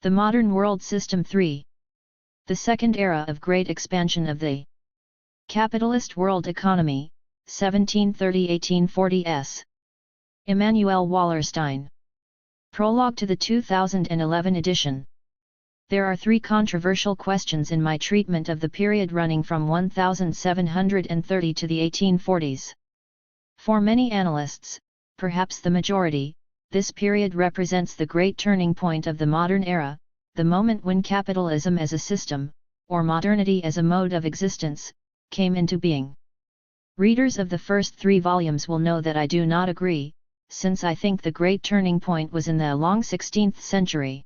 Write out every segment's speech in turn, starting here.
The Modern World System 3. The second era of great expansion of the capitalist world economy, 1730–1840s. Immanuel Wallerstein. Prologue to the 2011 edition. There are three controversial questions in my treatment of the period running from 1730 to the 1840s. For many analysts, perhaps the majority, this period represents the great turning point of the modern era, the moment when capitalism as a system, or modernity as a mode of existence, came into being. Readers of the first three volumes will know that I do not agree, since I think the great turning point was in the long 16th century.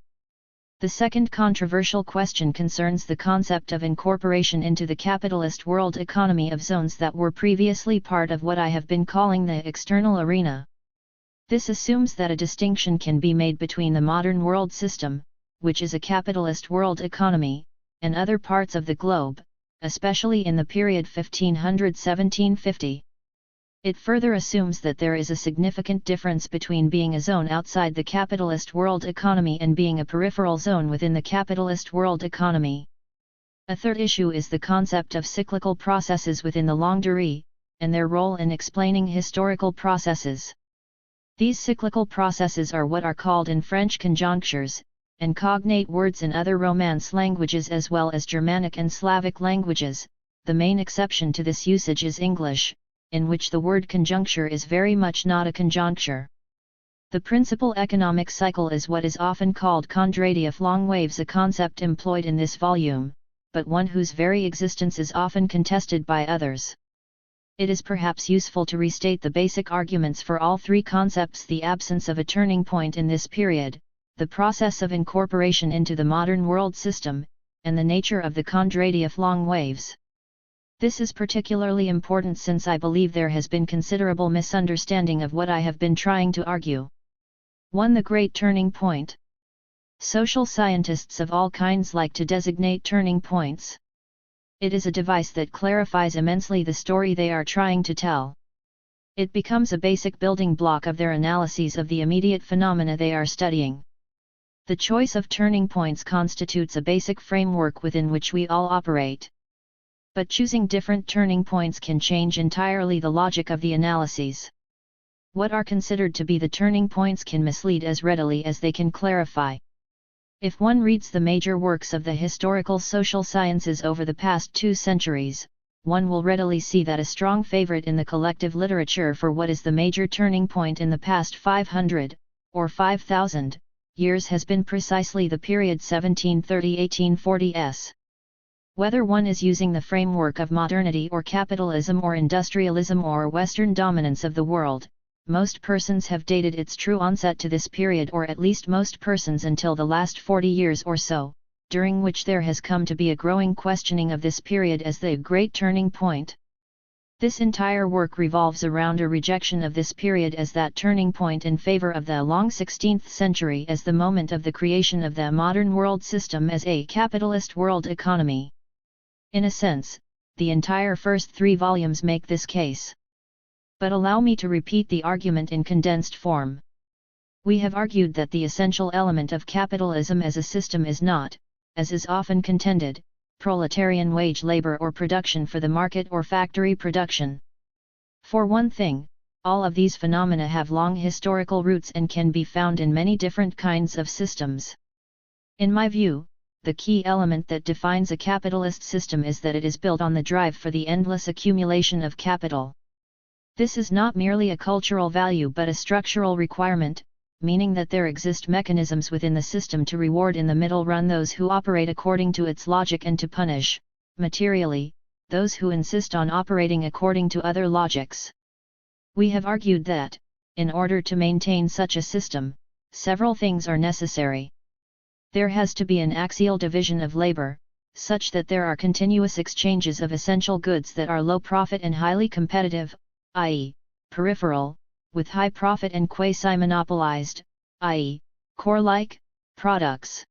The second controversial question concerns the concept of incorporation into the capitalist world economy of zones that were previously part of what I have been calling the external arena. This assumes that a distinction can be made between the modern world system, which is a capitalist world economy, and other parts of the globe, especially in the period 1500–1750. It further assumes that there is a significant difference between being a zone outside the capitalist world economy and being a peripheral zone within the capitalist world economy. A third issue is the concept of cyclical processes within the longue durée, and their role in explaining historical processes. These cyclical processes are what are called in French conjunctures, and cognate words in other Romance languages as well as Germanic and Slavic languages. The main exception to this usage is English, in which the word conjuncture is very much not a conjuncture. The principal economic cycle is what is often called contrady of long waves, a concept employed in this volume, but one whose very existence is often contested by others. It is perhaps useful to restate the basic arguments for all three concepts: the absence of a turning point in this period, the process of incorporation into the modern world system, and the nature of the contrady of long waves. This is particularly important since I believe there has been considerable misunderstanding of what I have been trying to argue. 1. The Great Turning Point. Social scientists of all kinds like to designate turning points. It is a device that clarifies immensely the story they are trying to tell. It becomes a basic building block of their analyses of the immediate phenomena they are studying. The choice of turning points constitutes a basic framework within which we all operate. But choosing different turning points can change entirely the logic of the analyses. What are considered to be the turning points can mislead as readily as they can clarify. If one reads the major works of the historical social sciences over the past 2 centuries, one will readily see that a strong favorite in the collective literature for what is the major turning point in the past 500, or 5,000, years has been precisely the period 1730–1840s. Whether one is using the framework of modernity or capitalism or industrialism or Western dominance of the world, most persons have dated its true onset to this period, or at least most persons until the last 40 years or so, during which there has come to be a growing questioning of this period as the great turning point. This entire work revolves around a rejection of this period as that turning point in favor of the long 16th century as the moment of the creation of the modern world system as a capitalist world economy. In a sense, the entire first 3 volumes make this case. But allow me to repeat the argument in condensed form. We have argued that the essential element of capitalism as a system is not, as is often contended, proletarian wage labor or production for the market or factory production. For one thing, all of these phenomena have long historical roots and can be found in many different kinds of systems. In my view, the key element that defines a capitalist system is that it is built on the drive for the endless accumulation of capital. This is not merely a cultural value but a structural requirement, meaning that there exist mechanisms within the system to reward in the middle run those who operate according to its logic and to punish, materially, those who insist on operating according to other logics. We have argued that, in order to maintain such a system, several things are necessary. There has to be an axial division of labor, such that there are continuous exchanges of essential goods that are low profit and highly competitive, i.e., peripheral, with high profit and quasi-monopolized, i.e., core-like, products.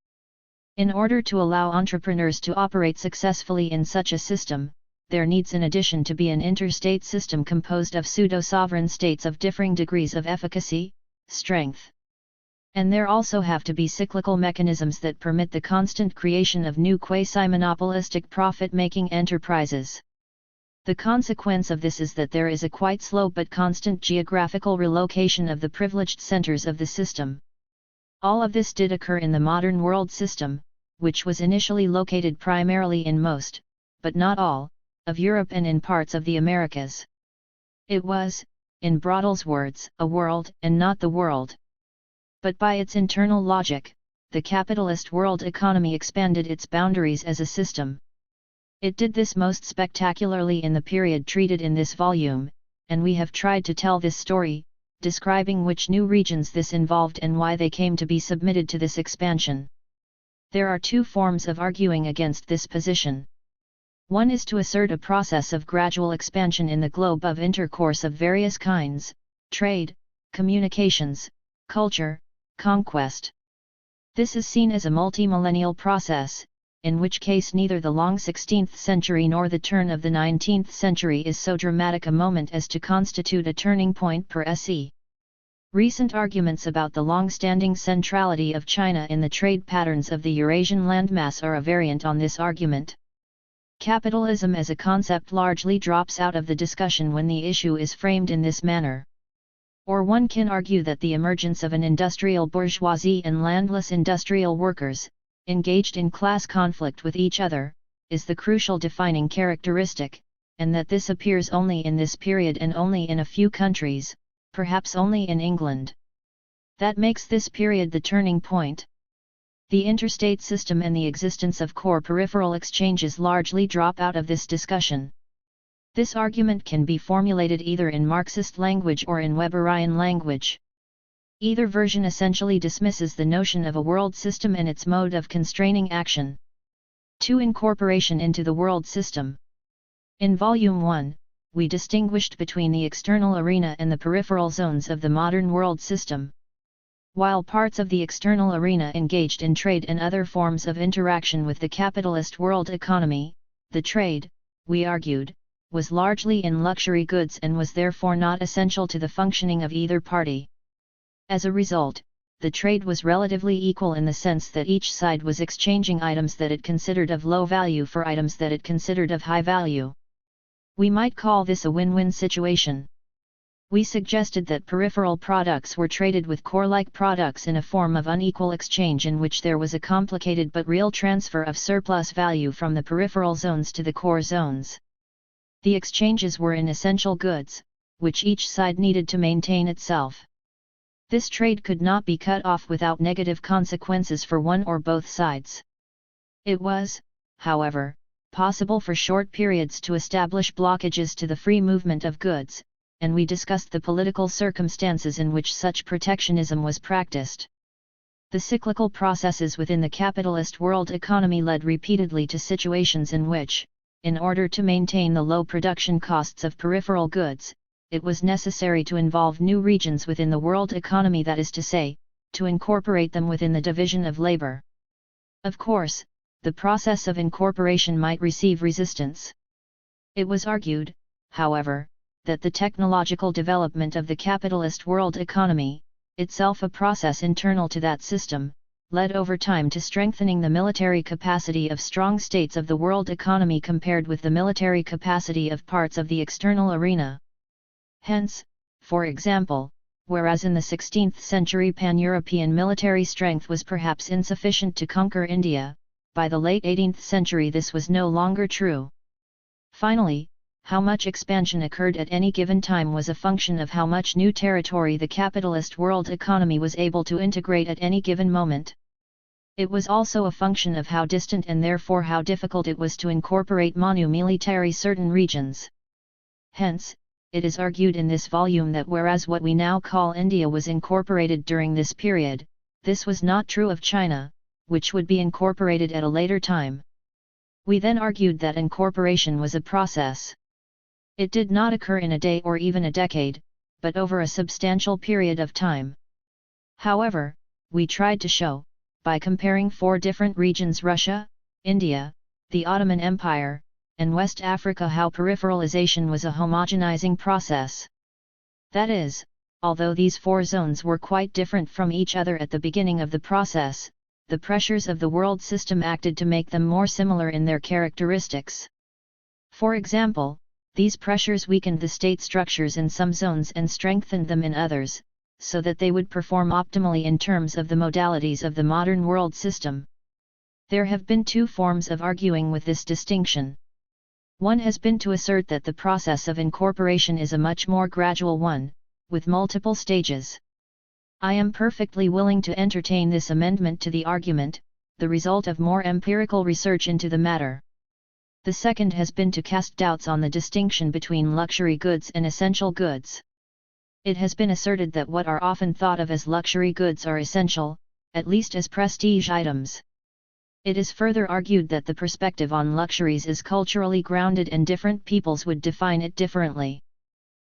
In order to allow entrepreneurs to operate successfully in such a system, there needs in addition to be an interstate system composed of pseudo-sovereign states of differing degrees of efficacy, strength, And there also have to be cyclical mechanisms that permit the constant creation of new quasi-monopolistic profit-making enterprises. The consequence of this is that there is a quite slow but constant geographical relocation of the privileged centers of the system. All of this did occur in the modern world system, which was initially located primarily in most, but not all, of Europe and in parts of the Americas. It was, in Brodel's words, a world and not the world. But by its internal logic, the capitalist world economy expanded its boundaries as a system. It did this most spectacularly in the period treated in this volume, and we have tried to tell this story, describing which new regions this involved and why they came to be submitted to this expansion. There are two forms of arguing against this position. One is to assert a process of gradual expansion in the globe of intercourse of various kinds, trade, communications, culture, conquest. This is seen as a multi-millennial process, in which case neither the long 16th century nor the turn of the 19th century is so dramatic a moment as to constitute a turning point per se. Recent arguments about the long-standing centrality of China in the trade patterns of the Eurasian landmass are a variant on this argument. Capitalism as a concept largely drops out of the discussion when the issue is framed in this manner. Or one can argue that the emergence of an industrial bourgeoisie and landless industrial workers, engaged in class conflict with each other, is the crucial defining characteristic, and that this appears only in this period and only in a few countries, perhaps only in England. That makes this period the turning point. The interstate system and the existence of core peripheral exchanges largely drop out of this discussion. This argument can be formulated either in Marxist language or in Weberian language. Either version essentially dismisses the notion of a world system and its mode of constraining action. 2. Incorporation into the world system. In Volume 1, we distinguished between the external arena and the peripheral zones of the modern world system. While parts of the external arena engaged in trade and other forms of interaction with the capitalist world economy, the trade, we argued, was largely in luxury goods and was therefore not essential to the functioning of either party. As a result, the trade was relatively equal in the sense that each side was exchanging items that it considered of low value for items that it considered of high value. We might call this a win-win situation. We suggested that peripheral products were traded with core-like products in a form of unequal exchange in which there was a complicated but real transfer of surplus value from the peripheral zones to the core zones. The exchanges were in essential goods, which each side needed to maintain itself. This trade could not be cut off without negative consequences for one or both sides. It was, however, possible for short periods to establish blockages to the free movement of goods, and we discussed the political circumstances in which such protectionism was practiced. The cyclical processes within the capitalist world economy led repeatedly to situations in which, in order to maintain the low production costs of peripheral goods, it was necessary to involve new regions within the world economy, that is to say, to incorporate them within the division of labor. Of course, the process of incorporation might receive resistance. It was argued, however, that the technological development of the capitalist world economy, itself a process internal to that system, led over time to strengthening the military capacity of strong states of the world economy compared with the military capacity of parts of the external arena. Hence, for example, whereas in the 16th century pan-European military strength was perhaps insufficient to conquer India, by the late 18th century this was no longer true. Finally, how much expansion occurred at any given time was a function of how much new territory the capitalist world economy was able to integrate at any given moment. It was also a function of how distant and therefore how difficult it was to incorporate manu militari certain regions. Hence, it is argued in this volume that whereas what we now call India was incorporated during this period, this was not true of China, which would be incorporated at a later time. We then argued that incorporation was a process. It did not occur in a day or even a decade, but over a substantial period of time. However, we tried to show, by comparing four different regions, Russia, India, the Ottoman Empire, and West Africa, how peripheralization was a homogenizing process. That is, although these four zones were quite different from each other at the beginning of the process, the pressures of the world system acted to make them more similar in their characteristics. For example, these pressures weakened the state structures in some zones and strengthened them in others, so that they would perform optimally in terms of the modalities of the modern world system. There have been two forms of arguing with this distinction. One has been to assert that the process of incorporation is a much more gradual one, with multiple stages. I am perfectly willing to entertain this amendment to the argument, the result of more empirical research into the matter. The second has been to cast doubts on the distinction between luxury goods and essential goods. It has been asserted that what are often thought of as luxury goods are essential, at least as prestige items. It is further argued that the perspective on luxuries is culturally grounded and different peoples would define it differently.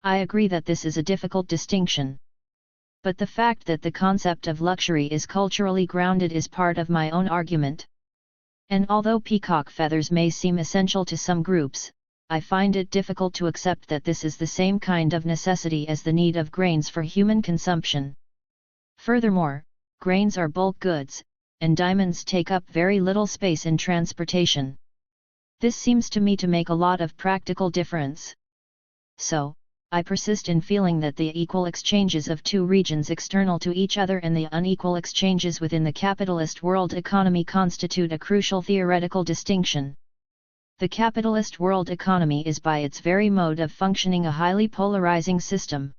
I agree that this is a difficult distinction. But the fact that the concept of luxury is culturally grounded is part of my own argument. And although peacock feathers may seem essential to some groups, I find it difficult to accept that this is the same kind of necessity as the need of grains for human consumption. Furthermore, grains are bulk goods, and diamonds take up very little space in transportation. This seems to me to make a lot of practical difference. So, I persist in feeling that the equal exchanges of two regions external to each other and the unequal exchanges within the capitalist world economy constitute a crucial theoretical distinction. The capitalist world economy is by its very mode of functioning a highly polarizing system.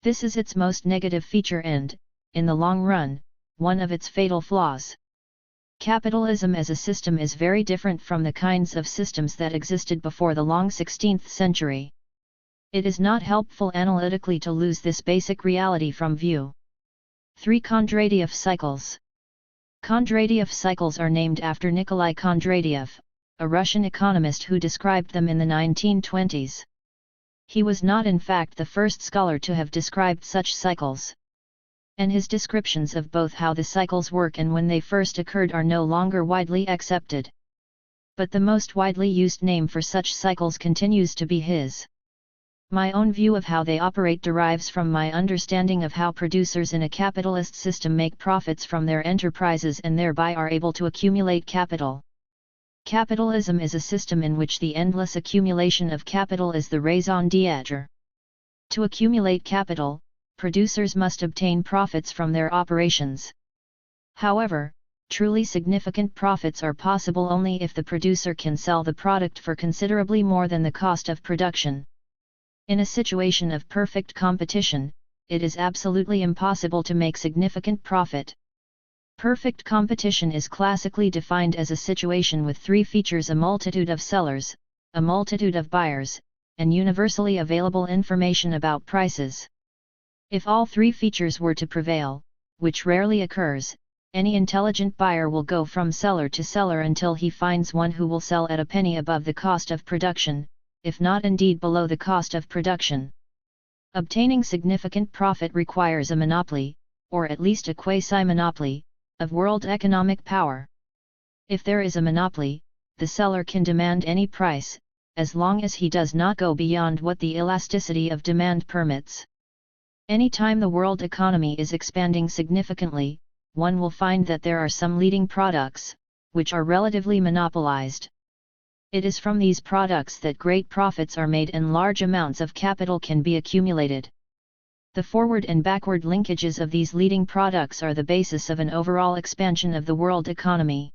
This is its most negative feature and, in the long run, one of its fatal flaws. Capitalism as a system is very different from the kinds of systems that existed before the long 16th century. It is not helpful analytically to lose this basic reality from view. 3. Kondratiev cycles. Kondratiev cycles are named after Nikolai Kondratiev, a Russian economist who described them in the 1920s. He was not in fact the first scholar to have described such cycles. And his descriptions of both how the cycles work and when they first occurred are no longer widely accepted. But the most widely used name for such cycles continues to be his. My own view of how they operate derives from my understanding of how producers in a capitalist system make profits from their enterprises and thereby are able to accumulate capital. Capitalism is a system in which the endless accumulation of capital is the raison d'être. To accumulate capital, producers must obtain profits from their operations. However, truly significant profits are possible only if the producer can sell the product for considerably more than the cost of production. In a situation of perfect competition, it is absolutely impossible to make significant profit. Perfect competition is classically defined as a situation with three features: a multitude of sellers, a multitude of buyers, and universally available information about prices. If all three features were to prevail, which rarely occurs, any intelligent buyer will go from seller to seller until he finds one who will sell at a penny above the cost of production, if not indeed below the cost of production. Obtaining significant profit requires a monopoly, or at least a quasi-monopoly, of world economic power. If there is a monopoly, the seller can demand any price, as long as he does not go beyond what the elasticity of demand permits. Any time the world economy is expanding significantly, one will find that there are some leading products, which are relatively monopolized. It is from these products that great profits are made and large amounts of capital can be accumulated. The forward and backward linkages of these leading products are the basis of an overall expansion of the world economy.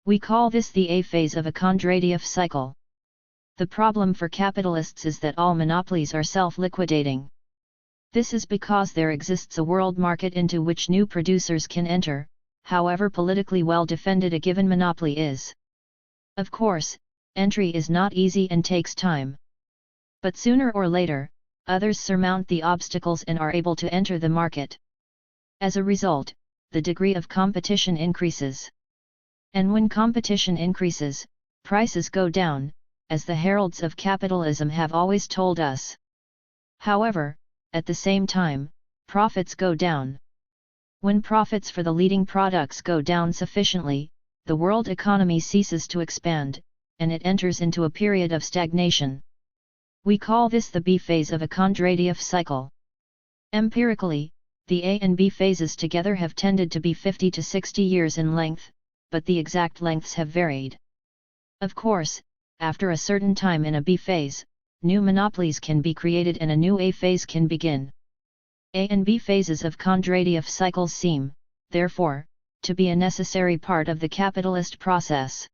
We call this the A phase of a Kondratiev cycle. The problem for capitalists is that all monopolies are self-liquidating. This is because there exists a world market into which new producers can enter, however politically well defended a given monopoly is. Of course, entry is not easy and takes time. But sooner or later, others surmount the obstacles and are able to enter the market. As a result, the degree of competition increases. And when competition increases, prices go down, as the heralds of capitalism have always told us. However, at the same time, profits go down. When profits for the leading products go down sufficiently, the world economy ceases to expand, and it enters into a period of stagnation. We call this the B phase of a Kondratiev cycle. Empirically, the A and B phases together have tended to be 50 to 60 years in length, but the exact lengths have varied. Of course, after a certain time in a B phase, new monopolies can be created and a new A phase can begin. A and B phases of Kondratiev cycles seem, therefore, to be a necessary part of the capitalist process.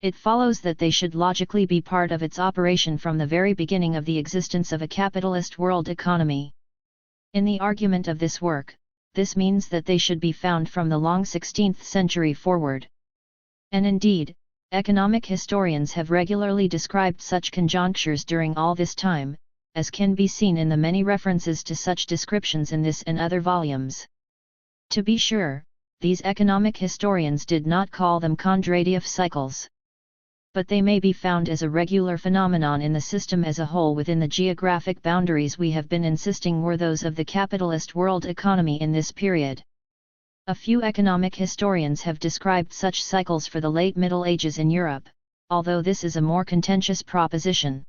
It follows that they should logically be part of its operation from the very beginning of the existence of a capitalist world economy. In the argument of this work, this means that they should be found from the long 16th century forward. And indeed, economic historians have regularly described such conjunctures during all this time, as can be seen in the many references to such descriptions in this and other volumes. To be sure, these economic historians did not call them Kondratiev cycles. But they may be found as a regular phenomenon in the system as a whole within the geographic boundaries we have been insisting were those of the capitalist world economy in this period. A few economic historians have described such cycles for the late Middle Ages in Europe, although this is a more contentious proposition.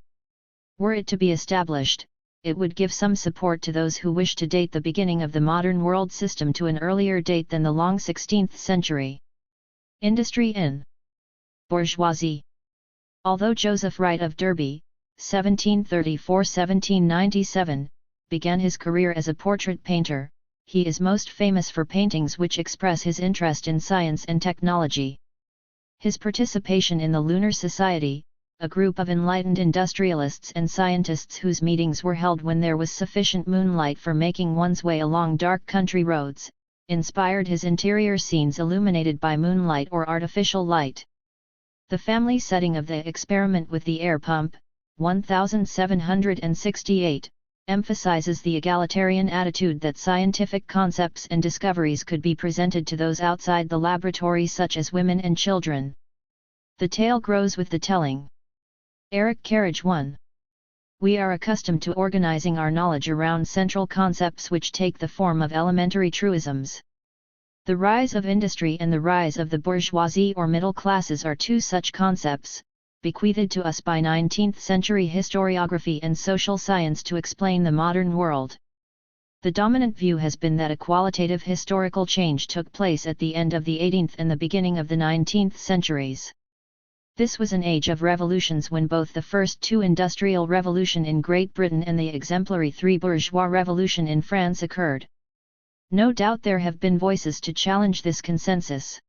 Were it to be established, it would give some support to those who wish to date the beginning of the modern world system to an earlier date than the long 16th century. Industry in bourgeoisie. Although Joseph Wright of Derby, 1734–1797, began his career as a portrait painter, he is most famous for paintings which express his interest in science and technology. His participation in the Lunar Society, a group of enlightened industrialists and scientists whose meetings were held when there was sufficient moonlight for making one's way along dark country roads, inspired his interior scenes illuminated by moonlight or artificial light. The family setting of the experiment with the air pump, 1768, emphasizes the egalitarian attitude that scientific concepts and discoveries could be presented to those outside the laboratory, such as women and children. The tale grows with the telling. Eric Carriage 1. We are accustomed to organizing our knowledge around central concepts which take the form of elementary truisms. The rise of industry and the rise of the bourgeoisie or middle classes are two such concepts, bequeathed to us by 19th-century historiography and social science to explain the modern world. The dominant view has been that a qualitative historical change took place at the end of the 18th and the beginning of the 19th centuries. This was an age of revolutions when both the first two industrial revolution in Great Britain and the exemplary three bourgeois revolution in France occurred. No doubt there have been voices to challenge this consensus.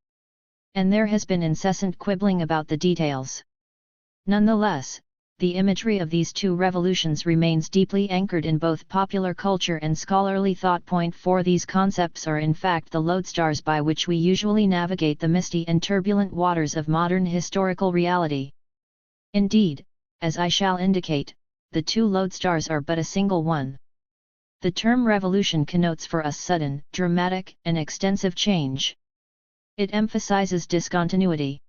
And there has been incessant quibbling about the details. Nonetheless, the imagery of these two revolutions remains deeply anchored in both popular culture and scholarly thought. Point 4. These concepts are in fact the lodestars by which we usually navigate the misty and turbulent waters of modern historical reality. Indeed, as I shall indicate, the two lodestars are but a single one. The term revolution connotes for us sudden, dramatic, and extensive change. It emphasizes discontinuity.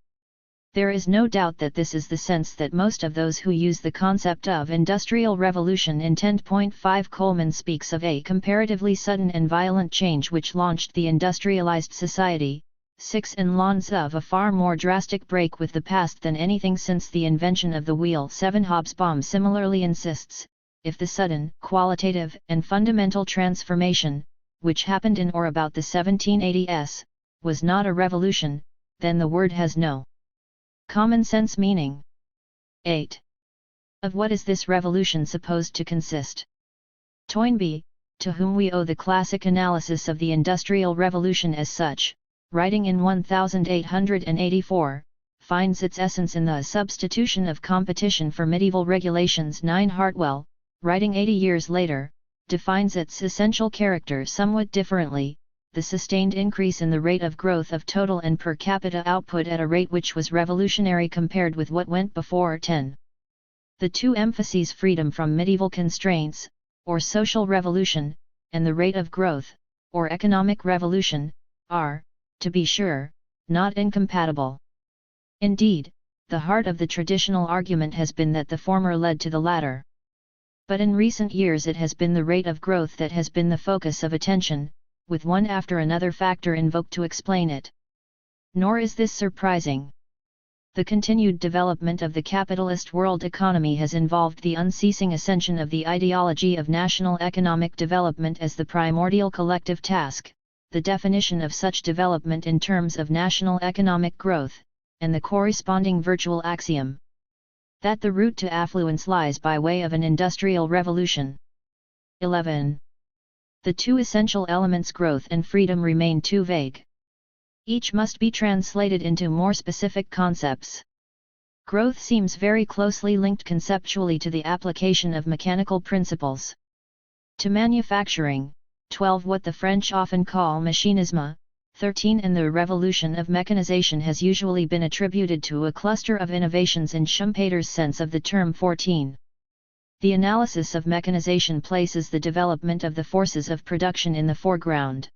There is no doubt that this is the sense that most of those who use the concept of industrial revolution intend. 5. Coleman speaks of a comparatively sudden and violent change which launched the industrialized society. 6. And lawns of a far more drastic break with the past than anything since the invention of the wheel. 7. Hobsbawm similarly insists, if the sudden, qualitative, and fundamental transformation, which happened in or about the 1780s, was not a revolution, then the word has no common sense meaning. 8. Of what is this revolution supposed to consist? Toynbee, to whom we owe the classic analysis of the Industrial Revolution as such, writing in 1884, finds its essence in the substitution of competition for medieval regulations. 9. Hartwell, writing 80 years later, defines its essential character somewhat differently: the sustained increase in the rate of growth of total and per capita output at a rate which was revolutionary compared with what went before. 10. The two emphases, freedom from medieval constraints, or social revolution, and the rate of growth, or economic revolution, are, to be sure, not incompatible. Indeed, the heart of the traditional argument has been that the former led to the latter. But in recent years it has been the rate of growth that has been the focus of attention, with one after another factor invoked to explain it. Nor is this surprising. The continued development of the capitalist world economy has involved the unceasing ascension of the ideology of national economic development as the primordial collective task, the definition of such development in terms of national economic growth, and the corresponding virtual axiom that the route to affluence lies by way of an industrial revolution. 11. The two essential elements, growth and freedom, remain too vague. Each must be translated into more specific concepts. Growth seems very closely linked conceptually to the application of mechanical principles to manufacturing. 12. What the French often call machinisme. 13. And the revolution of mechanization has usually been attributed to a cluster of innovations in Schumpeter's sense of the term. 14. The analysis of mechanization places the development of the forces of production in the foreground.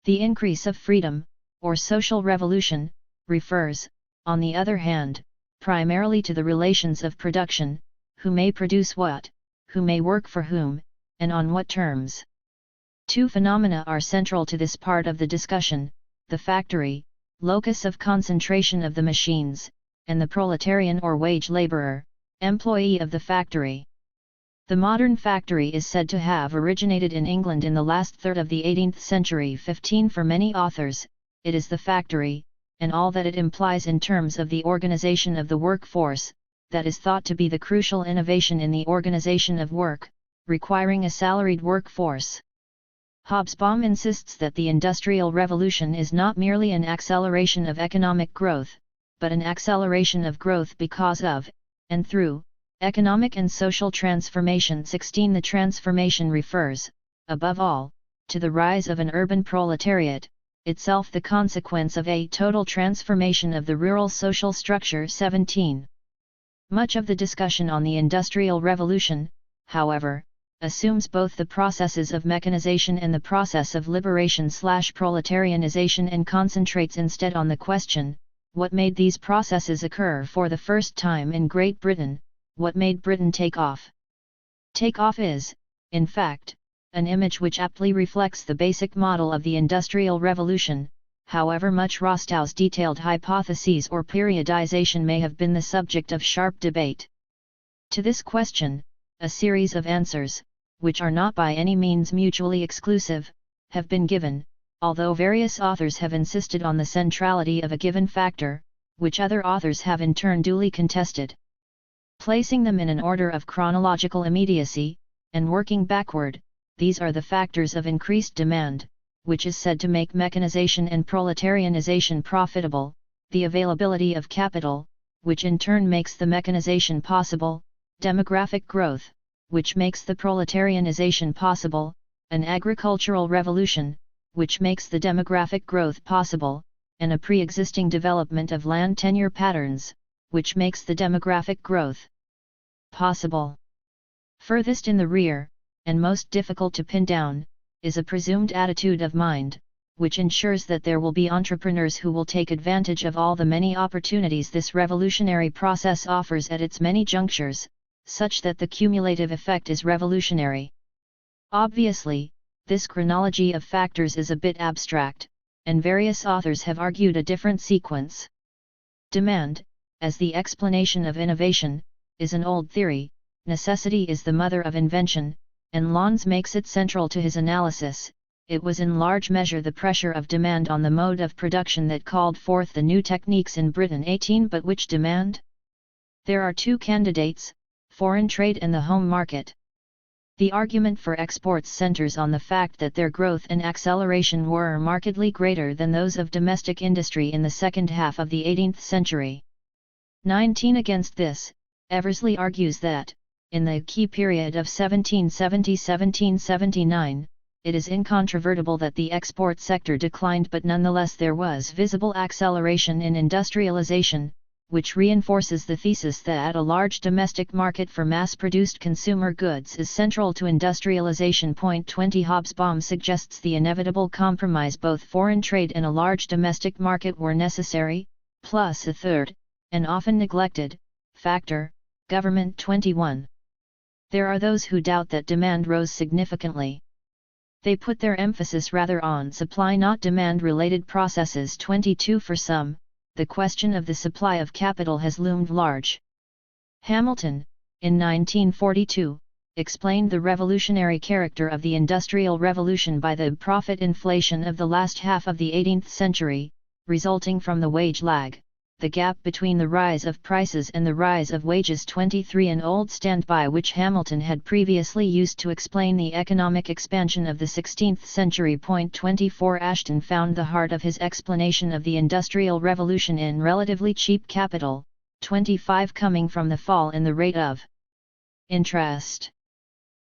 The increase of freedom, or social revolution, refers, on the other hand, primarily to the relations of production, who may produce what, who may work for whom, and on what terms. Two phenomena are central to this part of the discussion: the factory, locus of concentration of the machines, and the proletarian or wage laborer, employee of the factory. The modern factory is said to have originated in England in the last third of the 18th century. 15. For many authors, it is the factory, and all that it implies in terms of the organization of the workforce, that is thought to be the crucial innovation in the organization of work, requiring a salaried workforce. Hobsbawm insists that the Industrial Revolution is not merely an acceleration of economic growth, but an acceleration of growth because of, and through, economic and social transformation. 16. The transformation refers, above all, to the rise of an urban proletariat, itself the consequence of a total transformation of the rural social structure. 17. Much of the discussion on the Industrial Revolution, however, assumes both the processes of mechanization and the process of liberation/proletarianization and concentrates instead on the question, what made these processes occur for the first time in Great Britain, what made Britain take off? Take off is, in fact, an image which aptly reflects the basic model of the Industrial Revolution, however much Rostow's detailed hypotheses or periodization may have been the subject of sharp debate. To this question, a series of answers, which are not by any means mutually exclusive, have been given, although various authors have insisted on the centrality of a given factor, which other authors have in turn duly contested. Placing them in an order of chronological immediacy, and working backward, these are the factors of increased demand, which is said to make mechanization and proletarianization profitable, the availability of capital, which in turn makes the mechanization possible, demographic growth, which makes the proletarianization possible, an agricultural revolution, which makes the demographic growth possible, and a pre-existing development of land tenure patterns, which makes the demographic growth possible. Furthest in the rear, and most difficult to pin down, is a presumed attitude of mind, which ensures that there will be entrepreneurs who will take advantage of all the many opportunities this revolutionary process offers at its many junctures, such that the cumulative effect is revolutionary. Obviously, this chronology of factors is a bit abstract, and various authors have argued a different sequence. Demand, as the explanation of innovation, is an old theory. Necessity is the mother of invention, and Lanz makes it central to his analysis. It was in large measure the pressure of demand on the mode of production that called forth the new techniques in Britain. 18. But which demand? There are two candidates, foreign trade and the home market. The argument for exports centers on the fact that their growth and acceleration were markedly greater than those of domestic industry in the second half of the 18th century. 19. Against this, Eversley argues that, in the key period of 1770–1779, it is incontrovertible that the export sector declined, but nonetheless there was visible acceleration in industrialization, which reinforces the thesis that a large domestic market for mass-produced consumer goods is central to industrialization. 20. Hobsbawm suggests the inevitable compromise: both foreign trade and a large domestic market were necessary, plus a third, and often neglected, factor, government. 21. There are those who doubt that demand rose significantly. They put their emphasis rather on supply, not demand-related processes. 22. For some, the question of the supply of capital has loomed large. Hamilton, in 1942, explained the revolutionary character of the Industrial Revolution by the profit inflation of the last half of the 18th century, resulting from the wage lag, the gap between the rise of prices and the rise of wages. 23 An old standby which Hamilton had previously used to explain the economic expansion of the 16th century. 24 Ashton found the heart of his explanation of the Industrial Revolution in relatively cheap capital, 25 coming from the fall in the rate of interest.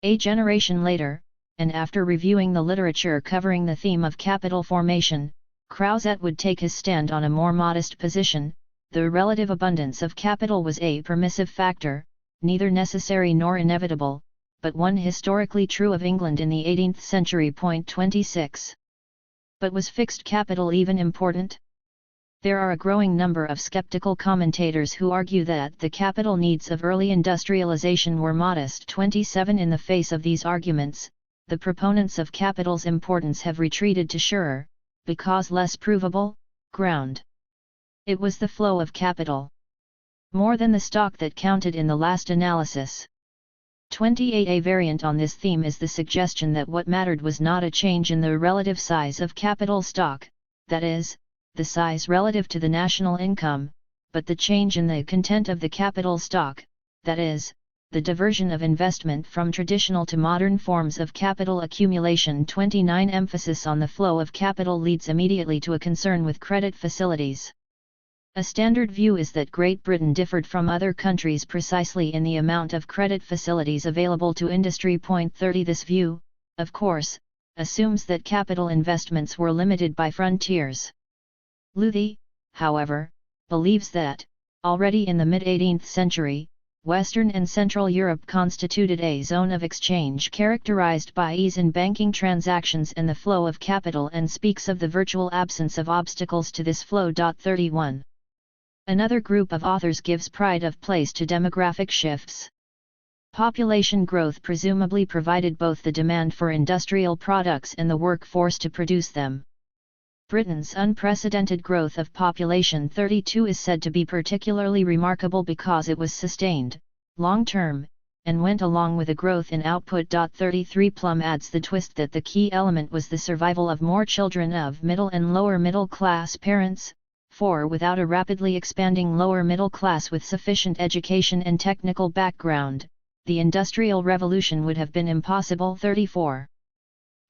A generation later, and after reviewing the literature covering the theme of capital formation, Creuset would take his stand on a more modest position. The relative abundance of capital was a permissive factor, neither necessary nor inevitable, but one historically true of England in the 18th century. 26. But was fixed capital even important? There are a growing number of skeptical commentators who argue that the capital needs of early industrialization were modest. 27 In the face of these arguments, the proponents of capital's importance have retreated to surer, because less provable, ground. It was the flow of capital, more than the stock, that counted in the last analysis. 28 A variant on this theme is the suggestion that what mattered was not a change in the relative size of capital stock, that is, the size relative to the national income, but the change in the content of the capital stock, that is, the diversion of investment from traditional to modern forms of capital accumulation. 29 Emphasis on the flow of capital leads immediately to a concern with credit facilities. A standard view is that Great Britain differed from other countries precisely in the amount of credit facilities available to industry. 30 This view, of course, assumes that capital investments were limited by frontiers. Luthi, however, believes that, already in the mid-18th century, Western and Central Europe constituted a zone of exchange characterized by ease in banking transactions and the flow of capital, and speaks of the virtual absence of obstacles to this flow. 31. Another group of authors gives pride of place to demographic shifts. Population growth presumably provided both the demand for industrial products and the workforce to produce them. Britain's unprecedented growth of population 32 is said to be particularly remarkable because it was sustained, long-term, and went along with a growth in output. 33 Plum adds the twist that the key element was the survival of more children of middle and lower middle class parents, for without a rapidly expanding lower middle class with sufficient education and technical background, the Industrial Revolution would have been impossible. 34.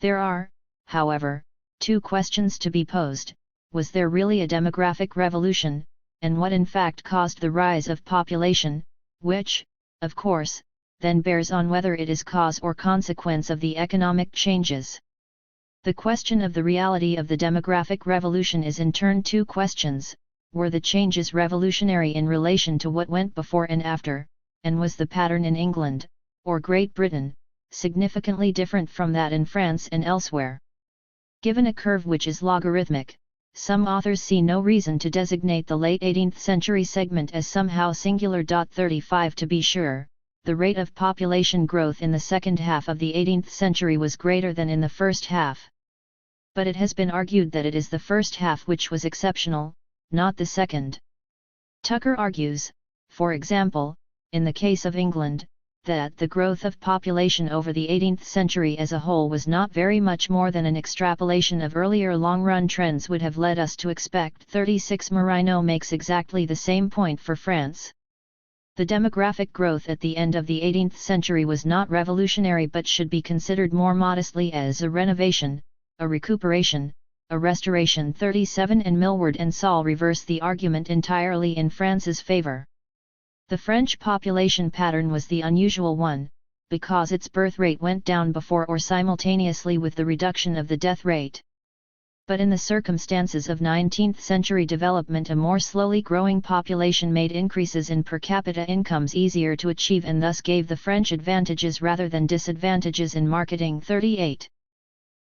There are, however, two questions to be posed: was there really a demographic revolution, and what in fact caused the rise of population, which, of course, then bears on whether it is cause or consequence of the economic changes. The question of the reality of the demographic revolution is in turn two questions: were the changes revolutionary in relation to what went before and after, and was the pattern in England, or Great Britain, significantly different from that in France and elsewhere? Given a curve which is logarithmic, some authors see no reason to designate the late 18th century segment as somehow singular. 35 To be sure, the rate of population growth in the second half of the 18th century was greater than in the first half. But it has been argued that it is the first half which was exceptional, not the second. Tucker argues, for example, in the case of England, that the growth of population over the 18th century as a whole was not very much more than an extrapolation of earlier long-run trends would have led us to expect. 36 Marino makes exactly the same point for France. The demographic growth at the end of the 18th century was not revolutionary but should be considered more modestly as a renovation, a recuperation, a restoration. 37 And Millward and Saul reverse the argument entirely in France's favor. The French population pattern was the unusual one, because its birth rate went down before or simultaneously with the reduction of the death rate. But in the circumstances of 19th century development, a more slowly growing population made increases in per capita incomes easier to achieve and thus gave the French advantages rather than disadvantages in marketing. 38.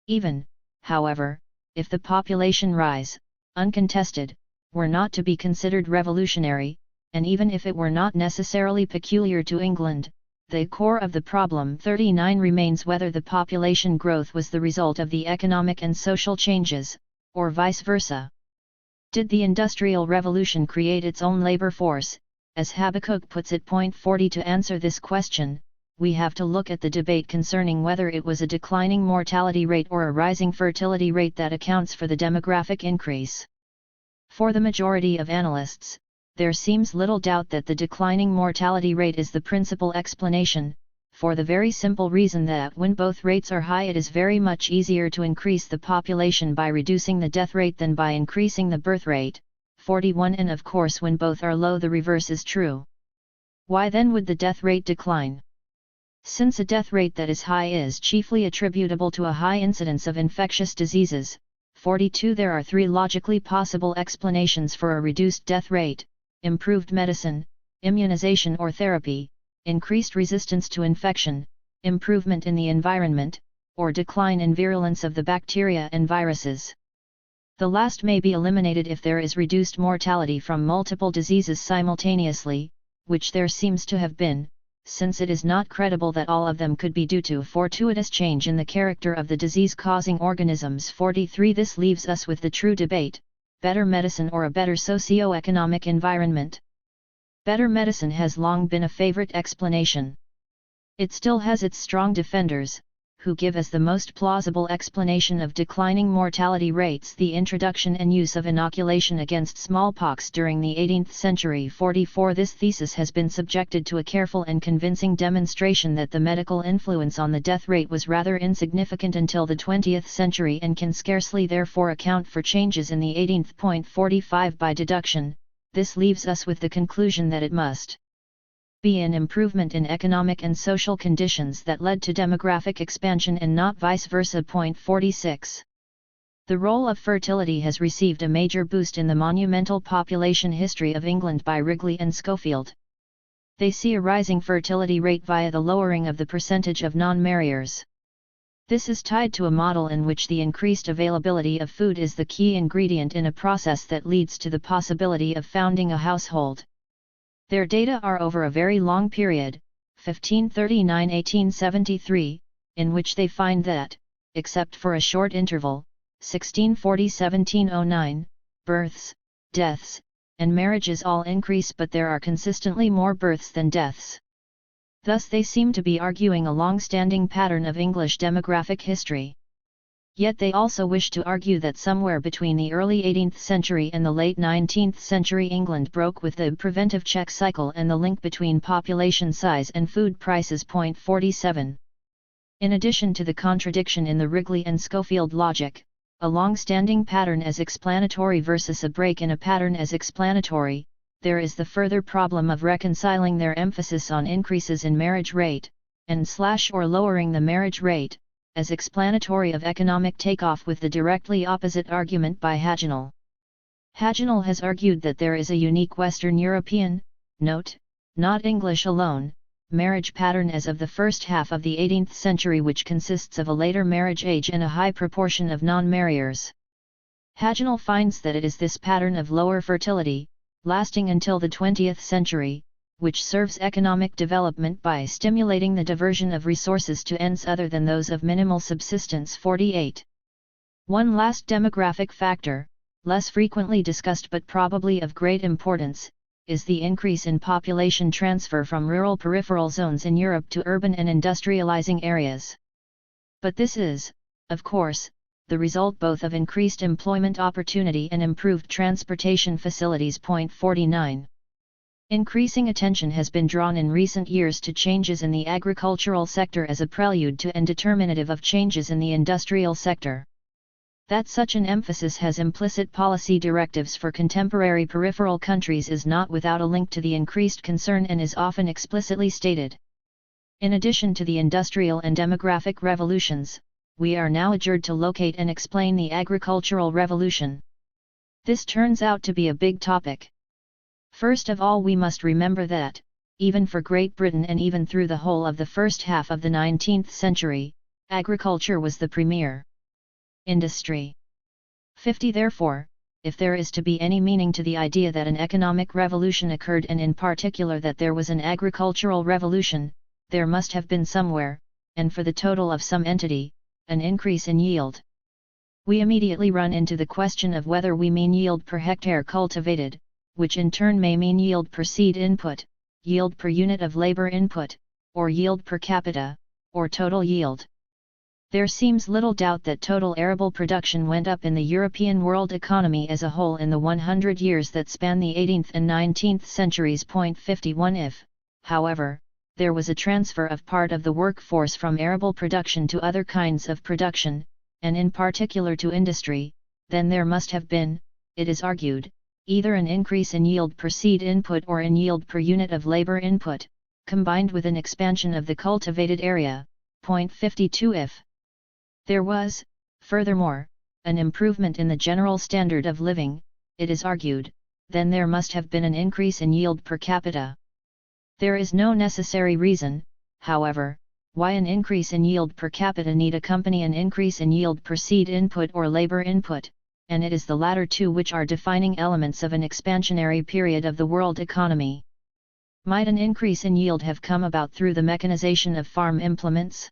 Even, however, if the population rise, uncontested, were not to be considered revolutionary, and even if it were not necessarily peculiar to England, the core of the problem 39 remains whether the population growth was the result of the economic and social changes, or vice versa. Did the Industrial Revolution create its own labor force, as Habakkuk puts it? 40. To answer this question, we have to look at the debate concerning whether it was a declining mortality rate or a rising fertility rate that accounts for the demographic increase. For the majority of analysts, there seems little doubt that the declining mortality rate is the principal explanation, for the very simple reason that when both rates are high it is very much easier to increase the population by reducing the death rate than by increasing the birth rate. 41. And of course when both are low the reverse is true. Why then would the death rate decline? Since a death rate that is high is chiefly attributable to a high incidence of infectious diseases. 42. There are three logically possible explanations for a reduced death rate: improved medicine, immunization or therapy, increased resistance to infection, improvement in the environment, or decline in virulence of the bacteria and viruses. The last may be eliminated if there is reduced mortality from multiple diseases simultaneously, which there seems to have been, since it is not credible that all of them could be due to fortuitous change in the character of the disease-causing organisms. 43. This leaves us with the true debate: better medicine or a better socio-economic environment? Better medicine has long been a favorite explanation. It still has its strong defenders, who give as the most plausible explanation of declining mortality rates the introduction and use of inoculation against smallpox during the 18th century. 44. This thesis has been subjected to a careful and convincing demonstration that the medical influence on the death rate was rather insignificant until the 20th century and can scarcely therefore account for changes in the 18th. 45. By deduction, this leaves us with the conclusion that it must be an improvement in economic and social conditions that led to demographic expansion and not vice versa. 46. The role of fertility has received a major boost in the monumental population history of England by Wrigley and Schofield. They see a rising fertility rate via the lowering of the percentage of non-marriers. This is tied to a model in which the increased availability of food is the key ingredient in a process that leads to the possibility of founding a household. Their data are over a very long period, 1539–1873, in which they find that, except for a short interval, 1640–1709, births, deaths, and marriages all increase, but there are consistently more births than deaths. Thus they seem to be arguing a long-standing pattern of English demographic history. Yet they also wish to argue that somewhere between the early 18th century and the late 19th century England broke with the preventive check cycle and the link between population size and food prices. 47. In addition to the contradiction in the Wrigley and Schofield logic, a long-standing pattern as explanatory versus a break in a pattern as explanatory, there is the further problem of reconciling their emphasis on increases in marriage rate, and or lowering the marriage rate, as explanatory of economic takeoff with the directly opposite argument by Hagenel. Hagenel has argued that there is a unique Western European, note, not English alone, marriage pattern as of the first half of the 18th century which consists of a later marriage age and a high proportion of non-marriers. Hagenel finds that it is this pattern of lower fertility, lasting until the 20th century, which serves economic development by stimulating the diversion of resources to ends other than those of minimal subsistence. 48. One last demographic factor, less frequently discussed but probably of great importance, is the increase in population transfer from rural peripheral zones in Europe to urban and industrializing areas. But this is, of course, the result both of increased employment opportunity and improved transportation facilities. 49. Increasing attention has been drawn in recent years to changes in the agricultural sector as a prelude to and determinative of changes in the industrial sector. That such an emphasis has implicit policy directives for contemporary peripheral countries is not without a link to the increased concern and is often explicitly stated. In addition to the industrial and demographic revolutions, we are now adjured to locate and explain the agricultural revolution. This turns out to be a big topic. First of all, we must remember that, even for Great Britain and even through the whole of the first half of the 19th century, agriculture was the premier industry. 50. Therefore, if there is to be any meaning to the idea that an economic revolution occurred and in particular that there was an agricultural revolution, there must have been somewhere, and for the total of some entity, an increase in yield. We immediately run into the question of whether we mean yield per hectare cultivated, which in turn may mean yield per seed input, yield per unit of labor input, or yield per capita, or total yield. There seems little doubt that total arable production went up in the European world economy as a whole in the 100 years that span the 18th and 19th centuries. 51 If, however, there was a transfer of part of the workforce from arable production to other kinds of production, and in particular to industry, then there must have been, it is argued, either an increase in yield per seed input or in yield per unit of labor input, combined with an expansion of the cultivated area. 52 If there was, furthermore, an improvement in the general standard of living, it is argued, then there must have been an increase in yield per capita. There is no necessary reason, however, why an increase in yield per capita need accompany an increase in yield per seed input or labor input, and it is the latter two which are defining elements of an expansionary period of the world economy. Might an increase in yield have come about through the mechanization of farm implements?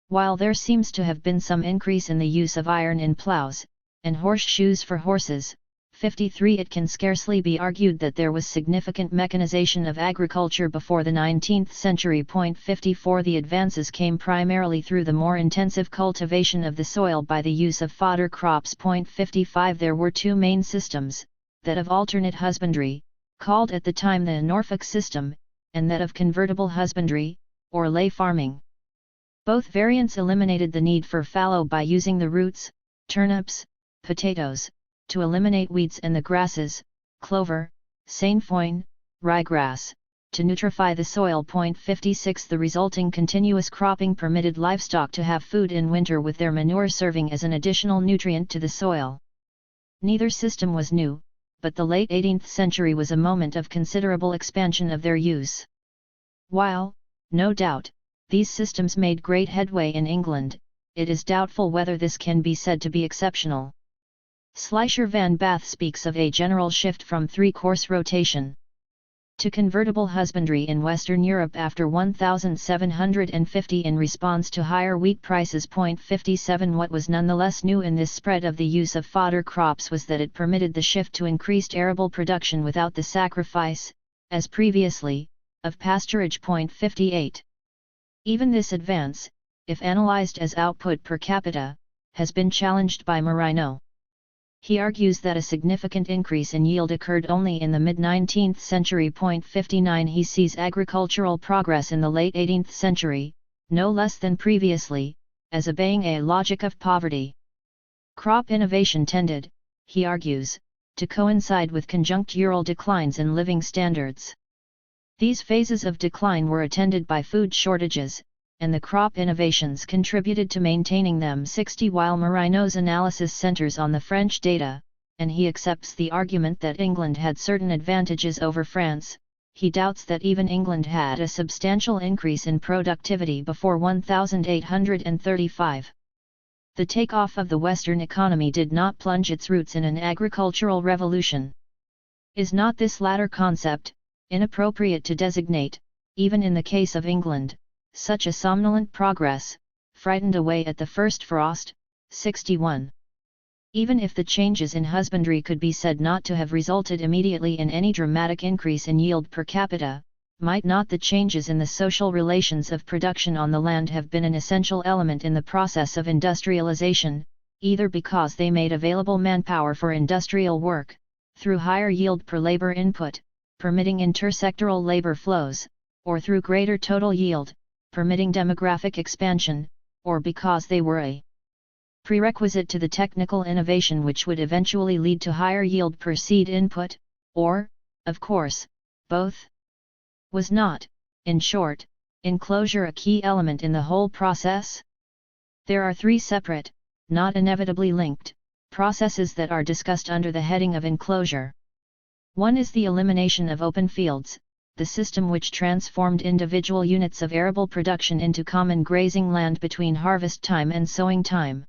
While there seems to have been some increase in the use of iron in plows, and horseshoes for horses, 53 it can scarcely be argued that there was significant mechanization of agriculture before the 19th century. 54 The advances came primarily through the more intensive cultivation of the soil by the use of fodder crops. 55 There were two main systems, that of alternate husbandry, called at the time the Norfolk system, and that of convertible husbandry, or lay farming. Both variants eliminated the need for fallow by using the roots, turnips, potatoes, to eliminate weeds and the grasses, clover, sainfoin, ryegrass, to nutrify the soil. 56 The resulting continuous cropping permitted livestock to have food in winter with their manure serving as an additional nutrient to the soil. Neither system was new, but the late 18th century was a moment of considerable expansion of their use. While, no doubt, these systems made great headway in England, it is doubtful whether this can be said to be exceptional. Schleicher van Bath speaks of a general shift from three-course rotation to convertible husbandry in Western Europe after 1750 in response to higher wheat prices. 57 What was nonetheless new in this spread of the use of fodder crops was that it permitted the shift to increased arable production without the sacrifice, as previously, of pasturage. 58 Even this advance, if analyzed as output per capita, has been challenged by Marino. He argues that a significant increase in yield occurred only in the mid-19th century. 59 He sees agricultural progress in the late 18th century, no less than previously, as obeying a logic of poverty. Crop innovation tended, he argues, to coincide with conjunctural declines in living standards. These phases of decline were attended by food shortages, and the crop innovations contributed to maintaining them. 60 While Marino's analysis centers on the French data, and he accepts the argument that England had certain advantages over France, he doubts that even England had a substantial increase in productivity before 1835. The take-off of the Western economy did not plunge its roots in an agricultural revolution. Is not this latter concept, inappropriate to designate, even in the case of England, such a somnolent progress, frightened away at the first frost? 61. Even if the changes in husbandry could be said not to have resulted immediately in any dramatic increase in yield per capita, might not the changes in the social relations of production on the land have been an essential element in the process of industrialization, either because they made available manpower for industrial work, through higher yield per labor input, permitting intersectoral labor flows, or through greater total yield, permitting demographic expansion, or because they were a prerequisite to the technical innovation which would eventually lead to higher yield per seed input, or, of course, both? Was not, in short, enclosure a key element in the whole process? There are three separate, not inevitably linked, processes that are discussed under the heading of enclosure. One is the elimination of open fields, the system which transformed individual units of arable production into common grazing land between harvest time and sowing time.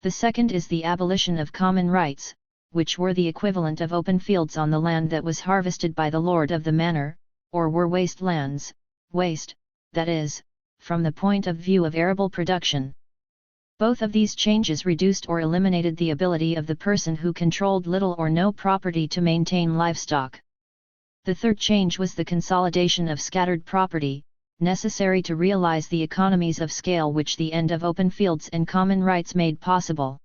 The second is the abolition of common rights, which were the equivalent of open fields on the land that was harvested by the lord of the manor, or were waste lands, waste, that is, from the point of view of arable production. Both of these changes reduced or eliminated the ability of the person who controlled little or no property to maintain livestock. The third change was the consolidation of scattered property, necessary to realize the economies of scale which the end of open fields and common rights made possible.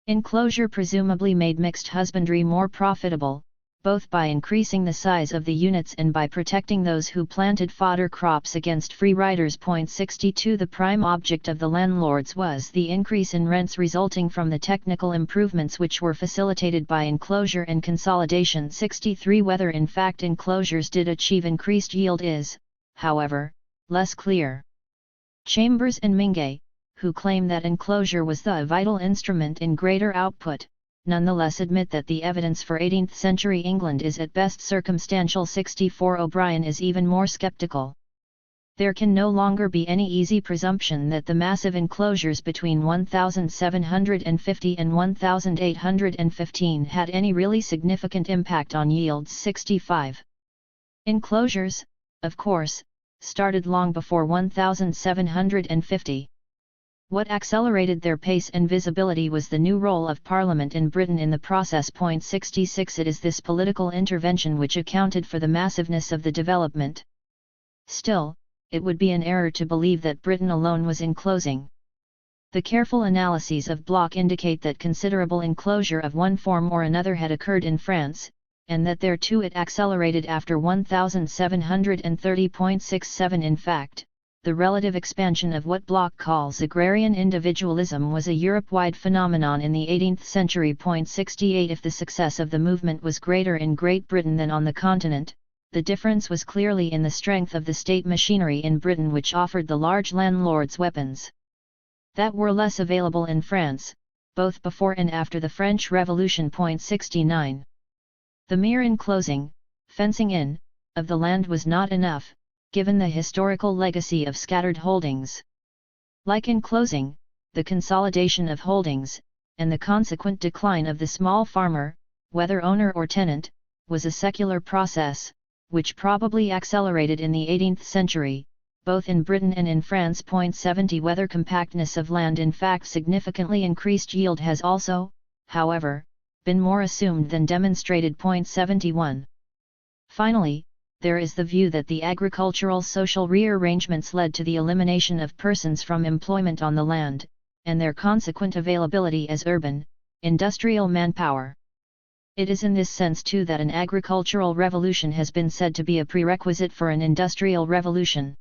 Enclosure presumably made mixed husbandry more profitable, both by increasing the size of the units and by protecting those who planted fodder crops against free riders. 62 The prime object of the landlords was the increase in rents resulting from the technical improvements which were facilitated by enclosure and consolidation. 63 Whether in fact enclosures did achieve increased yield is, however, less clear. Chambers and Mingay, who claim that enclosure was the vital instrument in greater output, nonetheless admit that the evidence for 18th century England is at best circumstantial. 64 O'Brien is even more skeptical. There can no longer be any easy presumption that the massive enclosures between 1750 and 1815 had any really significant impact on yields. 65 Enclosures, of course, started long before 1750. What accelerated their pace and visibility was the new role of Parliament in Britain in the process. 66 It is this political intervention which accounted for the massiveness of the development. Still, it would be an error to believe that Britain alone was enclosing. The careful analyses of Bloch indicate that considerable enclosure of one form or another had occurred in France, and that there too it accelerated after 1730.67. In fact, the relative expansion of what Bloch calls agrarian individualism was a Europe-wide phenomenon in the 18th century. 68 If the success of the movement was greater in Great Britain than on the continent, the difference was clearly in the strength of the state machinery in Britain, which offered the large landlords weapons that were less available in France, both before and after the French Revolution. 69 The mere enclosing, fencing in, of the land was not enough, given the historical legacy of scattered holdings. Like enclosing, the consolidation of holdings, and the consequent decline of the small farmer, whether owner or tenant, was a secular process, which probably accelerated in the 18th century, both in Britain and in France. 70 Whether compactness of land in fact significantly increased yield has also, however, been more assumed than demonstrated. 71 Finally, there is the view that the agricultural social rearrangements led to the elimination of persons from employment on the land, and their consequent availability as urban, industrial manpower. It is in this sense too that an agricultural revolution has been said to be a prerequisite for an industrial revolution.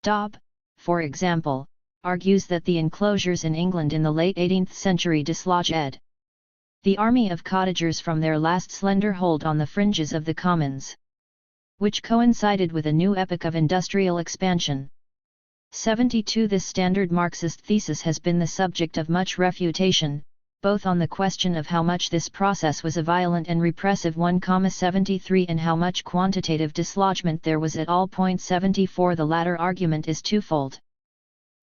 Dobb, for example, argues that the enclosures in England in the late 18th century dislodged the army of cottagers from their last slender hold on the fringes of the commons, which coincided with a new epoch of industrial expansion. 72 This standard Marxist thesis has been the subject of much refutation, both on the question of how much this process was a violent and repressive one. 73 and how much quantitative dislodgement there was at all. 74 The latter argument is twofold.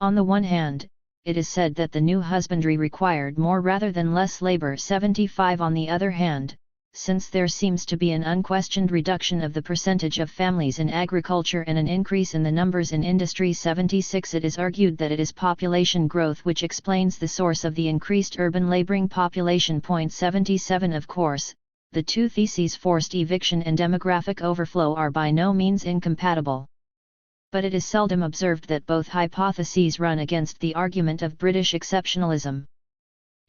On the one hand, it is said that the new husbandry required more rather than less labor. 75 On the other hand, since there seems to be an unquestioned reduction of the percentage of families in agriculture and an increase in the numbers in industry. 76 It is argued that it is population growth which explains the source of the increased urban laboring population. 77 Of course, the two theses, forced eviction and demographic overflow, are by no means incompatible. But it is seldom observed that both hypotheses run against the argument of British exceptionalism.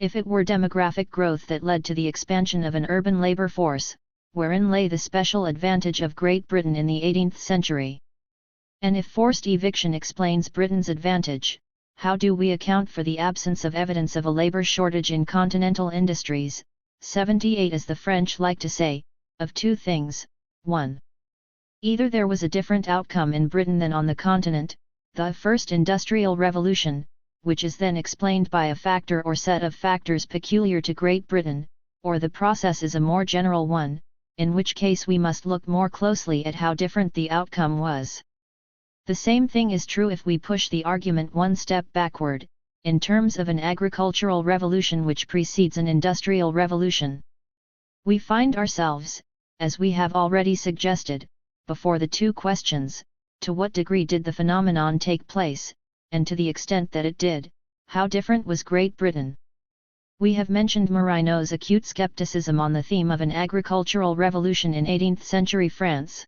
If it were demographic growth that led to the expansion of an urban labour force, wherein lay the special advantage of Great Britain in the 18th century? And if forced eviction explains Britain's advantage, how do we account for the absence of evidence of a labour shortage in continental industries? 78 As the French like to say, of two things: 1. Either there was a different outcome in Britain than on the continent, the first industrial revolution, which is then explained by a factor or set of factors peculiar to Great Britain, or the process is a more general one, in which case we must look more closely at how different the outcome was. The same thing is true if we push the argument one step backward, in terms of an agricultural revolution which precedes an industrial revolution. We find ourselves, as we have already suggested, before the two questions: to what degree did the phenomenon take place, and to the extent that it did, How different was Great Britain? We have mentioned Marino's acute skepticism on the theme of an agricultural revolution in 18th century France.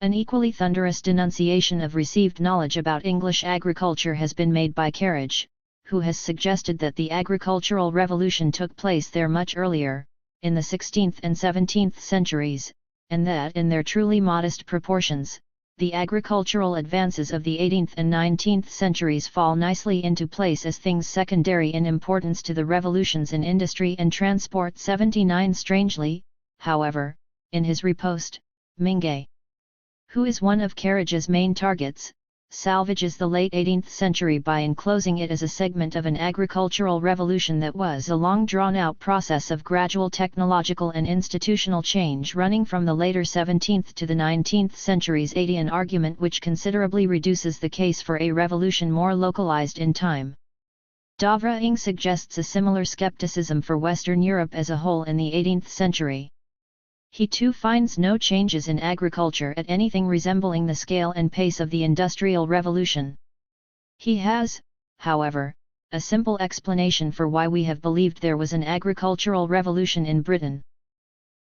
An equally thunderous denunciation of received knowledge about English agriculture has been made by Carriage, who has suggested that the agricultural revolution took place there much earlier, in the 16th and 17th centuries, and that in their truly modest proportions, the agricultural advances of the 18th and 19th centuries fall nicely into place as things secondary in importance to the revolutions in industry and transport. 79. Strangely, however, in his riposte, Mingay, who is one of Carriage's main targets, salvages the late 18th century by enclosing it as a segment of an agricultural revolution that was a long drawn-out process of gradual technological and institutional change running from the later 17th to the 19th centuries. 80. An argument which considerably reduces the case for a revolution more localized in time. Davra-Ing suggests a similar skepticism for Western Europe as a whole in the 18th century. He too finds no changes in agriculture at anything resembling the scale and pace of the Industrial Revolution. He has, however, a simple explanation for why we have believed there was an agricultural revolution in Britain.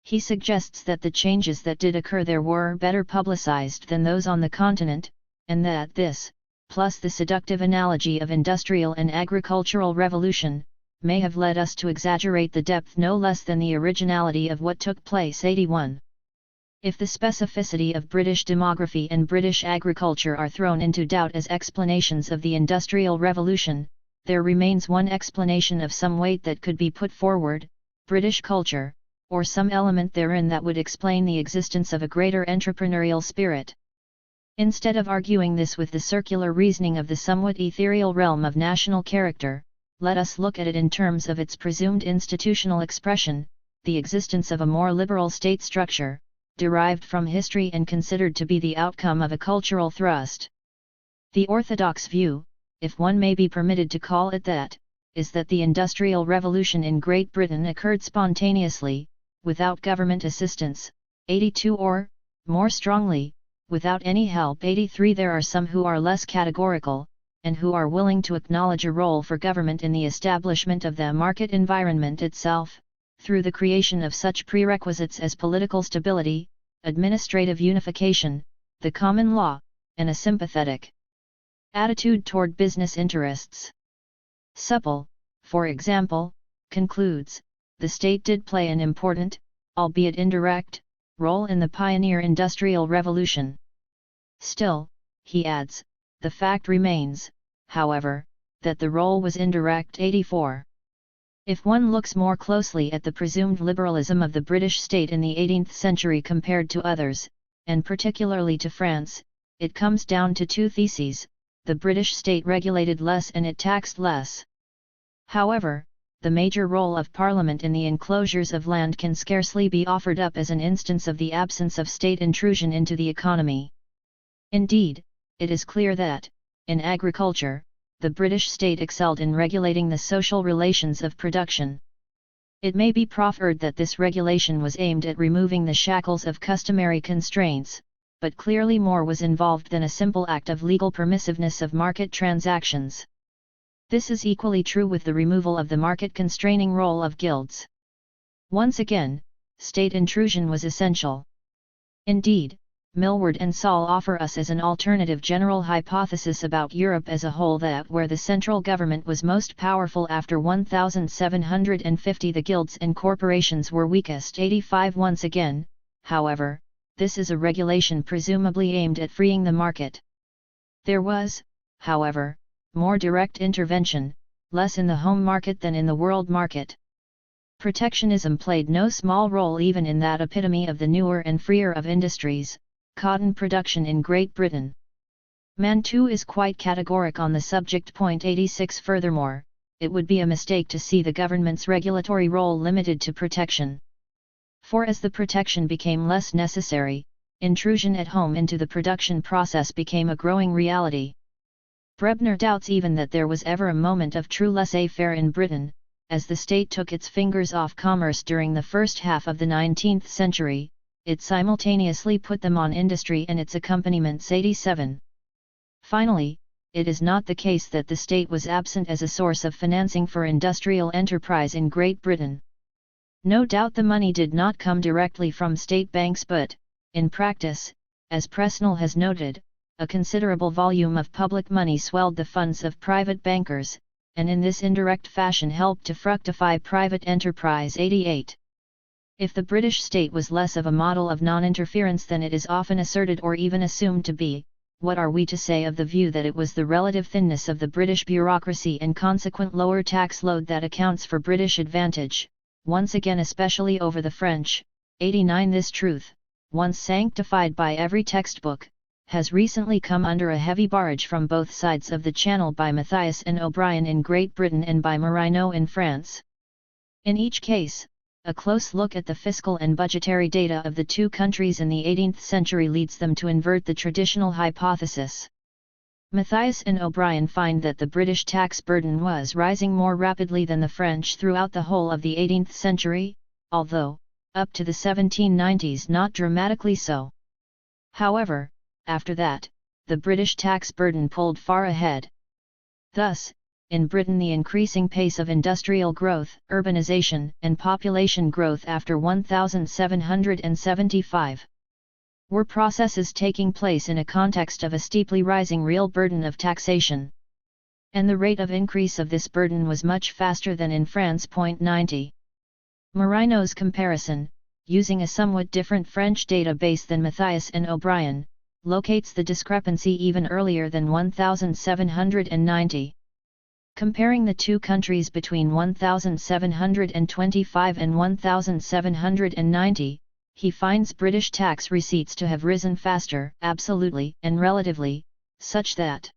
He suggests that the changes that did occur there were better publicized than those on the continent, and that this, plus the seductive analogy of industrial and agricultural revolution, may have led us to exaggerate the depth no less than the originality of what took place. 81. If the specificity of British demography and British agriculture are thrown into doubt as explanations of the Industrial Revolution, there remains one explanation of some weight that could be put forward: British culture, or some element therein that would explain the existence of a greater entrepreneurial spirit. Instead of arguing this with the circular reasoning of the somewhat ethereal realm of national character, let us look at it in terms of its presumed institutional expression, the existence of a more liberal state structure, derived from history and considered to be the outcome of a cultural thrust. The orthodox view, if one may be permitted to call it that, is that the Industrial Revolution in Great Britain occurred spontaneously, without government assistance. 82. Or, more strongly, without any help. 83. There are some who are less categorical, and who are willing to acknowledge a role for government in the establishment of the market environment itself, through the creation of such prerequisites as political stability, administrative unification, the common law, and a sympathetic attitude toward business interests. Supple, for example, concludes, the state did play an important, albeit indirect, role in the pioneer industrial revolution. Still, he adds, the fact remains, however, that the role was indirect. 84. If one looks more closely at the presumed liberalism of the British state in the 18th century compared to others, and particularly to France, it comes down to two theses: the British state regulated less and it taxed less. However, the major role of Parliament in the enclosures of land can scarcely be offered up as an instance of the absence of state intrusion into the economy. Indeed, it is clear that, in agriculture, the British state excelled in regulating the social relations of production. It may be proffered that this regulation was aimed at removing the shackles of customary constraints, but clearly more was involved than a simple act of legal permissiveness of market transactions. This is equally true with the removal of the market-constraining role of guilds. Once again, state intrusion was essential. Indeed, Millward and Saul offer us as an alternative general hypothesis about Europe as a whole that where the central government was most powerful after 1750 the guilds and corporations were weakest. 85. Once again, however, this is a regulation presumably aimed at freeing the market. There was, however, more direct intervention, less in the home market than in the world market. Protectionism played no small role even in that epitome of the newer and freer of industries, cotton production in Great Britain. Mann too is quite categoric on the subject. 86. Furthermore, it would be a mistake to see the government's regulatory role limited to protection. For as the protection became less necessary, intrusion at home into the production process became a growing reality. Brebner doubts even that there was ever a moment of true laissez-faire in Britain, as the state took its fingers off commerce during the first half of the 19th century, it simultaneously put them on industry and its accompaniments. 87. Finally, it is not the case that the state was absent as a source of financing for industrial enterprise in Great Britain. No doubt the money did not come directly from state banks, but, in practice, as Presnell has noted, a considerable volume of public money swelled the funds of private bankers, and in this indirect fashion helped to fructify private enterprise. 88. If the British state was less of a model of non-interference than it is often asserted or even assumed to be, what are we to say of the view that it was the relative thinness of the British bureaucracy and consequent lower tax load that accounts for British advantage, once again especially over the French? 89. This truth, once sanctified by every textbook, has recently come under a heavy barrage from both sides of the Channel by Matthias and O'Brien in Great Britain and by Marino in France. In each case, a close look at the fiscal and budgetary data of the two countries in the 18th century leads them to invert the traditional hypothesis. Matthias and O'Brien find that the British tax burden was rising more rapidly than the French throughout the whole of the 18th century, although, up to the 1790s, not dramatically so. However, after that, the British tax burden pulled far ahead. Thus, in Britain the increasing pace of industrial growth, urbanization, and population growth after 1775 were processes taking place in a context of a steeply rising real burden of taxation. And the rate of increase of this burden was much faster than in France. 90. Marino's comparison, using a somewhat different French database than Matthias and O'Brien, locates the discrepancy even earlier than 1790. Comparing the two countries between 1725 and 1790, he finds British tax receipts to have risen faster, absolutely and relatively, such that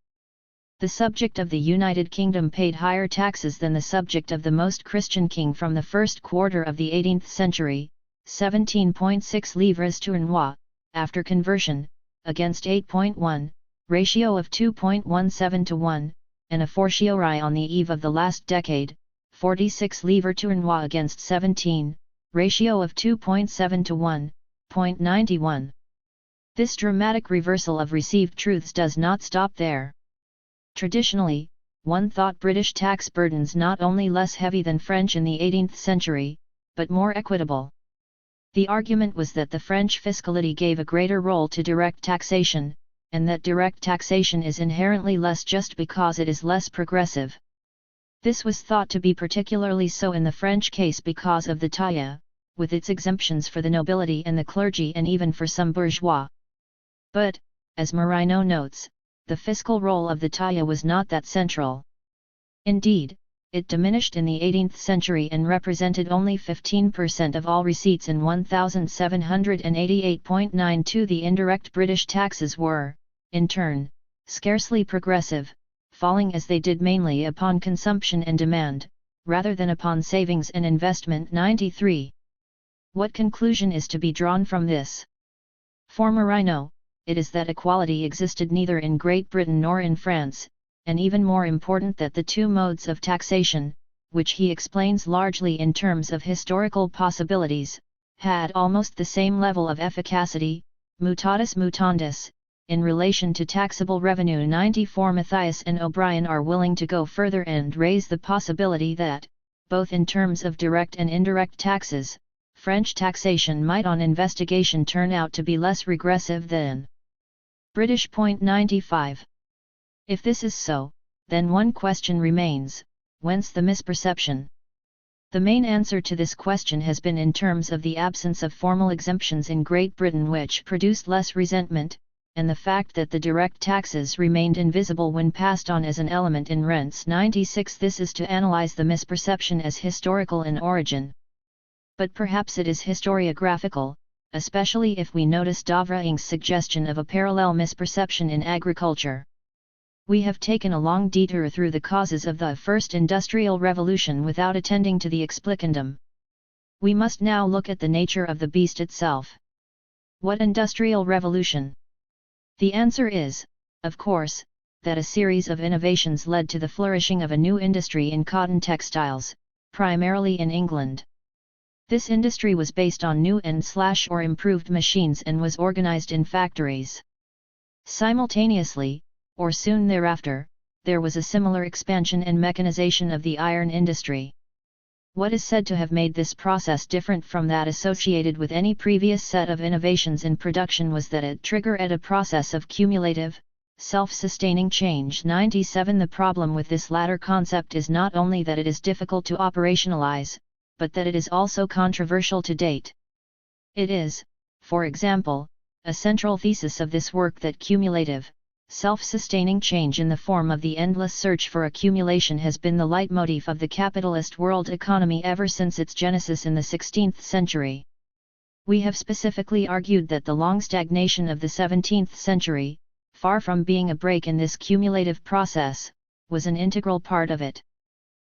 the subject of the United Kingdom paid higher taxes than the subject of the most Christian king from the first quarter of the 18th century, 17.6 livres tournois, after conversion, against 8.1, ratio of 2.17 to 1, and a fortiori on the eve of the last decade, 46 livres tournois against 17, ratio of 2.7 to 1.91. This dramatic reversal of received truths does not stop there. Traditionally, one thought British tax burdens not only less heavy than French in the 18th century, but more equitable. The argument was that the French fiscality gave a greater role to direct taxation, and that direct taxation is inherently less just because it is less progressive. This was thought to be particularly so in the French case because of the taille, with its exemptions for the nobility and the clergy and even for some bourgeois. But, as Marino notes, the fiscal role of the taille was not that central. Indeed, it diminished in the 18th century and represented only 15% of all receipts in 1788.92. The indirect British taxes were, in turn, scarcely progressive, falling as they did mainly upon consumption and demand, rather than upon savings and investment. 93. What conclusion is to be drawn from this? For Marino, it is that equality existed neither in Great Britain nor in France, and even more important that the two modes of taxation, which he explains largely in terms of historical possibilities, had almost the same level of efficacy, mutatis mutandis, in relation to taxable revenue. 94. Matthias and O'Brien are willing to go further and raise the possibility that, both in terms of direct and indirect taxes, French taxation might on investigation turn out to be less regressive than British. 95. If this is so, then one question remains: whence the misperception? The main answer to this question has been in terms of the absence of formal exemptions in Great Britain, which produced less resentment, and the fact that the direct taxes remained invisible when passed on as an element in rents. 96. This is to analyze the misperception as historical in origin. But perhaps it is historiographical, especially if we notice Davraing's suggestion of a parallel misperception in agriculture. We have taken a long detour through the causes of the First Industrial Revolution without attending to the explicandum. We must now look at the nature of the beast itself. What industrial revolution? The answer is, of course, that a series of innovations led to the flourishing of a new industry in cotton textiles, primarily in England. This industry was based on new and/or improved machines and was organized in factories. Simultaneously, or soon thereafter, there was a similar expansion and mechanization of the iron industry. What is said to have made this process different from that associated with any previous set of innovations in production was that it triggered a process of cumulative, self-sustaining change. 97 The problem with this latter concept is not only that it is difficult to operationalize, but that it is also controversial to date. It is, for example, a central thesis of this work that cumulative, self-sustaining change in the form of the endless search for accumulation has been the leitmotif of the capitalist world economy ever since its genesis in the 16th century. We have specifically argued that the long stagnation of the 17th century, far from being a break in this cumulative process, was an integral part of it.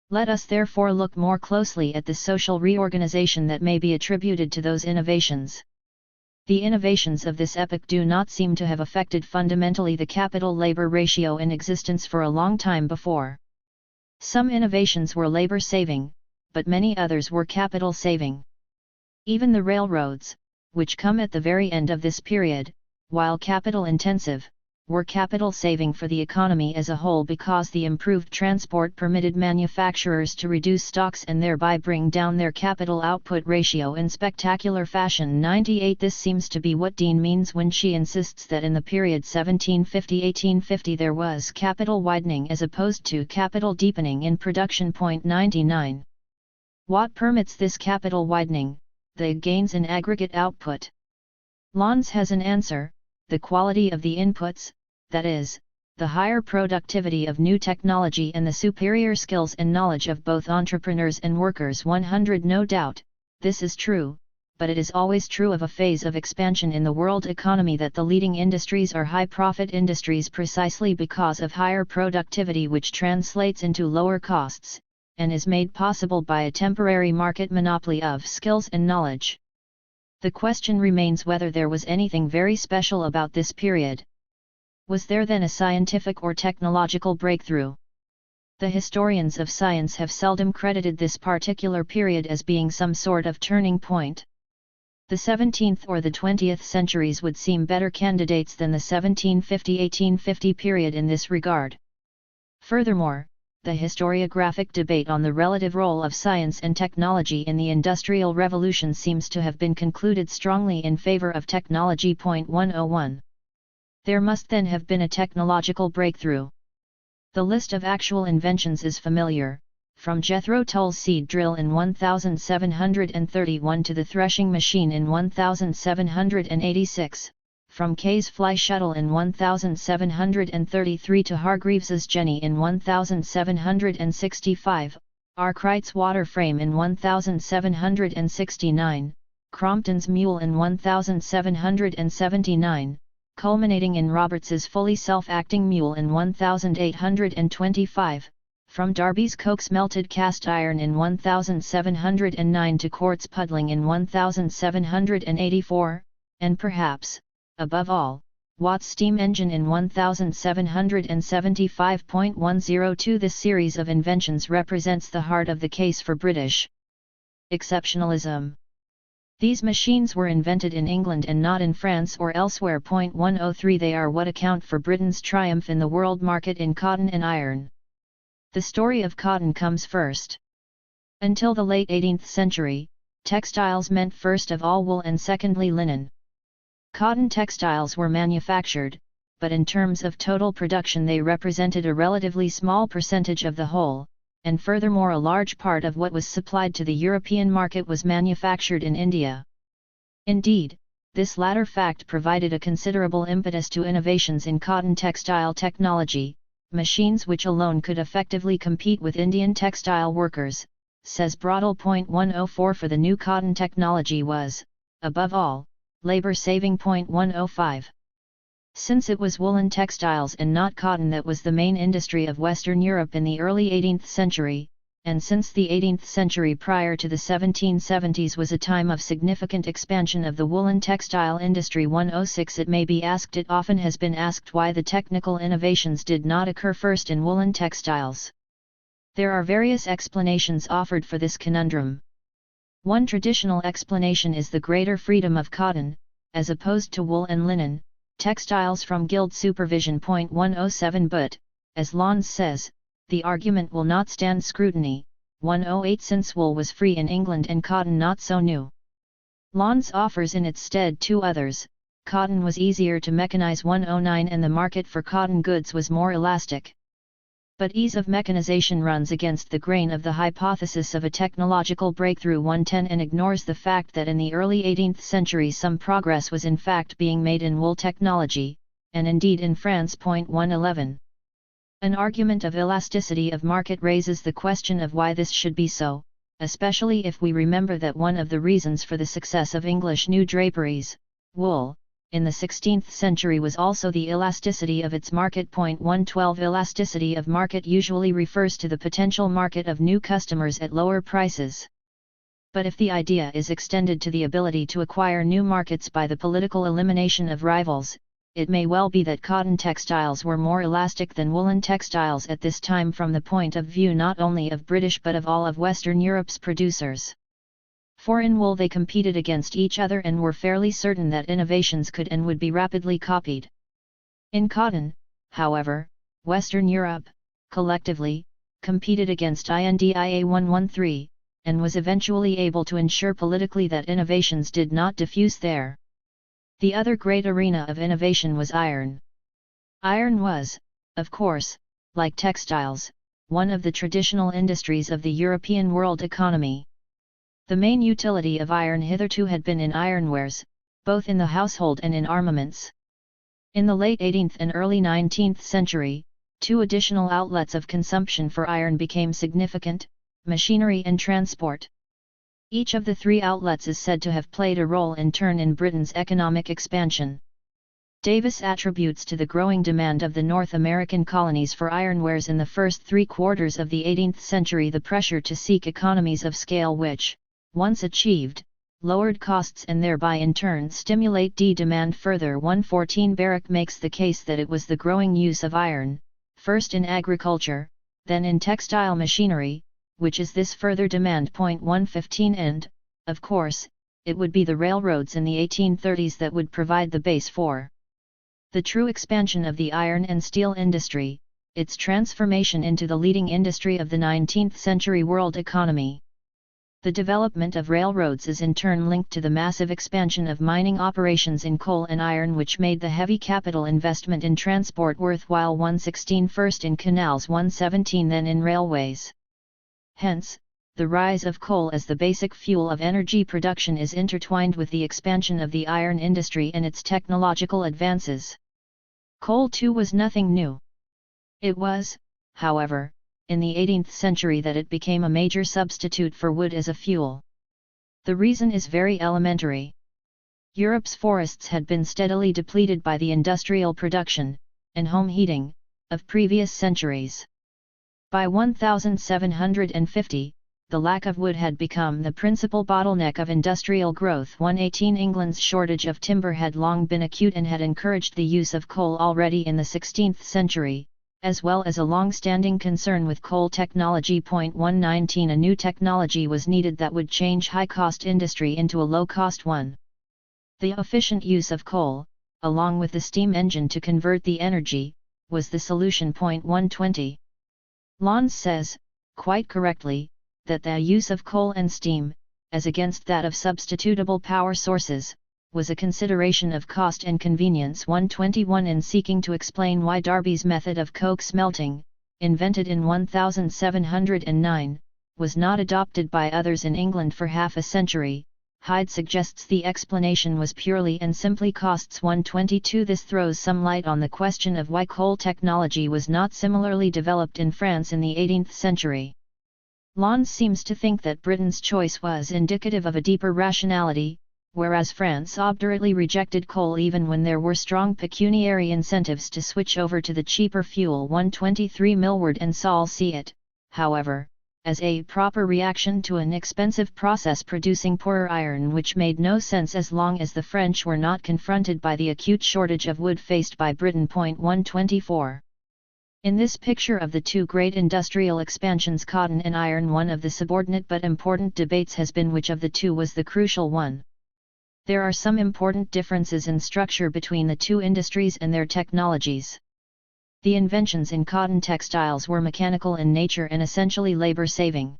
Let us therefore look more closely at the social reorganization that may be attributed to those innovations. The innovations of this epoch do not seem to have affected fundamentally the capital-labor ratio in existence for a long time before. Some innovations were labor-saving, but many others were capital-saving. Even the railroads, which come at the very end of this period, while capital-intensive, were capital-saving for the economy as a whole because the improved transport permitted manufacturers to reduce stocks and thereby bring down their capital output ratio in spectacular fashion. 98 This seems to be what Dean means when she insists that in the period 1750–1850 there was capital widening as opposed to capital deepening in production. 99. What permits this capital widening? The gains in aggregate output. Lons has an answer: the quality of the inputs, that is, the higher productivity of new technology and the superior skills and knowledge of both entrepreneurs and workers. 100 No doubt, this is true, but it is always true of a phase of expansion in the world economy that the leading industries are high-profit industries precisely because of higher productivity, which translates into lower costs, and is made possible by a temporary market monopoly of skills and knowledge. The question remains whether there was anything very special about this period. Was there then a scientific or technological breakthrough? The historians of science have seldom credited this particular period as being some sort of turning point. The 17th or the 20th centuries would seem better candidates than the 1750–1850 period in this regard. Furthermore, the historiographic debate on the relative role of science and technology in the Industrial Revolution seems to have been concluded strongly in favor of technology. 101. There must then have been a technological breakthrough. The list of actual inventions is familiar, from Jethro Tull's seed drill in 1731 to the threshing machine in 1786, from Kay's fly shuttle in 1733 to Hargreaves's jenny in 1765, Arkwright's water frame in 1769, Crompton's mule in 1779, culminating in Roberts's fully self-acting mule in 1825, from Darby's Coke's melted cast iron in 1709 to quartz puddling in 1784, and perhaps, above all, Watt's steam engine in 1775.102. This series of inventions represents the heart of the case for British exceptionalism. These machines were invented in England and not in France or elsewhere. 103 They are what account for Britain's triumph in the world market in cotton and iron. The story of cotton comes first. Until the late 18th century, textiles meant first of all wool and secondly linen. Cotton textiles were manufactured, but in terms of total production they represented a relatively small percentage of the whole, and furthermore a large part of what was supplied to the European market was manufactured in India. Indeed, this latter fact provided a considerable impetus to innovations in cotton textile technology, machines which alone could effectively compete with Indian textile workers, says Brodel. 104 For the new cotton technology was, above all, labor-saving. 105 Since it was woolen textiles and not cotton that was the main industry of Western Europe in the early 18th century, and since the 18th century prior to the 1770s was a time of significant expansion of the woolen textile industry. 106 It may be asked, it often has been asked, why the technical innovations did not occur first in woolen textiles. There are various explanations offered for this conundrum. One traditional explanation is the greater freedom of cotton, as opposed to wool and linen, Textiles from Guild Supervision. 107 But, as Lons says, the argument will not stand scrutiny. 108 Since wool was free in England and cotton not so new. Lons offers in its stead two others. Cotton was easier to mechanize. 109 And the market for cotton goods was more elastic. But ease of mechanization runs against the grain of the hypothesis of a technological breakthrough. 110 And ignores the fact that in the early 18th century some progress was in fact being made in wool technology, and indeed in France. 111 An argument of elasticity of market raises the question of why this should be so, especially if we remember that one of the reasons for the success of English new draperies, wool, in the 16th century was also the elasticity of its market. 112 Elasticity of market usually refers to the potential market of new customers at lower prices. But if the idea is extended to the ability to acquire new markets by the political elimination of rivals, it may well be that cotton textiles were more elastic than woolen textiles at this time from the point of view not only of British but of all of Western Europe's producers. For in wool they competed against each other and were fairly certain that innovations could and would be rapidly copied. In cotton, however, Western Europe, collectively, competed against INDIA 113, and was eventually able to ensure politically that innovations did not diffuse there. The other great arena of innovation was iron. Iron was, of course, like textiles, one of the traditional industries of the European world economy. The main utility of iron hitherto had been in ironwares, both in the household and in armaments. In the late 18th and early 19th century, two additional outlets of consumption for iron became significant: machinery and transport. Each of the three outlets is said to have played a role in turn in Britain's economic expansion. Davis attributes to the growing demand of the North American colonies for ironwares in the first 3 quarters of the 18th century the pressure to seek economies of scale which, once achieved, lowered costs and thereby in turn stimulate demand further. 114 Barrack makes the case that it was the growing use of iron, first in agriculture, then in textile machinery, which is this further demand. 115 And, of course, it would be the railroads in the 1830s that would provide the base for the true expansion of the iron and steel industry, its transformation into the leading industry of the 19th century world economy. The development of railroads is in turn linked to the massive expansion of mining operations in coal and iron which made the heavy capital investment in transport worthwhile. 116 First in canals, 117 then in railways. Hence, the rise of coal as the basic fuel of energy production is intertwined with the expansion of the iron industry and its technological advances. Coal too was nothing new. It was, however, in the 18th century that it became a major substitute for wood as a fuel. The reason is very elementary. Europe's forests had been steadily depleted by the industrial production, and home heating, of previous centuries. By 1750, the lack of wood had become the principal bottleneck of industrial growth. 118 England's shortage of timber had long been acute and had encouraged the use of coal already in the 16th century, as well as a long-standing concern with coal technology. 119 A new technology was needed that would change high-cost industry into a low-cost one. The efficient use of coal, along with the steam engine to convert the energy, was the solution. 120 Lons says, quite correctly, that the use of coal and steam, as against that of substitutable power sources, was a consideration of cost and convenience. 121 In seeking to explain why Darby's method of coke smelting, invented in 1709, was not adopted by others in England for half a century, Hyde suggests the explanation was purely and simply costs. 122 This throws some light on the question of why coal technology was not similarly developed in France in the 18th century. Lons seems to think that Britain's choice was indicative of a deeper rationality, whereas France obdurately rejected coal even when there were strong pecuniary incentives to switch over to the cheaper fuel. 123 Millward and Saul see it, however, as a proper reaction to an expensive process producing poorer iron which made no sense as long as the French were not confronted by the acute shortage of wood faced by Britain. 124 In this picture of the two great industrial expansions, cotton and iron, one of the subordinate but important debates has been which of the two was the crucial one. There are some important differences in structure between the two industries and their technologies. The inventions in cotton textiles were mechanical in nature and essentially labor-saving.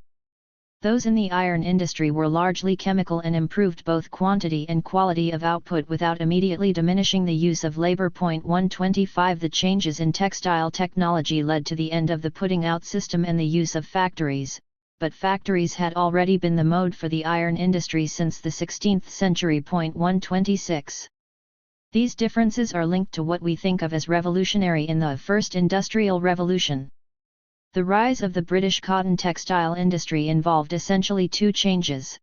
Those in the iron industry were largely chemical and improved both quantity and quality of output without immediately diminishing the use of labor. 125 The changes in textile technology led to the end of the putting out system and the use of factories, but factories had already been the mode for the iron industry since the 16th century. 126 These differences are linked to what we think of as revolutionary in the First Industrial Revolution. The rise of the British cotton textile industry involved essentially two changes.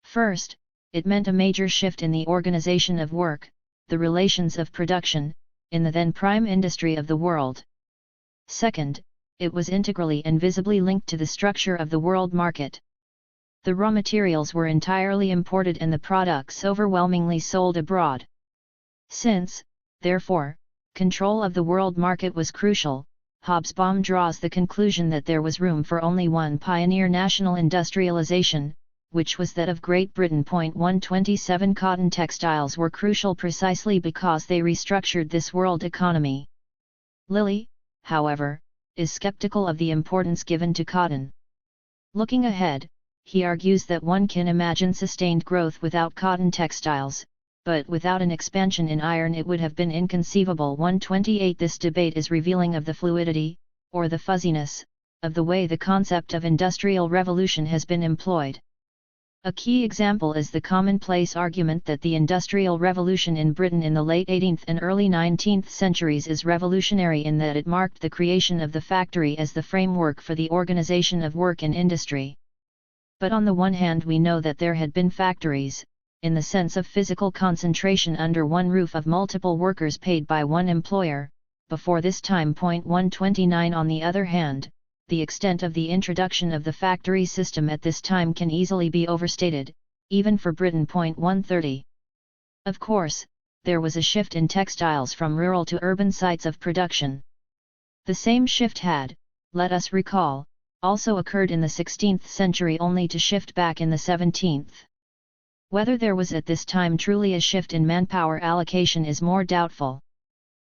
First, it meant a major shift in the organization of work, the relations of production, in the then prime industry of the world. Second, it was integrally and visibly linked to the structure of the world market. The raw materials were entirely imported and the products overwhelmingly sold abroad. Since, therefore, control of the world market was crucial, Hobsbawm draws the conclusion that there was room for only one pioneer national industrialization, which was that of Great Britain. 127 Cotton textiles were crucial precisely because they restructured this world economy. Lilly, however, is skeptical of the importance given to cotton. Looking ahead, he argues that one can imagine sustained growth without cotton textiles, but without an expansion in iron it would have been inconceivable. 128 This debate is revealing of the fluidity, or the fuzziness, of the way the concept of industrial revolution has been employed. A key example is the commonplace argument that the Industrial Revolution in Britain in the late 18th and early 19th centuries is revolutionary in that it marked the creation of the factory as the framework for the organization of work in industry. But on the one hand we know that there had been factories, in the sense of physical concentration under one roof of multiple workers paid by one employer, before this time. 129 On the other hand, the extent of the introduction of the factory system at this time can easily be overstated, even for Britain. 130 Of course, there was a shift in textiles from rural to urban sites of production. The same shift had, let us recall, also occurred in the 16th century only to shift back in the 17th. Whether there was at this time truly a shift in manpower allocation is more doubtful.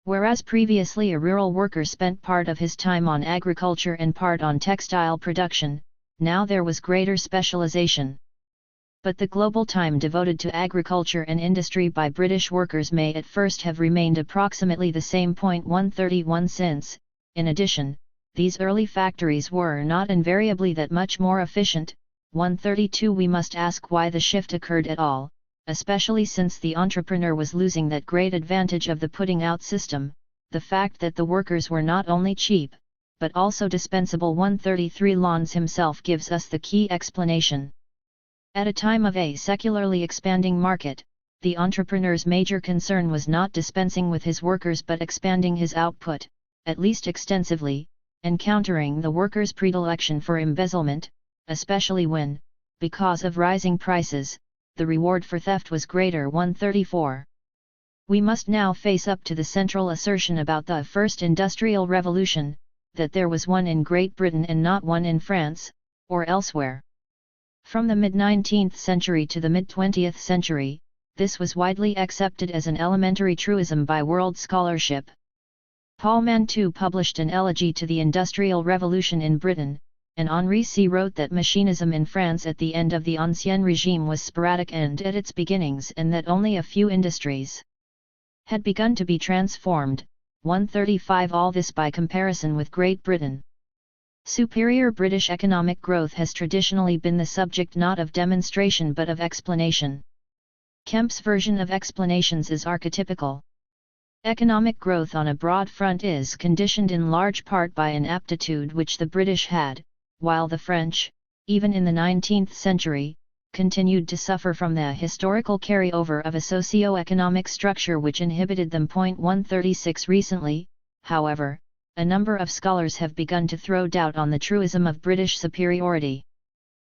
Whereas previously a rural worker spent part of his time on agriculture and part on textile production, now there was greater specialization. But the global time devoted to agriculture and industry by British workers may at first have remained approximately the same. 131 Since, in addition, these early factories were not invariably that much more efficient. 132 We must ask why the shift occurred at all, especially since the entrepreneur was losing that great advantage of the putting out system, the fact that the workers were not only cheap, but also dispensable. 133 Lons himself gives us the key explanation. At a time of a secularly expanding market, the entrepreneur's major concern was not dispensing with his workers but expanding his output, at least extensively, and countering the workers' predilection for embezzlement, especially when, because of rising prices, the reward for theft was greater. 134 We must now face up to the central assertion about the First Industrial Revolution, that there was one in Great Britain and not one in France, or elsewhere. From the mid-19th century to the mid-20th century, this was widely accepted as an elementary truism by world scholarship. Paul Mantoux published an elegy to the Industrial Revolution in Britain, and Henri C. wrote that machinism in France at the end of the Ancien Régime was sporadic and at its beginnings, and that only a few industries had begun to be transformed. 135 All this by comparison with Great Britain. Superior British economic growth has traditionally been the subject not of demonstration but of explanation. Kemp's version of explanations is archetypical. Economic growth on a broad front is conditioned in large part by an aptitude which the British had, while the French, even in the 19th century, continued to suffer from the historical carryover of a socio-economic structure which inhibited them. 136 Recently, however, a number of scholars have begun to throw doubt on the truism of British superiority.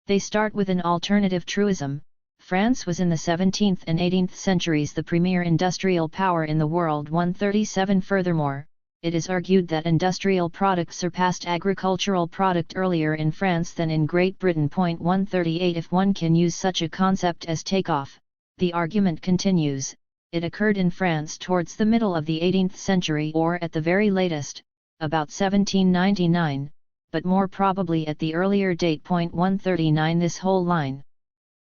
They start with an alternative truism: France was in the 17th and 18th centuries the premier industrial power in the world. 137 Furthermore, it is argued that industrial product surpassed agricultural product earlier in France than in Great Britain. 138 If one can use such a concept as takeoff, The argument continues, it occurred in France towards the middle of the 18th century or at the very latest, about 1799, but more probably at the earlier date. 139. This whole line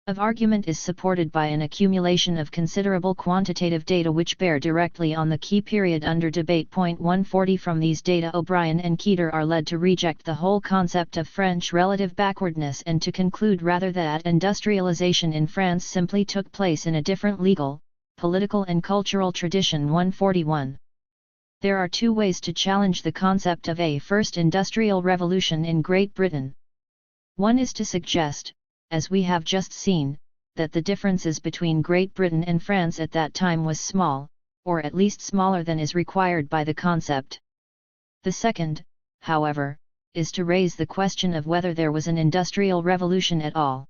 of argument is supported by an accumulation of considerable quantitative data which bear directly on the key period under debate. 140. From these data O'Brien and Keeter are led to reject the whole concept of French relative backwardness and to conclude rather that industrialization in France simply took place in a different legal, political and cultural tradition. 141. There are two ways to challenge the concept of a first industrial revolution in Great Britain. One is to suggest, as we have just seen, that the differences between Great Britain and France at that time was small, or at least smaller than is required by the concept. The second, however, is to raise the question of whether there was an industrial revolution at all.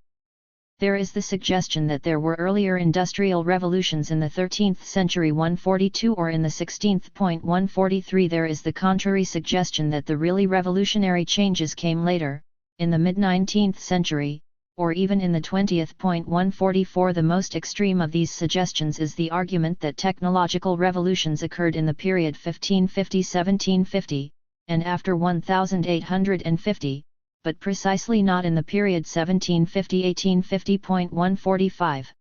There is the suggestion that there were earlier industrial revolutions in the 13th century 142 or in the 16th. 143. There is the contrary suggestion that the really revolutionary changes came later, in the mid-19th century, or even in the 20th. 144. The most extreme of these suggestions is the argument that technological revolutions occurred in the period 1550–1750, and after 1850, but precisely not in the period 1750–1850. 145.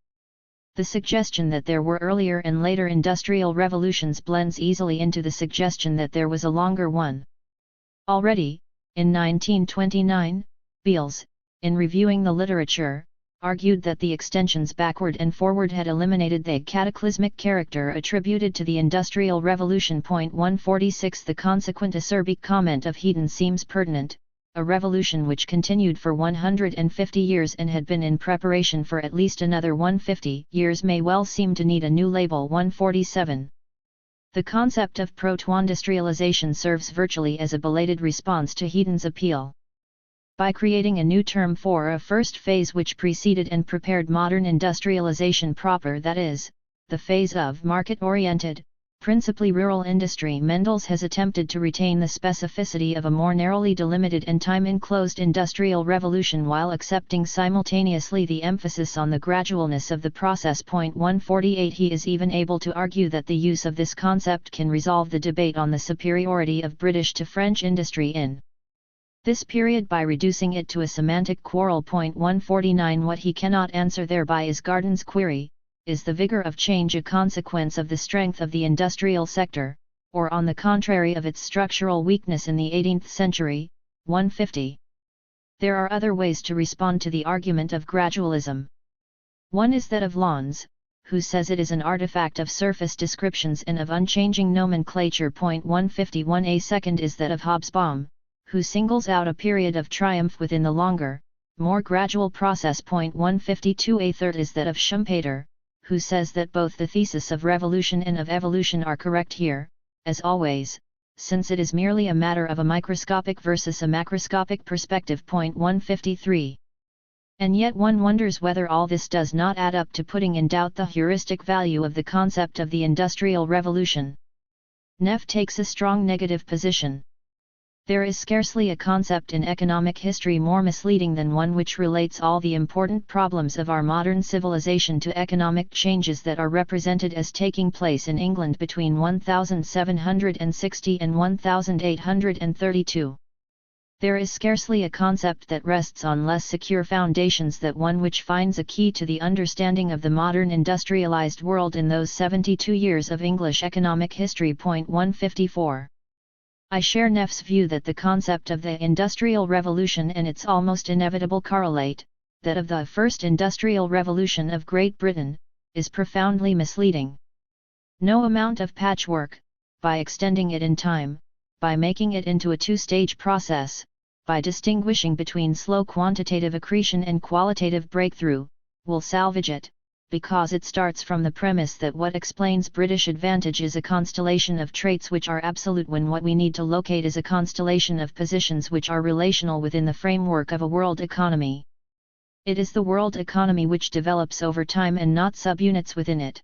The suggestion that there were earlier and later industrial revolutions blends easily into the suggestion that there was a longer one. Already, in 1929, Beals, in reviewing the literature, argued that the extensions backward and forward had eliminated the cataclysmic character attributed to the Industrial Revolution. 146. The consequent acerbic comment of Heaton seems pertinent, a revolution which continued for 150 years and had been in preparation for at least another 150 years may well seem to need a new label. 147. The concept of proto-industrialization serves virtually as a belated response to Heaton's appeal. By creating a new term for a first phase which preceded and prepared modern industrialization proper, that is, the phase of market-oriented, principally rural industry, Mendels has attempted to retain the specificity of a more narrowly delimited and time-enclosed industrial revolution while accepting simultaneously the emphasis on the gradualness of the process. 148. He is even able to argue that the use of this concept can resolve the debate on the superiority of British to French industry in this period by reducing it to a semantic quarrel. 149. What he cannot answer thereby is Garden's query, is the vigor of change a consequence of the strength of the industrial sector, or on the contrary of its structural weakness in the 18th century? 150. There are other ways to respond to the argument of gradualism. One is that of Lons, who says it is an artifact of surface descriptions and of unchanging nomenclature. 151. A second is that of Hobsbawm, who singles out a period of triumph within the longer, more gradual process. 152. A third is that of Schumpeter, who says that both the thesis of revolution and of evolution are correct here, as always, since it is merely a matter of a microscopic versus a macroscopic perspective. 153. And yet one wonders whether all this does not add up to putting in doubt the heuristic value of the concept of the Industrial Revolution. Neff takes a strong negative position. There is scarcely a concept in economic history more misleading than one which relates all the important problems of our modern civilization to economic changes that are represented as taking place in England between 1760 and 1832. There is scarcely a concept that rests on less secure foundations than one which finds a key to the understanding of the modern industrialized world in those 72 years of English economic history. 154. I share Neff's view that the concept of the Industrial Revolution and its almost inevitable correlate, that of the First Industrial Revolution of Great Britain, is profoundly misleading. No amount of patchwork, by extending it in time, by making it into a two-stage process, by distinguishing between slow quantitative accretion and qualitative breakthrough, will salvage it, because it starts from the premise that what explains British advantage is a constellation of traits which are absolute when what we need to locate is a constellation of positions which are relational within the framework of a world economy. It is the world economy which develops over time and not subunits within it.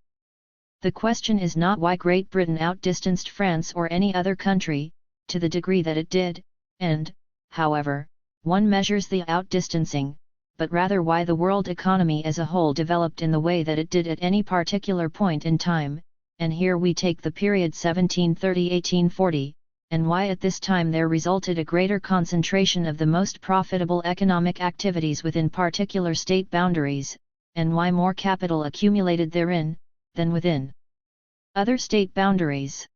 The question is not why Great Britain outdistanced France or any other country, to the degree that it did, and, however, one measures the outdistancing, but rather why the world economy as a whole developed in the way that it did at any particular point in time, and here we take the period 1730–1840, and why at this time there resulted a greater concentration of the most profitable economic activities within particular state boundaries, and why more capital accumulated therein, than within other state boundaries.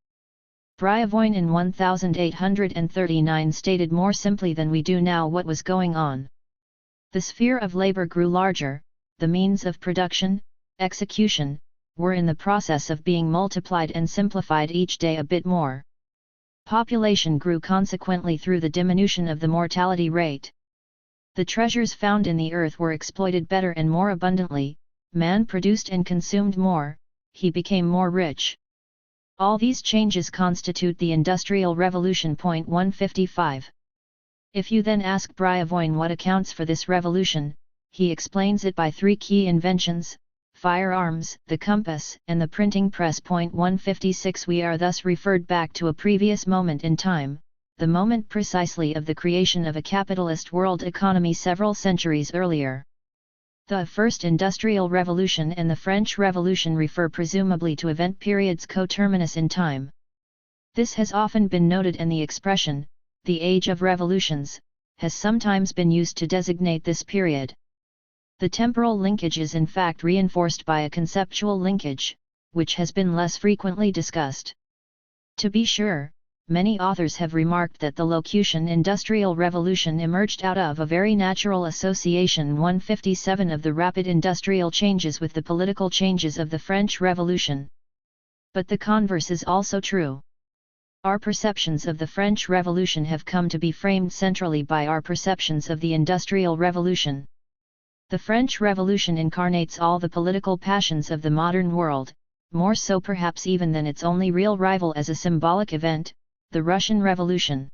Briavoine in 1839 stated more simply than we do now what was going on. The sphere of labor grew larger, the means of production, execution, were in the process of being multiplied and simplified each day a bit more. Population grew consequently through the diminution of the mortality rate. The treasures found in the earth were exploited better and more abundantly, man produced and consumed more, he became more rich. All these changes constitute the Industrial Revolution. 155. If you then ask Briavoine what accounts for this revolution, he explains it by three key inventions: firearms, the compass, and the printing press. 156. We are thus referred back to a previous moment in time, the moment precisely of the creation of a capitalist world economy several centuries earlier. The First Industrial Revolution and the French Revolution refer presumably to event periods coterminous in time. This has often been noted, and the expression, the Age of Revolutions, has sometimes been used to designate this period. The temporal linkage is in fact reinforced by a conceptual linkage, which has been less frequently discussed. To be sure, many authors have remarked that the locution Industrial Revolution emerged out of a very natural association 157 of the rapid industrial changes with the political changes of the French Revolution. But the converse is also true. Our perceptions of the French Revolution have come to be framed centrally by our perceptions of the Industrial Revolution. The French Revolution incarnates all the political passions of the modern world, more so perhaps even than its only real rival as a symbolic event, the Russian Revolution.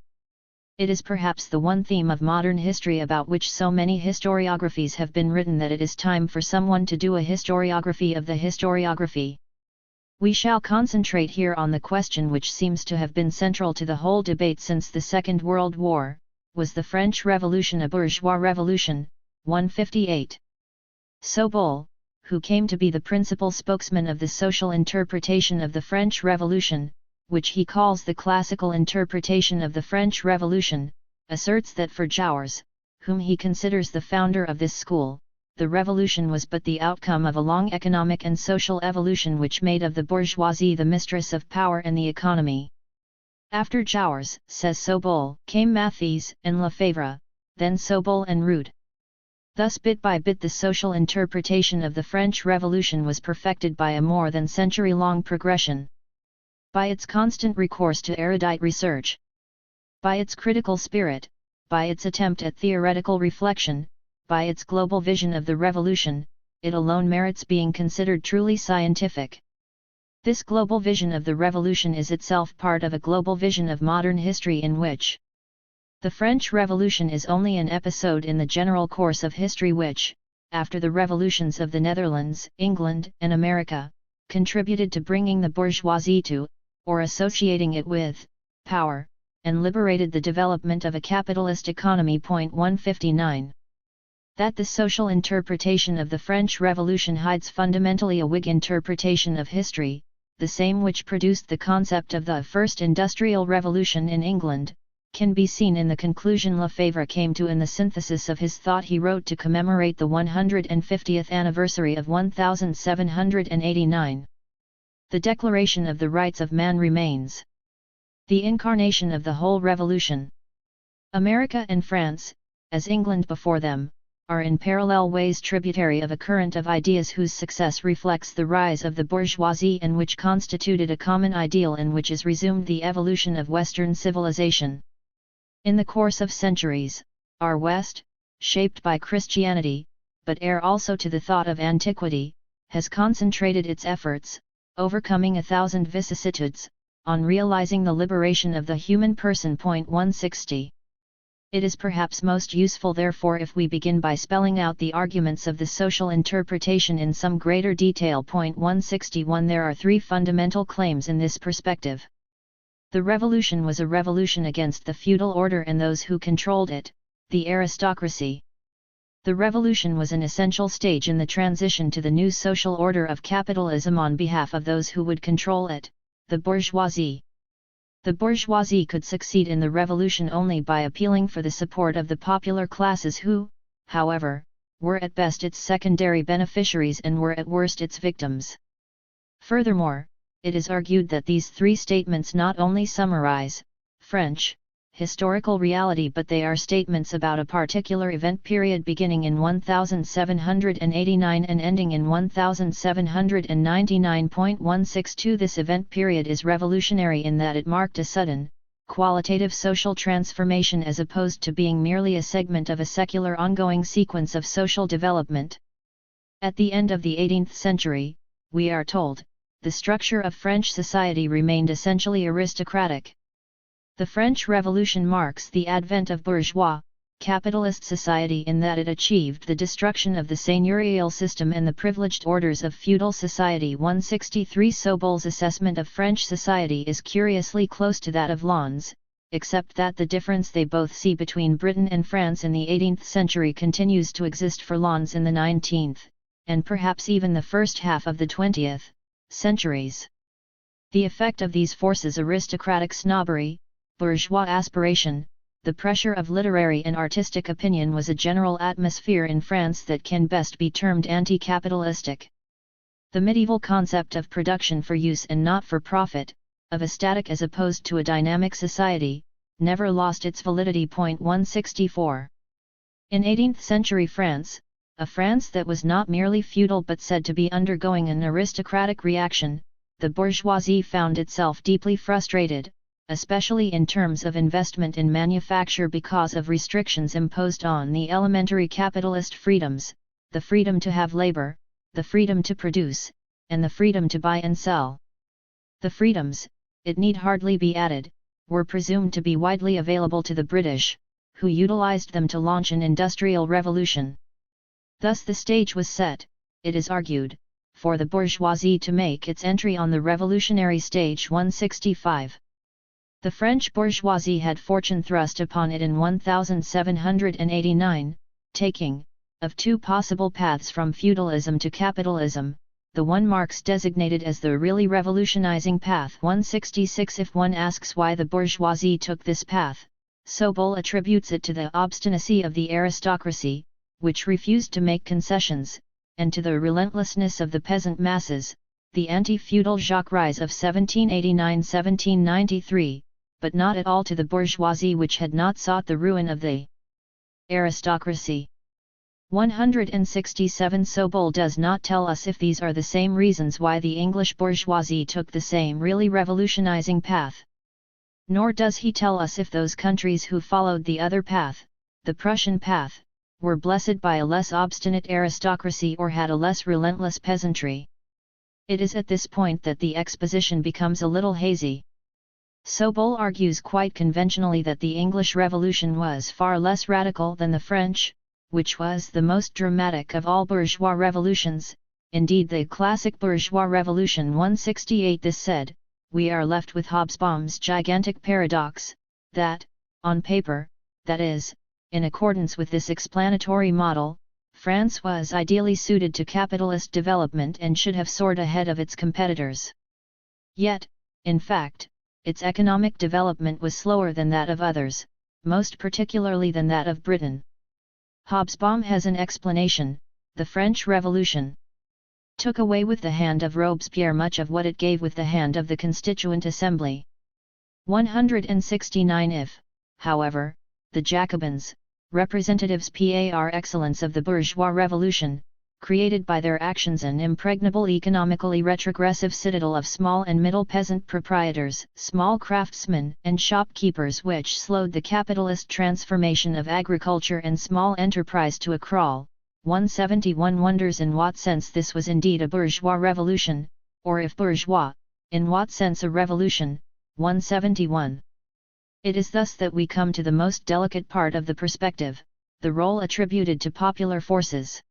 It is perhaps the one theme of modern history about which so many historiographies have been written that it is time for someone to do a historiography of the historiography. We shall concentrate here on the question which seems to have been central to the whole debate since the Second World War: was the French Revolution a bourgeois revolution? 158. Sobol, who came to be the principal spokesman of the social interpretation of the French Revolution, which he calls the classical interpretation of the French Revolution, asserts that for Jouers, whom he considers the founder of this school, the revolution was but the outcome of a long economic and social evolution which made of the bourgeoisie the mistress of power and the economy. After Jouers, says Sobol, came Mathiez and Lefebvre, then Sobol and Rood. Thus bit by bit the social interpretation of the French Revolution was perfected by a more than century-long progression. By its constant recourse to erudite research, by its critical spirit, by its attempt at theoretical reflection, by its global vision of the revolution, it alone merits being considered truly scientific. This global vision of the revolution is itself part of a global vision of modern history in which the French Revolution is only an episode in the general course of history which, after the revolutions of the Netherlands, England, and America, contributed to bringing the bourgeoisie to, or associating it with, power, and liberated the development of a capitalist economy. 159. That the social interpretation of the French Revolution hides fundamentally a Whig interpretation of history, the same which produced the concept of the First Industrial Revolution in England, can be seen in the conclusion Lefebvre came to in the synthesis of his thought he wrote to commemorate the 150th anniversary of 1789. The Declaration of the Rights of Man remains the incarnation of the whole revolution. America and France, as England before them, are in parallel ways tributary of a current of ideas whose success reflects the rise of the bourgeoisie and which constituted a common ideal in which is resumed the evolution of Western civilization. In the course of centuries, our West, shaped by Christianity, but heir also to the thought of antiquity, has concentrated its efforts, overcoming 1,000 vicissitudes, on realizing the liberation of the human person. 160. It is perhaps most useful therefore if we begin by spelling out the arguments of the social interpretation in some greater detail. 161. There are three fundamental claims in this perspective. The revolution was a revolution against the feudal order and those who controlled it, the aristocracy. The revolution was an essential stage in the transition to the new social order of capitalism on behalf of those who would control it, the bourgeoisie. The bourgeoisie could succeed in the revolution only by appealing for the support of the popular classes who, however, were at best its secondary beneficiaries and were at worst its victims. Furthermore, it is argued that these three statements not only summarize French historical reality, but they are statements about a particular event period beginning in 1789 and ending in 1799.162. This event period is revolutionary in that it marked a sudden, qualitative social transformation as opposed to being merely a segment of a secular ongoing sequence of social development. At the end of the 18th century, we are told, the structure of French society remained essentially aristocratic. The French Revolution marks the advent of bourgeois, capitalist society in that it achieved the destruction of the seigneurial system and the privileged orders of feudal society. 163 Sobol's assessment of French society is curiously close to that of Lons, except that the difference they both see between Britain and France in the 18th century continues to exist for Lons in the 19th, and perhaps even the first half of the 20th, centuries. The effect of these forces, aristocratic snobbery, bourgeois aspiration, the pressure of literary and artistic opinion, was a general atmosphere in France that can best be termed anti-capitalistic. The medieval concept of production for use and not for profit, of a static as opposed to a dynamic society, never lost its validity. 164. In 18th century France, a France that was not merely feudal but said to be undergoing an aristocratic reaction, the bourgeoisie found itself deeply frustrated, especially in terms of investment in manufacture because of restrictions imposed on the elementary capitalist freedoms, the freedom to have labor, the freedom to produce, and the freedom to buy and sell. The freedoms, it need hardly be added, were presumed to be widely available to the British, who utilized them to launch an industrial revolution. Thus the stage was set, it is argued, for the bourgeoisie to make its entry on the revolutionary stage. 165. The French bourgeoisie had fortune thrust upon it in 1789, taking, of two possible paths from feudalism to capitalism, the one Marx designated as the really revolutionizing path. 166. If one asks why the bourgeoisie took this path, Sobol attributes it to the obstinacy of the aristocracy, which refused to make concessions, and to the relentlessness of the peasant masses, the anti-feudal Jacqueries of 1789-1793, but not at all to the bourgeoisie, which had not sought the ruin of the aristocracy. 167. Sobol does not tell us if these are the same reasons why the English bourgeoisie took the same really revolutionizing path. Nor does he tell us if those countries who followed the other path, the Prussian path, were blessed by a less obstinate aristocracy or had a less relentless peasantry. It is at this point that the exposition becomes a little hazy. Sobol argues quite conventionally that the English Revolution was far less radical than the French, which was the most dramatic of all bourgeois revolutions, indeed the classic bourgeois revolution. 168. This said, we are left with Hobsbawm's gigantic paradox, that, on paper, that is, in accordance with this explanatory model, France was ideally suited to capitalist development and should have soared ahead of its competitors. Yet, in fact, its economic development was slower than that of others, most particularly than that of Britain. Hobsbawm has an explanation: the French Revolution took away with the hand of Robespierre much of what it gave with the hand of the Constituent Assembly. 169. If, however, the Jacobins, representatives par excellence of the bourgeois revolution, created by their actions an impregnable economically retrogressive citadel of small and middle peasant proprietors, small craftsmen and shopkeepers, which slowed the capitalist transformation of agriculture and small enterprise to a crawl. 171 wonders in what sense this was indeed a bourgeois revolution, or if bourgeois, in what sense a revolution. 171. It is thus that we come to the most delicate part of the perspective, the role attributed to popular forces.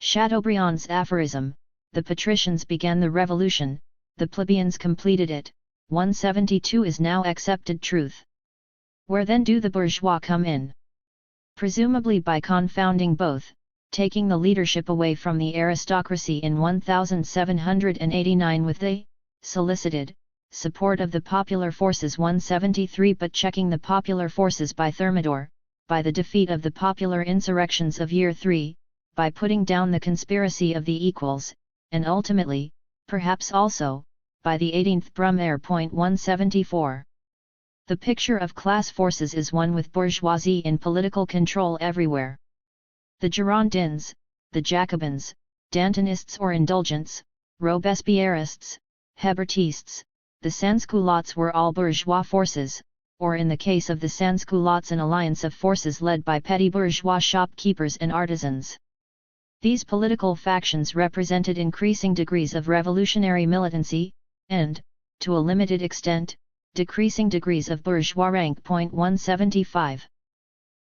Chateaubriand's aphorism, the patricians began the revolution, the plebeians completed it, 172 is now accepted truth. Where then do the bourgeois come in? presumably by confounding both, taking the leadership away from the aristocracy in 1789 with the solicited support of the popular forces 173, but checking the popular forces by Thermidor, by the defeat of the popular insurrections of year 3, by putting down the conspiracy of the equals, and ultimately, perhaps also, by the 18th Brumaire. 174. The picture of class forces is one with bourgeoisie in political control everywhere. The Girondins, the Jacobins, Dantonists or Indulgents, Robespierrists, Hébertistes, the Sansculottes were all bourgeois forces, or in the case of the Sansculottes an alliance of forces led by petty bourgeois shopkeepers and artisans. These political factions represented increasing degrees of revolutionary militancy, and, to a limited extent, decreasing degrees of bourgeois rank. 175.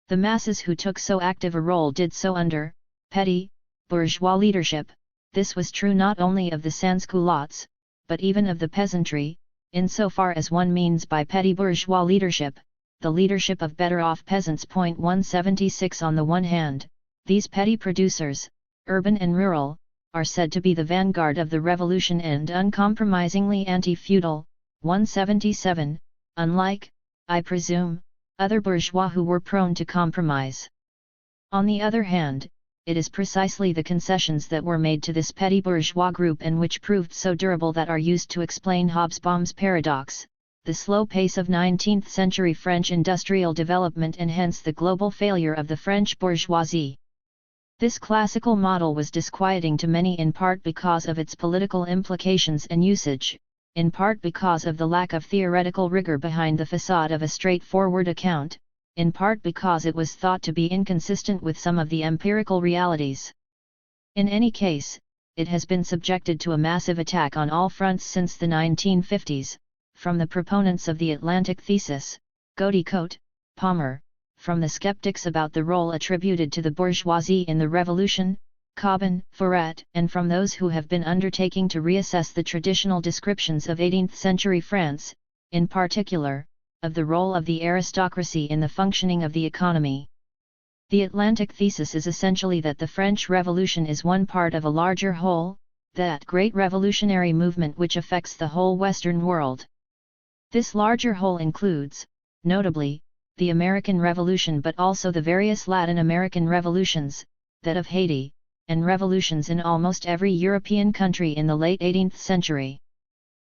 The masses who took so active a role did so under petty bourgeois leadership. This was true not only of the Sansculottes, but even of the peasantry, insofar as one means by petty bourgeois leadership, the leadership of better-off peasants. 176. On the one hand, these petty producers, urban and rural, are said to be the vanguard of the revolution and uncompromisingly anti-feudal. 177, unlike, I presume, other bourgeois who were prone to compromise. On the other hand, it is precisely the concessions that were made to this petty bourgeois group and which proved so durable that are used to explain Hobsbawm's paradox, the slow pace of 19th-century French industrial development and hence the global failure of the French bourgeoisie. This classical model was disquieting to many in part because of its political implications and usage, in part because of the lack of theoretical rigor behind the facade of a straightforward account, in part because it was thought to be inconsistent with some of the empirical realities. In any case, it has been subjected to a massive attack on all fronts since the 1950s, from the proponents of the Atlantic thesis, Godey-Cote, Palmer, from the skeptics about the role attributed to the bourgeoisie in the revolution, Cobin, Foret, and from those who have been undertaking to reassess the traditional descriptions of 18th-century France, in particular, of the role of the aristocracy in the functioning of the economy. The Atlantic thesis is essentially that the French Revolution is one part of a larger whole, that great revolutionary movement which affects the whole Western world. This larger whole includes, notably, the American Revolution but also the various Latin American revolutions, that of Haiti, and revolutions in almost every European country in the late 18th century.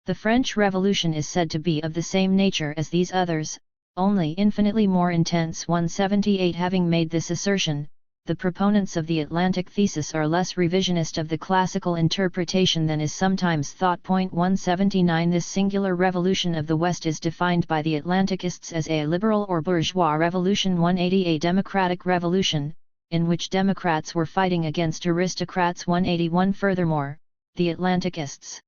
The French Revolution is said to be of the same nature as these others, only infinitely more intense. 178. Having made this assertion, the proponents of the Atlantic thesis are less revisionist of the classical interpretation than is sometimes thought. 179. This singular revolution of the West is defined by the Atlanticists as a liberal or bourgeois revolution. 180. A democratic revolution, in which democrats were fighting against aristocrats. 181. Furthermore, the Atlanticists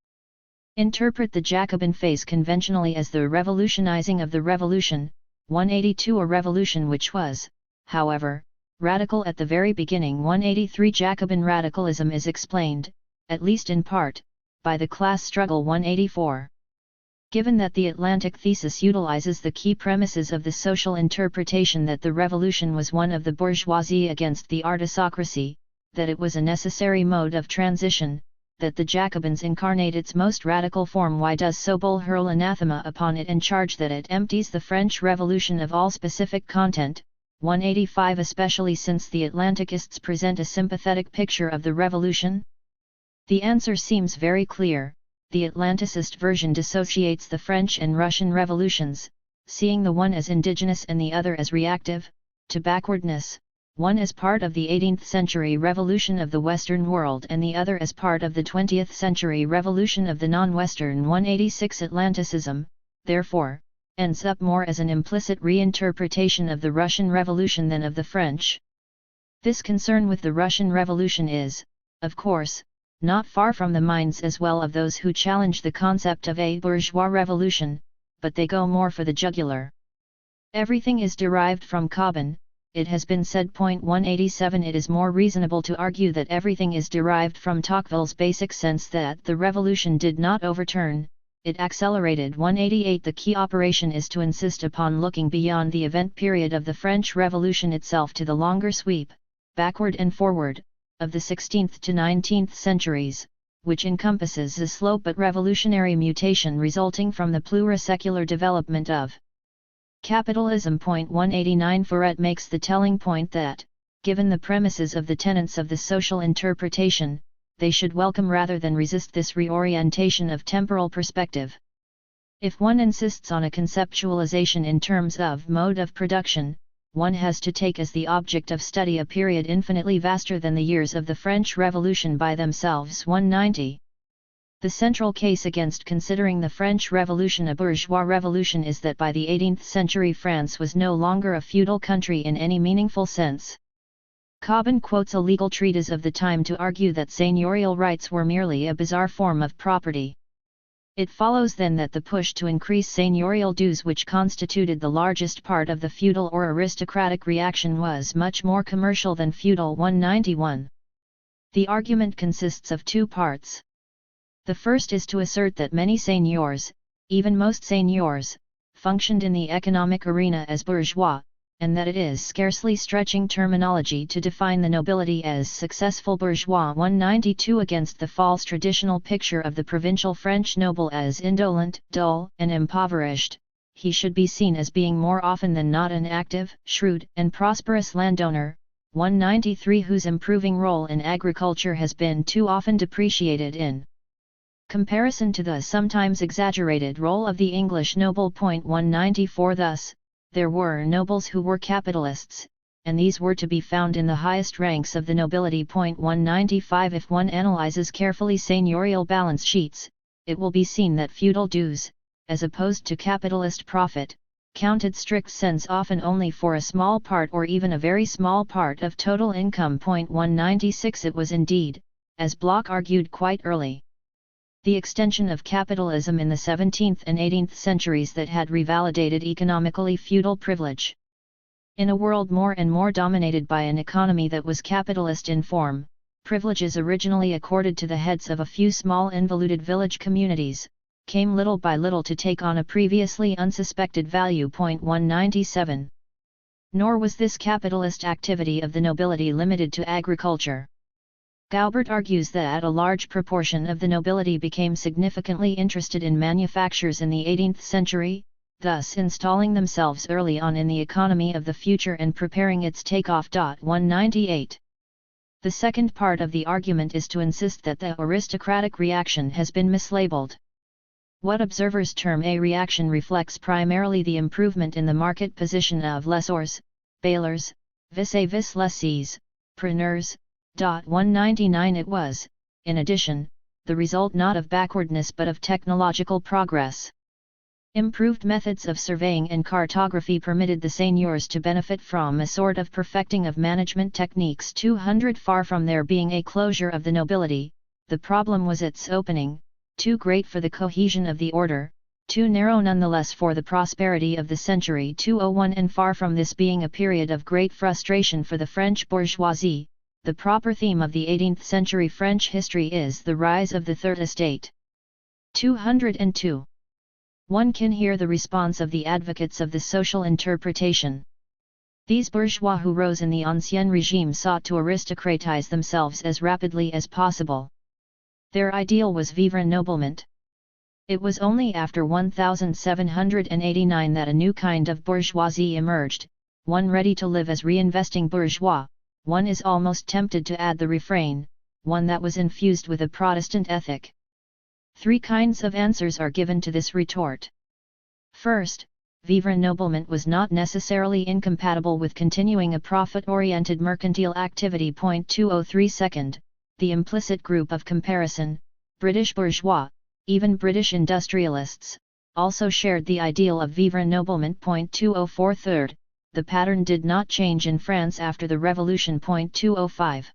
interpret the Jacobin phase conventionally as the revolutionizing of the revolution. 182. A revolution which was, however, radical at the very beginning. 183. Jacobin radicalism is explained, at least in part, by the class struggle. 184. Given that the Atlantic thesis utilizes the key premises of the social interpretation that the revolution was one of the bourgeoisie against the aristocracy, that it was a necessary mode of transition, that the Jacobins incarnate its most radical form, why does Sobol hurl anathema upon it and charge that it empties the French Revolution of all specific content? 185. Especially since the Atlanticists present a sympathetic picture of the revolution? The answer seems very clear. The Atlanticist version dissociates the French and Russian revolutions, seeing the one as indigenous and the other as reactive to backwardness, one as part of the 18th century revolution of the Western world and the other as part of the 20th century revolution of the non-Western. 186. Atlanticism, therefore, ends up more as an implicit reinterpretation of the Russian Revolution than of the French. This concern with the Russian Revolution is, of course, not far from the minds as well of those who challenge the concept of a bourgeois revolution, but they go more for the jugular. Everything is derived from Cobin, it has been said. 187. It is more reasonable to argue that everything is derived from Tocqueville's basic sense that the revolution did not overturn, it accelerated 188. The key operation is to insist upon looking beyond the event period of the French Revolution itself to the longer sweep, backward and forward, of the 16th to 19th centuries, which encompasses a slow but revolutionary mutation resulting from the plurisecular development of capitalism. 189. Foret makes the telling point that, given the premises of the tenets of the social interpretation, they should welcome rather than resist this reorientation of temporal perspective. If one insists on a conceptualization in terms of mode of production, one has to take as the object of study a period infinitely vaster than the years of the French Revolution by themselves. 190. The central case against considering the French Revolution a bourgeois revolution is that by the 18th century France was no longer a feudal country in any meaningful sense. Cobbin quotes a legal treatise of the time to argue that seigneurial rights were merely a bizarre form of property. It follows then that the push to increase seigneurial dues, which constituted the largest part of the feudal or aristocratic reaction, was much more commercial than feudal. 191. The argument consists of two parts. The first is to assert that many seigneurs, even most seigneurs, functioned in the economic arena as bourgeois, and that it is scarcely stretching terminology to define the nobility as successful bourgeois. 192. Against the false traditional picture of the provincial French noble as indolent, dull, and impoverished, he should be seen as being more often than not an active, shrewd, and prosperous landowner. 193. Whose improving role in agriculture has been too often depreciated in comparison to the sometimes exaggerated role of the English noble. 194. Thus, there were nobles who were capitalists, and these were to be found in the highest ranks of the nobility. 195. If one analyzes carefully seigneurial balance sheets, it will be seen that feudal dues, as opposed to capitalist profit, counted strict sense often only for a small part or even a very small part of total income. 196. It was indeed, as Bloch argued quite early, the extension of capitalism in the 17th and 18th centuries that had revalidated economically feudal privilege. In a world more and more dominated by an economy that was capitalist in form, privileges originally accorded to the heads of a few small involuted village communities, came little by little to take on a previously unsuspected value. 197. Nor was this capitalist activity of the nobility limited to agriculture. Gaubert argues that a large proportion of the nobility became significantly interested in manufactures in the 18th century, thus installing themselves early on in the economy of the future and preparing its takeoff. 198. The second part of the argument is to insist that the aristocratic reaction has been mislabeled. What observers term a reaction reflects primarily the improvement in the market position of lessors, bailers, vis-a-vis lessees, preneurs. 199. It was, in addition, the result not of backwardness but of technological progress. Improved methods of surveying and cartography permitted the seigneurs to benefit from a sort of perfecting of management techniques. 200. Far from there being a closure of the nobility, the problem was its opening, too great for the cohesion of the order, too narrow nonetheless for the prosperity of the century. 201. And far from this being a period of great frustration for the French bourgeoisie, the proper theme of the 18th century French history is the rise of the Third Estate. 202. One can hear the response of the advocates of the social interpretation. These bourgeois who rose in the Ancien Régime sought to aristocratize themselves as rapidly as possible. Their ideal was vivre noblement. It was only after 1789 that a new kind of bourgeoisie emerged, one ready to live as reinvesting bourgeois. One is almost tempted to add the refrain, one that was infused with a Protestant ethic. Three kinds of answers are given to this retort. First, vivre noblement was not necessarily incompatible with continuing a profit-oriented mercantile activity. 203. Second, the implicit group of comparison, British bourgeois, even British industrialists, also shared the ideal of vivre noblement. 204. Third, the pattern did not change in France after the Revolution. 205.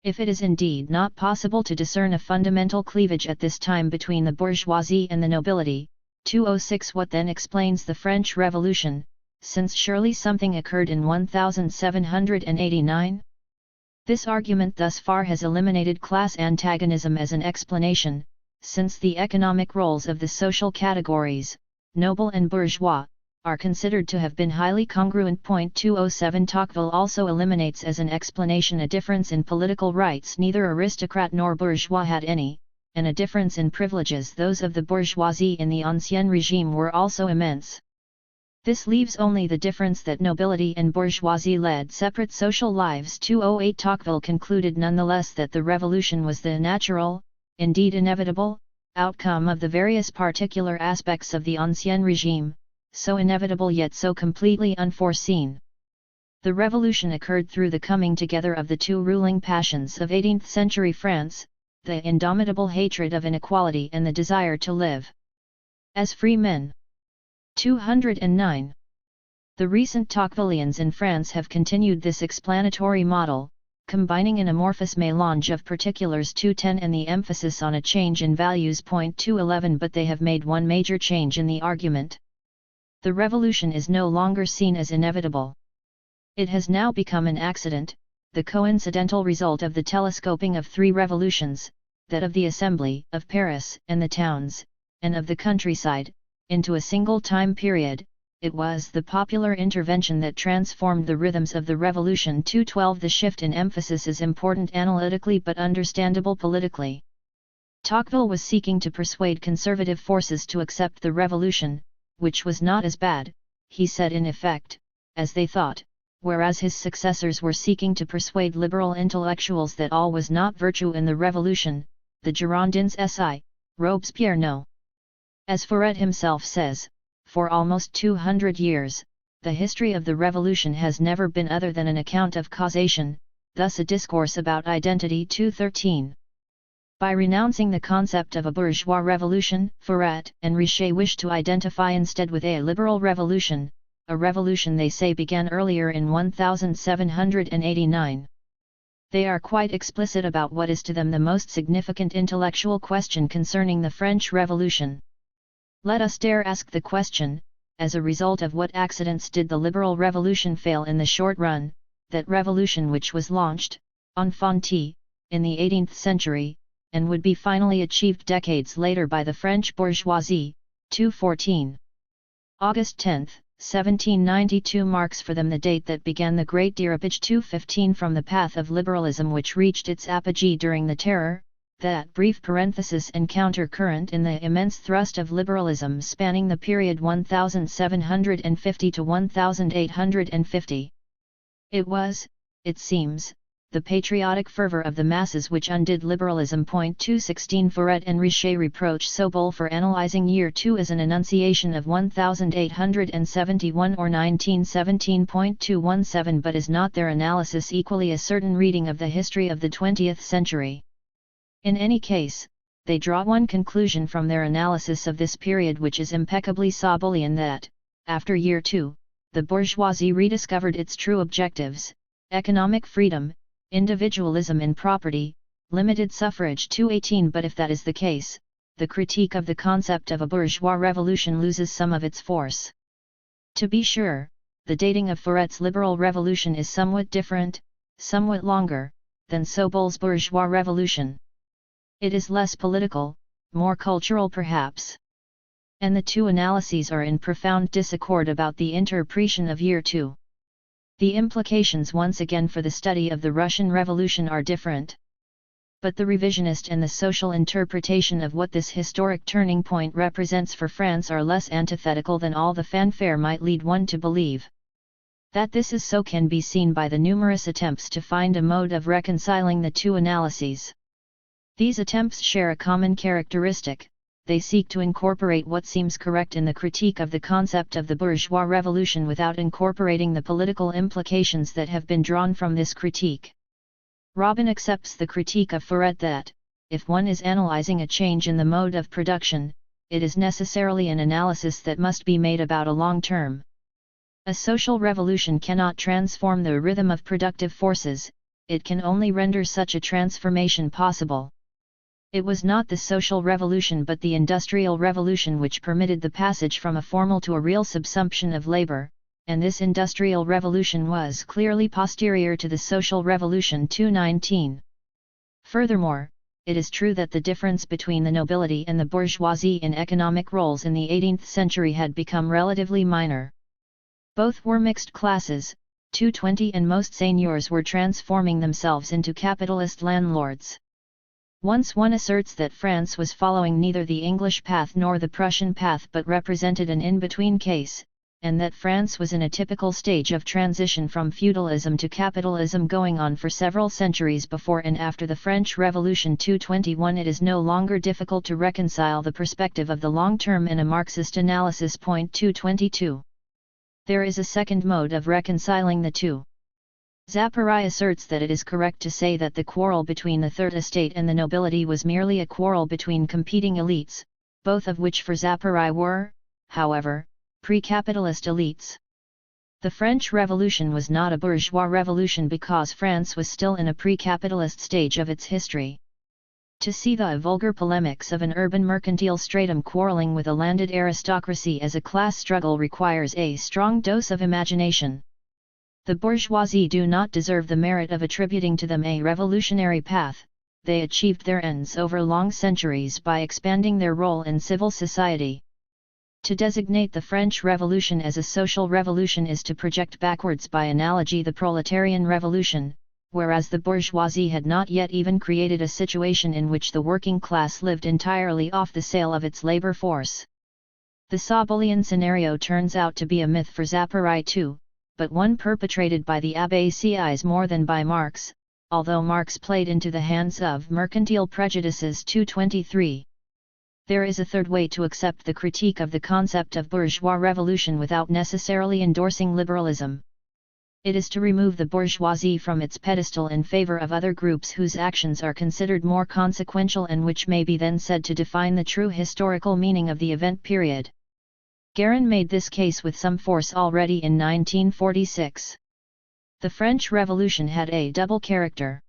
If it is indeed not possible to discern a fundamental cleavage at this time between the bourgeoisie and the nobility, 206. What then explains the French Revolution, since surely something occurred in 1789? This argument thus far has eliminated class antagonism as an explanation, since the economic roles of the social categories, noble and bourgeois, are considered to have been highly congruent. 207 Tocqueville also eliminates as an explanation a difference in political rights neither aristocrat nor bourgeois had any, and a difference in privileges those of the bourgeoisie in the Ancien Regime were also immense. This leaves only the difference that nobility and bourgeoisie led separate social lives. 208 Tocqueville concluded nonetheless that the revolution was the natural, indeed inevitable, outcome of the various particular aspects of the Ancien Regime, so inevitable yet so completely unforeseen. The revolution occurred through the coming together of the two ruling passions of 18th century France, the indomitable hatred of inequality and the desire to live as free men. 209. The recent Tocquevillians in France have continued this explanatory model, combining an amorphous mélange of particulars. 210 and the emphasis on a change in values. 211 But they have made one major change in the argument. The revolution is no longer seen as inevitable. It has now become an accident, the coincidental result of the telescoping of three revolutions, that of the Assembly, of Paris, and the towns, and of the countryside, into a single time period. It was the popular intervention that transformed the rhythms of the revolution. 212 The shift in emphasis is important analytically but understandable politically. Tocqueville was seeking to persuade conservative forces to accept the revolution, which was not as bad, he said in effect, as they thought, whereas his successors were seeking to persuade liberal intellectuals that all was not virtue in the revolution, the Girondins si, Robespierre no. As Foret himself says, for almost 200 years, the history of the revolution has never been other than an account of causation, thus a discourse about identity. 213. By renouncing the concept of a bourgeois revolution, Foret and Richer wish to identify instead with a liberal revolution, a revolution they say began earlier in 1789. They are quite explicit about what is to them the most significant intellectual question concerning the French Revolution. Let us dare ask the question, as a result of what accidents did the liberal revolution fail in the short run, that revolution which was launched, enfantée, in the 18th century, and would be finally achieved decades later by the French bourgeoisie. 214. August 10, 1792 marks for them the date that began the great dérapage. 215 From the path of liberalism which reached its apogee during the Terror, that brief parenthesis and counter-current in the immense thrust of liberalism spanning the period 1750 to 1850. It was, it seems, the patriotic fervor of the masses which undid liberalism. 216 Foret and Richer reproach Sobol for analyzing year 2 as an enunciation of 1871 or 1917. 217 But is not their analysis equally a certain reading of the history of the 20th century? In any case, they draw one conclusion from their analysis of this period which is impeccably Sobolian, that, after year 2, the bourgeoisie rediscovered its true objectives: economic freedom, individualism in property, limited suffrage. 218 But if that is the case, the critique of the concept of a bourgeois revolution loses some of its force. To be sure, the dating of Foret's liberal revolution is somewhat different, somewhat longer, than Sobol's bourgeois revolution. It is less political, more cultural perhaps. And the two analyses are in profound disaccord about the interpretation of year 2. The implications once again for the study of the Russian Revolution are different. But the revisionist and the social interpretation of what this historic turning point represents for France are less antithetical than all the fanfare might lead one to believe. That this is so can be seen by the numerous attempts to find a mode of reconciling the two analyses. These attempts share a common characteristic: they seek to incorporate what seems correct in the critique of the concept of the bourgeois revolution without incorporating the political implications that have been drawn from this critique. Robin accepts the critique of Foret that, if one is analyzing a change in the mode of production, it is necessarily an analysis that must be made about a long term. A social revolution cannot transform the rhythm of productive forces, it can only render such a transformation possible. It was not the social revolution but the industrial revolution which permitted the passage from a formal to a real subsumption of labor, and this industrial revolution was clearly posterior to the social revolution. 219. Furthermore, it is true that the difference between the nobility and the bourgeoisie in economic roles in the 18th century had become relatively minor. Both were mixed classes, 220, and most seigneurs were transforming themselves into capitalist landlords. Once one asserts that France was following neither the English path nor the Prussian path but represented an in-between case, and that France was in a typical stage of transition from feudalism to capitalism going on for several centuries before and after the French Revolution 221, it is no longer difficult to reconcile the perspective of the long term in a Marxist analysis. 222. There is a second mode of reconciling the two. Zapparai asserts that it is correct to say that the quarrel between the Third Estate and the nobility was merely a quarrel between competing elites, both of which for Zapparai were, however, pre-capitalist elites. The French Revolution was not a bourgeois revolution because France was still in a pre-capitalist stage of its history. To see the vulgar polemics of an urban mercantile stratum quarreling with a landed aristocracy as a class struggle requires a strong dose of imagination. The bourgeoisie do not deserve the merit of attributing to them a revolutionary path. They achieved their ends over long centuries by expanding their role in civil society. To designate the French Revolution as a social revolution is to project backwards by analogy the proletarian revolution, whereas the bourgeoisie had not yet even created a situation in which the working class lived entirely off the sale of its labor force. The Sobolean scenario turns out to be a myth for Zapparai too, but one perpetrated by the Abbé Sieyès more than by Marx, although Marx played into the hands of mercantile prejudices. 223. There is a third way to accept the critique of the concept of bourgeois revolution without necessarily endorsing liberalism. It is to remove the bourgeoisie from its pedestal in favor of other groups whose actions are considered more consequential and which may be then said to define the true historical meaning of the event period. Guérin made this case with some force already in 1946. The French Revolution had a double character.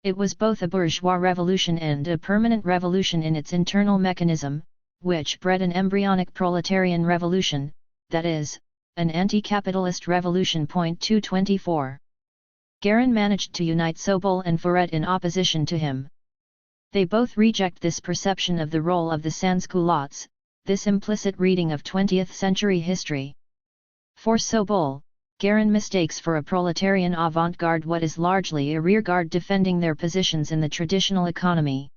It was both a bourgeois revolution and a permanent revolution in its internal mechanism, which bred an embryonic proletarian revolution, that is, an anti-capitalist revolution. 224. Guérin managed to unite Sobol and Furet in opposition to him. They both reject this perception of the role of the sans-culottes, this implicit reading of 20th century history. For Sobol, Guérin mistakes for a proletarian avant-garde what is largely a rearguard defending their positions in the traditional economy.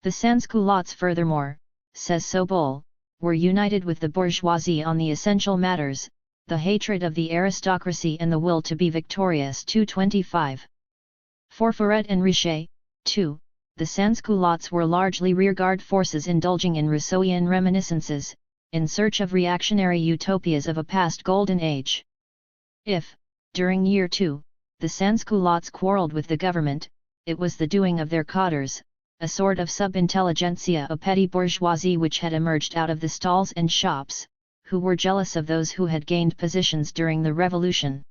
The sans-culottes furthermore, says Sobol, were united with the bourgeoisie on the essential matters, the hatred of the aristocracy and the will to be victorious. 225. For Furet and Richer, too, the sans-culottes were largely rearguard forces indulging in Rousseauian reminiscences, in search of reactionary utopias of a past golden age. If, during year 2, the sans-culottes quarrelled with the government, it was the doing of their cadres, a sort of sub-intelligentsia, a petty bourgeoisie which had emerged out of the stalls and shops, who were jealous of those who had gained positions during the revolution.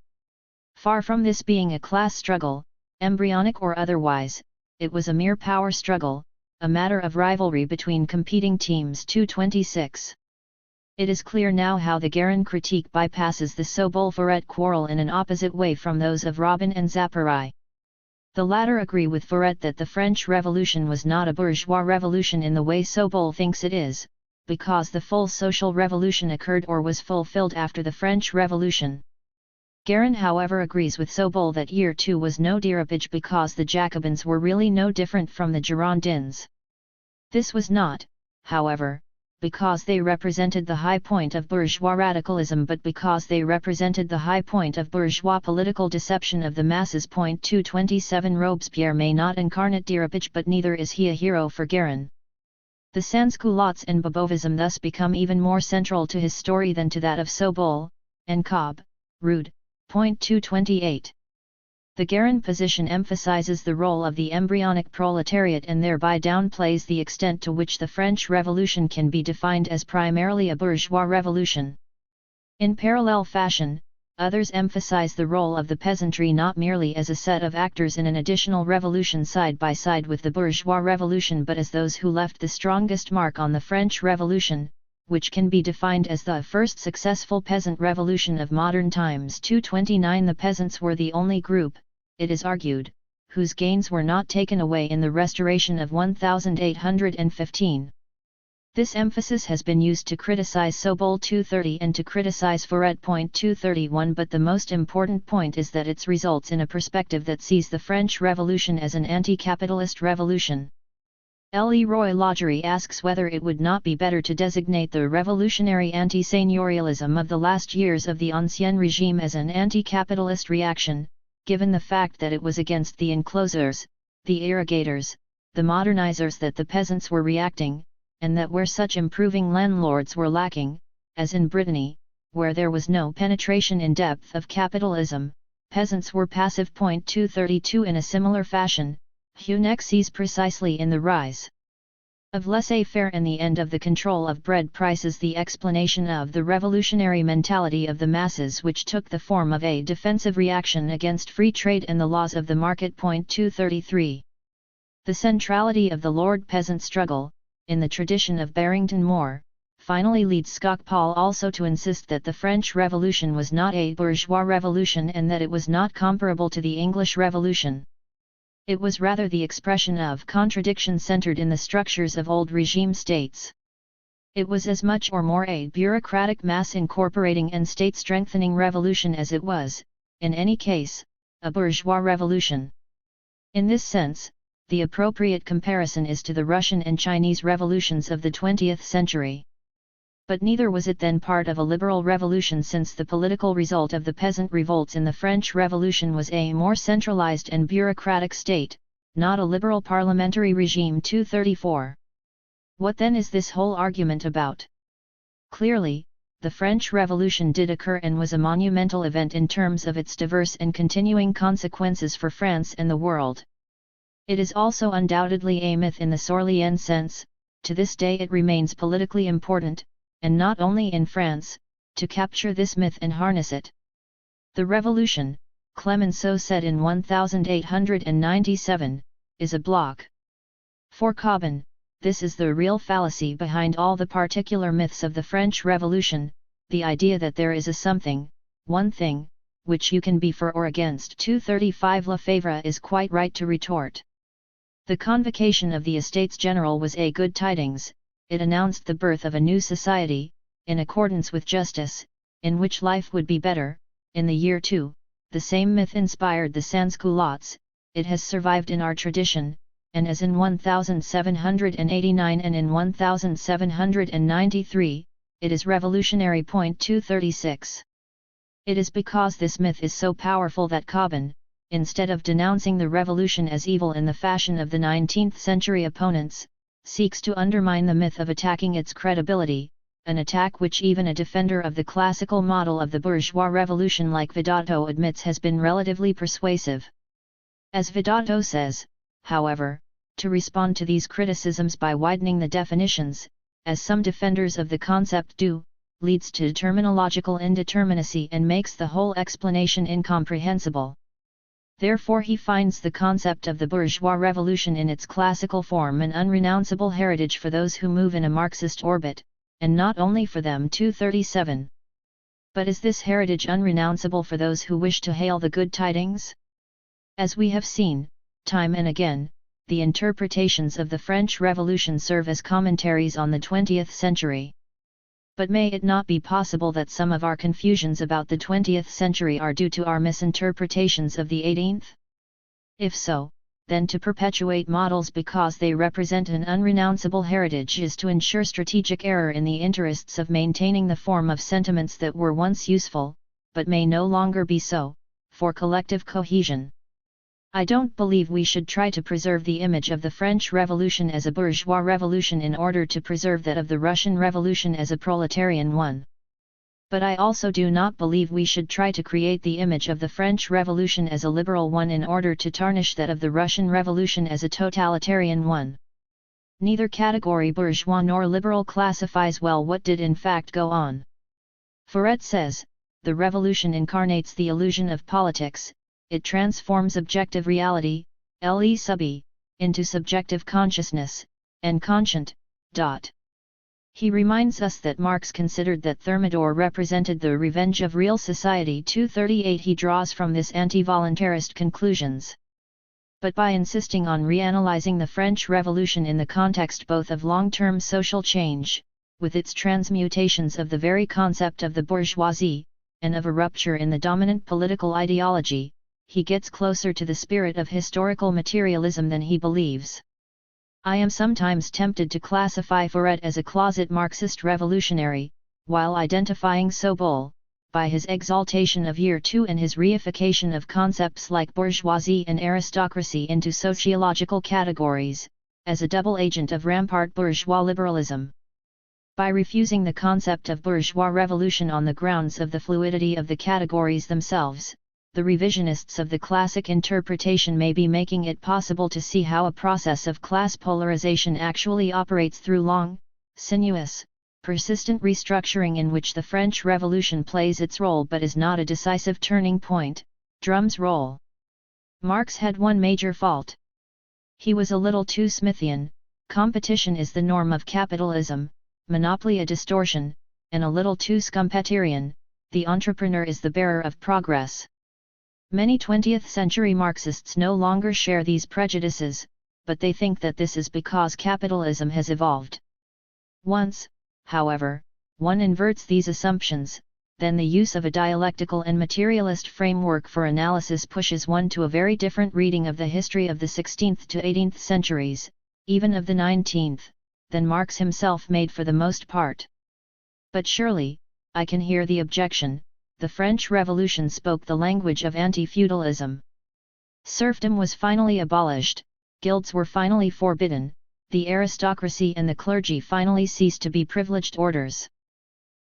Far from this being a class struggle, embryonic or otherwise, it was a mere power struggle, a matter of rivalry between competing teams. 226. It is clear now how the Guérin critique bypasses the Sobol-Furet quarrel in an opposite way from those of Robin and Zapparai. The latter agree with Furet that the French Revolution was not a bourgeois revolution in the way Sobol thinks it is, because the full social revolution occurred or was fulfilled after the French Revolution. Guérin however agrees with Sobol that year 2 was no dérapage because the Jacobins were really no different from the Girondins. This was not, however, because they represented the high point of bourgeois radicalism but because they represented the high point of bourgeois political deception of the masses. 227. Robespierre may not incarnate dérapage but neither is he a hero for Guérin. The sans-culottes and Bobovism thus become even more central to his story than to that of Sobol, and Cobb, Rude. 228. The Guérin position emphasizes the role of the embryonic proletariat and thereby downplays the extent to which the French Revolution can be defined as primarily a bourgeois revolution. In parallel fashion, others emphasize the role of the peasantry not merely as a set of actors in an additional revolution side by side with the bourgeois revolution but as those who left the strongest mark on the French Revolution, which can be defined as the first successful peasant revolution of modern times. 229. The peasants were the only group, it is argued, whose gains were not taken away in the Restoration of 1815. This emphasis has been used to criticize Sobol 230 and to criticize Fouret.231, but the most important point is that it results in a perspective that sees the French Revolution as an anti-capitalist revolution. Leroy Laugerie asks whether it would not be better to designate the revolutionary anti-seigneurialism of the last years of the Ancien Regime as an anti-capitalist reaction, given the fact that it was against the enclosures, the irrigators, the modernizers that the peasants were reacting, and that where such improving landlords were lacking, as in Brittany, where there was no penetration in depth of capitalism, peasants were passive. 232 In a similar fashion, Huneck sees precisely in the rise of laissez-faire and the end of the control of bread prices the explanation of the revolutionary mentality of the masses, which took the form of a defensive reaction against free trade and the laws of the market. 233 The centrality of the lord-peasant struggle, in the tradition of Barrington Moore, finally leads Skocpol also to insist that the French Revolution was not a bourgeois revolution and that it was not comparable to the English Revolution. It was rather the expression of contradiction centered in the structures of old regime states. It was as much or more a bureaucratic mass incorporating and state-strengthening revolution as it was, in any case, a bourgeois revolution. In this sense, the appropriate comparison is to the Russian and Chinese revolutions of the 20th century. But neither was it then part of a liberal revolution, since the political result of the peasant revolts in the French Revolution was a more centralized and bureaucratic state, not a liberal parliamentary regime. 234 What then is this whole argument about? Clearly, the French Revolution did occur and was a monumental event in terms of its diverse and continuing consequences for France and the world. It is also undoubtedly a myth in the Sorlian sense. To this day it remains politically important, and not only in France, to capture this myth and harness it. The revolution, Clemenceau said in 1897, is a block. For Cobin, this is the real fallacy behind all the particular myths of the French Revolution, the idea that there is a something, one thing, which you can be for or against. 235 Lefebvre is quite right to retort. The convocation of the Estates General was a good tidings. It announced the birth of a new society, in accordance with justice, in which life would be better. In the year 2, the same myth inspired the Sans-Culottes. It has survived in our tradition, and as in 1789 and in 1793, it is revolutionary. 236 It is because this myth is so powerful that Cobin, instead of denouncing the revolution as evil in the fashion of the 19th century opponents, seeks to undermine the myth of attacking its credibility, an attack which even a defender of the classical model of the bourgeois revolution like Vidotto admits has been relatively persuasive. As Vidotto says, however, to respond to these criticisms by widening the definitions, as some defenders of the concept do, leads to terminological indeterminacy and makes the whole explanation incomprehensible. Therefore he finds the concept of the bourgeois revolution in its classical form an unrenounceable heritage for those who move in a Marxist orbit, and not only for them. 237 But is this heritage unrenounceable for those who wish to hail the good tidings? As we have seen, time and again, the interpretations of the French Revolution serve as commentaries on the 20th century. But may it not be possible that some of our confusions about the 20th century are due to our misinterpretations of the 18th? If so, then to perpetuate models because they represent an unrenounceable heritage is to ensure strategic error in the interests of maintaining the form of sentiments that were once useful, but may no longer be so, for collective cohesion. I don't believe we should try to preserve the image of the French Revolution as a bourgeois revolution in order to preserve that of the Russian Revolution as a proletarian one. But I also do not believe we should try to create the image of the French Revolution as a liberal one in order to tarnish that of the Russian Revolution as a totalitarian one. Neither category, bourgeois nor liberal, classifies well what did in fact go on. Fouret says, the revolution incarnates the illusion of politics. It transforms objective reality, le sub e, into subjective consciousness, and conscient. He reminds us that Marx considered that Thermidor represented the revenge of real society. 238 He draws from this anti-voluntarist conclusions. But by insisting on reanalyzing the French Revolution in the context both of long-term social change, with its transmutations of the very concept of the bourgeoisie, and of a rupture in the dominant political ideology, he gets closer to the spirit of historical materialism than he believes. I am sometimes tempted to classify Foret as a closet Marxist revolutionary, while identifying Sobol, by his exaltation of Year II and his reification of concepts like bourgeoisie and aristocracy into sociological categories, as a double agent of rampart bourgeois liberalism. By refusing the concept of bourgeois revolution on the grounds of the fluidity of the categories themselves, the revisionists of the classic interpretation may be making it possible to see how a process of class polarization actually operates through long, sinuous, persistent restructuring in which the French Revolution plays its role but is not a decisive turning point, drums roll. Marx had one major fault. He was a little too Smithian. Competition is the norm of capitalism, monopoly a distortion, and a little too Schumpeterian, the entrepreneur is the bearer of progress. Many 20th-century Marxists no longer share these prejudices, but they think that this is because capitalism has evolved. Once, however, one inverts these assumptions, then the use of a dialectical and materialist framework for analysis pushes one to a very different reading of the history of the 16th to 18th centuries, even of the 19th, than Marx himself made for the most part. But surely, I can hear the objection, the French Revolution spoke the language of anti-feudalism. Serfdom was finally abolished, guilds were finally forbidden, the aristocracy and the clergy finally ceased to be privileged orders.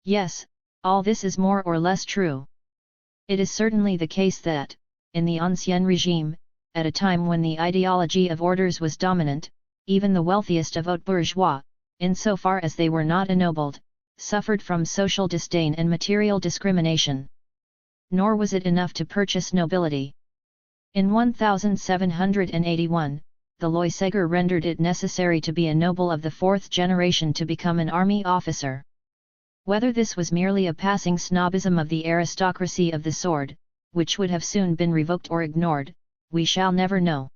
Yes, all this is more or less true. It is certainly the case that, in the Ancien Régime, at a time when the ideology of orders was dominant, even the wealthiest of haute bourgeois, insofar as they were not ennobled, suffered from social disdain and material discrimination. Nor was it enough to purchase nobility. In 1781, the Loisegger rendered it necessary to be a noble of the fourth generation to become an army officer. Whether this was merely a passing snobism of the aristocracy of the sword, which would have soon been revoked or ignored, we shall never know.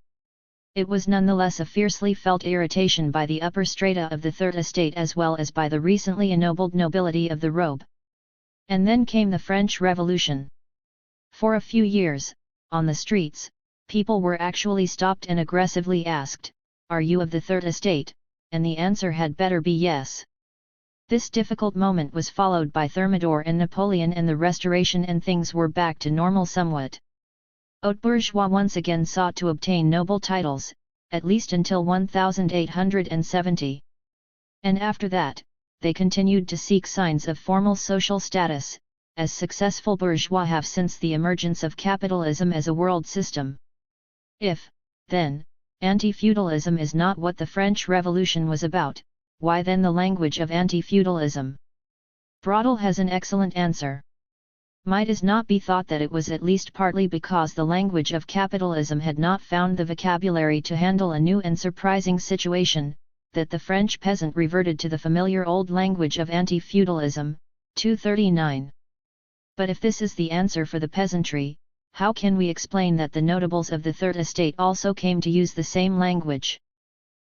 It was nonetheless a fiercely felt irritation by the upper strata of the Third Estate as well as by the recently ennobled nobility of the robe. And then came the French Revolution. For a few years, on the streets, people were actually stopped and aggressively asked, "Are you of the Third Estate?" and the answer had better be yes. This difficult moment was followed by Thermidor and Napoleon and the Restoration, and things were back to normal somewhat. Haute bourgeois once again sought to obtain noble titles, at least until 1870. And after that, they continued to seek signs of formal social status, as successful bourgeois have since the emergence of capitalism as a world system. If, then, anti-feudalism is not what the French Revolution was about, why then the language of anti-feudalism? Braudel has an excellent answer. Might it not be thought that it was at least partly because the language of capitalism had not found the vocabulary to handle a new and surprising situation, that the French peasant reverted to the familiar old language of anti-feudalism, 239. But if this is the answer for the peasantry, how can we explain that the notables of the Third Estate also came to use the same language?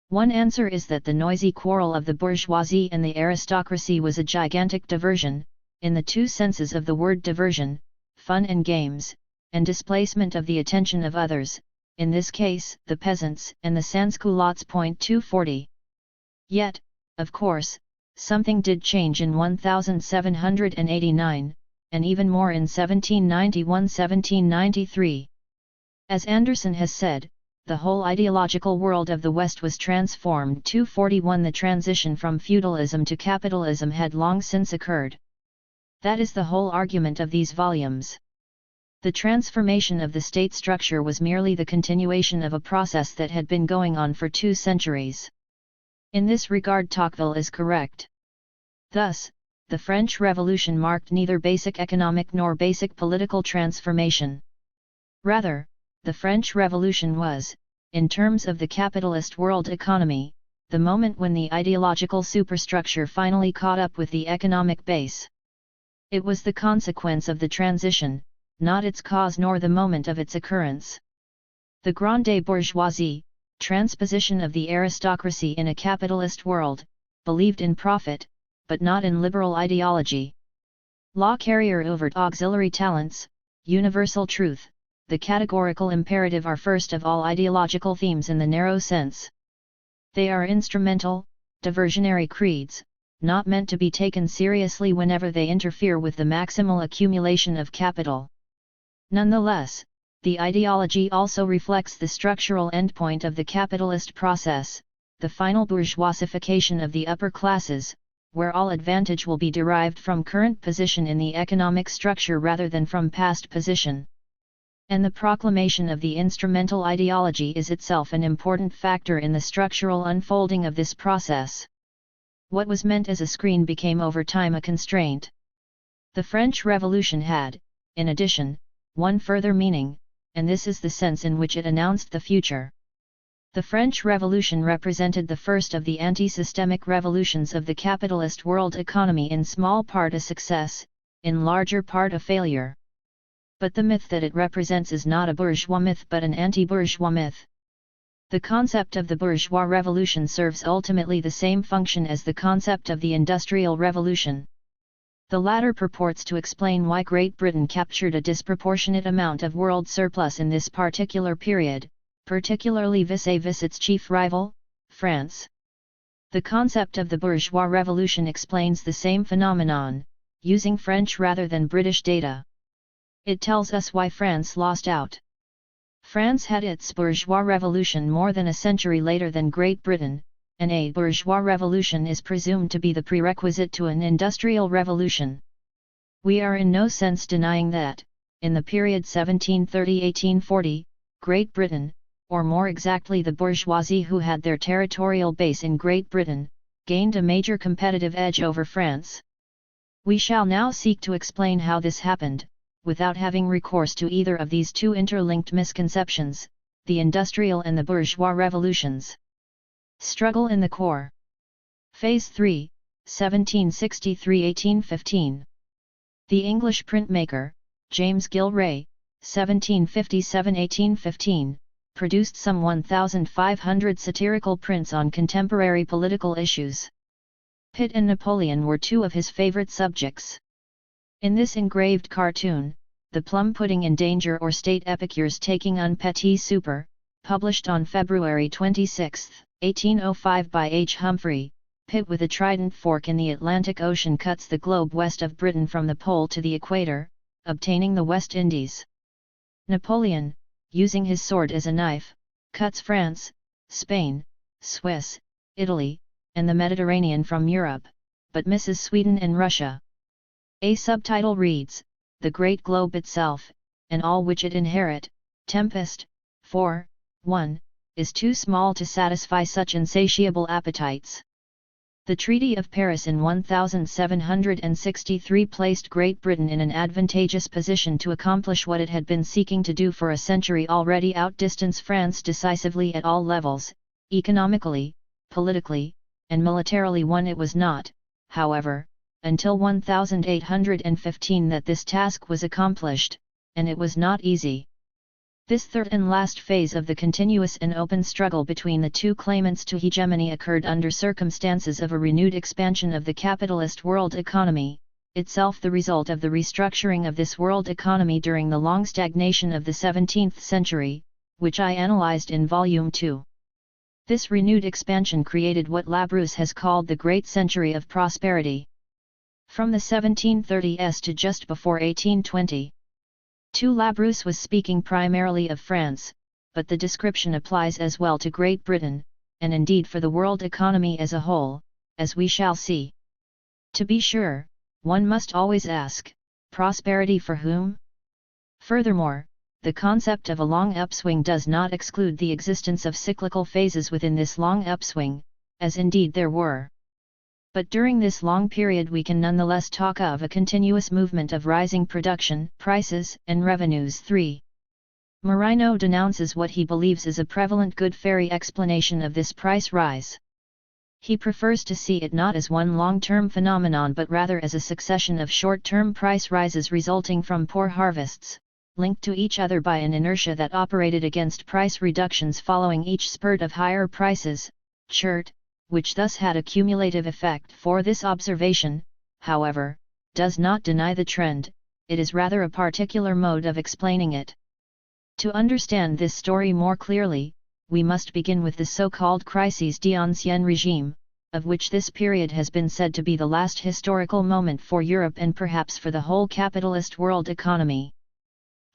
One answer is that the noisy quarrel of the bourgeoisie and the aristocracy was a gigantic diversion, in the two senses of the word diversion, fun and games, and displacement of the attention of others, in this case the peasants and the sans-culottes. 240. Yet, of course, something did change in 1789, and even more in 1791–1793. As Anderson has said, the whole ideological world of the West was transformed. 241. The transition from feudalism to capitalism had long since occurred. That is the whole argument of these volumes. The transformation of the state structure was merely the continuation of a process that had been going on for 2 centuries. In this regard Tocqueville is correct. Thus, the French Revolution marked neither basic economic nor basic political transformation. Rather, the French Revolution was, in terms of the capitalist world economy, the moment when the ideological superstructure finally caught up with the economic base. It was the consequence of the transition, not its cause nor the moment of its occurrence. The grande bourgeoisie, transposition of the aristocracy in a capitalist world, believed in profit, but not in liberal ideology. Law carrier overt auxiliary talents, universal truth, the categorical imperative are first of all ideological themes in the narrow sense. They are instrumental, diversionary creeds, not meant to be taken seriously whenever they interfere with the maximal accumulation of capital. Nonetheless, the ideology also reflects the structural endpoint of the capitalist process, the final bourgeoisification of the upper classes, where all advantage will be derived from current position in the economic structure rather than from past position. And the proclamation of the instrumental ideology is itself an important factor in the structural unfolding of this process. What was meant as a screen became over time a constraint. The French Revolution had, in addition, one further meaning, and this is the sense in which it announced the future. The French Revolution represented the first of the anti-systemic revolutions of the capitalist world economy, in small part a success, in larger part a failure. But the myth that it represents is not a bourgeois myth but an anti-bourgeois myth. The concept of the bourgeois revolution serves ultimately the same function as the concept of the Industrial Revolution. The latter purports to explain why Great Britain captured a disproportionate amount of world surplus in this particular period, particularly vis-à-vis its chief rival, France. The concept of the bourgeois revolution explains the same phenomenon, using French rather than British data. It tells us why France lost out. France had its bourgeois revolution more than a century later than Great Britain, and a bourgeois revolution is presumed to be the prerequisite to an industrial revolution. We are in no sense denying that, in the period 1730–1840, Great Britain, or more exactly the bourgeoisie who had their territorial base in Great Britain, gained a major competitive edge over France. We shall now seek to explain how this happened, without having recourse to either of these two interlinked misconceptions, the industrial and the bourgeois revolutions. Struggle in the core. Phase 3, 1763–1815. The English printmaker, James Gilray, 1757–1815, produced some 1,500 satirical prints on contemporary political issues. Pitt and Napoleon were two of his favorite subjects. In this engraved cartoon, the plum pudding in danger or state epicures taking un petit souper, published on February 26, 1805 by H. Humphrey, Pitt with a trident fork in the Atlantic Ocean cuts the globe west of Britain from the pole to the equator, obtaining the West Indies. Napoleon, using his sword as a knife, cuts France, Spain, Swiss, Italy, and the Mediterranean from Europe, but misses Sweden and Russia. A subtitle reads, "The Great Globe Itself, and all which it inherit, Tempest, 4:1, is too small to satisfy such insatiable appetites." The Treaty of Paris in 1763 placed Great Britain in an advantageous position to accomplish what it had been seeking to do for a century already: outdistance France decisively at all levels, economically, politically, and militarily. It was not, however, until 1815 that this task was accomplished, and it was not easy. This third and last phase of the continuous and open struggle between the two claimants to hegemony occurred under circumstances of a renewed expansion of the capitalist world economy, itself the result of the restructuring of this world economy during the long stagnation of the 17th century, which I analyzed in Volume 2. This renewed expansion created what Labrousse has called the Great Century of Prosperity. From the 1730s to just before 1820. Labrousse was speaking primarily of France, but the description applies as well to Great Britain, and indeed for the world economy as a whole, as we shall see. To be sure, one must always ask, prosperity for whom? Furthermore, the concept of a long upswing does not exclude the existence of cyclical phases within this long upswing, as indeed there were. But during this long period we can nonetheless talk of a continuous movement of rising production, prices, and revenues. 3. Morino denounces what he believes is a prevalent good fairy explanation of this price rise. He prefers to see it not as one long-term phenomenon but rather as a succession of short-term price rises resulting from poor harvests, linked to each other by an inertia that operated against price reductions following each spurt of higher prices, THIRD, which thus had a cumulative effect. For this observation, however, does not deny the trend, it is rather a particular mode of explaining it. To understand this story more clearly, we must begin with the so-called crises d'Ancien Régime, of which this period has been said to be the last historical moment for Europe and perhaps for the whole capitalist world economy.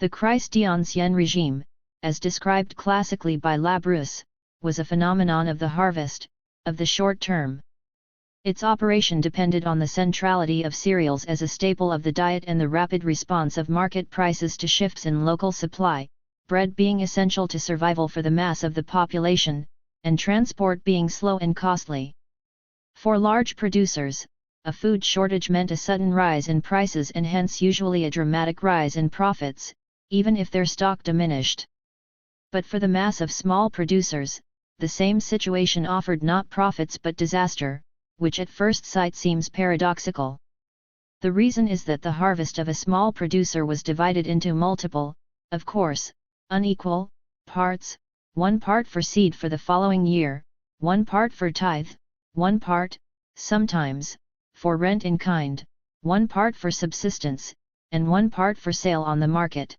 The crise d'Ancien Régime, as described classically by Labrousse, was a phenomenon of the harvest, of the short term. Its operation depended on the centrality of cereals as a staple of the diet and the rapid response of market prices to shifts in local supply, bread being essential to survival for the mass of the population, and transport being slow and costly. For large producers, a food shortage meant a sudden rise in prices and hence usually a dramatic rise in profits, even if their stock diminished. But for the mass of small producers, the same situation offered not profits but disaster, which at first sight seems paradoxical. The reason is that the harvest of a small producer was divided into multiple, of course, unequal, parts, 1 part for seed for the following year, 1 part for tithe, 1 part, sometimes, for rent in kind, 1 part for subsistence, and 1 part for sale on the market.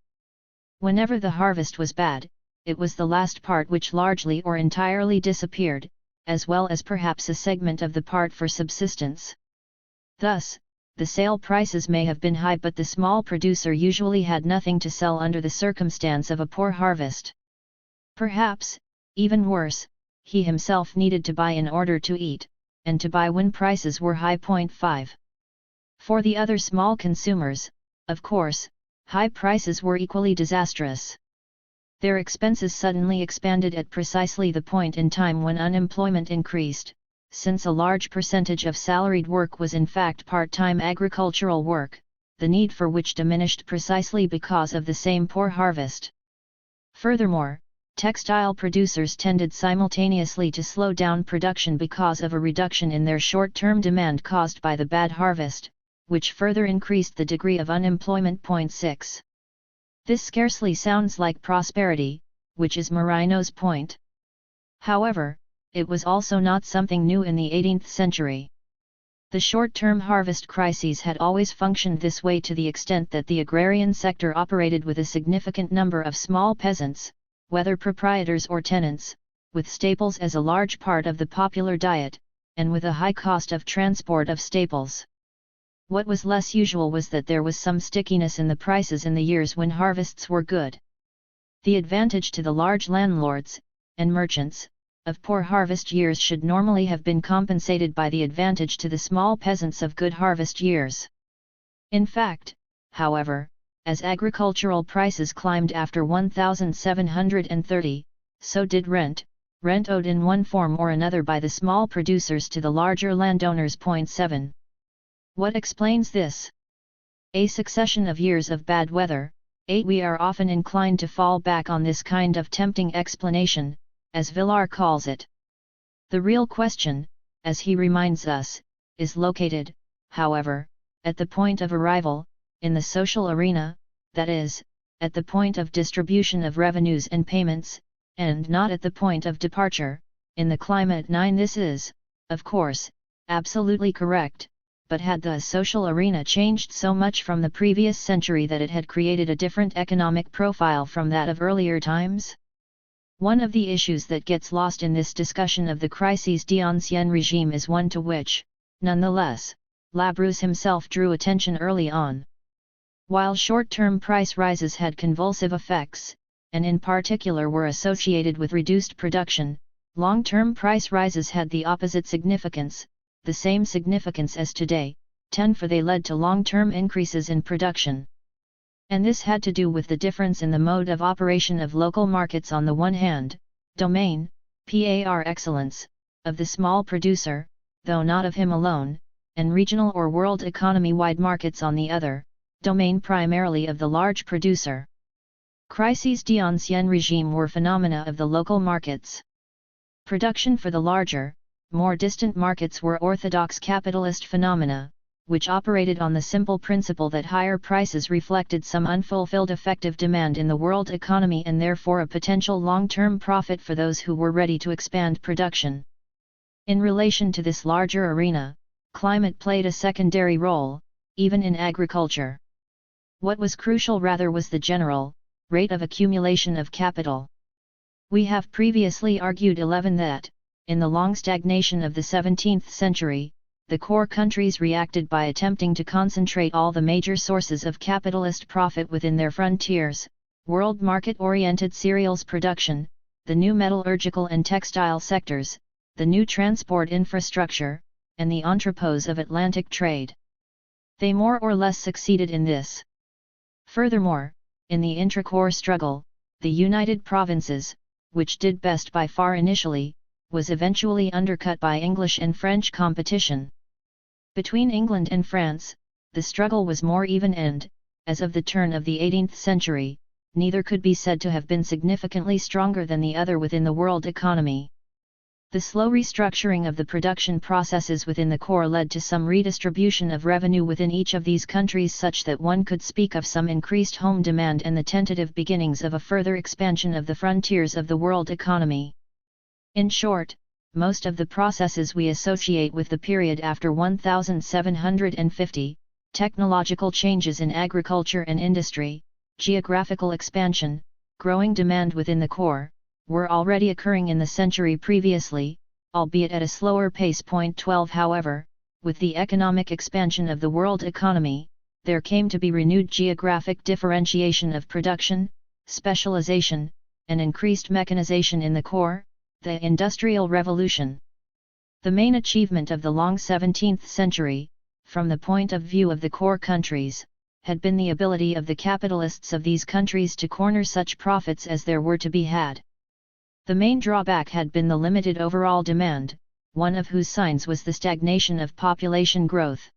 Whenever the harvest was bad, it was the last part which largely or entirely disappeared, as well as perhaps a segment of the part for subsistence. Thus, the sale prices may have been high but the small producer usually had nothing to sell under the circumstance of a poor harvest. Perhaps, even worse, he himself needed to buy in order to eat, and to buy when prices were high. 5. For the other small consumers, of course, high prices were equally disastrous. Their expenses suddenly expanded at precisely the point in time when unemployment increased, since a large percentage of salaried work was in fact part-time agricultural work, the need for which diminished precisely because of the same poor harvest. Furthermore, textile producers tended simultaneously to slow down production because of a reduction in their short-term demand caused by the bad harvest, which further increased the degree of unemployment. 6. This scarcely sounds like prosperity, which is Morino's point. However, it was also not something new in the 18th century. The short-term harvest crises had always functioned this way to the extent that the agrarian sector operated with a significant number of small peasants, whether proprietors or tenants, with staples as a large part of the popular diet, and with a high cost of transport of staples. What was less usual was that there was some stickiness in the prices in the years when harvests were good. The advantage to the large landlords, and merchants, of poor harvest years should normally have been compensated by the advantage to the small peasants of good harvest years. In fact, however, as agricultural prices climbed after 1730, so did rent owed in one form or another by the small producers to the larger landowners. 7. What explains this? A succession of years of bad weather. 8. We are often inclined to fall back on this kind of tempting explanation, as Villard calls it. The real question, as he reminds us, is located, however, at the point of arrival, in the social arena, that is, at the point of distribution of revenues and payments, and not at the point of departure, in the climate. 9. This is, of course, absolutely correct, but had the social arena changed so much from the previous century that it had created a different economic profile from that of earlier times? One of the issues that gets lost in this discussion of the crises d'Ancien Régime is one to which, nonetheless, Labrousse himself drew attention early on. While short-term price rises had convulsive effects, and in particular were associated with reduced production, long-term price rises had the opposite significance, the same significance as today, 10. For they led to long-term increases in production. And this had to do with the difference in the mode of operation of local markets on the one hand, domain, par excellence, of the small producer, though not of him alone, and regional or world economy-wide markets on the other, domain primarily of the large producer. Crises d'Ancien Régime were phenomena of the local markets. Production for the larger, more distant markets were orthodox capitalist phenomena, which operated on the simple principle that higher prices reflected some unfulfilled effective demand in the world economy and therefore a potential long-term profit for those who were ready to expand production. In relation to this larger arena, climate played a secondary role, even in agriculture. What was crucial rather was the general rate of accumulation of capital. We have previously argued 11 that, in the long stagnation of the 17th century, the core countries reacted by attempting to concentrate all the major sources of capitalist profit within their frontiers: world market-oriented cereals production, the new metallurgical and textile sectors, the new transport infrastructure, and the entrepôts of Atlantic trade. They more or less succeeded in this. Furthermore, in the intra-core struggle, the United Provinces, which did best by far initially, was eventually undercut by English and French competition. Between England and France, the struggle was more even and, as of the turn of the 18th century, neither could be said to have been significantly stronger than the other within the world economy. The slow restructuring of the production processes within the core led to some redistribution of revenue within each of these countries such that one could speak of some increased home demand and the tentative beginnings of a further expansion of the frontiers of the world economy. In short, most of the processes we associate with the period after 1750, technological changes in agriculture and industry, geographical expansion, growing demand within the core, were already occurring in the century previously, albeit at a slower pace. 12 However, with the economic expansion of the world economy, there came to be renewed geographic differentiation of production, specialization, and increased mechanization in the core, the Industrial Revolution. The main achievement of the long 17th century, from the point of view of the core countries, had been the ability of the capitalists of these countries to corner such profits as there were to be had. The main drawback had been the limited overall demand, one of whose signs was the stagnation of population growth.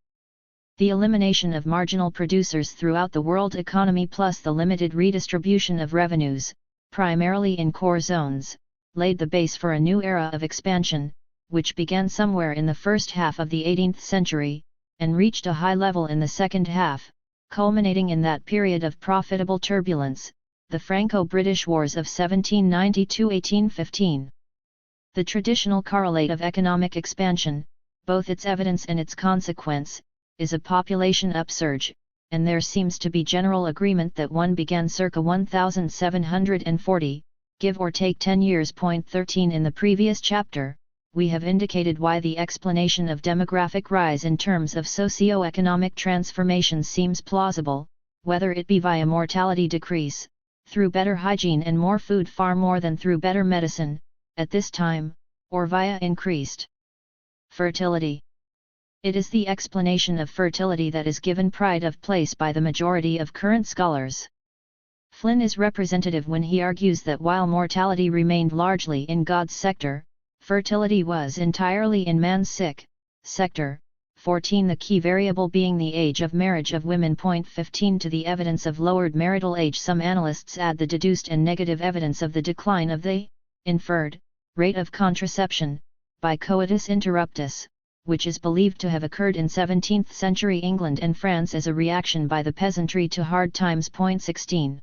The elimination of marginal producers throughout the world economy plus the limited redistribution of revenues, primarily in core zones, laid the base for a new era of expansion, which began somewhere in the first half of the 18th century, and reached a high level in the second half, culminating in that period of profitable turbulence, the Franco-British Wars of 1792–1815. The traditional correlate of economic expansion, both its evidence and its consequence, is a population upsurge, and there seems to be general agreement that one began circa 1740, give or take 10 years. 13 In the previous chapter, we have indicated why the explanation of demographic rise in terms of socio-economic transformation seems plausible, whether it be via mortality decrease, through better hygiene and more food far more than through better medicine, at this time, or via increased fertility. It is the explanation of fertility that is given pride of place by the majority of current scholars. Flynn is representative when he argues that while mortality remained largely in God's sector, fertility was entirely in man's sick sector. 14 The key variable being the age of marriage of women. 15 To the evidence of lowered marital age, some analysts add the deduced and negative evidence of the decline of the inferred rate of contraception by coitus interruptus, which is believed to have occurred in 17th century England and France as a reaction by the peasantry to hard times. 16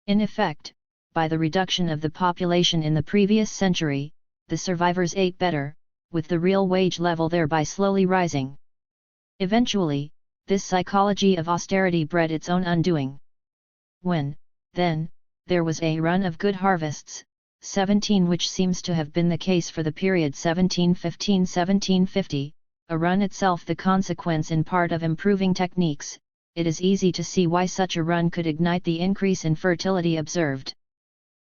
In effect, by the reduction of the population in the previous century, the survivors ate better, with the real wage level thereby slowly rising. Eventually, this psychology of austerity bred its own undoing. When, then, there was a run of good harvests, 17 which seems to have been the case for the period 1715–1750, a run itself the consequence in part of improving techniques, it is easy to see why such a run could ignite the increase in fertility observed.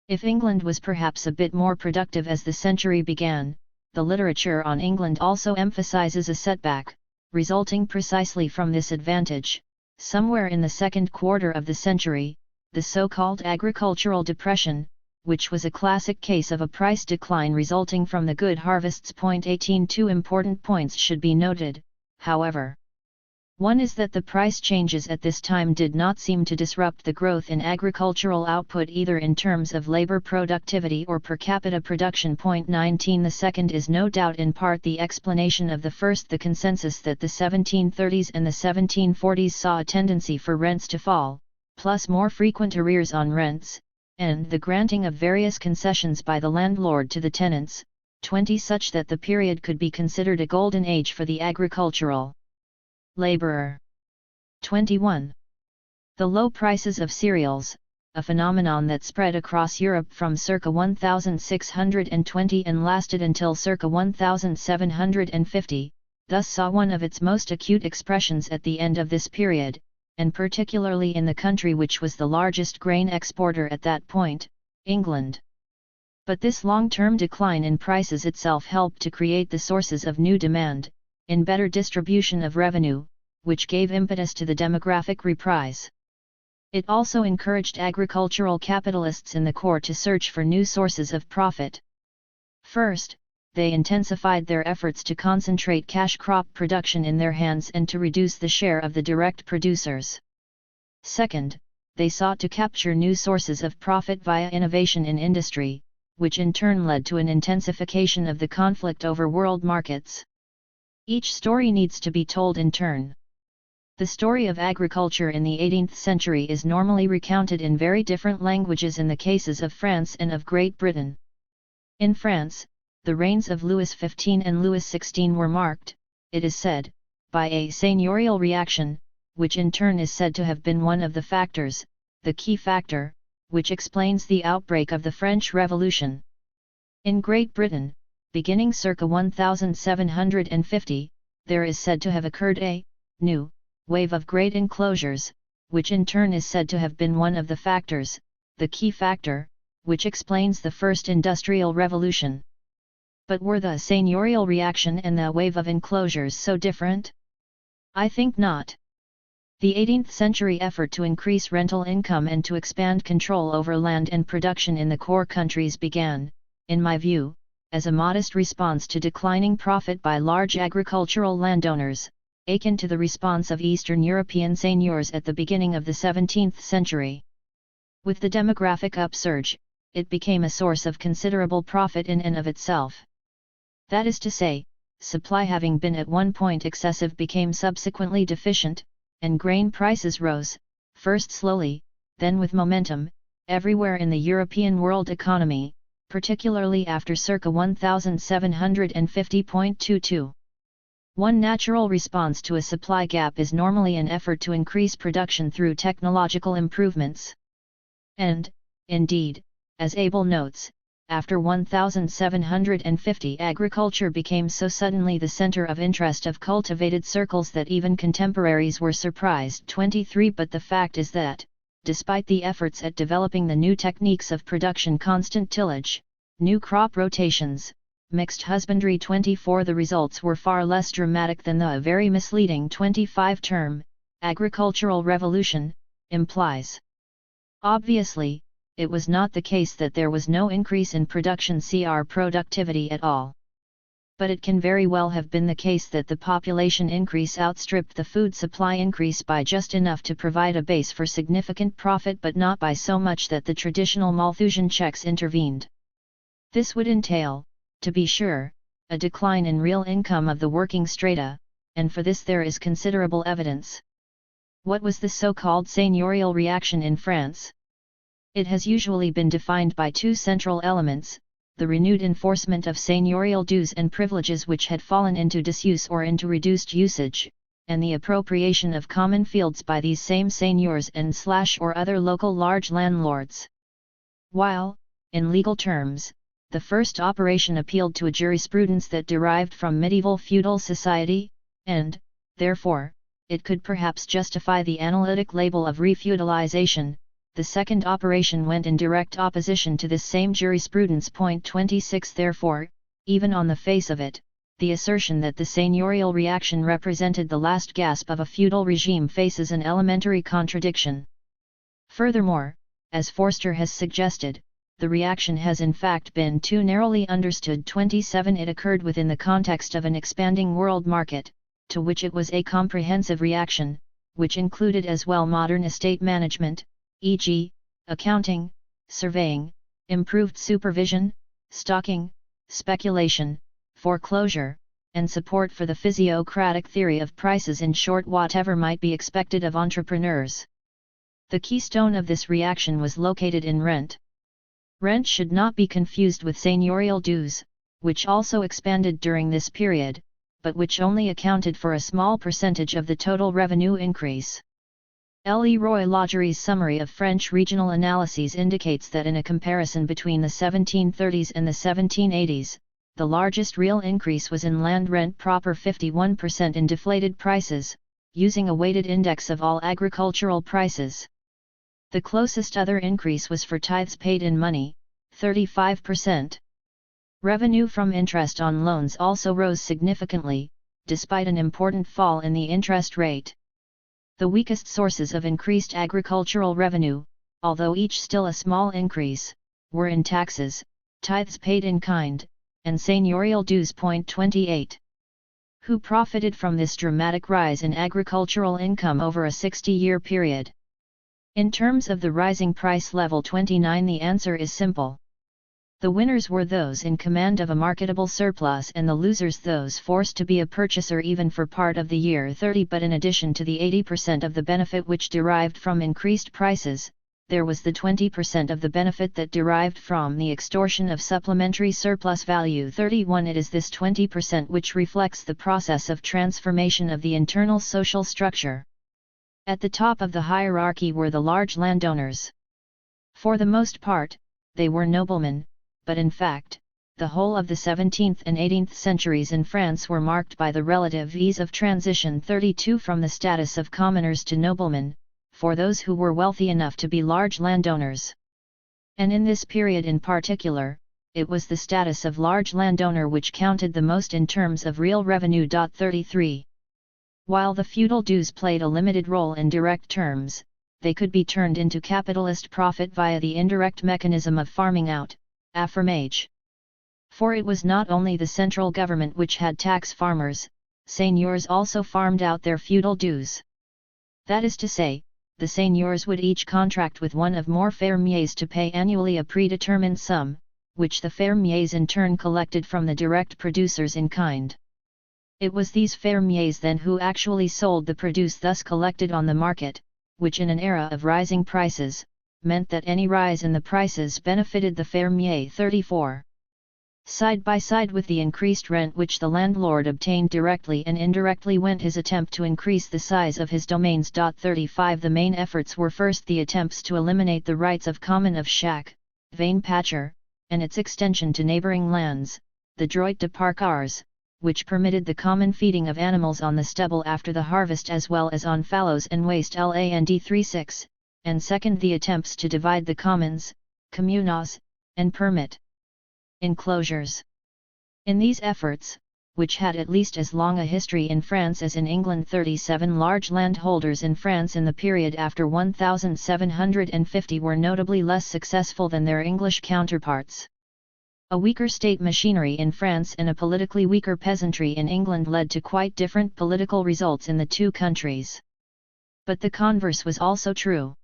If England was perhaps a bit more productive as the century began, the literature on England also emphasizes a setback, resulting precisely from this advantage, somewhere in the second quarter of the century, the so-called agricultural depression, which was a classic case of a price decline resulting from the good harvests. 18 Two important points should be noted, however. One is that the price changes at this time did not seem to disrupt the growth in agricultural output either in terms of labor productivity or per capita production. 19. The second is no doubt in part the explanation of the first, the consensus that the 1730s and the 1740s saw a tendency for rents to fall, plus more frequent arrears on rents, and the granting of various concessions by the landlord to the tenants, 20, such that the period could be considered a golden age for the agricultural laborer. 21. The low prices of cereals, a phenomenon that spread across Europe from circa 1620 and lasted until circa 1750, thus saw one of its most acute expressions at the end of this period, and particularly in the country which was the largest grain exporter at that point, England. But this long-term decline in prices itself helped to create the sources of new demand, in better distribution of revenue, which gave impetus to the demographic reprise. It also encouraged agricultural capitalists in the core to search for new sources of profit. First, they intensified their efforts to concentrate cash crop production in their hands and to reduce the share of the direct producers. Second, they sought to capture new sources of profit via innovation in industry, which in turn led to an intensification of the conflict over world markets. Each story needs to be told in turn. The story of agriculture in the 18th century is normally recounted in very different languages in the cases of France and of Great Britain. In France, the reigns of Louis XV and Louis XVI were marked, it is said, by a seigneurial reaction, which in turn is said to have been one of the factors, the key factor, which explains the outbreak of the French Revolution. In Great Britain, beginning circa 1750, there is said to have occurred a new wave of great enclosures, which in turn is said to have been one of the factors, the key factor, which explains the first industrial revolution. But were the seigneurial reaction and the wave of enclosures so different? I think not. The 18th century effort to increase rental income and to expand control over land and production in the core countries began, in my view, as a modest response to declining profit by large agricultural landowners, akin to the response of Eastern European seigneurs at the beginning of the 17th century. With the demographic upsurge, it became a source of considerable profit in and of itself. That is to say, supply having been at one point excessive became subsequently deficient, and grain prices rose, first slowly, then with momentum, everywhere in the European world economy, particularly after circa 1750.22. One natural response to a supply gap is normally an effort to increase production through technological improvements. And, indeed, as Abel notes, after 1750 agriculture became so suddenly the center of interest of cultivated circles that even contemporaries were surprised. 23 But the fact is that, despite the efforts at developing the new techniques of production, constant tillage, new crop rotations, mixed husbandry, 24 the results were far less dramatic than the very misleading 25 term, agricultural revolution, implies. Obviously, it was not the case that there was no increase in production productivity at all. But it can very well have been the case that the population increase outstripped the food supply increase by just enough to provide a base for significant profit, but not by so much that the traditional Malthusian checks intervened. This would entail, to be sure, a decline in real income of the working strata, and for this there is considerable evidence. What was the so-called seigneurial reaction in France? It has usually been defined by two central elements: the renewed enforcement of seigneurial dues and privileges which had fallen into disuse or into reduced usage, and the appropriation of common fields by these same seigneurs and or other local large landlords. While, in legal terms, the first operation appealed to a jurisprudence that derived from medieval feudal society, and, therefore, it could perhaps justify the analytic label of refeudalization, the second operation went in direct opposition to this same jurisprudence. 26 Therefore, even on the face of it, the assertion that the seigneurial reaction represented the last gasp of a feudal regime faces an elementary contradiction. Furthermore, as Forster has suggested, the reaction has in fact been too narrowly understood. 27 It occurred within the context of an expanding world market, to which it was a comprehensive reaction, which included as well modern estate management, e.g., accounting, surveying, improved supervision, stocking, speculation, foreclosure, and support for the physiocratic theory of prices, in short, whatever might be expected of entrepreneurs. The keystone of this reaction was located in rent. Rent should not be confused with seigneurial dues, which also expanded during this period, but which only accounted for a small percentage of the total revenue increase. Leroy Lagery's summary of French regional analyses indicates that in a comparison between the 1730s and the 1780s, the largest real increase was in land rent proper, 51% in deflated prices, using a weighted index of all agricultural prices. The closest other increase was for tithes paid in money, 35%. Revenue from interest on loans also rose significantly, despite an important fall in the interest rate. The weakest sources of increased agricultural revenue, although each still a small increase, were in taxes, tithes paid in kind, and seigneurial dues. 28. Who profited from this dramatic rise in agricultural income over a 60-year period? In terms of the rising price level 29, the answer is simple. The winners were those in command of a marketable surplus, and the losers those forced to be a purchaser even for part of the year 30. But in addition to the 80% of the benefit which derived from increased prices, there was the 20% of the benefit that derived from the extortion of supplementary surplus value 31. It is this 20% which reflects the process of transformation of the internal social structure. At the top of the hierarchy were the large landowners. For the most part, they were noblemen, but in fact, the whole of the 17th and 18th centuries in France were marked by the relative ease of transition 32 from the status of commoners to noblemen, for those who were wealthy enough to be large landowners. And in this period in particular, it was the status of large landowner which counted the most in terms of real revenue. 33. While the feudal dues played a limited role in direct terms, they could be turned into capitalist profit via the indirect mechanism of farming out, affirmage. For it was not only the central government which had tax farmers, seigneurs also farmed out their feudal dues. That is to say, the seigneurs would each contract with one of more fermiers to pay annually a predetermined sum, which the fermiers in turn collected from the direct producers in kind. It was these fermiers then who actually sold the produce thus collected on the market, which in an era of rising prices, meant that any rise in the prices benefited the fermier. 34. Side by side with the increased rent which the landlord obtained directly and indirectly went his attempt to increase the size of his domains. 35. The main efforts were first the attempts to eliminate the rights of common of shack, vein patcher, and its extension to neighboring lands, the droit de parcars, which permitted the common feeding of animals on the stubble after the harvest as well as on fallows and waste. Land 36, and second the attempts to divide the commons, communas, and permit enclosures. In these efforts, which had at least as long a history in France as in England, 37 large landholders in France in the period after 1750 were notably less successful than their English counterparts. A weaker state machinery in France and a politically weaker peasantry in England led to quite different political results in the two countries. But the converse was also true.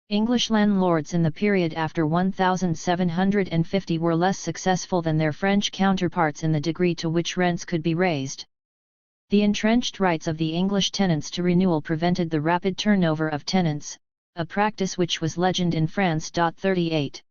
English landlords in the period after 1750 were less successful than their French counterparts in the degree to which rents could be raised. The entrenched rights of the English tenants to renewal prevented the rapid turnover of tenants, a practice which was legend in France. 38.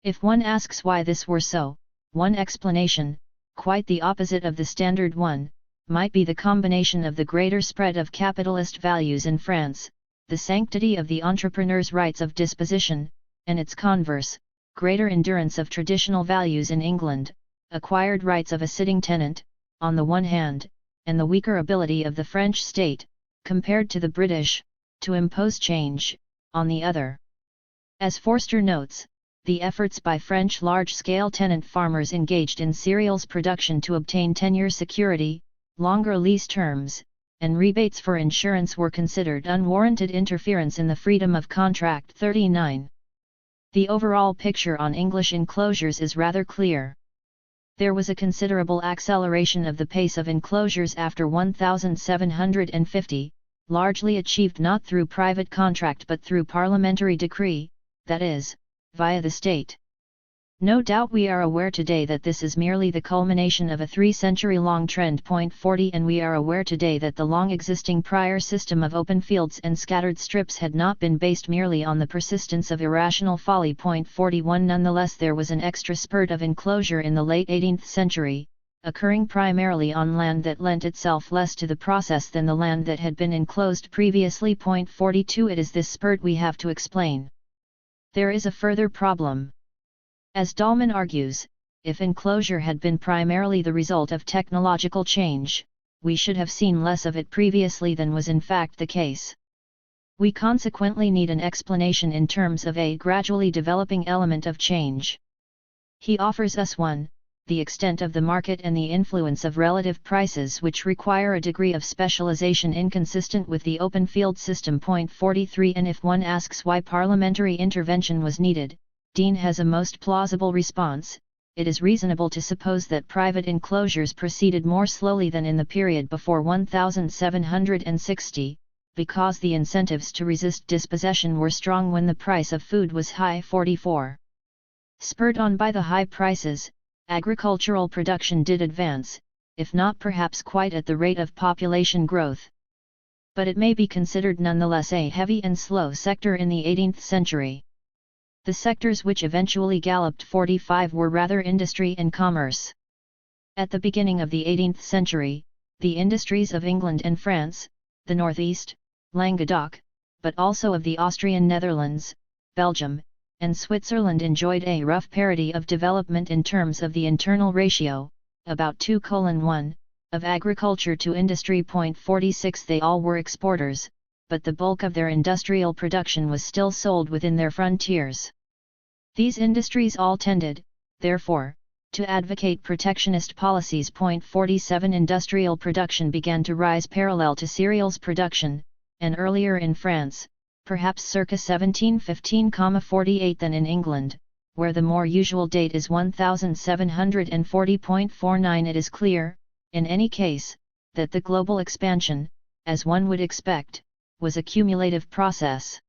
If one asks why this were so, one explanation, quite the opposite of the standard one, might be the combination of the greater spread of capitalist values in France, the sanctity of the entrepreneur's rights of disposition, and its converse, greater endurance of traditional values in England, acquired rights of a sitting tenant, on the one hand, and the weaker ability of the French state, compared to the British, to impose change, on the other. As Forster notes, the efforts by French large-scale tenant farmers engaged in cereals production to obtain tenure security, longer lease terms, and rebates for insurance were considered unwarranted interference in the freedom of contract. 39. The overall picture on English enclosures is rather clear. There was a considerable acceleration of the pace of enclosures after 1750, largely achieved not through private contract but through parliamentary decree, that is, via the state. No doubt we are aware today that this is merely the culmination of a 3-century-long trend. 40 And we are aware today that the long-existing prior system of open fields and scattered strips had not been based merely on the persistence of irrational folly. 41 Nonetheless, there was an extra spurt of enclosure in the late 18th century, occurring primarily on land that lent itself less to the process than the land that had been enclosed previously. 42 It is this spurt we have to explain. There is a further problem. As Dahlman argues, if enclosure had been primarily the result of technological change, we should have seen less of it previously than was in fact the case. We consequently need an explanation in terms of a gradually developing element of change. He offers us one: the extent of the market and the influence of relative prices, which require a degree of specialization inconsistent with the open field system. 43 And if one asks why parliamentary intervention was needed, Dean has a most plausible response: it is reasonable to suppose that private enclosures proceeded more slowly than in the period before 1760, because the incentives to resist dispossession were strong when the price of food was high. 44. Spurred on by the high prices, agricultural production did advance, if not perhaps quite at the rate of population growth. But it may be considered nonetheless a heavy and slow sector in the 18th century. The sectors which eventually galloped 45 were rather industry and commerce. At the beginning of the 18th century, the industries of England and France, the northeast, Languedoc, but also of the Austrian Netherlands, Belgium, and Switzerland enjoyed a rough parity of development in terms of the internal ratio, about 2:1, of agriculture to industry. 46 They all were exporters, but the bulk of their industrial production was still sold within their frontiers. These industries all tended, therefore, to advocate protectionist policies. 47 Industrial production began to rise parallel to cereals production, and earlier in France, perhaps circa 1715-48 than in England, where the more usual date is 1740.49. It is clear, in any case, that the global expansion, as one would expect, was a cumulative process.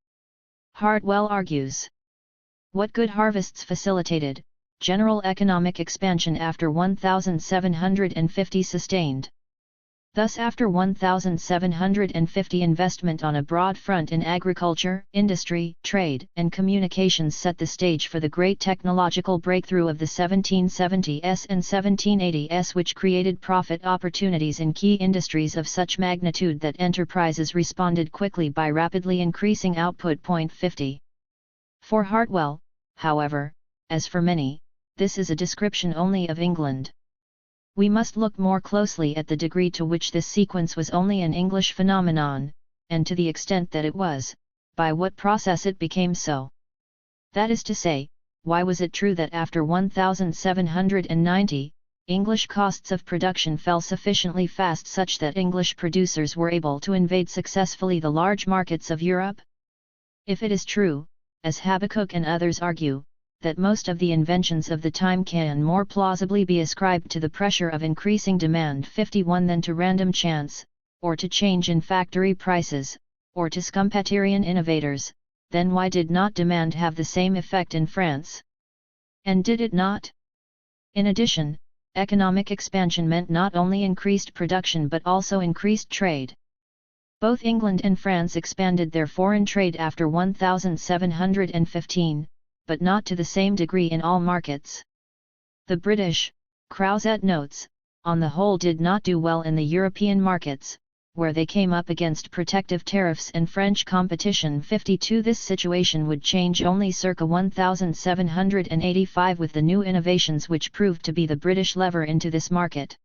Hardwell argues. What good harvests facilitated, general economic expansion after 1750 sustained. Thus after 1750 investment on a broad front in agriculture, industry, trade, and communications set the stage for the great technological breakthrough of the 1770s and 1780s, which created profit opportunities in key industries of such magnitude that enterprises responded quickly by rapidly increasing output. 50. For Hartwell, however, as for many, this is a description only of England. We must look more closely at the degree to which this sequence was only an English phenomenon, and to the extent that it was, by what process it became so. That is to say, why was it true that after 1790, English costs of production fell sufficiently fast such that English producers were able to invade successfully the large markets of Europe? If it is true, as Habakkuk and others argue, that most of the inventions of the time can more plausibly be ascribed to the pressure of increasing demand 51 than to random chance, or to change in factory prices, or to Schumpeterian innovators, then why did not demand have the same effect in France? And did it not? In addition, economic expansion meant not only increased production but also increased trade. Both England and France expanded their foreign trade after 1715, but not to the same degree in all markets. The British, Crozet notes, on the whole did not do well in the European markets, where they came up against protective tariffs and French competition. 52 This situation would change only circa 1785 with the new innovations which proved to be the British lever into this market.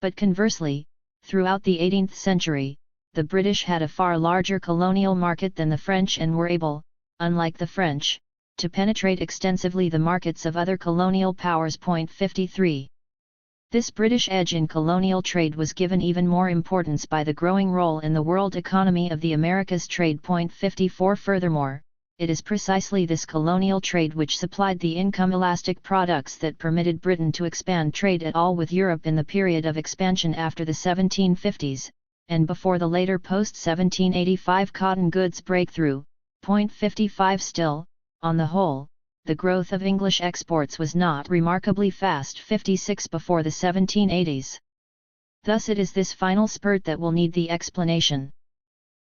But conversely, throughout the 18th century, the British had a far larger colonial market than the French and were able, unlike the French, to penetrate extensively the markets of other colonial powers. 53. This British edge in colonial trade was given even more importance by the growing role in the world economy of the Americas trade. 54 Furthermore, it is precisely this colonial trade which supplied the income-elastic products that permitted Britain to expand trade at all with Europe in the period of expansion after the 1750s, and before the later post-1785 cotton goods breakthrough. Point 55 Still, on the whole, the growth of English exports was not remarkably fast. 56 Before the 1780s. Thus it is this final spurt that will need the explanation.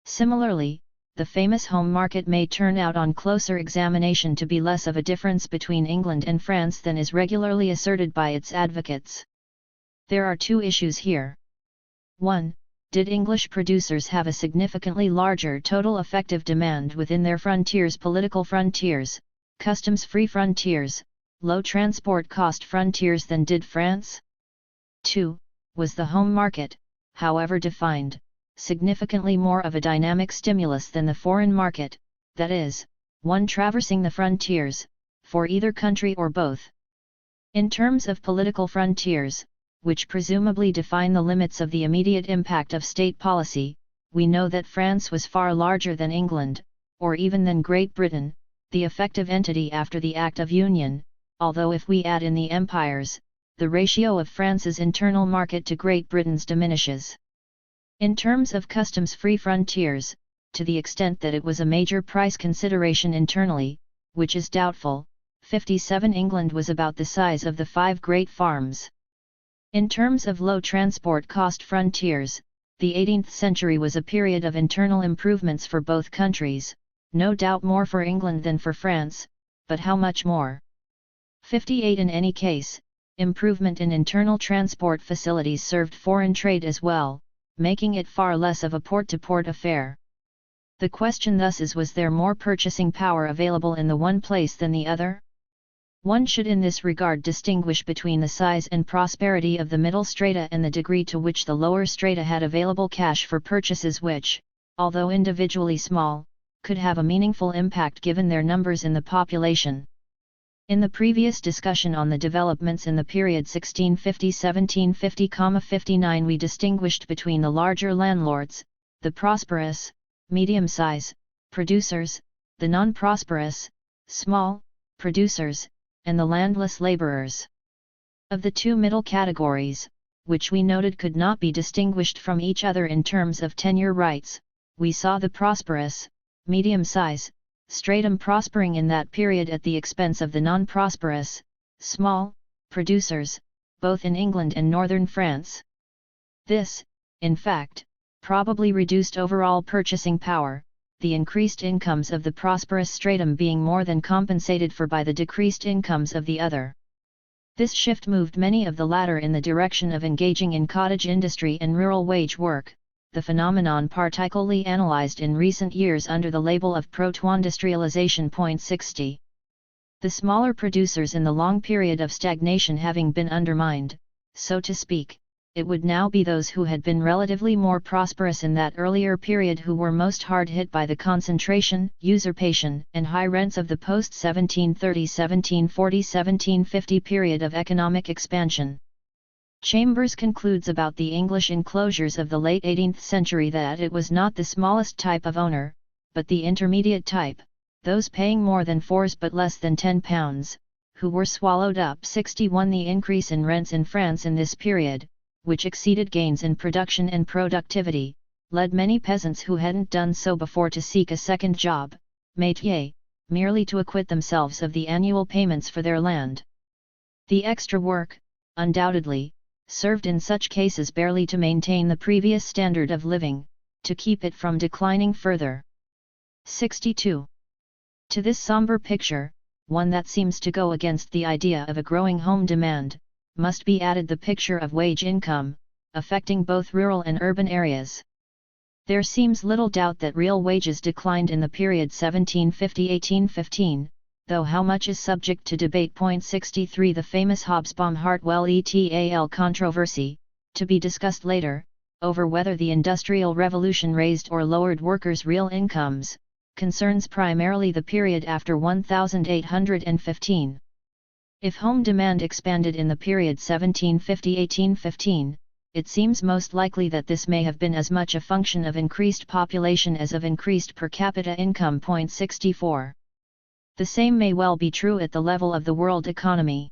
Similarly, the famous home market may turn out on closer examination to be less of a difference between England and France than is regularly asserted by its advocates. There are two issues here. 1. Did English producers have a significantly larger total effective demand within their frontiers, political frontiers, customs-free frontiers, low transport cost frontiers than did France? 2. Was the home market, however defined, significantly more of a dynamic stimulus than the foreign market, that is, one traversing the frontiers, for either country or both? In terms of political frontiers, which presumably define the limits of the immediate impact of state policy, we know that France was far larger than England, or even than Great Britain, the effective entity after the Act of Union, although if we add in the empires, the ratio of France's internal market to Great Britain's diminishes. In terms of customs-free frontiers, to the extent that it was a major price consideration internally, which is doubtful, 57 England was about the size of the 5 great farms. In terms of low transport cost frontiers, the 18th century was a period of internal improvements for both countries, no doubt more for England than for France, but how much more? 58 In any case, improvement in internal transport facilities served foreign trade as well, making it far less of a port-to-port affair. The question thus is, was there more purchasing power available in the one place than the other? One should in this regard distinguish between the size and prosperity of the middle strata and the degree to which the lower strata had available cash for purchases which, although individually small, could have a meaningful impact given their numbers in the population. In the previous discussion on the developments in the period 1650–1750–59 we distinguished between the larger landlords, the prosperous, medium-size, producers, the non-prosperous, small, producers, and the landless laborers. Of the two middle categories, which we noted could not be distinguished from each other in terms of tenure rights, we saw the prosperous, medium-size, stratum prospering in that period at the expense of the non-prosperous, small, producers, both in England and northern France. This, in fact, probably reduced overall purchasing power, the increased incomes of the prosperous stratum being more than compensated for by the decreased incomes of the other. This shift moved many of the latter in the direction of engaging in cottage industry and rural wage work, the phenomenon particularly analyzed in recent years under the label of proto-industrialization. 60. The smaller producers in the long period of stagnation having been undermined, so to speak, it would now be those who had been relatively more prosperous in that earlier period who were most hard hit by the concentration, usurpation, and high rents of the post-1730–1740–1750 period of economic expansion. Chambers concludes about the English enclosures of the late 18th century that it was not the smallest type of owner, but the intermediate type, those paying more than £4 but less than £10, who were swallowed up. 61 The increase in rents in France in this period, which exceeded gains in production and productivity, led many peasants who hadn't done so before to seek a second job, métier, merely to acquit themselves of the annual payments for their land. The extra work, undoubtedly, served in such cases barely to maintain the previous standard of living, to keep it from declining further. 62. To this somber picture, one that seems to go against the idea of a growing home demand, must be added the picture of wage income, affecting both rural and urban areas. There seems little doubt that real wages declined in the period 1750–1815, though how much is subject to debate. 63 The famous Hobsbawm-Hartwell et al. Controversy, to be discussed later, over whether the Industrial Revolution raised or lowered workers' real incomes, concerns primarily the period after 1815. If home demand expanded in the period 1750–1815, it seems most likely that this may have been as much a function of increased population as of increased per capita income. 64. The same may well be true at the level of the world economy.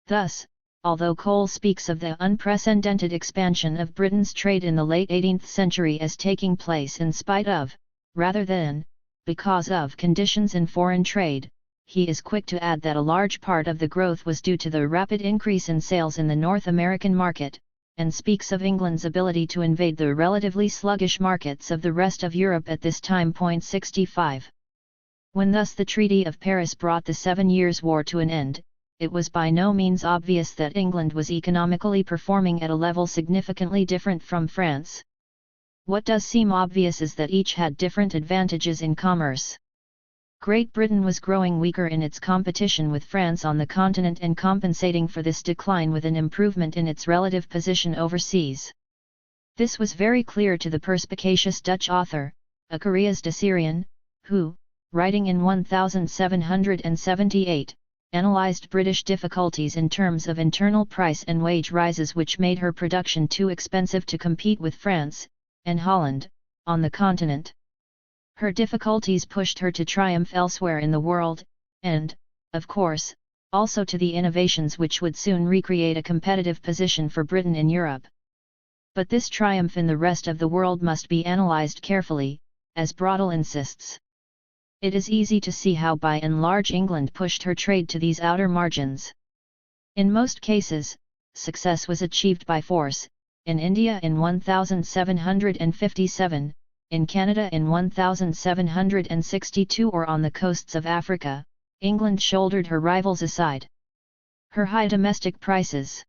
Thus, although Cole speaks of the unprecedented expansion of Britain's trade in the late 18th century as taking place in spite of, rather than, because of conditions in foreign trade, he is quick to add that a large part of the growth was due to the rapid increase in sales in the North American market, and speaks of England's ability to invade the relatively sluggish markets of the rest of Europe at this time. 65. When thus the Treaty of Paris brought the 7 Years' War to an end, it was by no means obvious that England was economically performing at a level significantly different from France. What does seem obvious is that each had different advantages in commerce. Great Britain was growing weaker in its competition with France on the continent and compensating for this decline with an improvement in its relative position overseas. This was very clear to the perspicacious Dutch author, Acarius de Syrian, who, writing in 1778, analyzed British difficulties in terms of internal price and wage rises which made her production too expensive to compete with France, and Holland, on the continent. Her difficulties pushed her to triumph elsewhere in the world, and, of course, also to the innovations which would soon recreate a competitive position for Britain in Europe. But this triumph in the rest of the world must be analyzed carefully, as Brodel insists. It is easy to see how by and large England pushed her trade to these outer margins. In most cases, success was achieved by force, in India in 1757, in Canada in 1762 or on the coasts of Africa, England shouldered her rivals aside. Her high domestic prices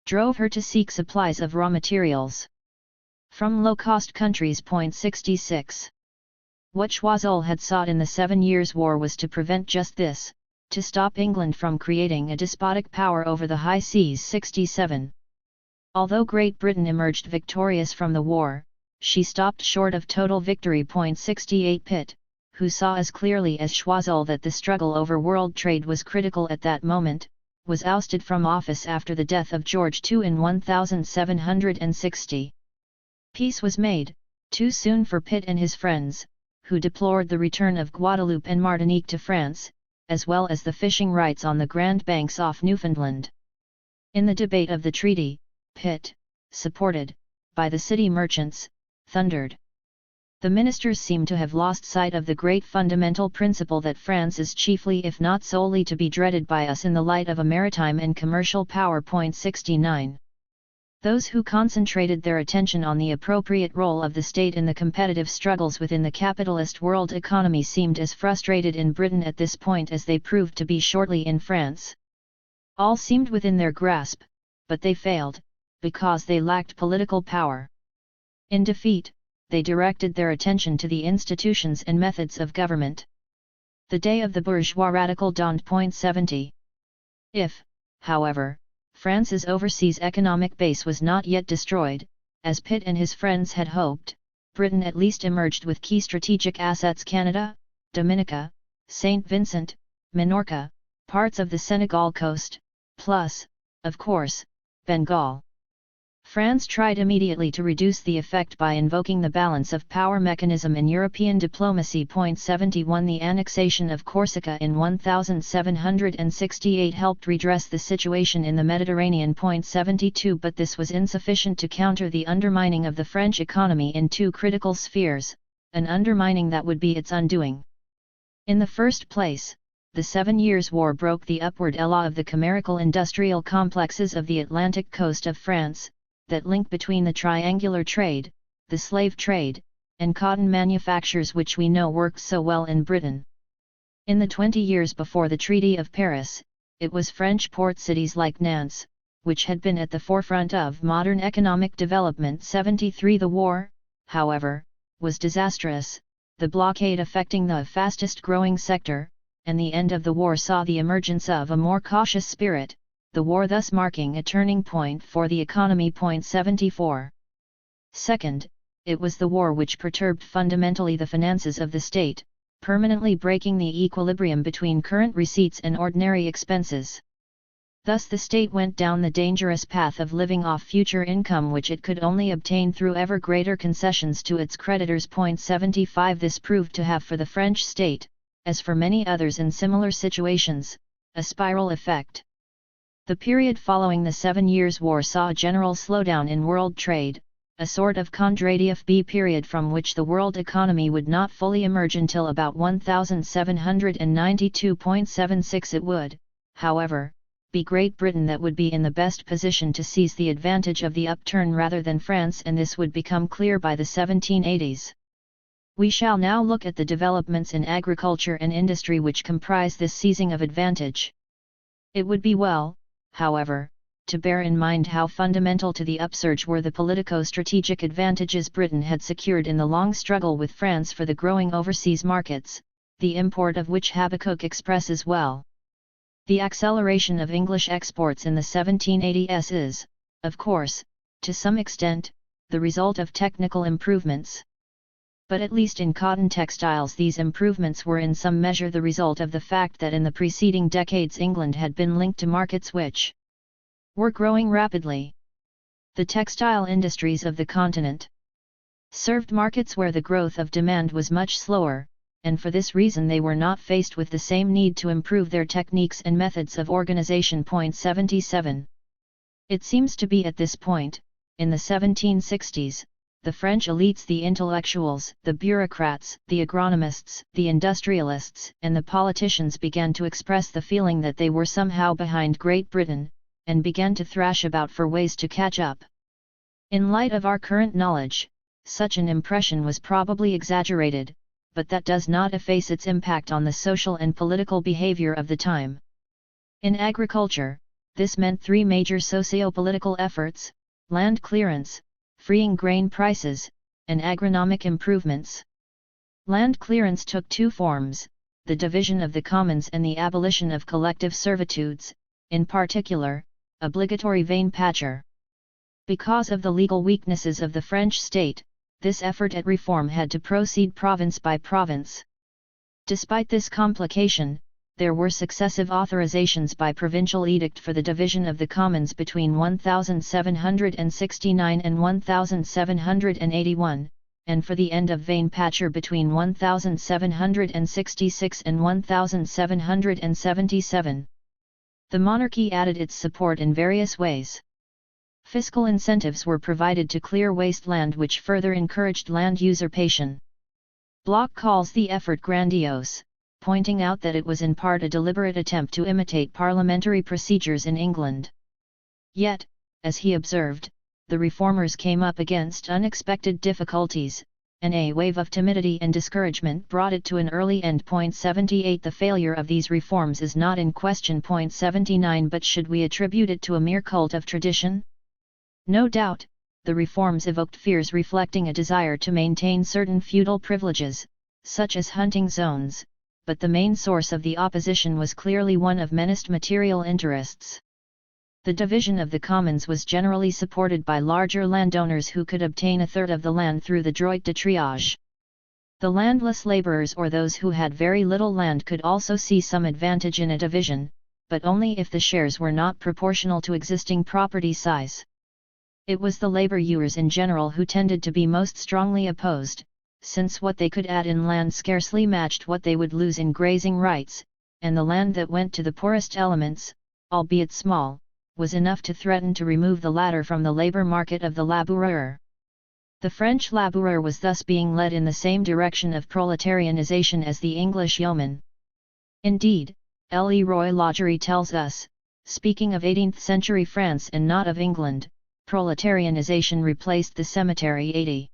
drove her to seek supplies of raw materials from low-cost countries. 66. What Choiseul had sought in the 7 Years' War was to prevent just this, to stop England from creating a despotic power over the high seas. 67. Although Great Britain emerged victorious from the war, she stopped short of total victory. 68. Pitt, who saw as clearly as Choiseul that the struggle over world trade was critical at that moment, was ousted from office after the death of George II in 1760. Peace was made, too soon for Pitt and his friends, who deplored the return of Guadeloupe and Martinique to France, as well as the fishing rights on the Grand Banks off Newfoundland. In the debate of the treaty, Pitt, supported by the city merchants, thundered. The ministers seem to have lost sight of the great fundamental principle that France is chiefly if not solely to be dreaded by us in the light of a maritime and commercial power. 69. Those who concentrated their attention on the appropriate role of the state in the competitive struggles within the capitalist world economy seemed as frustrated in Britain at this point as they proved to be shortly in France. All seemed within their grasp, but they failed, because they lacked political power. In defeat, they directed their attention to the institutions and methods of government. The day of the bourgeois radical dawned. 70. If, however, France's overseas economic base was not yet destroyed, as Pitt and his friends had hoped, Britain at least emerged with key strategic assets: Canada, Dominica, St. Vincent, Minorca, parts of the Senegal coast, plus, of course, Bengal. France tried immediately to reduce the effect by invoking the balance of power mechanism in European diplomacy. 71. The annexation of Corsica in 1768 helped redress the situation in the Mediterranean. 72. But this was insufficient to counter the undermining of the French economy in two critical spheres, an undermining that would be its undoing. In the first place, the 7 Years' War broke the upward ela of the chimerical industrial complexes of the Atlantic coast of France, that link between the triangular trade, the slave trade, and cotton manufactures which we know worked so well in Britain. In the 20 years before the Treaty of Paris, it was French port cities like Nantes, which had been at the forefront of modern economic development. 73. The war, however, was disastrous, the blockade affecting the fastest growing sector, and the end of the war saw the emergence of a more cautious spirit, the war thus marking a turning point for the economy. 74. Second, it was the war which perturbed fundamentally the finances of the state, permanently breaking the equilibrium between current receipts and ordinary expenses. Thus the state went down the dangerous path of living off future income which it could only obtain through ever greater concessions to its creditors. 75. This proved to have for the French state, as for many others in similar situations, a spiral effect. The period following the 7 Years' War saw a general slowdown in world trade, a sort of Kondratief period from which the world economy would not fully emerge until about 1792.76. It would, however, be Great Britain that would be in the best position to seize the advantage of the upturn rather than France, and this would become clear by the 1780s. We shall now look at the developments in agriculture and industry which comprise this seizing of advantage. It would be well, however, to bear in mind how fundamental to the upsurge were the politico-strategic advantages Britain had secured in the long struggle with France for the growing overseas markets, the import of which Habakkuk expresses well. The acceleration of English exports in the 1780s is, of course, to some extent, the result of technical improvements. But at least in cotton textiles these improvements were in some measure the result of the fact that in the preceding decades England had been linked to markets which were growing rapidly. The textile industries of the continent served markets where the growth of demand was much slower, and for this reason they were not faced with the same need to improve their techniques and methods of organization. 77. It seems to be at this point, in the 1760s, the French elites, the intellectuals, the bureaucrats, the agronomists, the industrialists, and the politicians began to express the feeling that they were somehow behind Great Britain, and began to thrash about for ways to catch up. In light of our current knowledge, such an impression was probably exaggerated, but that does not efface its impact on the social and political behavior of the time. In agriculture, this meant 3 major socio-political efforts: land clearance, freeing grain prices, and agronomic improvements. Land clearance took 2 forms: the division of the commons and the abolition of collective servitudes, in particular, obligatory vein patcher. Because of the legal weaknesses of the French state, this effort at reform had to proceed province by province. Despite this complication, there were successive authorizations by provincial edict for the division of the commons between 1769 and 1781, and for the end of vein patcher between 1766 and 1777. The monarchy added its support in various ways. Fiscal incentives were provided to clear wasteland, which further encouraged land usurpation. Bloch calls the effort grandiose, pointing out that it was in part a deliberate attempt to imitate parliamentary procedures in England. Yet, as he observed, the reformers came up against unexpected difficulties, and a wave of timidity and discouragement brought it to an early end. 78 The failure of these reforms is not in question. 79 But should we attribute it to a mere cult of tradition? No doubt, the reforms evoked fears reflecting a desire to maintain certain feudal privileges, such as hunting zones, but the main source of the opposition was clearly one of menaced material interests. The division of the commons was generally supported by larger landowners who could obtain a third of the land through the droit de triage. The landless laborers or those who had very little land could also see some advantage in a division, but only if the shares were not proportional to existing property size. It was the laborers in general who tended to be most strongly opposed, since what they could add in land scarcely matched what they would lose in grazing rights, and the land that went to the poorest elements, albeit small, was enough to threaten to remove the latter from the labor market of the laboureur. The French laboureur was thus being led in the same direction of proletarianization as the English yeoman. Indeed, Leroy Lagery tells us, speaking of 18th-century France and not of England, proletarianization replaced the cemetery 80.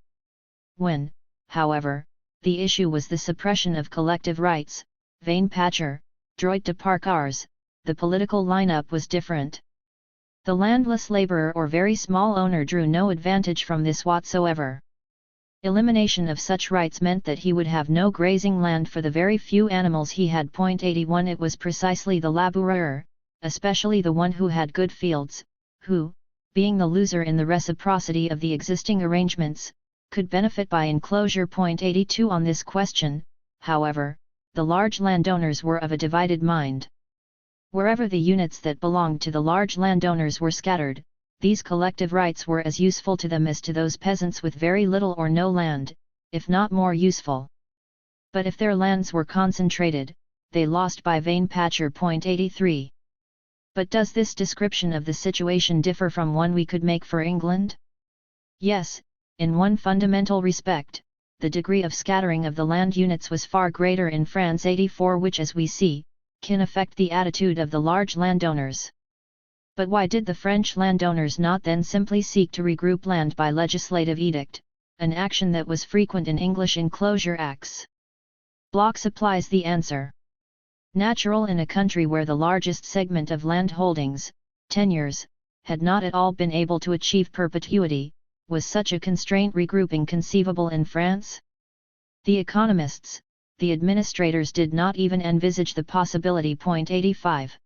When, however, the issue was the suppression of collective rights, vein patcher, droit de parcage, the political lineup was different. The landless laborer or very small owner drew no advantage from this whatsoever. Elimination of such rights meant that he would have no grazing land for the very few animals he had. 81 It was precisely the laboureur, especially the one who had good fields, who, being the loser in the reciprocity of the existing arrangements, could benefit by enclosure. 82 On this question, however, the large landowners were of a divided mind. Wherever the units that belonged to the large landowners were scattered, these collective rights were as useful to them as to those peasants with very little or no land, if not more useful. But if their lands were concentrated, they lost by Vain-Patcher. 83. But does this description of the situation differ from one we could make for England? Yes, in one fundamental respect, the degree of scattering of the land units was far greater in France. 84, which, as we see, can affect the attitude of the large landowners. But why did the French landowners not then simply seek to regroup land by legislative edict, an action that was frequent in English enclosure acts? Bloch supplies the answer. Natural in a country where the largest segment of land holdings, tenures, had not at all been able to achieve perpetuity, was such a constraint regrouping conceivable in France? The economists, the administrators did not even envisage the possibility. 85.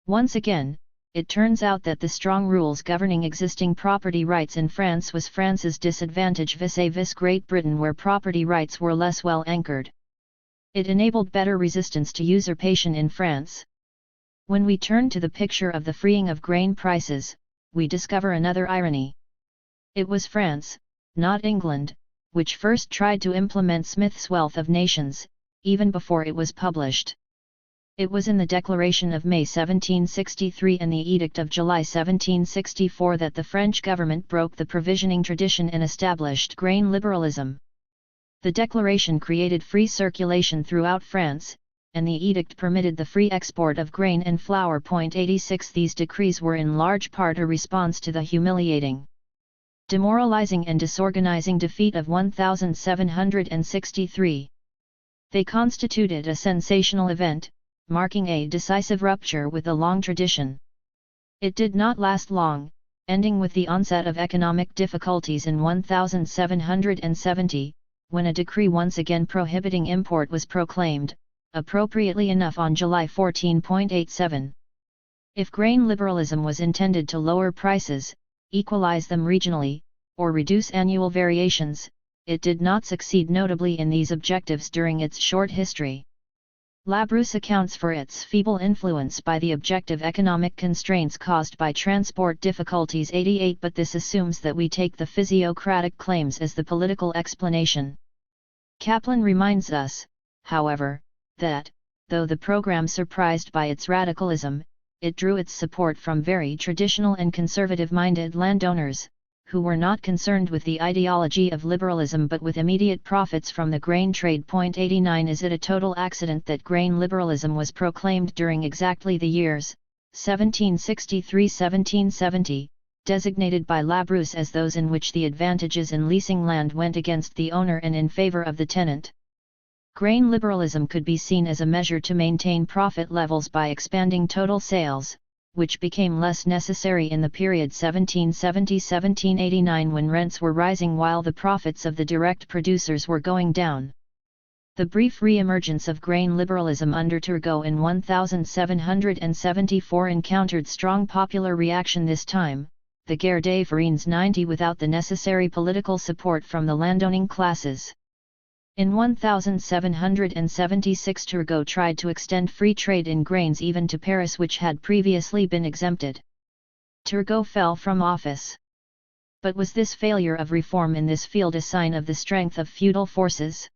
Once again, it turns out that the strong rules governing existing property rights in France was France's disadvantage vis-à-vis Great Britain, where property rights were less well anchored. It enabled better resistance to usurpation in France. When we turn to the picture of the freeing of grain prices, we discover another irony. It was France, not England, which first tried to implement Smith's Wealth of Nations, even before it was published. It was in the Declaration of May 1763 and the Edict of July 1764 that the French government broke the provisioning tradition and established grain liberalism. The declaration created free circulation throughout France, and the edict permitted the free export of grain and flour. 86. These decrees were in large part a response to the humiliating, demoralizing and disorganizing defeat of 1763. They constituted a sensational event, marking a decisive rupture with a long tradition. It did not last long, ending with the onset of economic difficulties in 1770, when a decree once again prohibiting import was proclaimed, appropriately enough on July 14.87. If grain liberalism was intended to lower prices, equalize them regionally, or reduce annual variations, it did not succeed notably in these objectives during its short history. Labrousse accounts for its feeble influence by the objective economic constraints caused by transport difficulties. 88. But this assumes that we take the physiocratic claims as the political explanation. Kaplan reminds us, however, that, though the program surprised by its radicalism, it drew its support from very traditional and conservative-minded landowners, who were not concerned with the ideology of liberalism but with immediate profits from the grain trade. 89. Is it a total accident that grain liberalism was proclaimed during exactly the years 1763-1770, designated by Labrousse as those in which the advantages in leasing land went against the owner and in favor of the tenant? Grain liberalism could be seen as a measure to maintain profit levels by expanding total sales, which became less necessary in the period 1770-1789 when rents were rising while the profits of the direct producers were going down. The brief re-emergence of grain liberalism under Turgot in 1774 encountered strong popular reaction this time, the Guerre des Farines 90 without the necessary political support from the landowning classes. In 1776 Turgot tried to extend free trade in grains even to Paris, which had previously been exempted. Turgot fell from office. But was this failure of reform in this field a sign of the strength of feudal forces?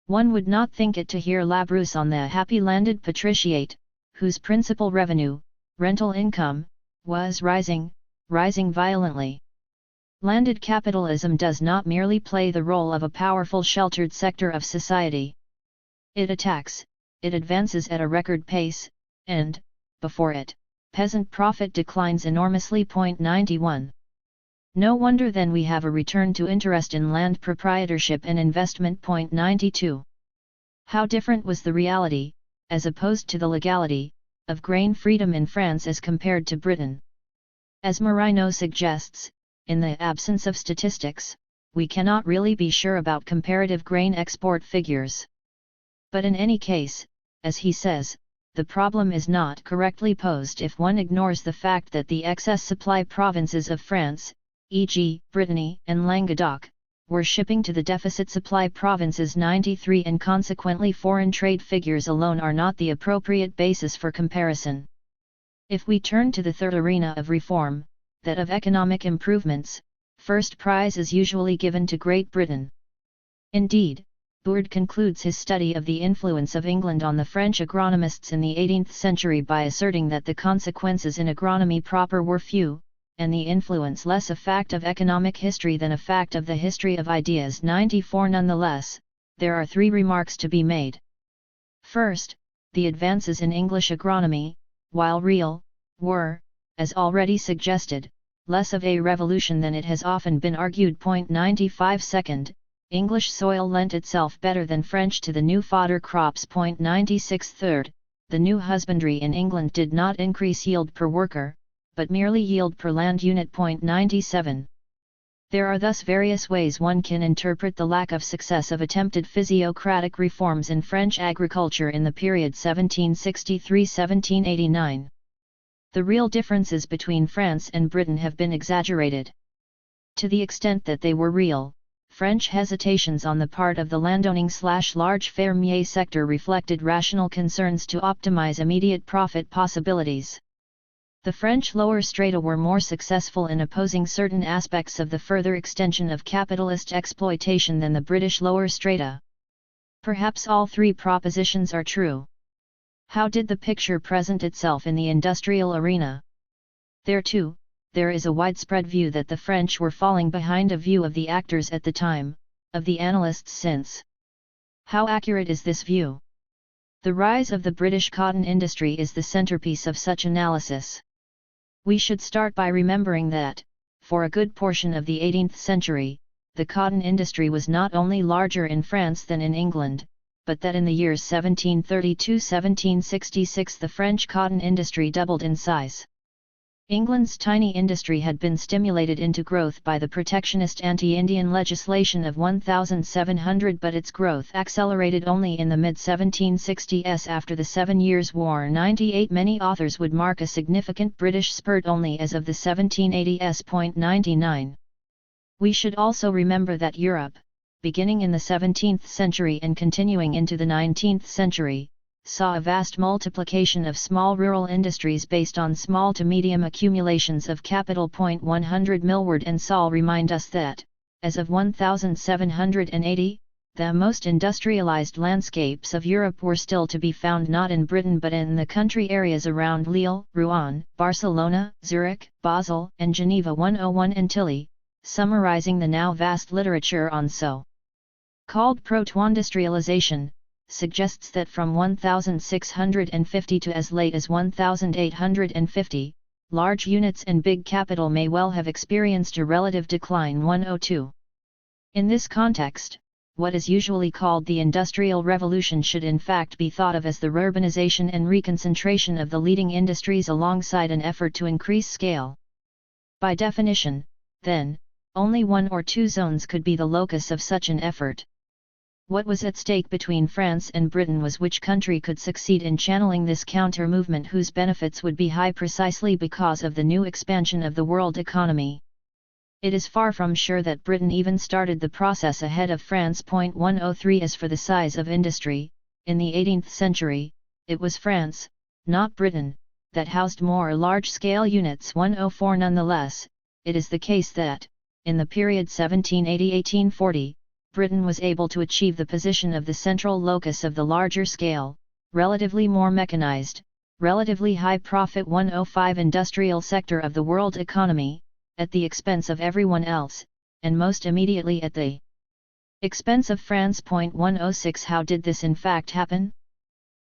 One would not think it to hear Labrousse on the happy landed patriciate, whose principal revenue, rental income, was rising violently. Landed capitalism does not merely play the role of a powerful sheltered sector of society. It attacks, it advances at a record pace, and, before it, peasant profit declines enormously. 91. No wonder then we have a return to interest in land proprietorship and investment. 92. How different was the reality, as opposed to the legality, of grain freedom in France as compared to Britain? As Marino suggests, in the absence of statistics, we cannot really be sure about comparative grain export figures. But in any case, as he says, the problem is not correctly posed if one ignores the fact that the excess supply provinces of France, e.g., Brittany and Languedoc, were shipping to the deficit supply provinces 93, and consequently foreign trade figures alone are not the appropriate basis for comparison. If we turn to the third arena of reform, that of economic improvements, first prize is usually given to Great Britain. Indeed, Bourd concludes his study of the influence of England on the French agronomists in the 18th century by asserting that the consequences in agronomy proper were few, and the influence less a fact of economic history than a fact of the history of ideas. 94. Nonetheless, there are three remarks to be made. First, the advances in English agronomy, while real, were, as already suggested, less of a revolution than it has often been argued. 95. Second, English soil lent itself better than French to the new fodder crops. 96. Third, the new husbandry in England did not increase yield per worker, but merely yield per land unit. 97. There are thus various ways one can interpret the lack of success of attempted physiocratic reforms in French agriculture in the period 1763–1789. The real differences between France and Britain have been exaggerated. To the extent that they were real, French hesitations on the part of the landowning/large fermier sector reflected rational concerns to optimize immediate profit possibilities. The French lower strata were more successful in opposing certain aspects of the further extension of capitalist exploitation than the British lower strata. Perhaps all three propositions are true. How did the picture present itself in the industrial arena? There too, there is a widespread view that the French were falling behind a view of the actors at the time, of the analysts since. How accurate is this view? The rise of the British cotton industry is the centerpiece of such analysis. We should start by remembering that, for a good portion of the 18th century, the cotton industry was not only larger in France than in England, but that in the years 1732–1766 the French cotton industry doubled in size. England's tiny industry had been stimulated into growth by the protectionist anti-Indian legislation of 1700, but its growth accelerated only in the mid-1760s after the 7 Years' War. 98. Many authors would mark a significant British spurt only as of the 1780s. 99. We should also remember that Europe, beginning in the 17th century and continuing into the 19th century, saw a vast multiplication of small rural industries based on small to medium accumulations of capital. 100. Millward and Saul remind us that, as of 1780, the most industrialized landscapes of Europe were still to be found not in Britain but in the country areas around Lille, Rouen, Barcelona, Zurich, Basel, and Geneva. 101. Antilli, summarizing the now vast literature on so-called proto-industrialization, suggests that from 1650 to as late as 1850, large units and big capital may well have experienced a relative decline. 102. In this context, what is usually called the Industrial Revolution should in fact be thought of as the urbanization and reconcentration of the leading industries alongside an effort to increase scale. By definition, then, only one or two zones could be the locus of such an effort. What was at stake between France and Britain was which country could succeed in channeling this counter-movement whose benefits would be high precisely because of the new expansion of the world economy. It is far from sure that Britain even started the process ahead of France. 103. As for the size of industry, in the 18th century, it was France, not Britain, that housed more large-scale units. 104. Nonetheless, it is the case that, in the period 1780–1840, Britain was able to achieve the position of the central locus of the larger scale, relatively more mechanized, relatively high profit 105 industrial sector of the world economy, at the expense of everyone else, and most immediately at the expense of France. 106. How did this in fact happen?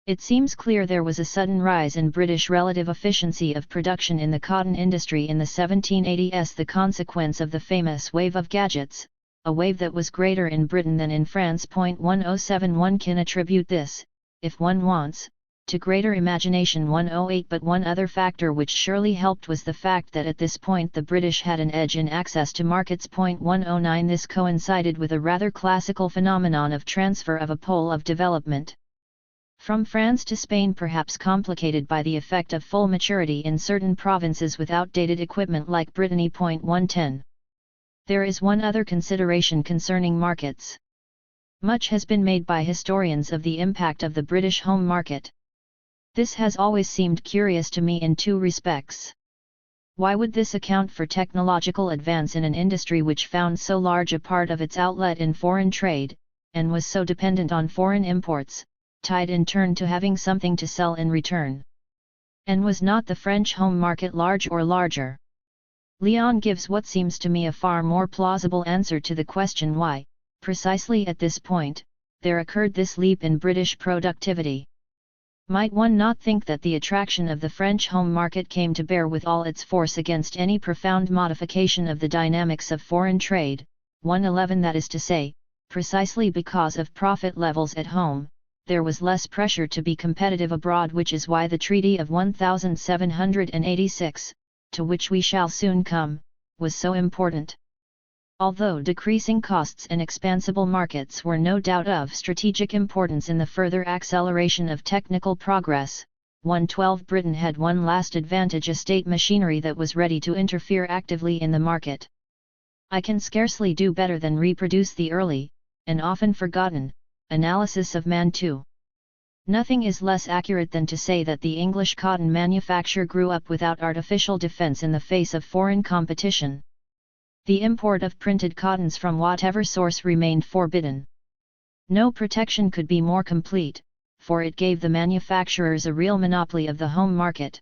It seems clear there was a sudden rise in British relative efficiency of production in the cotton industry in the 1780s, the consequence of the famous wave of gadgets, a wave that was greater in Britain than in France. 107. One can attribute this, if one wants, to greater imagination. 108. But one other factor which surely helped was the fact that at this point the British had an edge in access to markets. 109. This coincided with a rather classical phenomenon of transfer of a pole of development from France to Spain, perhaps complicated by the effect of full maturity in certain provinces with outdated equipment like Brittany. 110. There is one other consideration concerning markets. Much has been made by historians of the impact of the British home market. This has always seemed curious to me in two respects. Why would this account for technological advance in an industry which found so large a part of its outlet in foreign trade, and was so dependent on foreign imports, tied in turn to having something to sell in return. And was not the French home market large or larger? Leon gives what seems to me a far more plausible answer to the question why, precisely at this point, there occurred this leap in British productivity. Might one not think that the attraction of the French home market came to bear with all its force against any profound modification of the dynamics of foreign trade, 111 that is to say, precisely because of profit levels at home, there was less pressure to be competitive abroad, which is why the Treaty of 1786, to which we shall soon come, was so important. Although decreasing costs and expansible markets were no doubt of strategic importance in the further acceleration of technical progress, 112 Britain had one last advantage: a state machinery that was ready to interfere actively in the market. I can scarcely do better than reproduce the early, and often forgotten, analysis of Man 2. Nothing is less accurate than to say that the English cotton manufacture grew up without artificial defense in the face of foreign competition. The import of printed cottons from whatever source remained forbidden. No protection could be more complete, for it gave the manufacturers a real monopoly of the home market.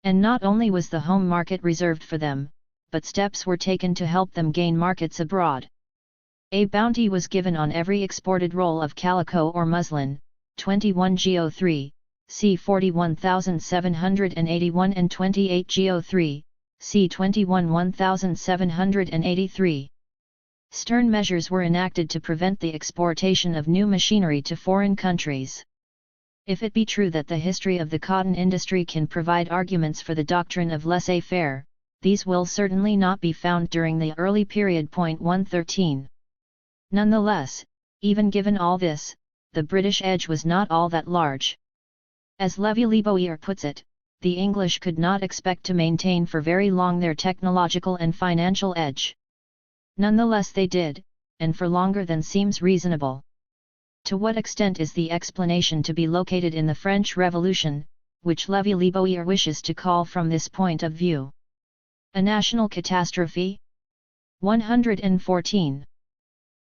And not only was the home market reserved for them, but steps were taken to help them gain markets abroad. A bounty was given on every exported roll of calico or muslin, 21 Go3, c. 41,781 and 28 Go3, c. 21 1783. Stern measures were enacted to prevent the exportation of new machinery to foreign countries. If it be true that the history of the cotton industry can provide arguments for the doctrine of laissez-faire, these will certainly not be found during the early period. 113. Nonetheless, even given all this, the British edge was not all that large. As Lévy-Liboire puts it, the English could not expect to maintain for very long their technological and financial edge. Nonetheless they did, and for longer than seems reasonable. To what extent is the explanation to be located in the French Revolution, which Lévy-Liboire wishes to call from this point of view a national catastrophe? 114.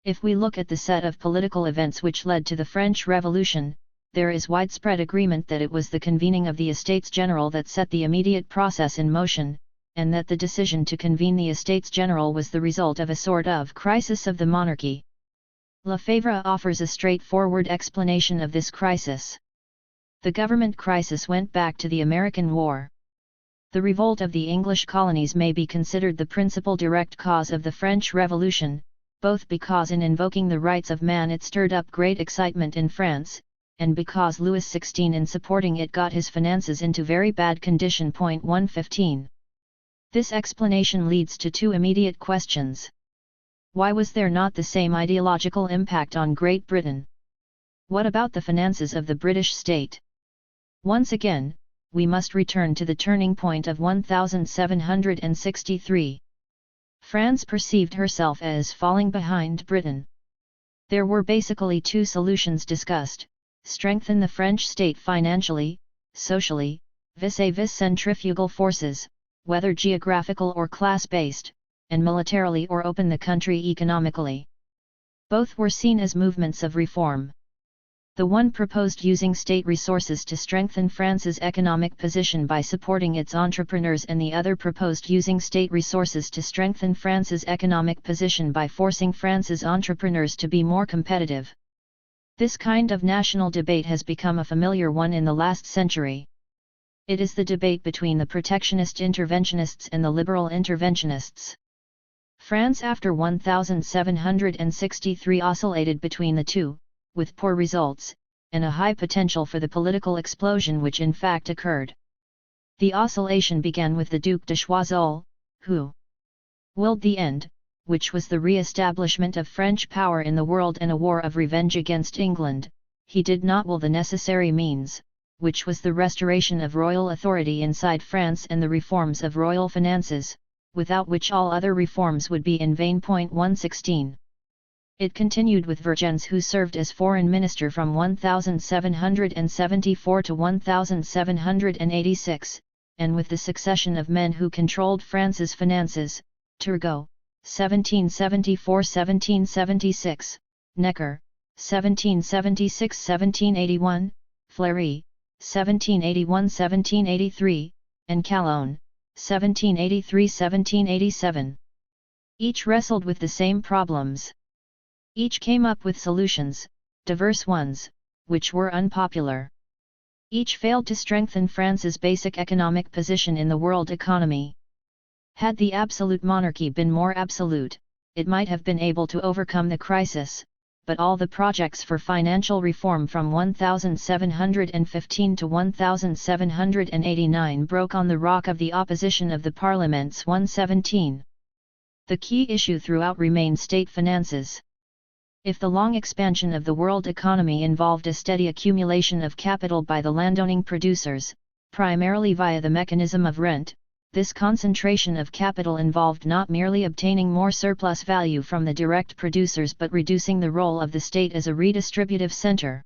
If we look at the set of political events which led to the French Revolution, there is widespread agreement that it was the convening of the Estates General that set the immediate process in motion, and that the decision to convene the Estates General was the result of a sort of crisis of the monarchy. Lefebvre offers a straightforward explanation of this crisis. The government crisis went back to the American War. The revolt of the English colonies may be considered the principal direct cause of the French Revolution, both because in invoking the rights of man it stirred up great excitement in France, and because Louis XVI in supporting it got his finances into very bad condition. 115. This explanation leads to two immediate questions. Why was there not the same ideological impact on Great Britain? What about the finances of the British state? Once again, we must return to the turning point of 1763. France perceived herself as falling behind Britain. There were basically two solutions discussed: strengthen the French state financially, socially, vis-à-vis centrifugal forces, whether geographical or class-based, and militarily, or open the country economically. Both were seen as movements of reform. The one proposed using state resources to strengthen France's economic position by supporting its entrepreneurs, and the other proposed using state resources to strengthen France's economic position by forcing France's entrepreneurs to be more competitive. This kind of national debate has become a familiar one in the last century. It is the debate between the protectionist interventionists and the liberal interventionists. France after 1763 oscillated between the two, with poor results, and a high potential for the political explosion which in fact occurred. The oscillation began with the Duc de Choiseul, who willed the end, which was the re-establishment of French power in the world and a war of revenge against England. He did not will the necessary means, which was the restoration of royal authority inside France and the reforms of royal finances, without which all other reforms would be in vain. 116. It continued with Vergennes, who served as foreign minister from 1774 to 1786, and with the succession of men who controlled France's finances: Turgot, 1774-1776, Necker, 1776–1781, Fleury, 1781–1783, and Calonne, 1783–1787. Each wrestled with the same problems. Each came up with solutions, diverse ones, which were unpopular. Each failed to strengthen France's basic economic position in the world economy. Had the absolute monarchy been more absolute, it might have been able to overcome the crisis, but all the projects for financial reform from 1715 to 1789 broke on the rock of the opposition of the parliaments 117. The key issue throughout remained state finances. If the long expansion of the world economy involved a steady accumulation of capital by the landowning producers, primarily via the mechanism of rent, this concentration of capital involved not merely obtaining more surplus value from the direct producers but reducing the role of the state as a redistributive center.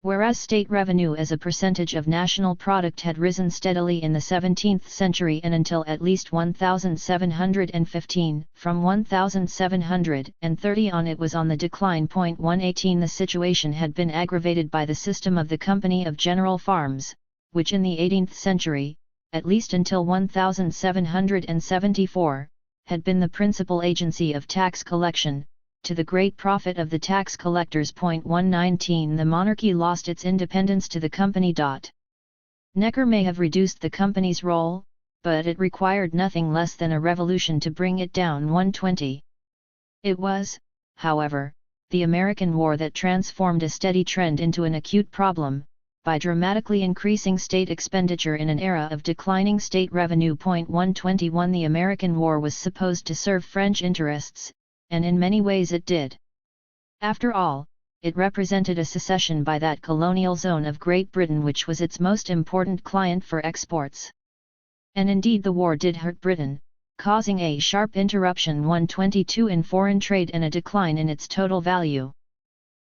Whereas state revenue as a percentage of national product had risen steadily in the 17th century and until at least 1715, from 1730 on it was on the decline. 118 The situation had been aggravated by the system of the Company of General Farms, which in the 18th century, at least until 1774, had been the principal agency of tax collection, to the great profit of the tax collectors. 119 The monarchy lost its independence to the company. Necker may have reduced the company's role, but it required nothing less than a revolution to bring it down. 120. It was, however, the American War that transformed a steady trend into an acute problem, by dramatically increasing state expenditure in an era of declining state revenue. 121 The American War was supposed to serve French interests, and in many ways it did. After all, it represented a secession by that colonial zone of Great Britain which was its most important client for exports. And indeed the war did hurt Britain, causing a sharp interruption 122 in foreign trade and a decline in its total value.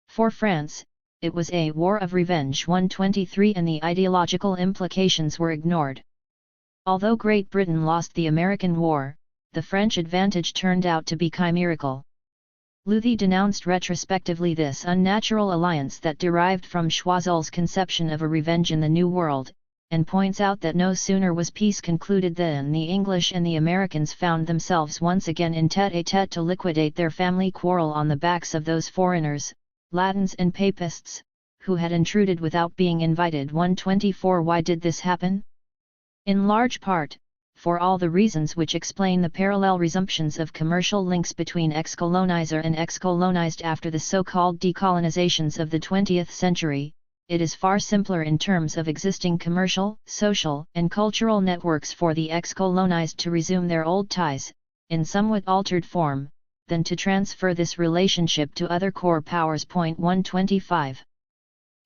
For France, it was a war of revenge 123 and the ideological implications were ignored. Although Great Britain lost the American War, the French advantage turned out to be chimerical. Luthy denounced retrospectively this unnatural alliance that derived from Choiseul's conception of a revenge in the New World, and points out that no sooner was peace concluded than the English and the Americans found themselves once again in tête-à-tête to liquidate their family quarrel on the backs of those foreigners, Latins and Papists, who had intruded without being invited. 124 Why did this happen? In large part, for all the reasons which explain the parallel resumptions of commercial links between ex-colonizer and ex-colonized after the so-called decolonizations of the 20th century, it is far simpler in terms of existing commercial, social, and cultural networks for the ex-colonized to resume their old ties, in somewhat altered form, than to transfer this relationship to other core powers. 125.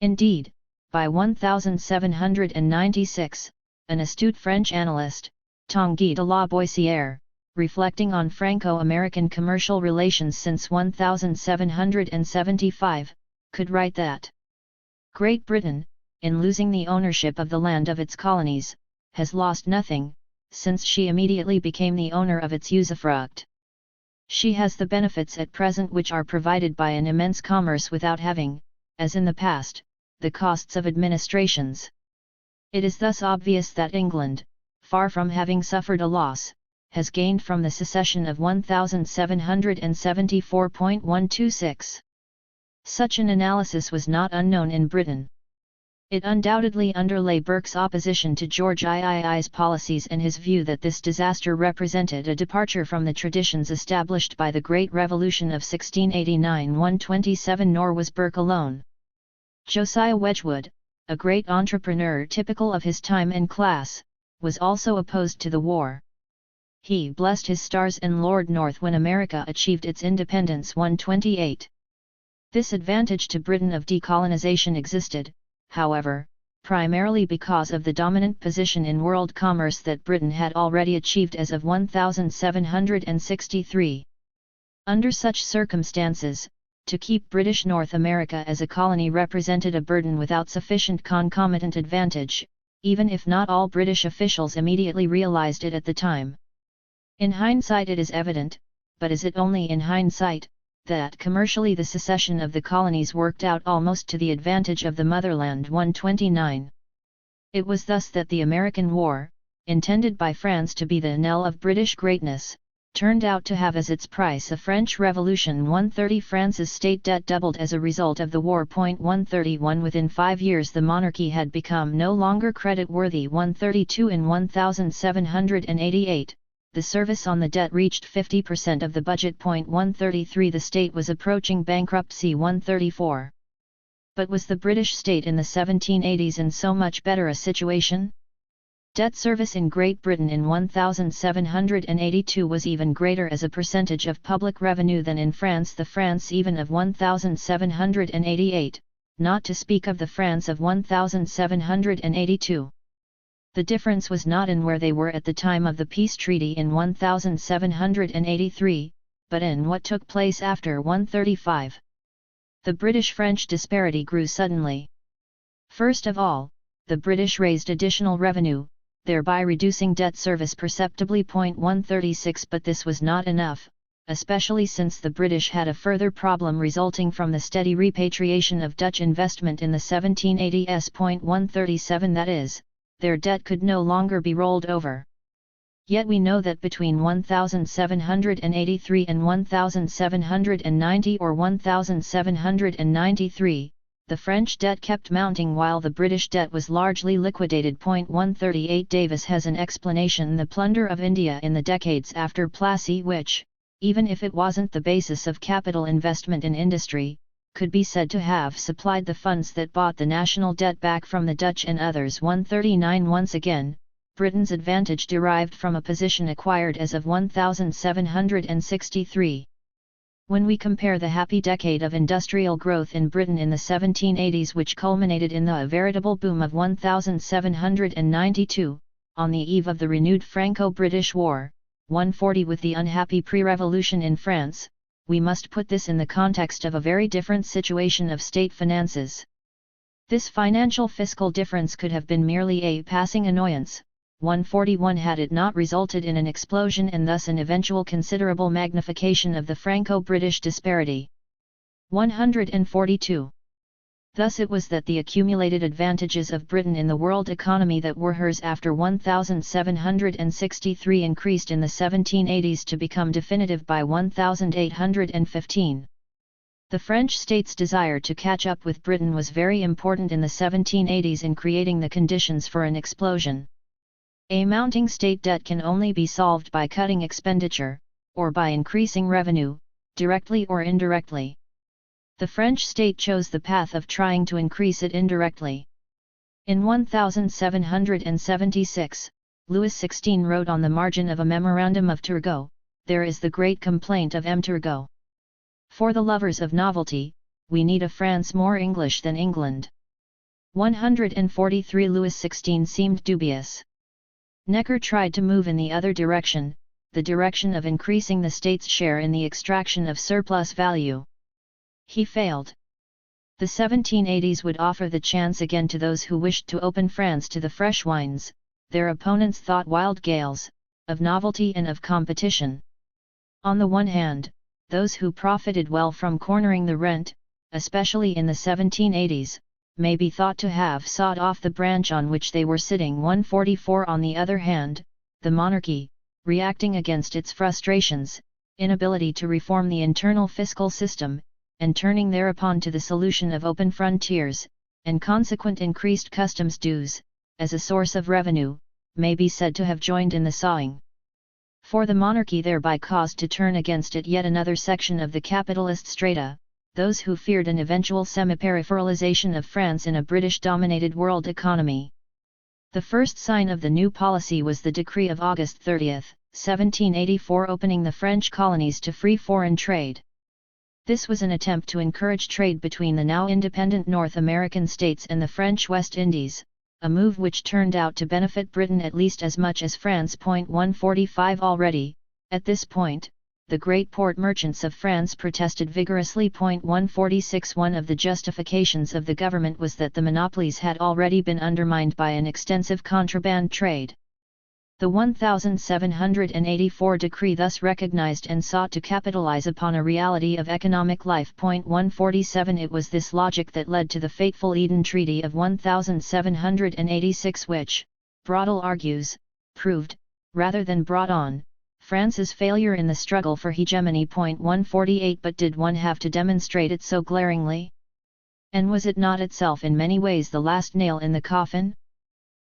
Indeed, by 1796, an astute French analyst, Tanguy de la Boissière, reflecting on Franco-American commercial relations since 1775, could write that Great Britain, in losing the ownership of the land of its colonies, has lost nothing, since she immediately became the owner of its usufruct. She has the benefits at present which are provided by an immense commerce without having, as in the past, the costs of administrations. It is thus obvious that England, far from having suffered a loss, has gained from the secession of 1774.126. Such an analysis was not unknown in Britain. It undoubtedly underlay Burke's opposition to George III's policies and his view that this disaster represented a departure from the traditions established by the Great Revolution of 1689-127. Nor was Burke alone. Josiah Wedgwood, a great entrepreneur typical of his time and class, was also opposed to the war. He blessed his stars and Lord North when America achieved its independence. 128. This advantage to Britain of decolonization existed, however, primarily because of the dominant position in world commerce that Britain had already achieved as of 1763. Under such circumstances, to keep British North America as a colony represented a burden without sufficient concomitant advantage, even if not all British officials immediately realized it at the time. In hindsight it is evident, but is it only in hindsight, that commercially the secession of the colonies worked out almost to the advantage of the motherland. 129. It was thus that the American War, intended by France to be the knell of British greatness, turned out to have as its price a French Revolution. 130. France's state debt doubled as a result of the war. 131. Within 5 years the monarchy had become no longer credit-worthy. 132. In 1788, the service on the debt reached 50% of the budget. 133. The state was approaching bankruptcy. 134. But was the British state in the 1780s in so much better a situation? Debt service in Great Britain in 1782 was even greater as a percentage of public revenue than in France, the France even of 1788, not to speak of the France of 1782. The difference was not in where they were at the time of the peace treaty in 1783, but in what took place after 135. The British-French disparity grew suddenly. First of all, the British raised additional revenue, thereby reducing debt service perceptibly. 136. But this was not enough, especially since the British had a further problem resulting from the steady repatriation of Dutch investment in the 1780s. 137. That is, their debt could no longer be rolled over. Yet we know that between 1783 and 1790 or 1793, the French debt kept mounting while the British debt was largely liquidated. 138. Davis has an explanation: the plunder of India in the decades after Plassey, which, even if it wasn't the basis of capital investment in industry, could be said to have supplied the funds that bought the national debt back from the Dutch and others. 139. Once again, Britain's advantage derived from a position acquired as of 1763. When we compare the happy decade of industrial growth in Britain in the 1780s, which culminated in the veritable boom of 1792, on the eve of the renewed Franco-British War, 140, with the unhappy pre-revolution in France, we must put this in the context of a very different situation of state finances. This financial fiscal difference could have been merely a passing annoyance, 141, had it not resulted in an explosion and thus an eventual considerable magnification of the Franco-British disparity. 142. Thus it was that the accumulated advantages of Britain in the world economy that were hers after 1763 increased in the 1780s to become definitive by 1815. The French state's desire to catch up with Britain was very important in the 1780s in creating the conditions for an explosion. A mounting state debt can only be solved by cutting expenditure, or by increasing revenue, directly or indirectly. The French state chose the path of trying to increase it indirectly. In 1776, Louis XVI wrote on the margin of a memorandum of Turgot, "There is the great complaint of M. Turgot. For the lovers of novelty, we need a France more English than England." 143. Louis XVI seemed dubious. Necker tried to move in the other direction, the direction of increasing the state's share in the extraction of surplus value. He failed. The 1780s would offer the chance again to those who wished to open France to the fresh wines, their opponents thought wild gales, of novelty and of competition. On the one hand, those who profited well from cornering the rent, especially in the 1780s, may be thought to have sawed off the branch on which they were sitting. 144. On the other hand, the monarchy, reacting against its frustrations, inability to reform the internal fiscal system, and turning thereupon to the solution of open frontiers, and consequent increased customs dues, as a source of revenue, may be said to have joined in the sawing. For the monarchy thereby caused to turn against it yet another section of the capitalist strata, those who feared an eventual semi-peripheralization of France in a British-dominated world economy. The first sign of the new policy was the decree of August 30, 1784, opening the French colonies to free foreign trade. This was an attempt to encourage trade between the now independent North American states and the French West Indies, a move which turned out to benefit Britain at least as much as France. 145. Already, at this point, the great port merchants of France protested vigorously. 146. One of the justifications of the government was that the monopolies had already been undermined by an extensive contraband trade. The 1784 decree thus recognized and sought to capitalize upon a reality of economic life. 147 It was this logic that led to the fateful Eden Treaty of 1786 which, Braudel argues, proved, rather than brought on, France's failure in the struggle for hegemony. 148 But did one have to demonstrate it so glaringly? And was it not itself in many ways the last nail in the coffin?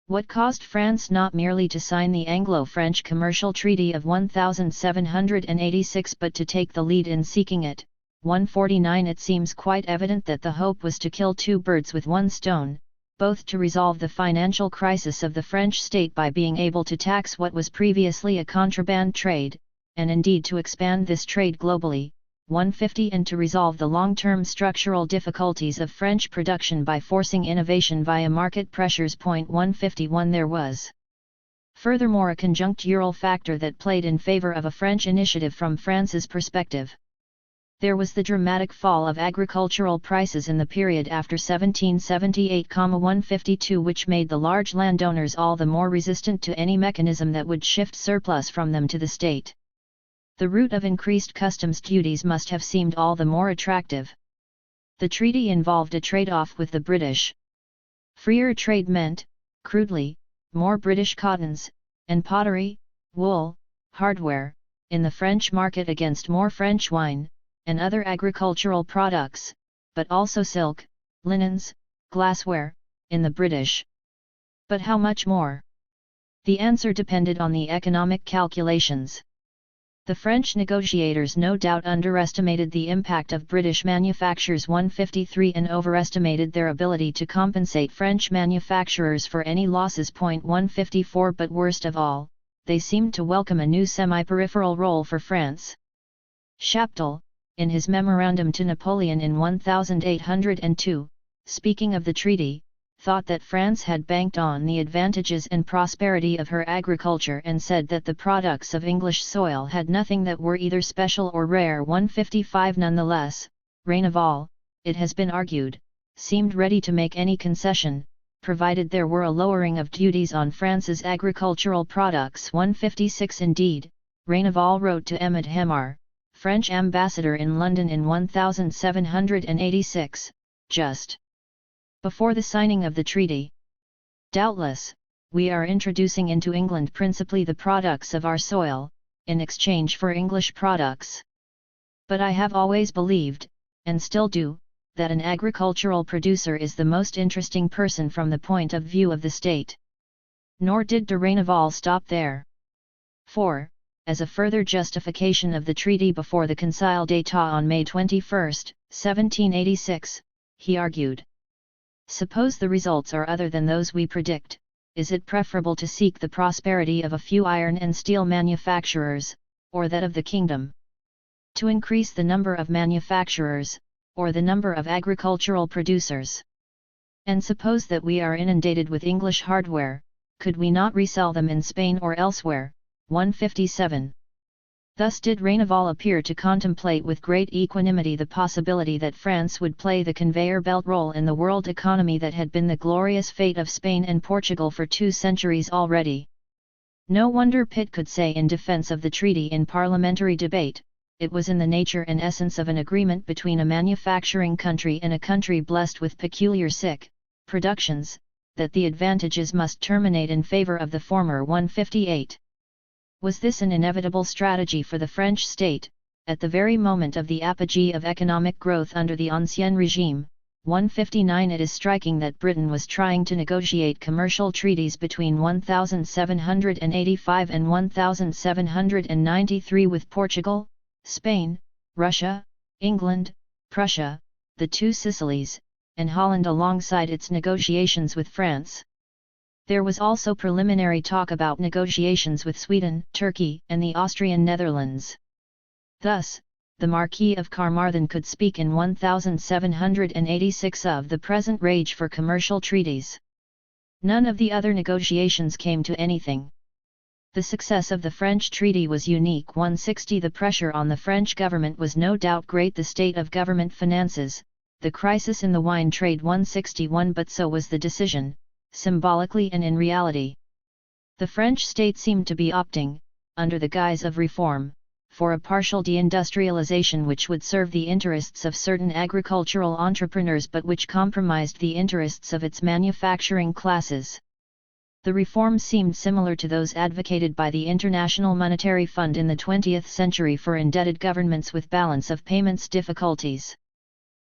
What caused France not merely to sign the Anglo-French Commercial Treaty of 1786 but to take the lead in seeking it? 149 It seems quite evident that the hope was to kill two birds with one stone, both to resolve the financial crisis of the French state by being able to tax what was previously a contraband trade, and indeed to expand this trade globally. 150 And to resolve the long-term structural difficulties of French production by forcing innovation via market pressures. 151 There was furthermore a conjunctural factor that played in favor of a French initiative from France's perspective. There was the dramatic fall of agricultural prices in the period after 1778, 152 which made the large landowners all the more resistant to any mechanism that would shift surplus from them to the state. The route of increased customs duties must have seemed all the more attractive. The treaty involved a trade-off with the British. Freer trade meant, crudely, more British cottons, and pottery, wool, hardware, in the French market against more French wine, and other agricultural products, but also silk, linens, glassware, in the British. But how much more? The answer depended on the economic calculations. The French negotiators no doubt underestimated the impact of British manufactures. 153 And overestimated their ability to compensate French manufacturers for any losses. 154 But worst of all, they seemed to welcome a new semi-peripheral role for France. Chaptal, in his memorandum to Napoleon in 1802, speaking of the treaty, thought that France had banked on the advantages and prosperity of her agriculture and said that the products of English soil had nothing that were either special or rare. 155 Nonetheless, Reyneval, it has been argued, seemed ready to make any concession, provided there were a lowering of duties on France's agricultural products. 156 Indeed, Reyneval wrote to Ahmed Hemar, French ambassador in London in 1786, just before the signing of the treaty. Doubtless, we are introducing into England principally the products of our soil, in exchange for English products. But I have always believed, and still do, that an agricultural producer is the most interesting person from the point of view of the state. Nor did de Reyneval stop there. For, as a further justification of the treaty before the Conseil d'État on May 21, 1786, he argued, suppose the results are other than those we predict, is it preferable to seek the prosperity of a few iron and steel manufacturers, or that of the kingdom? To increase the number of manufacturers, or the number of agricultural producers? And suppose that we are inundated with English hardware, could we not resell them in Spain or elsewhere? 157. Thus did Reyneval appear to contemplate with great equanimity the possibility that France would play the conveyor belt role in the world economy that had been the glorious fate of Spain and Portugal for 2 centuries already. No wonder Pitt could say in defense of the treaty in parliamentary debate, it was in the nature and essence of an agreement between a manufacturing country and a country blessed with peculiar productions, that the advantages must terminate in favor of the former. 158. Was this an inevitable strategy for the French state, at the very moment of the apogee of economic growth under the Ancien Regime? 159. It is striking that Britain was trying to negotiate commercial treaties between 1785 and 1793 with Portugal, Spain, Russia, England, Prussia, the 2 Sicilies, and Holland alongside its negotiations with France. There was also preliminary talk about negotiations with Sweden, Turkey, and the Austrian Netherlands. Thus, the Marquis of Carmarthen could speak in 1786 of the present rage for commercial treaties. None of the other negotiations came to anything. The success of the French treaty was unique. 160. The pressure on the French government was no doubt great. The state of government finances, the crisis in the wine trade. 161. But so was the decision, symbolically and in reality. The French state seemed to be opting, under the guise of reform, for a partial deindustrialization which would serve the interests of certain agricultural entrepreneurs but which compromised the interests of its manufacturing classes. The reforms seemed similar to those advocated by the International Monetary Fund in the 20th century for indebted governments with balance of payments difficulties.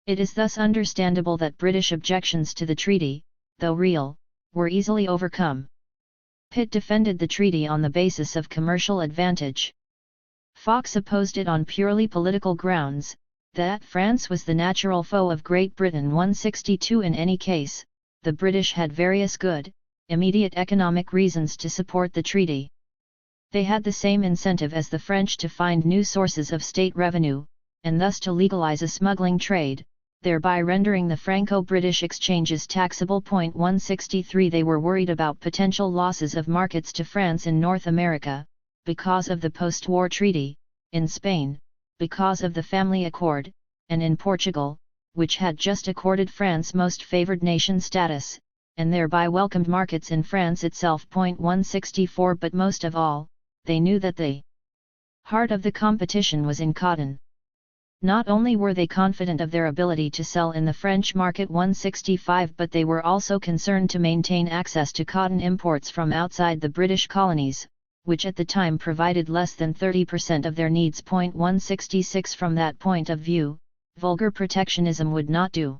It is thus understandable that British objections to the treaty, though real, were easily overcome. Pitt defended the treaty on the basis of commercial advantage. Fox opposed it on purely political grounds, that France was the natural foe of Great Britain. 162 In any case, the British had various good, immediate economic reasons to support the treaty. They had the same incentive as the French to find new sources of state revenue, and thus to legalize a smuggling trade, thereby rendering the Franco-British exchanges taxable. 163 They were worried about potential losses of markets to France in North America, because of the post-war treaty, in Spain, because of the Family Accord, and in Portugal, which had just accorded France most favored nation status, and thereby welcomed markets in France itself. 164 But most of all, they knew that the heart of the competition was in cotton. Not only were they confident of their ability to sell in the French market. 165 But they were also concerned to maintain access to cotton imports from outside the British colonies, which at the time provided less than 30% of their needs. 166 From that point of view, vulgar protectionism would not do.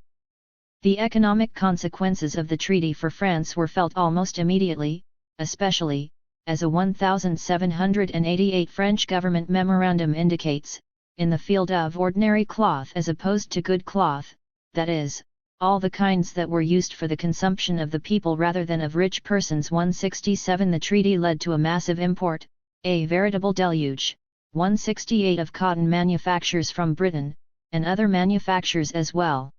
The economic consequences of the treaty for France were felt almost immediately, especially, as a 1788 French government memorandum indicates, in the field of ordinary cloth as opposed to good cloth, that is, all the kinds that were used for the consumption of the people rather than of rich persons. 167 The treaty led to a massive import, a veritable deluge, 168 of cotton manufactures from Britain, and other manufactures as well.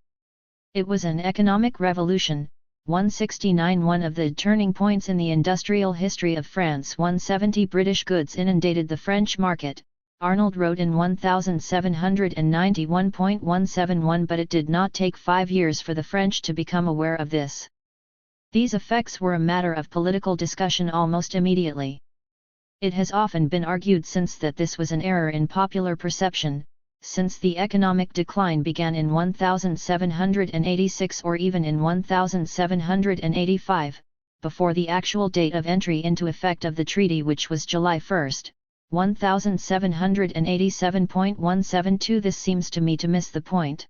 It was an economic revolution. 169 One of the turning points in the industrial history of France. 170 British goods inundated the French market, Arnold wrote in 1791.171 But it did not take 5 years for the French to become aware of this. These effects were a matter of political discussion almost immediately. It has often been argued since that this was an error in popular perception, since the economic decline began in 1786 or even in 1785, before the actual date of entry into effect of the treaty, which was July 1, 1787.172. This seems to me to miss the point.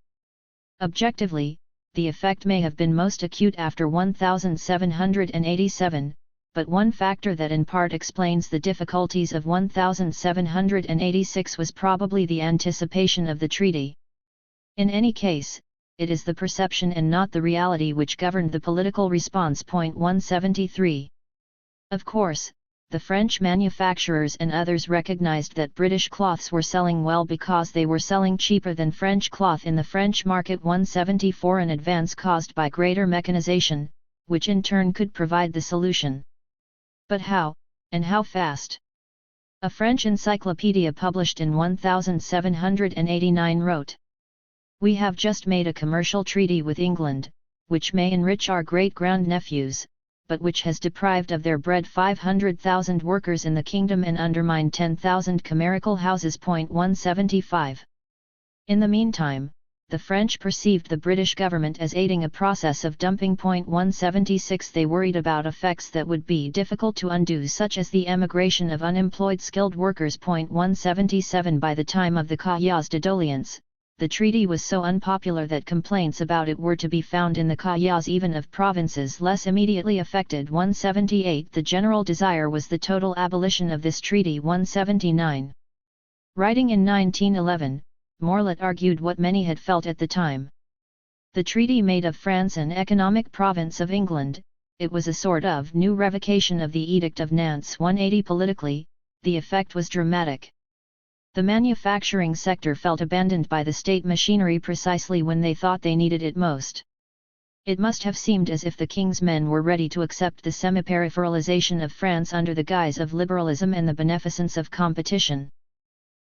Objectively, the effect may have been most acute after 1787, but one factor that in part explains the difficulties of 1786 was probably the anticipation of the treaty. In any case, it is the perception and not the reality which governed the political response. 173. Of course, the French manufacturers and others recognized that British cloths were selling well because they were selling cheaper than French cloth in the French market. 174 An advance caused by greater mechanization, which in turn could provide the solution. But how, and how fast? A French encyclopedia published in 1789 wrote, "We have just made a commercial treaty with England, which may enrich our great-grandnephews, but which has deprived of their bread 500,000 workers in the kingdom and undermined 10,000 chimerical houses." 175. In the meantime, the French perceived the British government as aiding a process of dumping. 176 They worried about effects that would be difficult to undo, such as the emigration of unemployed skilled workers. 177 By the time of the Cahiers de Doléances, the treaty was so unpopular that complaints about it were to be found in the Cahiers even of provinces less immediately affected. 178 The general desire was the total abolition of this treaty. 179. Writing in 1911, Morlet argued what many had felt at the time. The treaty made of France an economic province of England. It was a sort of new revocation of the Edict of Nantes. 180 Politically, the effect was dramatic. The manufacturing sector felt abandoned by the state machinery precisely when they thought they needed it most. It must have seemed as if the king's men were ready to accept the semi-peripheralization of France under the guise of liberalism and the beneficence of competition.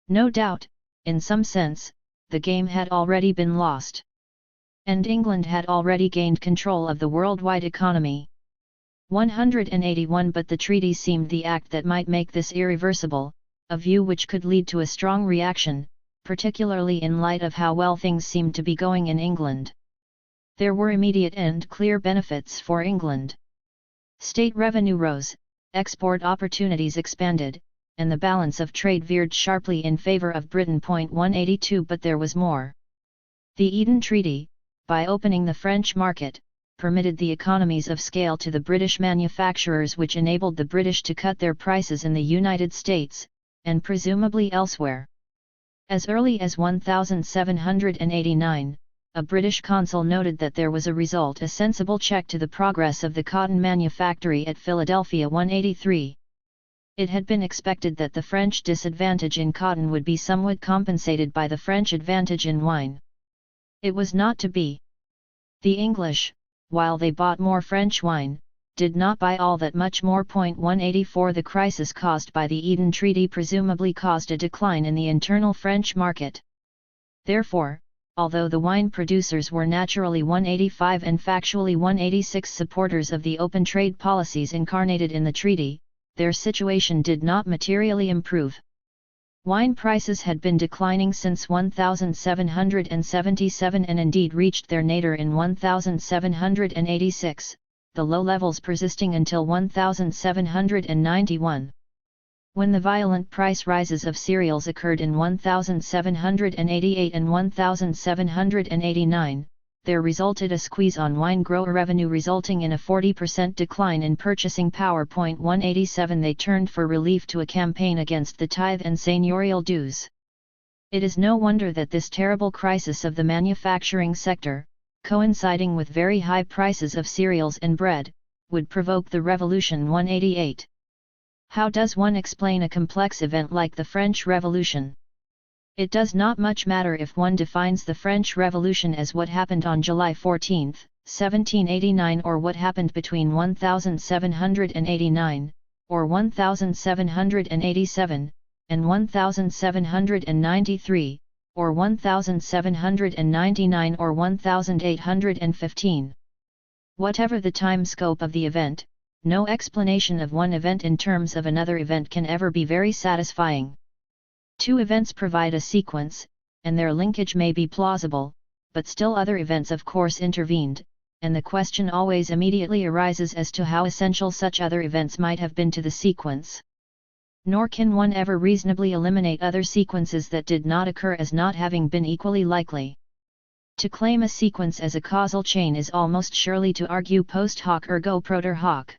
No doubt, in some sense, the game had already been lost. And England had already gained control of the worldwide economy. 181 But the treaty seemed the act that might make this irreversible, a view which could lead to a strong reaction, particularly in light of how well things seemed to be going in England. There were immediate and clear benefits for England. State revenue rose, export opportunities expanded, and the balance of trade veered sharply in favour of Britain. 182 But there was more. The Eden Treaty, by opening the French market, permitted the economies of scale to the British manufacturers, which enabled the British to cut their prices in the United States, and presumably elsewhere. As early as 1789, a British consul noted that there was a sensible check to the progress of the cotton manufactory at Philadelphia. 183. It had been expected that the French disadvantage in cotton would be somewhat compensated by the French advantage in wine. It was not to be. The English, while they bought more French wine, did not buy all that much more. 184 The crisis caused by the Eden Treaty presumably caused a decline in the internal French market. Therefore, although the wine producers were naturally 185 and factually 186 supporters of the open trade policies incarnated in the treaty, their situation did not materially improve. Wine prices had been declining since 1777 and indeed reached their nadir in 1786, the low levels persisting until 1791. When the violent price rises of cereals occurred in 1788 and 1789, there resulted a squeeze on wine grower revenue, resulting in a 40% decline in purchasing power. 187 They turned for relief to a campaign against the tithe and seigneurial dues. It is no wonder that this terrible crisis of the manufacturing sector, coinciding with very high prices of cereals and bread, would provoke the Revolution. 188. How does one explain a complex event like the French Revolution? It does not much matter if one defines the French Revolution as what happened on July 14, 1789, or what happened between 1789, or 1787, and 1793, or 1799 or 1815. Whatever the time scope of the event, no explanation of one event in terms of another event can ever be very satisfying. Two events provide a sequence, and their linkage may be plausible, but still other events of course intervened, and the question always immediately arises as to how essential such other events might have been to the sequence. Nor can one ever reasonably eliminate other sequences that did not occur as not having been equally likely. To claim a sequence as a causal chain is almost surely to argue post hoc ergo propter hoc.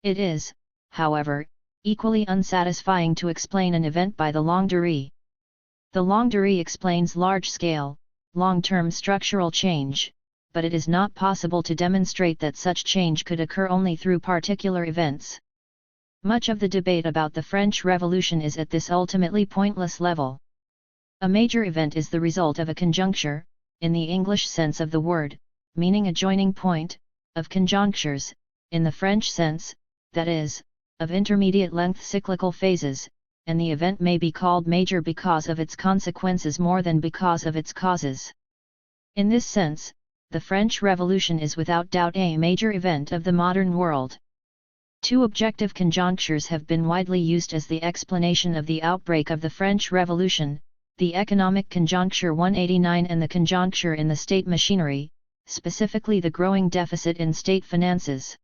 It is, however, equally unsatisfying to explain an event by the longue durée. The longue durée explains large-scale, long-term structural change, but it is not possible to demonstrate that such change could occur only through particular events. Much of the debate about the French Revolution is at this ultimately pointless level. A major event is the result of a conjuncture, in the English sense of the word, meaning a joining point, of conjunctures, in the French sense, that is, of intermediate-length cyclical phases, and the event may be called major because of its consequences more than because of its causes. In this sense, the French Revolution is without doubt a major event of the modern world. Two objective conjunctures have been widely used as the explanation of the outbreak of the French Revolution, the economic conjuncture 189 and the conjuncture in the state machinery, specifically the growing deficit in state finances.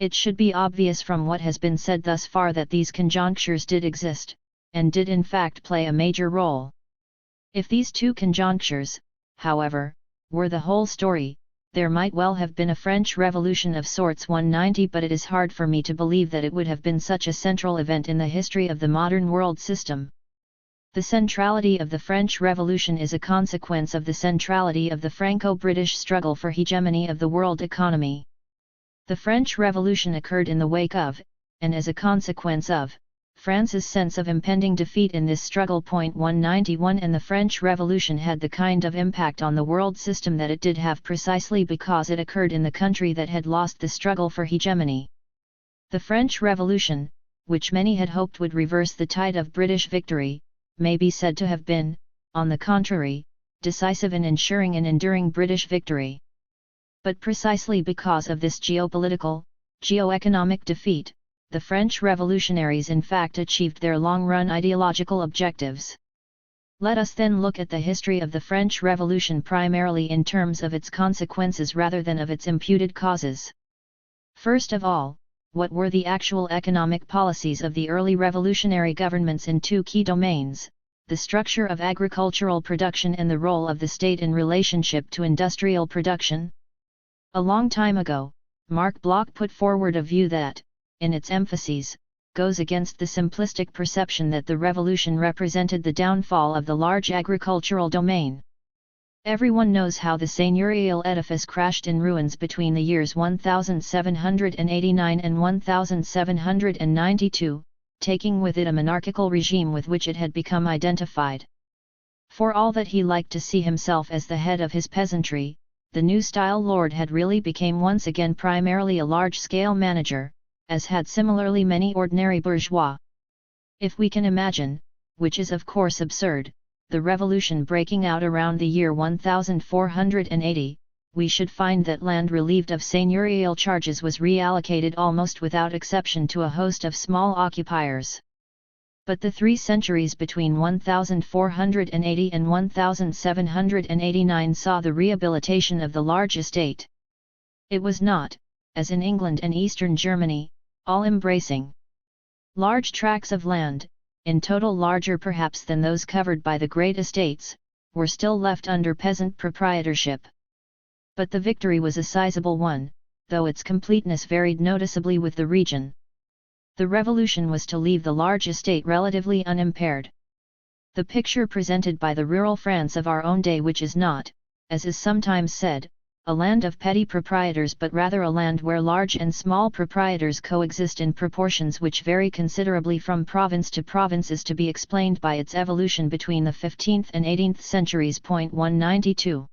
It should be obvious from what has been said thus far that these conjunctures did exist, and did in fact play a major role. If these two conjunctures, however, were the whole story, there might well have been a French Revolution of sorts. 190 But it is hard for me to believe that it would have been such a central event in the history of the modern world system. The centrality of the French Revolution is a consequence of the centrality of the Franco-British struggle for hegemony of the world economy. The French Revolution occurred in the wake of, and as a consequence of, France's sense of impending defeat in this struggle. 191 And the French Revolution had the kind of impact on the world system that it did have precisely because it occurred in the country that had lost the struggle for hegemony. The French Revolution, which many had hoped would reverse the tide of British victory, may be said to have been, on the contrary, decisive in ensuring an enduring British victory. But precisely because of this geopolitical, Geo-economic defeat. The French revolutionaries in fact achieved their long-run ideological objectives. Let us then look at the history of the French Revolution primarily in terms of its consequences rather than of its imputed causes. First of all, what were the actual economic policies of the early revolutionary governments in two key domains, the structure of agricultural production and the role of the state in relationship to industrial production? A long time ago, Marc Bloch put forward a view that, in its emphases, goes against the simplistic perception that the revolution represented the downfall of the large agricultural domain. Everyone knows how the seigneurial edifice crashed in ruins between the years 1789 and 1792, taking with it a monarchical regime with which it had become identified. For all that he liked to see himself as the head of his peasantry, the new-style lord had really become once again primarily a large-scale manager, as had similarly many ordinary bourgeois. If we can imagine, which is of course absurd, the revolution breaking out around the year 1480, we should find that land relieved of seigneurial charges was reallocated almost without exception to a host of small occupiers. But the 3 centuries between 1480 and 1789 saw the rehabilitation of the large estate. It was not, as in England and eastern Germany, all-embracing. Large tracts of land, in total larger perhaps than those covered by the great estates, were still left under peasant proprietorship. But the victory was a sizable one, though its completeness varied noticeably with the region. The revolution was to leave the large estate relatively unimpaired. The picture presented by the rural France of our own day, which is not, as is sometimes said, a land of petty proprietors but rather a land where large and small proprietors coexist in proportions which vary considerably from province to province, is to be explained by its evolution between the 15th and 18th centuries. 192.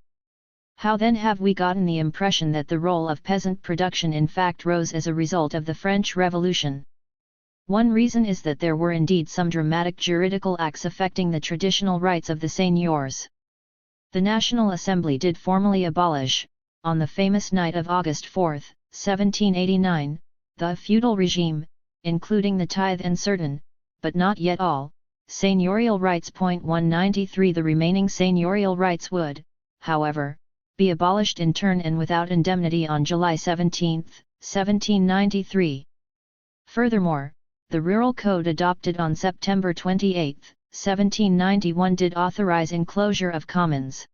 How then have we gotten the impression that the role of peasant production in fact rose as a result of the French Revolution? One reason is that there were indeed some dramatic juridical acts affecting the traditional rights of the seigneurs. The National Assembly did formally abolish, on the famous night of August 4, 1789, the feudal regime, including the tithe and certain, but not yet all, seigneurial rights. 193. The remaining seigneurial rights would, however, be abolished in turn and without indemnity on July 17, 1793. Furthermore, the Rural Code adopted on September 28, 1791 did authorize enclosure of commons.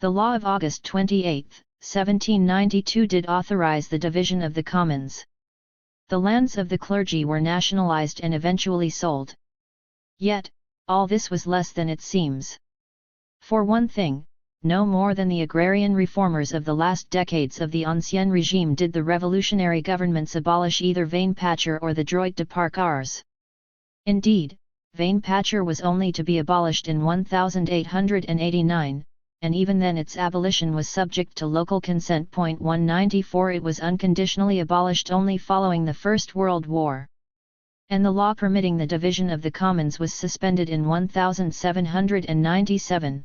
The law of August 28, 1792 did authorize the division of the commons. The lands of the clergy were nationalized and eventually sold. Yet, all this was less than it seems. For one thing, no more than the agrarian reformers of the last decades of the Ancien Regime did the revolutionary governments abolish either Vainpacher or the droit de parcars. Indeed, Vainpacher was only to be abolished in 1889, and even then its abolition was subject to local consent. 194. It was unconditionally abolished only following the First World War. And the law permitting the division of the commons was suspended in 1797.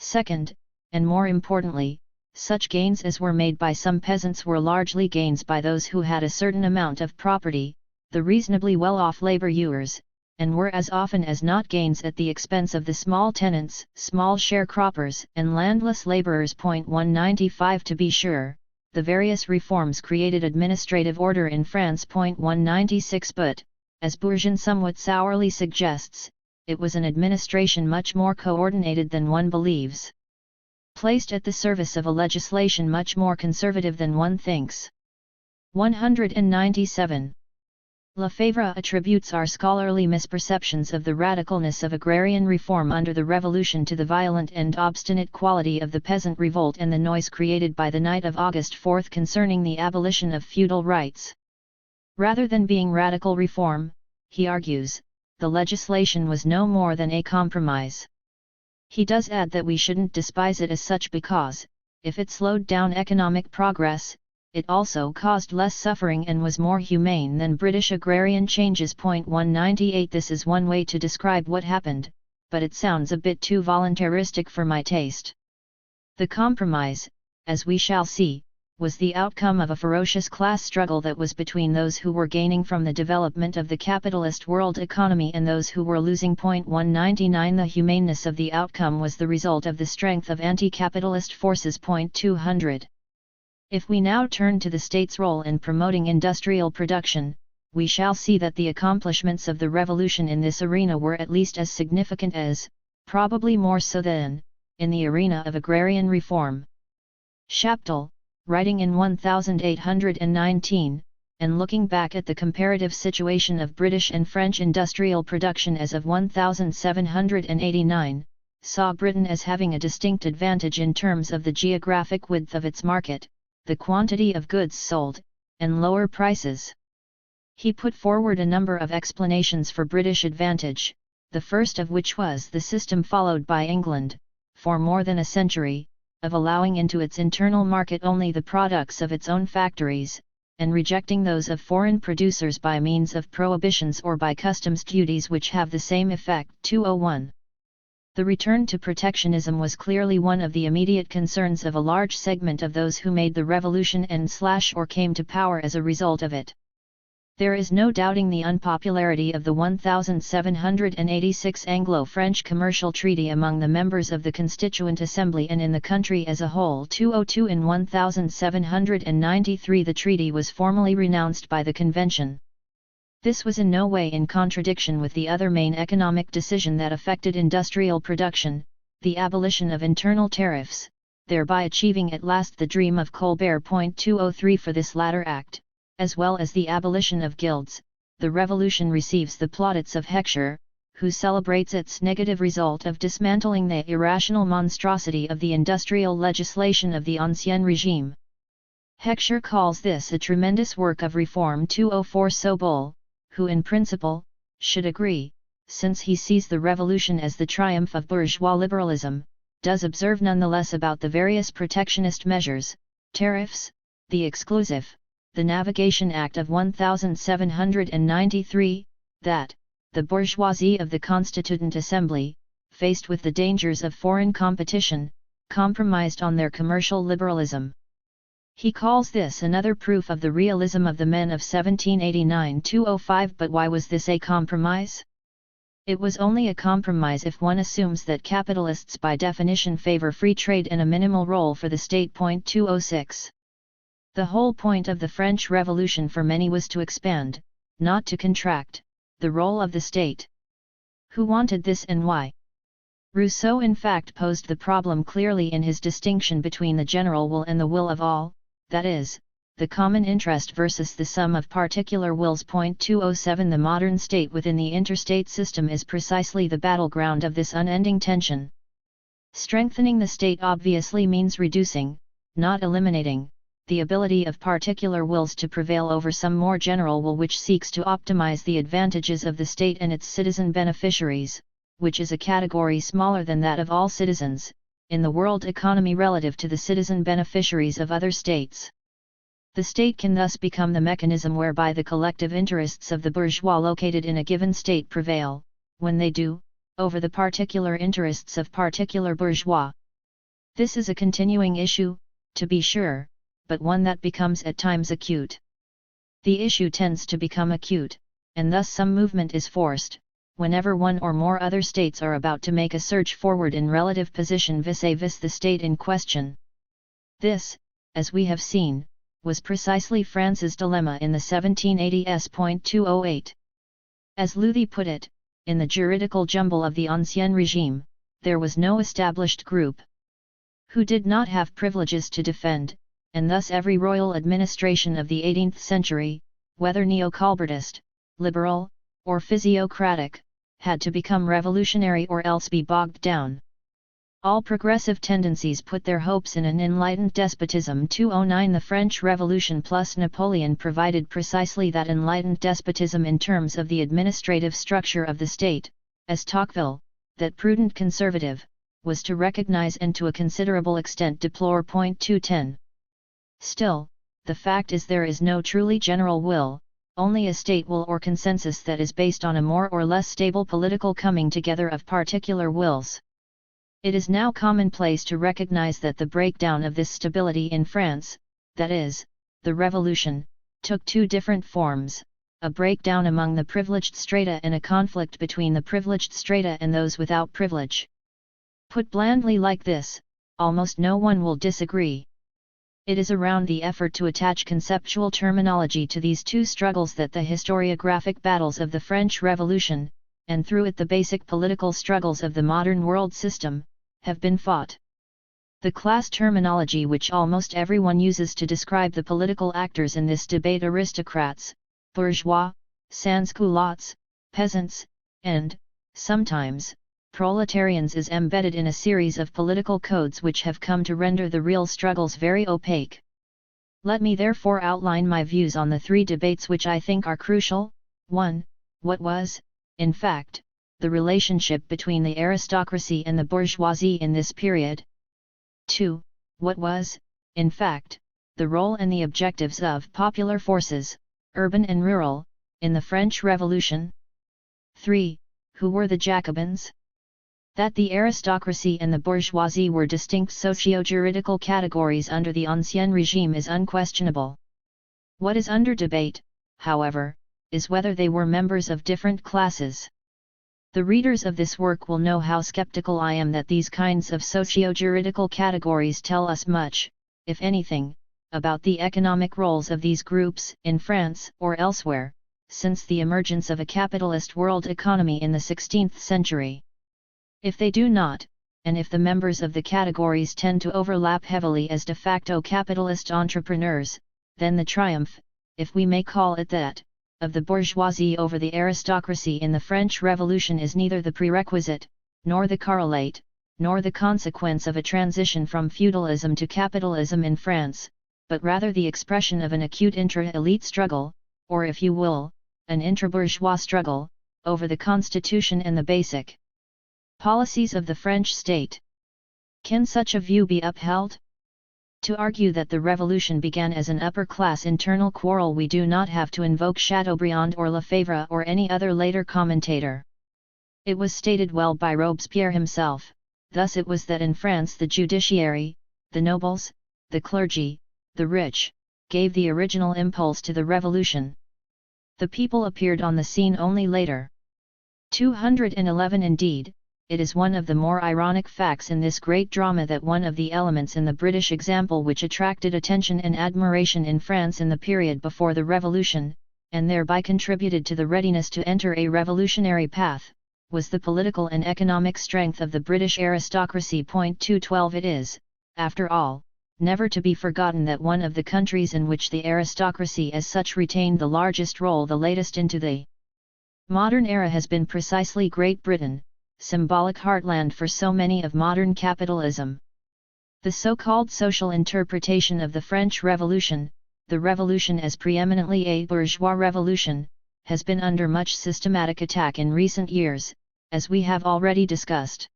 Second, and more importantly, such gains as were made by some peasants were largely gains by those who had a certain amount of property, the reasonably well-off labourers, and were as often as not gains at the expense of the small tenants, small sharecroppers, and landless labourers. 195. To be sure, the various reforms created administrative order in France. 196. But, as Bourgeon somewhat sourly suggests, it was an administration much more coordinated than one believes. Placed at the service of a legislation much more conservative than one thinks. 197. Lefebvre attributes our scholarly misperceptions of the radicalness of agrarian reform under the Revolution to the violent and obstinate quality of the peasant revolt and the noise created by the night of August 4 concerning the abolition of feudal rights. Rather than being radical reform, he argues, the legislation was no more than a compromise. He does add that we shouldn't despise it as such because, if it slowed down economic progress, it also caused less suffering and was more humane than British agrarian changes. 198. This is one way to describe what happened, but it sounds a bit too voluntaristic for my taste. The compromise, as we shall see, was the outcome of a ferocious class struggle that was between those who were gaining from the development of the capitalist world economy and those who were losing. 199 The humaneness of the outcome was the result of the strength of anti-capitalist forces. 200 If we now turn to the state's role in promoting industrial production, we shall see that the accomplishments of the revolution in this arena were at least as significant as, probably more so than, in the arena of agrarian reform. Chaptal, writing in 1819, and looking back at the comparative situation of British and French industrial production as of 1789, saw Britain as having a distinct advantage in terms of the geographic width of its market, the quantity of goods sold, and lower prices. He put forward a number of explanations for British advantage, the first of which was the system followed by England, for more than a century, of allowing into its internal market only the products of its own factories, and rejecting those of foreign producers by means of prohibitions or by customs duties which have the same effect. 201 The return to protectionism was clearly one of the immediate concerns of a large segment of those who made the revolution and/or came to power as a result of it. There is no doubting the unpopularity of the 1786 Anglo-French commercial treaty among the members of the Constituent Assembly and in the country as a whole. 202 In 1793 the treaty was formally renounced by the Convention. This was in no way in contradiction with the other main economic decision that affected industrial production, the abolition of internal tariffs, thereby achieving at last the dream of Colbert. 203 For this latter act, as well as the abolition of guilds, the revolution receives the plaudits of Heckscher, who celebrates its negative result of dismantling the irrational monstrosity of the industrial legislation of the Ancien Régime. Heckscher calls this a tremendous work of reform. 204 Sobol, who in principle, should agree, since he sees the revolution as the triumph of bourgeois liberalism, does observe nonetheless about the various protectionist measures, tariffs, the exclusive, the Navigation Act of 1793, that, the bourgeoisie of the Constituent Assembly, faced with the dangers of foreign competition, compromised on their commercial liberalism. He calls this another proof of the realism of the men of 1789. 205 But why was this a compromise? It was only a compromise if one assumes that capitalists by definition favor free trade and a minimal role for the state. 206 The whole point of the French Revolution for many was to expand, not to contract, the role of the state. Who wanted this and why? Rousseau in fact posed the problem clearly in his distinction between the general will and the will of all, that is, the common interest versus the sum of particular wills. 207 The modern state within the interstate system is precisely the battleground of this unending tension. Strengthening the state obviously means reducing, not eliminating, the ability of particular wills to prevail over some more general will which seeks to optimize the advantages of the state and its citizen beneficiaries, which is a category smaller than that of all citizens, in the world economy relative to the citizen beneficiaries of other states. The state can thus become the mechanism whereby the collective interests of the bourgeois located in a given state prevail, when they do, over the particular interests of particular bourgeois. This is a continuing issue, to be sure, but one that becomes at times acute. The issue tends to become acute, and thus some movement is forced, whenever one or more other states are about to make a surge forward in relative position vis-à-vis the state in question. This, as we have seen, was precisely France's dilemma in the 1780s. 208 As Luthy put it, in the juridical jumble of the Ancien Régime, there was no established group who did not have privileges to defend, and thus every royal administration of the 18th century, whether neo-Colbertist, liberal, or physiocratic, had to become revolutionary or else be bogged down. All progressive tendencies put their hopes in an enlightened despotism. 209 The French Revolution plus Napoleon provided precisely that enlightened despotism in terms of the administrative structure of the state, as Tocqueville, that prudent conservative, was to recognize and to a considerable extent deplore. 210 Still, the fact is there is no truly general will, only a state will or consensus that is based on a more or less stable political coming together of particular wills. It is now commonplace to recognize that the breakdown of this stability in France, that is, the revolution, took two different forms: a breakdown among the privileged strata and a conflict between the privileged strata and those without privilege. Put blandly like this, almost no one will disagree. It is around the effort to attach conceptual terminology to these two struggles that the historiographic battles of the French Revolution, and through it the basic political struggles of the modern world system, have been fought. The class terminology which almost everyone uses to describe the political actors in this debate, aristocrats, bourgeois, sans-culottes, peasants, and, sometimes, proletarians, is embedded in a series of political codes which have come to render the real struggles very opaque. Let me therefore outline my views on the three debates which I think are crucial. 1. What was, in fact, the relationship between the aristocracy and the bourgeoisie in this period? 2. What was, in fact, the role and the objectives of popular forces, urban and rural, in the French Revolution? 3. Who were the Jacobins? That the aristocracy and the bourgeoisie were distinct socio-juridical categories under the Ancien Régime is unquestionable. What is under debate, however, is whether they were members of different classes. The readers of this work will know how skeptical I am that these kinds of socio-juridical categories tell us much, if anything, about the economic roles of these groups in France or elsewhere, since the emergence of a capitalist world economy in the 16th century. If they do not, and if the members of the categories tend to overlap heavily as de facto capitalist entrepreneurs, then the triumph, if we may call it that, of the bourgeoisie over the aristocracy in the French Revolution is neither the prerequisite, nor the correlate, nor the consequence of a transition from feudalism to capitalism in France, but rather the expression of an acute intra-elite struggle, or if you will, an intra-bourgeois struggle, over the constitution and the basic policies of the French state. Can such a view be upheld? To argue that the revolution began as an upper-class internal quarrel, we do not have to invoke Chateaubriand or Lefebvre or any other later commentator. It was stated well by Robespierre himself. Thus it was that in France the judiciary, the nobles, the clergy, the rich, gave the original impulse to the revolution. The people appeared on the scene only later. 211 Indeed, it is one of the more ironic facts in this great drama that one of the elements in the British example which attracted attention and admiration in France in the period before the Revolution, and thereby contributed to the readiness to enter a revolutionary path, was the political and economic strength of the British aristocracy. 212 It is, after all, never to be forgotten that one of the countries in which the aristocracy as such retained the largest role the latest into the modern era has been precisely Great Britain, symbolic heartland for so many of modern capitalism. The so-called social interpretation of the French Revolution, the revolution as preeminently a bourgeois revolution, has been under much systematic attack in recent years, as we have already discussed.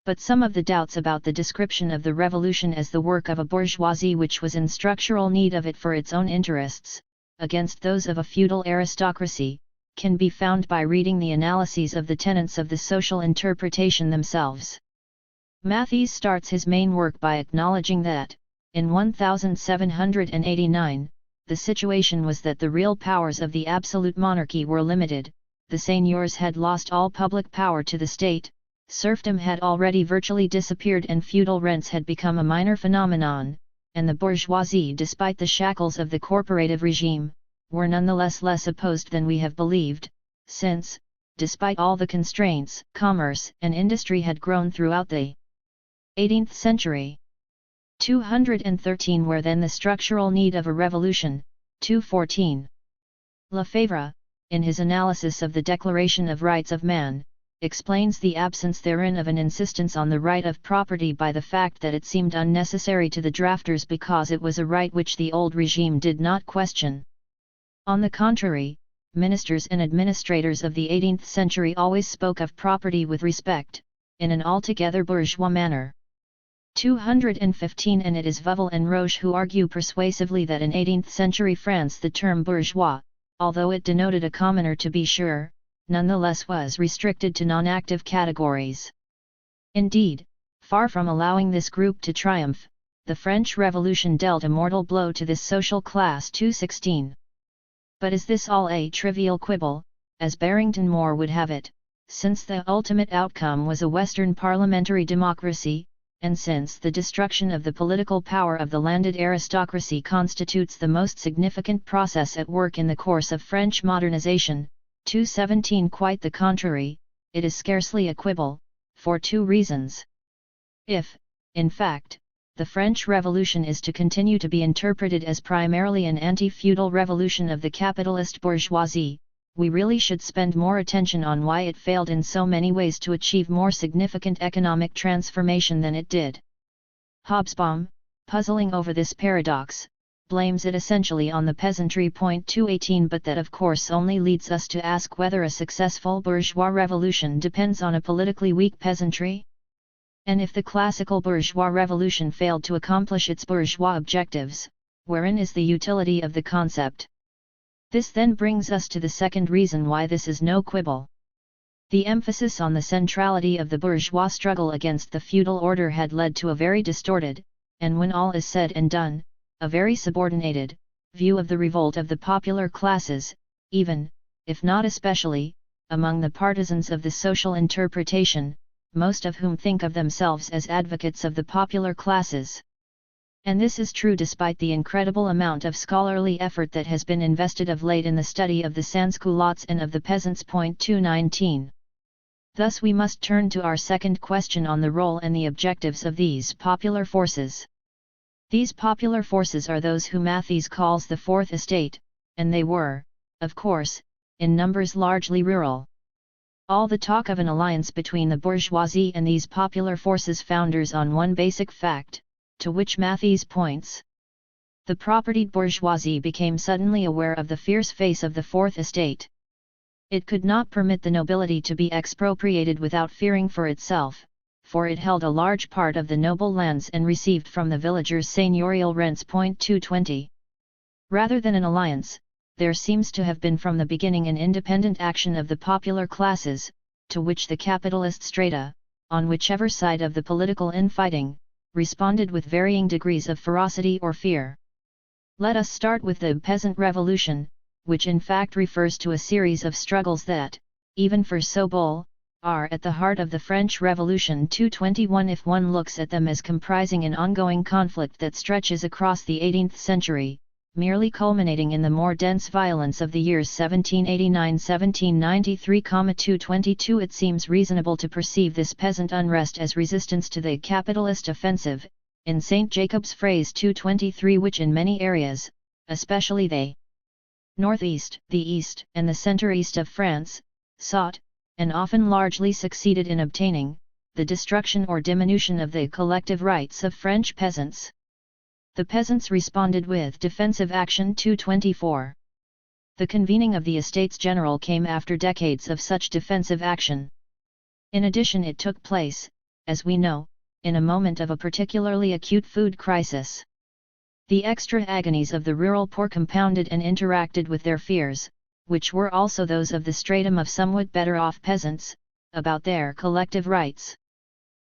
But some of the doubts about the description of the revolution as the work of a bourgeoisie which was in structural need of it for its own interests, against those of a feudal aristocracy, can be found by reading the analyses of the tenets of the social interpretation themselves. Mathies starts his main work by acknowledging that, in 1789, the situation was that the real powers of the absolute monarchy were limited, the seigneurs had lost all public power to the state, serfdom had already virtually disappeared and feudal rents had become a minor phenomenon, and the bourgeoisie, despite the shackles of the corporative regime, were nonetheless less opposed than we have believed, since, despite all the constraints, commerce and industry had grown throughout the 18th century. 213 Where then the structural need of a revolution? 214. Lefebvre, in his analysis of the Declaration of Rights of Man, explains the absence therein of an insistence on the right of property by the fact that it seemed unnecessary to the drafters because it was a right which the old regime did not question. On the contrary, ministers and administrators of the 18th century always spoke of property with respect, in an altogether bourgeois manner. 215 And it is Vauvel and Roche who argue persuasively that in 18th century France the term bourgeois, although it denoted a commoner to be sure, nonetheless was restricted to non-active categories. Indeed, far from allowing this group to triumph, the French Revolution dealt a mortal blow to this social class. 216. But is this all a trivial quibble, as Barrington Moore would have it, since the ultimate outcome was a Western parliamentary democracy, and since the destruction of the political power of the landed aristocracy constitutes the most significant process at work in the course of French modernization? 217. Quite the contrary, it is scarcely a quibble, for two reasons. If, in fact, the French Revolution is to continue to be interpreted as primarily an anti-feudal revolution of the capitalist bourgeoisie, we really should spend more attention on why it failed in so many ways to achieve more significant economic transformation than it did. Hobsbawm, puzzling over this paradox, blames it essentially on the peasantry. 218. But that of course only leads us to ask whether a successful bourgeois revolution depends on a politically weak peasantry? And if the classical bourgeois revolution failed to accomplish its bourgeois objectives, wherein is the utility of the concept? This then brings us to the second reason why this is no quibble. The emphasis on the centrality of the bourgeois struggle against the feudal order had led to a very distorted, and when all is said and done, a very subordinated, view of the revolt of the popular classes, even, if not especially, among the partisans of the social interpretation, most of whom think of themselves as advocates of the popular classes. And this is true despite the incredible amount of scholarly effort that has been invested of late in the study of the sans-culottes and of the peasants. 219. Thus we must turn to our second question on the role and the objectives of these popular forces. These popular forces are those whom Mathies calls the Fourth Estate, and they were, of course, in numbers largely rural. All the talk of an alliance between the bourgeoisie and these popular forces founders on one basic fact, to which Mathies points. The propertied bourgeoisie became suddenly aware of the fierce face of the Fourth Estate. It could not permit the nobility to be expropriated without fearing for itself, for it held a large part of the noble lands and received from the villagers seigneurial rents. 220. Rather than an alliance, there seems to have been from the beginning an independent action of the popular classes, to which the capitalist strata, on whichever side of the political infighting, responded with varying degrees of ferocity or fear. Let us start with the peasant revolution, which in fact refers to a series of struggles that, even for Sobol, are at the heart of the French Revolution. 221. If one looks at them as comprising an ongoing conflict that stretches across the 18th century, merely culminating in the more dense violence of the years 1789–1793, 222, it seems reasonable to perceive this peasant unrest as resistance to the capitalist offensive, in St. Jacob's phrase 223, which in many areas, especially the northeast, the east, and the centre-east of France, sought, and often largely succeeded in obtaining, the destruction or diminution of the collective rights of French peasants. The peasants responded with defensive action. 224. The convening of the Estates General came after decades of such defensive action. In addition, it took place, as we know, in a moment of a particularly acute food crisis. The extra agonies of the rural poor compounded and interacted with their fears, which were also those of the stratum of somewhat better off peasants, about their collective rights.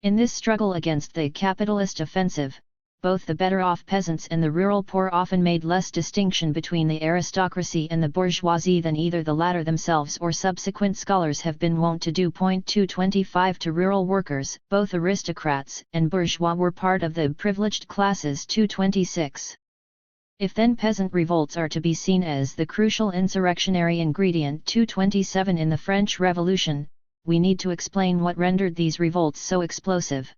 In this struggle against the capitalist offensive, both the better-off peasants and the rural poor often made less distinction between the aristocracy and the bourgeoisie than either the latter themselves or subsequent scholars have been wont to do. 225. To rural workers, both aristocrats and bourgeois were part of the privileged classes. 226. If then peasant revolts are to be seen as the crucial insurrectionary ingredient 227 in the French Revolution, we need to explain what rendered these revolts so explosive.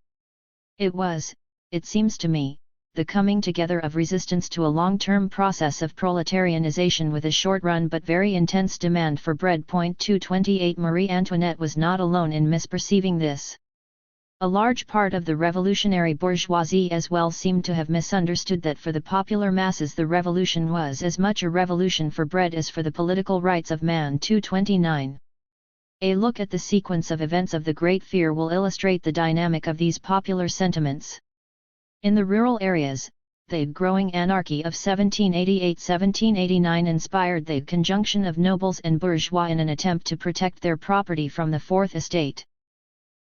It was, it seems to me, the coming together of resistance to a long-term process of proletarianization with a short-run but very intense demand for bread. 228. Marie Antoinette was not alone in misperceiving this. A large part of the revolutionary bourgeoisie as well seemed to have misunderstood that for the popular masses the revolution was as much a revolution for bread as for the political rights of man. 229. A look at the sequence of events of the Great Fear will illustrate the dynamic of these popular sentiments. In the rural areas, the growing anarchy of 1788–1789 inspired the conjunction of nobles and bourgeois in an attempt to protect their property from the Fourth Estate.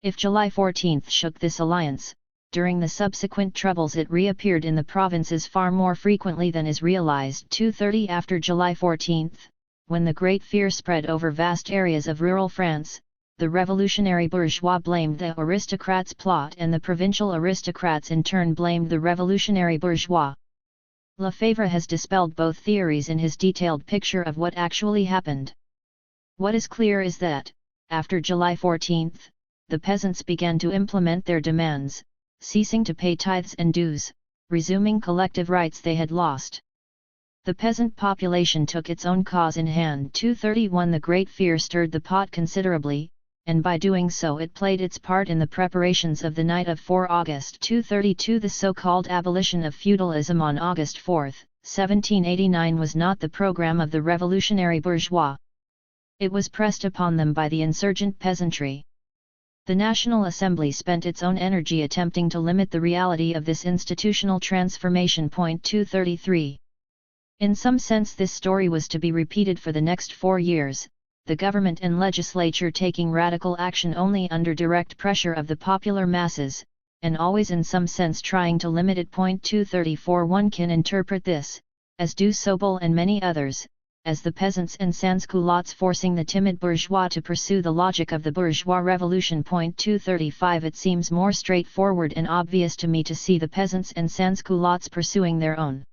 If July 14 shook this alliance, During the subsequent troubles it reappeared in the provinces far more frequently than is realized. 230 After July 14, when the Great Fear spread over vast areas of rural France, the revolutionary bourgeois blamed the aristocrats' plot and the provincial aristocrats in turn blamed the revolutionary bourgeois. Lefebvre has dispelled both theories in his detailed picture of what actually happened. What is clear is that, after July 14, the peasants began to implement their demands, ceasing to pay tithes and dues, resuming collective rights they had lost. The peasant population took its own cause in hand. 231 The Great Fear stirred the pot considerably, and by doing so it played its part in the preparations of the night of 4 August 232. The so-called abolition of feudalism on August 4, 1789 was not the program of the revolutionary bourgeois. It was pressed upon them by the insurgent peasantry. The National Assembly spent its own energy attempting to limit the reality of this institutional transformation. 233. In some sense this story was to be repeated for the next 4 years, the government and legislature taking radical action only under direct pressure of the popular masses, and always in some sense trying to limit it. 234 One can interpret this, as do Sobol and many others, as the peasants and sans-culottes forcing the timid bourgeois to pursue the logic of the bourgeois revolution. 235 It seems more straightforward and obvious to me to see the peasants and sans-culottes pursuing their own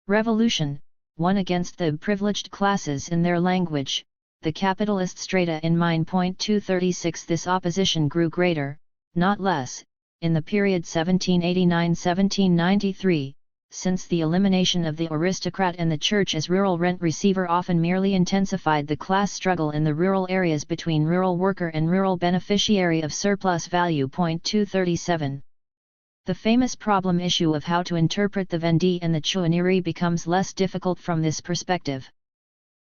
revolution, one against the privileged classes in their language, the capitalist strata in mind. 236 This opposition grew greater, not less, in the period 1789–1793, since the elimination of the aristocrat and the church as rural rent receiver often merely intensified the class struggle in the rural areas between rural worker and rural beneficiary of surplus value. 237 The famous problem issue of how to interpret the Vendée and the Chouannerie becomes less difficult from this perspective.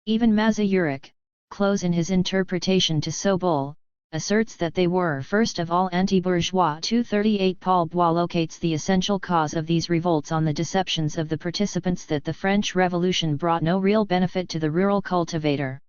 Even Mazurek, close in his interpretation to Sobol, asserts that they were first of all anti-bourgeois. 238 Paul Bois locates the essential cause of these revolts on the deceptions of the participants that the French Revolution brought no real benefit to the rural cultivator.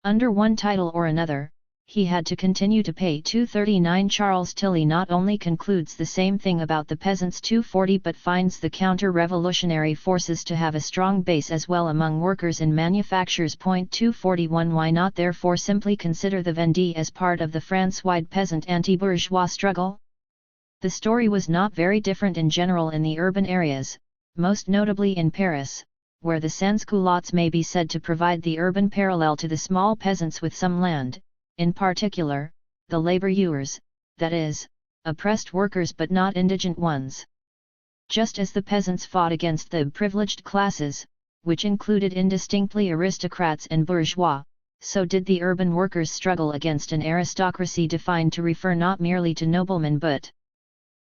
Under one title or another, he had to continue to pay. 239 Charles Tilly not only concludes the same thing about the peasants. 240 but finds the counter-revolutionary forces to have a strong base as well among workers in manufactures. 241 Why not therefore simply consider the Vendée as part of the France-wide peasant anti-bourgeois struggle? The story was not very different in general in the urban areas, most notably in Paris, where the sans-culottes may be said to provide the urban parallel to the small peasants with some land, in particular, the laboureurs, that is, oppressed workers but not indigent ones. Just as the peasants fought against the privileged classes, which included indistinctly aristocrats and bourgeois, so did the urban workers struggle against an aristocracy defined to refer not merely to noblemen but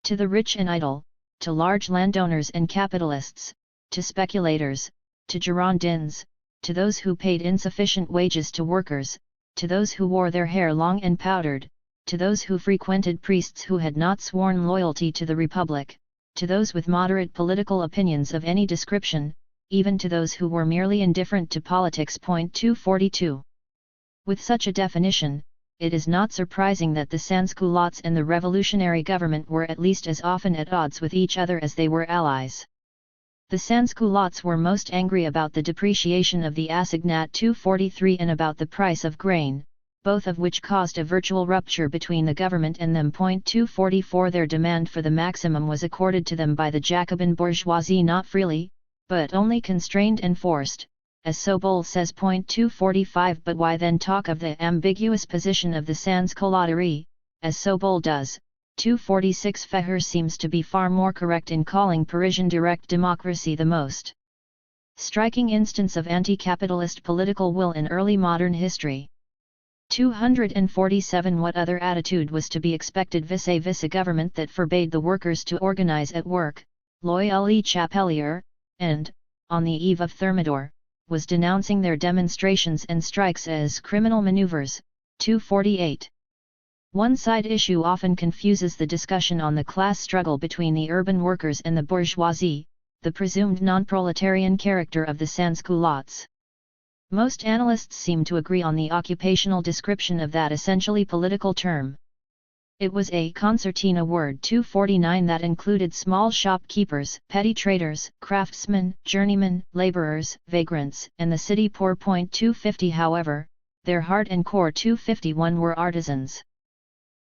to the rich and idle, to large landowners and capitalists, to speculators, to Girondins, to those who paid insufficient wages to workers, to those who wore their hair long and powdered, to those who frequented priests who had not sworn loyalty to the Republic, to those with moderate political opinions of any description, even to those who were merely indifferent to politics. 242. With such a definition, it is not surprising that the sans-culottes and the revolutionary government were at least as often at odds with each other as they were allies. The sans-culottes were most angry about the depreciation of the assignat. 243 and about the price of grain, both of which caused a virtual rupture between the government and them. 244 Their demand for the maximum was accorded to them by the Jacobin bourgeoisie not freely, but only constrained and forced, as Sobol says. 245 But why then talk of the ambiguous position of the sans-culotterie, as Sobol does? 246 Feher seems to be far more correct in calling Parisian direct democracy the most striking instance of anti-capitalist political will in early modern history. 247 What other attitude was to be expected vis-à-vis a government that forbade the workers to organize at work, Loyal et Chapelier, and, on the eve of Thermidor, was denouncing their demonstrations and strikes as criminal maneuvers? 248 One-side issue often confuses the discussion on the class struggle between the urban workers and the bourgeoisie, the presumed non-proletarian character of the sans-culottes. Most analysts seem to agree on the occupational description of that essentially political term. It was a concertina word 249 that included small shopkeepers, petty traders, craftsmen, journeymen, laborers, vagrants, and the city poor. 250 However, their heart and core 251 were artisans.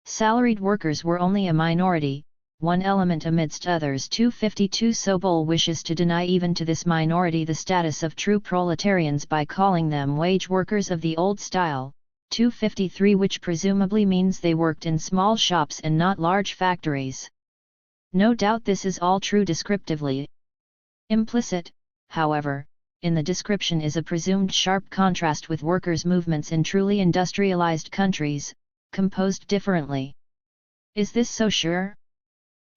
Salaried workers were only a minority, one element amidst others. 252 Sobol wishes to deny even to this minority the status of true proletarians by calling them wage workers of the old style. 253 which presumably means they worked in small shops and not large factories. No doubt this is all true descriptively. Implicit, however, in the description is a presumed sharp contrast with workers' movements in truly industrialized countries, composed differently. Is this so sure?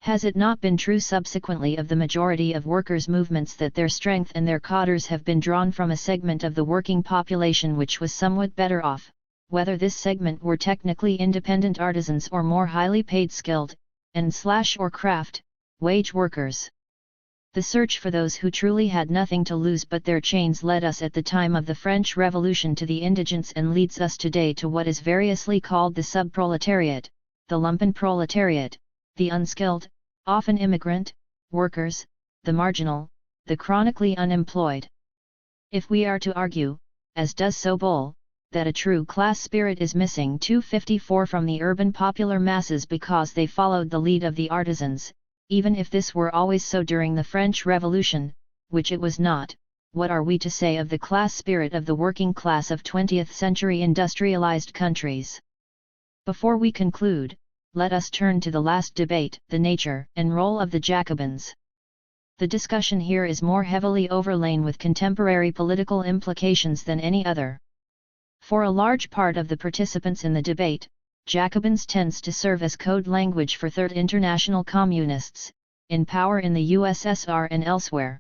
Has it not been true subsequently of the majority of workers' movements that their strength and their cadres have been drawn from a segment of the working population which was somewhat better off, whether this segment were technically independent artisans or more highly paid skilled, or craft, wage workers? The search for those who truly had nothing to lose but their chains led us at the time of the French Revolution to the indigents and leads us today to what is variously called the subproletariat, the lumpen proletariat, the unskilled, often immigrant, workers, the marginal, the chronically unemployed. If we are to argue, as does Sobol, that a true class spirit is missing 254 from the urban popular masses because they followed the lead of the artisans, even if this were always so during the French Revolution, which it was not, what are we to say of the class spirit of the working class of 20th century industrialized countries? Before we conclude, let us turn to the last debate, the nature and role of the Jacobins. The discussion here is more heavily overlain with contemporary political implications than any other. For a large part of the participants in the debate, Jacobins tends to serve as code language for Third International Communists, in power in the USSR and elsewhere.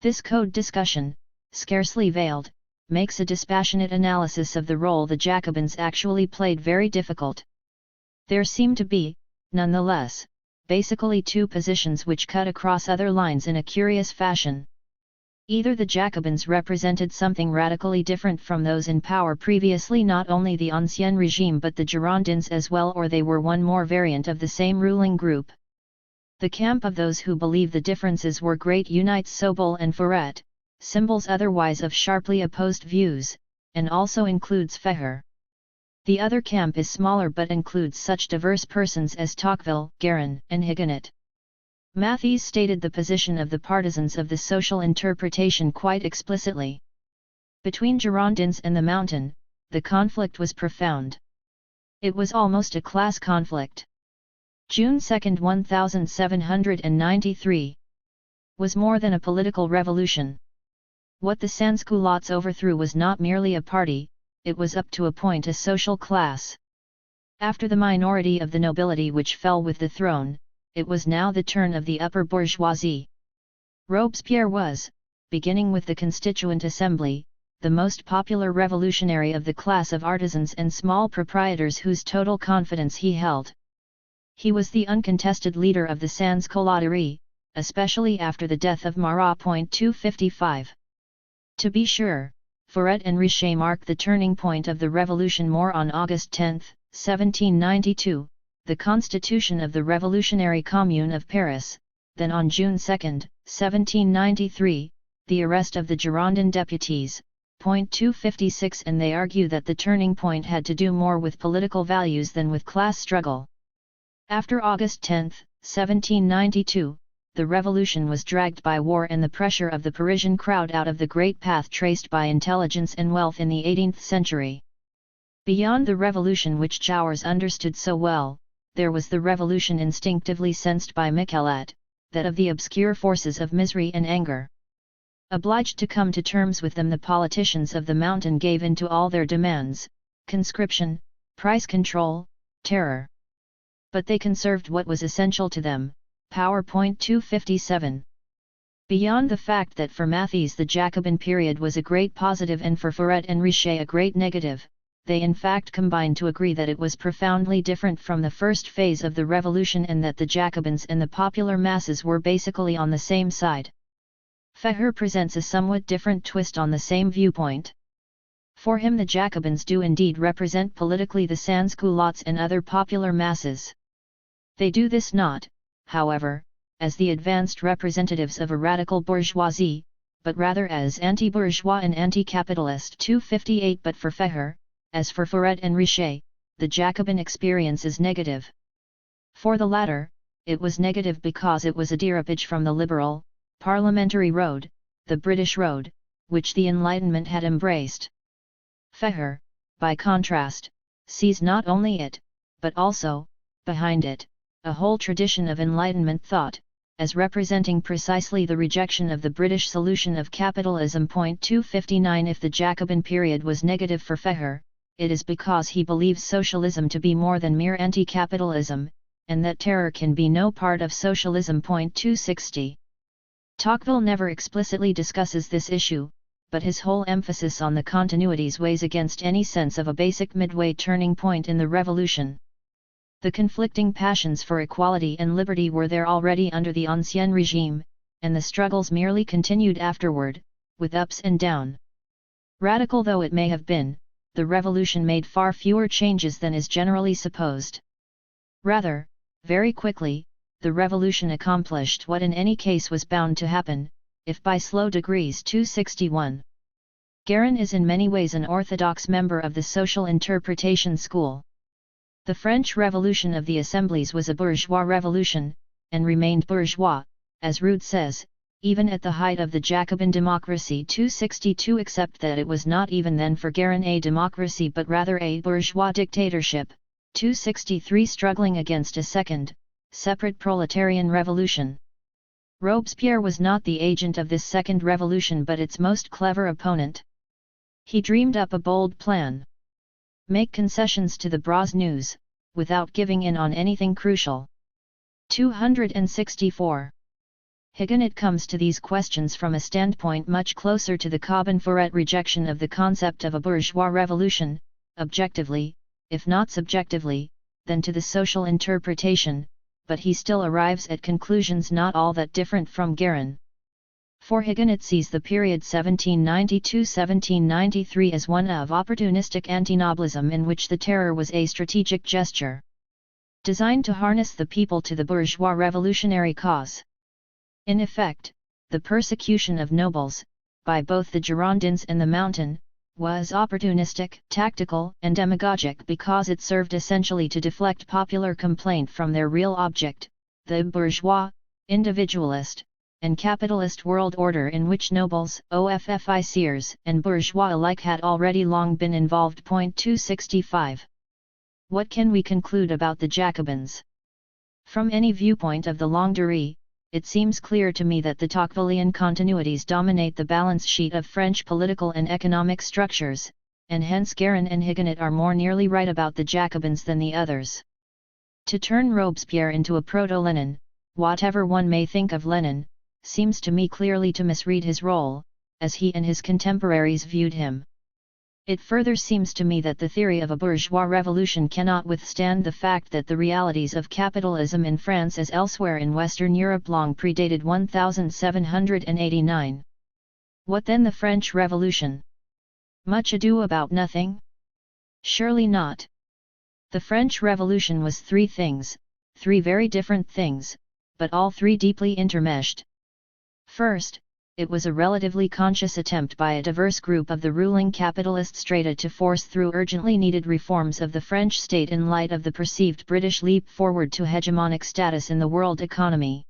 This code discussion, scarcely veiled, makes a dispassionate analysis of the role the Jacobins actually played very difficult. There seem to be, nonetheless, basically two positions which cut across other lines in a curious fashion. Either the Jacobins represented something radically different from those in power previously, not only the Ancien regime but the Girondins as well, or they were one more variant of the same ruling group. The camp of those who believe the differences were great unites Sobol and Fouret, symbols otherwise of sharply opposed views, and also includes Feher. The other camp is smaller but includes such diverse persons as Tocqueville, Guérin, and Huguenot. Mathies stated the position of the partisans of the social interpretation quite explicitly. Between Girondins and the Mountain, the conflict was profound. It was almost a class conflict. June 2, 1793 was more than a political revolution. What the Sansculottes overthrew was not merely a party, it was up to a point a social class. After the minority of the nobility which fell with the throne, it was now the turn of the upper bourgeoisie. Robespierre was, beginning with the Constituent Assembly, the most popular revolutionary of the class of artisans and small proprietors whose total confidence he held. He was the uncontested leader of the sans-culottes, especially after the death of Marat. 255. To be sure, Fouret and Richer marked the turning point of the revolution more on August 10, 1792, the constitution of the Revolutionary Commune of Paris, than on June 2, 1793, the arrest of the Girondin deputies. 256 And they argue that the turning point had to do more with political values than with class struggle. After August 10, 1792, the revolution was dragged by war and the pressure of the Parisian crowd out of the great path traced by intelligence and wealth in the 18th century. Beyond the revolution which Jouers understood so well, there was the revolution instinctively sensed by Michelet, that of the obscure forces of misery and anger. Obliged to come to terms with them, the politicians of the Mountain gave in to all their demands: conscription, price control, terror. But they conserved what was essential to them, power. 257. Beyond the fact that for Mathies the Jacobin period was a great positive and for Fouret and Richer a great negative, they in fact combined to agree that it was profoundly different from the first phase of the revolution and that the Jacobins and the popular masses were basically on the same side. Feher presents a somewhat different twist on the same viewpoint. For him the Jacobins do indeed represent politically the sans-culottes and other popular masses. They do this not, however, as the advanced representatives of a radical bourgeoisie, but rather as anti-bourgeois and anti-capitalist. 258. But for Feher, as for Foret and Richer, the Jacobin experience is negative. For the latter, it was negative because it was a derapage from the liberal, parliamentary road, the British road, which the Enlightenment had embraced. Feher, by contrast, sees not only it, but also, behind it, a whole tradition of Enlightenment thought, as representing precisely the rejection of the British solution of capitalism. 259. If the Jacobin period was negative for Feher, it is because he believes socialism to be more than mere anti-capitalism, and that terror can be no part of socialism. 260. Tocqueville never explicitly discusses this issue, but his whole emphasis on the continuities weighs against any sense of a basic midway turning point in the revolution. The conflicting passions for equality and liberty were there already under the Ancien Regime, and the struggles merely continued afterward, with ups and downs. Radical though it may have been, the revolution made far fewer changes than is generally supposed. Rather, very quickly, the revolution accomplished what in any case was bound to happen, if by slow degrees. 261. Guérin is in many ways an orthodox member of the social interpretation school. The French Revolution of the Assemblies was a bourgeois revolution, and remained bourgeois, as Rood says, even at the height of the Jacobin democracy. 262. Except that it was not even then for Guérin a democracy but rather a bourgeois dictatorship. 263. Struggling against a second, separate proletarian revolution. Robespierre was not the agent of this second revolution but its most clever opponent. He dreamed up a bold plan. Make concessions to the Bras News, without giving in on anything crucial. 264. Huguenot comes to these questions from a standpoint much closer to the Cobin-Foret rejection of the concept of a bourgeois revolution, objectively, if not subjectively, than to the social interpretation, but he still arrives at conclusions not all that different from Guérin. For Huguenot sees the period 1792–1793 as one of opportunistic anti-noblism in which the terror was a strategic gesture designed to harness the people to the bourgeois revolutionary cause. In effect, the persecution of nobles, by both the Girondins and the Mountain, was opportunistic, tactical, and demagogic because it served essentially to deflect popular complaint from their real object, the bourgeois, individualist, and capitalist world order in which nobles, officiers, and bourgeois alike had already long been involved. 265. What can we conclude about the Jacobins? From any viewpoint of the longue durée, it seems clear to me that the Tocquevillian continuities dominate the balance sheet of French political and economic structures, and hence Guérin and Huguenot are more nearly right about the Jacobins than the others. To turn Robespierre into a proto-Lenin, whatever one may think of Lenin, seems to me clearly to misread his role, as he and his contemporaries viewed him. It further seems to me that the theory of a bourgeois revolution cannot withstand the fact that the realities of capitalism in France as elsewhere in Western Europe long predated 1789. What then the French Revolution? Much ado about nothing? Surely not. The French Revolution was three things, three very different things, but all three deeply intermeshed. First, it was a relatively conscious attempt by a diverse group of the ruling capitalist strata to force through urgently needed reforms of the French state in light of the perceived British leap forward to hegemonic status in the world economy.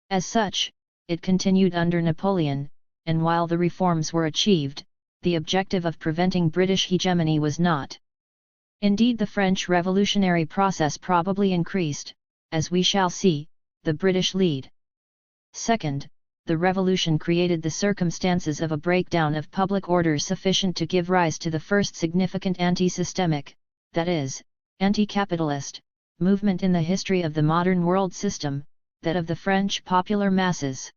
As such, it continued under Napoleon, and while the reforms were achieved, the objective of preventing British hegemony was not. Indeed, the French revolutionary process probably increased, as we shall see, the British lead. Second, the revolution created the circumstances of a breakdown of public order sufficient to give rise to the first significant anti-systemic, that is, anti-capitalist, movement in the history of the modern world system, that of the French popular masses.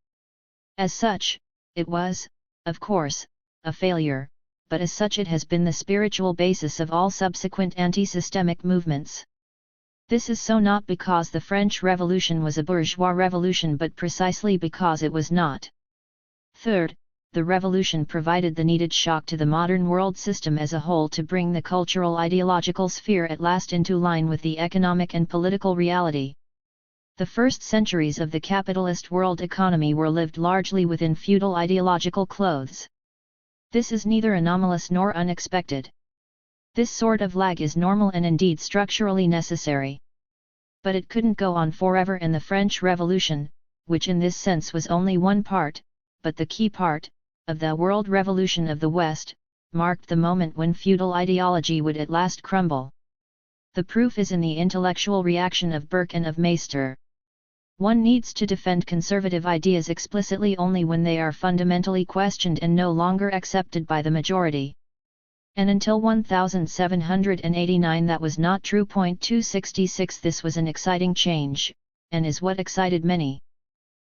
As such, it was, of course, a failure, but as such it has been the spiritual basis of all subsequent anti-systemic movements. This is so not because the French Revolution was a bourgeois revolution but precisely because it was not. Third, the revolution provided the needed shock to the modern world system as a whole to bring the cultural ideological sphere at last into line with the economic and political reality. The first centuries of the capitalist world economy were lived largely within feudal ideological clothes. This is neither anomalous nor unexpected. This sort of lag is normal and indeed structurally necessary. But it couldn't go on forever, and the French Revolution, which in this sense was only one part, but the key part, of the world revolution of the West, marked the moment when feudal ideology would at last crumble. The proof is in the intellectual reaction of Burke and of Meister. One needs to defend conservative ideas explicitly only when they are fundamentally questioned and no longer accepted by the majority. And until 1789 that was not true. 266 This was an exciting change, and is what excited many.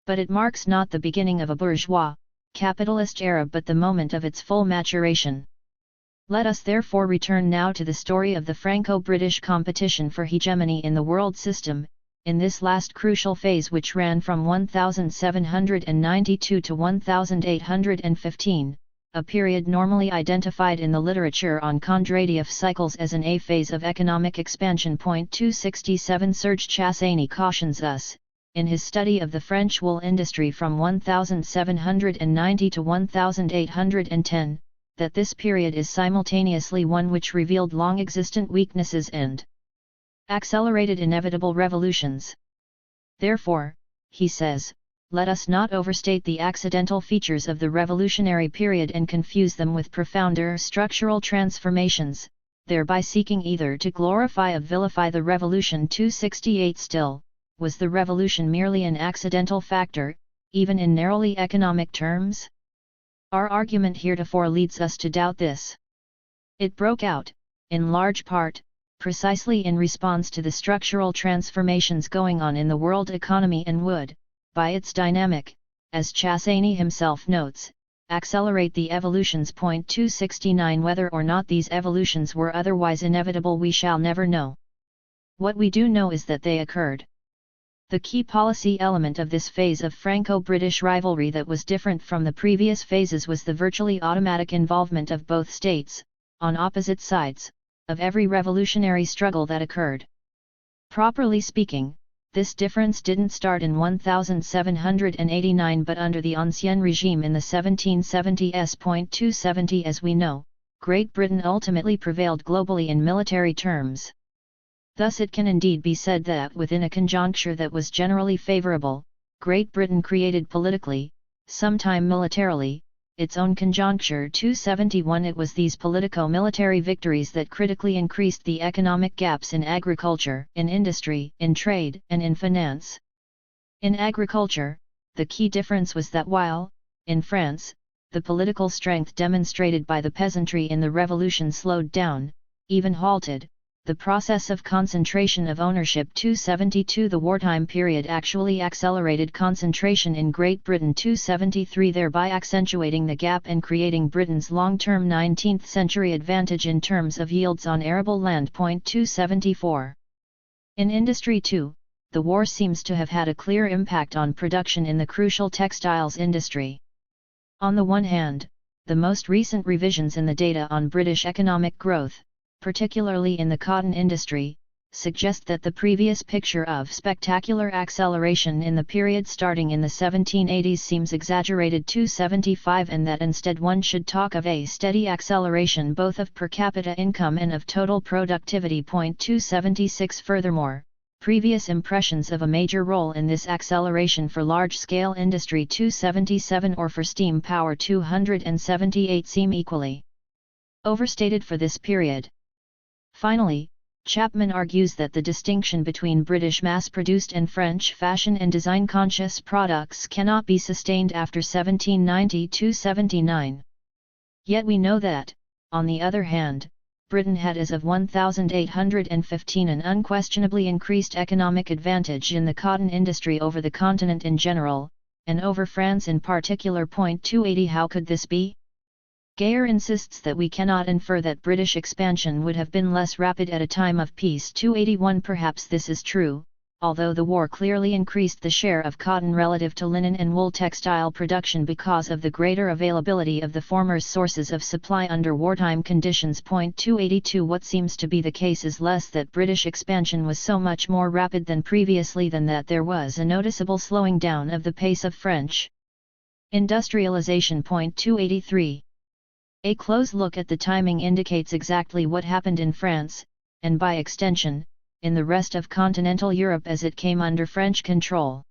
But it marks not the beginning of a bourgeois, capitalist era but the moment of its full maturation. Let us therefore return now to the story of the Franco-British competition for hegemony in the world system, in this last crucial phase which ran from 1792 to 1815, a period normally identified in the literature on Kondratiev cycles as an A phase of economic expansion. 267 Serge Chassagne cautions us, in his study of the French wool industry from 1790 to 1810, that this period is simultaneously one which revealed long existent weaknesses and accelerated inevitable revolutions. Therefore, he says, let us not overstate the accidental features of the revolutionary period and confuse them with profounder structural transformations, thereby seeking either to glorify or vilify the revolution. 268 Still, was the revolution merely an accidental factor, even in narrowly economic terms? Our argument heretofore leads us to doubt this. It broke out, in large part, precisely in response to the structural transformations going on in the world economy and would, by its dynamic, as Chassagne himself notes, accelerate the evolutions. 269 Whether or not these evolutions were otherwise inevitable we shall never know. What we do know is that they occurred. The key policy element of this phase of Franco-British rivalry that was different from the previous phases was the virtually automatic involvement of both states, on opposite sides, of every revolutionary struggle that occurred. Properly speaking, this difference didn't start in 1789 but under the Ancien Regime in the 1770s. 270 As we know, Great Britain ultimately prevailed globally in military terms. Thus it can indeed be said that within a conjuncture that was generally favourable, Great Britain created politically, sometime militarily, its own conjuncture. 271 It was these politico-military victories that critically increased the economic gaps in agriculture, in industry, in trade, and in finance. In agriculture, the key difference was that while, in France, the political strength demonstrated by the peasantry in the revolution slowed down, even halted, the process of concentration of ownership. 272 The wartime period actually accelerated concentration in Great Britain. 273 Thereby accentuating the gap and creating Britain's long-term 19th century advantage in terms of yields on arable land. 274 In industry too, the war seems to have had a clear impact on production in the crucial textiles industry. On the one hand, the most recent revisions in the data on British economic growth, particularly in the cotton industry, suggest that the previous picture of spectacular acceleration in the period starting in the 1780s seems exaggerated. 275 And that instead one should talk of a steady acceleration both of per capita income and of total productivity. 276 Furthermore, previous impressions of a major role in this acceleration for large-scale industry 277 or for steam power 278 seem equally overstated for this period. Finally, Chapman argues that the distinction between British mass-produced and French fashion and design-conscious products cannot be sustained after 1790–79. Yet we know that, on the other hand, Britain had as of 1815 an unquestionably increased economic advantage in the cotton industry over the continent in general, and over France in particular. 280 How could this be? Geyer insists that we cannot infer that British expansion would have been less rapid at a time of peace. 281 Perhaps this is true, although the war clearly increased the share of cotton relative to linen and wool textile production because of the greater availability of the former's sources of supply under wartime conditions. 282 What seems to be the case is less that British expansion was so much more rapid than previously than that there was a noticeable slowing down of the pace of French industrialization. 283 A close look at the timing indicates exactly what happened in France, and by extension, in the rest of continental Europe as it came under French control.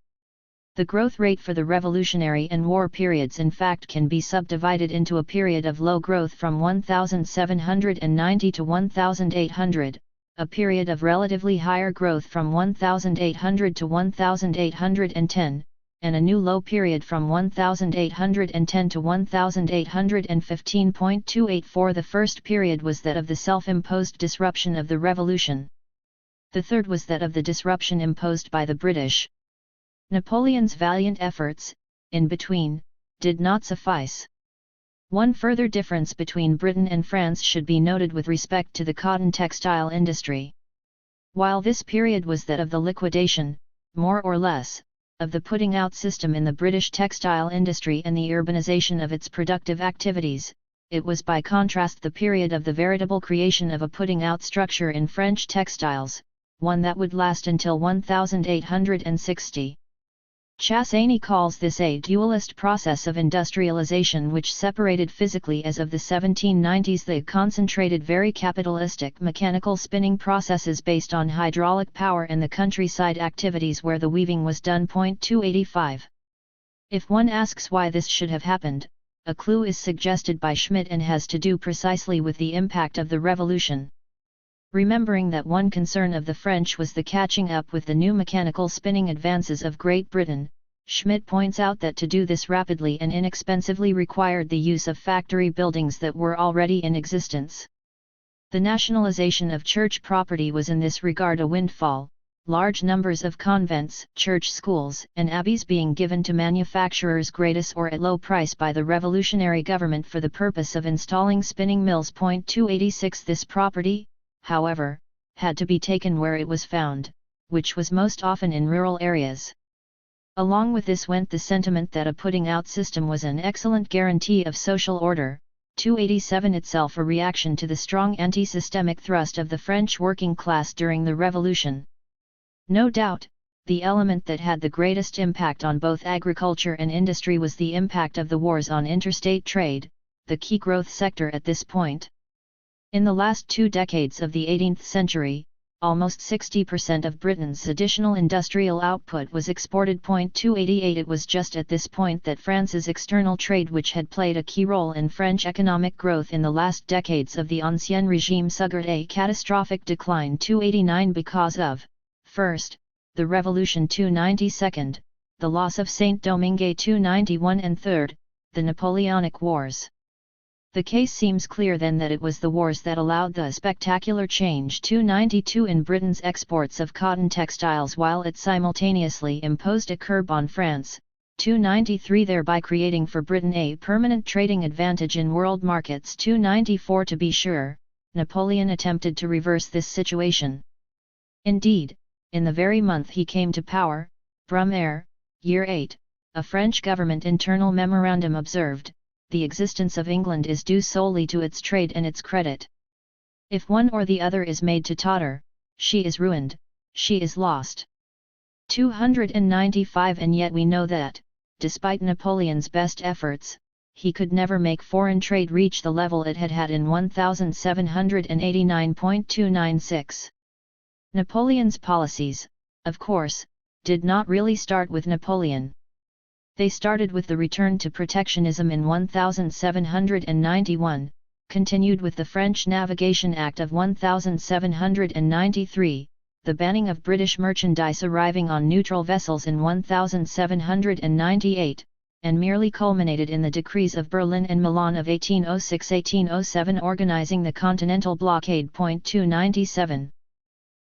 The growth rate for the revolutionary and war periods in fact can be subdivided into a period of low growth from 1790 to 1800, a period of relatively higher growth from 1800 to 1810, and a new low period from 1810 to 1815. 284 The first period was that of the self-imposed disruption of the revolution. The third was that of the disruption imposed by the British. Napoleon's valiant efforts, in between, did not suffice. One further difference between Britain and France should be noted with respect to the cotton textile industry. While this period was that of the liquidation, more or less, of the putting out system in the British textile industry and the urbanization of its productive activities, it was by contrast the period of the veritable creation of a putting out structure in French textiles, one that would last until 1860. Chassagne calls this a dualist process of industrialization which separated physically as of the 1790s the concentrated very capitalistic mechanical spinning processes based on hydraulic power and the countryside activities where the weaving was done. 285. If one asks why this should have happened, a clue is suggested by Schmidt and has to do precisely with the impact of the revolution. Remembering that one concern of the French was the catching up with the new mechanical spinning advances of Great Britain, Schmidt points out that to do this rapidly and inexpensively required the use of factory buildings that were already in existence. The nationalization of church property was in this regard a windfall, large numbers of convents, church schools, and abbeys being given to manufacturers gratis or at low price by the revolutionary government for the purpose of installing spinning mills. 286 This property, however, had to be taken where it was found, which was most often in rural areas. Along with this went the sentiment that a putting out system was an excellent guarantee of social order. 287 Itself a reaction to the strong anti-systemic thrust of the French working class during the Revolution. No doubt, the element that had the greatest impact on both agriculture and industry was the impact of the wars on interstate trade, the key growth sector at this point. In the last 2 decades of the 18th century, almost 60% of Britain's additional industrial output was exported. 288 It was just at this point that France's external trade, which had played a key role in French economic growth in the last decades of the Ancien Régime, suffered a catastrophic decline. 289 Because of, first, the Revolution. 292, the loss of Saint-Domingue. 291 and third, the Napoleonic Wars. The case seems clear then that it was the wars that allowed the spectacular change. 292 in Britain's exports of cotton textiles, while it simultaneously imposed a curb on France. 293 thereby creating for Britain a permanent trading advantage in world markets. 294 To be sure, Napoleon attempted to reverse this situation. Indeed, in the very month he came to power, Brumaire, year 8, a French government internal memorandum observed, the existence of England is due solely to its trade and its credit. If one or the other is made to totter, she is ruined, she is lost. 295 And yet we know that, despite Napoleon's best efforts, he could never make foreign trade reach the level it had had in 1789.296. Napoleon's policies, of course, did not really start with Napoleon. They started with the return to protectionism in 1791, continued with the French Navigation Act of 1793, the banning of British merchandise arriving on neutral vessels in 1798, and merely culminated in the decrees of Berlin and Milan of 1806-1807 organizing the Continental Blockade. 297.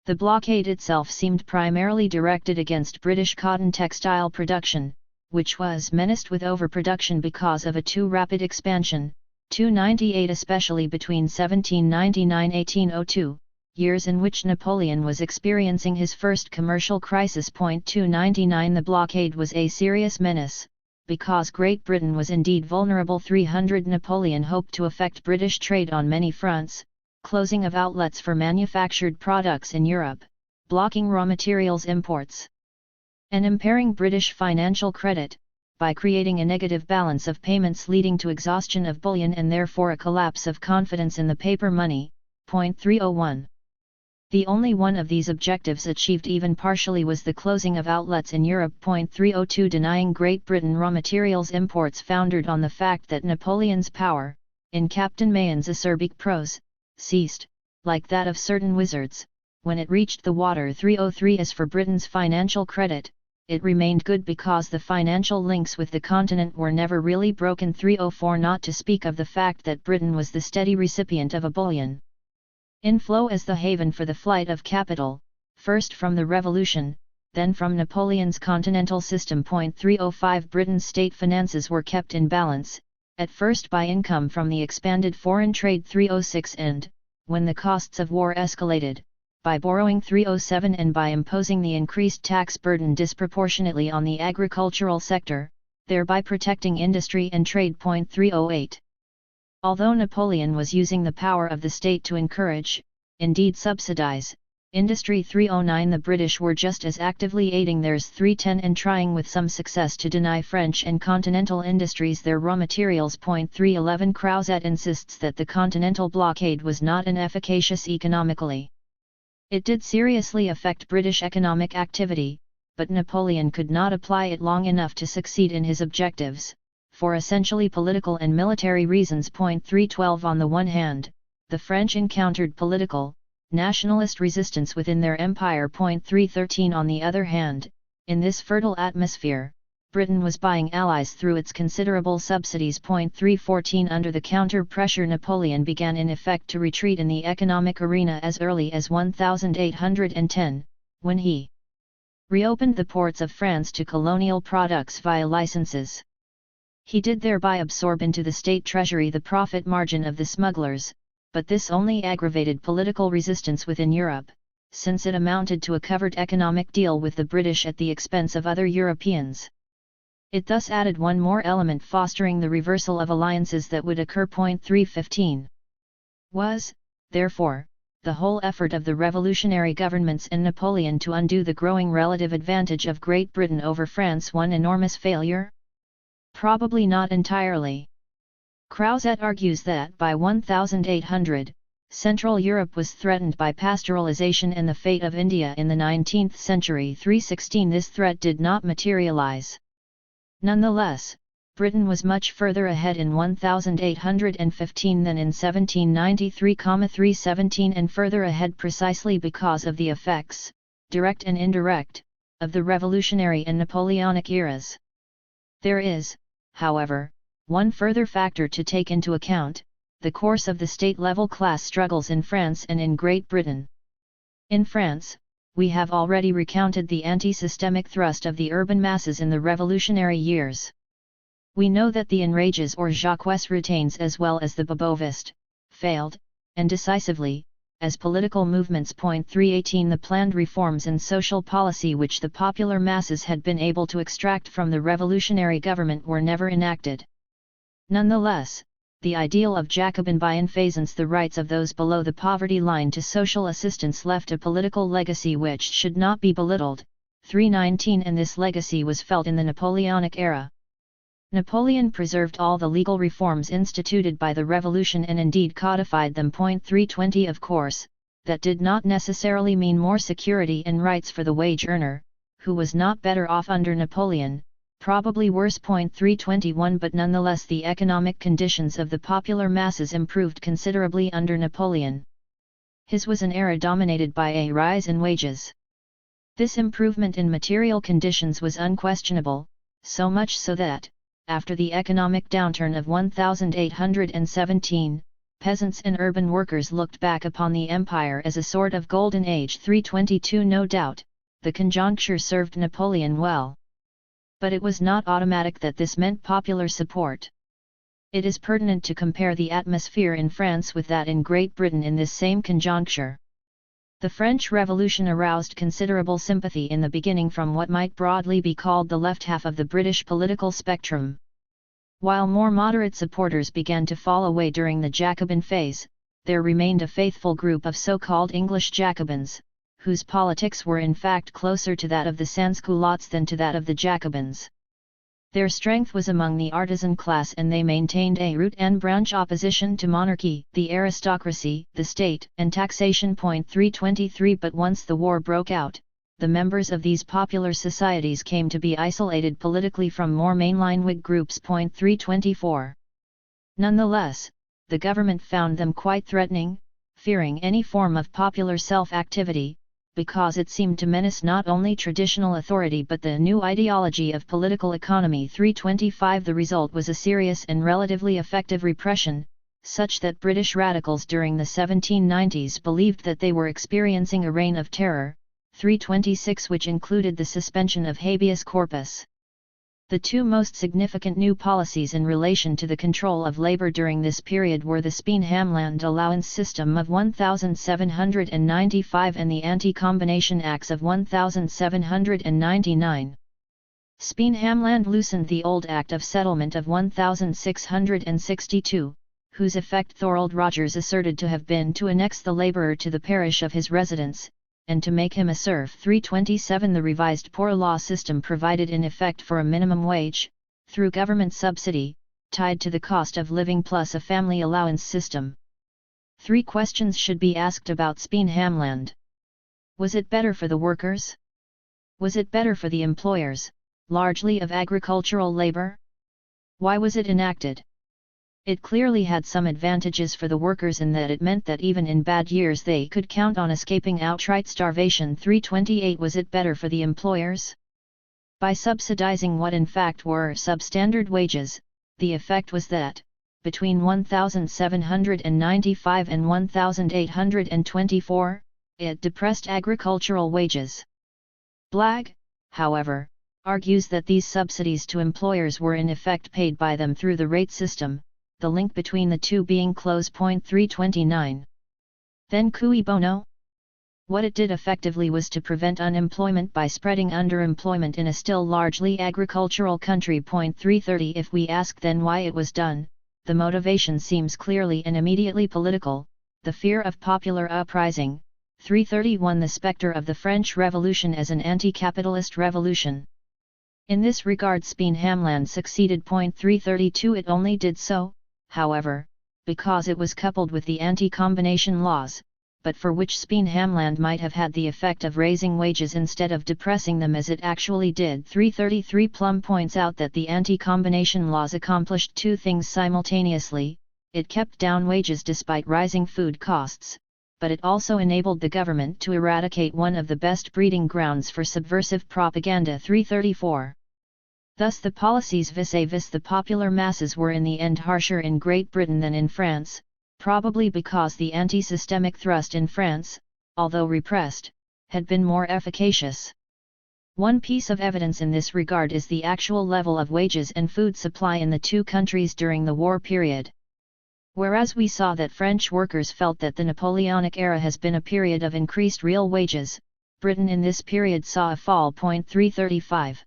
The blockade itself seemed primarily directed against British cotton textile production, which was menaced with overproduction because of a too rapid expansion. 298 Especially between 1799-1802, years in which Napoleon was experiencing his first commercial crisis. 299 The blockade was a serious menace, because Great Britain was indeed vulnerable. 300 Napoleon hoped to affect British trade on many fronts, closing of outlets for manufactured products in Europe, blocking raw materials imports, and impairing British financial credit, by creating a negative balance of payments leading to exhaustion of bullion and therefore a collapse of confidence in the paper money. 301. The only one of these objectives achieved even partially was the closing of outlets in Europe. 302 Denying Great Britain raw materials imports founded on the fact that Napoleon's power, in Captain Mayon's acerbic prose, ceased, like that of certain wizards, when it reached the water. 303 As for Britain's financial credit, it remained good because the financial links with the continent were never really broken. 304 Not to speak of the fact that Britain was the steady recipient of a bullion inflow as the haven for the flight of capital, first from the Revolution, then from Napoleon's continental system. 305 Britain's state finances were kept in balance, at first by income from the expanded foreign trade. 306 And, when the costs of war escalated, by borrowing. 307 And by imposing the increased tax burden disproportionately on the agricultural sector, thereby protecting industry and trade. 308 Although Napoleon was using the power of the state to encourage, indeed subsidize, industry. 309 The British were just as actively aiding theirs. 310 And trying with some success to deny French and continental industries their raw materials. 311 Creuset insists that the continental blockade was not inefficacious economically. It did seriously affect British economic activity, but Napoleon could not apply it long enough to succeed in his objectives, for essentially political and military reasons. 312 On the one hand, the French encountered political, nationalist resistance within their empire. 313 On the other hand, in this fertile atmosphere, Britain was buying allies through its considerable subsidies. 314 Under the counter-pressure, Napoleon began in effect to retreat in the economic arena as early as 1810, when he reopened the ports of France to colonial products via licenses. He did thereby absorb into the state treasury the profit margin of the smugglers, but this only aggravated political resistance within Europe, since it amounted to a covert economic deal with the British at the expense of other Europeans. It thus added one more element fostering the reversal of alliances that would occur. 315 Was, therefore, the whole effort of the revolutionary governments and Napoleon to undo the growing relative advantage of Great Britain over France one enormous failure? Probably not entirely. Creuset argues that by 1800, Central Europe was threatened by pastoralization and the fate of India in the 19th century. 316 This threat did not materialize. Nonetheless, Britain was much further ahead in 1815 than in 1793. 317 And further ahead precisely because of the effects, direct and indirect, of the Revolutionary and Napoleonic eras. There is, however, one further factor to take into account: the course of the state-level class struggles in France and in Great Britain. In France, we have already recounted the anti-systemic thrust of the urban masses in the revolutionary years. We know that the enrages or Jacques routines as well as the Bobovist, failed, and decisively, as political movements. 318 The planned reforms in social policy which the popular masses had been able to extract from the revolutionary government were never enacted. Nonetheless, the ideal of Jacobin bienfaisance, the rights of those below the poverty line to social assistance, left a political legacy which should not be belittled. 319 And this legacy was felt in the Napoleonic era. Napoleon preserved all the legal reforms instituted by the Revolution and indeed codified them. 320 Of course, that did not necessarily mean more security and rights for the wage earner, who was not better off under Napoleon, probably worse. 321 But nonetheless the economic conditions of the popular masses improved considerably under Napoleon. His was an era dominated by a rise in wages. This improvement in material conditions was unquestionable, so much so that, after the economic downturn of 1817, peasants and urban workers looked back upon the empire as a sort of golden age. 322 No doubt, the conjuncture served Napoleon well. But it was not automatic that this meant popular support. It is pertinent to compare the atmosphere in France with that in Great Britain in this same conjuncture. The French Revolution aroused considerable sympathy in the beginning from what might broadly be called the left half of the British political spectrum. While more moderate supporters began to fall away during the Jacobin phase, there remained a faithful group of so-called English Jacobins, whose politics were in fact closer to that of the Sans-Culottes than to that of the Jacobins. Their strength was among the artisan class, and they maintained a root and branch opposition to monarchy, the aristocracy, the state, and taxation. 323 But once the war broke out, the members of these popular societies came to be isolated politically from more mainline Whig groups. 324. Nonetheless, the government found them quite threatening, fearing any form of popular self-activity, because it seemed to menace not only traditional authority but the new ideology of political economy. 325 The result was a serious and relatively effective repression, such that British radicals during the 1790s believed that they were experiencing a reign of terror. 326 Which included the suspension of habeas corpus. The two most significant new policies in relation to the control of labor during this period were the Speen-Hamland allowance system of 1795 and the Anti-Combination Acts of 1799. Speen-Hamland loosened the old Act of Settlement of 1662, whose effect Thorold Rogers asserted to have been to annex the labourer to the parish of his residence, and to make him a serf. 327 The revised poor law system provided in effect for a minimum wage, through government subsidy, tied to the cost of living plus a family allowance system. 3 questions should be asked about Speen-Hamland. Was it better for the workers? Was it better for the employers, largely of agricultural labor? Why was it enacted? It clearly had some advantages for the workers in that it meant that even in bad years they could count on escaping outright starvation. 328 Was it better for the employers? By subsidizing what in fact were substandard wages, the effect was that, between 1795 and 1824, it depressed agricultural wages. Blagg, however, argues that these subsidies to employers were in effect paid by them through the rate system, the link between the two being close. 329. Then cui bono? What it did effectively was to prevent unemployment by spreading underemployment in a still largely agricultural country. 330 If we ask then why it was done, the motivation seems clearly and immediately political, the fear of popular uprising. 331 The spectre of the French Revolution as an anti-capitalist revolution. In this regard Speen-Hamland succeeded. 332 It only did so, however, because it was coupled with the anti-combination laws, but for which Speen-Hamland might have had the effect of raising wages instead of depressing them as it actually did. 333 Plum points out that the anti-combination laws accomplished two things simultaneously: it kept down wages despite rising food costs, but it also enabled the government to eradicate one of the best breeding grounds for subversive propaganda. 334 Thus the policies vis-à-vis the popular masses were in the end harsher in Great Britain than in France, probably because the anti-systemic thrust in France, although repressed, had been more efficacious. One piece of evidence in this regard is the actual level of wages and food supply in the two countries during the war period. Whereas we saw that French workers felt that the Napoleonic era has been a period of increased real wages, Britain in this period saw a fall. 335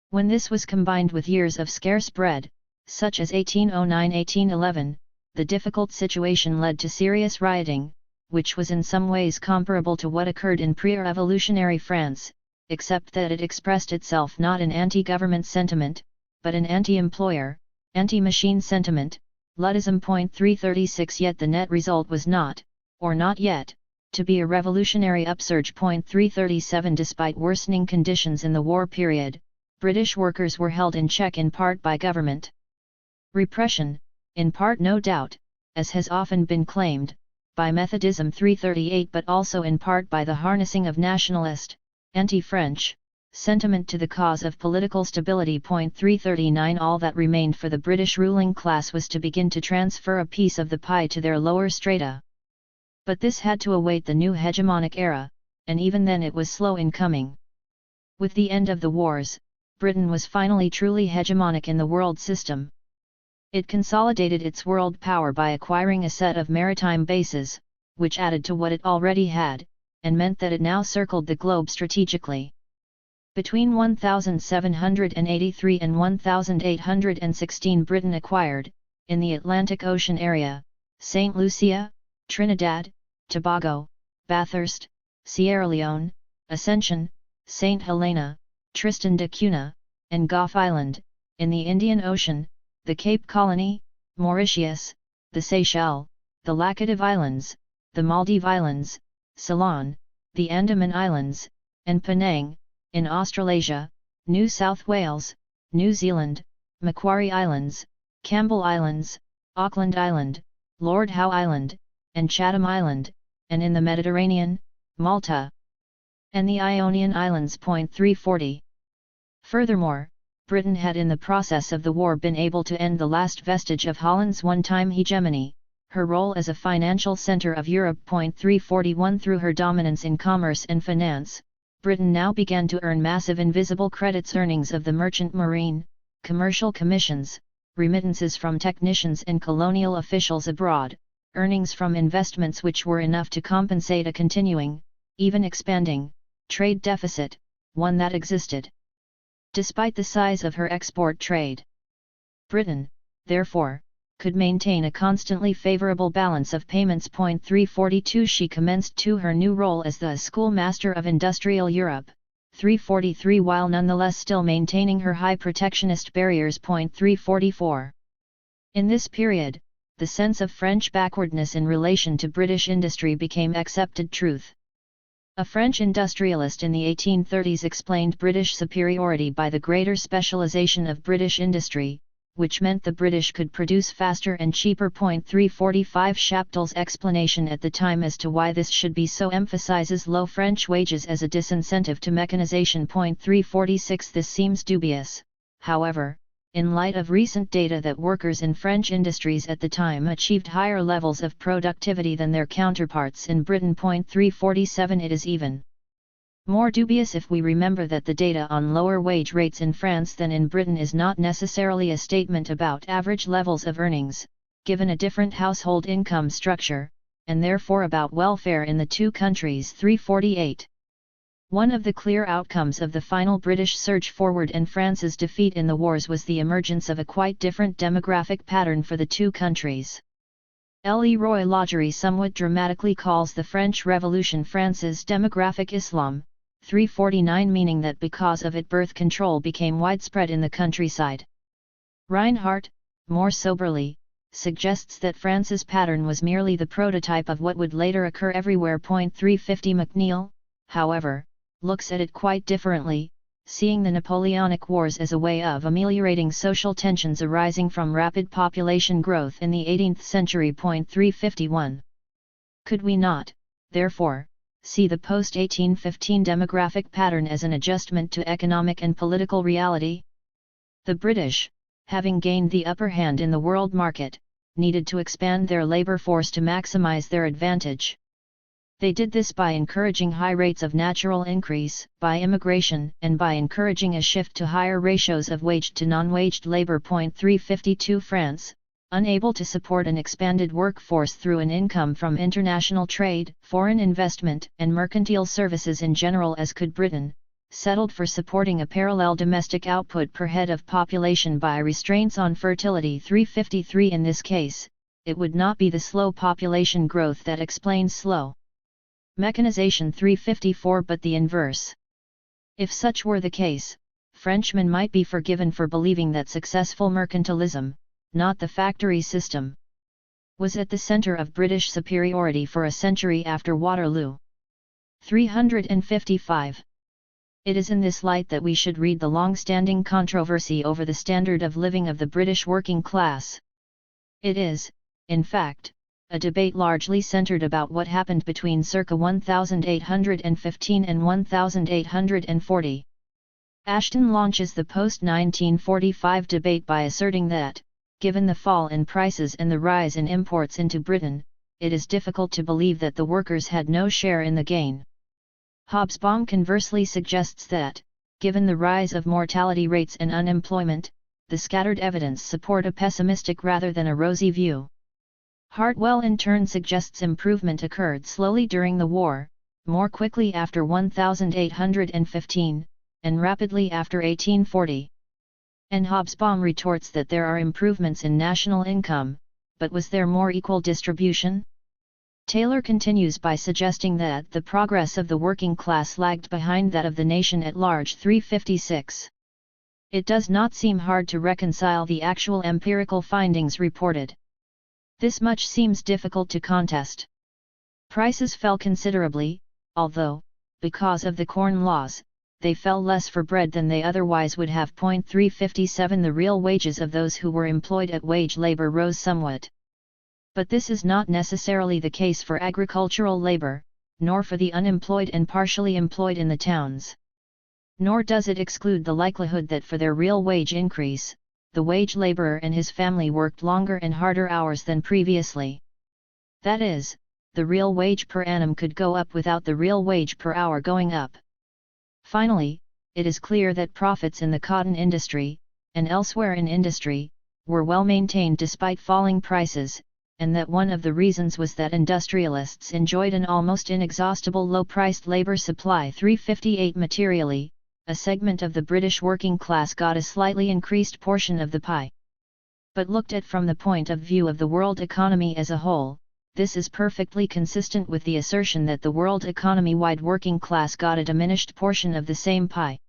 When this was combined with years of scarce bread, such as 1809-1811, the difficult situation led to serious rioting, which was in some ways comparable to what occurred in pre-revolutionary France, except that it expressed itself not in anti-government sentiment, but in anti-employer, anti-machine sentiment, Luddism. 336 Yet the net result was not, or not yet, to be a revolutionary upsurge. 337 Despite worsening conditions in the war period, British workers were held in check in part by government repression, in part no doubt, as has often been claimed, by Methodism. 338 But also in part by the harnessing of nationalist, anti-French, sentiment to the cause of political stability. 339 All that remained for the British ruling class was to begin to transfer a piece of the pie to their lower strata. But this had to await the new hegemonic era, and even then it was slow in coming. With the end of the wars, Britain was finally truly hegemonic in the world system. It consolidated its world power by acquiring a set of maritime bases, which added to what it already had, and meant that it now circled the globe strategically. Between 1783 and 1816 Britain acquired, in the Atlantic Ocean area, St. Lucia, Trinidad, Tobago, Bathurst, Sierra Leone, Ascension, St. Helena, Tristan da Cunha, and Gough Island, in the Indian Ocean, the Cape Colony, Mauritius, the Seychelles, the Laccadive Islands, the Maldive Islands, Ceylon, the Andaman Islands, and Penang, in Australasia, New South Wales, New Zealand, Macquarie Islands, Campbell Islands, Auckland Island, Lord Howe Island, and Chatham Island, and in the Mediterranean, Malta and the Ionian Islands. 340. Furthermore, Britain had in the process of the war been able to end the last vestige of Holland's one-time hegemony, her role as a financial centre of Europe. 341 Through her dominance in commerce and finance, Britain now began to earn massive invisible credits, earnings of the merchant marine, commercial commissions, remittances from technicians and colonial officials abroad, earnings from investments which were enough to compensate a continuing, even expanding, trade deficit, one that existed despite the size of her export trade. Britain, therefore, could maintain a constantly favourable balance of payments. 342 She commenced to her new role as the schoolmaster of industrial Europe, 343, while nonetheless still maintaining her high protectionist barriers. 344. In this period, the sense of French backwardness in relation to British industry became accepted truth. A French industrialist in the 1830s explained British superiority by the greater specialization of British industry, which meant the British could produce faster and cheaper. 345 Chaptal's explanation at the time as to why this should be so emphasizes low French wages as a disincentive to mechanization. 346 This seems dubious, however, in light of recent data that workers in French industries at the time achieved higher levels of productivity than their counterparts in Britain. 347 It is even more dubious if we remember that the data on lower wage rates in France than in Britain is not necessarily a statement about average levels of earnings, given a different household income structure, and therefore about welfare in the two countries. 348. One of the clear outcomes of the final British surge forward and France's defeat in the wars was the emergence of a quite different demographic pattern for the two countries. Leroy Lagerie somewhat dramatically calls the French Revolution France's demographic Islam, 349, meaning that because of it birth control became widespread in the countryside. Reinhardt, more soberly, suggests that France's pattern was merely the prototype of what would later occur everywhere. 350 McNeill, however, looks at it quite differently, seeing the Napoleonic Wars as a way of ameliorating social tensions arising from rapid population growth in the 18th century. 351. Could we not, therefore, see the post-1815 demographic pattern as an adjustment to economic and political reality? The British, having gained the upper hand in the world market, needed to expand their labour force to maximize their advantage. They did this by encouraging high rates of natural increase, by immigration, and by encouraging a shift to higher ratios of waged to non-waged labor. 352 France, unable to support an expanded workforce through an income from international trade, foreign investment, and mercantile services in general as could Britain, settled for supporting a parallel domestic output per head of population by restraints on fertility. 353 In this case, it would not be the slow population growth that explains slow mechanization. 354 but the inverse. If such were the case, Frenchmen might be forgiven for believing that successful mercantilism, not the factory system, was at the centre of British superiority for a century after Waterloo. 355. It is in this light that we should read the long-standing controversy over the standard of living of the British working class. It is, in fact, a debate largely centred about what happened between circa 1815 and 1840. Ashton launches the post-1945 debate by asserting that, given the fall in prices and the rise in imports into Britain, it is difficult to believe that the workers had no share in the gain. Hobsbawm conversely suggests that, given the rise of mortality rates and unemployment, the scattered evidence support a pessimistic rather than a rosy view. Hartwell in turn suggests improvement occurred slowly during the war, more quickly after 1815, and rapidly after 1840. And Hobsbawm retorts that there are improvements in national income, but was there more equal distribution? Taylor continues by suggesting that the progress of the working class lagged behind that of the nation at large. 356. It does not seem hard to reconcile the actual empirical findings reported. This much seems difficult to contest. Prices fell considerably, although, because of the Corn Laws, they fell less for bread than they otherwise would have. 357 The real wages of those who were employed at wage labor rose somewhat. But this is not necessarily the case for agricultural labor, nor for the unemployed and partially employed in the towns. Nor does it exclude the likelihood that for their real wage increase, the wage laborer and his family worked longer and harder hours than previously. That is, the real wage per annum could go up without the real wage per hour going up. Finally, it is clear that profits in the cotton industry, and elsewhere in industry, were well maintained despite falling prices, and that one of the reasons was that industrialists enjoyed an almost inexhaustible low-priced labor supply. 358 Materially, a segment of the British working class got a slightly increased portion of the pie. But looked at from the point of view of the world economy as a whole, this is perfectly consistent with the assertion that the world economy-wide working class got a diminished portion of the same pie.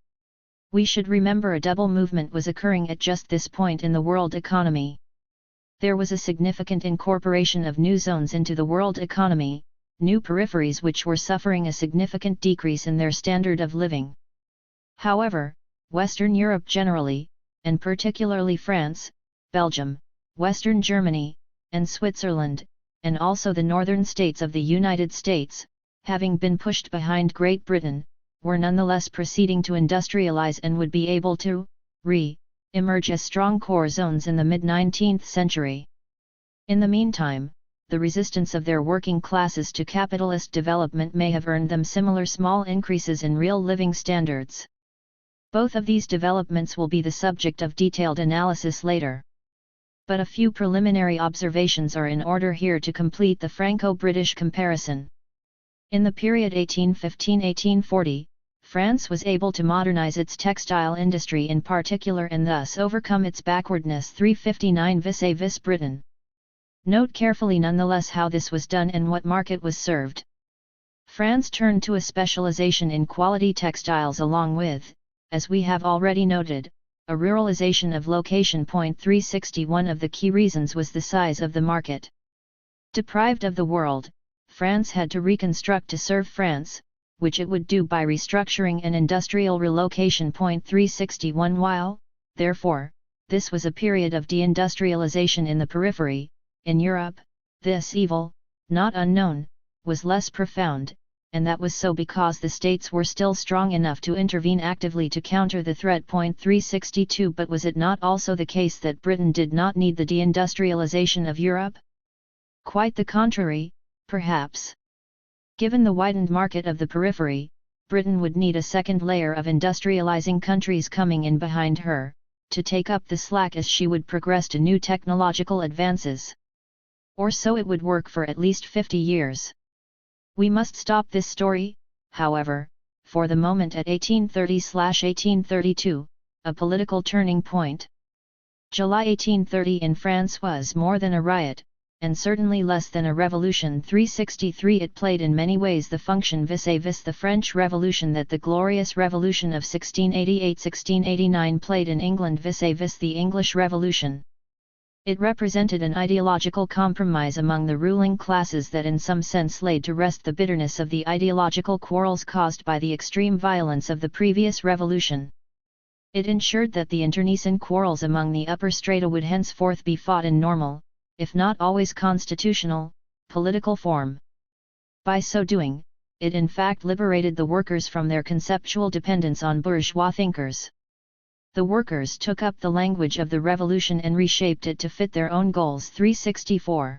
We should remember a double movement was occurring at just this point in the world economy. There was a significant incorporation of new zones into the world economy, new peripheries which were suffering a significant decrease in their standard of living. However, Western Europe generally, and particularly France, Belgium, Western Germany, and Switzerland, and also the northern states of the United States, having been pushed behind Great Britain, were nonetheless proceeding to industrialize and would be able to emerge as strong core zones in the mid-19th century. In the meantime, the resistance of their working classes to capitalist development may have earned them similar small increases in real living standards. Both of these developments will be the subject of detailed analysis later. But a few preliminary observations are in order here to complete the Franco-British comparison. In the period 1815–1840, France was able to modernize its textile industry in particular and thus overcome its backwardness. 359 vis-a-vis Britain. Note carefully nonetheless how this was done and what market was served. France turned to a specialization in quality textiles along with, as we have already noted, a ruralization of location. 361 of the key reasons was the size of the market. Deprived of the world, France had to reconstruct to serve France, which it would do by restructuring and industrial relocation. 361 While, therefore, this was a period of deindustrialization in the periphery, in Europe, this evil, not unknown, was less profound, and that was so because the states were still strong enough to intervene actively to counter the threat. 362 But was it not also the case that Britain did not need the deindustrialization of Europe? Quite the contrary, perhaps. Given the widened market of the periphery, Britain would need a second layer of industrializing countries coming in behind her, to take up the slack as she would progress to new technological advances. Or so it would work for at least 50 years. We must stop this story, however, for the moment at 1830–1832, a political turning point. July 1830 in France was more than a riot, and certainly less than a revolution. 363 It played in many ways the function vis-a-vis the French Revolution that the Glorious Revolution of 1688–1689 played in England vis-a-vis the English Revolution. It represented an ideological compromise among the ruling classes that in some sense laid to rest the bitterness of the ideological quarrels caused by the extreme violence of the previous revolution. It ensured that the internecine quarrels among the upper strata would henceforth be fought in normal, if not always constitutional, political form. By so doing, it in fact liberated the workers from their conceptual dependence on bourgeois thinkers. The workers took up the language of the revolution and reshaped it to fit their own goals. 364.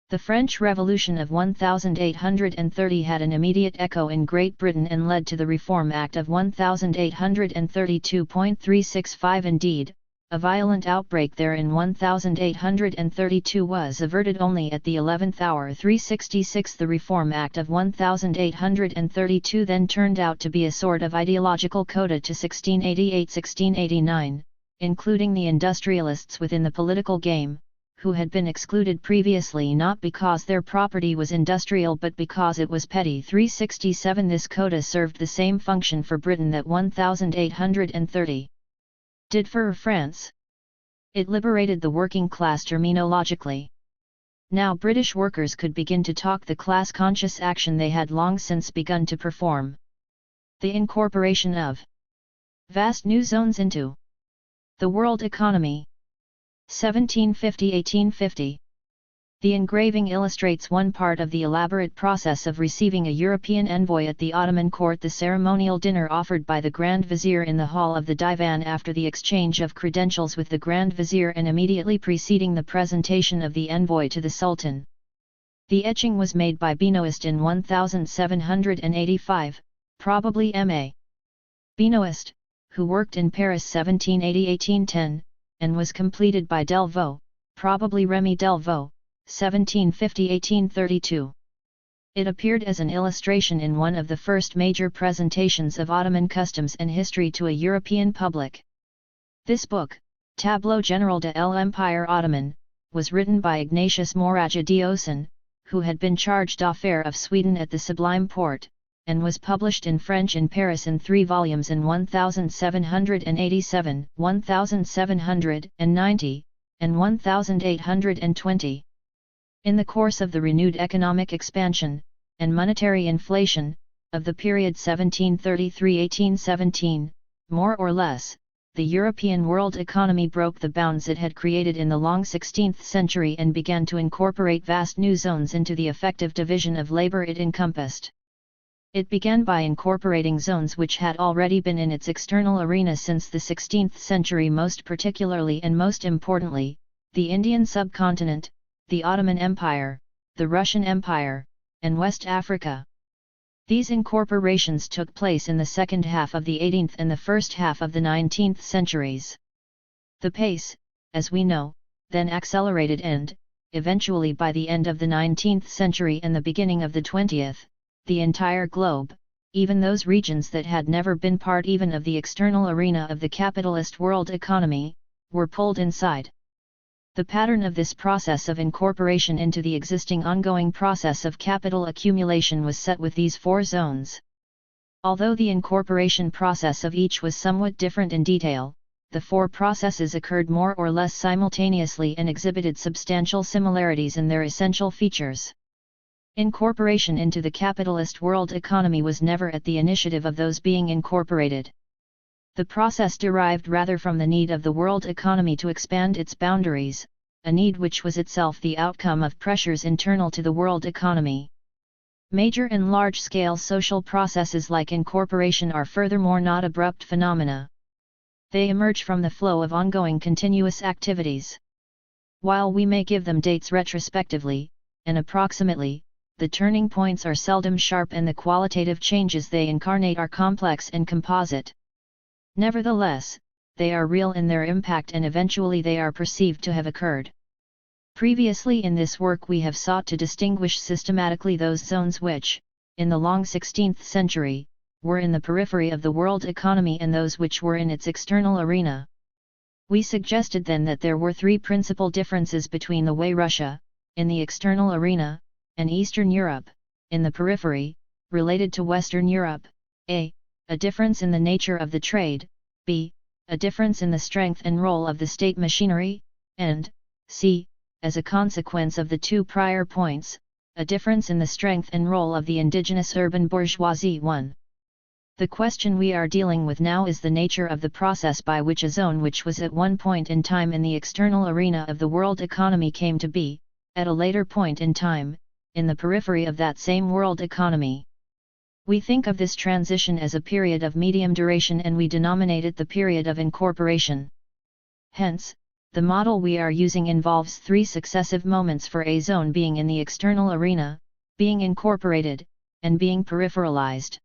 The French Revolution of 1830 had an immediate echo in Great Britain and led to the Reform Act of 1832. 365 Indeed, a violent outbreak there in 1832 was averted only at the 11th hour. 366 The Reform Act of 1832 then turned out to be a sort of ideological coda to 1688-1689, including the industrialists within the political game, who had been excluded previously not because their property was industrial but because it was petty. 367 This coda served the same function for Britain that 1830 did for France. It liberated the working class terminologically. Now British workers could begin to talk the class-conscious action they had long since begun to perform. The incorporation of vast new zones into the world economy. 1750–1850. The engraving illustrates one part of the elaborate process of receiving a European envoy at the Ottoman court, the ceremonial dinner offered by the Grand Vizier in the hall of the Divan after the exchange of credentials with the Grand Vizier and immediately preceding the presentation of the envoy to the Sultan. The etching was made by Benoist in 1785, probably M.A. Benoist, who worked in Paris 1780–1810, and was completed by Delvaux, probably Remy Delvaux, 1750–1832. It appeared as an illustration in one of the first major presentations of Ottoman customs and history to a European public. This book, Tableau Général de l'Empire Ottoman, was written by Ignatius Moraja Diosan, who had been chargé d'affaires of Sweden at the Sublime Porte, and was published in French in Paris in 3 volumes in 1787, 1790, and 1820. In the course of the renewed economic expansion, and monetary inflation, of the period 1733–1817, more or less, the European world economy broke the bounds it had created in the long 16th century and began to incorporate vast new zones into the effective division of labor it encompassed. It began by incorporating zones which had already been in its external arena since the 16th century, most particularly and most importantly, the Indian subcontinent, the Ottoman Empire, the Russian Empire, and West Africa. These incorporations took place in the second half of the 18th and the first half of the 19th centuries. The pace, as we know, then accelerated and, eventually by the end of the 19th century and the beginning of the 20th, the entire globe, even those regions that had never been part even of the external arena of the capitalist world economy, were pulled inside. The pattern of this process of incorporation into the existing ongoing process of capital accumulation was set with these 4 zones. Although the incorporation process of each was somewhat different in detail, the 4 processes occurred more or less simultaneously and exhibited substantial similarities in their essential features. Incorporation into the capitalist world economy was never at the initiative of those being incorporated. The process derived rather from the need of the world economy to expand its boundaries, a need which was itself the outcome of pressures internal to the world economy. Major and large-scale social processes like incorporation are furthermore not abrupt phenomena. They emerge from the flow of ongoing continuous activities. While we may give them dates retrospectively, and approximately, the turning points are seldom sharp and the qualitative changes they incarnate are complex and composite. Nevertheless, they are real in their impact and eventually they are perceived to have occurred. Previously in this work we have sought to distinguish systematically those zones which, in the long 16th century, were in the periphery of the world economy and those which were in its external arena. We suggested then that there were 3 principal differences between the way Russia, in the external arena, and Eastern Europe, in the periphery, related to Western Europe: a difference in the nature of the trade, b. a difference in the strength and role of the state machinery, and c. as a consequence of the 2 prior points, a difference in the strength and role of the indigenous urban bourgeoisie. 1. The question we are dealing with now is the nature of the process by which a zone which was at one point in time in the external arena of the world economy came to be, at a later point in time, in the periphery of that same world economy. We think of this transition as a period of medium duration and we denominate it the period of incorporation. Hence, the model we are using involves 3 successive moments for a zone being in the external arena, being incorporated, and being peripheralized.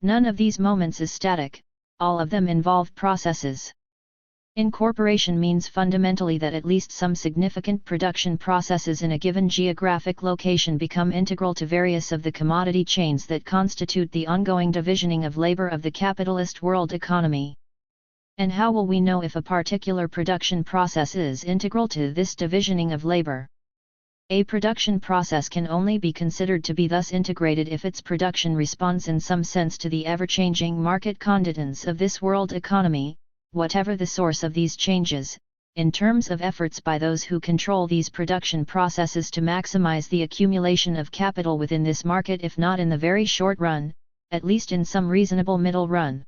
None of these moments is static, all of them involve processes. Incorporation means fundamentally that at least some significant production processes in a given geographic location become integral to various of the commodity chains that constitute the ongoing divisioning of labor of the capitalist world economy. And how will we know if a particular production process is integral to this divisioning of labor? A production process can only be considered to be thus integrated if its production responds in some sense to the ever-changing market conditions of this world economy, whatever the source of these changes, in terms of efforts by those who control these production processes to maximize the accumulation of capital within this market, if not in the very short run, at least in some reasonable middle run.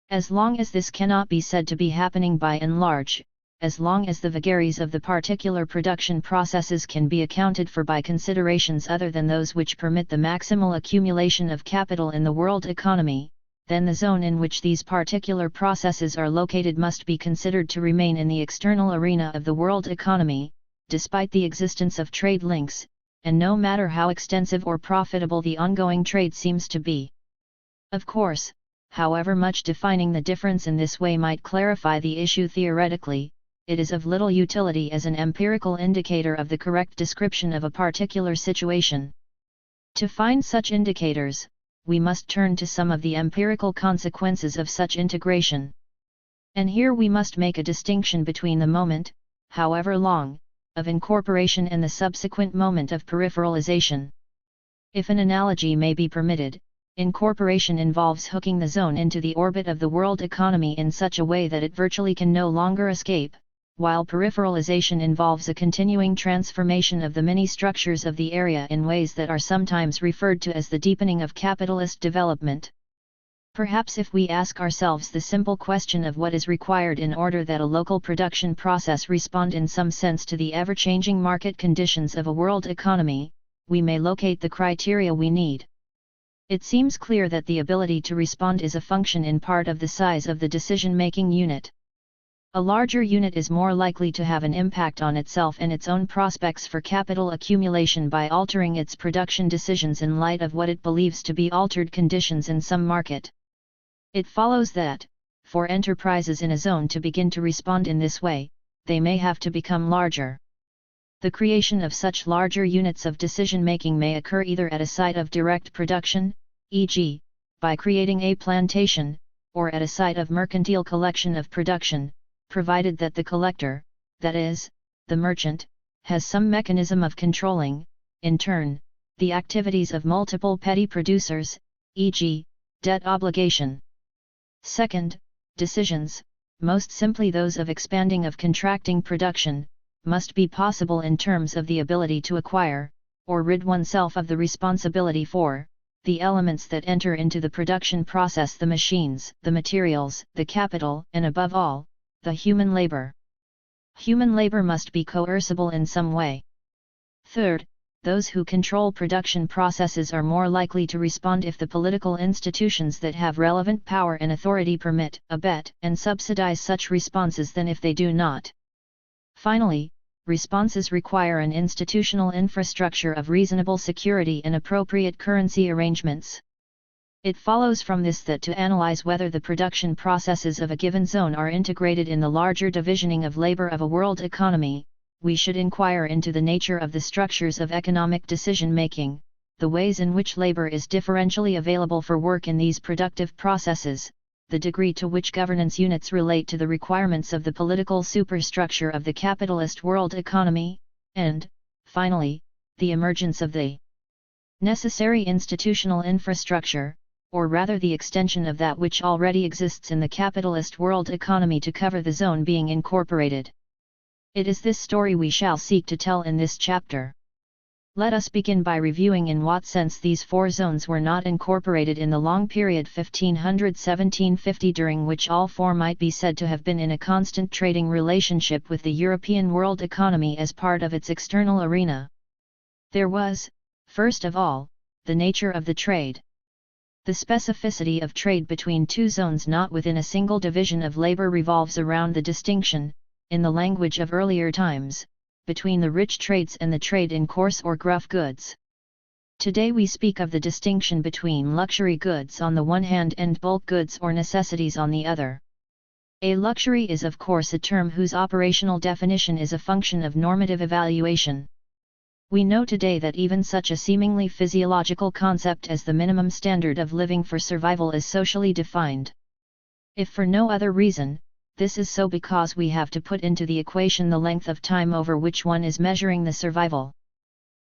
As long as this cannot be said to be happening by and large, as long as the vagaries of the particular production processes can be accounted for by considerations other than those which permit the maximal accumulation of capital in the world economy, then the zone in which these particular processes are located must be considered to remain in the external arena of the world economy, despite the existence of trade links, and no matter how extensive or profitable the ongoing trade seems to be. Of course, however much defining the difference in this way might clarify the issue theoretically, it is of little utility as an empirical indicator of the correct description of a particular situation. To find such indicators, we must turn to some of the empirical consequences of such integration. And here we must make a distinction between the moment, however long, of incorporation and the subsequent moment of peripheralization. If an analogy may be permitted, incorporation involves hooking the zone into the orbit of the world economy in such a way that it virtually can no longer escape, while peripheralization involves a continuing transformation of the many structures of the area in ways that are sometimes referred to as the deepening of capitalist development. Perhaps if we ask ourselves the simple question of what is required in order that a local production process respond in some sense to the ever-changing market conditions of a world economy, we may locate the criteria we need. It seems clear that the ability to respond is a function in part of the size of the decision-making unit. A larger unit is more likely to have an impact on itself and its own prospects for capital accumulation by altering its production decisions in light of what it believes to be altered conditions in some market. It follows that, for enterprises in a zone to begin to respond in this way, they may have to become larger. The creation of such larger units of decision-making may occur either at a site of direct production, e.g., by creating a plantation, or at a site of mercantile collection of production, provided that the collector, that is, the merchant, has some mechanism of controlling, in turn, the activities of multiple petty producers, e.g., debt obligation. Second, decisions, most simply those of expanding of contracting production, must be possible in terms of the ability to acquire, or rid oneself of the responsibility for, the elements that enter into the production process: the machines, the materials, the capital, and above all, the human labor. Human labor must be coercible in some way. Third, those who control production processes are more likely to respond if the political institutions that have relevant power and authority permit, abet, and subsidize such responses than if they do not. Finally, responses require an institutional infrastructure of reasonable security and appropriate currency arrangements. It follows from this that to analyze whether the production processes of a given zone are integrated in the larger divisioning of labor of a world economy, we should inquire into the nature of the structures of economic decision-making, the ways in which labor is differentially available for work in these productive processes, the degree to which governance units relate to the requirements of the political superstructure of the capitalist world economy, and, finally, the emergence of the necessary institutional infrastructure, or rather the extension of that which already exists in the capitalist world economy to cover the zone being incorporated. It is this story we shall seek to tell in this chapter. Let us begin by reviewing in what sense these four zones were not incorporated in the long period 1500–1750, during which all four might be said to have been in a constant trading relationship with the European world economy as part of its external arena. There was, first of all, the nature of the trade. The specificity of trade between two zones not within a single division of labor revolves around the distinction, in the language of earlier times, between the rich trades and the trade in coarse or gruff goods. Today we speak of the distinction between luxury goods on the one hand and bulk goods or necessities on the other. A luxury is of course a term whose operational definition is a function of normative evaluation. We know today that even such a seemingly physiological concept as the minimum standard of living for survival is socially defined. If for no other reason, this is so because we have to put into the equation the length of time over which one is measuring the survival.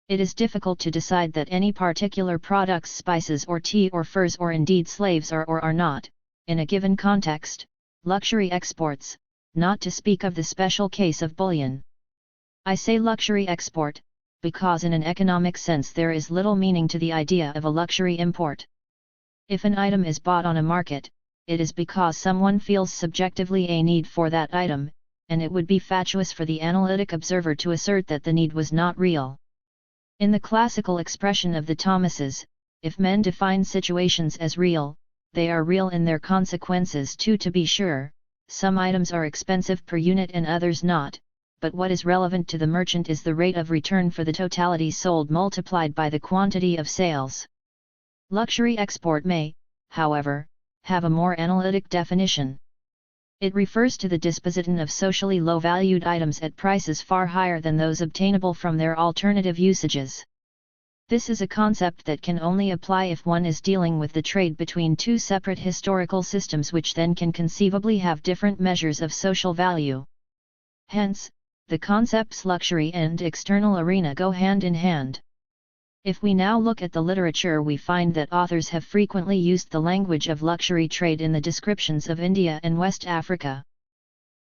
It is difficult to decide that any particular products, spices or tea or furs or indeed slaves are or are not, in a given context, luxury exports, not to speak of the special case of bullion. I say luxury export, because in an economic sense there is little meaning to the idea of a luxury import. If an item is bought on a market, it is because someone feels subjectively a need for that item, and it would be fatuous for the analytic observer to assert that the need was not real. In the classical expression of the Thomases, if men define situations as real, they are real in their consequences too. To be sure, some items are expensive per unit and others not, but what is relevant to the merchant is the rate of return for the totality sold multiplied by the quantity of sales. Luxury export may, however, have a more analytic definition. It refers to the disposition of socially low-valued items at prices far higher than those obtainable from their alternative usages. This is a concept that can only apply if one is dealing with the trade between two separate historical systems which then can conceivably have different measures of social value. Hence, the concepts luxury and external arena go hand in hand. If we now look at the literature, we find that authors have frequently used the language of luxury trade in the descriptions of India and West Africa.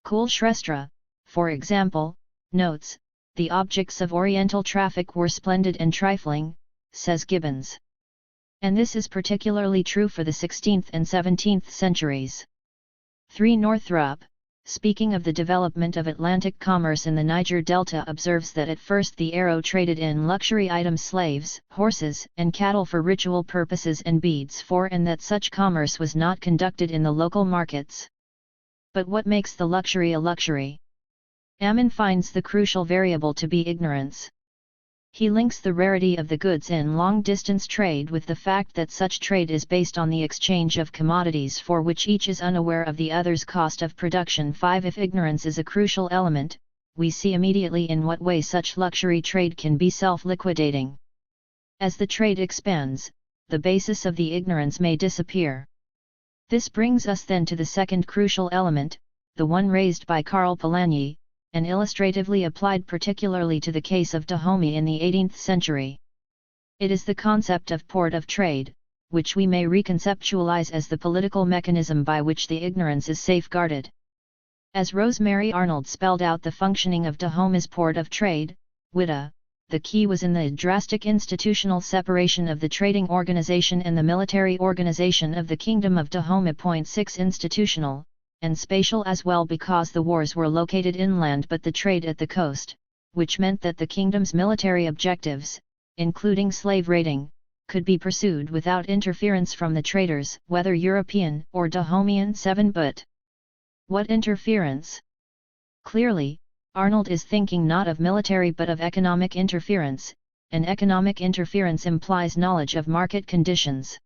Kulshrestha, for example, notes, "The objects of Oriental traffic were splendid and trifling," says Gibbons. And this is particularly true for the 16th and 17th centuries. 3. Northrop, speaking of the development of Atlantic commerce in the Niger Delta, observes that at first the Arrow traded in luxury items, slaves, horses, and cattle for ritual purposes and beads for, and that such commerce was not conducted in the local markets. But what makes the luxury a luxury? Ammon finds the crucial variable to be ignorance. He links the rarity of the goods in long-distance trade with the fact that such trade is based on the exchange of commodities for which each is unaware of the other's cost of production. 5. If ignorance is a crucial element, we see immediately in what way such luxury trade can be self-liquidating. As the trade expands, the basis of the ignorance may disappear. This brings us then to the second crucial element, the one raised by Karl Polanyi, and illustratively applied particularly to the case of Dahomey in the 18th century. It is the concept of port of trade, which we may reconceptualize as the political mechanism by which the ignorance is safeguarded. As Rosemary Arnold spelled out the functioning of Dahomey's port of trade, WITA, the key was in the drastic institutional separation of the trading organization and the military organization of the Kingdom of Dahomey. 6. Institutional and spatial as well, because the wars were located inland but the trade at the coast, which meant that the kingdom's military objectives, including slave raiding, could be pursued without interference from the traders, whether European or Dahomean. 7. But what interference? Clearly, Arnold is thinking not of military but of economic interference, and economic interference implies knowledge of market conditions.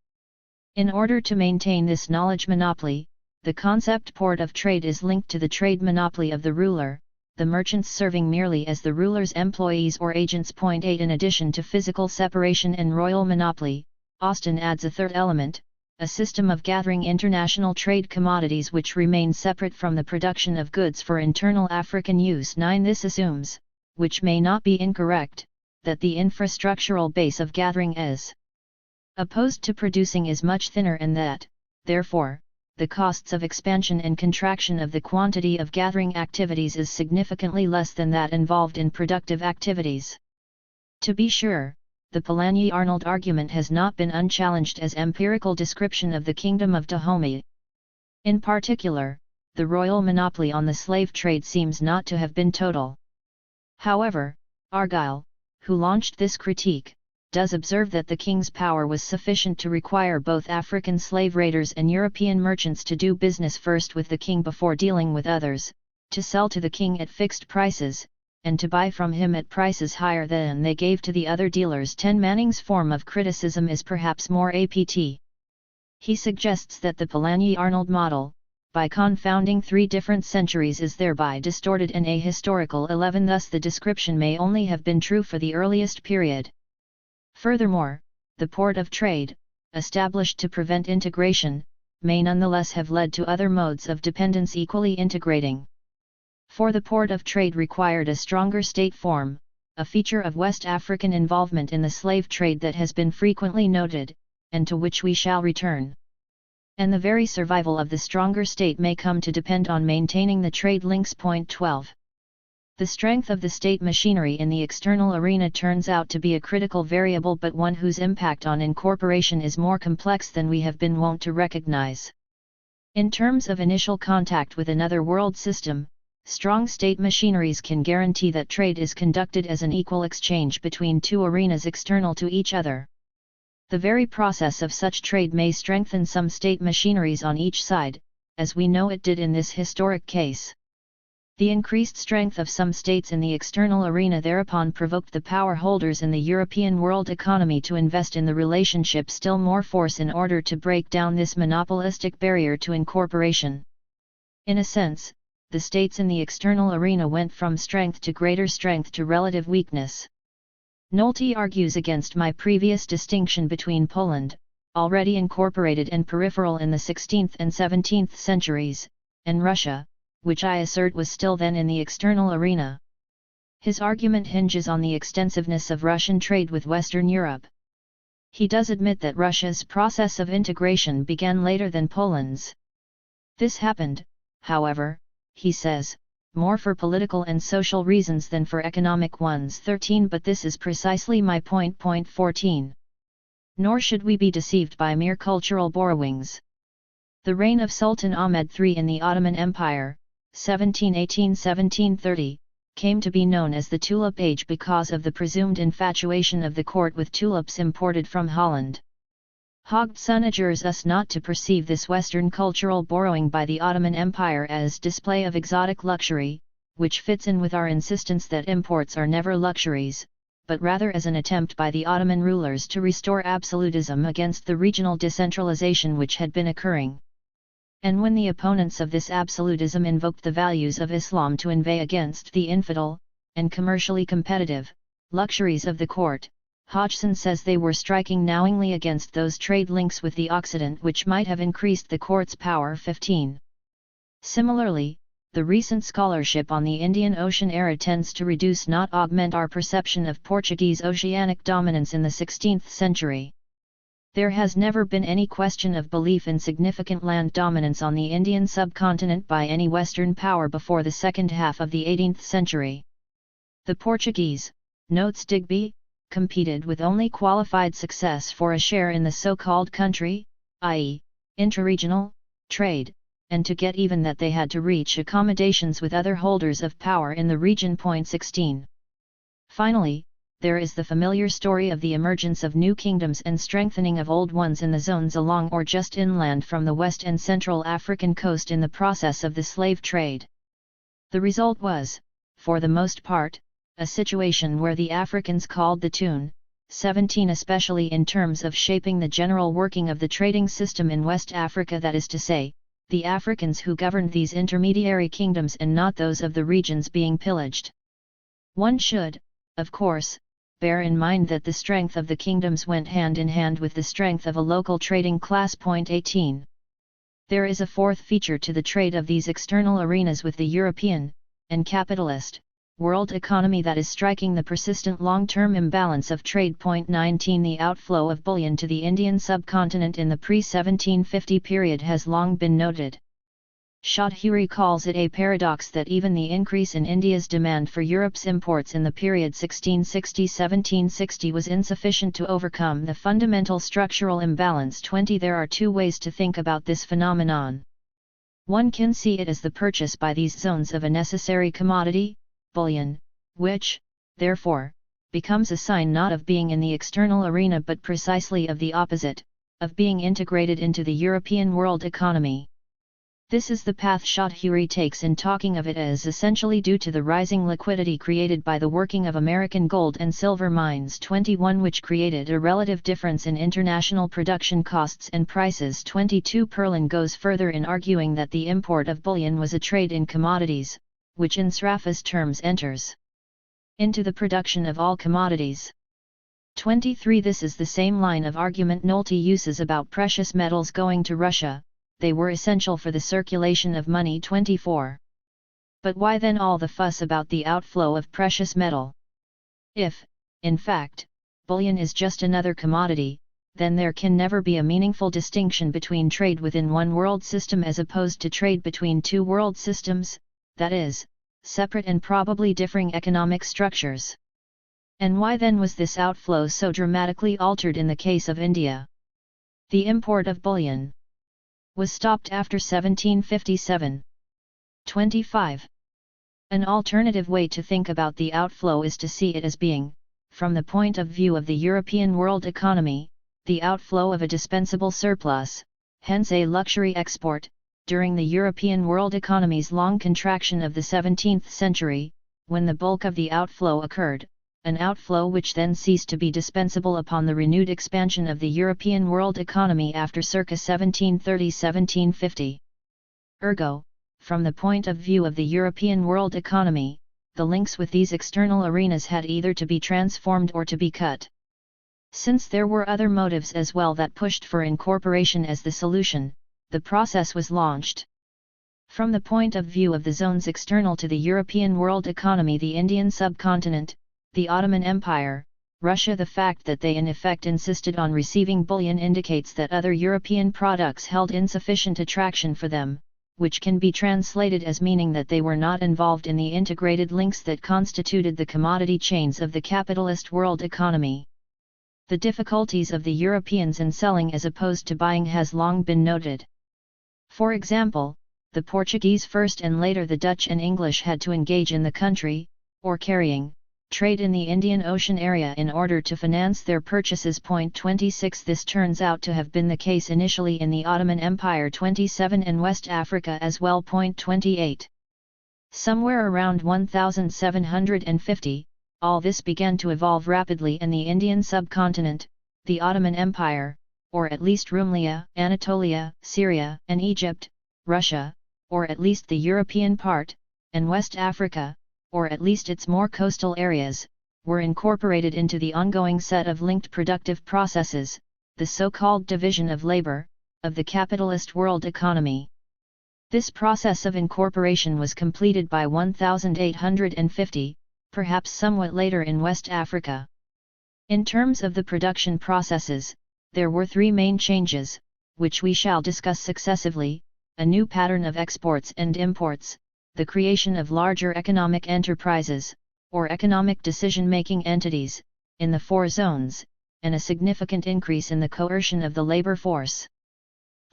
In order to maintain this knowledge monopoly, the concept port of trade is linked to the trade monopoly of the ruler, the merchants serving merely as the ruler's employees or agents. 8. In addition to physical separation and royal monopoly, Austin adds a third element, a system of gathering international trade commodities which remain separate from the production of goods for internal African use. 9. This assumes, which may not be incorrect, that the infrastructural base of gathering as opposed to producing is much thinner and that, therefore, the costs of expansion and contraction of the quantity of gathering activities is significantly less than that involved in productive activities. To be sure, the Polanyi-Arnold argument has not been unchallenged as empirical description of the Kingdom of Dahomey. In particular, the royal monopoly on the slave trade seems not to have been total. However, Argyll, who launched this critique, does observe that the king's power was sufficient to require both African slave raiders and European merchants to do business first with the king before dealing with others, to sell to the king at fixed prices, and to buy from him at prices higher than they gave to the other dealers. 10. Manning's form of criticism is perhaps more apt. He suggests that the Polanyi-Arnold model, by confounding 3 different centuries is thereby distorted and ahistorical 11, thus the description may only have been true for the earliest period. Furthermore, the port of trade, established to prevent integration, may nonetheless have led to other modes of dependence equally integrating. For the port of trade required a stronger state form, a feature of West African involvement in the slave trade that has been frequently noted, and to which we shall return. And the very survival of the stronger state may come to depend on maintaining the trade links. Point 12. The strength of the state machinery in the external arena turns out to be a critical variable, but one whose impact on incorporation is more complex than we have been wont to recognize. In terms of initial contact with another world system, strong state machineries can guarantee that trade is conducted as an equal exchange between 2 arenas external to each other. The very process of such trade may strengthen some state machineries on each side, as we know it did in this historic case. The increased strength of some states in the external arena thereupon provoked the power holders in the European world economy to invest in the relationship still more force in order to break down this monopolistic barrier to incorporation. In a sense, the states in the external arena went from strength to greater strength to relative weakness. Nolte argues against my previous distinction between Poland, already incorporated and peripheral in the 16th and 17th centuries, and Russia, which I assert was still then in the external arena. His argument hinges on the extensiveness of Russian trade with Western Europe. He does admit that Russia's process of integration began later than Poland's. This happened, however, he says, more for political and social reasons than for economic ones. 13. But this is precisely my point. Point 14. Nor should we be deceived by mere cultural borrowings. The reign of Sultan Ahmed III in the Ottoman Empire, 1718–1730, came to be known as the Tulip Age because of the presumed infatuation of the court with tulips imported from Holland. Hogson adjures us not to perceive this Western cultural borrowing by the Ottoman Empire as display of exotic luxury, which fits in with our insistence that imports are never luxuries, but rather as an attempt by the Ottoman rulers to restore absolutism against the regional decentralization which had been occurring. And when the opponents of this absolutism invoked the values of Islam to inveigh against the infidel, and commercially competitive, luxuries of the court, Hodgson says they were striking knowingly against those trade links with the Occident which might have increased the court's power. 15. Similarly, the recent scholarship on the Indian Ocean era tends to reduce not augment our perception of Portuguese oceanic dominance in the 16th century. There has never been any question of belief in significant land dominance on the Indian subcontinent by any Western power before the second half of the 18th century. The Portuguese, notes Digby, competed with only qualified success for a share in the so-called country, i.e., intraregional, trade, and to get even that they had to reach accommodations with other holders of power in the region. 16. Finally, there is the familiar story of the emergence of new kingdoms and strengthening of old ones in the zones along or just inland from the West and Central African coast in the process of the slave trade. The result was, for the most part, a situation where the Africans called the tune, 17 especially in terms of shaping the general working of the trading system in West Africa, that is to say, the Africans who governed these intermediary kingdoms and not those of the regions being pillaged. One should, of course, bear in mind that the strength of the kingdoms went hand in hand with the strength of a local trading class. 18. There is a fourth feature to the trade of these external arenas with the European, and capitalist, world economy that is striking the persistent long-term imbalance of trade. 19. The outflow of bullion to the Indian subcontinent in the pre-1750 period has long been noted. Chaudhuri calls it a paradox that even the increase in India's demand for Europe's imports in the period 1660–1760 was insufficient to overcome the fundamental structural imbalance. 20. There are 2 ways to think about this phenomenon. One can see it as the purchase by these zones of a necessary commodity, bullion, which, therefore, becomes a sign not of being in the external arena but precisely of the opposite, of being integrated into the European world economy. This is the path Chaudhuri takes in talking of it as essentially due to the rising liquidity created by the working of American gold and silver mines. 21 which created a relative difference in international production costs and prices. 22 Perlin goes further in arguing that the import of bullion was a trade in commodities, which in Sraffa's terms enters into the production of all commodities. 23 This is the same line of argument Nolte uses about precious metals going to Russia. They were essential for the circulation of money. 24. But why then all the fuss about the outflow of precious metal? If, in fact, bullion is just another commodity, then there can never be a meaningful distinction between trade within one world system as opposed to trade between two world systems, that is, separate and probably differing economic structures. And why then was this outflow so dramatically altered in the case of India? The import of bullion was stopped after 1757. 25. An alternative way to think about the outflow is to see it as being, from the point of view of the European world economy, the outflow of a dispensable surplus, hence a luxury export, during the European world economy's long contraction of the 17th century, when the bulk of the outflow occurred, an outflow which then ceased to be dispensable upon the renewed expansion of the European world economy after circa 1730–1750. Ergo, from the point of view of the European world economy, the links with these external arenas had either to be transformed or to be cut. Since there were other motives as well that pushed for incorporation as the solution, the process was launched. From the point of view of the zones external to the European world economy, the Indian subcontinent, the Ottoman Empire, Russia, the fact that they in effect insisted on receiving bullion indicates that other European products held insufficient attraction for them, which can be translated as meaning that they were not involved in the integrated links that constituted the commodity chains of the capitalist world economy. The difficulties of the Europeans in selling as opposed to buying has long been noted. For example, the Portuguese first and later the Dutch and English had to engage in the country, or carrying, trade in the Indian Ocean area in order to finance their purchases. 26 This turns out to have been the case initially in the Ottoman Empire. 27 and West Africa as well. 28. Somewhere around 1750, all this began to evolve rapidly in the Indian subcontinent, the Ottoman Empire, or at least Rumelia, Anatolia, Syria, and Egypt, Russia, or at least the European part, and West Africa, or at least its more coastal areas, were incorporated into the ongoing set of linked productive processes, the so-called division of labor, of the capitalist world economy. This process of incorporation was completed by 1850, perhaps somewhat later in West Africa. In terms of the production processes, there were three main changes, which we shall discuss successively: a new pattern of exports and imports, the creation of larger economic enterprises, or economic decision-making entities, in the four zones, and a significant increase in the coercion of the labor force.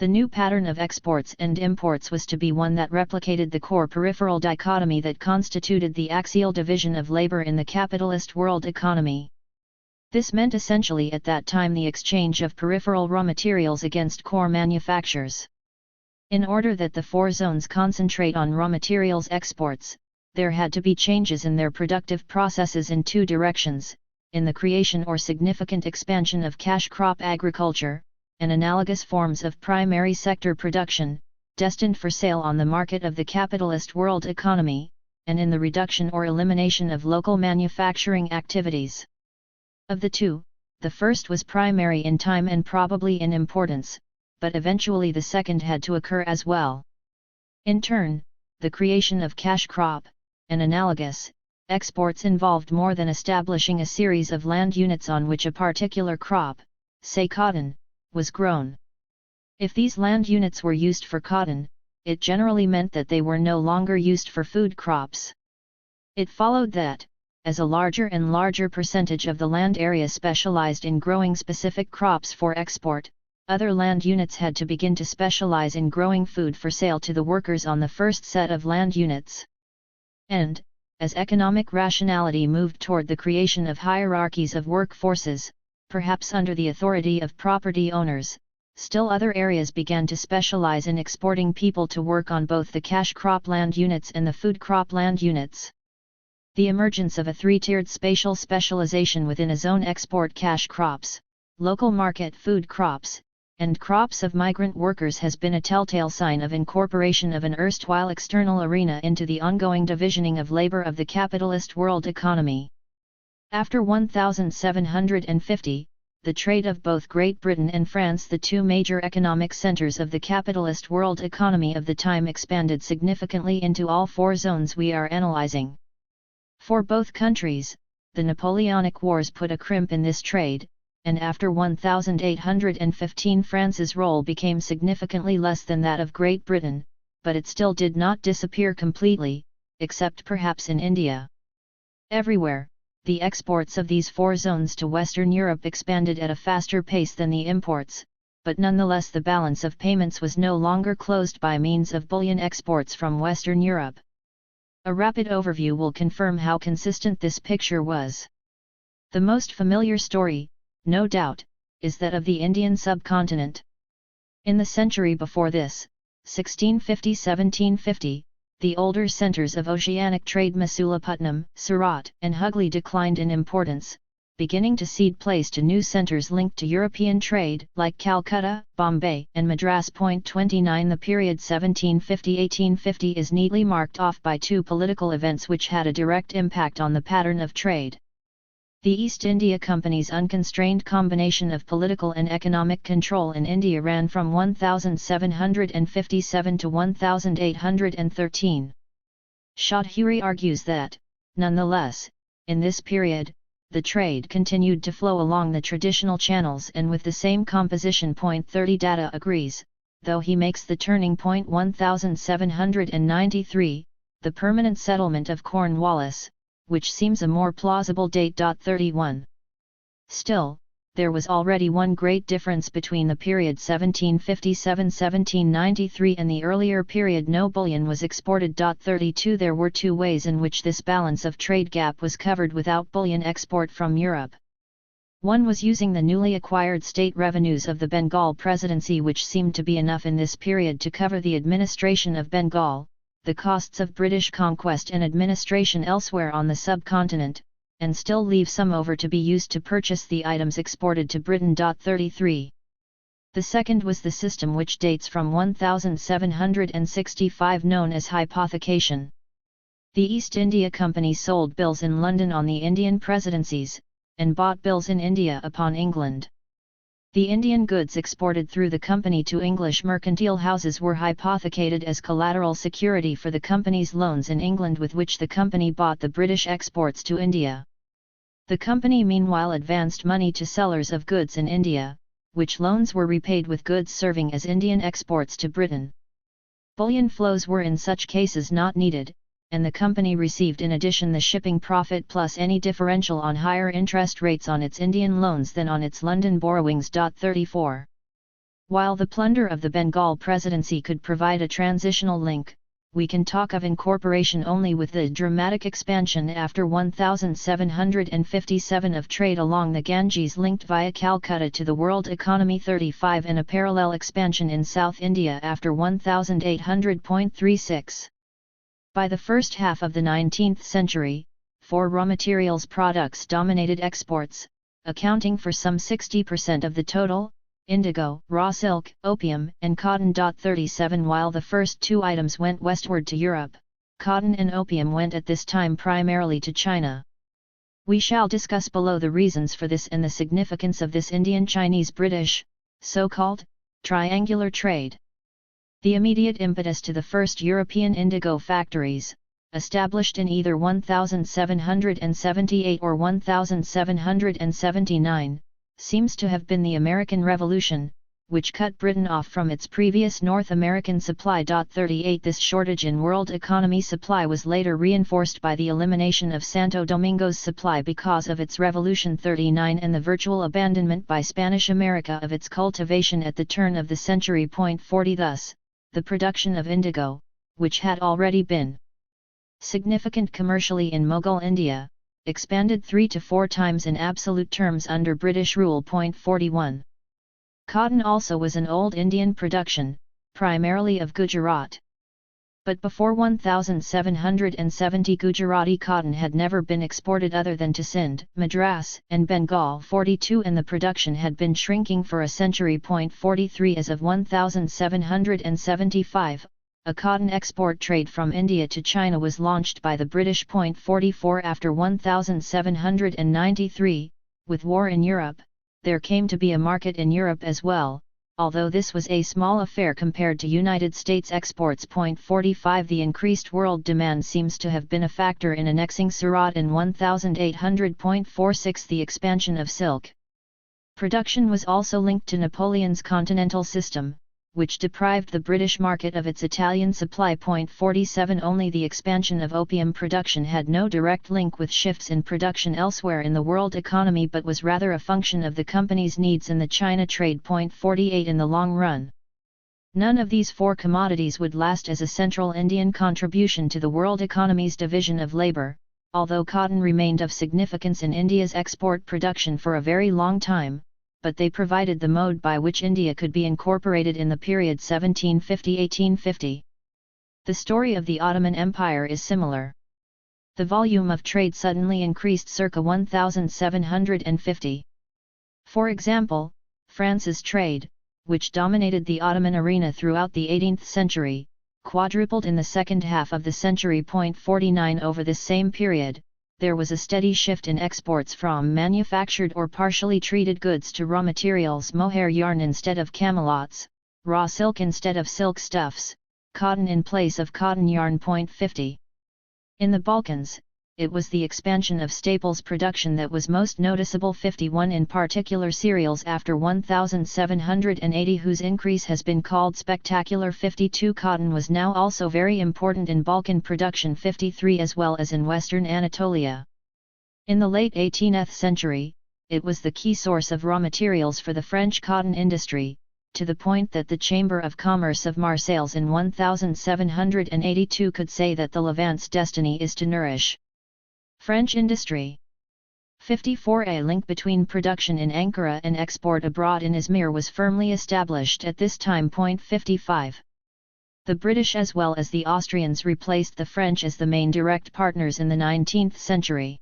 The new pattern of exports and imports was to be one that replicated the core peripheral dichotomy that constituted the axial division of labor in the capitalist world economy. This meant essentially at that time the exchange of peripheral raw materials against core manufactures. In order that the four zones concentrate on raw materials exports, there had to be changes in their productive processes in two directions: in the creation or significant expansion of cash crop agriculture, and analogous forms of primary sector production, destined for sale on the market of the capitalist world economy, and in the reduction or elimination of local manufacturing activities. Of the two, the first was primary in time and probably in importance, but eventually the second had to occur as well. In turn, the creation of cash crop, and analogous, exports involved more than establishing a series of land units on which a particular crop, say cotton, was grown. If these land units were used for cotton, it generally meant that they were no longer used for food crops. It followed that, as a larger and larger percentage of the land area specialized in growing specific crops for export, other land units had to begin to specialize in growing food for sale to the workers on the first set of land units. And, as economic rationality moved toward the creation of hierarchies of workforces, perhaps under the authority of property owners, still other areas began to specialize in exporting people to work on both the cash crop land units and the food crop land units. The emergence of a three-tiered spatial specialization within a zone: export cash crops, local market food crops, and crops of migrant workers has been a telltale sign of incorporation of an erstwhile external arena into the ongoing divisioning of labor of the capitalist world economy. After 1750, the trade of both Great Britain and France, the two major economic centers of the capitalist world economy of the time, expanded significantly into all four zones we are analyzing. For both countries, the Napoleonic Wars put a crimp in this trade, and after 1815 France's role became significantly less than that of Great Britain, but it still did not disappear completely, except perhaps in India. Everywhere, the exports of these four zones to Western Europe expanded at a faster pace than the imports, but nonetheless the balance of payments was no longer closed by means of bullion exports from Western Europe. A rapid overview will confirm how consistent this picture was. The most familiar story, no doubt, is that of the Indian subcontinent. In the century before this, 1650–1750, the older centers of oceanic trade Masulipatam, Surat, and Hooghly declined in importance, beginning to cede place to new centers linked to European trade, like Calcutta, Bombay, and Madras. 29 The period 1750–1850 is neatly marked off by two political events which had a direct impact on the pattern of trade. The East India Company's unconstrained combination of political and economic control in India ran from 1757 to 1813. Chaudhuri argues that, nonetheless, in this period, the trade continued to flow along the traditional channels and with the same composition. 30 Data agrees, though he makes the turning point 1793, the permanent settlement of Cornwallis, which seems a more plausible date. 31. Still, there was already one great difference between the period 1757–1793 and the earlier period: no bullion was exported. 32 There were two ways in which this balance of trade gap was covered without bullion export from Europe. One was using the newly acquired state revenues of the Bengal Presidency, which seemed to be enough in this period to cover the administration of Bengal, the costs of British conquest and administration elsewhere on the subcontinent, and still leave some over to be used to purchase the items exported to Britain. 33. The second was the system which dates from 1765, known as hypothecation. The East India Company sold bills in London on the Indian presidencies, and bought bills in India upon England. The Indian goods exported through the company to English mercantile houses were hypothecated as collateral security for the company's loans in England, with which the company bought the British exports to India. The company meanwhile advanced money to sellers of goods in India, which loans were repaid with goods serving as Indian exports to Britain. Bullion flows were in such cases not needed, and the company received in addition the shipping profit plus any differential on higher interest rates on its Indian loans than on its London borrowings. 34. While the plunder of the Bengal Presidency could provide a transitional link, we can talk of incorporation only with the dramatic expansion after 1757 of trade along the Ganges linked via Calcutta to the world economy. 35 And a parallel expansion in South India after 1800.36. By the first half of the 19th century, four raw materials products dominated exports, accounting for some 60% of the total: indigo, raw silk, opium, and cotton. 37 While the first two items went westward to Europe, cotton and opium went at this time primarily to China. We shall discuss below the reasons for this and the significance of this Indian-Chinese-British, so-called, triangular trade. The immediate impetus to the first European indigo factories, established in either 1778 or 1779, seems to have been the American Revolution, which cut Britain off from its previous North American supply. 38 This shortage in world economy supply was later reinforced by the elimination of Santo Domingo's supply because of its revolution. 39 And the virtual abandonment by Spanish America of its cultivation at the turn of the century. 40 Thus, the production of indigo, which had already been significant commercially in Mughal India, expanded 3 to 4 times in absolute terms under British rule. 41. Cotton also was an old Indian production, primarily of Gujarat. But before 1770 Gujarati cotton had never been exported other than to Sindh, Madras, and Bengal 42, and the production had been shrinking for a century. 43 As of 1775, a cotton export trade from India to China was launched by the British. 44 After 1793, with war in Europe, there came to be a market in Europe as well, although this was a small affair compared to United States exports. 45 The increased world demand seems to have been a factor in annexing Surat in 1800. 46 The expansion of silk production was also linked to Napoleon's continental system, which deprived the British market of its Italian supply. 47 Only the expansion of opium production had no direct link with shifts in production elsewhere in the world economy, but was rather a function of the company's needs in the China trade. 48 In the long run, none of these four commodities would last as a central Indian contribution to the world economy's division of labor, although cotton remained of significance in India's export production for a very long time, but they provided the mode by which India could be incorporated in the period 1750–1850. The story of the Ottoman Empire is similar. The volume of trade suddenly increased circa 1750. For example, France's trade, which dominated the Ottoman arena throughout the 18th century, quadrupled in the second half of the century. 49 Over this same period, there was a steady shift in exports from manufactured or partially treated goods to raw materials: mohair yarn instead of camelots, raw silk instead of silk stuffs, cotton in place of cotton yarn. 50 In the Balkans, it was the expansion of staples production that was most noticeable. 51 In particular cereals after 1780, whose increase has been called spectacular. 52 Cotton was now also very important in Balkan production. 53 As well as in western Anatolia. In the late 18th century, it was the key source of raw materials for the French cotton industry, to the point that the Chamber of Commerce of Marseilles in 1782 could say that the Levant's destiny is to nourish French industry. 54 A link between production in Ankara and export abroad in Izmir was firmly established at this time. 55 The British as well as the Austrians replaced the French as the main direct partners in the 19th century.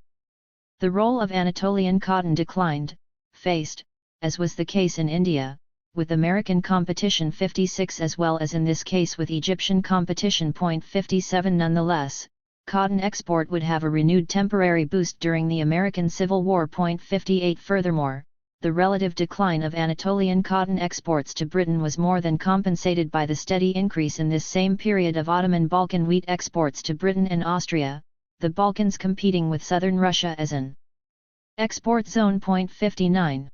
The role of Anatolian cotton declined, faced, as was the case in India, with American competition. 56 As well as in this case with Egyptian competition. 57 Nonetheless, cotton export would have a renewed temporary boost during the American Civil War. 58 Furthermore, the relative decline of Anatolian cotton exports to Britain was more than compensated by the steady increase in this same period of Ottoman Balkan wheat exports to Britain and Austria, the Balkans competing with southern Russia as an export zone. 59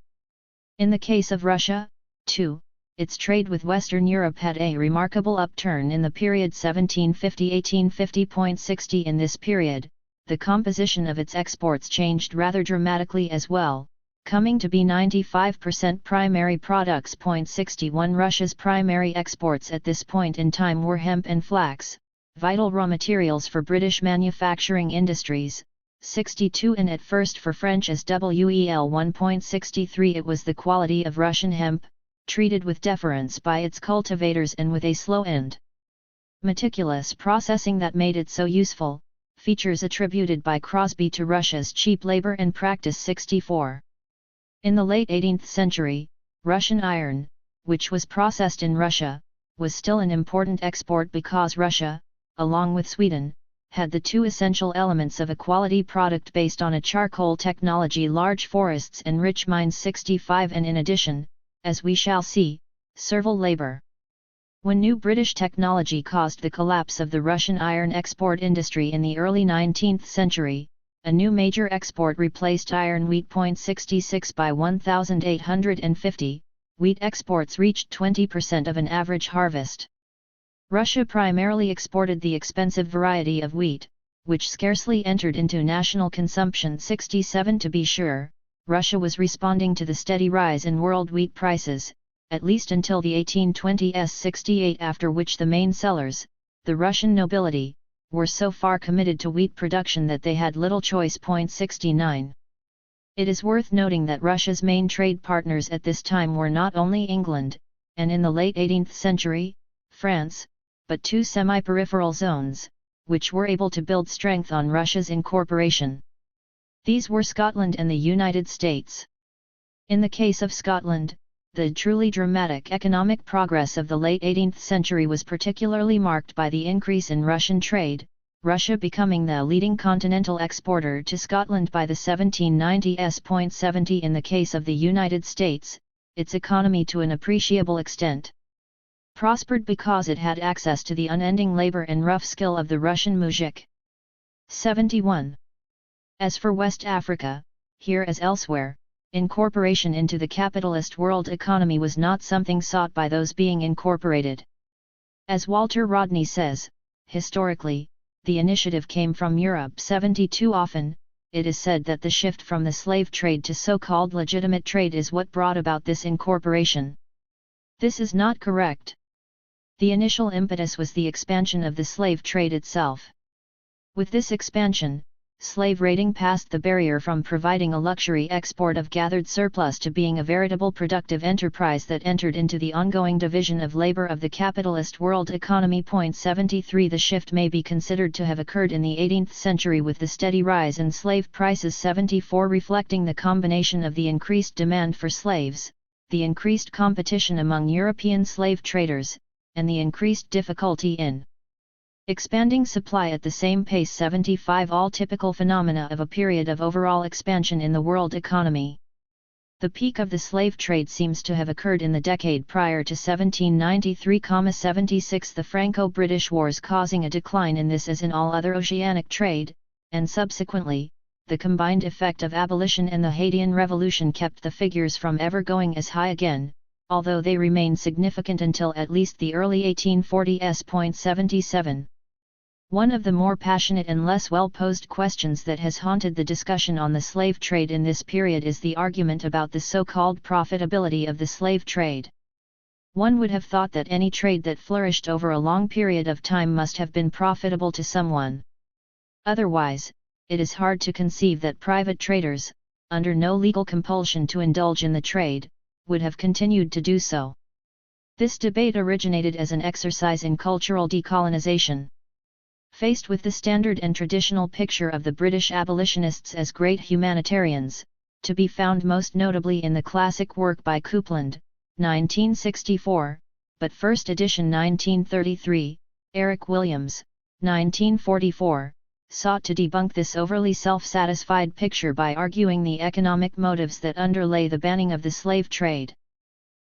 In the case of Russia, too, its trade with Western Europe had a remarkable upturn in the period 1750–1850. 60 In this period, the composition of its exports changed rather dramatically as well, coming to be 95% primary products. 61 Russia's primary exports at this point in time were hemp and flax, vital raw materials for British manufacturing industries. 62 And at first for French as well. 1.63 It was the quality of Russian hemp, treated with deference by its cultivators and with a slow and meticulous processing that made it so useful, features attributed by Crosby to Russia's cheap labor and practice. 64 In the late 18th century, Russian iron, which was processed in Russia, was still an important export because Russia, along with Sweden, had the two essential elements of a quality product based on a charcoal technology: large forests and rich mines. 65 And in addition, as we shall see, servile labor. When new British technology caused the collapse of the Russian iron export industry in the early 19th century, a new major export replaced iron wheat. 66 By 1850, wheat exports reached 20% of an average harvest. Russia primarily exported the expensive variety of wheat, which scarcely entered into national consumption. 67 To be sure, Russia was responding to the steady rise in world wheat prices, at least until the 1820s. 68 After which the main sellers, the Russian nobility, were so far committed to wheat production that they had little choice. 69 It is worth noting that Russia's main trade partners at this time were not only England, and in the late 18th century, France, but two semi-peripheral zones, which were able to build strength on Russia's incorporation. These were Scotland and the United States. In the case of Scotland, the truly dramatic economic progress of the late 18th century was particularly marked by the increase in Russian trade, Russia becoming the leading continental exporter to Scotland by the 1790s. In the case of the United States, its economy to an appreciable extent prospered because it had access to the unending labor and rough skill of the Russian muzhik. 71. As for West Africa, here as elsewhere, incorporation into the capitalist world economy was not something sought by those being incorporated. As Walter Rodney says, historically, the initiative came from Europe. 72. Often, it is said that the shift from the slave trade to so-called legitimate trade is what brought about this incorporation. This is not correct. The initial impetus was the expansion of the slave trade itself. With this expansion, slave raiding passed the barrier from providing a luxury export of gathered surplus to being a veritable productive enterprise that entered into the ongoing division of labor of the capitalist world economy. 73. The shift may be considered to have occurred in the 18th century with the steady rise in slave prices. 74. Reflecting the combination of the increased demand for slaves, the increased competition among European slave traders, and the increased difficulty in expanding supply at the same pace. 75. All typical phenomena of a period of overall expansion in the world economy. The peak of the slave trade seems to have occurred in the decade prior to 1793. 76. The Franco-British Wars causing a decline in this as in all other oceanic trade, and subsequently, the combined effect of abolition and the Haitian Revolution kept the figures from ever going as high again, although they remained significant until at least the early 1840s. 77. One of the more passionate and less well-posed questions that has haunted the discussion on the slave trade in this period is the argument about the so-called profitability of the slave trade. One would have thought that any trade that flourished over a long period of time must have been profitable to someone. Otherwise, it is hard to conceive that private traders, under no legal compulsion to indulge in the trade, would have continued to do so. This debate originated as an exercise in cultural decolonization. Faced with the standard and traditional picture of the British abolitionists as great humanitarians, to be found most notably in the classic work by Coupland, 1964, but first edition 1933, Eric Williams, 1944, sought to debunk this overly self-satisfied picture by arguing the economic motives that underlay the banning of the slave trade.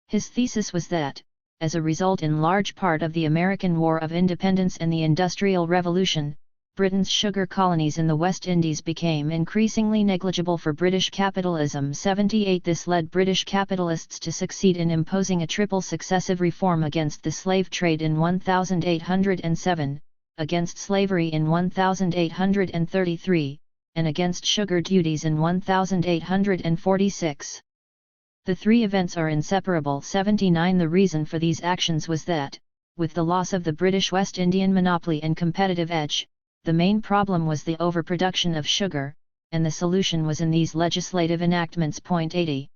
His thesis was that, as a result in large part of the American War of Independence and the Industrial Revolution, Britain's sugar colonies in the West Indies became increasingly negligible for British capitalism. 78. This led British capitalists to succeed in imposing a triple successive reform against the slave trade in 1807, against slavery in 1833, and against sugar duties in 1846. The three events are inseparable. 79. The reason for these actions was that, with the loss of the British West Indian monopoly and competitive edge, the main problem was the overproduction of sugar, and the solution was in these legislative enactments. 80.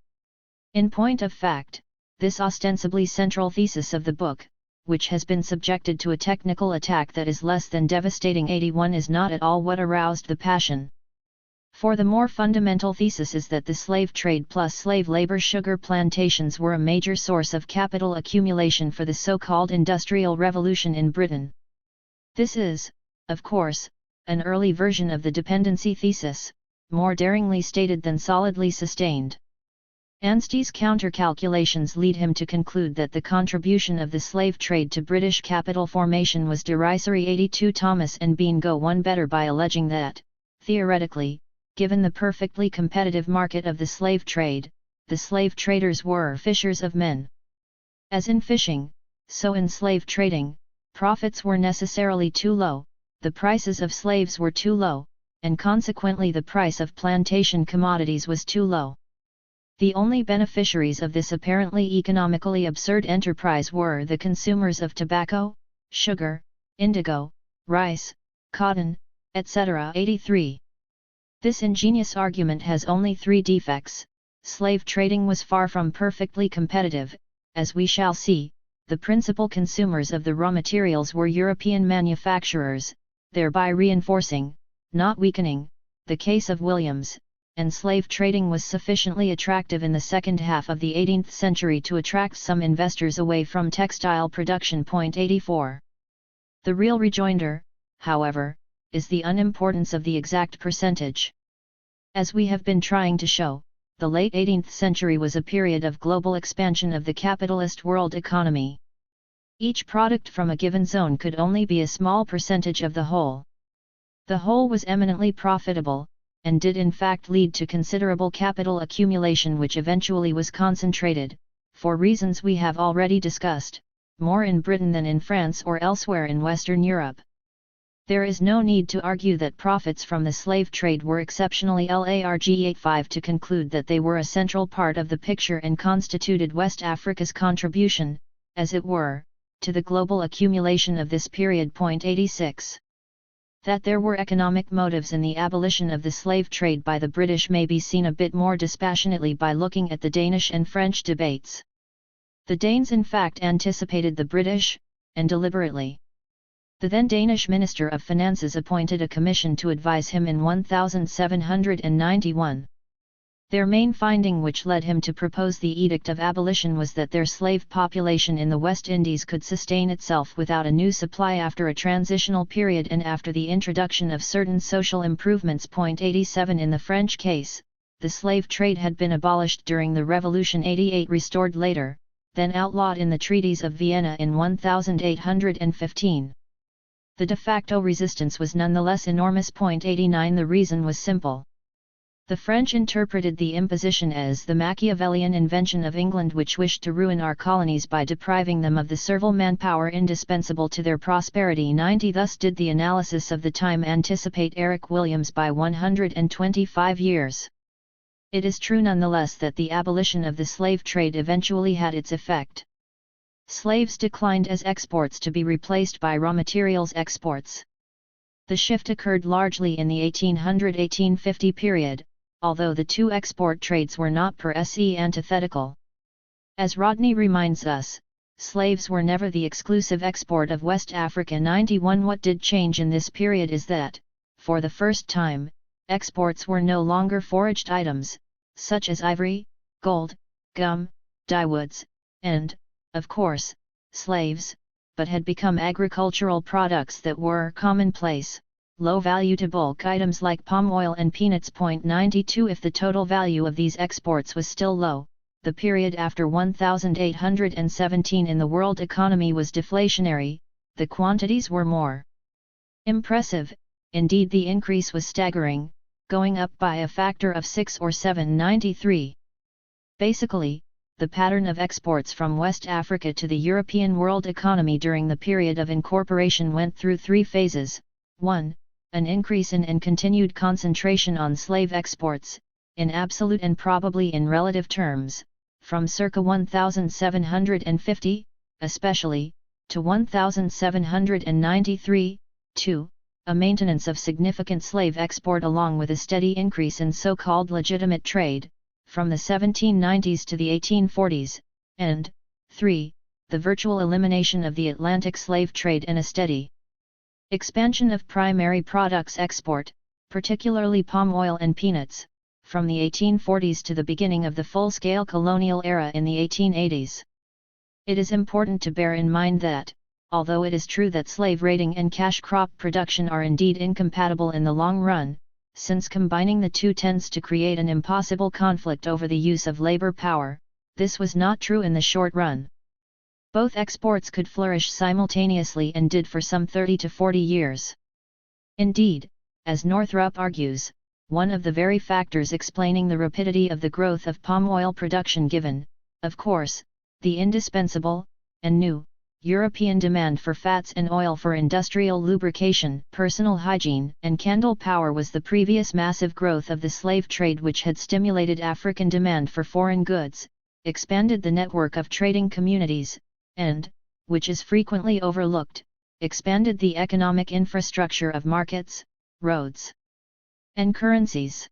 In point of fact, this ostensibly central thesis of the book, which has been subjected to a technical attack that is less than devastating. 81. Is not at all what aroused the passion. For the more fundamental thesis is that the slave trade plus slave labor sugar plantations were a major source of capital accumulation for the so-called Industrial Revolution in Britain. This is, of course, an early version of the dependency thesis, more daringly stated than solidly sustained. Anstey's counter-calculations lead him to conclude that the contribution of the slave trade to British capital formation was derisory. 82. Thomas and Bean go one better by alleging that, theoretically, given the perfectly competitive market of the slave trade, the slave traders were fishers of men. As in fishing, so in slave trading, profits were necessarily too low, the prices of slaves were too low, and consequently the price of plantation commodities was too low. The only beneficiaries of this apparently economically absurd enterprise were the consumers of tobacco, sugar, indigo, rice, cotton, etc. 83. This ingenious argument has only three defects. Slave trading was far from perfectly competitive. As we shall see, the principal consumers of the raw materials were European manufacturers, thereby reinforcing, not weakening, the case of Williams, and slave trading was sufficiently attractive in the second half of the 18th century to attract some investors away from textile production. 84. The real rejoinder, however, is the unimportance of the exact percentage. As we have been trying to show, the late 18th century was a period of global expansion of the capitalist world economy. Each product from a given zone could only be a small percentage of the whole. The whole was eminently profitable, and did in fact lead to considerable capital accumulation which eventually was concentrated, for reasons we have already discussed, more in Britain than in France or elsewhere in Western Europe. There is no need to argue that profits from the slave trade were exceptionally large. 85 to conclude that they were a central part of the picture and constituted West Africa's contribution, as it were, to the global accumulation of this period. 86. That there were economic motives in the abolition of the slave trade by the British may be seen a bit more dispassionately by looking at the Danish and French debates. The Danes in fact anticipated the British, and deliberately. The then Danish Minister of Finances appointed a commission to advise him in 1791. Their main finding which led him to propose the Edict of Abolition was that their slave population in the West Indies could sustain itself without a new supply after a transitional period and after the introduction of certain social improvements. 87 In the French case, the slave trade had been abolished during the Revolution, 88 restored later, then outlawed in the treaties of Vienna in 1815. The de facto resistance was nonetheless enormous. 89 The reason was simple. The French interpreted the imposition as the Machiavellian invention of England which wished to ruin our colonies by depriving them of the servile manpower indispensable to their prosperity. 90 Thus did the analysis of the time anticipate Eric Williams by 125 years. It is true nonetheless that the abolition of the slave trade eventually had its effect. Slaves declined as exports to be replaced by raw materials exports. The shift occurred largely in the 1800–1850 period, although the two export trades were not per se antithetical. As Rodney reminds us, slaves were never the exclusive export of West Africa. 91 What did change in this period is that, for the first time, exports were no longer foraged items, such as ivory, gold, gum, dyewoods, and, of course, slaves, but had become agricultural products that were commonplace, low value to bulk items like palm oil and peanuts. 92 If the total value of these exports was still low, the period after 1817 in the world economy was deflationary, the quantities were more impressive. Indeed, the increase was staggering, going up by a factor of 6 or 7. 93. Basically, the pattern of exports from West Africa to the European world economy during the period of incorporation went through three phases. 1. An increase in and continued concentration on slave exports, in absolute and probably in relative terms, from circa 1750, especially, to 1793. 2. A maintenance of significant slave export along with a steady increase in so-called legitimate trade, from the 1790s to the 1840s, and 3. The virtual elimination of the Atlantic slave trade and a steady expansion of primary products export, particularly palm oil and peanuts, from the 1840s to the beginning of the full-scale colonial era in the 1880s. It is important to bear in mind that, although it is true that slave raiding and cash crop production are indeed incompatible in the long run, since combining the two tends to create an impossible conflict over the use of labor power, this was not true in the short run. Both exports could flourish simultaneously and did for some 30 to 40 years. Indeed, as Northrup argues, one of the very factors explaining the rapidity of the growth of palm oil production given, of course, the indispensable, and new, European demand for fats and oil for industrial lubrication, personal hygiene, and candle power was the previous massive growth of the slave trade which had stimulated African demand for foreign goods, expanded the network of trading communities, and, which is frequently overlooked, expanded the economic infrastructure of markets, roads, and currencies.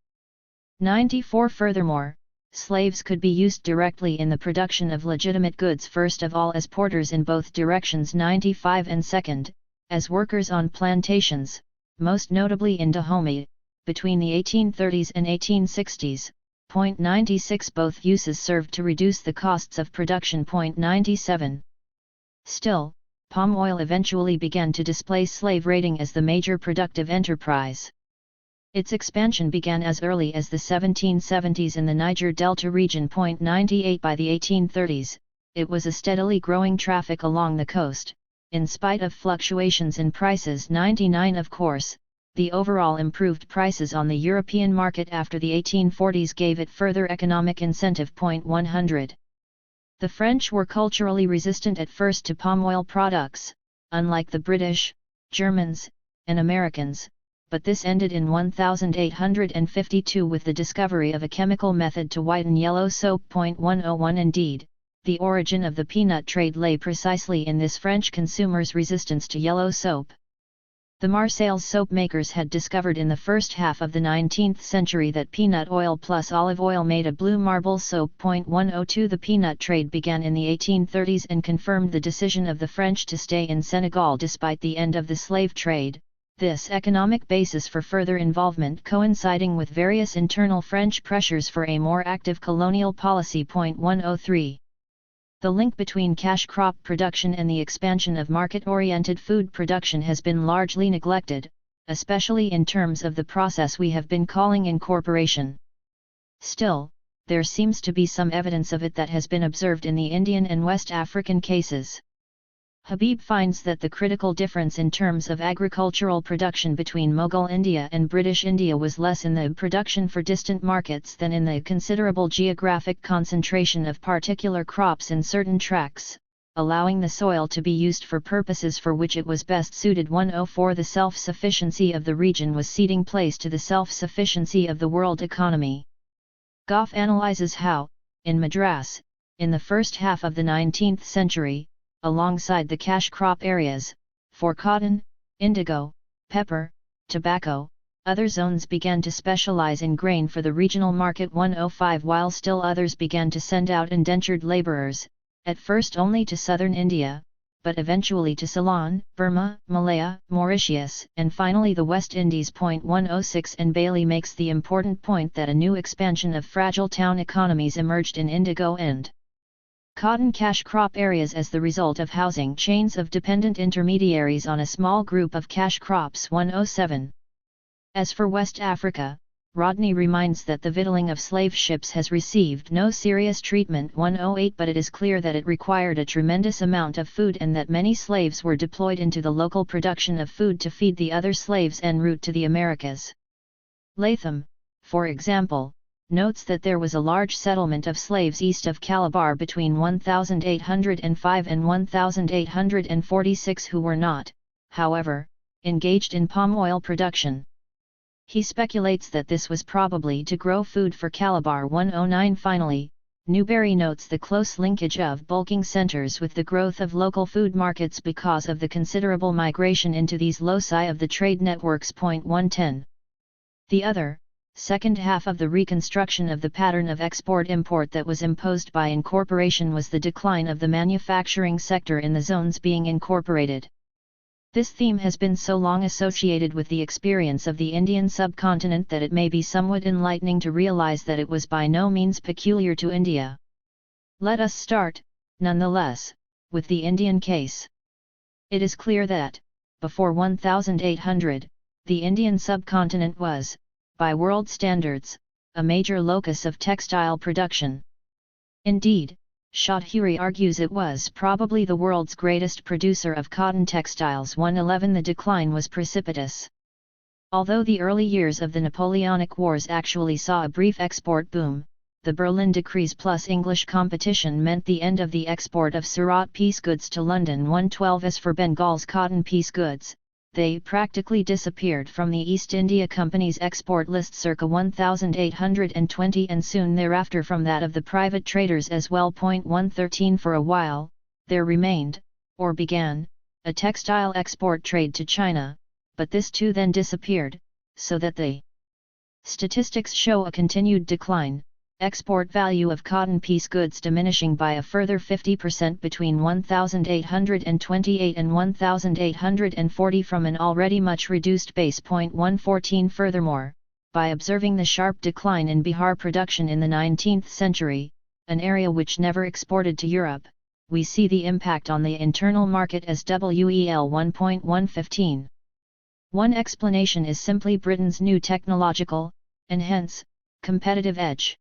94. Furthermore, slaves could be used directly in the production of legitimate goods, first of all as porters in both directions. 95. And second, as workers on plantations, most notably in Dahomey, between the 1830s and 1860s. 96. Both uses served to reduce the costs of production. 97. Still, palm oil eventually began to displace slave raiding as the major productive enterprise. Its expansion began as early as the 1770s in the Niger Delta region. 98. By the 1830s, it was a steadily growing traffic along the coast, in spite of fluctuations in prices. 99. Of course, the overall improved prices on the European market after the 1840s gave it further economic incentive. 100. The French were culturally resistant at first to palm oil products, unlike the British, Germans, and Americans, but this ended in 1852 with the discovery of a chemical method to whiten yellow soap. 101. Indeed, the origin of the peanut trade lay precisely in this French consumers' resistance to yellow soap. The Marseilles soap makers had discovered in the first half of the 19th century that peanut oil plus olive oil made a blue marble soap. 102. The peanut trade began in the 1830s and confirmed the decision of the French to stay in Senegal despite the end of the slave trade, this economic basis for further involvement coinciding with various internal French pressures for a more active colonial policy. 103. The link between cash crop production and the expansion of market-oriented food production has been largely neglected, especially in terms of the process we have been calling incorporation. Still, there seems to be some evidence of it that has been observed in the Indian and West African cases. Habib finds that the critical difference in terms of agricultural production between Mughal India and British India was less in the production for distant markets than in the considerable geographic concentration of particular crops in certain tracts, allowing the soil to be used for purposes for which it was best suited. 104. The self-sufficiency of the region was ceding place to the self-sufficiency of the world economy. Goff analyzes how, in Madras, in the first half of the 19th century, alongside the cash crop areas, for cotton, indigo, pepper, tobacco, other zones began to specialize in grain for the regional market. 105. While still others began to send out indentured laborers, at first only to southern India, but eventually to Ceylon, Burma, Malaya, Mauritius, and finally the West Indies. 106. And Bailey makes the important point that a new expansion of fragile town economies emerged in indigo and cotton cash crop areas as the result of housing chains of dependent intermediaries on a small group of cash crops. 107. As for West Africa, Rodney reminds that the victualling of slave ships has received no serious treatment. 108. But it is clear that it required a tremendous amount of food and that many slaves were deployed into the local production of food to feed the other slaves en route to the Americas. Latham, for example, notes that there was a large settlement of slaves east of Calabar between 1805 and 1846 who were not, however, engaged in palm oil production. He speculates that this was probably to grow food for Calabar. 109. Finally, Newberry notes the close linkage of bulking centers with the growth of local food markets because of the considerable migration into these loci of the trade networks. 110. The second half of the reconstruction of the pattern of export-import that was imposed by incorporation was the decline of the manufacturing sector in the zones being incorporated. This theme has been so long associated with the experience of the Indian subcontinent that it may be somewhat enlightening to realize that it was by no means peculiar to India. Let us start, nonetheless, with the Indian case. It is clear that, before 1800, the Indian subcontinent was, by world standards, a major locus of textile production. Indeed, Chaudhuri argues it was probably the world's greatest producer of cotton textiles. 111. The decline was precipitous. Although the early years of the Napoleonic Wars actually saw a brief export boom, the Berlin Decrees plus English competition meant the end of the export of Surat piece goods to London. 112. As for Bengal's cotton piece goods, they practically disappeared from the East India Company's export list circa 1820 and soon thereafter from that of the private traders as well. 113. For a while, there remained, or began, a textile export trade to China, but this too then disappeared, so that the Statistics show a continued decline, export value of cotton piece goods diminishing by a further 50% between 1828 and 1840 from an already much reduced base. 114 Furthermore, by observing the sharp decline in Bihar production in the 19th century, an area which never exported to Europe, we see the impact on the internal market as WEL 1.115. One explanation is simply Britain's new technological, and hence, competitive edge.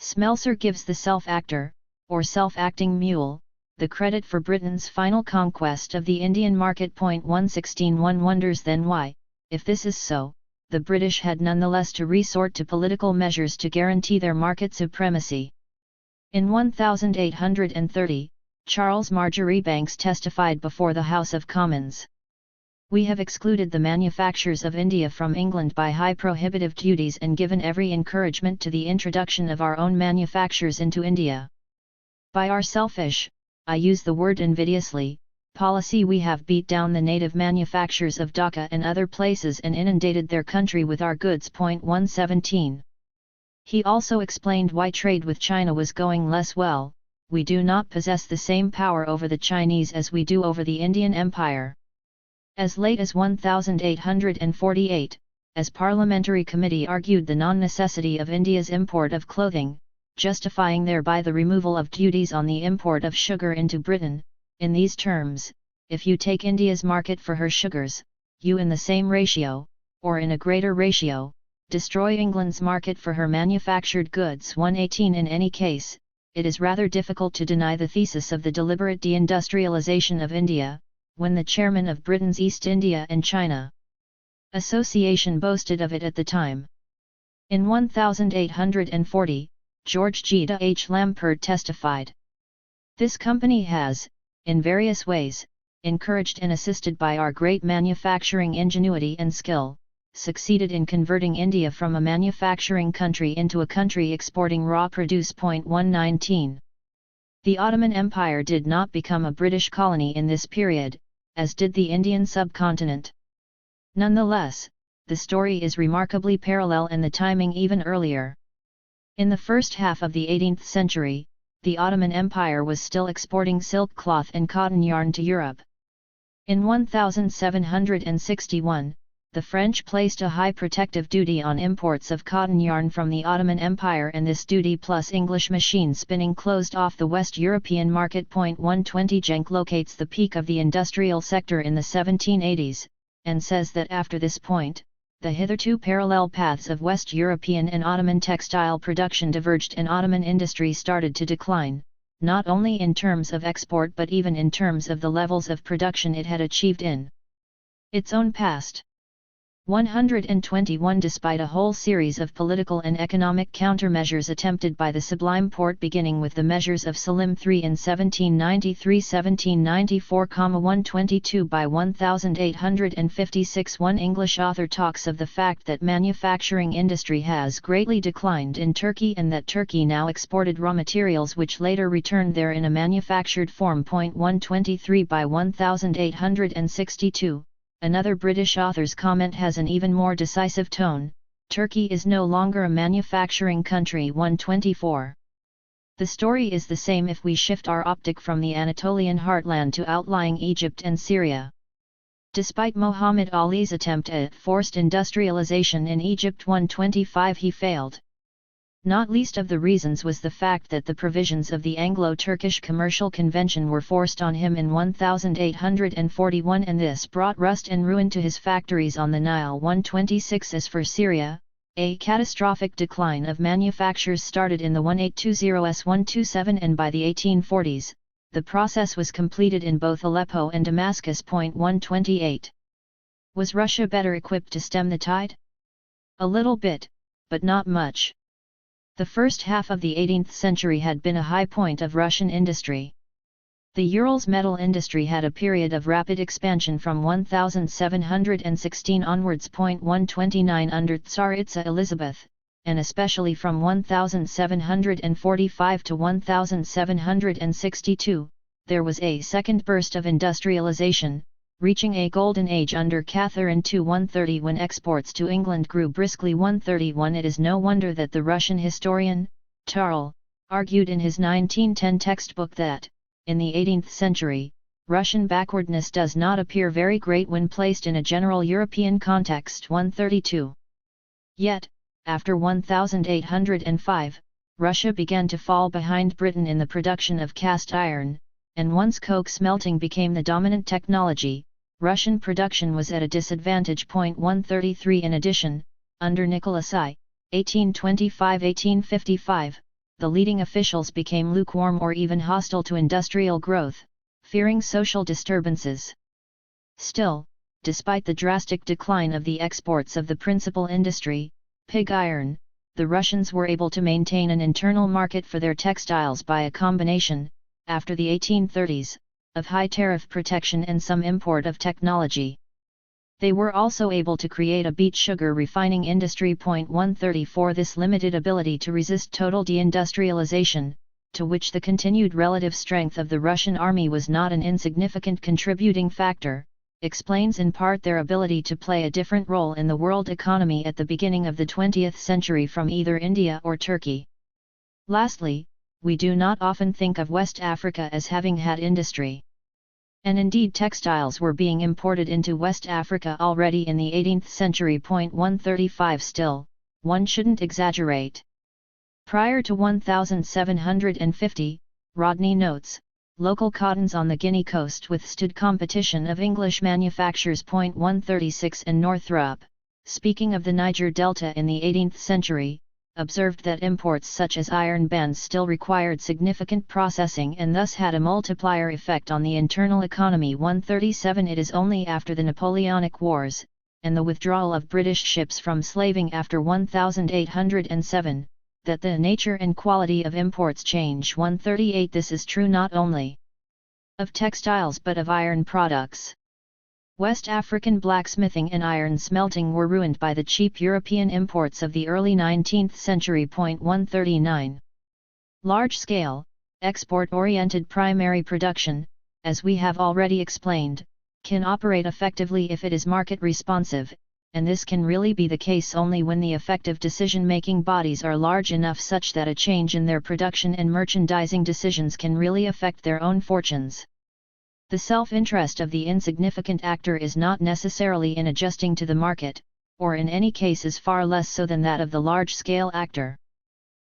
Smelser gives the self-actor, or self-acting mule, the credit for Britain's final conquest of the Indian market. 116 One wonders then why, if this is so, the British had nonetheless to resort to political measures to guarantee their market supremacy. In 1830, Charles Marjoribanks testified before the House of Commons. We have excluded the manufactures of India from England by high prohibitive duties and given every encouragement to the introduction of our own manufactures into India. By our selfish, I use the word invidiously, policy we have beat down the native manufactures of Dhaka and other places and inundated their country with our goods. 117. He also explained why trade with China was going less well. We do not possess the same power over the Chinese as we do over the Indian Empire. As late as 1848, as Parliamentary Committee argued the non-necessity of India's import of clothing, justifying thereby the removal of duties on the import of sugar into Britain, in these terms: if you take India's market for her sugars, you in the same ratio, or in a greater ratio, destroy England's market for her manufactured goods. 118 In any case, it is rather difficult to deny the thesis of the deliberate deindustrialization of India, when the chairman of Britain's East India and China Association boasted of it at the time. In 1840, George G. H. Lampert testified, "This company has, in various ways, encouraged and assisted by our great manufacturing ingenuity and skill, succeeded in converting India from a manufacturing country into a country exporting raw produce." 119. The Ottoman Empire did not become a British colony in this period, as did the Indian subcontinent. Nonetheless, the story is remarkably parallel and the timing even earlier. In the first half of the 18th century, the Ottoman Empire was still exporting silk cloth and cotton yarn to Europe. In 1761, the French placed a high protective duty on imports of cotton yarn from the Ottoman Empire, and this duty plus English machine spinning closed off the West European market. 120 Jenck locates the peak of the industrial sector in the 1780s, and says that after this point, the hitherto parallel paths of West European and Ottoman textile production diverged and Ottoman industry started to decline, not only in terms of export but even in terms of the levels of production it had achieved in its own past. 121 Despite a whole series of political and economic countermeasures attempted by the Sublime Porte, beginning with the measures of Selim III in 1793-1794, 122 by 1856, one English author talks of the fact that manufacturing industry has greatly declined in Turkey and that Turkey now exported raw materials which later returned there in a manufactured form. 123 by 1862. Another British author's comment has an even more decisive tone: Turkey is no longer a manufacturing country. 124. The story is the same if we shift our optic from the Anatolian heartland to outlying Egypt and Syria. Despite Muhammad Ali's attempt at forced industrialization in Egypt, 125, he failed. Not least of the reasons was the fact that the provisions of the Anglo-Turkish Commercial Convention were forced on him in 1841, and this brought rust and ruin to his factories on the Nile. 126 As for Syria, a catastrophic decline of manufactures started in the 1820s-127, and by the 1840s, the process was completed in both Aleppo and Damascus. 128. Was Russia better equipped to stem the tide? A little bit, but not much. The first half of the 18th century had been a high point of Russian industry. The Urals metal industry had a period of rapid expansion from 1716 onwards. 129 Under Tsaritsa Elizabeth, and especially from 1745 to 1762, there was a second burst of industrialization, reaching a golden age under Catherine II 130 when exports to England grew briskly 131. It is no wonder that the Russian historian, Tarl, argued in his 1910 textbook that, in the 18th century, Russian backwardness does not appear very great when placed in a general European context 132. Yet, after 1805, Russia began to fall behind Britain in the production of cast iron, and once coke smelting became the dominant technology, Russian production was at a disadvantage. 133 In addition, under Nicholas I, 1825–1855, the leading officials became lukewarm or even hostile to industrial growth, fearing social disturbances. Still, despite the drastic decline of the exports of the principal industry, pig iron, the Russians were able to maintain an internal market for their textiles by a combination, after the 1830s, of high tariff protection and some import of technology. They were also able to create a beet sugar refining industry. 134 This limited ability to resist total deindustrialization, to which the continued relative strength of the Russian army was not an insignificant contributing factor, explains in part their ability to play a different role in the world economy at the beginning of the 20th century from either India or Turkey. Lastly, we do not often think of West Africa as having had industry. And indeed textiles were being imported into West Africa already in the 18th century. 135 Still, one shouldn't exaggerate. Prior to 1750, Rodney notes, local cottons on the Guinea coast withstood competition of English manufactures. 136 And Northrop, speaking of the Niger Delta in the 18th century, observed that imports such as iron bands still required significant processing and thus had a multiplier effect on the internal economy. 137 It is only after the Napoleonic Wars, and the withdrawal of British ships from slaving after 1807, that the nature and quality of imports change. 138 This is true not only of textiles but of iron products. West African blacksmithing and iron smelting were ruined by the cheap European imports of the early 19th century. 139 Large-scale, export-oriented primary production, as we have already explained, can operate effectively if it is market-responsive, and this can really be the case only when the effective decision-making bodies are large enough such that a change in their production and merchandising decisions can really affect their own fortunes. The self-interest of the insignificant actor is not necessarily in adjusting to the market, or in any case is far less so than that of the large-scale actor.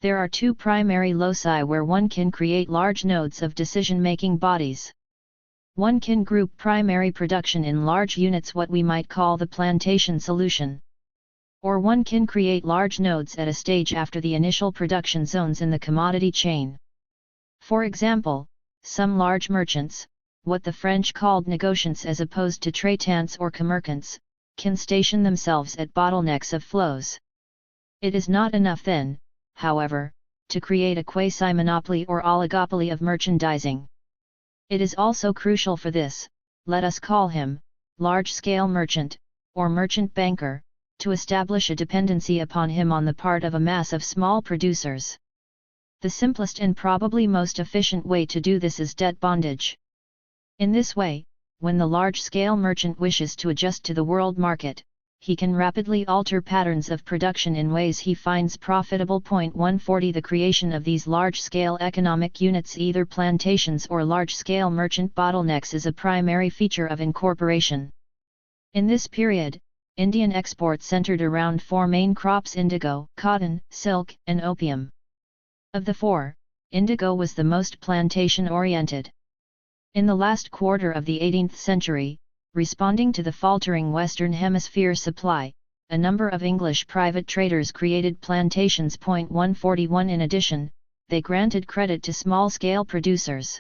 There are two primary loci where one can create large nodes of decision-making bodies. One can group primary production in large units, what we might call the plantation solution. Or one can create large nodes at a stage after the initial production zones in the commodity chain. For example, some large merchants, what the French called negociants as opposed to traitants or commerçants, can station themselves at bottlenecks of flows. It is not enough then, however, to create a quasi-monopoly or oligopoly of merchandising. It is also crucial for this, let us call him, large-scale merchant, or merchant banker, to establish a dependency upon him on the part of a mass of small producers. The simplest and probably most efficient way to do this is debt bondage. In this way, when the large-scale merchant wishes to adjust to the world market, he can rapidly alter patterns of production in ways he finds profitable. 140 The creation of these large-scale economic units, either plantations or large-scale merchant bottlenecks, is a primary feature of incorporation. In this period, Indian exports centered around four main crops: indigo, cotton, silk, and opium. Of the four, indigo was the most plantation-oriented. In the last quarter of the 18th century, responding to the faltering Western Hemisphere supply, a number of English private traders created plantations. 141 In addition, they granted credit to small-scale producers.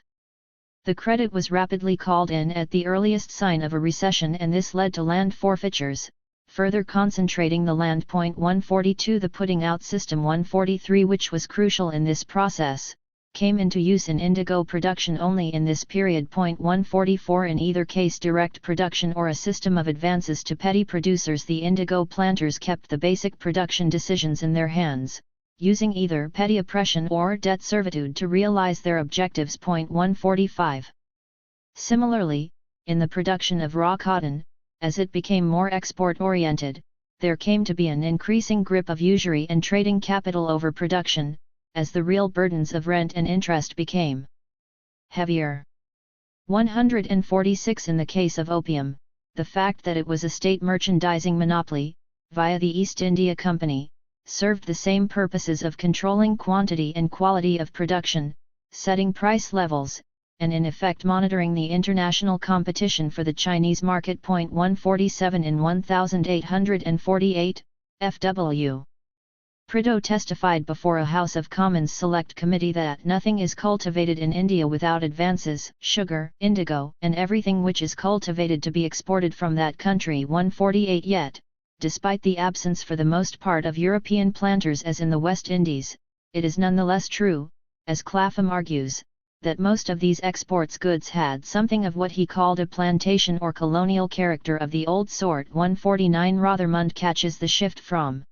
The credit was rapidly called in at the earliest sign of a recession, and this led to land forfeitures, further concentrating the land. 142 The putting out system 143, which was crucial in this process, came into use in indigo production only in this period. 144 In either case, direct production or a system of advances to petty producers, the indigo planters kept the basic production decisions in their hands, using either petty oppression or debt servitude to realize their objectives. 145 Similarly, in the production of raw cotton, as it became more export-oriented, there came to be an increasing grip of usury and trading capital over production, as the real burdens of rent and interest became heavier. 146 In the case of opium, the fact that it was a state merchandising monopoly, via the East India Company, served the same purposes of controlling quantity and quality of production, setting price levels, and in effect monitoring the international competition for the Chinese market. 147 In 1848, F.W. Prideaux testified before a House of Commons Select Committee that nothing is cultivated in India without advances, sugar, indigo, and everything which is cultivated to be exported from that country. 148 Yet, despite the absence for the most part of European planters as in the West Indies, it is nonetheless true, as Clapham argues, that most of these exports goods had something of what he called a plantation or colonial character of the old sort. 149 Rothermund catches the shift from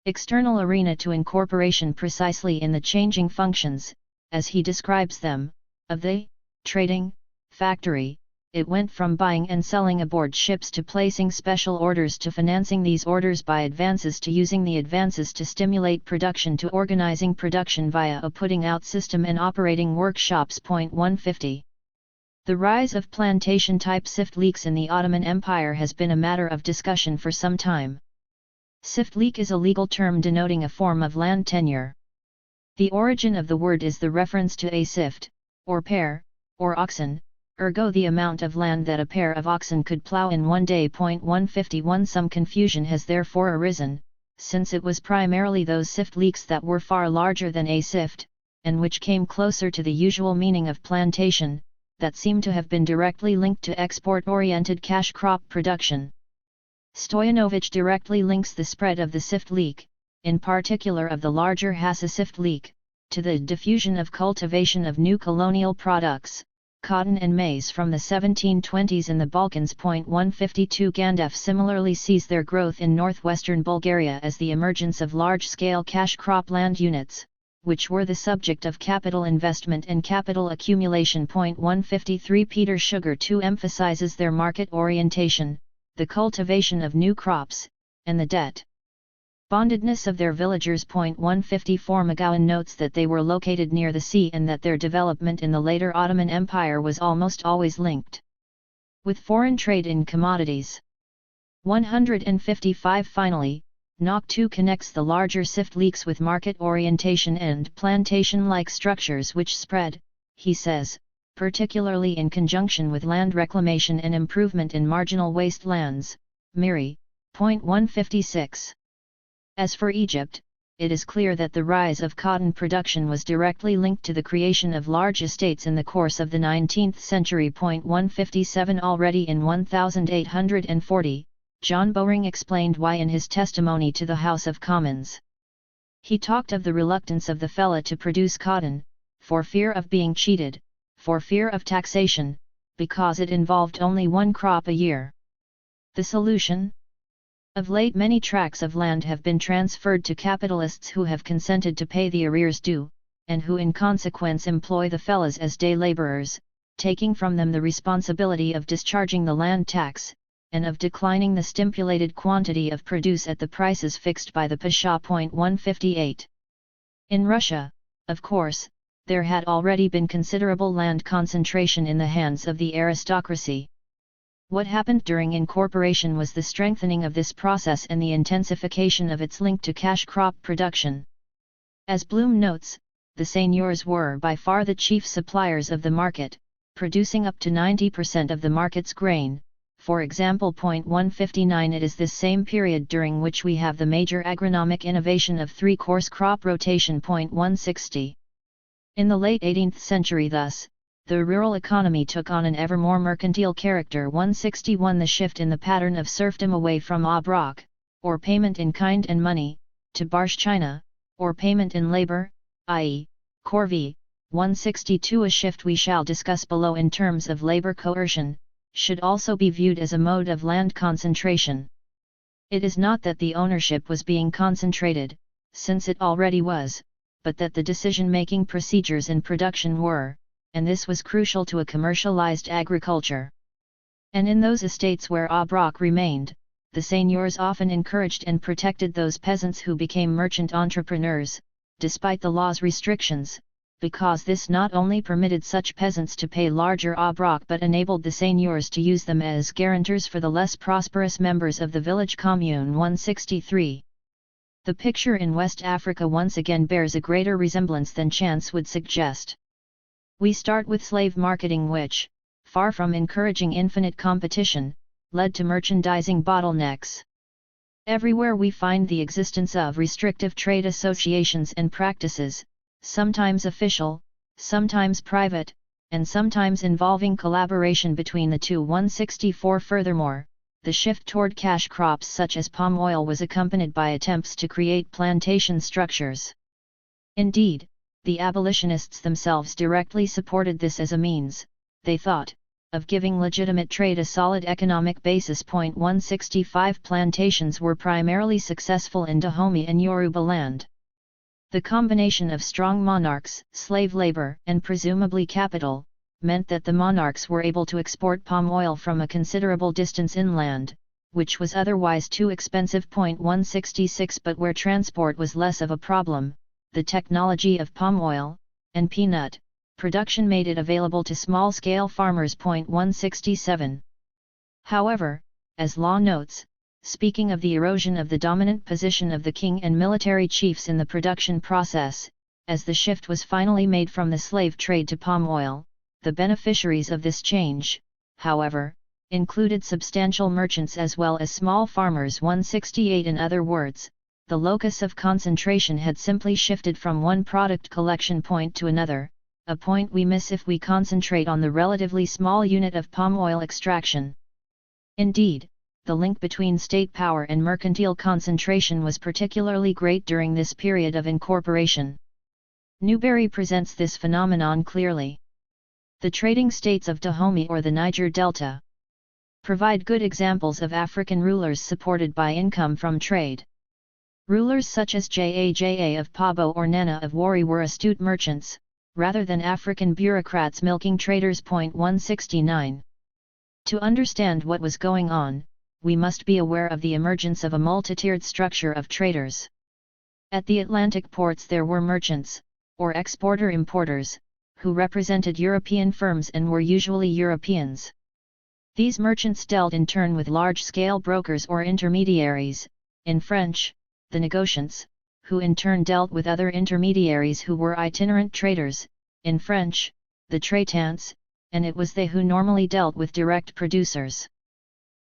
external arena to incorporation precisely in the changing functions, as he describes them, of the trading factory. It went from buying and selling aboard ships to placing special orders to financing these orders by advances to using the advances to stimulate production to organizing production via a putting out system and operating workshops. 150. The rise of plantation-type sift leaks in the Ottoman Empire has been a matter of discussion for some time. Sift leak is a legal term denoting a form of land tenure. The origin of the word is the reference to a sift, or pair, or oxen, ergo the amount of land that a pair of oxen could plough in one day. 151 Some confusion has therefore arisen, since it was primarily those sift leaks that were far larger than a sift, and which came closer to the usual meaning of plantation, that seem to have been directly linked to export-oriented cash crop production. Stoyanovich directly links the spread of the sift leak, in particular of the larger Hassa sift leak, to the diffusion of cultivation of new colonial products, cotton and maize from the 1720s in the Balkans. 152 Gandef similarly sees their growth in northwestern Bulgaria as the emergence of large-scale cash crop land units, which were the subject of capital investment and capital accumulation. 153 Peter Sugar too emphasizes their market orientation, the cultivation of new crops, and the debt bondedness of their villagers. 154 McGowan notes that they were located near the sea and that their development in the later Ottoman Empire was almost always linked with foreign trade in commodities. 155 Finally, Nock too connects the larger sift leaks with market orientation and plantation-like structures which spread, he says, particularly in conjunction with land reclamation and improvement in marginal wastelands. Miri. 156. As for Egypt, it is clear that the rise of cotton production was directly linked to the creation of large estates in the course of the 19th century. 157 Already in 1840, John Bowring explained why in his testimony to the House of Commons. He talked of the reluctance of the fellah to produce cotton, for fear of being cheated, for fear of taxation, because it involved only one crop a year. The solution? Of late many tracts of land have been transferred to capitalists who have consented to pay the arrears due, and who in consequence employ the fellahs as day labourers, taking from them the responsibility of discharging the land tax, and of declining the stipulated quantity of produce at the prices fixed by the Pasha. 158. In Russia, of course, there had already been considerable land concentration in the hands of the aristocracy. What happened during incorporation was the strengthening of this process and the intensification of its link to cash crop production. As Bloom notes, the seigneurs were by far the chief suppliers of the market, producing up to 90% of the market's grain. For example, 159 It is this same period during which we have the major agronomic innovation of three-course crop rotation. 160. In the late 18th century thus, the rural economy took on an ever more mercantile character. 161 The shift in the pattern of serfdom away from obrok, or payment in kind and money, to barshchina, or payment in labor, i.e., corvée. 162 A shift we shall discuss below in terms of labor coercion, should also be viewed as a mode of land concentration. It is not that the ownership was being concentrated, since it already was, but that the decision-making procedures in production were, and this was crucial to a commercialized agriculture. And in those estates where Abrach remained, the seigneurs often encouraged and protected those peasants who became merchant entrepreneurs, despite the law's restrictions, because this not only permitted such peasants to pay larger Abrach but enabled the seigneurs to use them as guarantors for the less prosperous members of the village commune. 163. The picture in West Africa once again bears a greater resemblance than chance would suggest. We start with slave marketing which, far from encouraging infinite competition, led to merchandising bottlenecks. Everywhere we find the existence of restrictive trade associations and practices, sometimes official, sometimes private, and sometimes involving collaboration between the two. 164. Furthermore, the shift toward cash crops such as palm oil was accompanied by attempts to create plantation structures. Indeed, the abolitionists themselves directly supported this as a means, they thought, of giving legitimate trade a solid economic basis. 165. Plantations were primarily successful in Dahomey and Yoruba land. The combination of strong monarchs, slave labor, and presumably capital, meant that the monarchs were able to export palm oil from a considerable distance inland, which was otherwise too expensive. 166. But where transport was less of a problem, the technology of palm oil, and peanut, production made it available to small-scale farmers. 167. However, as Law notes, speaking of the erosion of the dominant position of the king and military chiefs in the production process, as the shift was finally made from the slave trade to palm oil, the beneficiaries of this change, however, included substantial merchants as well as small farmers. 168. In other words, the locus of concentration had simply shifted from one product collection point to another, a point we miss if we concentrate on the relatively small unit of palm oil extraction. Indeed, the link between state power and mercantile concentration was particularly great during this period of incorporation. Newberry presents this phenomenon clearly. The trading states of Dahomey or the Niger Delta provide good examples of African rulers supported by income from trade. Rulers such as Jaja of Pabo or Nana of Wari were astute merchants, rather than African bureaucrats milking traders. 169. To understand what was going on, we must be aware of the emergence of a multi-tiered structure of traders. At the Atlantic ports there were merchants, or exporter-importers, who represented European firms and were usually Europeans. These merchants dealt in turn with large-scale brokers or intermediaries, in French, the negociants, who in turn dealt with other intermediaries who were itinerant traders, in French, the traitants, and it was they who normally dealt with direct producers.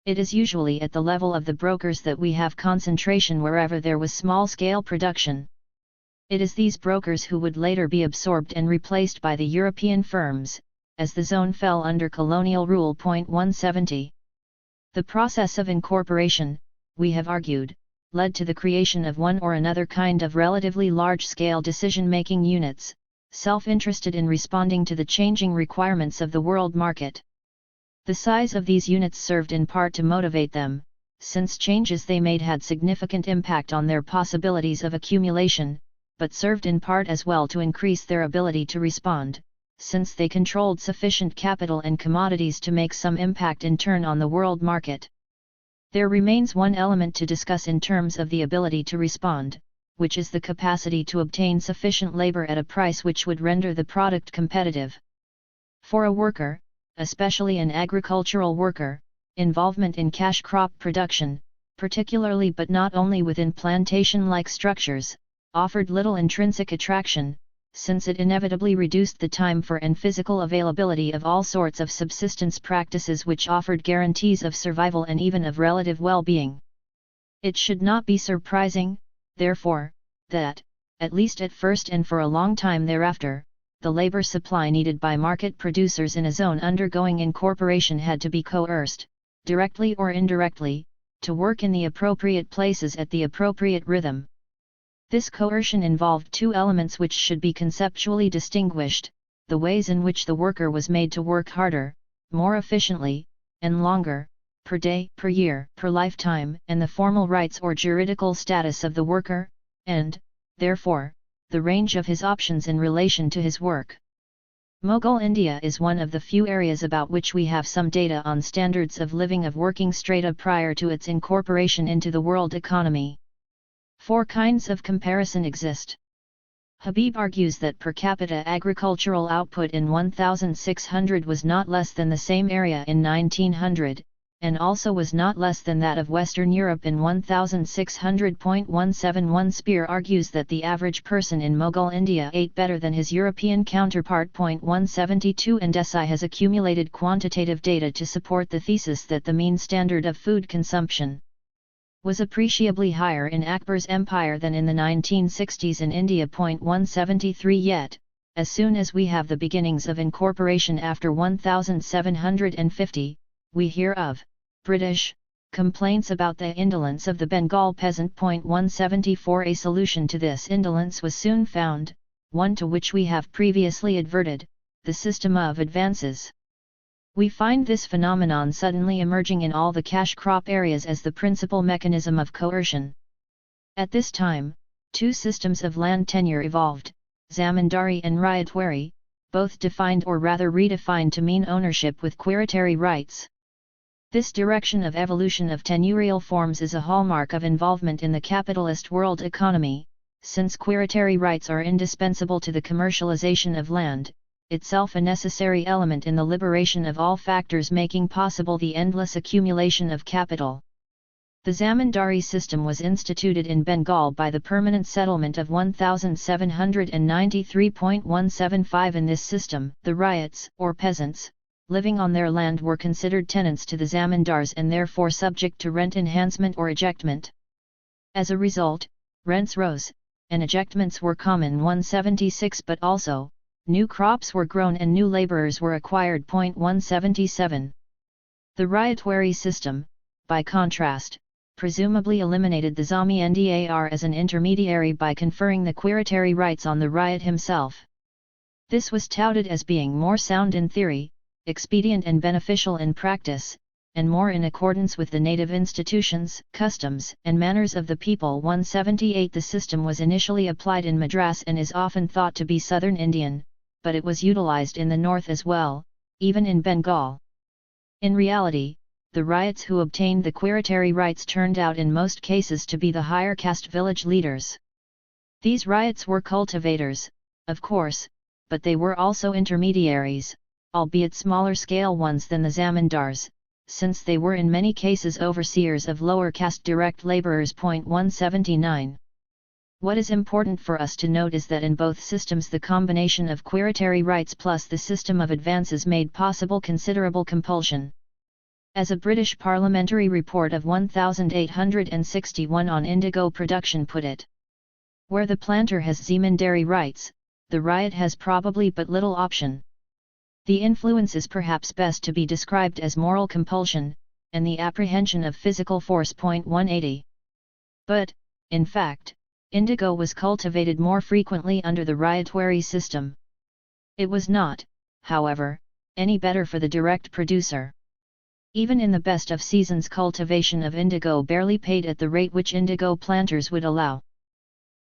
It is usually at the level of the brokers that we have concentration wherever there was small-scale production. It is these brokers who would later be absorbed and replaced by the European firms, as the zone fell under colonial rule. 170. The process of incorporation, we have argued, led to the creation of one or another kind of relatively large-scale decision-making units, self-interested in responding to the changing requirements of the world market. The size of these units served in part to motivate them, since changes they made had significant impact on their possibilities of accumulation, but served in part as well to increase their ability to respond, since they controlled sufficient capital and commodities to make some impact in turn on the world market. There remains one element to discuss in terms of the ability to respond, which is the capacity to obtain sufficient labor at a price which would render the product competitive. For a worker, especially an agricultural worker, involvement in cash crop production, particularly but not only within plantation-like structures, offered little intrinsic attraction, since it inevitably reduced the time for and physical availability of all sorts of subsistence practices which offered guarantees of survival and even of relative well-being. It should not be surprising, therefore, that, at least at first and for a long time thereafter, the labor supply needed by market producers in a zone undergoing incorporation had to be coerced, directly or indirectly, to work in the appropriate places at the appropriate rhythm. This coercion involved two elements which should be conceptually distinguished: the ways in which the worker was made to work harder, more efficiently, and longer, per day, per year, per lifetime, and the formal rights or juridical status of the worker, and, therefore, the range of his options in relation to his work. Mughal India is one of the few areas about which we have some data on standards of living of working strata prior to its incorporation into the world economy. 4 kinds of comparison exist. Habib argues that per capita agricultural output in 1600 was not less than the same area in 1900, and also was not less than that of Western Europe in 1600.171. Speer argues that the average person in Mughal India ate better than his European counterpart. 172. And Desai has accumulated quantitative data to support the thesis that the mean standard of food consumption was appreciably higher in Akbar's empire than in the 1960s in India. 173. Yet, as soon as we have the beginnings of incorporation after 1750, we hear of British complaints about the indolence of the Bengal peasant. 174. A solution to this indolence was soon found, one to which we have previously adverted, the system of advances. We find this phenomenon suddenly emerging in all the cash crop areas as the principal mechanism of coercion. At this time, 2 systems of land tenure evolved, zamindari and riotwari, both defined or rather redefined to mean ownership with quiritary rights. This direction of evolution of tenurial forms is a hallmark of involvement in the capitalist world economy, since quiritary rights are indispensable to the commercialization of land, itself a necessary element in the liberation of all factors making possible the endless accumulation of capital. The zamindari system was instituted in Bengal by the permanent settlement of 1793.175. In this system, the ryots, or peasants, living on their land were considered tenants to the zamindars and therefore subject to rent enhancement or ejectment. As a result, rents rose, and ejectments were common. 176. But also, new crops were grown and new labourers were acquired. 177. The riotwari system, by contrast, presumably eliminated the zamindar as an intermediary by conferring the quiritary rights on the ryot himself. This was touted as being more sound in theory, expedient and beneficial in practice, and more in accordance with the native institutions, customs, and manners of the people. 178. The system was initially applied in Madras and is often thought to be southern Indian, but it was utilized in the north as well, even in Bengal. In reality, the ryots who obtained the quiritary rights turned out in most cases to be the higher caste village leaders. These ryots were cultivators, of course, but they were also intermediaries, albeit smaller scale ones than the zamindars, since they were in many cases overseers of lower caste direct laborers. 179. What is important for us to note is that in both systems the combination of quiritary rights plus the system of advances made possible considerable compulsion. As a British parliamentary report of 1861 on indigo production put it, where the planter has zamindari rights, the ryot has probably but little option. The influence is perhaps best to be described as moral compulsion, and the apprehension of physical force. 180. But, in fact, indigo was cultivated more frequently under the riotwari system. It was not, however, any better for the direct producer. Even in the best of seasons cultivation of indigo barely paid at the rate which indigo planters would allow.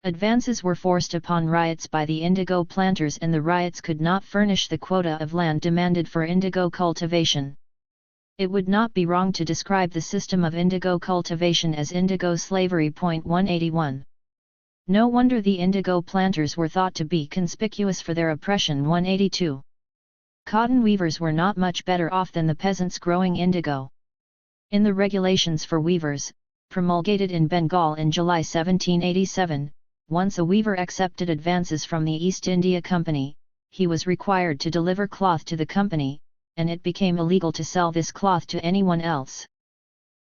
Advances were forced upon ryots by the indigo planters and the ryots could not furnish the quota of land demanded for indigo cultivation. It would not be wrong to describe the system of indigo cultivation as indigo slavery. 181. No wonder the indigo planters were thought to be conspicuous for their oppression. 182. Cotton weavers were not much better off than the peasants growing indigo. In the regulations for weavers, promulgated in Bengal in July 1787, once a weaver accepted advances from the East India Company, he was required to deliver cloth to the company, and it became illegal to sell this cloth to anyone else.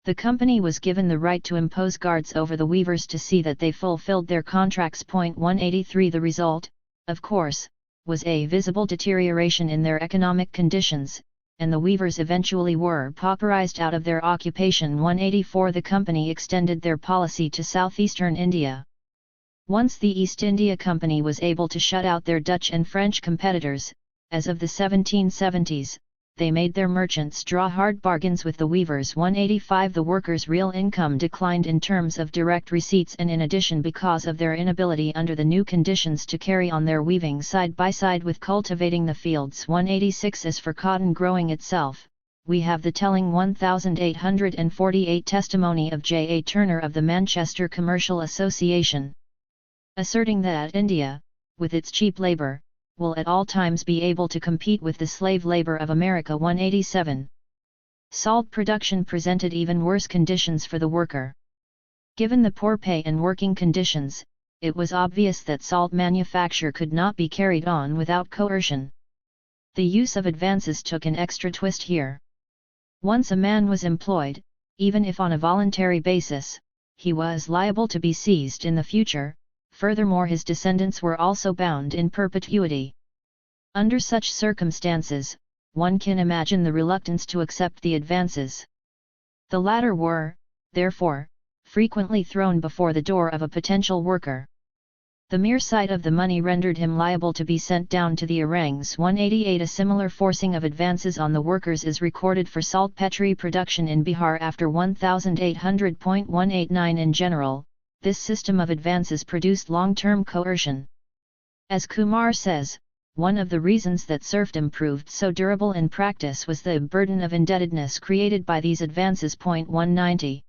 The company was given the right to impose guards over the weavers to see that they fulfilled their contracts. 183. The result, of course, was a visible deterioration in their economic conditions, and the weavers eventually were pauperized out of their occupation. 184. The company extended their policy to southeastern India. Once the East India Company was able to shut out their Dutch and French competitors, as of the 1770s, they made their merchants draw hard bargains with the weavers. 185 The workers' real income declined in terms of direct receipts, and in addition because of their inability under the new conditions to carry on their weaving side by side with cultivating the fields. 186 As for cotton growing itself, we have the telling 1848 testimony of J. A. Turner of the Manchester Commercial Association, asserting that India, with its cheap labor, will at all times be able to compete with the slave labor of America. 187 Salt production presented even worse conditions for the worker. Given the poor pay and working conditions, it was obvious that salt manufacture could not be carried on without coercion. The use of advances took an extra twist here. Once a man was employed, even if on a voluntary basis, he was liable to be seized in the future. Furthermore, his descendants were also bound in perpetuity. Under such circumstances, one can imagine the reluctance to accept the advances. The latter were, therefore, frequently thrown before the door of a potential worker. The mere sight of the money rendered him liable to be sent down to the orangs. 188 A similar forcing of advances on the workers is recorded for saltpetre production in Bihar after 1800.189. In general, this system of advances produced long-term coercion. As Kumar says, one of the reasons that serfdom proved so durable in practice was the burden of indebtedness created by these advances. 190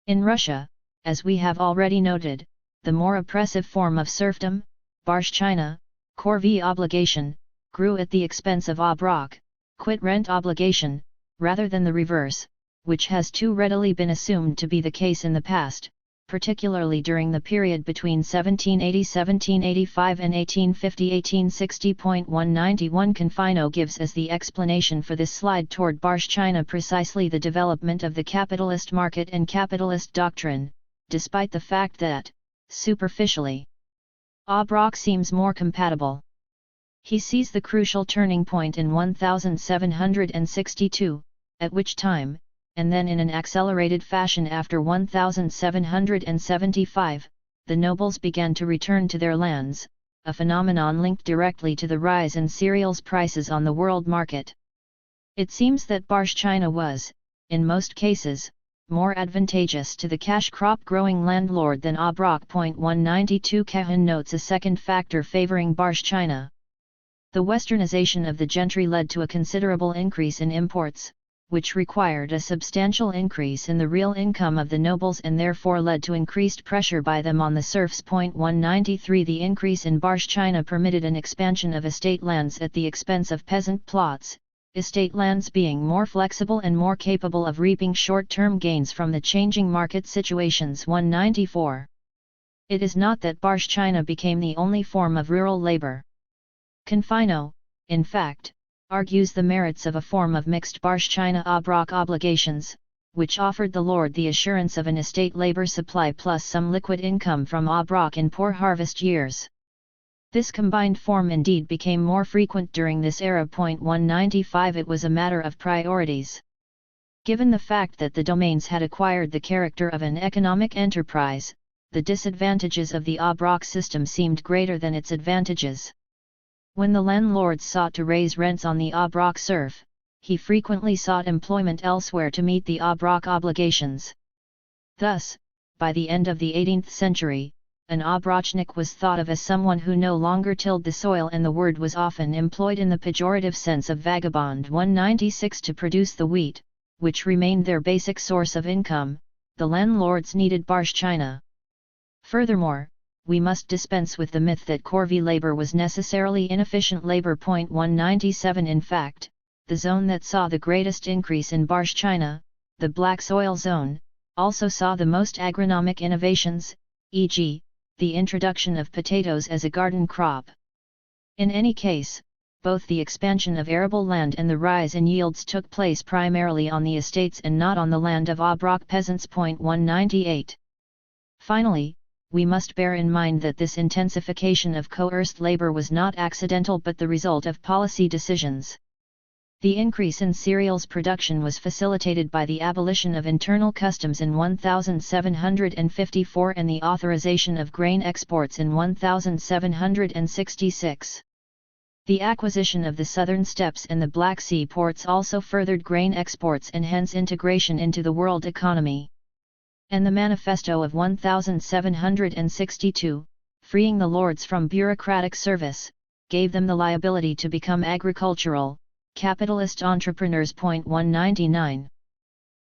In Russia, as we have already noted, the more oppressive form of serfdom, Barshchina, corvée obligation, grew at the expense of obrok, quit rent obligation, rather than the reverse, which has too readily been assumed to be the case in the past, particularly during the period between 1780-1785 and 1850-1860. 191 Confino gives as the explanation for this slide toward Barshchina precisely the development of the capitalist market and capitalist doctrine, despite the fact that, superficially, obrok seems more compatible. He sees the crucial turning point in 1762, at which time, and then in an accelerated fashion after 1775, the nobles began to return to their lands, a phenomenon linked directly to the rise in cereals prices on the world market. It seems that Barshchina was, in most cases, more advantageous to the cash crop growing landlord than obrok. 192 Kahan notes a second factor favoring Barshchina. The westernization of the gentry led to a considerable increase in imports, which required a substantial increase in the real income of the nobles and therefore led to increased pressure by them on the serfs. 193 The increase in Barshchina permitted an expansion of estate lands at the expense of peasant plots, estate lands being more flexible and more capable of reaping short-term gains from the changing market situations. 194 It is not that Barshchina became the only form of rural labor. Confino, in fact, argues the merits of a form of mixed Barshchina obrok obligations, which offered the lord the assurance of an estate labor supply plus some liquid income from obrok in poor harvest years. This combined form indeed became more frequent during this era. 195 It was a matter of priorities. Given the fact that the domains had acquired the character of an economic enterprise, the disadvantages of the obrok system seemed greater than its advantages. When the landlords sought to raise rents on the obrok serf, he frequently sought employment elsewhere to meet the obrok obligations. Thus, by the end of the 18th century, an obrochnik was thought of as someone who no longer tilled the soil, and the word was often employed in the pejorative sense of vagabond. 196 To produce the wheat, which remained their basic source of income, the landlords needed Barshchina. Furthermore, we must dispense with the myth that corvée labor was necessarily inefficient labor. 197 In fact, the zone that saw the greatest increase in Barshchina, the black soil zone, also saw the most agronomic innovations, e.g., the introduction of potatoes as a garden crop. In any case, both the expansion of arable land and the rise in yields took place primarily on the estates and not on the land of obrok peasants. 198 Finally, we must bear in mind that this intensification of coerced labor was not accidental but the result of policy decisions. The increase in cereals production was facilitated by the abolition of internal customs in 1754 and the authorization of grain exports in 1766. The acquisition of the southern steppes and the Black Sea ports also furthered grain exports and hence integration into the world economy. And the Manifesto of 1762, freeing the lords from bureaucratic service, gave them the liability to become agricultural, capitalist entrepreneurs. 199.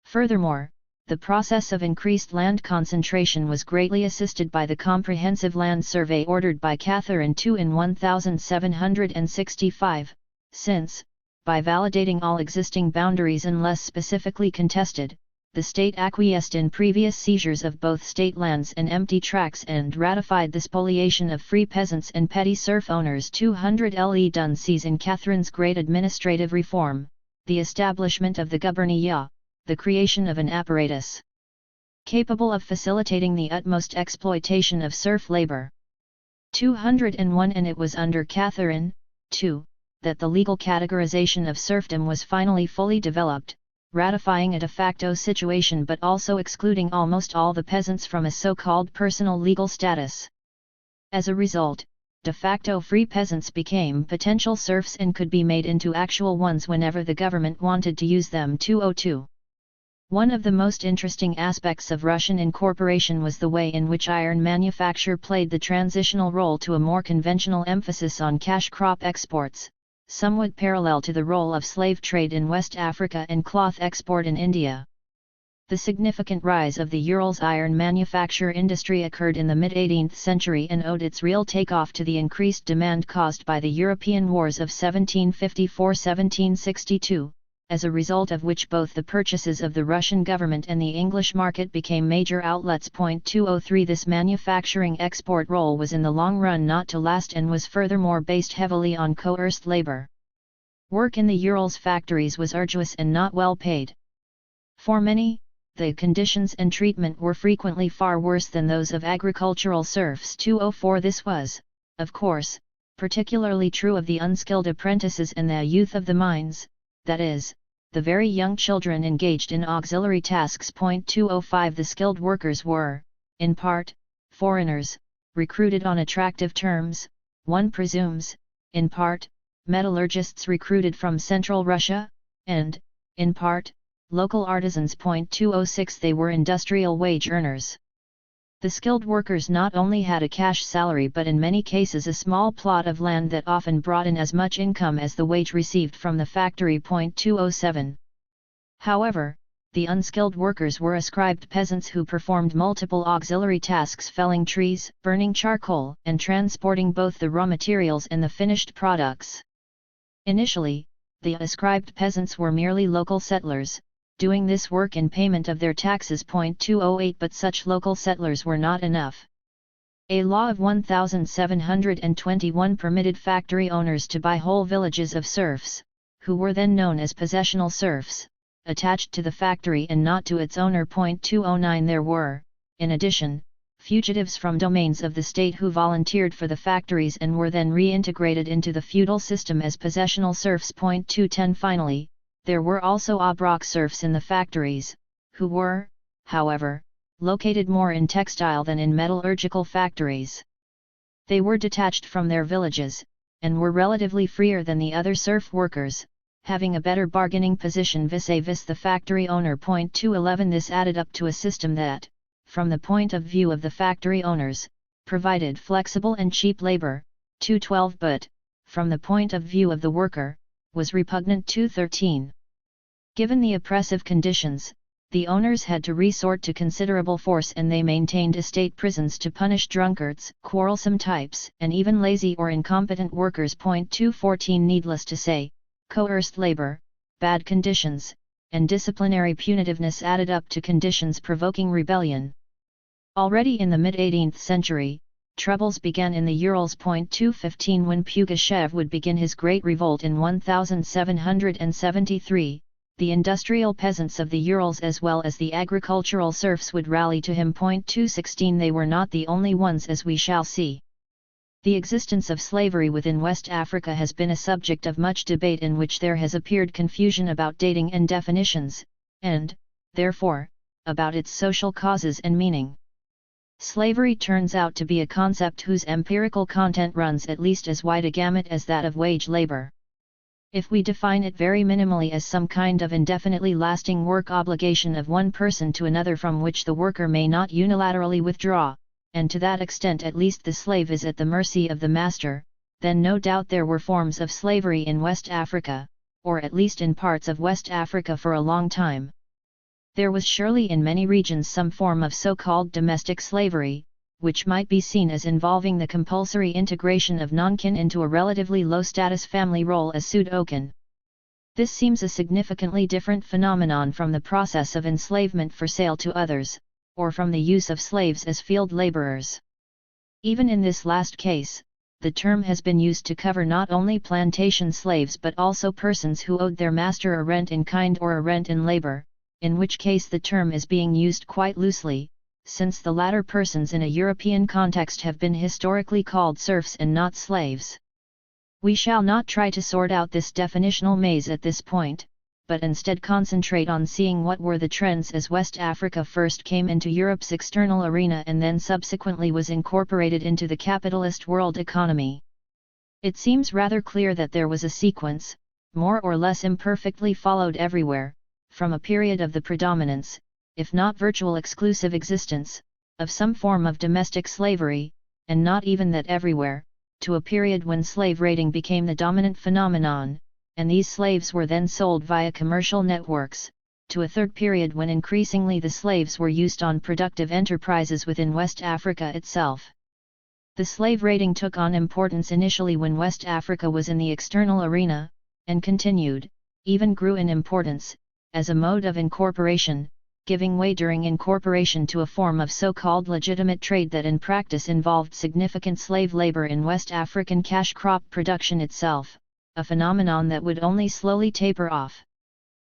Furthermore, the process of increased land concentration was greatly assisted by the comprehensive land survey ordered by Catherine II in 1765, since, by validating all existing boundaries unless specifically contested, the state acquiesced in previous seizures of both state lands and empty tracts and ratified the spoliation of free peasants and petty serf owners. 200 Le Dun sees in Catherine's great administrative reform, the establishment of the gubernia, the creation of an apparatus capable of facilitating the utmost exploitation of serf labor. 201 And it was under Catherine, too, that the legal categorization of serfdom was finally fully developed, ratifying a de facto situation but also excluding almost all the peasants from a so-called personal legal status. As a result, de facto free peasants became potential serfs and could be made into actual ones whenever the government wanted to use them. 202. One of the most interesting aspects of Russian incorporation was the way in which iron manufacture played the transitional role to a more conventional emphasis on cash crop exports, somewhat parallel to the role of slave trade in West Africa and cloth export in India. The significant rise of the Urals iron manufacture industry occurred in the mid-18th century and owed its real takeoff to the increased demand caused by the European wars of 1754–1762, as a result of which both the purchases of the Russian government and the English market became major outlets. 203 This manufacturing export role was in the long run not to last and was furthermore based heavily on coerced labor. Work in the Urals factories was arduous and not well paid. For many, the conditions and treatment were frequently far worse than those of agricultural serfs. 204 This was, of course, particularly true of the unskilled apprentices and the youth of the mines, that is, the very young children engaged in auxiliary tasks. 205 The skilled workers were, in part, foreigners, recruited on attractive terms, one presumes, in part, metallurgists recruited from Central Russia, and, in part, local artisans. 206 They were industrial wage earners. The skilled workers not only had a cash salary but in many cases a small plot of land that often brought in as much income as the wage received from the factory. 207 However, the unskilled workers were ascribed peasants who performed multiple auxiliary tasks: felling trees, burning charcoal, and transporting both the raw materials and the finished products. Initially, the ascribed peasants were merely local settlers, doing this work in payment of their taxes. 208 But such local settlers were not enough. A law of 1721 permitted factory owners to buy whole villages of serfs, who were then known as possessional serfs, attached to the factory and not to its owner. 209 There were, in addition, fugitives from domains of the state who volunteered for the factories and were then reintegrated into the feudal system as possessional serfs. 210 Finally, there were also Obrok serfs in the factories, who were, however, located more in textile than in metallurgical factories. They were detached from their villages, and were relatively freer than the other serf workers, having a better bargaining position vis-a-vis the factory owner. 211 This added up to a system that, from the point of view of the factory owners, provided flexible and cheap labor. 212 But, from the point of view of the worker, was repugnant. 213 Given the oppressive conditions, the owners had to resort to considerable force and they maintained estate prisons to punish drunkards, quarrelsome types, and even lazy or incompetent workers. 214 Needless to say, coerced labor, bad conditions, and disciplinary punitiveness added up to conditions provoking rebellion. Already in the mid-18th century, troubles began in the Urals. 215 When Pugachev would begin his great revolt in 1773, the industrial peasants of the Urals as well as the agricultural serfs would rally to him. 216 They were not the only ones, as we shall see. The existence of slavery within West Africa has been a subject of much debate in which there has appeared confusion about dating and definitions, and, therefore, about its social causes and meaning. Slavery turns out to be a concept whose empirical content runs at least as wide a gamut as that of wage labor. If we define it very minimally as some kind of indefinitely lasting work obligation of one person to another from which the worker may not unilaterally withdraw, and to that extent at least the slave is at the mercy of the master, then no doubt there were forms of slavery in West Africa, or at least in parts of West Africa for a long time. There was surely in many regions some form of so-called domestic slavery, which might be seen as involving the compulsory integration of non-kin into a relatively low-status family role as pseudo-kin. This seems a significantly different phenomenon from the process of enslavement for sale to others, or from the use of slaves as field laborers. Even in this last case, the term has been used to cover not only plantation slaves but also persons who owed their master a rent in kind or a rent in labor, in which case the term is being used quite loosely, since the latter persons in a European context have been historically called serfs and not slaves. We shall not try to sort out this definitional maze at this point, but instead concentrate on seeing what were the trends as West Africa first came into Europe's external arena and then subsequently was incorporated into the capitalist world economy. It seems rather clear that there was a sequence, more or less imperfectly followed everywhere, from a period of the predominance, if not virtual exclusive existence, of some form of domestic slavery, and not even that everywhere, to a period when slave raiding became the dominant phenomenon, and these slaves were then sold via commercial networks, to a third period when increasingly the slaves were used on productive enterprises within West Africa itself. The slave raiding took on importance initially when West Africa was in the external arena, and continued, even grew in importance, as a mode of incorporation, giving way during incorporation to a form of so-called legitimate trade that in practice involved significant slave labor in West African cash crop production itself, a phenomenon that would only slowly taper off.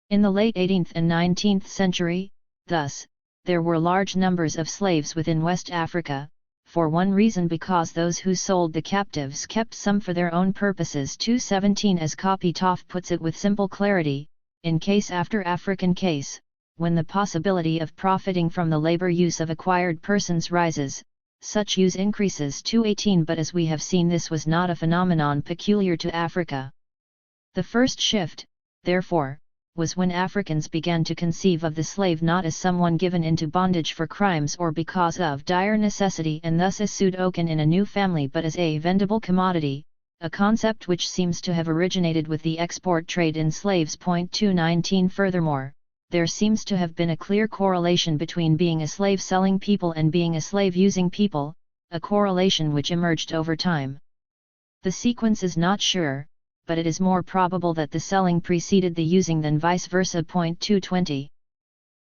In the late 18th and 19th century, thus, there were large numbers of slaves within West Africa, for one reason because those who sold the captives kept some for their own purposes. 217 as Kopitov puts it with simple clarity, in case after African case, when the possibility of profiting from the labor use of acquired persons rises, such use increases. 218 but as we have seen this was not a phenomenon peculiar to Africa. The first shift, therefore, was when Africans began to conceive of the slave not as someone given into bondage for crimes or because of dire necessity and thus as pseudo-kin in a new family but as a vendible commodity, a concept which seems to have originated with the export trade in slaves. 219 Furthermore, there seems to have been a clear correlation between being a slave-selling people and being a slave-using people, a correlation which emerged over time. The sequence is not sure, but it is more probable that the selling preceded the using than vice versa. 220.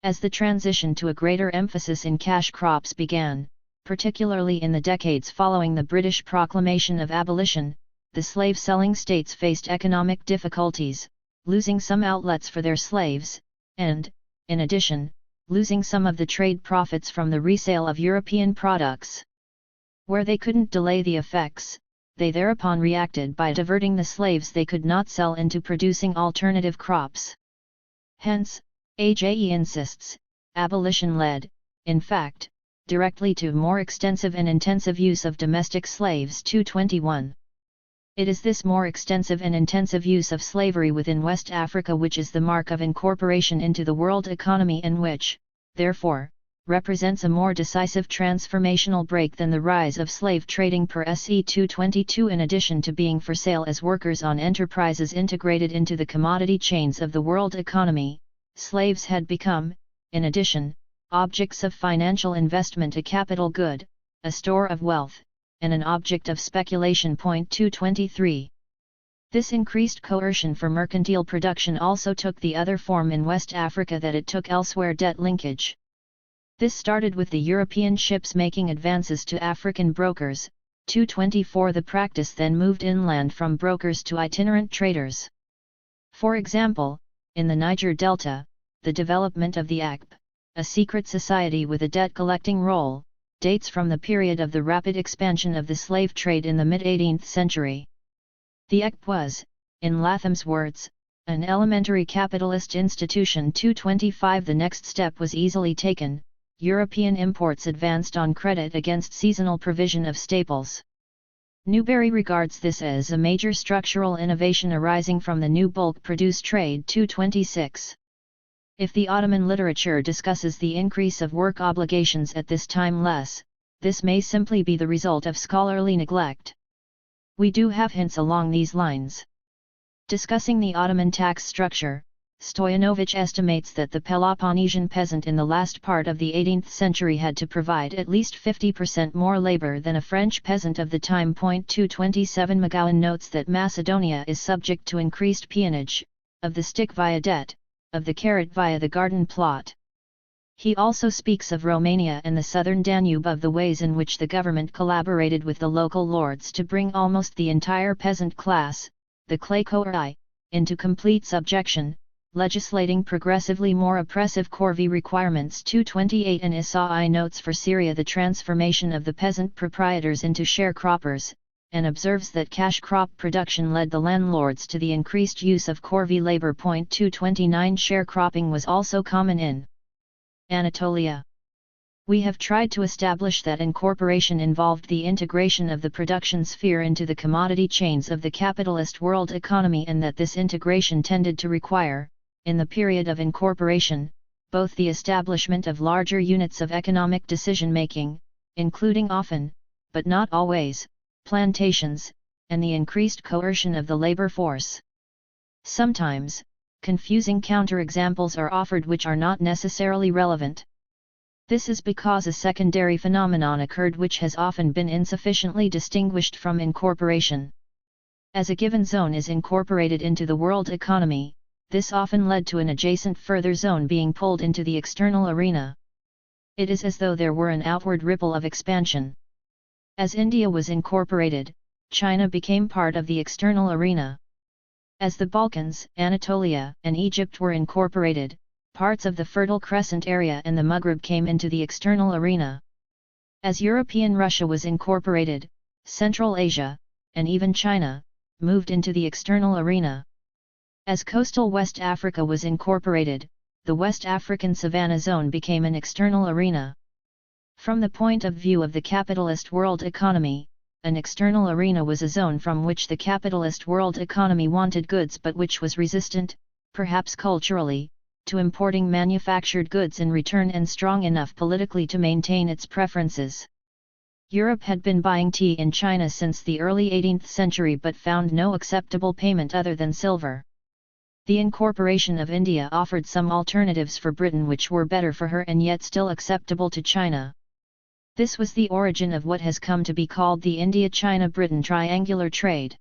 As the transition to a greater emphasis in cash crops began, particularly in the decades following the British proclamation of abolition, the slave-selling states faced economic difficulties, losing some outlets for their slaves, and, in addition, losing some of the trade profits from the resale of European products. Where they couldn't delay the effects, they thereupon reacted by diverting the slaves they could not sell into producing alternative crops. Hence, AJE insists, abolition led, in fact, directly to more extensive and intensive use of domestic slaves. 221. It is this more extensive and intensive use of slavery within West Africa which is the mark of incorporation into the world economy and which, therefore, represents a more decisive transformational break than the rise of slave trading per SE. 222. In addition to being for sale as workers on enterprises integrated into the commodity chains of the world economy, slaves had become, in addition, objects of financial investment, a capital good, a store of wealth, and an object of speculation. 223. This increased coercion for mercantile production also took the other form in West Africa that it took elsewhere: debt linkage. This started with the European ships making advances to African brokers. 224. The practice then moved inland from brokers to itinerant traders. For example, in the Niger Delta, the development of the ACP, a secret society with a debt-collecting role, dates from the period of the rapid expansion of the slave trade in the mid-18th century. The ACP was, in Latham's words, an elementary capitalist institution. 225. The next step was easily taken, European imports advanced on credit against seasonal provision of staples. Newbery regards this as a major structural innovation arising from the new bulk produce trade. 226. If the Ottoman literature discusses the increase of work obligations at this time less, this may simply be the result of scholarly neglect. We do have hints along these lines. Discussing the Ottoman tax structure, Stoyanovich estimates that the Peloponnesian peasant in the last part of the 18th century had to provide at least 50% more labor than a French peasant of the time. 227 McGowan notes that Macedonia is subject to increased peonage, of the stick via debt, of the carrot via the garden plot. He also speaks of Romania and the southern Danube, of the ways in which the government collaborated with the local lords to bring almost the entire peasant class, the Klaikorai, into complete subjection, legislating progressively more oppressive corvée requirements. 228 and Isai notes for Syria the transformation of the peasant proprietors into sharecroppers, and observes that cash crop production led the landlords to the increased use of corvée labor. 229 Sharecropping was also common in Anatolia. We have tried to establish that incorporation involved the integration of the production sphere into the commodity chains of the capitalist world economy, and that this integration tended to require, in the period of incorporation, both the establishment of larger units of economic decision-making, including often, but not always, plantations, and the increased coercion of the labor force. Sometimes, confusing counterexamples are offered which are not necessarily relevant. This is because a secondary phenomenon occurred which has often been insufficiently distinguished from incorporation. As a given zone is incorporated into the world economy, this often led to an adjacent further zone being pulled into the external arena. It is as though there were an outward ripple of expansion. As India was incorporated, China became part of the external arena. As the Balkans, Anatolia, and Egypt were incorporated, parts of the Fertile Crescent area and the Maghreb came into the external arena. As European Russia was incorporated, Central Asia, and even China, moved into the external arena. As coastal West Africa was incorporated, the West African Savannah Zone became an external arena. From the point of view of the capitalist world economy, an external arena was a zone from which the capitalist world economy wanted goods but which was resistant, perhaps culturally, to importing manufactured goods in return and strong enough politically to maintain its preferences. Europe had been buying tea in China since the early 18th century but found no acceptable payment other than silver. The incorporation of India offered some alternatives for Britain which were better for her and yet still acceptable to China. This was the origin of what has come to be called the India-China-Britain triangular trade.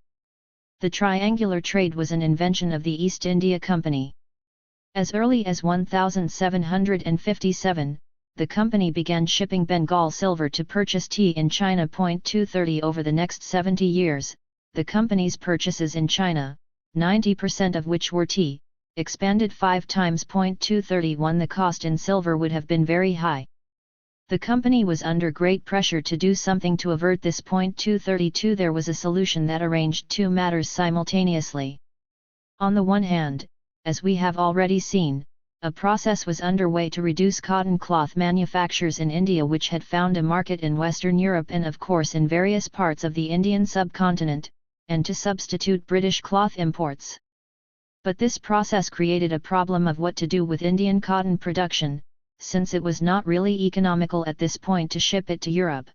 The triangular trade was an invention of the East India Company. As early as 1757, the company began shipping Bengal silver to purchase tea in China. 230 Over the next 70 years, the company's purchases in China, 90% of which were tea, expanded 5 times. 231 The cost in silver would have been very high. The company was under great pressure to do something to avert this. 232 There was a solution that arranged two matters simultaneously. On the one hand, as we have already seen, a process was underway to reduce cotton cloth manufactures in India which had found a market in Western Europe and of course in various parts of the Indian subcontinent, and to substitute British cloth imports. But this process created a problem of what to do with Indian cotton production, since it was not really economical at this point to ship it to Europe.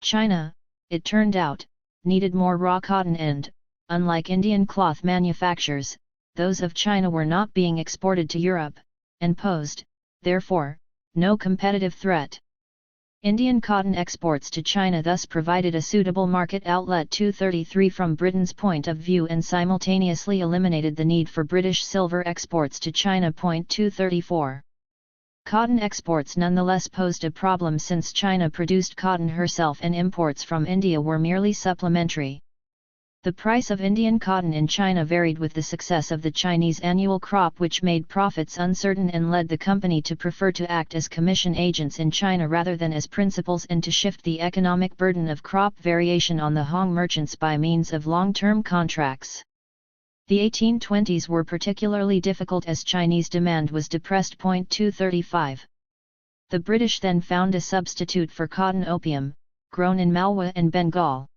China, it turned out, needed more raw cotton and, unlike Indian cloth manufactures, those of China were not being exported to Europe, and posed, therefore, no competitive threat. Indian cotton exports to China thus provided a suitable market outlet. 233 From Britain's point of view and simultaneously eliminated the need for British silver exports to China. 234 Cotton exports nonetheless posed a problem since China produced cotton herself and imports from India were merely supplementary. The price of Indian cotton in China varied with the success of the Chinese annual crop, which made profits uncertain and led the company to prefer to act as commission agents in China rather than as principals and to shift the economic burden of crop variation on the Hong merchants by means of long-term contracts. The 1820s were particularly difficult as Chinese demand was depressed. 235 The British then found a substitute for cotton: opium, grown in Malwa and Bengal.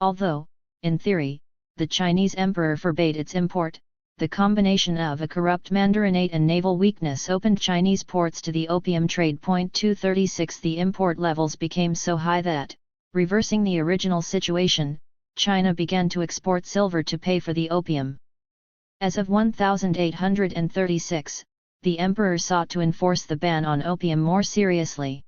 Although, in theory, the Chinese emperor forbade its import, the combination of a corrupt mandarinate and naval weakness opened Chinese ports to the opium trade. 236 The import levels became so high that, reversing the original situation, China began to export silver to pay for the opium. As of 1836, the emperor sought to enforce the ban on opium more seriously.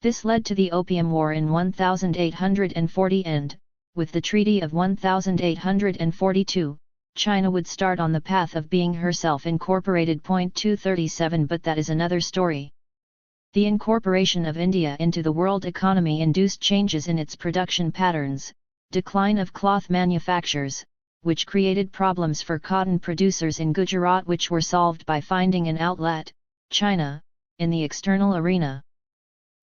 This led to the Opium War in 1840 and, with the Treaty of 1842, China would start on the path of being herself incorporated. 237 But that is another story. The incorporation of India into the world economy induced changes in its production patterns, decline of cloth manufactures, which created problems for cotton producers in Gujarat, which were solved by finding an outlet, China, in the external arena.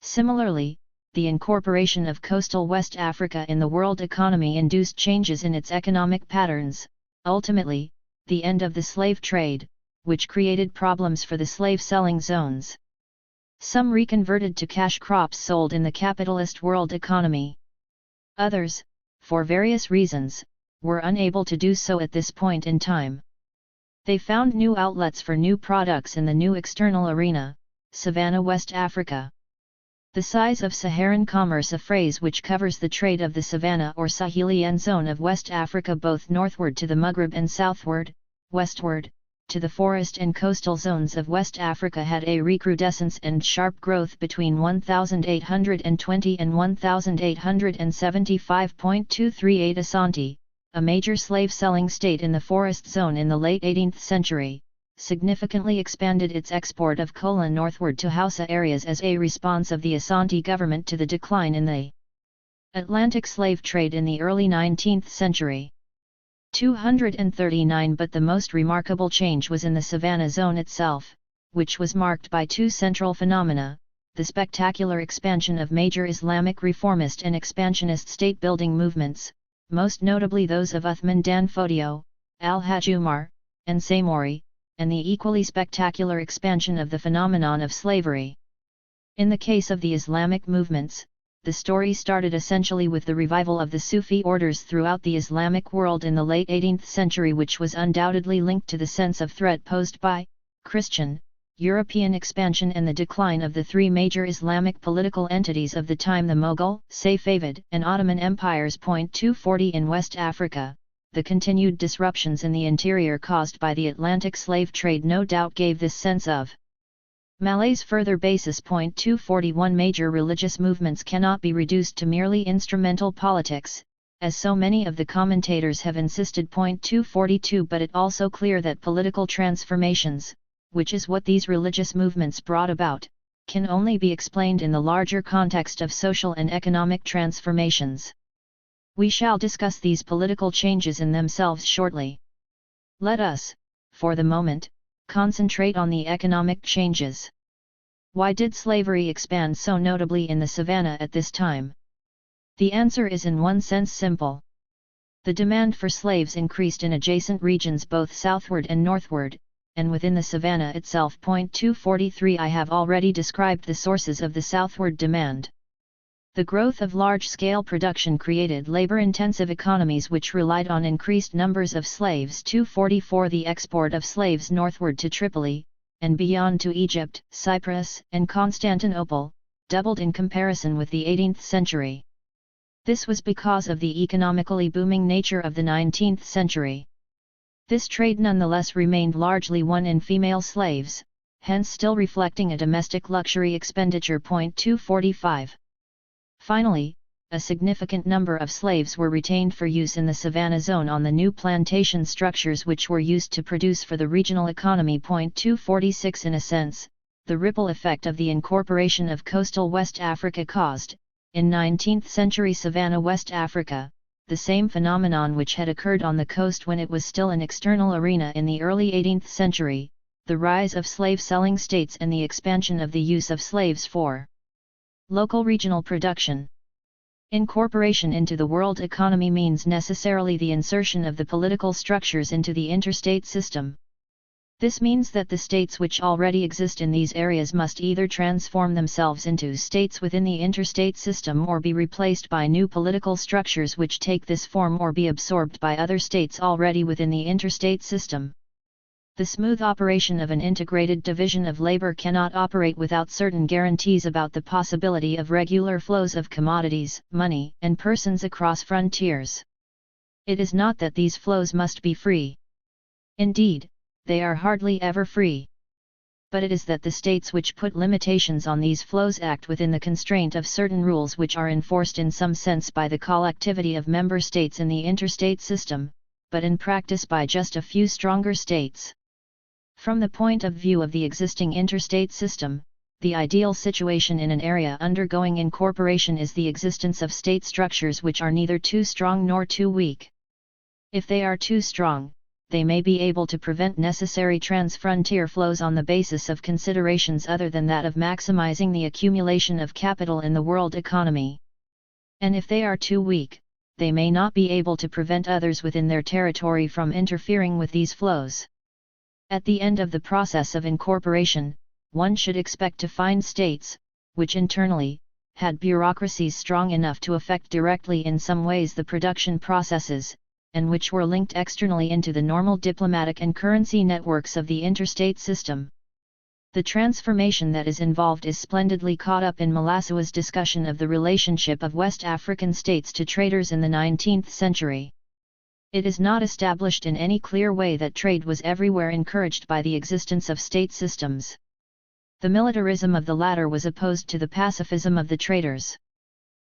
Similarly, the incorporation of coastal West Africa in the world economy induced changes in its economic patterns, ultimately, the end of the slave trade, which created problems for the slave-selling zones. Some reconverted to cash crops sold in the capitalist world economy. Others, for various reasons, were unable to do so at this point in time. They found new outlets for new products in the new external arena, Savannah, West Africa. The size of Saharan commerce, a phrase which covers the trade of the Savannah or Sahelian zone of West Africa, both northward to the Maghreb and southward, westward, to the forest and coastal zones of West Africa, had a recrudescence and sharp growth between 1820 and 1875. 238 Ashanti, a major slave-selling state in the forest zone in the late 18th century, significantly expanded its export of cola northward to Hausa areas as a response of the Ashanti government to the decline in the Atlantic slave trade in the early 19th century. 239 But the most remarkable change was in the Savannah zone itself, which was marked by two central phenomena: the spectacular expansion of major Islamic reformist and expansionist state-building movements, most notably those of Uthman Dan Fodio, Al-Hajj Umar, and Samori, and the equally spectacular expansion of the phenomenon of slavery. In the case of the Islamic movements, the story started essentially with the revival of the Sufi orders throughout the Islamic world in the late 18th century, which was undoubtedly linked to the sense of threat posed by Christian, European expansion and the decline of the three major Islamic political entities of the time, the Mughal, Safavid, and Ottoman empires. 240 In West Africa, the continued disruptions in the interior caused by the Atlantic slave trade no doubt gave this sense of malaise further basis. 241 Major religious movements cannot be reduced to merely instrumental politics, as so many of the commentators have insisted. 242 But it also clear that political transformations, which is what these religious movements brought about, can only be explained in the larger context of social and economic transformations. We shall discuss these political changes in themselves shortly. Let us, for the moment, concentrate on the economic changes. Why did slavery expand so notably in the Savannah at this time? The answer is in one sense simple. The demand for slaves increased in adjacent regions both southward and northward, and within the Savannah itself. 243 I have already described the sources of the southward demand. The growth of large-scale production created labor-intensive economies which relied on increased numbers of slaves. 244 The export of slaves northward to Tripoli, and beyond to Egypt, Cyprus, and Constantinople, doubled in comparison with the 18th century. This was because of the economically booming nature of the 19th century. This trade nonetheless remained largely one in female slaves, hence still reflecting a domestic luxury expenditure. 245 Finally, a significant number of slaves were retained for use in the Savannah zone on the new plantation structures which were used to produce for the regional economy. 246 In a sense, the ripple effect of the incorporation of coastal West Africa caused, in 19th century Savannah, West Africa, the same phenomenon which had occurred on the coast when it was still an external arena in the early 18th century, the rise of slave-selling states and the expansion of the use of slaves for local regional production. Incorporation into the world economy means necessarily the insertion of the political structures into the interstate system. This means that the states which already exist in these areas must either transform themselves into states within the interstate system or be replaced by new political structures which take this form or be absorbed by other states already within the interstate system. The smooth operation of an integrated division of labor cannot operate without certain guarantees about the possibility of regular flows of commodities, money, and persons across frontiers. It is not that these flows must be free. Indeed, they are hardly ever free. But it is that the states which put limitations on these flows act within the constraint of certain rules which are enforced in some sense by the collectivity of member states in the interstate system, but in practice by just a few stronger states. From the point of view of the existing interstate system, the ideal situation in an area undergoing incorporation is the existence of state structures which are neither too strong nor too weak. If they are too strong, they may be able to prevent necessary trans-frontier flows on the basis of considerations other than that of maximizing the accumulation of capital in the world economy. And if they are too weak, they may not be able to prevent others within their territory from interfering with these flows. At the end of the process of incorporation, one should expect to find states, which internally, had bureaucracies strong enough to affect directly in some ways the production processes, and which were linked externally into the normal diplomatic and currency networks of the interstate system. The transformation that is involved is splendidly caught up in Malassa's discussion of the relationship of West African states to traders in the 19th century. It is not established in any clear way that trade was everywhere encouraged by the existence of state systems. The militarism of the latter was opposed to the pacifism of the traders.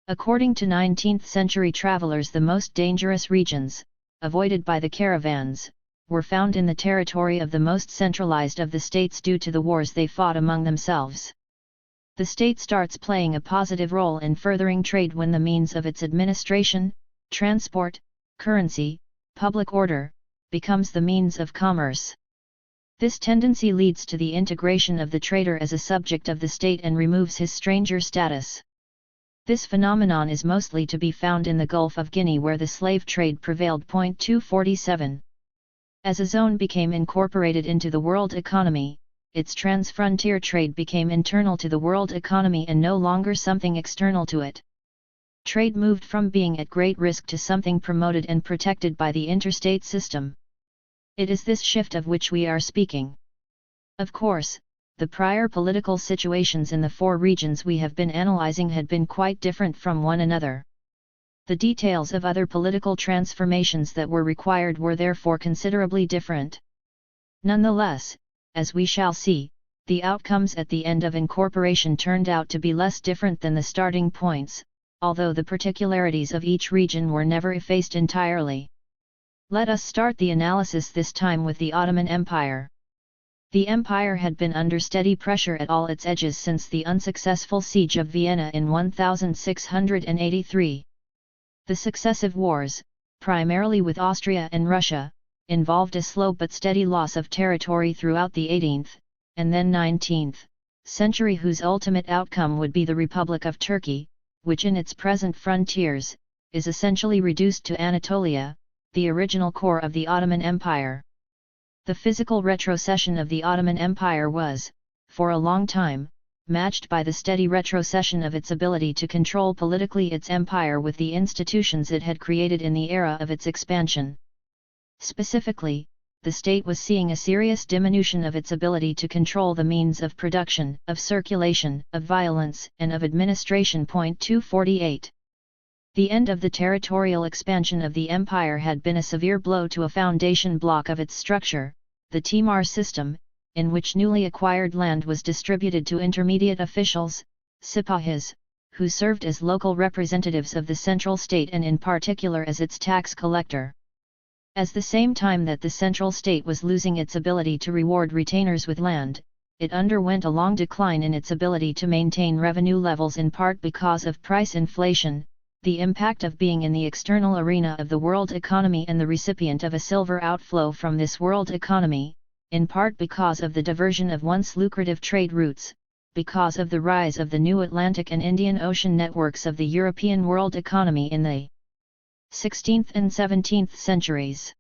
According to 19th-century travelers, the most dangerous regions, avoided by the caravans, were found in the territory of the most centralized of the states due to the wars they fought among themselves. The state starts playing a positive role in furthering trade when the means of its administration, transport, currency, public order, becomes the means of commerce. This tendency leads to the integration of the trader as a subject of the state and removes his stranger status. This phenomenon is mostly to be found in the Gulf of Guinea, where the slave trade prevailed. 247. As a zone became incorporated into the world economy, its trans-frontier trade became internal to the world economy and no longer something external to it. Trade moved from being at great risk to something promoted and protected by the interstate system. It is this shift of which we are speaking. Of course, the prior political situations in the four regions we have been analyzing had been quite different from one another. The details of other political transformations that were required were therefore considerably different. Nonetheless, as we shall see, the outcomes at the end of incorporation turned out to be less different than the starting points, although the particularities of each region were never effaced entirely. Let us start the analysis this time with the Ottoman Empire. The empire had been under steady pressure at all its edges since the unsuccessful siege of Vienna in 1683. The successive wars, primarily with Austria and Russia, involved a slow but steady loss of territory throughout the 18th, and then 19th, century, whose ultimate outcome would be the Republic of Turkey, which in its present frontiers, is essentially reduced to Anatolia, the original core of the Ottoman Empire. The physical retrocession of the Ottoman Empire was, for a long time, matched by the steady retrocession of its ability to control politically its empire with the institutions it had created in the era of its expansion. Specifically, the state was seeing a serious diminution of its ability to control the means of production, of circulation, of violence, and of administration. 248. The end of the territorial expansion of the empire had been a severe blow to a foundation block of its structure, the Timar system, in which newly acquired land was distributed to intermediate officials, sipahis, who served as local representatives of the central state and in particular as its tax collector. At the same time that the central state was losing its ability to reward retainers with land, it underwent a long decline in its ability to maintain revenue levels, in part because of price inflation, the impact of being in the external arena of the world economy and the recipient of a silver outflow from this world economy, in part because of the diversion of once lucrative trade routes, because of the rise of the new Atlantic and Indian Ocean networks of the European world economy in the 16th and 17th centuries.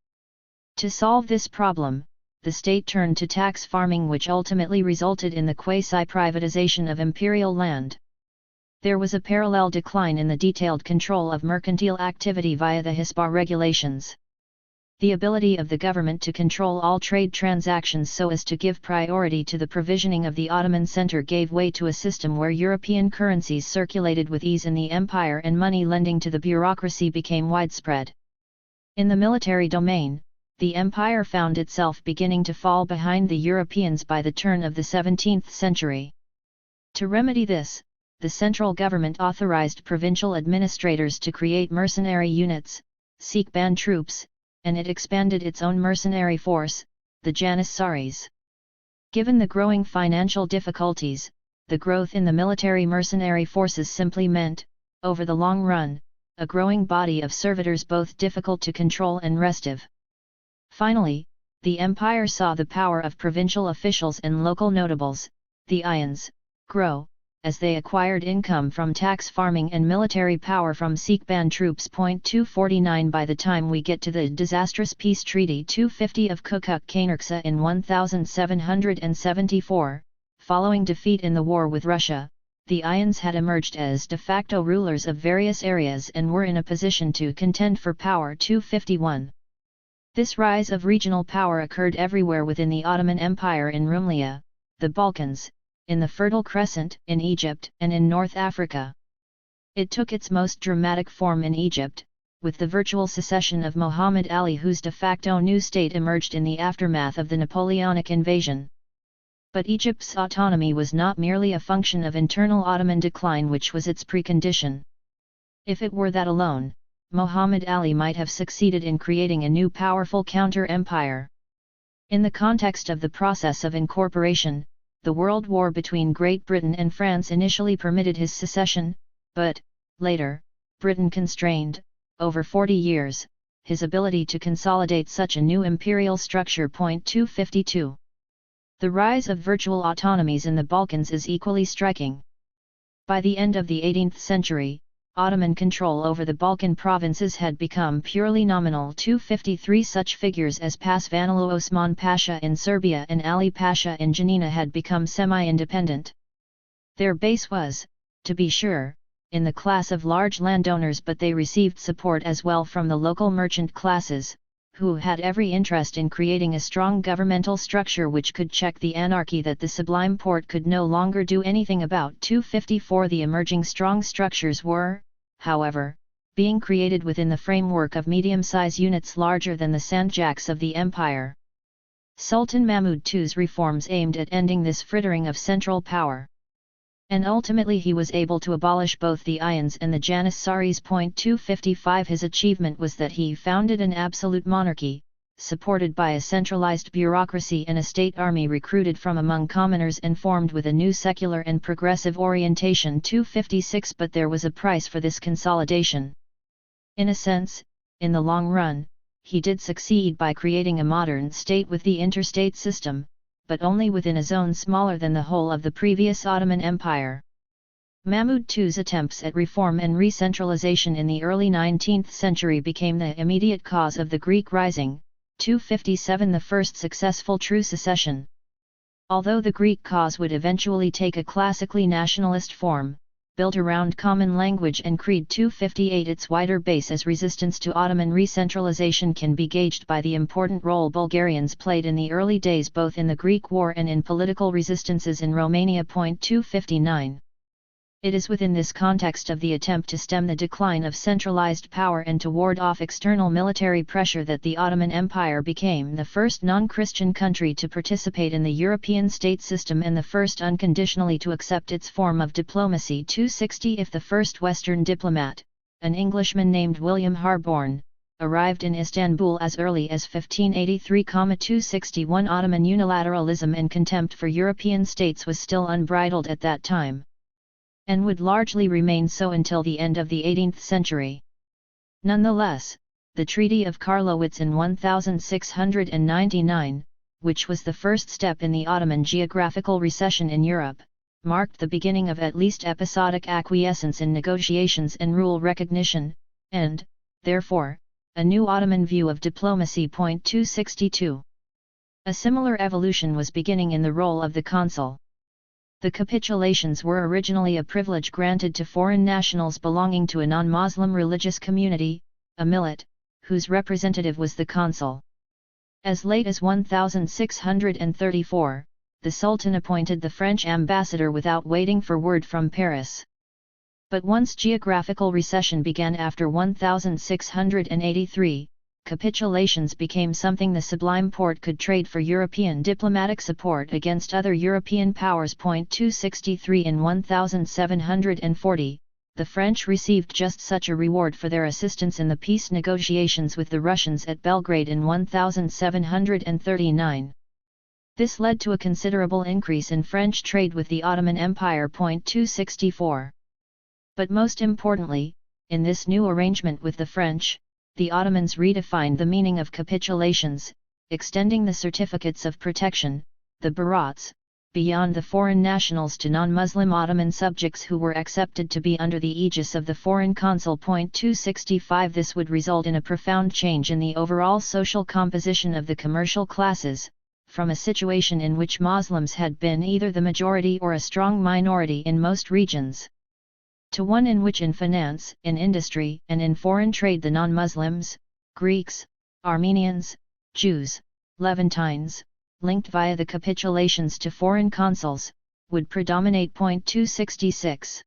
To solve this problem, the state turned to tax farming, which ultimately resulted in the quasi-privatization of imperial land. There was a parallel decline in the detailed control of mercantile activity via the Hisbar regulations. The ability of the government to control all trade transactions so as to give priority to the provisioning of the Ottoman center gave way to a system where European currencies circulated with ease in the empire and money lending to the bureaucracy became widespread. In the military domain, the empire found itself beginning to fall behind the Europeans by the turn of the 17th century. To remedy this, the central government authorized provincial administrators to create mercenary units, Sikh band troops, and it expanded its own mercenary force, the Janissaries. Given the growing financial difficulties, the growth in the military mercenary forces simply meant, over the long run, a growing body of servitors both difficult to control and restive. Finally, the empire saw the power of provincial officials and local notables, the Ayans, grow, as they acquired income from tax farming and military power from Sikh band troops. 249 By the time we get to the disastrous peace treaty 250 of Kukuk-Kainarksa in 1774, following defeat in the war with Russia, the Ayans had emerged as de facto rulers of various areas and were in a position to contend for power. 251. This rise of regional power occurred everywhere within the Ottoman Empire: in Rumeliya, the Balkans, in the Fertile Crescent, in Egypt, and in North Africa. It took its most dramatic form in Egypt, with the virtual secession of Muhammad Ali, whose de facto new state emerged in the aftermath of the Napoleonic invasion. But Egypt's autonomy was not merely a function of internal Ottoman decline, which was its precondition. If it were that alone, Muhammad Ali might have succeeded in creating a new powerful counter-empire. In the context of the process of incorporation, the World War between Great Britain and France initially permitted his secession, but, later, Britain constrained, over 40 years, his ability to consolidate such a new imperial structure. 252. The rise of virtual autonomies in the Balkans is equally striking. By the end of the 18th century, Ottoman control over the Balkan provinces had become purely nominal. 253 Such figures as Pasvanlu Osman Pasha in Serbia and Ali Pasha in Janina had become semi-independent. Their base was, to be sure, in the class of large landowners, but they received support as well from the local merchant classes, who had every interest in creating a strong governmental structure which could check the anarchy that the Sublime Porte could no longer do anything about. 254 The emerging strong structures were, however, being created within the framework of medium-size units larger than the Sandjaks of the empire. Sultan Mahmud II's reforms aimed at ending this frittering of central power. And ultimately he was able to abolish both the Ayans and the Janissaries. 255 His achievement was that he founded an absolute monarchy, supported by a centralized bureaucracy and a state army recruited from among commoners and formed with a new secular and progressive orientation. 256 But there was a price for this consolidation. In a sense, in the long run, he did succeed by creating a modern state with the interstate system, but only within a zone smaller than the whole of the previous Ottoman Empire. Mahmud II's attempts at reform and re-centralization in the early 19th century became the immediate cause of the Greek Rising. 257 The first successful true secession. Although the Greek cause would eventually take a classically nationalist form, built around common language and creed. 258 Its wider base as resistance to Ottoman re-centralization can be gauged by the important role Bulgarians played in the early days both in the Greek War and in political resistances in Romania. 259 It is within this context of the attempt to stem the decline of centralized power and to ward off external military pressure that the Ottoman Empire became the first non-Christian country to participate in the European state system and the first unconditionally to accept its form of diplomacy. 260 If the first Western diplomat, an Englishman named William Harborne, arrived in Istanbul as early as 1583. 261 Ottoman unilateralism and contempt for European states was still unbridled at that time, and would largely remain so until the end of the 18th century. Nonetheless, the Treaty of Karlowitz in 1699, which was the first step in the Ottoman geographical recession in Europe, marked the beginning of at least episodic acquiescence in negotiations and rule recognition, and, therefore, a new Ottoman view of diplomacy. 262 A similar evolution was beginning in the role of the consul. The capitulations were originally a privilege granted to foreign nationals belonging to a non-Muslim religious community, a millet, whose representative was the consul. As late as 1634, the Sultan appointed the French ambassador without waiting for word from Paris. But once geographical recession began after 1683, capitulations became something the Sublime Porte could trade for European diplomatic support against other European powers. 263 In 1740, the French received just such a reward for their assistance in the peace negotiations with the Russians at Belgrade in 1739. This led to a considerable increase in French trade with the Ottoman Empire. 264. But most importantly, in this new arrangement with the French, the Ottomans redefined the meaning of capitulations, extending the certificates of protection, the barats, beyond the foreign nationals to non-Muslim Ottoman subjects who were accepted to be under the aegis of the foreign consul. 265 This would result in a profound change in the overall social composition of the commercial classes, from a situation in which Muslims had been either the majority or a strong minority in most regions, to one in which in finance, in industry, and in foreign trade the non-Muslims, Greeks, Armenians, Jews, Levantines, linked via the capitulations to foreign consuls, would predominate. 266.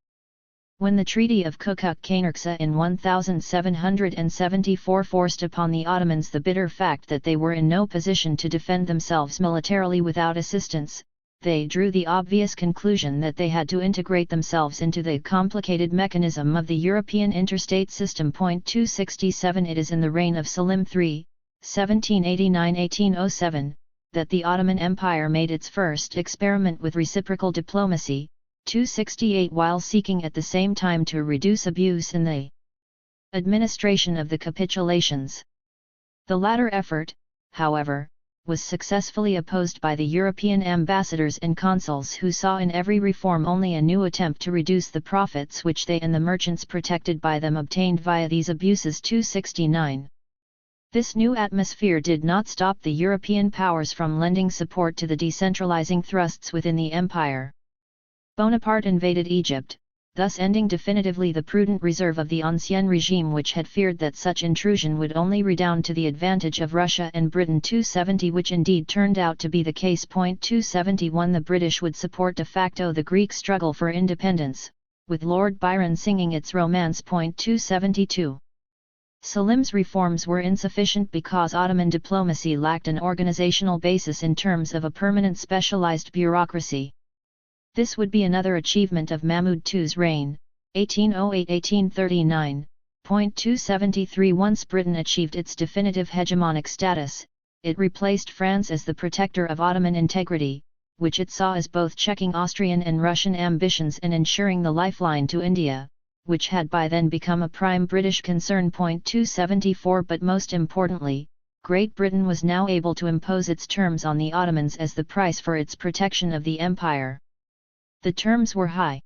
When the Treaty of Kukuk-Kainarksa in 1774 forced upon the Ottomans the bitter fact that they were in no position to defend themselves militarily without assistance, they drew the obvious conclusion that they had to integrate themselves into the complicated mechanism of the European interstate system. 267 It is in the reign of Selim III, 1789–1807, that the Ottoman Empire made its first experiment with reciprocal diplomacy, 268 while seeking at the same time to reduce abuse in the administration of the capitulations. The latter effort, however, was successfully opposed by the European ambassadors and consuls who saw in every reform only a new attempt to reduce the profits which they and the merchants protected by them obtained via these abuses. 269. This new atmosphere did not stop the European powers from lending support to the decentralizing thrusts within the empire. Bonaparte invaded Egypt, thus ending definitively the prudent reserve of the Ancien regime, which had feared that such intrusion would only redound to the advantage of Russia and Britain. 270 Which indeed turned out to be the case. 271 The British would support de facto the Greek struggle for independence, with Lord Byron singing its romance. 272 Selim's reforms were insufficient because Ottoman diplomacy lacked an organizational basis in terms of a permanent specialized bureaucracy. This would be another achievement of Mahmud II's reign, 1808–1839. 273 Once Britain achieved its definitive hegemonic status, it replaced France as the protector of Ottoman integrity, which it saw as both checking Austrian and Russian ambitions and ensuring the lifeline to India, which had by then become a prime British concern. 274 But most importantly, Great Britain was now able to impose its terms on the Ottomans as the price for its protection of the empire. The terms were high.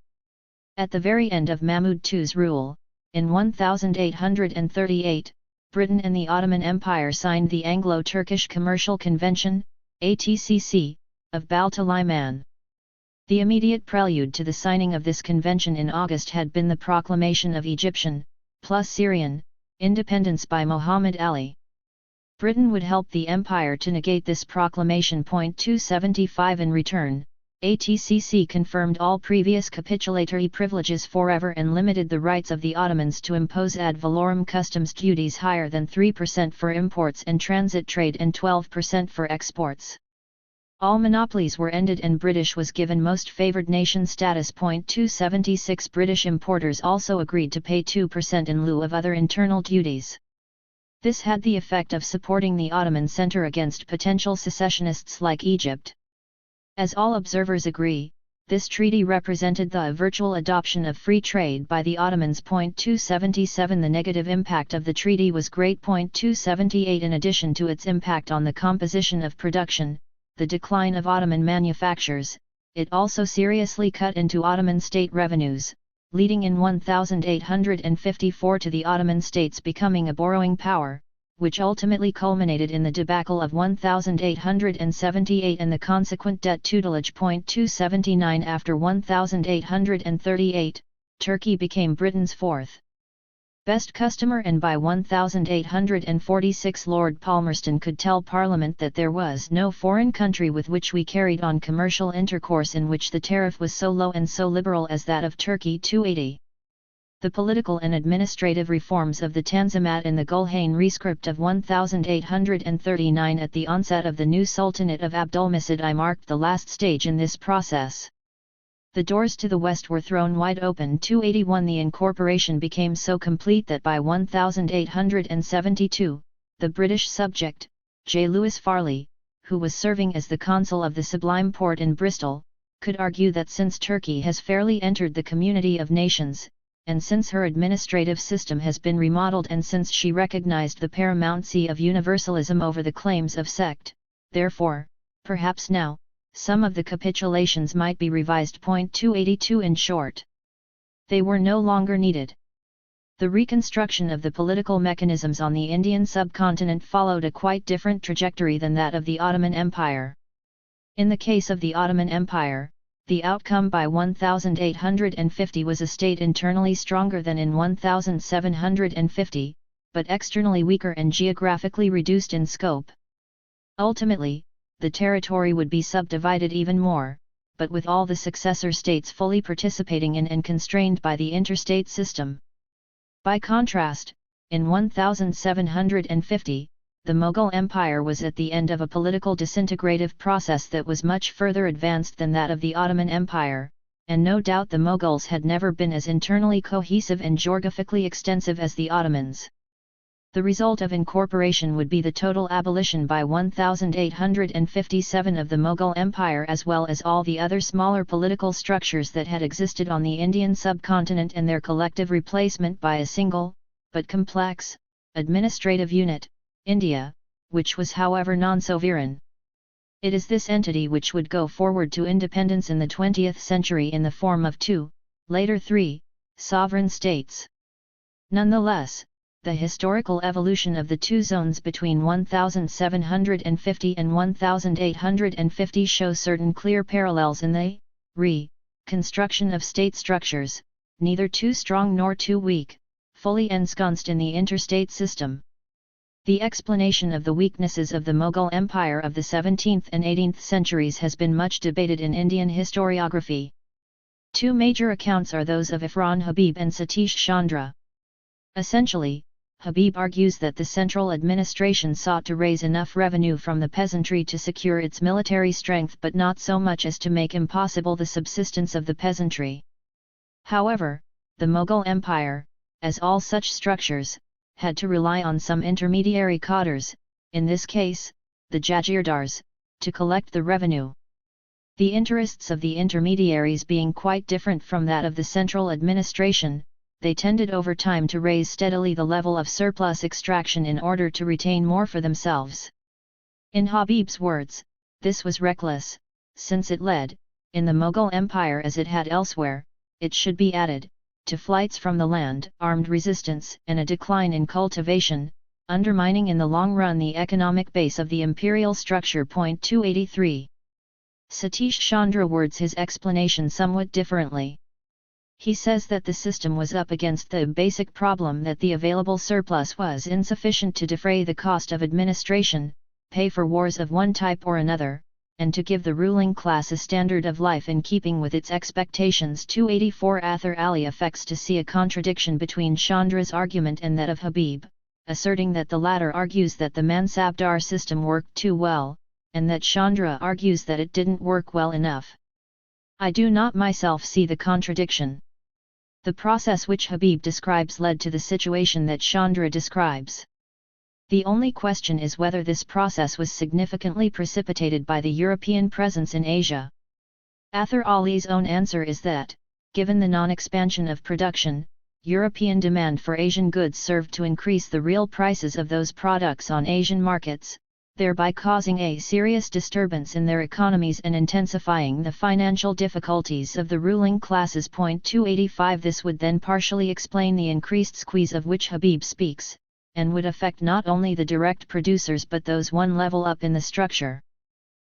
At the very end of Mahmud II's rule, in 1838, Britain and the Ottoman Empire signed the Anglo-Turkish Commercial Convention, ATCC, of Balta-Liman. The immediate prelude to the signing of this convention in August had been the proclamation of Egyptian, plus Syrian, independence by Muhammad Ali. Britain would help the empire to negate this proclamation. 275 In return, ATCC confirmed all previous capitulatory privileges forever and limited the rights of the Ottomans to impose ad valorem customs duties higher than 3% for imports and transit trade and 12% for exports. All monopolies were ended and British was given most favoured nation status. 276 British importers also agreed to pay 2% in lieu of other internal duties. This had the effect of supporting the Ottoman centre against potential secessionists like Egypt. As all observers agree, this treaty represented the virtual adoption of free trade by the Ottomans. 277 The negative impact of the treaty was great. 278 In addition to its impact on the composition of production, the decline of Ottoman manufactures, it also seriously cut into Ottoman state revenues, leading in 1854 to the Ottoman states becoming a borrowing power, which ultimately culminated in the debacle of 1878 and the consequent debt tutelage. 279 After 1838, Turkey became Britain's fourth best customer, and by 1846 Lord Palmerston could tell Parliament that there was no foreign country with which we carried on commercial intercourse in which the tariff was so low and so liberal as that of Turkey. 280. The political and administrative reforms of the Tanzimat and the Gulhane Rescript of 1839 at the onset of the new Sultanate of Abdulmecid I marked the last stage in this process. The doors to the west were thrown wide open. 281 The incorporation became so complete that by 1872, the British subject, J. Lewis Farley, who was serving as the consul of the Sublime Porte in Bristol, could argue that since Turkey has fairly entered the community of nations, and since her administrative system has been remodeled, and since she recognized the paramountcy of universalism over the claims of sect, therefore, perhaps now, some of the capitulations might be revised. 282 In short, they were no longer needed. The reconstruction of the political mechanisms on the Indian subcontinent followed a quite different trajectory than that of the Ottoman Empire. In the case of the Ottoman Empire, the outcome by 1850 was a state internally stronger than in 1750, but externally weaker and geographically reduced in scope. Ultimately, the territory would be subdivided even more, but with all the successor states fully participating in and constrained by the interstate system. By contrast, in 1750, the Mughal Empire was at the end of a political disintegrative process that was much further advanced than that of the Ottoman Empire, and no doubt the Mughals had never been as internally cohesive and geographically extensive as the Ottomans. The result of incorporation would be the total abolition by 1857 of the Mughal Empire, as well as all the other smaller political structures that had existed on the Indian subcontinent, and their collective replacement by a single, but complex, administrative unit, India, which was however non-sovereign. It is this entity which would go forward to independence in the 20th century in the form of two, later three, sovereign states. Nonetheless, the historical evolution of the two zones between 1750 and 1850 shows certain clear parallels in the reconstruction of state structures, neither too strong nor too weak, fully ensconced in the interstate system. The explanation of the weaknesses of the Mughal Empire of the 17th and 18th centuries has been much debated in Indian historiography. Two major accounts are those of Irfan Habib and Satish Chandra. Essentially, Habib argues that the central administration sought to raise enough revenue from the peasantry to secure its military strength, but not so much as to make impossible the subsistence of the peasantry. However, the Mughal Empire, as all such structures, had to rely on some intermediary cadres, in this case, the Jagirdars, to collect the revenue. The interests of the intermediaries being quite different from that of the central administration, they tended over time to raise steadily the level of surplus extraction in order to retain more for themselves. In Habib's words, this was reckless, since it led, in the Mughal Empire as it had elsewhere, it should be added, to flights from the land, armed resistance, and a decline in cultivation, undermining in the long run the economic base of the imperial structure. 283. Satish Chandra words his explanation somewhat differently. He says that the system was up against the basic problem that the available surplus was insufficient to defray the cost of administration, pay for wars of one type or another, and to give the ruling class a standard of life in keeping with its expectations. 284 Athar Ali affects to see a contradiction between Chandra's argument and that of Habib, asserting that the latter argues that the Mansabdar system worked too well, and that Chandra argues that it didn't work well enough. I do not myself see the contradiction. The process which Habib describes led to the situation that Chandra describes. The only question is whether this process was significantly precipitated by the European presence in Asia. Athar Ali's own answer is that, given the non-expansion of production, European demand for Asian goods served to increase the real prices of those products on Asian markets, thereby causing a serious disturbance in their economies and intensifying the financial difficulties of the ruling classes. 285 This would then partially explain the increased squeeze of which Habib speaks, and would affect not only the direct producers but those one level up in the structure.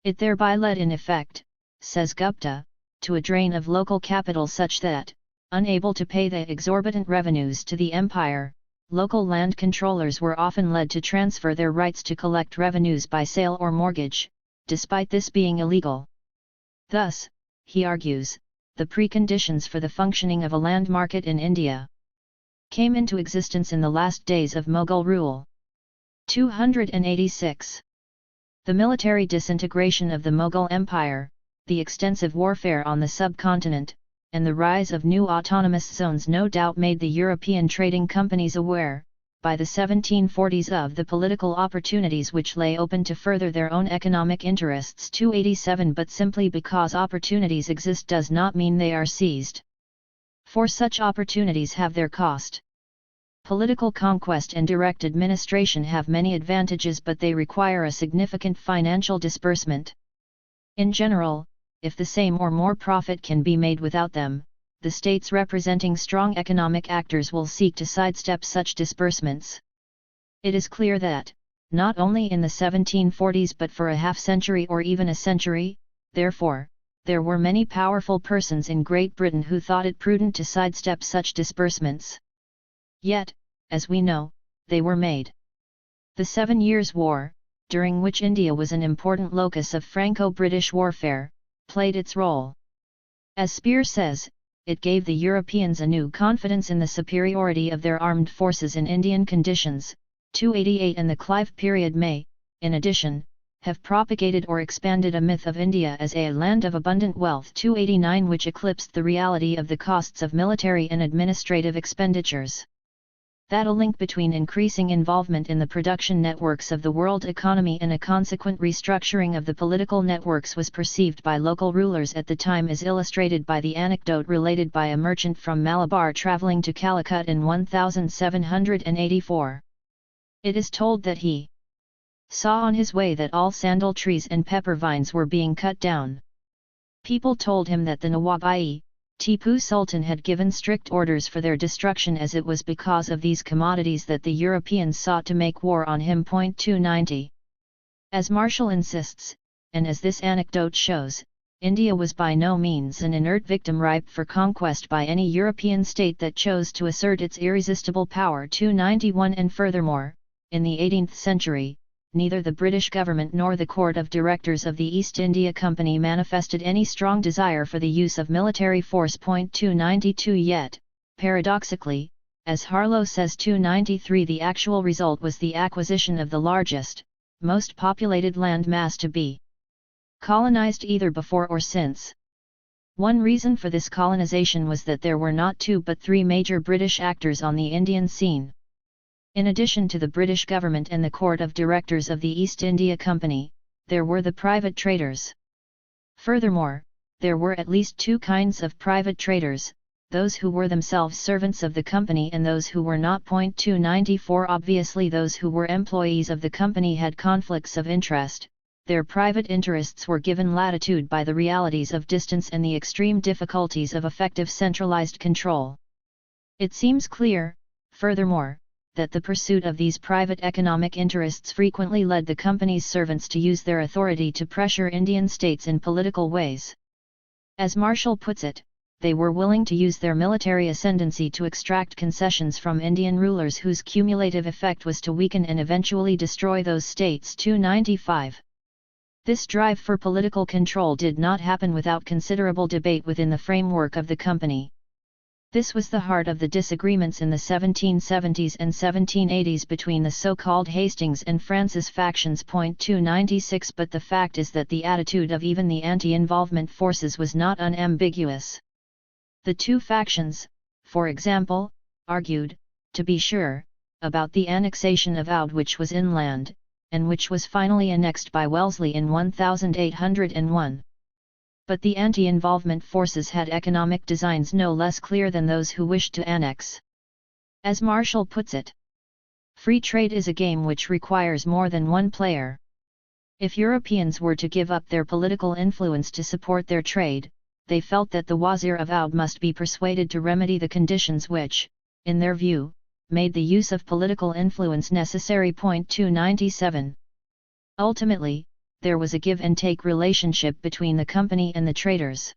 It thereby led in effect, says Gupta, to a drain of local capital such that, unable to pay the exorbitant revenues to the empire, local land controllers were often led to transfer their rights to collect revenues by sale or mortgage, despite this being illegal. Thus, he argues, the preconditions for the functioning of a land market in India came into existence in the last days of Mughal rule. 286. The military disintegration of the Mughal Empire, the extensive warfare on the subcontinent, and the rise of new autonomous zones no doubt made the European trading companies aware, by the 1740s, of the political opportunities which lay open to further their own economic interests. 287. But simply because opportunities exist does not mean they are seized. For such opportunities have their cost. Political conquest and direct administration have many advantages, but they require a significant financial disbursement. In general, if the same or more profit can be made without them, the states representing strong economic actors will seek to sidestep such disbursements. It is clear that, not only in the 1740s but for a half-century or even a century, therefore, there were many powerful persons in Great Britain who thought it prudent to sidestep such disbursements. Yet, as we know, they were made. The 7 Years' War, during which India was an important locus of Franco-British warfare, played its role. As Spear says, it gave the Europeans a new confidence in the superiority of their armed forces in Indian conditions. 288. And the Clive period may, in addition, have propagated or expanded a myth of India as a land of abundant wealth. 289. Which eclipsed the reality of the costs of military and administrative expenditures. That a link between increasing involvement in the production networks of the world economy and a consequent restructuring of the political networks was perceived by local rulers at the time is illustrated by the anecdote related by a merchant from Malabar travelling to Calicut in 1784. It is told that he saw on his way that all sandal trees and pepper vines were being cut down. People told him that the Nawab i.e., Tipu Sultan had given strict orders for their destruction, as it was because of these commodities that the Europeans sought to make war on him. 290. As Marshall insists, and as this anecdote shows, India was by no means an inert victim ripe for conquest by any European state that chose to assert its irresistible power. 291. And furthermore, in the 18th century, neither the British government nor the Court of Directors of the East India Company manifested any strong desire for the use of military force. 292. Yet, paradoxically, as Harlow says, 293, the actual result was the acquisition of the largest, most populated land mass to be colonized either before or since. One reason for this colonization was that there were not 2 but 3 major British actors on the Indian scene. In addition to the British government and the Court of Directors of the East India Company, there were the private traders. Furthermore, there were at least 2 kinds of private traders, those who were themselves servants of the company and those who were not. 294. Obviously those who were employees of the company had conflicts of interest. Their private interests were given latitude by the realities of distance and the extreme difficulties of effective centralized control. It seems clear, furthermore, that the pursuit of these private economic interests frequently led the company's servants to use their authority to pressure Indian states in political ways. As Marshall puts it, they were willing to use their military ascendancy to extract concessions from Indian rulers whose cumulative effect was to weaken and eventually destroy those states. 295. This drive for political control did not happen without considerable debate within the framework of the company. This was the heart of the disagreements in the 1770s and 1780s between the so-called Hastings and Francis factions. 296. But the fact is that the attitude of even the anti-involvement forces was not unambiguous. The 2 factions, for example, argued, to be sure, about the annexation of Oudh, which was inland, and which was finally annexed by Wellesley in 1801. But the anti-involvement forces had economic designs no less clear than those who wished to annex. As Marshall puts it, free trade is a game which requires more than one player. If Europeans were to give up their political influence to support their trade, they felt that the Wazir of Oudh must be persuaded to remedy the conditions which, in their view, made the use of political influence necessary. 297. Ultimately, there was a give-and-take relationship between the company and the traders.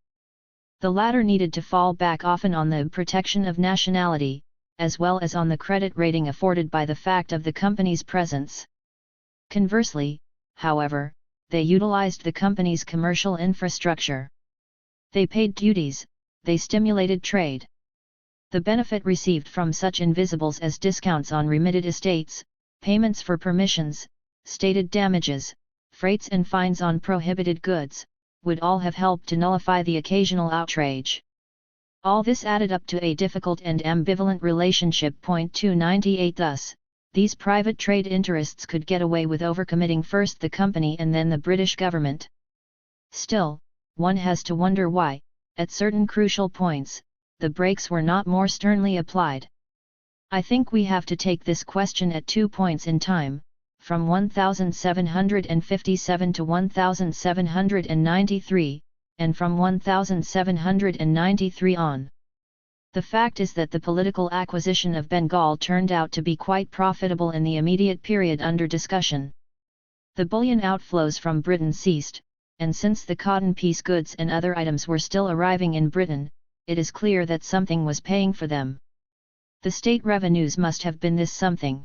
The latter needed to fall back often on the protection of nationality, as well as on the credit rating afforded by the fact of the company's presence. Conversely, however, they utilized the company's commercial infrastructure. They paid duties, they stimulated trade. The benefit received from such invisibles as discounts on remitted estates, payments for permissions, stated damages, freights and fines on prohibited goods, would all have helped to nullify the occasional outrage. All this added up to a difficult and ambivalent relationship. 298. Thus, these private trade interests could get away with overcommitting first the company and then the British government. Still, one has to wonder why, at certain crucial points, the brakes were not more sternly applied. I think we have to take this question at 2 points in time, from 1757 to 1793, and from 1793 on. The fact is that the political acquisition of Bengal turned out to be quite profitable in the immediate period under discussion. The bullion outflows from Britain ceased, and since the cotton piece goods and other items were still arriving in Britain, it is clear that something was paying for them. The state revenues must have been this something.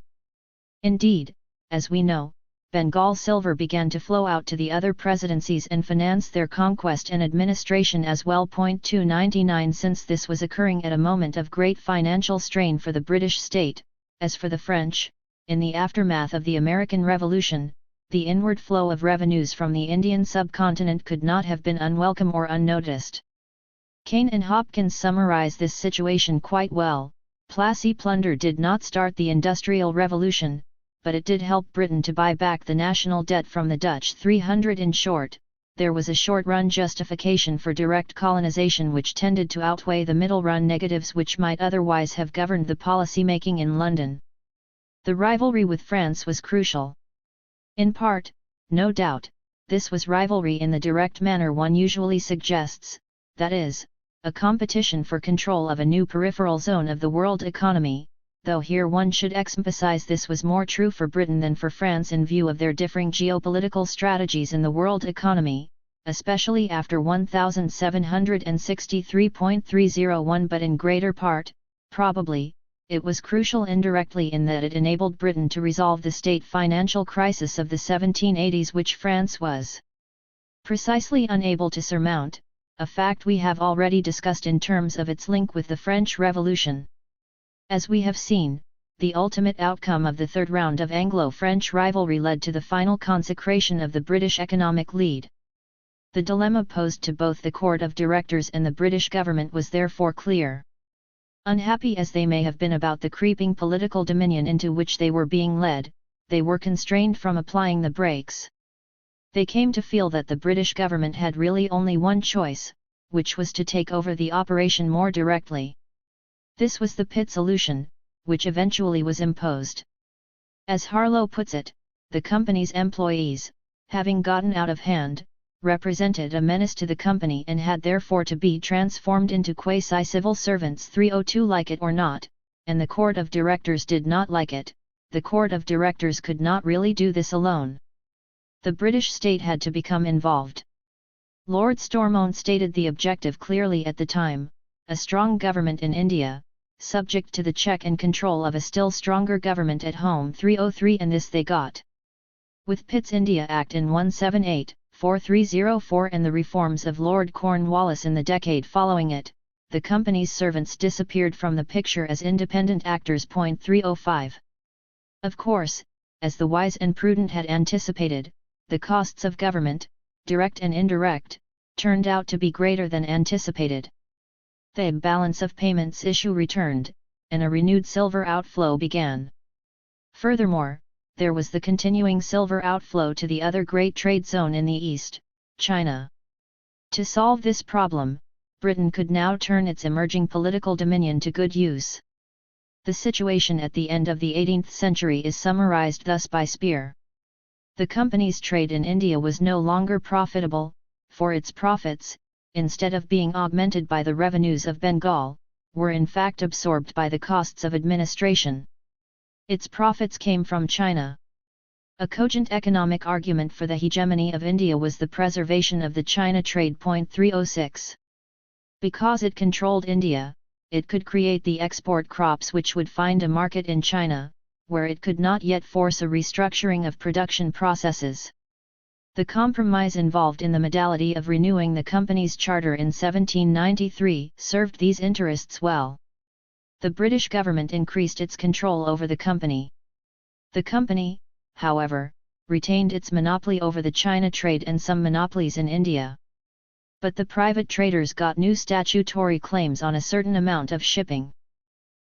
Indeed, as we know, Bengal silver began to flow out to the other presidencies and finance their conquest and administration as well. 299. Since this was occurring at a moment of great financial strain for the British state, as for the French, in the aftermath of the American Revolution, the inward flow of revenues from the Indian subcontinent could not have been unwelcome or unnoticed. Kane and Hopkins summarize this situation quite well. Plassey plunder did not start the Industrial Revolution, but it did help Britain to buy back the national debt from the Dutch. 300. In short, there was a short-run justification for direct colonization which tended to outweigh the middle-run negatives which might otherwise have governed the policy-making in London. The rivalry with France was crucial. In part, no doubt, this was rivalry in the direct manner one usually suggests, that is, a competition for control of a new peripheral zone of the world economy, though here one should emphasize this was more true for Britain than for France in view of their differing geopolitical strategies in the world economy, especially after 1763.301. But in greater part, probably, it was crucial indirectly in that it enabled Britain to resolve the state financial crisis of the 1780s which France was precisely unable to surmount, a fact we have already discussed in terms of its link with the French Revolution. As we have seen, the ultimate outcome of the third round of Anglo-French rivalry led to the final consecration of the British economic lead. The dilemma posed to both the Court of Directors and the British government was therefore clear. Unhappy as they may have been about the creeping political dominion into which they were being led, they were constrained from applying the brakes. They came to feel that the British government had really only one choice, which was to take over the operation more directly. This was the Pitt solution, which eventually was imposed. As Harlow puts it, the company's employees, having gotten out of hand, represented a menace to the company and had therefore to be transformed into quasi-civil servants. 302. Like it or not, and the Court of Directors did not like it, the Court of Directors could not really do this alone. The British state had to become involved. Lord Stormont stated the objective clearly at the time: a strong government in India, subject to the check and control of a still stronger government at home. 303. And this they got. With Pitt's India Act in 1784-4304 and the reforms of Lord Cornwallis in the decade following it, the company's servants disappeared from the picture as independent actors. 305. Of course, as the wise and prudent had anticipated, the costs of government, direct and indirect, turned out to be greater than anticipated. The balance of payments issue returned, and a renewed silver outflow began. Furthermore, there was the continuing silver outflow to the other great trade zone in the East, China. To solve this problem, Britain could now turn its emerging political dominion to good use. The situation at the end of the 18th century is summarized thus by Spear. The company's trade in India was no longer profitable, for its profits, instead of being augmented by the revenues of Bengal, were in fact absorbed by the costs of administration. Its profits came from China. A cogent economic argument for the hegemony of India was the preservation of the China trade. 306. Because it controlled India, it could create the export crops which would find a market in China, where it could not yet force a restructuring of production processes. The compromise involved in the modality of renewing the company's charter in 1793 served these interests well. The British government increased its control over the company. The company, however, retained its monopoly over the China trade and some monopolies in India. But the private traders got new statutory claims on a certain amount of shipping.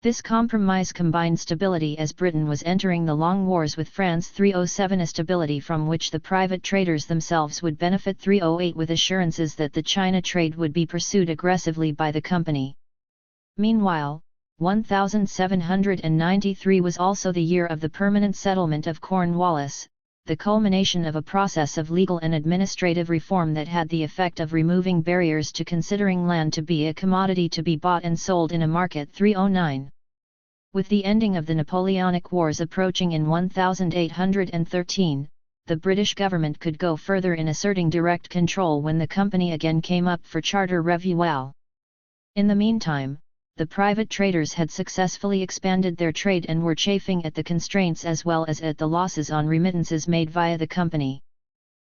This compromise combined stability as Britain was entering the long wars with France. 307, a stability from which the private traders themselves would benefit. 308, with assurances that the China trade would be pursued aggressively by the company. Meanwhile, 1793 was also the year of the permanent settlement of Cornwallis, the culmination of a process of legal and administrative reform that had the effect of removing barriers to considering land to be a commodity to be bought and sold in a market. 309. With the ending of the Napoleonic Wars approaching in 1813, the British government could go further in asserting direct control when the company again came up for charter renewal. In the meantime, the private traders had successfully expanded their trade and were chafing at the constraints as well as at the losses on remittances made via the company.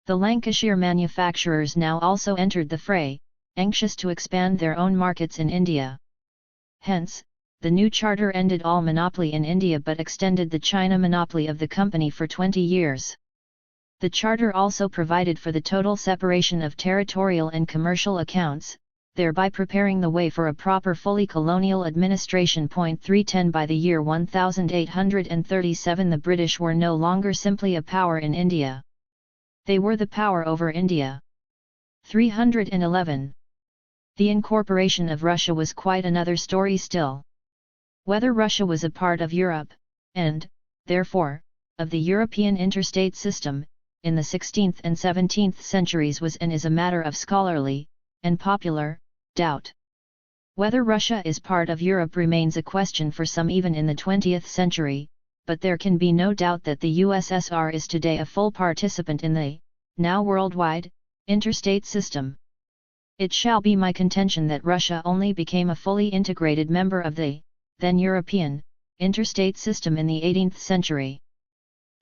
The Lancashire manufacturers now also entered the fray, anxious to expand their own markets in India. Hence, the new charter ended all monopoly in India but extended the China monopoly of the company for 20 years. The charter also provided for the total separation of territorial and commercial accounts, thereby preparing the way for a proper fully colonial administration. 310, by the year 1837 the British were no longer simply a power in India. They were the power over India. 311. The incorporation of Russia was quite another story still. Whether Russia was a part of Europe, and, therefore, of the European interstate system, in the 16th and 17th centuries was and is a matter of scholarly, and popular, doubt. Whether Russia is part of Europe remains a question for some even in the 20th century, but there can be no doubt that the USSR is today a full participant in the, now worldwide, interstate system. It shall be my contention that Russia only became a fully integrated member of the, then European, interstate system in the 18th century.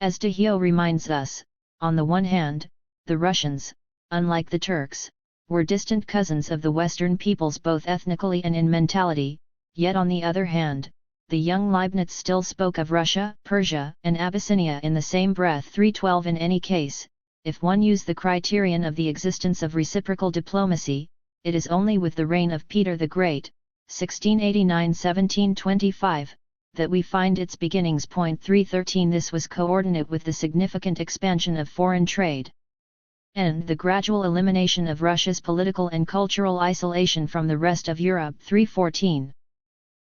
As De Hio reminds us, on the one hand, the Russians, unlike the Turks, were distant cousins of the Western peoples both ethnically and in mentality, yet on the other hand, the young Leibniz still spoke of Russia, Persia, and Abyssinia in the same breath. 312. In any case, if one use the criterion of the existence of reciprocal diplomacy, it is only with the reign of Peter the Great, 1689–1725, that we find its beginnings. 313. This was coordinate with the significant expansion of foreign trade and the gradual elimination of Russia's political and cultural isolation from the rest of Europe. 314.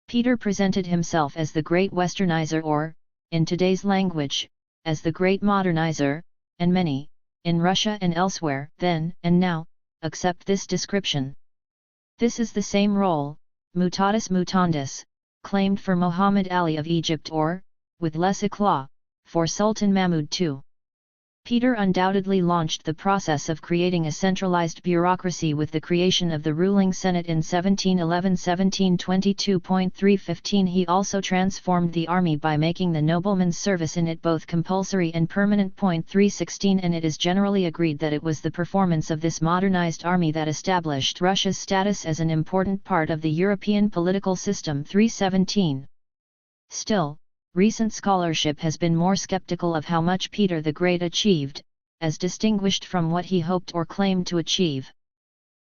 Peter presented himself as the great westernizer or, in today's language, as the great modernizer, and many, in Russia and elsewhere, then and now, accept this description. This is the same role, mutatis mutandis, claimed for Muhammad Ali of Egypt or, with less éclat, for Sultan Mahmud II. Peter undoubtedly launched the process of creating a centralized bureaucracy with the creation of the ruling Senate in 1711–1722. 315. He also transformed the army by making the nobleman's service in it both compulsory and permanent. 316. And it is generally agreed that it was the performance of this modernized army that established Russia's status as an important part of the European political system. 317. Still, recent scholarship has been more skeptical of how much Peter the Great achieved, as distinguished from what he hoped or claimed to achieve.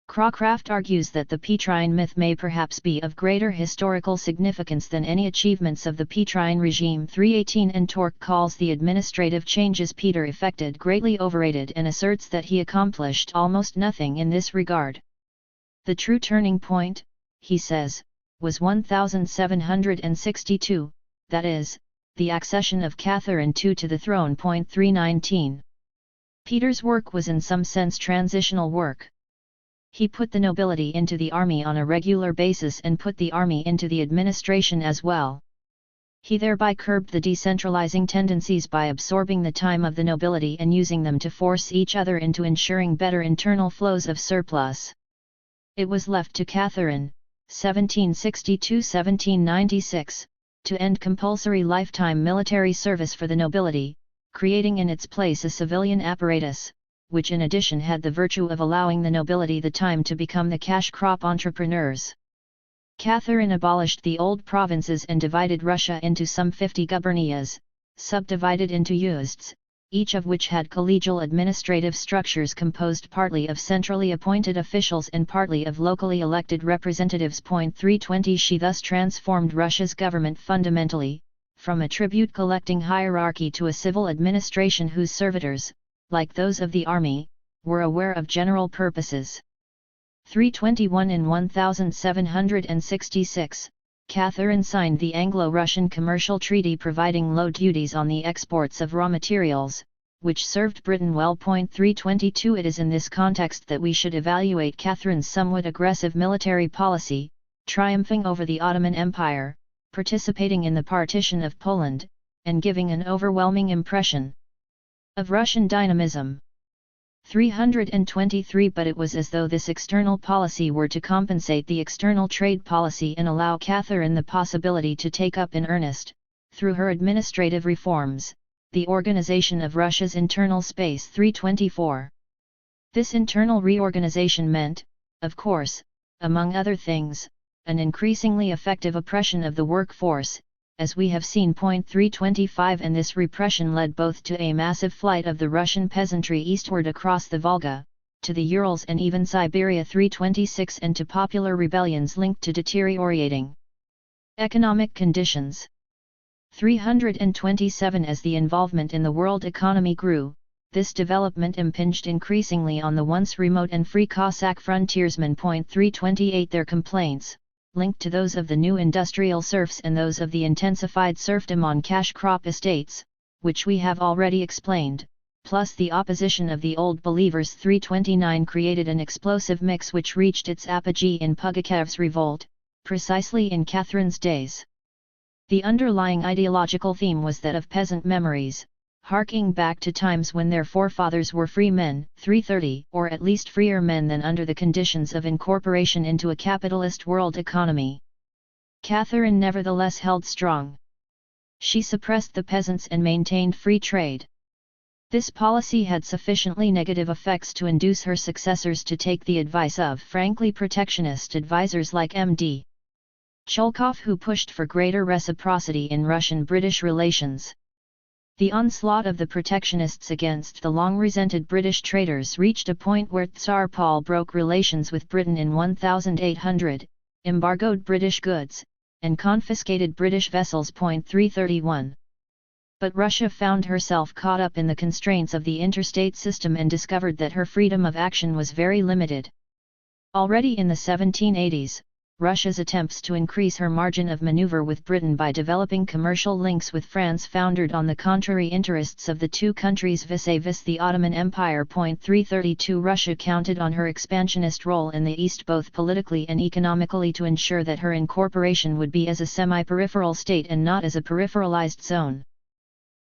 Cracraft argues that the Petrine myth may perhaps be of greater historical significance than any achievements of the Petrine regime. 318. And Torque calls the administrative changes Peter effected greatly overrated and asserts that he accomplished almost nothing in this regard. The true turning point, he says, was 1762, that is, the accession of Catherine II to the throne. 319. Peter's work was in some sense transitional work. He put the nobility into the army on a regular basis and put the army into the administration as well. He thereby curbed the decentralizing tendencies by absorbing the time of the nobility and using them to force each other into ensuring better internal flows of surplus. It was left to Catherine, 1762–1796, to end compulsory lifetime military service for the nobility, creating in its place a civilian apparatus, which in addition had the virtue of allowing the nobility the time to become the cash crop entrepreneurs. Catherine abolished the old provinces and divided Russia into some 50 gubernias, subdivided into uyezds, each of which had collegial administrative structures composed partly of centrally appointed officials and partly of locally elected representatives. 320 She thus transformed Russia's government fundamentally, from a tribute-collecting hierarchy to a civil administration whose servitors, like those of the army, were aware of general purposes. 321 In 1766, Catherine signed the Anglo-Russian Commercial Treaty providing low duties on the exports of raw materials, which served Britain well. 322 It is in this context that we should evaluate Catherine's somewhat aggressive military policy, triumphing over the Ottoman Empire, participating in the partition of Poland, and giving an overwhelming impression of Russian dynamism. 323 But it was as though this external policy were to compensate the external trade policy and allow Catherine the possibility to take up in earnest, through her administrative reforms, the organization of Russia's internal space. 324. This internal reorganization meant, of course, among other things, an increasingly effective oppression of the workforce, as we have seen. 325 And this repression led both to a massive flight of the Russian peasantry eastward across the Volga, to the Urals and even Siberia. 326 And to popular rebellions linked to deteriorating economic conditions. 327 As the involvement in the world economy grew, this development impinged increasingly on the once remote and free Cossack frontiersmen. 328 Their complaints, linked to those of the new industrial serfs and those of the intensified serfdom on cash crop estates, which we have already explained, plus the opposition of the Old Believers. 329 created an explosive mix which reached its apogee in Pugachev's revolt, precisely in Catherine's days. The underlying ideological theme was that of peasant memories, harking back to times when their forefathers were free men, 330, or at least freer men than under the conditions of incorporation into a capitalist world economy. Catherine nevertheless held strong. She suppressed the peasants and maintained free trade. This policy had sufficiently negative effects to induce her successors to take the advice of frankly protectionist advisers like M.D. Cholkov, who pushed for greater reciprocity in Russian-British relations. The onslaught of the protectionists against the long-resented British traders reached a point where Tsar Paul broke relations with Britain in 1800, embargoed British goods, and confiscated British vessels. 331. But Russia found herself caught up in the constraints of the interstate system and discovered that her freedom of action was very limited. Already in the 1780s, Russia's attempts to increase her margin of maneuver with Britain by developing commercial links with France foundered on the contrary interests of the two countries vis-à-vis the Ottoman Empire. 332 Russia counted on her expansionist role in the East both politically and economically to ensure that her incorporation would be as a semi-peripheral state and not as a peripheralized zone.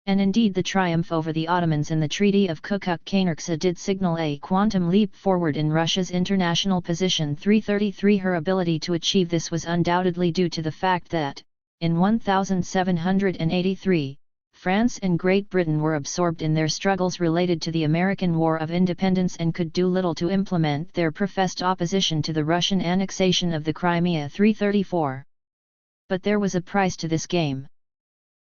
And indeed the triumph over the Ottomans in the Treaty of Kukuk-Kainarksa did signal a quantum leap forward in Russia's international position. 333 Her ability to achieve this was undoubtedly due to the fact that, in 1783, France and Great Britain were absorbed in their struggles related to the American War of Independence and could do little to implement their professed opposition to the Russian annexation of the Crimea. 334. But there was a price to this game.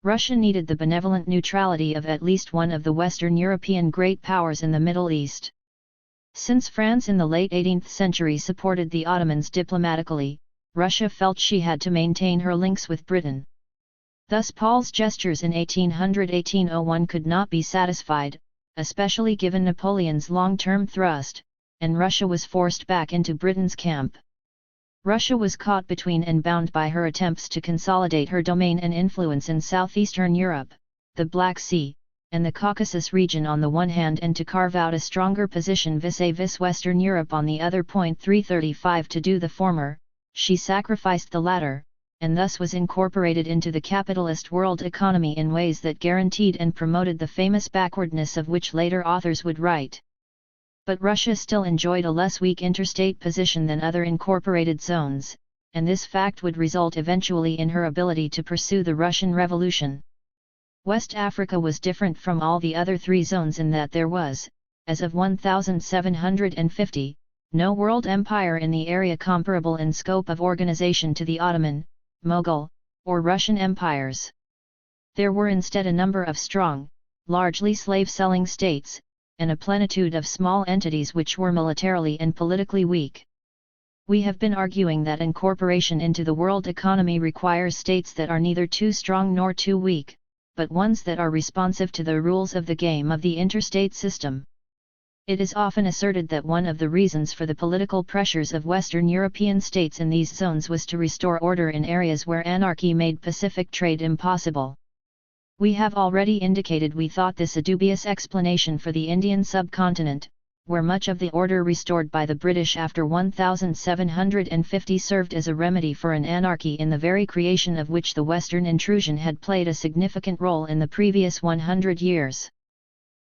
Russia needed the benevolent neutrality of at least one of the Western European great powers in the Middle East. Since France in the late 18th century supported the Ottomans diplomatically, Russia felt she had to maintain her links with Britain. Thus Paul's gestures in 1800–1801 could not be satisfied, especially given Napoleon's long-term thrust, and Russia was forced back into Britain's camp. Russia was caught between and bound by her attempts to consolidate her domain and influence in southeastern Europe, the Black Sea, and the Caucasus region on the one hand and to carve out a stronger position vis-à-vis Western Europe on the other. 335 To do the former, she sacrificed the latter, and thus was incorporated into the capitalist world economy in ways that guaranteed and promoted the famous backwardness of which later authors would write. But Russia still enjoyed a less weak interstate position than other incorporated zones, and this fact would result eventually in her ability to pursue the Russian Revolution. West Africa was different from all the other three zones in that there was, as of 1750, no world empire in the area comparable in scope of organization to the Ottoman, Mughal, or Russian empires. There were instead a number of strong, largely slave-selling states, and a plenitude of small entities which were militarily and politically weak. We have been arguing that incorporation into the world economy requires states that are neither too strong nor too weak, but ones that are responsive to the rules of the game of the interstate system. It is often asserted that one of the reasons for the political pressures of Western European states in these zones was to restore order in areas where anarchy made Pacific trade impossible. We have already indicated we thought this a dubious explanation for the Indian subcontinent, where much of the order restored by the British after 1750 served as a remedy for an anarchy in the very creation of which the Western intrusion had played a significant role in the previous 100 years.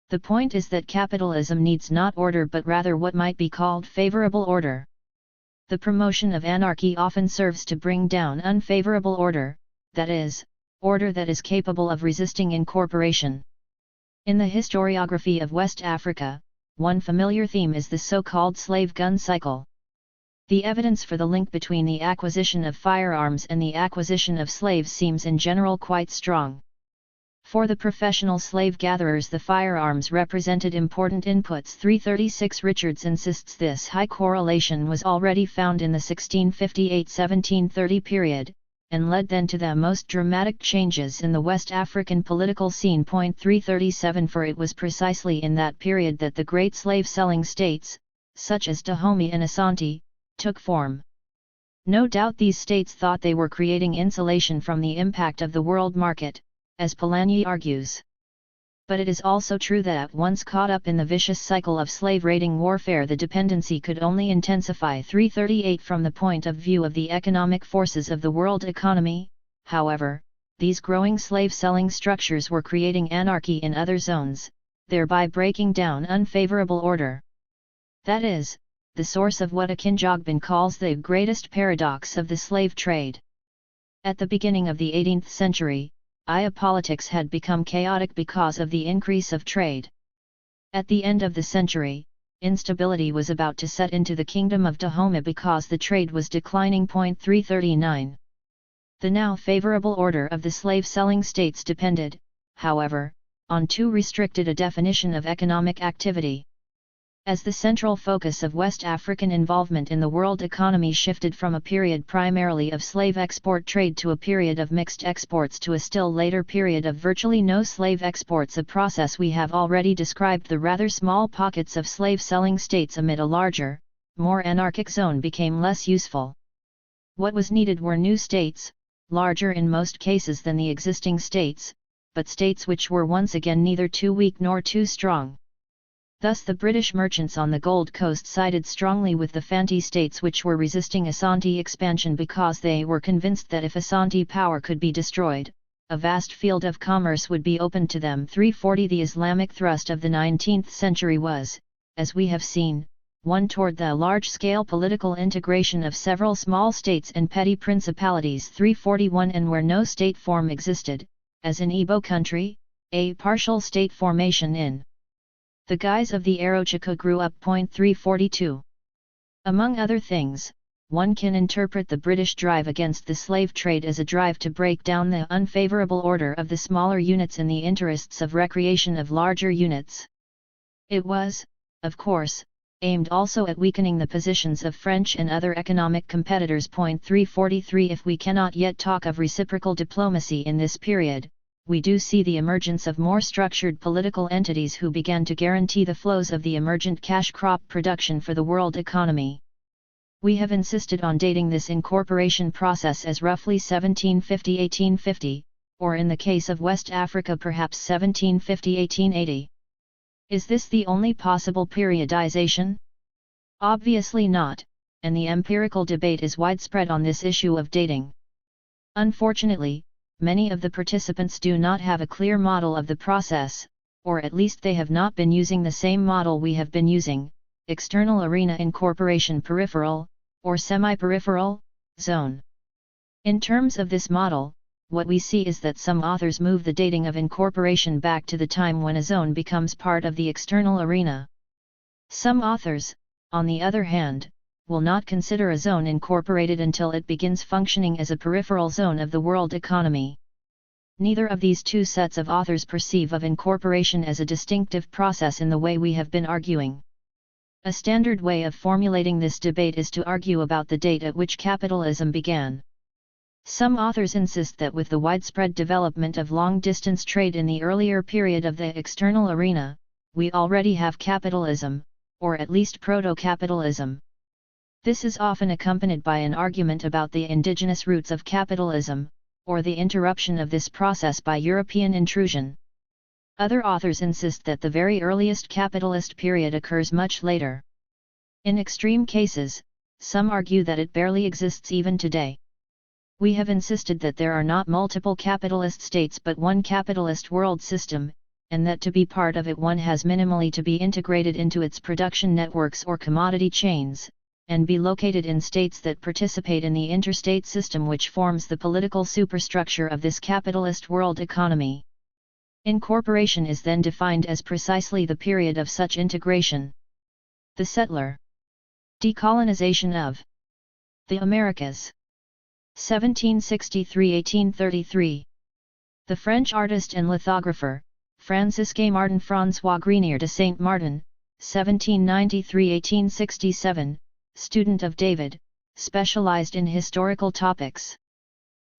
The point is that capitalism needs not order but rather what might be called favorable order. The promotion of anarchy often serves to bring down unfavorable order, that is, order that is capable of resisting incorporation. In the historiography of West Africa, one familiar theme is the so-called slave gun cycle. The evidence for the link between the acquisition of firearms and the acquisition of slaves seems in general quite strong. For the professional slave gatherers the firearms represented important inputs. 336 Richards insists this high correlation was already found in the 1658–1730 period, and led then to the most dramatic changes in the West African political scene. 337 For it was precisely in that period that the great slave-selling states, such as Dahomey and Asante, took form. No doubt these states thought they were creating insulation from the impact of the world market, as Polanyi argues. But it is also true that once caught up in the vicious cycle of slave-raiding warfare the dependency could only intensify. 338 From the point of view of the economic forces of the world economy, however, these growing slave-selling structures were creating anarchy in other zones, thereby breaking down unfavorable order. That is, the source of what Akinjogbon calls the greatest paradox of the slave trade. At the beginning of the 18th century, politics had become chaotic because of the increase of trade. At the end of the century, instability was about to set into the kingdom of Dahomey because the trade was declining. 339. The now favorable order of the slave-selling states depended, however, on too restricted a definition of economic activity. As the central focus of West African involvement in the world economy shifted from a period primarily of slave export trade to a period of mixed exports to a still later period of virtually no slave exports, a process we have already described, the rather small pockets of slave-selling states amid a larger, more anarchic zone became less useful. What was needed were new states, larger in most cases than the existing states, but states which were once again neither too weak nor too strong. Thus the British merchants on the Gold Coast sided strongly with the Fanti states which were resisting Asante expansion because they were convinced that if Asante power could be destroyed, a vast field of commerce would be opened to them. 340 The Islamic thrust of the 19th century was, as we have seen, one toward the large-scale political integration of several small states and petty principalities. 341 And where no state form existed, as in Igbo country, a partial state formation in the guise of the Arochika grew up. 342. Among other things, one can interpret the British drive against the slave trade as a drive to break down the unfavorable order of the smaller units in the interests of recreation of larger units. It was, of course, aimed also at weakening the positions of French and other economic competitors. 343 If we cannot yet talk of reciprocal diplomacy in this period, we do see the emergence of more structured political entities who began to guarantee the flows of the emergent cash crop production for the world economy. We have insisted on dating this incorporation process as roughly 1750–1850, or in the case of West Africa perhaps 1750–1880. Is this the only possible periodization? Obviously not, and the empirical debate is widespread on this issue of dating. Unfortunately, many of the participants do not have a clear model of the process, or at least they have not been using the same model we have been using: external arena incorporation peripheral, or semi-peripheral, zone. In terms of this model, what we see is that some authors move the dating of incorporation back to the time when a zone becomes part of the external arena. Some authors, on the other hand, will not consider a zone incorporated until it begins functioning as a peripheral zone of the world economy. Neither of these two sets of authors perceive of incorporation as a distinctive process in the way we have been arguing. A standard way of formulating this debate is to argue about the date at which capitalism began. Some authors insist that with the widespread development of long-distance trade in the earlier period of the external arena, we already have capitalism, or at least proto-capitalism. This is often accompanied by an argument about the indigenous roots of capitalism, or the interruption of this process by European intrusion. Other authors insist that the very earliest capitalist period occurs much later. In extreme cases, some argue that it barely exists even today. We have insisted that there are not multiple capitalist states but one capitalist world system, and that to be part of it one has minimally to be integrated into its production networks or commodity chains, and be located in states that participate in the interstate system which forms the political superstructure of this capitalist world economy. Incorporation is then defined as precisely the period of such integration. The settler. Decolonization of the Americas. 1763–1833. The French artist and lithographer, Francisque Martin François Grenier de Saint-Martin, 1793–1867, student of David, specialized in historical topics.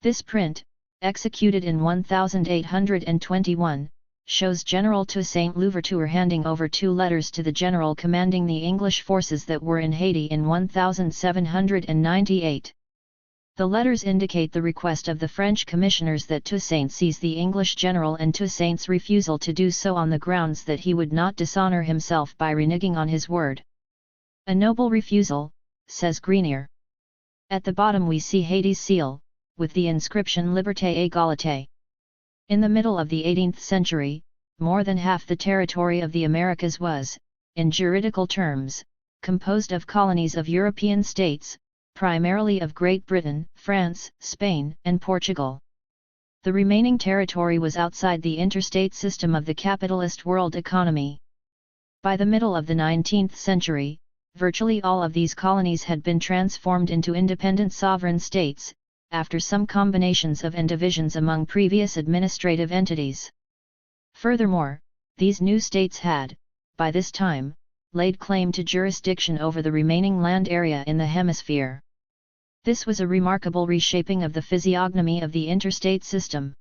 This print, executed in 1821, shows General Toussaint Louverture handing over 2 letters to the general commanding the English forces that were in Haiti in 1798. The letters indicate the request of the French commissioners that Toussaint seize the English general and Toussaint's refusal to do so on the grounds that he would not dishonor himself by reneging on his word. A noble refusal, says Grenier. At the bottom we see Haiti's seal, with the inscription Liberté Égalité. In the middle of the 18th century, more than half the territory of the Americas was, in juridical terms, composed of colonies of European states, primarily of Great Britain, France, Spain, and Portugal. The remaining territory was outside the interstate system of the capitalist world economy. By the middle of the 19th century, virtually all of these colonies had been transformed into independent sovereign states, after some combinations of and divisions among previous administrative entities. Furthermore, these new states had, by this time, laid claim to jurisdiction over the remaining land area in the hemisphere. This was a remarkable reshaping of the physiognomy of the interstate system.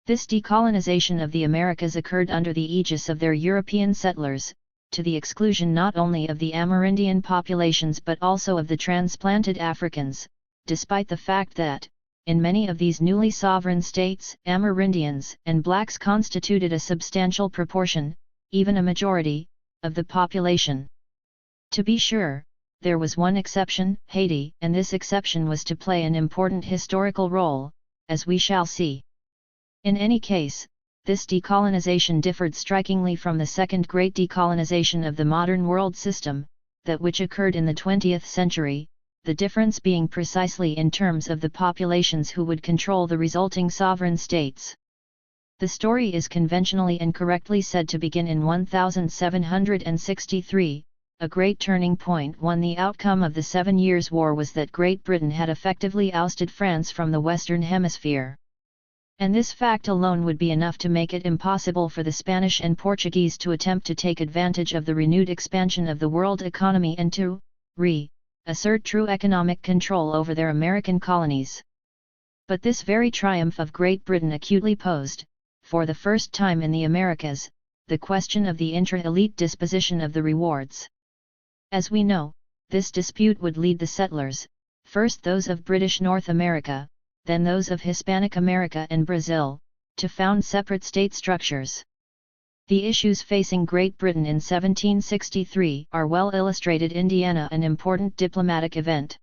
This decolonization of the Americas occurred under the aegis of their European settlers, to the exclusion not only of the Amerindian populations but also of the transplanted Africans, despite the fact that, in many of these newly sovereign states, Amerindians and blacks constituted a substantial proportion, even a majority, of the population. To be sure, there was one exception, Haiti, and this exception was to play an important historical role, as we shall see. In any case, this decolonization differed strikingly from the second great decolonization of the modern world system, that which occurred in the 20th century, the difference being precisely in terms of the populations who would control the resulting sovereign states. The story is conventionally and correctly said to begin in 1763. A great turning point when the outcome of the 7 Years' War was that Great Britain had effectively ousted France from the Western Hemisphere. And this fact alone would be enough to make it impossible for the Spanish and Portuguese to attempt to take advantage of the renewed expansion of the world economy and to assert true economic control over their American colonies. But this very triumph of Great Britain acutely posed, for the first time in the Americas, the question of the intra-elite disposition of the rewards. As we know, this dispute would lead the settlers, first those of British North America, then those of Hispanic America and Brazil, to found separate state structures. The issues facing Great Britain in 1763 are well illustrated. Indiana, an important diplomatic event.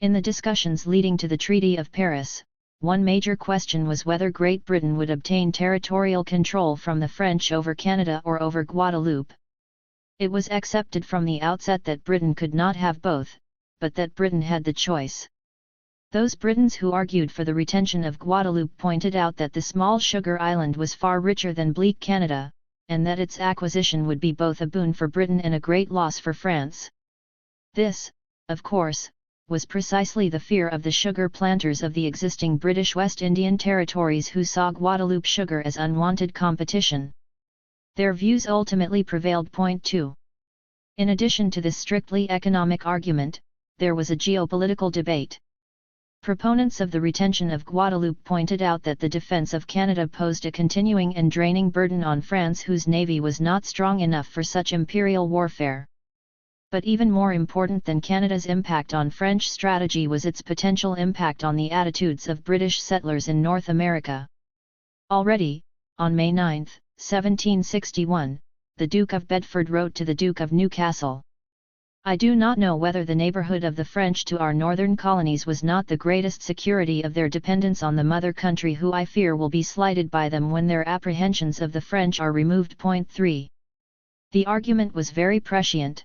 In the discussions leading to the Treaty of Paris, one major question was whether Great Britain would obtain territorial control from the French over Canada or over Guadeloupe. It was accepted from the outset that Britain could not have both, but that Britain had the choice. Those Britons who argued for the retention of Guadeloupe pointed out that the small sugar island was far richer than bleak Canada, and that its acquisition would be both a boon for Britain and a great loss for France. This, of course, was precisely the fear of the sugar planters of the existing British West Indian territories who saw Guadeloupe sugar as unwanted competition. Their views ultimately prevailed. Point 2. In addition to this strictly economic argument, there was a geopolitical debate. Proponents of the retention of Guadeloupe pointed out that the defense of Canada posed a continuing and draining burden on France, whose navy was not strong enough for such imperial warfare. But even more important than Canada's impact on French strategy was its potential impact on the attitudes of British settlers in North America. Already, on May 9, 1761, the Duke of Bedford wrote to the Duke of Newcastle, "I do not know whether the neighbourhood of the French to our northern colonies was not the greatest security of their dependence on the mother country, who I fear will be slighted by them when their apprehensions of the French are removed." Point 3. The argument was very prescient.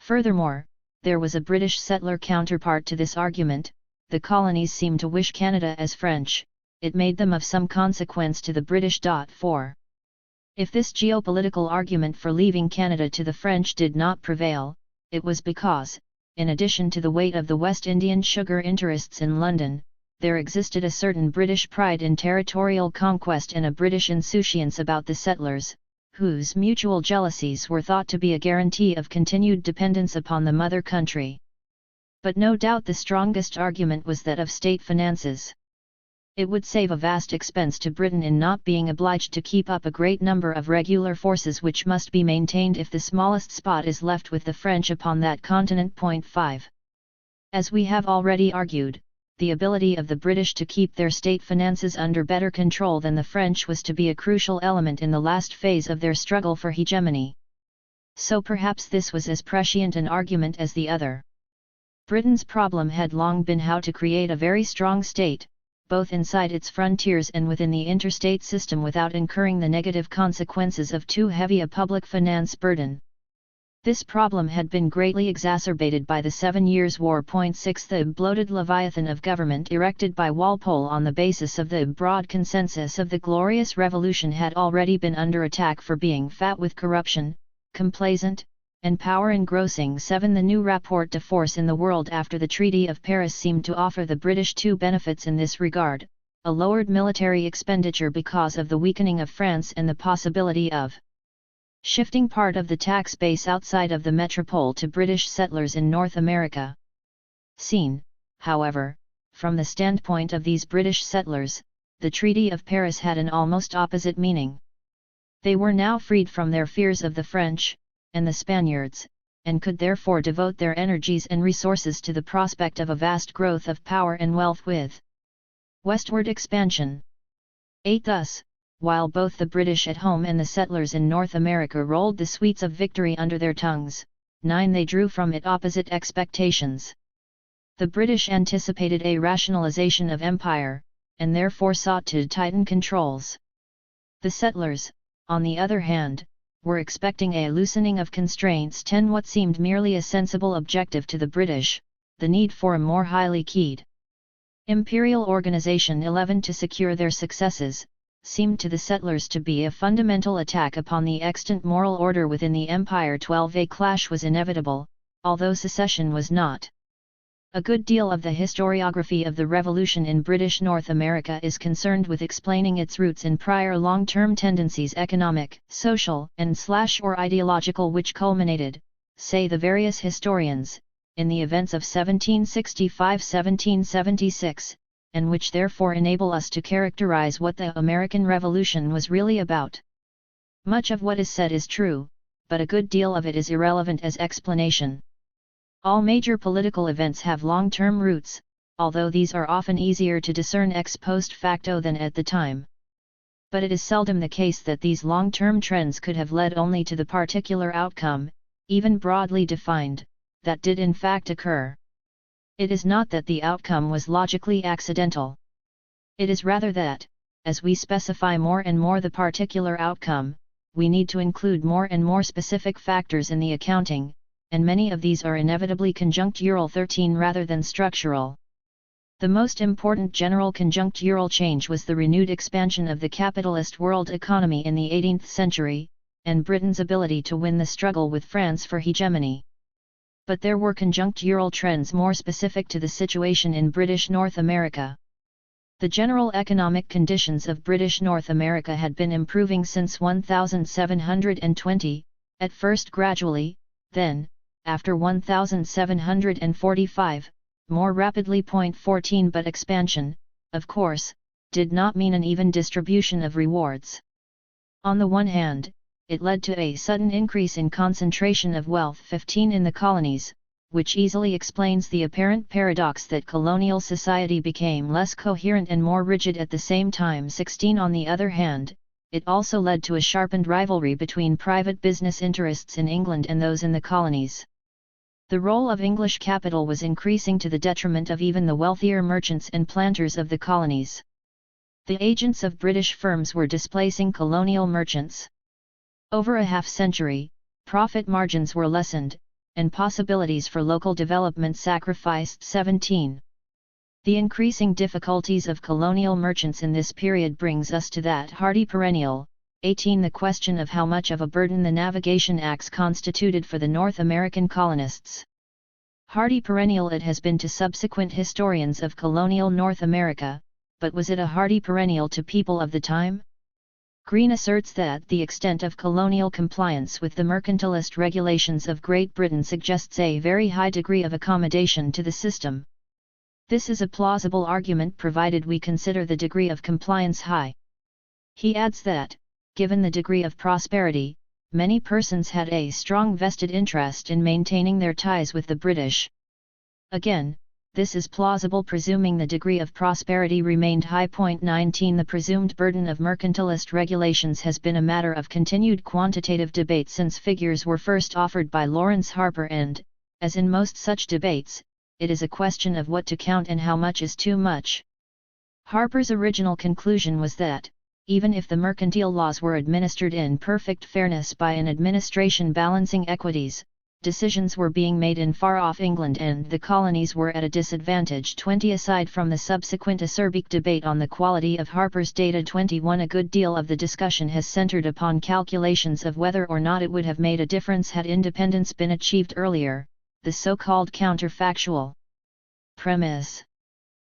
Furthermore, there was a British settler counterpart to this argument. The colonies seemed to wish Canada as French, it made them of some consequence to the British. 4. If this geopolitical argument for leaving Canada to the French did not prevail, it was because, in addition to the weight of the West Indian sugar interests in London, there existed a certain British pride in territorial conquest and a British insouciance about the settlers, whose mutual jealousies were thought to be a guarantee of continued dependence upon the mother country. But no doubt the strongest argument was that of state finances. It would save a vast expense to Britain in not being obliged to keep up a great number of regular forces which must be maintained if the smallest spot is left with the French upon that continent. Point 5. As we have already argued, the ability of the British to keep their state finances under better control than the French was to be a crucial element in the last phase of their struggle for hegemony. So perhaps this was as prescient an argument as the other. Britain's problem had long been how to create a very strong state, both inside its frontiers and within the interstate system, without incurring the negative consequences of too heavy a public finance burden. This problem had been greatly exacerbated by the 7 Years' War. Point 6. The bloated leviathan of government erected by Walpole on the basis of the broad consensus of the Glorious Revolution had already been under attack for being fat with corruption, complacent, and power engrossing. 7. The new rapport de force in the world after the Treaty of Paris seemed to offer the British two benefits in this regard: a lowered military expenditure because of the weakening of France, and the possibility of shifting part of the tax base outside of the metropole to British settlers in North America. Seen, however, from the standpoint of these British settlers, the Treaty of Paris had an almost opposite meaning. They were now freed from their fears of the French and the Spaniards, and could therefore devote their energies and resources to the prospect of a vast growth of power and wealth with westward expansion. 8. Thus, while both the British at home and the settlers in North America rolled the sweets of victory under their tongues, 9. They drew from it opposite expectations. The British anticipated a rationalization of empire, and therefore sought to tighten controls. The settlers, on the other hand, were expecting a loosening of constraints. 10. What seemed merely a sensible objective to the British, the need for a more highly keyed imperial organization. 11. To secure their successes, seemed to the settlers to be a fundamental attack upon the extant moral order within the empire. 12. A clash was inevitable, although secession was not. A good deal of the historiography of the Revolution in British North America is concerned with explaining its roots in prior long-term tendencies, economic, social, and/or ideological, which culminated, say the various historians, in the events of 1765-1776, and which therefore enable us to characterize what the American Revolution was really about. Much of what is said is true, but a good deal of it is irrelevant as explanation. All major political events have long-term roots, although these are often easier to discern ex post facto than at the time. But it is seldom the case that these long-term trends could have led only to the particular outcome, even broadly defined, that did in fact occur. It is not that the outcome was logically accidental. It is rather that, as we specify more and more the particular outcome, we need to include more and more specific factors in the accounting, and many of these are inevitably conjunctural 13 rather than structural. The most important general conjunctural change was the renewed expansion of the capitalist world economy in the 18th century, and Britain's ability to win the struggle with France for hegemony. But there were conjunctural trends more specific to the situation in British North America. The general economic conditions of British North America had been improving since 1720, at first gradually, then, after 1745, more rapidly. 14 But expansion, of course, did not mean an even distribution of rewards. On the one hand, it led to a sudden increase in concentration of wealth 15 in the colonies, which easily explains the apparent paradox that colonial society became less coherent and more rigid at the same time. 16 On the other hand, it also led to a sharpened rivalry between private business interests in England and those in the colonies. The role of English capital was increasing to the detriment of even the wealthier merchants and planters of the colonies. The agents of British firms were displacing colonial merchants. Over a half-century, profit margins were lessened, and possibilities for local development sacrificed. 17. The increasing difficulties of colonial merchants in this period brings us to that hardy perennial. 18 The question of how much of a burden the Navigation Acts constituted for the North American colonists. Hardy perennial it has been to subsequent historians of colonial North America, but was it a hardy perennial to people of the time? Green asserts that the extent of colonial compliance with the mercantilist regulations of Great Britain suggests a very high degree of accommodation to the system. This is a plausible argument provided we consider the degree of compliance high. He adds that, given the degree of prosperity, many persons had a strong vested interest in maintaining their ties with the British. Again, this is plausible presuming the degree of prosperity remained high. 19 The presumed burden of mercantilist regulations has been a matter of continued quantitative debate since figures were first offered by Lawrence Harper and, as in most such debates, it is a question of what to count and how much is too much. Harper's original conclusion was that, even if the mercantile laws were administered in perfect fairness by an administration balancing equities, decisions were being made in far-off England and the colonies were at a disadvantage. 20 Aside from the subsequent acerbic debate on the quality of Harper's data, 21 A good deal of the discussion has centered upon calculations of whether or not it would have made a difference had independence been achieved earlier, the so-called counterfactual premise.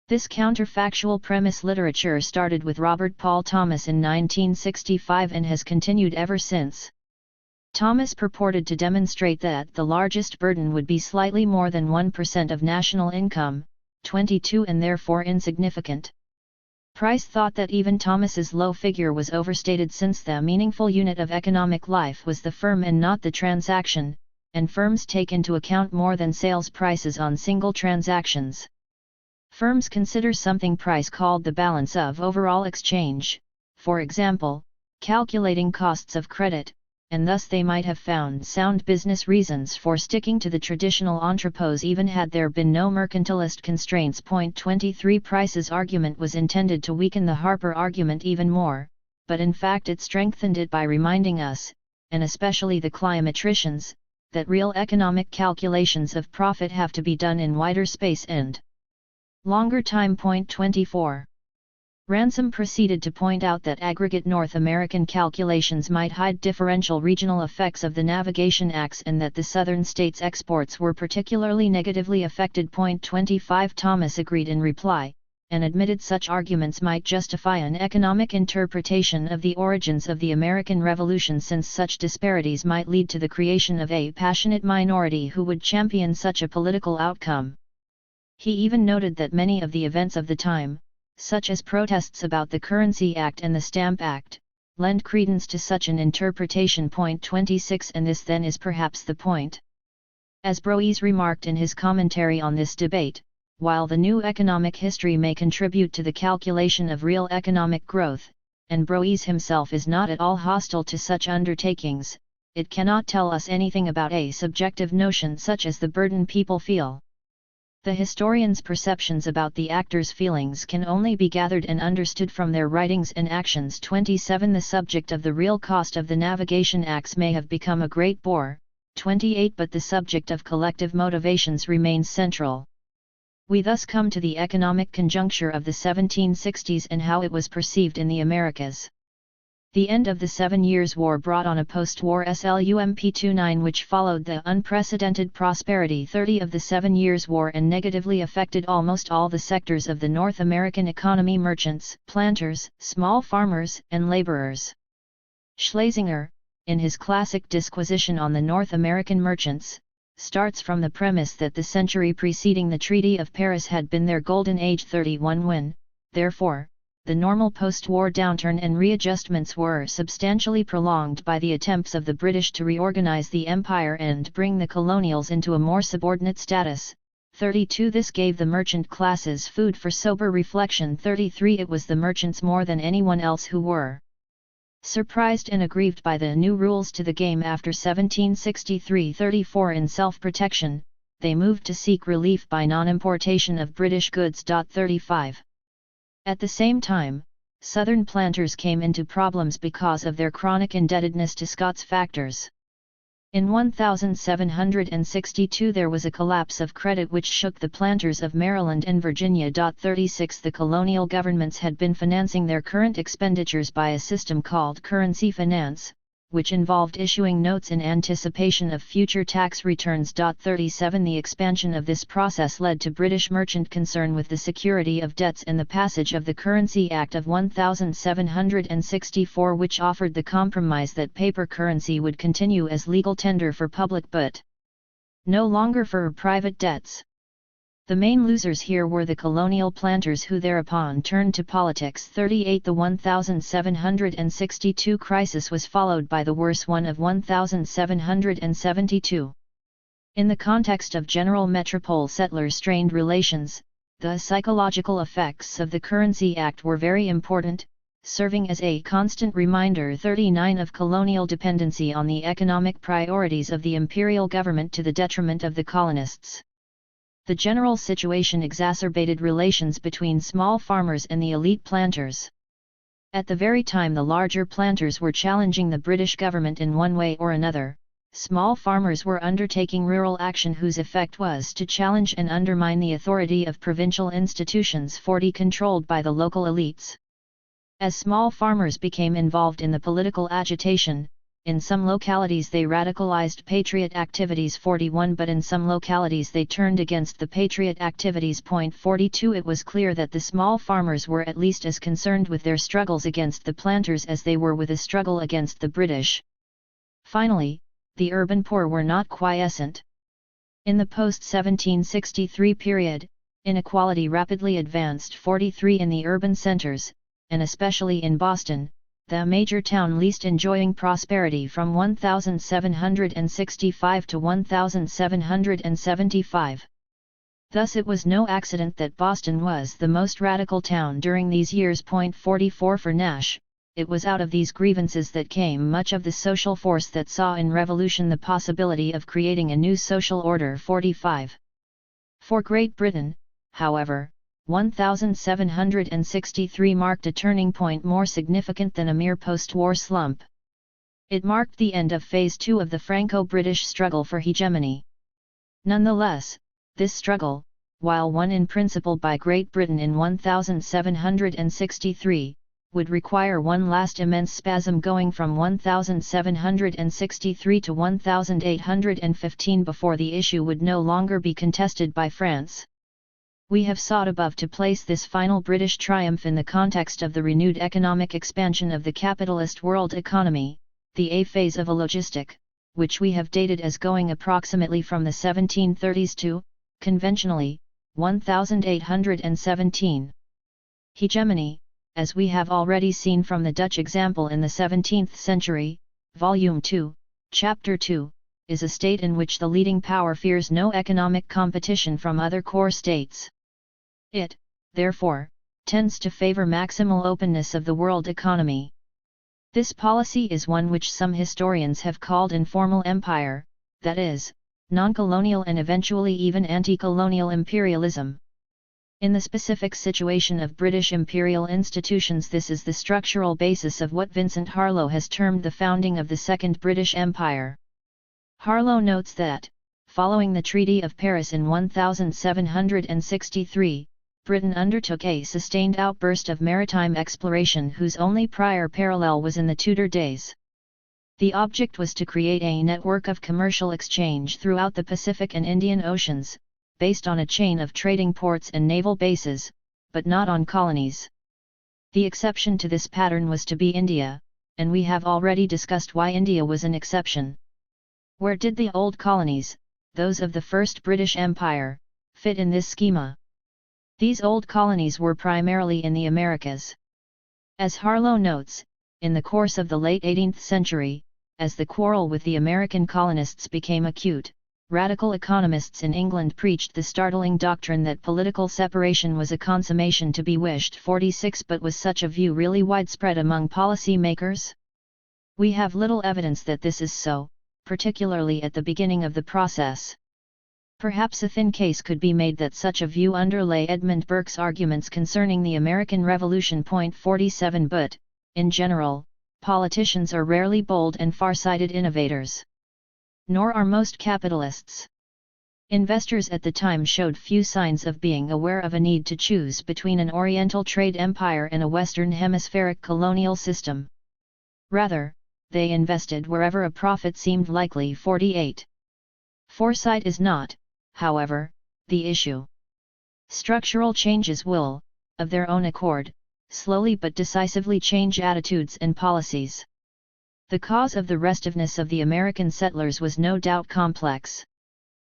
This counterfactual premise literature started with Robert Paul Thomas in 1965 and has continued ever since. Thomas purported to demonstrate that the largest burden would be slightly more than 1% of national income, 22, and therefore insignificant. Price thought that even Thomas's low figure was overstated since the meaningful unit of economic life was the firm and not the transaction, and firms take into account more than sales prices on single transactions. Firms consider something Price called the balance of overall exchange, for example, calculating costs of credit, and thus they might have found sound business reasons for sticking to the traditional entrepôts even had there been no mercantilist constraints. 23 Price's argument was intended to weaken the Harper argument even more, but in fact it strengthened it by reminding us, and especially the climatricians, that real economic calculations of profit have to be done in wider space and longer time. 24. Ransom proceeded to point out that aggregate North American calculations might hide differential regional effects of the Navigation Acts and that the southern states' exports were particularly negatively affected. 25 Thomas agreed in reply, and admitted such arguments might justify an economic interpretation of the origins of the American Revolution since such disparities might lead to the creation of a passionate minority who would champion such a political outcome. He even noted that many of the events of the time, such as protests about the Currency Act and the Stamp Act, lend credence to such an interpretation. 26 And this then is perhaps the point. As Broyes remarked in his commentary on this debate, while the new economic history may contribute to the calculation of real economic growth, and Broyes himself is not at all hostile to such undertakings, it cannot tell us anything about a subjective notion such as the burden people feel. The historian's perceptions about the actors' feelings can only be gathered and understood from their writings and actions. 27. The subject of the real cost of the navigation acts may have become a great bore. 28. But the subject of collective motivations remains central. We thus come to the economic conjuncture of the 1760s and how it was perceived in the Americas. The end of the 7 Years' War brought on a post-war slump which followed the unprecedented prosperity 30 of the 7 Years' War and negatively affected almost all the sectors of the North American economy: merchants, planters, small farmers, and laborers. Schlesinger, in his classic disquisition on the North American merchants, starts from the premise that the century preceding the Treaty of Paris had been their golden age 31 when, therefore, the normal post-war downturn and readjustments were substantially prolonged by the attempts of the British to reorganize the empire and bring the colonials into a more subordinate status. 32. This gave the merchant classes food for sober reflection. 33. It was the merchants more than anyone else who were surprised and aggrieved by the new rules to the game after 1763. 34. In self-protection, they moved to seek relief by non-importation of British goods. 35. At the same time, Southern planters came into problems because of their chronic indebtedness to Scots factors. In 1762 there was a collapse of credit which shook the planters of Maryland and Virginia. 36. The colonial governments had been financing their current expenditures by a system called currency finance, which involved issuing notes in anticipation of future tax returns. 37. The expansion of this process led to British merchant concern with the security of debts and the passage of the Currency Act of 1764, which offered the compromise that paper currency would continue as legal tender for public but no longer for private debts. The main losers here were the colonial planters, who thereupon turned to politics. 38. The 1762 crisis was followed by the worse one of 1772. In the context of general metropole-settler-strained relations, the psychological effects of the Currency Act were very important, serving as a constant reminder 39 of colonial dependency on the economic priorities of the imperial government to the detriment of the colonists. The general situation exacerbated relations between small farmers and the elite planters. At the very time the larger planters were challenging the British government in one way or another, small farmers were undertaking rural action whose effect was to challenge and undermine the authority of provincial institutions 40 controlled by the local elites. As small farmers became involved in the political agitation, in some localities they radicalized patriot activities 41, but in some localities they turned against the patriot activities. 42. It was clear that the small farmers were at least as concerned with their struggles against the planters as they were with the struggle against the British. Finally, the urban poor were not quiescent. In the post-1763 period, inequality rapidly advanced. 43. In the urban centers, and especially in Boston, the major town least enjoying prosperity from 1765 to 1775. Thus it was no accident that Boston was the most radical town during these years. 44. For Nash, it was out of these grievances that came much of the social force that saw in revolution the possibility of creating a new social order. 45. For Great Britain, however, 1763 marked a turning point more significant than a mere post-war slump. It marked the end of Phase 2 of the Franco-British struggle for hegemony. Nonetheless, this struggle, while won in principle by Great Britain in 1763, would require one last immense spasm going from 1763 to 1815 before the issue would no longer be contested by France. We have sought above to place this final British triumph in the context of the renewed economic expansion of the capitalist world economy, the A phase of a logistic, which we have dated as going approximately from the 1730s to, conventionally, 1817. Hegemony, as we have already seen from the Dutch example in the 17th century, Volume 2, Chapter 2, is a state in which the leading power fears no economic competition from other core states. It, therefore, tends to favor maximal openness of the world economy. This policy is one which some historians have called informal empire, that is, non-colonial and eventually even anti-colonial imperialism. In the specific situation of British imperial institutions, this is the structural basis of what Vincent Harlow has termed the founding of the Second British Empire. Harlow notes that, following the Treaty of Paris in 1763, Britain undertook a sustained outburst of maritime exploration whose only prior parallel was in the Tudor days. The object was to create a network of commercial exchange throughout the Pacific and Indian Oceans, based on a chain of trading ports and naval bases, but not on colonies. The exception to this pattern was to be India, and we have already discussed why India was an exception. Where did the old colonies, those of the First British Empire, fit in this schema? These old colonies were primarily in the Americas. As Harlow notes, in the course of the late 18th century, as the quarrel with the American colonists became acute, radical economists in England preached the startling doctrine that political separation was a consummation to be wished. 46 But was such a view really widespread among policy makers? We have little evidence that this is so, particularly at the beginning of the process. Perhaps a thin case could be made that such a view underlay Edmund Burke's arguments concerning the American Revolution. 47 But, in general, politicians are rarely bold and far-sighted innovators. Nor are most capitalists. Investors at the time showed few signs of being aware of a need to choose between an Oriental trade empire and a Western hemispheric colonial system. Rather, they invested wherever a profit seemed likely. 48. Foresight is not, however, the issue. Structural changes will, of their own accord, slowly but decisively change attitudes and policies. The cause of the restiveness of the American settlers was no doubt complex.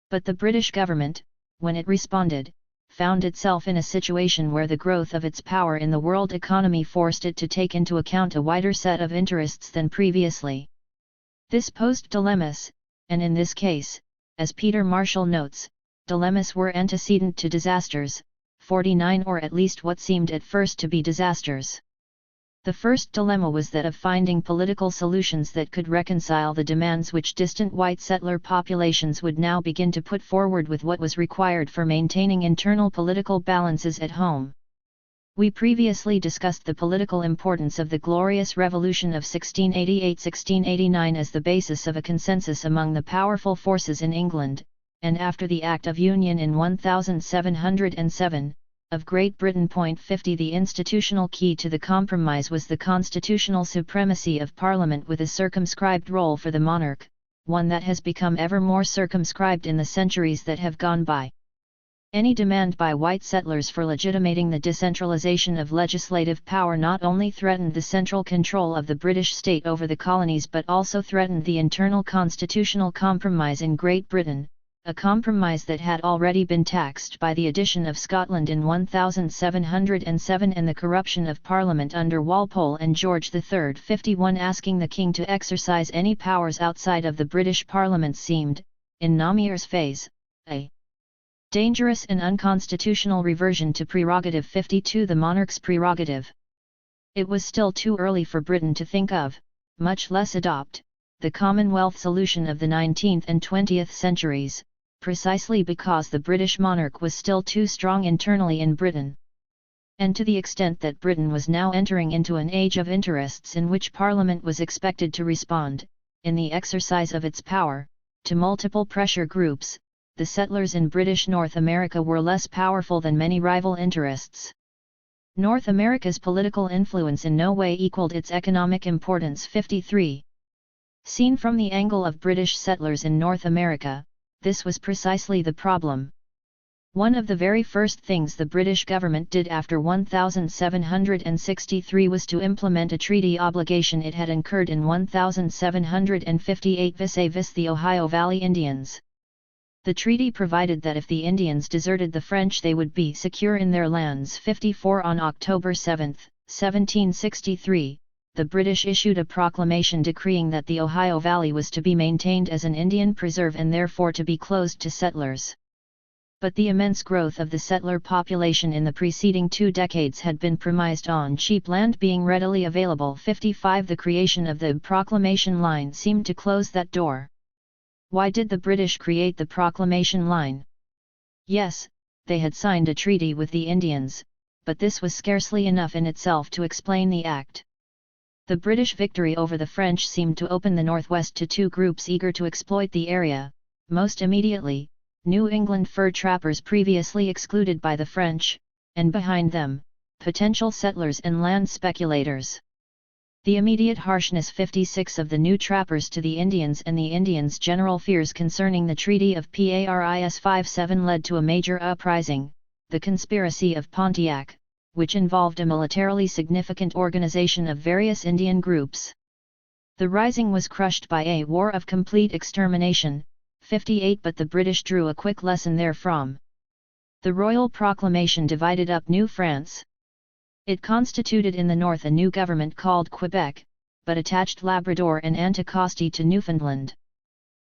But the British government, when it responded, found itself in a situation where the growth of its power in the world economy forced it to take into account a wider set of interests than previously. This posed dilemmas, and in this case, as Peter Marshall notes, dilemmas were antecedent to disasters. 49 Or at least what seemed at first to be disasters. The first dilemma was that of finding political solutions that could reconcile the demands which distant white settler populations would now begin to put forward with what was required for maintaining internal political balances at home. We previously discussed the political importance of the Glorious Revolution of 1688–1689 as the basis of a consensus among the powerful forces in England, and after the Act of Union in 1707, of Great Britain. 50 The institutional key to the compromise was the constitutional supremacy of Parliament with a circumscribed role for the monarch, one that has become ever more circumscribed in the centuries that have gone by. Any demand by white settlers for legitimating the decentralization of legislative power not only threatened the central control of the British state over the colonies but also threatened the internal constitutional compromise in Great Britain, a compromise that had already been taxed by the addition of Scotland in 1707 and the corruption of Parliament under Walpole and George III. 51 Asking the king to exercise any powers outside of the British Parliament seemed, in Namier's phase, a dangerous and unconstitutional reversion to prerogative. 52 The monarch's prerogative. It was still too early for Britain to think of, much less adopt, the Commonwealth solution of the 19th and 20th centuries, precisely because the British monarch was still too strong internally in Britain. And to the extent that Britain was now entering into an age of interests in which Parliament was expected to respond, in the exercise of its power, to multiple pressure groups, the settlers in British North America were less powerful than many rival interests. North America's political influence in no way equaled its economic importance. 53. Seen from the angle of British settlers in North America, this was precisely the problem. One of the very first things the British government did after 1763 was to implement a treaty obligation it had incurred in 1758 vis-à-vis the Ohio Valley Indians. The treaty provided that if the Indians deserted the French they would be secure in their lands. 54 On October 7, 1763, the British issued a proclamation decreeing that the Ohio Valley was to be maintained as an Indian preserve and therefore to be closed to settlers. But the immense growth of the settler population in the preceding 2 decades had been premised on cheap land being readily available. 55 The creation of the proclamation line seemed to close that door. Why did the British create the Proclamation Line? Yes, they had signed a treaty with the Indians, but this was scarcely enough in itself to explain the act. The British victory over the French seemed to open the Northwest to two groups eager to exploit the area, most immediately, New England fur trappers previously excluded by the French, and behind them, potential settlers and land speculators. The immediate harshness 56 of the new trappers to the Indians and the Indians' general fears concerning the Treaty of Paris 57 led to a major uprising, the Conspiracy of Pontiac, which involved a militarily significant organization of various Indian groups. The rising was crushed by a war of complete extermination, 58, but the British drew a quick lesson therefrom. The Royal Proclamation divided up New France. It constituted in the north a new government called Quebec, but attached Labrador and Anticosti to Newfoundland.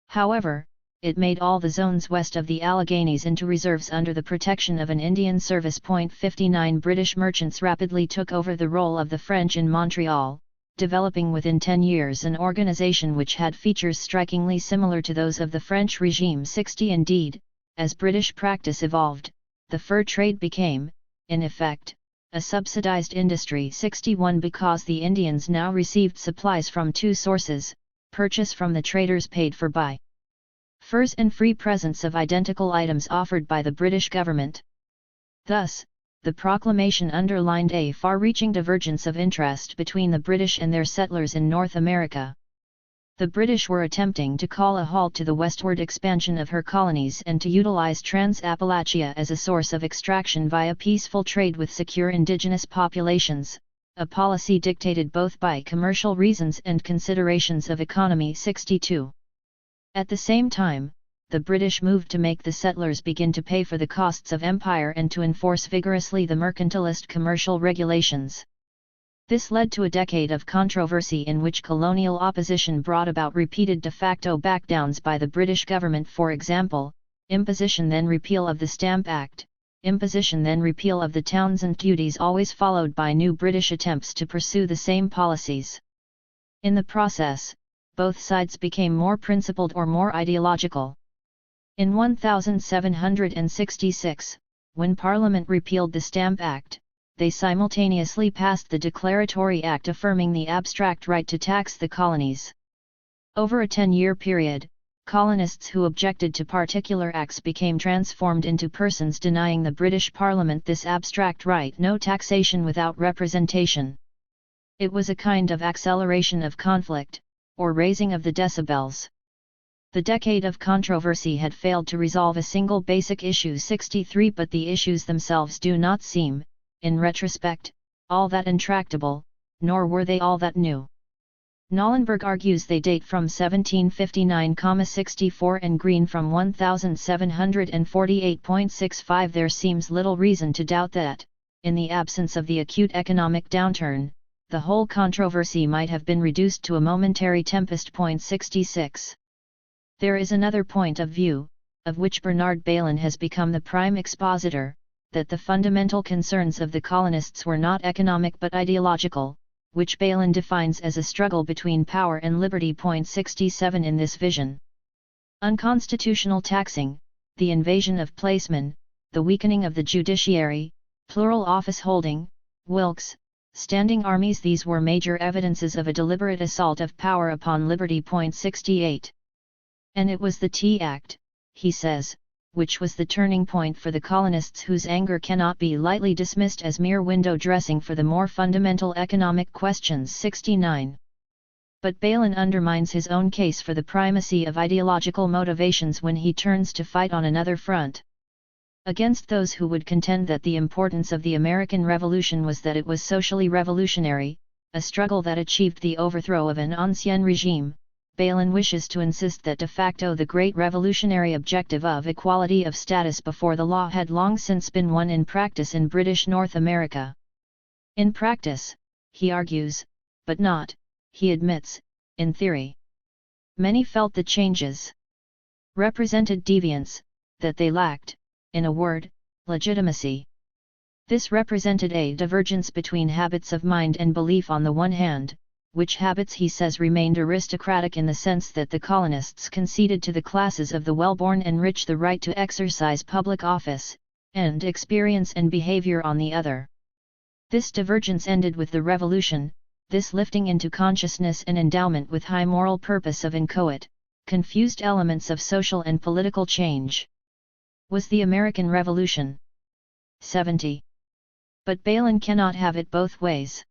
However, it made all the zones west of the Alleghenies into reserves under the protection of an Indian service. 59 British merchants rapidly took over the role of the French in Montreal, developing within 10 years an organization which had features strikingly similar to those of the French regime. 60 Indeed, as British practice evolved, the fur trade became, in effect, a subsidized industry. 61 Because the Indians now received supplies from two sources, purchase from the traders paid for by furs and free presents of identical items offered by the British government. Thus, the proclamation underlined a far-reaching divergence of interest between the British and their settlers in North America. The British were attempting to call a halt to the westward expansion of her colonies and to utilize Trans-Appalachia as a source of extraction via peaceful trade with secure indigenous populations, a policy dictated both by commercial reasons and considerations of economy. 62. At the same time, the British moved to make the settlers begin to pay for the costs of empire and to enforce vigorously the mercantilist commercial regulations. This led to a decade of controversy in which colonial opposition brought about repeated de facto backdowns by the British government. For example, imposition then repeal of the Stamp Act, imposition then repeal of the Townshend duties, always followed by new British attempts to pursue the same policies. In the process, both sides became more principled or more ideological. In 1766, when Parliament repealed the Stamp Act, they simultaneously passed the Declaratory Act affirming the abstract right to tax the colonies. Over a 10-year period, colonists who objected to particular acts became transformed into persons denying the British Parliament this abstract right: no taxation without representation. It was a kind of acceleration of conflict, or raising of the decibels. The decade of controversy had failed to resolve a single basic issue. 63 But the issues themselves do not seem, in retrospect, all that intractable, nor were they all that new. Knollenberg argues they date from 1759-64 and Green from 1748.65. There seems little reason to doubt that, in the absence of the acute economic downturn, the whole controversy might have been reduced to a momentary tempest. 66. There is another point of view, of which Bernard Bailyn has become the prime expositor, that the fundamental concerns of the colonists were not economic but ideological, which Bailyn defines as a struggle between power and liberty. 67 In this vision, unconstitutional taxing, the invasion of placemen, the weakening of the judiciary, plural office holding, Wilkes, standing armies, these were major evidences of a deliberate assault of power upon liberty. 68. And it was the Tea Act, he says, which was the turning point for the colonists, whose anger cannot be lightly dismissed as mere window dressing for the more fundamental economic questions. 69. But Bailyn undermines his own case for the primacy of ideological motivations when he turns to fight on another front. Against those who would contend that the importance of the American Revolution was that it was socially revolutionary, a struggle that achieved the overthrow of an ancien regime, Bailyn wishes to insist that de facto the great revolutionary objective of equality of status before the law had long since been won in practice in British North America. In practice, he argues, but not, he admits, in theory. Many felt the changes represented deviance, that they lacked, in a word, legitimacy. This represented a divergence between habits of mind and belief on the one hand, which habits he says remained aristocratic in the sense that the colonists conceded to the classes of the well-born and rich the right to exercise public office, and experience and behavior on the other. This divergence ended with the Revolution, this lifting into consciousness and endowment with high moral purpose of inchoate, confused elements of social and political change. Was the American Revolution. 70. But Balin cannot have it both ways.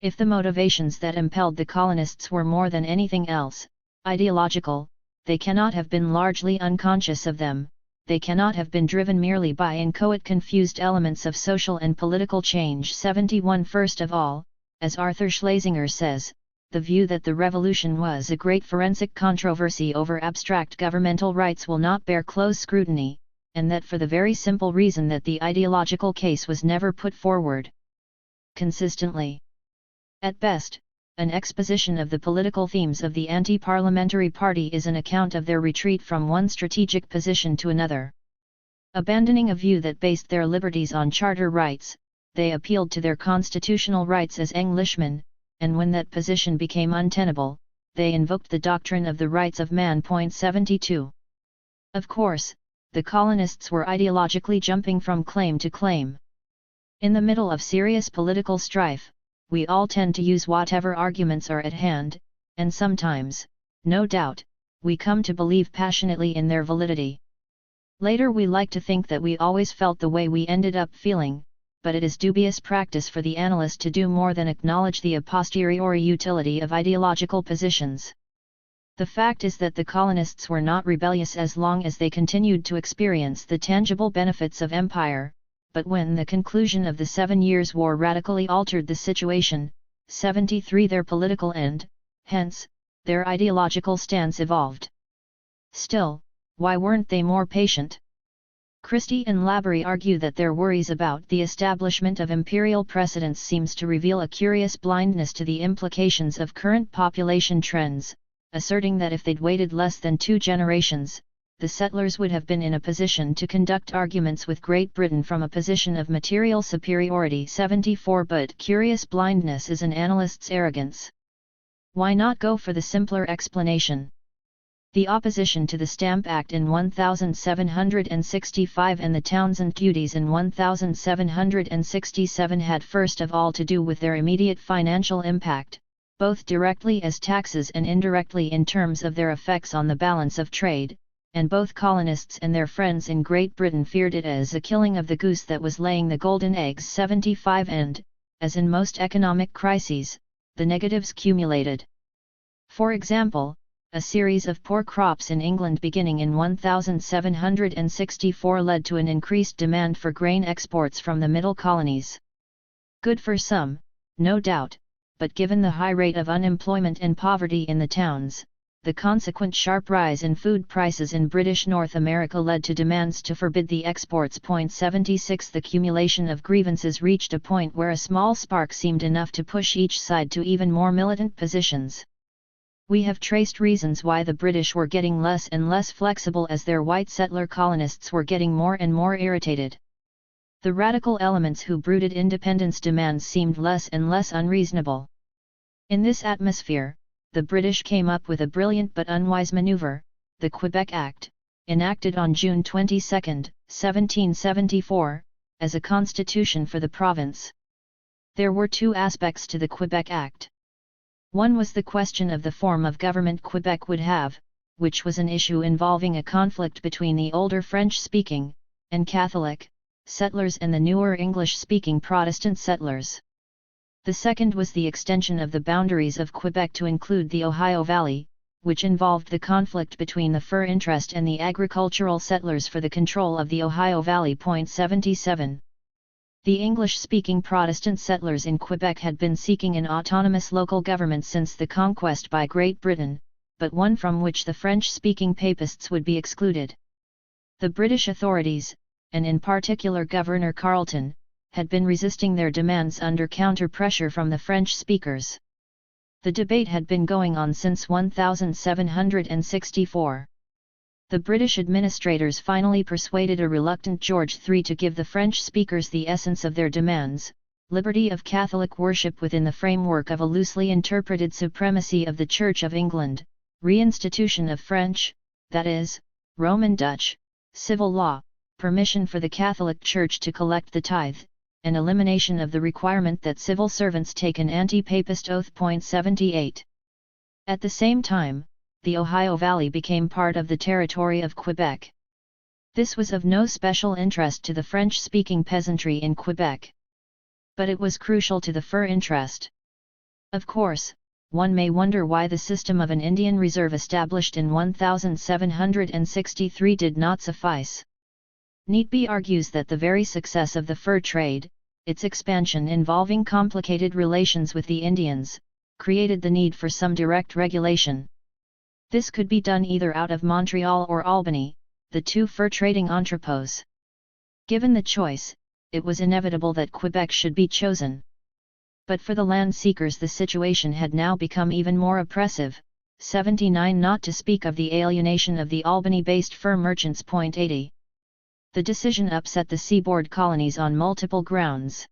If the motivations that impelled the colonists were more than anything else, ideological, they cannot have been largely unconscious of them, they cannot have been driven merely by inchoate confused elements of social and political change. 71. First of all, as Arthur Schlesinger says, the view that the revolution was a great forensic controversy over abstract governmental rights will not bear close scrutiny, and that for the very simple reason that the ideological case was never put forward consistently. At best, an exposition of the political themes of the anti-parliamentary party is an account of their retreat from one strategic position to another. Abandoning a view that based their liberties on charter rights, they appealed to their constitutional rights as Englishmen, and when that position became untenable, they invoked the doctrine of the rights of man. 72. Of course, the colonists were ideologically jumping from claim to claim. In the middle of serious political strife, we all tend to use whatever arguments are at hand, and sometimes, no doubt, we come to believe passionately in their validity. Later we like to think that we always felt the way we ended up feeling, but it is dubious practice for the analyst to do more than acknowledge the a posteriori utility of ideological positions. The fact is that the colonists were not rebellious as long as they continued to experience the tangible benefits of empire, but when the conclusion of the 7 Years' War radically altered the situation, 73, their political end, hence, their ideological stance evolved. Still, why weren't they more patient? Christie and Laborie argue that their worries about the establishment of imperial precedents seems to reveal a curious blindness to the implications of current population trends, asserting that if they'd waited less than 2 generations, the settlers would have been in a position to conduct arguments with Great Britain from a position of material superiority. 74. But curious blindness is an analyst's arrogance. Why not go for the simpler explanation? The opposition to the Stamp Act in 1765 and the Townshend Duties in 1767 had first of all to do with their immediate financial impact, both directly as taxes and indirectly in terms of their effects on the balance of trade, and both colonists and their friends in Great Britain feared it as a killing of the goose that was laying the golden eggs. 75. And, as in most economic crises, the negatives cumulated. For example, a series of poor crops in England beginning in 1764 led to an increased demand for grain exports from the middle colonies. Good for some, no doubt, but given the high rate of unemployment and poverty in the towns, the consequent sharp rise in food prices in British North America led to demands to forbid the exports. 76. The cumulation of grievances reached a point where a small spark seemed enough to push each side to even more militant positions. We have traced reasons why the British were getting less and less flexible as their white settler colonists were getting more and more irritated. The radical elements who brooded independence demands seemed less and less unreasonable. In this atmosphere, the British came up with a brilliant but unwise maneuver, the Quebec Act, enacted on June 22, 1774, as a constitution for the province. There were 2 aspects to the Quebec Act. One was the question of the form of government Quebec would have, which was an issue involving a conflict between the older French-speaking, and Catholic, settlers and the newer English-speaking Protestant settlers. The second was the extension of the boundaries of Quebec to include the Ohio Valley, which involved the conflict between the fur interest and the agricultural settlers for the control of the Ohio Valley. 77. The English-speaking Protestant settlers in Quebec had been seeking an autonomous local government since the conquest by Great Britain, but one from which the French-speaking Papists would be excluded. The British authorities, and in particular Governor Carleton, had been resisting their demands under counter-pressure from the French speakers. The debate had been going on since 1764. The British administrators finally persuaded a reluctant George III to give the French speakers the essence of their demands, liberty of Catholic worship within the framework of a loosely interpreted supremacy of the Church of England, reinstitution of French, that is, Roman Dutch, civil law, permission for the Catholic Church to collect the tithe, and elimination of the requirement that civil servants take an anti-papist oath. 78. At the same time, the Ohio Valley became part of the territory of Quebec. This was of no special interest to the French-speaking peasantry in Quebec. But it was crucial to the fur interest. Of course, one may wonder why the system of an Indian reserve established in 1763 did not suffice. Neatby argues that the very success of the fur trade, its expansion involving complicated relations with the Indians, created the need for some direct regulation. This could be done either out of Montreal or Albany, the two fur trading entrepôts. Given the choice, it was inevitable that Quebec should be chosen. But for the land seekers the situation had now become even more oppressive, 79 not to speak of the alienation of the Albany-based fur merchants. 80. The decision upset the seaboard colonies on multiple grounds.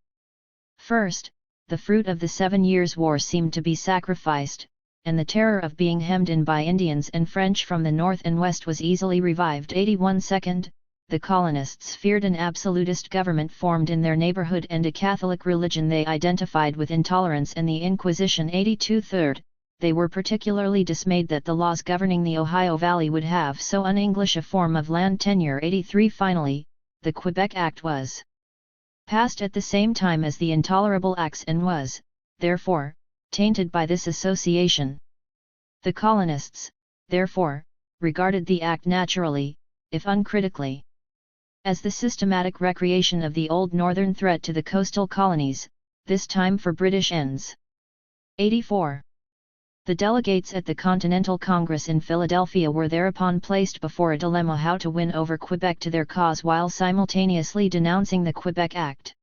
First, the fruit of the 7 Years' War seemed to be sacrificed, and the terror of being hemmed in by Indians and French from the north and west was easily revived. 81. Second, the colonists feared an absolutist government formed in their neighborhood and a Catholic religion they identified with intolerance and the Inquisition. 82. Third, they were particularly dismayed that the laws governing the Ohio Valley would have so un-English a form of land tenure. 83. Finally, the Quebec Act was passed at the same time as the Intolerable Acts and was, therefore, tainted by this association. The colonists, therefore, regarded the act naturally, if uncritically, as the systematic recreation of the old northern threat to the coastal colonies, this time for British ends. 84. The delegates at the Continental Congress in Philadelphia were thereupon placed before a dilemma how to win over Quebec to their cause while simultaneously denouncing the Quebec Act.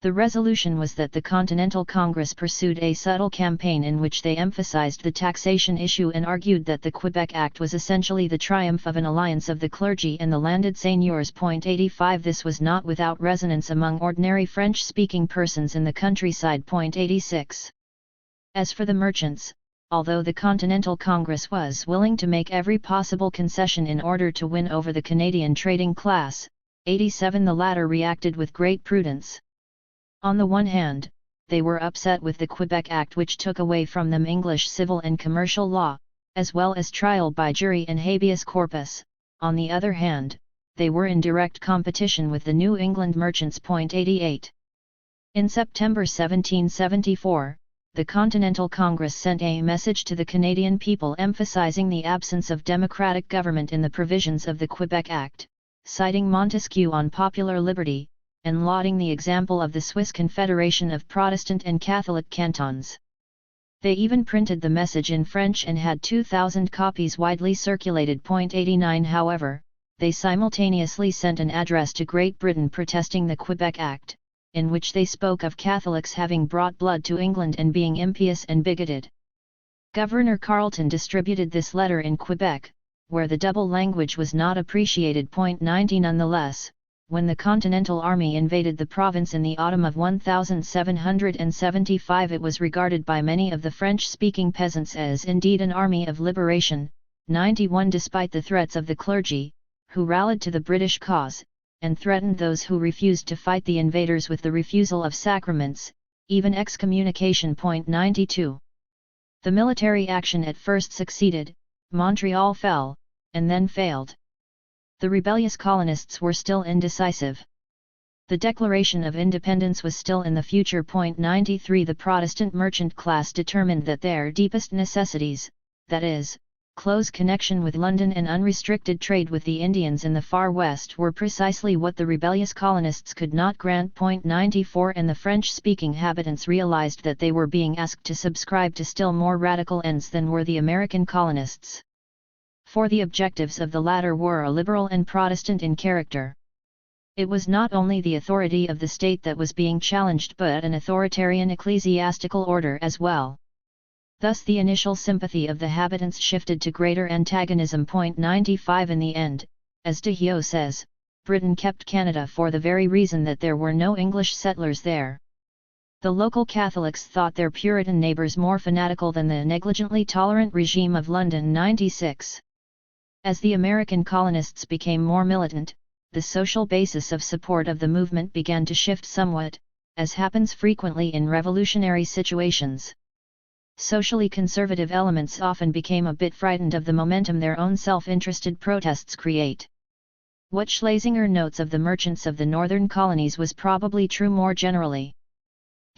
The resolution was that the Continental Congress pursued a subtle campaign in which they emphasized the taxation issue and argued that the Quebec Act was essentially the triumph of an alliance of the clergy and the landed seigneurs. 85. This was not without resonance among ordinary French-speaking persons in the countryside. 86. As for the merchants, although the Continental Congress was willing to make every possible concession in order to win over the Canadian trading class, 87 the latter reacted with great prudence. On the one hand, they were upset with the Quebec Act which took away from them English civil and commercial law, as well as trial by jury and habeas corpus. On the other hand, they were in direct competition with the New England merchants. 88. In September 1774, the Continental Congress sent a message to the Canadian people emphasizing the absence of democratic government in the provisions of the Quebec Act, citing Montesquieu on popular liberty, and lauding the example of the Swiss Confederation of Protestant and Catholic cantons. They even printed the message in French and had 2,000 copies widely circulated. 89. However, they simultaneously sent an address to Great Britain protesting the Quebec Act, in which they spoke of Catholics having brought blood to England and being impious and bigoted. Governor Carleton distributed this letter in Quebec, where the double language was not appreciated. 90. Nonetheless, when the Continental Army invaded the province in the autumn of 1775, it was regarded by many of the French-speaking peasants as indeed an army of liberation. 91. Despite the threats of the clergy, who rallied to the British cause, and threatened those who refused to fight the invaders with the refusal of sacraments, even excommunication. 92. The military action at first succeeded, Montreal fell, and then failed. The rebellious colonists were still indecisive. The Declaration of Independence was still in the future. 93. The Protestant merchant class determined that their deepest necessities, that is, close connection with London and unrestricted trade with the Indians in the far west, were precisely what the rebellious colonists could not grant. 94. And the French-speaking habitants realized that they were being asked to subscribe to still more radical ends than were the American colonists. For the objectives of the latter were liberal and Protestant in character. It was not only the authority of the state that was being challenged but an authoritarian ecclesiastical order as well. Thus the initial sympathy of the habitants shifted to greater antagonism. 95. In the end, as De Hio says, Britain kept Canada for the very reason that there were no English settlers there. The local Catholics thought their Puritan neighbours more fanatical than the negligently tolerant regime of London 96. As the American colonists became more militant, the social basis of support of the movement began to shift somewhat, as happens frequently in revolutionary situations. Socially conservative elements often became a bit frightened of the momentum their own self-interested protests create. What Schlesinger notes of the merchants of the northern colonies was probably true more generally.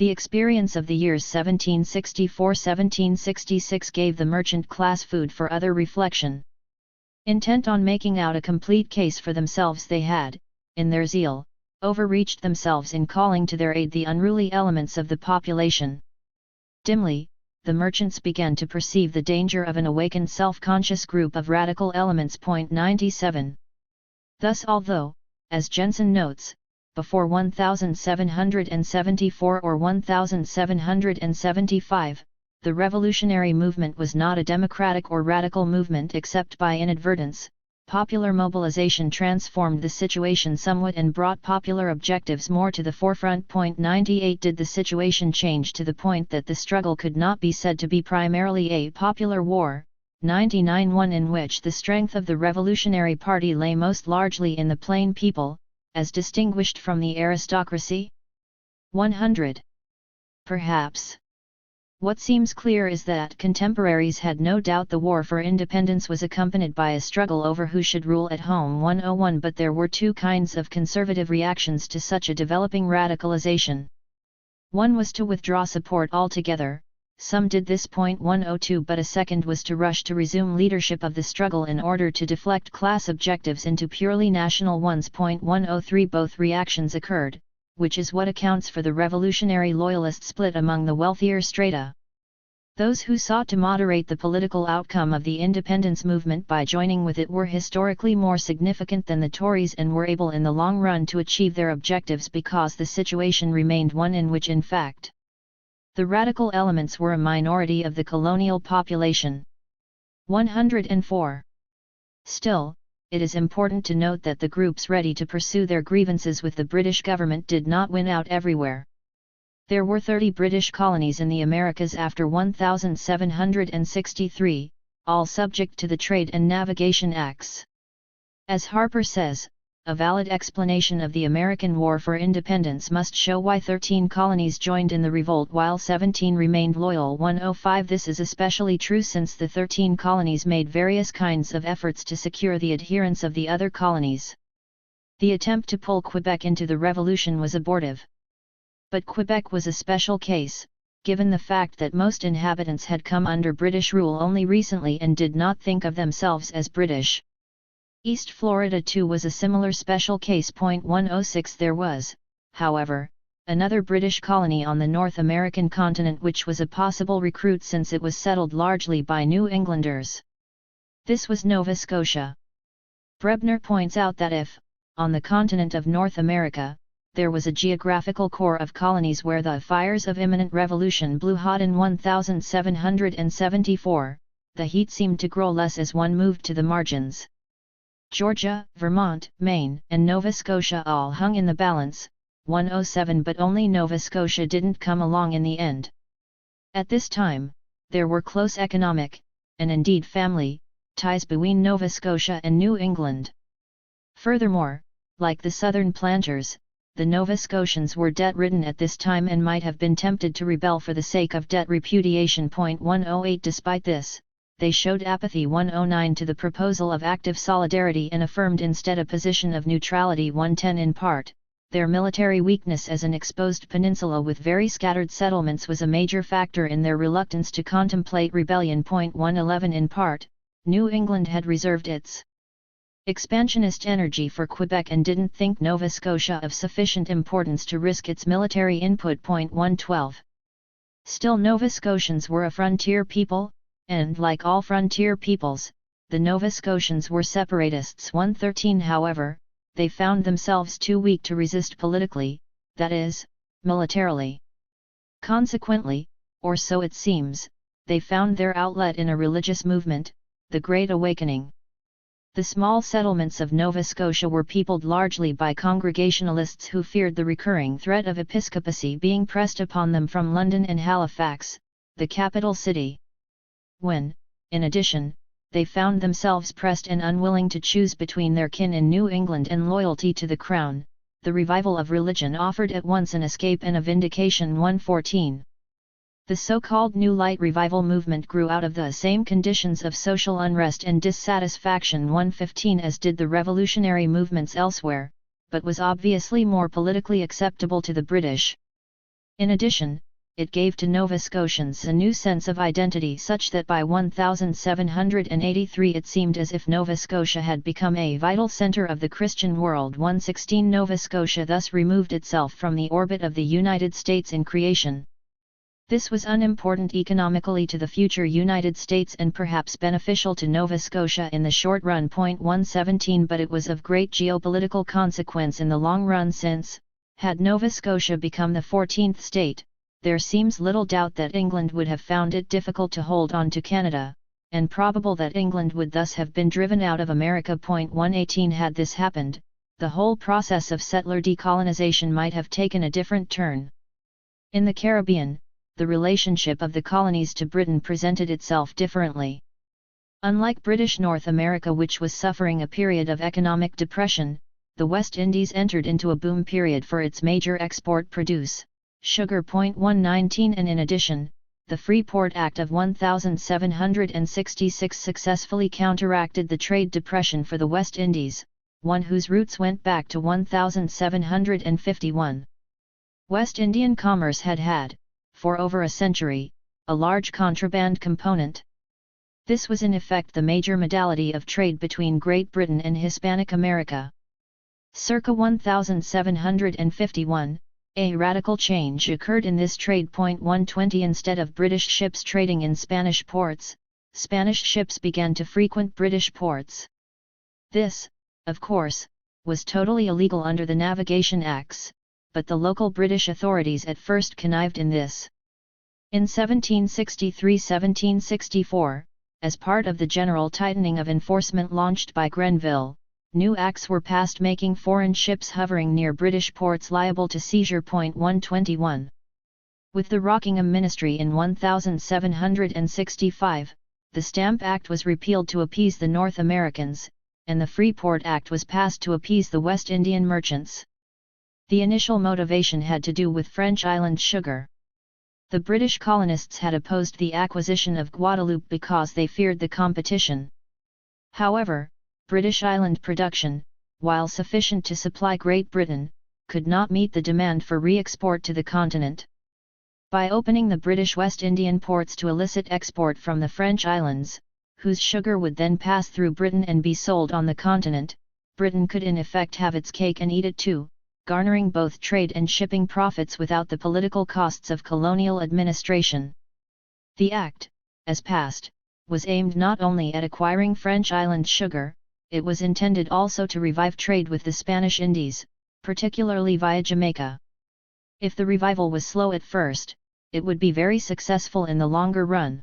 The experience of the years 1764–1766 gave the merchant class food for other reflection. Intent on making out a complete case for themselves, they had, in their zeal, overreached themselves in calling to their aid the unruly elements of the population. Dimly, the merchants began to perceive the danger of an awakened self-conscious group of radical elements. 97. Thus, although, as Jensen notes, before 1774 or 1775, the revolutionary movement was not a democratic or radical movement except by inadvertence, popular mobilization transformed the situation somewhat and brought popular objectives more to the forefront. 98 Did the situation change to the point that the struggle could not be said to be primarily a popular war? 99 One in which the strength of the Revolutionary Party lay most largely in the plain people, as distinguished from the aristocracy? 100. Perhaps. What seems clear is that contemporaries had no doubt the war for independence was accompanied by a struggle over who should rule at home. 101 But there were two kinds of conservative reactions to such a developing radicalization. One was to withdraw support altogether, some did this. 102 But a second was to rush to resume leadership of the struggle in order to deflect class objectives into purely national ones. 103 Both reactions occurred, which is what accounts for the revolutionary loyalist split among the wealthier strata. Those who sought to moderate the political outcome of the independence movement by joining with it were historically more significant than the Tories and were able in the long run to achieve their objectives because the situation remained one in which, in fact, the radical elements were a minority of the colonial population. 104. Still, it is important to note that the groups ready to pursue their grievances with the British government did not win out everywhere. There were 30 British colonies in the Americas after 1763, all subject to the Trade and Navigation Acts. As Harper says, a valid explanation of the American War for Independence must show why 13 colonies joined in the revolt while 17 remained loyal. 105 This is especially true since the 13 colonies made various kinds of efforts to secure the adherence of the other colonies. The attempt to pull Quebec into the Revolution was abortive. But Quebec was a special case, given the fact that most inhabitants had come under British rule only recently and did not think of themselves as British. East Florida too was a similar special case. 106 There was, however, another British colony on the North American continent which was a possible recruit since it was settled largely by New Englanders. This was Nova Scotia. Brebner points out that if, on the continent of North America, there was a geographical core of colonies where the fires of imminent revolution blew hot in 1774, the heat seemed to grow less as one moved to the margins. Georgia, Vermont, Maine, and Nova Scotia all hung in the balance. 107 But only Nova Scotia didn't come along in the end. At this time, there were close economic, and indeed family, ties between Nova Scotia and New England. Furthermore, like the southern planters, the Nova Scotians were debt-ridden at this time and might have been tempted to rebel for the sake of debt repudiation. 108 Despite this, they showed apathy. 109 To the proposal of active solidarity and affirmed instead a position of neutrality. 110 In part, their military weakness as an exposed peninsula with very scattered settlements was a major factor in their reluctance to contemplate rebellion. 111 In part, New England had reserved its expansionist energy for Quebec and didn't think Nova Scotia of sufficient importance to risk its military input. 112 Still, Nova Scotians were a frontier people, and like all frontier peoples, the Nova Scotians were separatists. 113 However, they found themselves too weak to resist politically, that is, militarily. Consequently, or so it seems, they found their outlet in a religious movement, the Great Awakening. The small settlements of Nova Scotia were peopled largely by Congregationalists who feared the recurring threat of episcopacy being pressed upon them from London and Halifax, the capital city. When, in addition, they found themselves pressed and unwilling to choose between their kin in New England and loyalty to the Crown, the revival of religion offered at once an escape and a vindication. 114. The so-called New Light Revival movement grew out of the same conditions of social unrest and dissatisfaction 115 as did the revolutionary movements elsewhere, but was obviously more politically acceptable to the British. In addition, it gave to Nova Scotians a new sense of identity such that by 1783 it seemed as if Nova Scotia had become a vital centre of the Christian world. 116 Nova Scotia thus removed itself from the orbit of the United States in creation. This was unimportant economically to the future United States and perhaps beneficial to Nova Scotia in the short run. 117 But it was of great geopolitical consequence in the long run since, had Nova Scotia become the 14th state, there seems little doubt that England would have found it difficult to hold on to Canada, and probable that England would thus have been driven out of America. 118 Had this happened, the whole process of settler decolonization might have taken a different turn. In the Caribbean, the relationship of the colonies to Britain presented itself differently. Unlike British North America, which was suffering a period of economic depression, the West Indies entered into a boom period for its major export produce, sugar. 119 And in addition, the Freeport Act of 1766 successfully counteracted the trade depression for the West Indies, one whose roots went back to 1751. West Indian commerce had, for over a century, a large contraband component. This was in effect the major modality of trade between Great Britain and Hispanic America. Circa 1751, a radical change occurred in this trade. 120 Instead of British ships trading in Spanish ports, Spanish ships began to frequent British ports. This, of course, was totally illegal under the Navigation Acts, but the local British authorities at first connived in this. In 1763–1764, as part of the general tightening of enforcement launched by Grenville, new acts were passed making foreign ships hovering near British ports liable to seizure. 121. With the Rockingham Ministry in 1765, the Stamp Act was repealed to appease the North Americans, and the Freeport Act was passed to appease the West Indian merchants. The initial motivation had to do with French island sugar. The British colonists had opposed the acquisition of Guadeloupe because they feared the competition. However, British island production, while sufficient to supply Great Britain, could not meet the demand for re-export to the continent. By opening the British West Indian ports to elicit export from the French islands, whose sugar would then pass through Britain and be sold on the continent, Britain could in effect have its cake and eat it too, garnering both trade and shipping profits without the political costs of colonial administration. The Act, as passed, was aimed not only at acquiring French island sugar, it was intended also to revive trade with the Spanish Indies, particularly via Jamaica. If the revival was slow at first, it would be very successful in the longer run.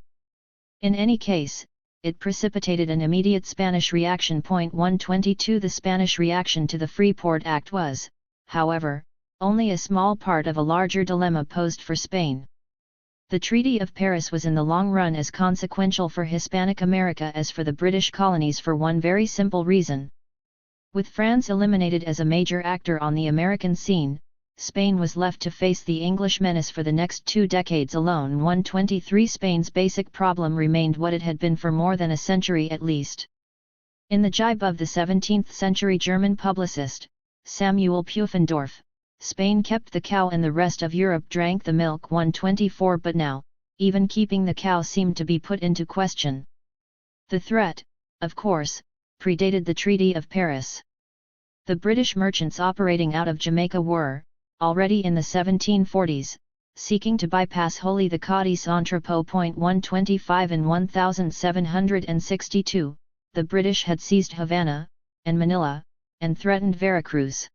In any case, it precipitated an immediate Spanish reaction. 122 The Spanish reaction to the Freeport Act was, however, only a small part of a larger dilemma posed for Spain. The Treaty of Paris was in the long run as consequential for Hispanic America as for the British colonies for one very simple reason. With France eliminated as a major actor on the American scene, Spain was left to face the English menace for the next 2 decades alone. 123 Spain's basic problem remained what it had been for more than a century at least. In the jibe of the 17th-century German publicist, Samuel Pufendorf, Spain kept the cow and the rest of Europe drank the milk. 124 But now, even keeping the cow seemed to be put into question. The threat, of course, predated the Treaty of Paris. The British merchants operating out of Jamaica were, already in the 1740s, seeking to bypass wholly the Cadiz entrepot. 125 In 1762, the British had seized Havana, and Manila, and threatened Veracruz.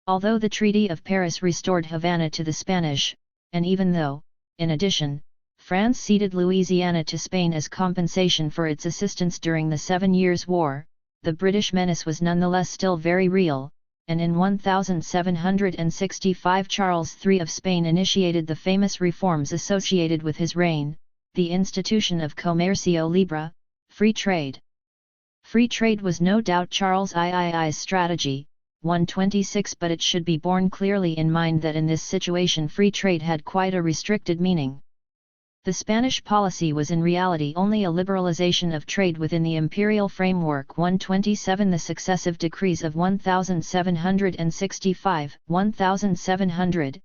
Although the Treaty of Paris restored Havana to the Spanish, and even though, in addition, France ceded Louisiana to Spain as compensation for its assistance during the 7 Years' War, the British menace was nonetheless still very real, and in 1765 Charles III of Spain initiated the famous reforms associated with his reign, the institution of Comercio Libre, free trade. Free trade was no doubt Charles III's strategy, 126, but it should be borne clearly in mind that in this situation free trade had quite a restricted meaning. The Spanish policy was in reality only a liberalization of trade within the imperial framework. 127 The successive decrees of 1765, 1778,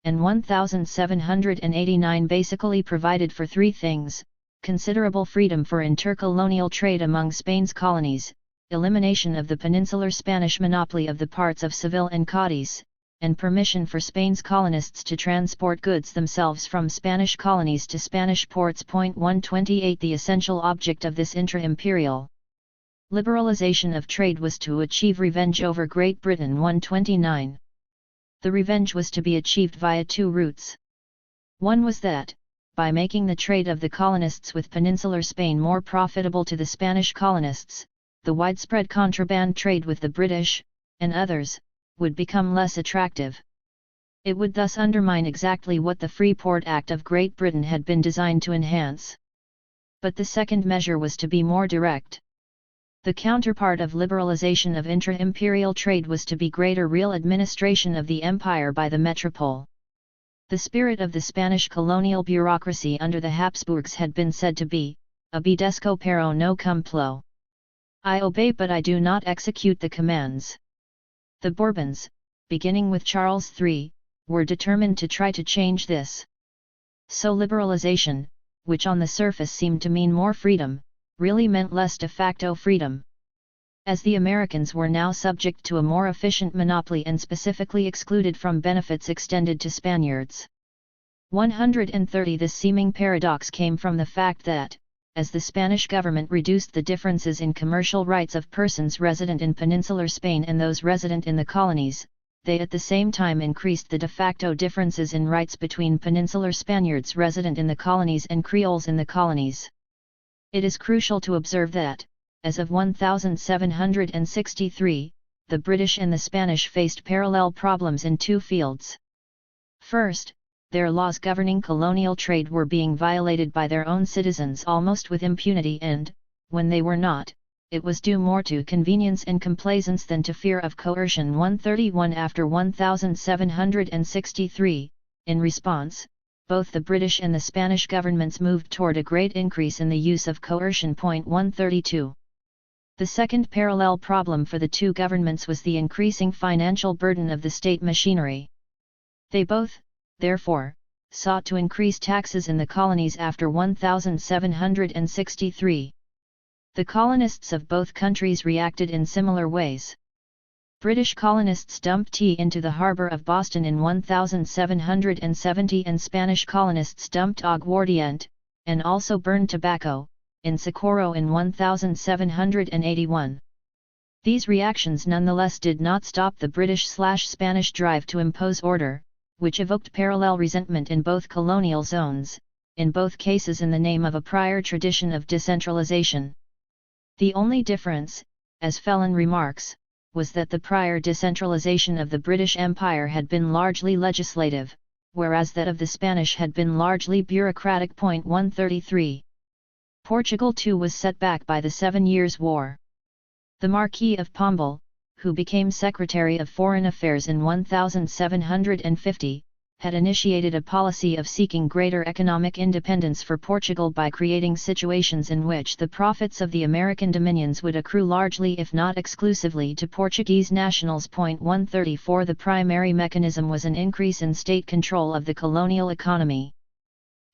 and 1789 basically provided for three things: considerable freedom for intercolonial trade among Spain's colonies, elimination of the peninsular Spanish monopoly of the parts of Seville and Cádiz, and permission for Spain's colonists to transport goods themselves from Spanish colonies to Spanish ports. 128 The essential object of this intra-imperial liberalization of trade was to achieve revenge over Great Britain. 129 The revenge was to be achieved via two routes. One was that, by making the trade of the colonists with peninsular Spain more profitable to the Spanish colonists, the widespread contraband trade with the British, and others, would become less attractive. It would thus undermine exactly what the Freeport Act of Great Britain had been designed to enhance. But the second measure was to be more direct. The counterpart of liberalization of intra-imperial trade was to be greater real administration of the empire by the metropole. The spirit of the Spanish colonial bureaucracy under the Habsburgs had been said to be, obedezco pero no cumplo. I obey but I do not execute the commands. The Bourbons, beginning with Charles III, were determined to try to change this. So liberalization, which on the surface seemed to mean more freedom, really meant less de facto freedom. As the Americans were now subject to a more efficient monopoly and specifically excluded from benefits extended to Spaniards. 130 This seeming paradox came from the fact that, as the Spanish government reduced the differences in commercial rights of persons resident in peninsular Spain and those resident in the colonies, they at the same time increased the de facto differences in rights between peninsular Spaniards resident in the colonies and Creoles in the colonies. It is crucial to observe that, as of 1763, the British and the Spanish faced parallel problems in two fields. First, their laws governing colonial trade were being violated by their own citizens almost with impunity and, when they were not, it was due more to convenience and complaisance than to fear of coercion. 131 After 1763, in response, both the British and the Spanish governments moved toward a great increase in the use of coercion. 132 The second parallel problem for the two governments was the increasing financial burden of the state machinery. They both, therefore, sought to increase taxes in the colonies after 1763. The colonists of both countries reacted in similar ways. British colonists dumped tea into the harbour of Boston in 1770 and Spanish colonists dumped aguardiente, and also burned tobacco, in Socorro in 1781. These reactions nonetheless did not stop the British/Spanish drive to impose order, which evoked parallel resentment in both colonial zones, in both cases in the name of a prior tradition of decentralization. The only difference, as Felon remarks, was that the prior decentralization of the British Empire had been largely legislative, whereas that of the Spanish had been largely bureaucratic. 133 Portugal too was set back by the 7 Years' War. The Marquis of Pombal, who became Secretary of Foreign Affairs in 1750, had initiated a policy of seeking greater economic independence for Portugal by creating situations in which the profits of the American dominions would accrue largely if not exclusively to Portuguese nationals. 134 The primary mechanism was an increase in state control of the colonial economy.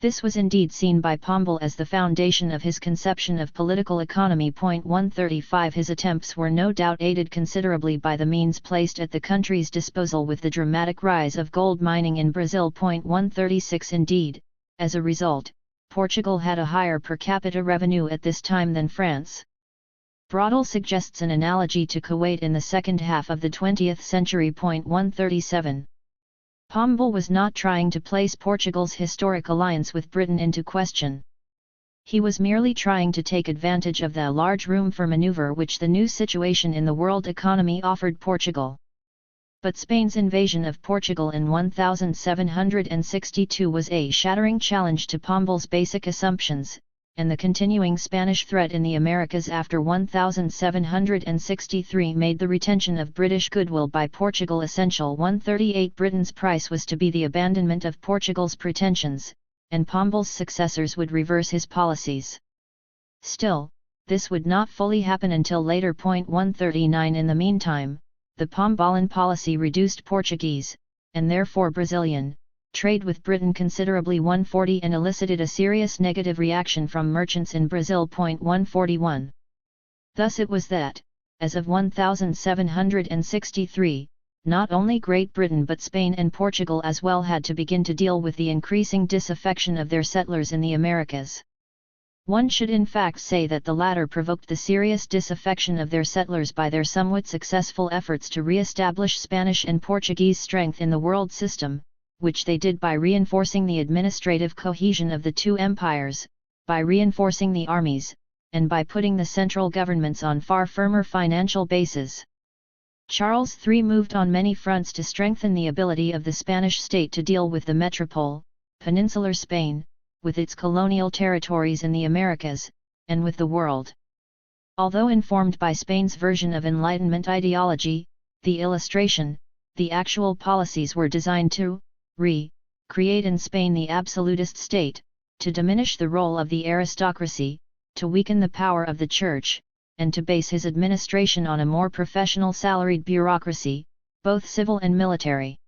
This was indeed seen by Pombal as the foundation of his conception of political economy. 135 His attempts were no doubt aided considerably by the means placed at the country's disposal with the dramatic rise of gold mining in Brazil. 136 Indeed, as a result, Portugal had a higher per capita revenue at this time than France. Braudel suggests an analogy to Kuwait in the second half of the 20th century. 137 Pombal was not trying to place Portugal's historic alliance with Britain into question. He was merely trying to take advantage of the large room for maneuver which the new situation in the world economy offered Portugal. But Spain's invasion of Portugal in 1762 was a shattering challenge to Pombal's basic assumptions, and the continuing Spanish threat in the Americas after 1763 made the retention of British goodwill by Portugal essential. 138 Britain's price was to be the abandonment of Portugal's pretensions, and Pombal's successors would reverse his policies. Still, this would not fully happen until later. 139 In the meantime, the Pombalan policy reduced Portuguese, and therefore Brazilian, trade with Britain considerably. 140 and elicited a serious negative reaction from merchants in Brazil. 141. Thus it was that, as of 1763, not only Great Britain but Spain and Portugal as well had to begin to deal with the increasing disaffection of their settlers in the Americas. One should in fact say that the latter provoked the serious disaffection of their settlers by their somewhat successful efforts to re-establish Spanish and Portuguese strength in the world system, which they did by reinforcing the administrative cohesion of the two empires, by reinforcing the armies, and by putting the central governments on far firmer financial bases. Charles III moved on many fronts to strengthen the ability of the Spanish state to deal with the metropole, peninsular Spain, with its colonial territories in the Americas, and with the world. Although informed by Spain's version of Enlightenment ideology, the illustration, the actual policies were designed to create in Spain the absolutist state, to diminish the role of the aristocracy, to weaken the power of the church, and to base his administration on a more professional salaried bureaucracy, both civil and military.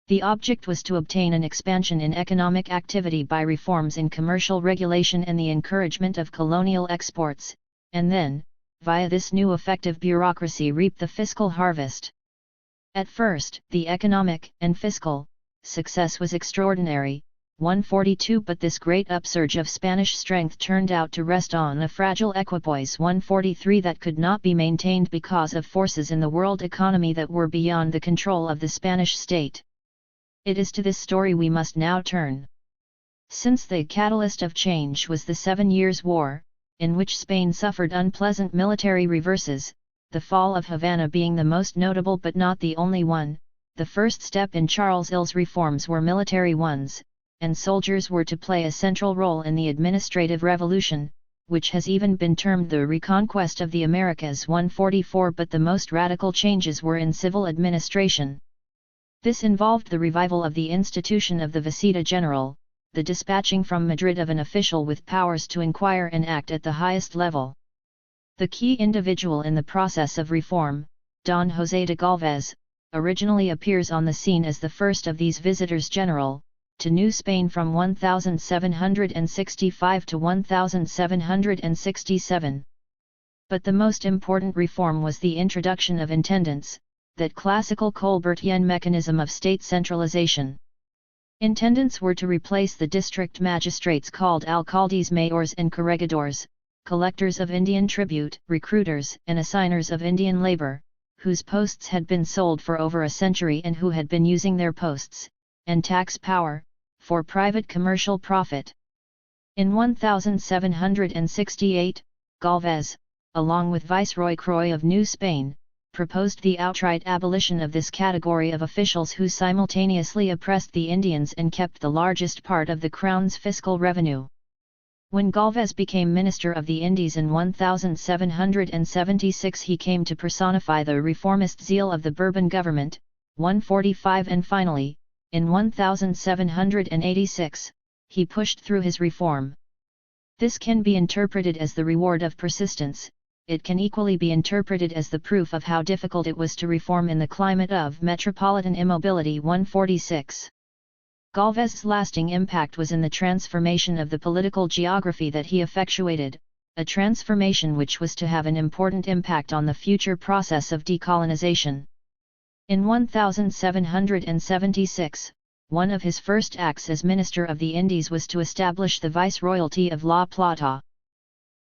The object was to obtain an expansion in economic activity by reforms in commercial regulation and the encouragement of colonial exports, and then, via this new effective bureaucracy, reap the fiscal harvest. At first, the economic and fiscal success was extraordinary, 142, but this great upsurge of Spanish strength turned out to rest on a fragile equipoise. 143 that could not be maintained because of forces in the world economy that were beyond the control of the Spanish state. It is to this story we must now turn. Since the catalyst of change was the 7 Years' War, in which Spain suffered unpleasant military reverses, the fall of Havana being the most notable but not the only one, the first step in Charles II's reforms were military ones, and soldiers were to play a central role in the administrative revolution, which has even been termed the reconquest of the Americas. 144 But the most radical changes were in civil administration. This involved the revival of the institution of the Visita General, the dispatching from Madrid of an official with powers to inquire and act at the highest level. The key individual in the process of reform, Don José de Galvez, originally appears on the scene as the first of these visitors general to New Spain from 1765 to 1767. But the most important reform was the introduction of intendants, that classical Colbertian mechanism of state centralization. Intendants were to replace the district magistrates called alcaldes mayores and corregidores, collectors of Indian tribute, recruiters and assigners of Indian labor, whose posts had been sold for over a century and who had been using their posts, and tax power, for private commercial profit. In 1768, Galvez, along with Viceroy Croix of New Spain, proposed the outright abolition of this category of officials who simultaneously oppressed the Indians and kept the largest part of the Crown's fiscal revenue. When Galvez became Minister of the Indies in 1776, he came to personify the reformist zeal of the Bourbon government. 145 And finally, in 1786, he pushed through his reform. This can be interpreted as the reward of persistence. It can equally be interpreted as the proof of how difficult it was to reform in the climate of metropolitan immobility. 146. Galvez's lasting impact was in the transformation of the political geography that he effectuated, a transformation which was to have an important impact on the future process of decolonization. In 1776, one of his first acts as Minister of the Indies was to establish the Viceroyalty of La Plata.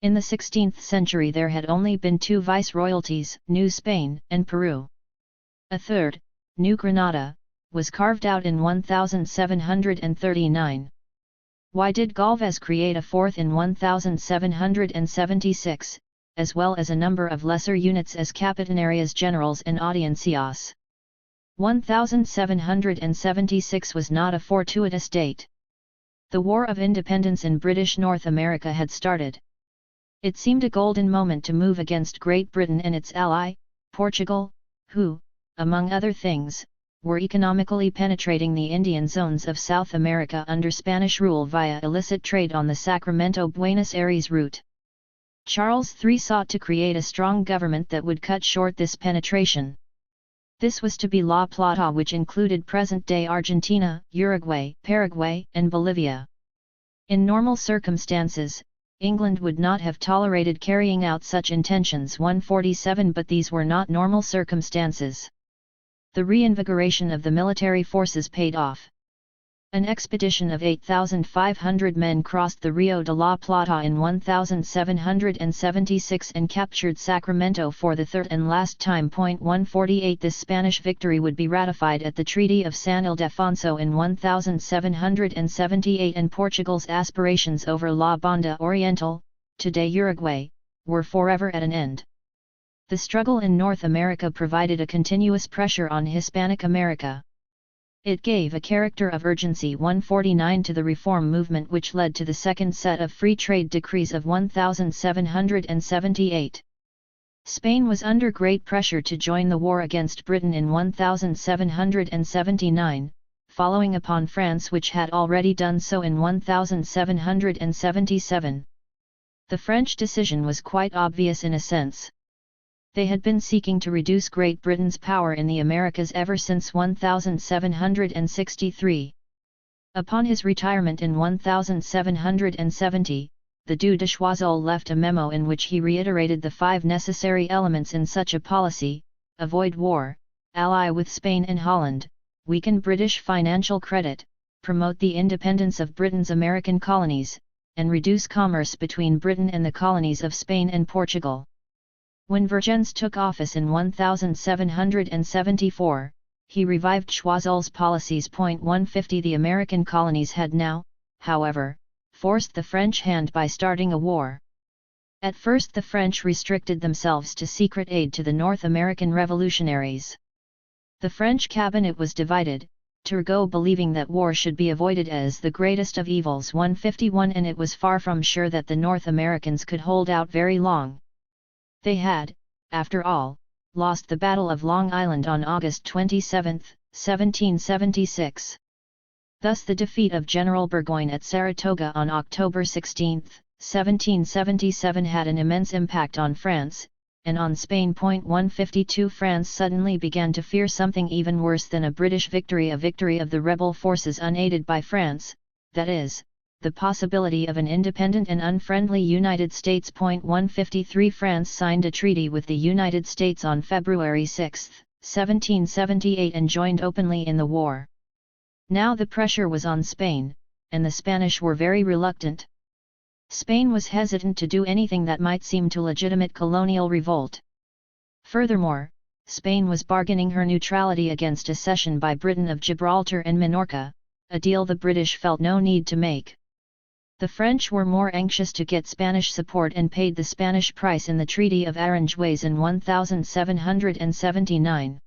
In the 16th century there had only been two viceroyalties, New Spain and Peru. A third, New Granada, was carved out in 1739. Why did Galvez create a fourth in 1776, as well as a number of lesser units as Capitanarias Generals and Audiencias? 1776 was not a fortuitous date. The War of Independence in British North America had started. It seemed a golden moment to move against Great Britain and its ally, Portugal, who, among other things, were economically penetrating the Indian zones of South America under Spanish rule via illicit trade on the Sacramento-Buenos Aires route. Charles III sought to create a strong government that would cut short this penetration. This was to be La Plata, which included present-day Argentina, Uruguay, Paraguay, and Bolivia. In normal circumstances, England would not have tolerated carrying out such intentions. 147 But these were not normal circumstances. The reinvigoration of the military forces paid off. An expedition of 8,500 men crossed the Rio de la Plata in 1776 and captured Sacramento for the third and last time. 148 This Spanish victory would be ratified at the Treaty of San Ildefonso in 1778, and Portugal's aspirations over La Banda Oriental, today Uruguay, were forever at an end. The struggle in North America provided a continuous pressure on Hispanic America. It gave a character of urgency. 149 to the reform movement, which led to the second set of free trade decrees of 1778. Spain was under great pressure to join the war against Britain in 1779, following upon France, which had already done so in 1777. The French decision was quite obvious in a sense. They had been seeking to reduce Great Britain's power in the Americas ever since 1763. Upon his retirement in 1770, the Duc de Choiseul left a memo in which he reiterated the 5 necessary elements in such a policy: avoid war, ally with Spain and Holland, weaken British financial credit, promote the independence of Britain's American colonies, and reduce commerce between Britain and the colonies of Spain and Portugal. When Vergennes took office in 1774, he revived Choiseul's policies. 150 The American colonies had now, however, forced the French hand by starting a war. At first the French restricted themselves to secret aid to the North American revolutionaries. The French cabinet was divided, Turgot believing that war should be avoided as the greatest of evils. 151 And it was far from sure that the North Americans could hold out very long. They had, after all, lost the Battle of Long Island on August 27, 1776. Thus the defeat of General Burgoyne at Saratoga on October 16, 1777 had an immense impact on France, and on Spain. 152 France suddenly began to fear something even worse than a British victory, a victory of the rebel forces unaided by France, that is, the possibility of an independent and unfriendly United States. 153 France signed a treaty with the United States on February 6, 1778 and joined openly in the war. Now the pressure was on Spain, and the Spanish were very reluctant. Spain was hesitant to do anything that might seem to legitimate colonial revolt. Furthermore, Spain was bargaining her neutrality against a cession by Britain of Gibraltar and Minorca, a deal the British felt no need to make. The French were more anxious to get Spanish support and paid the Spanish price in the Treaty of Aranjuez in 1779.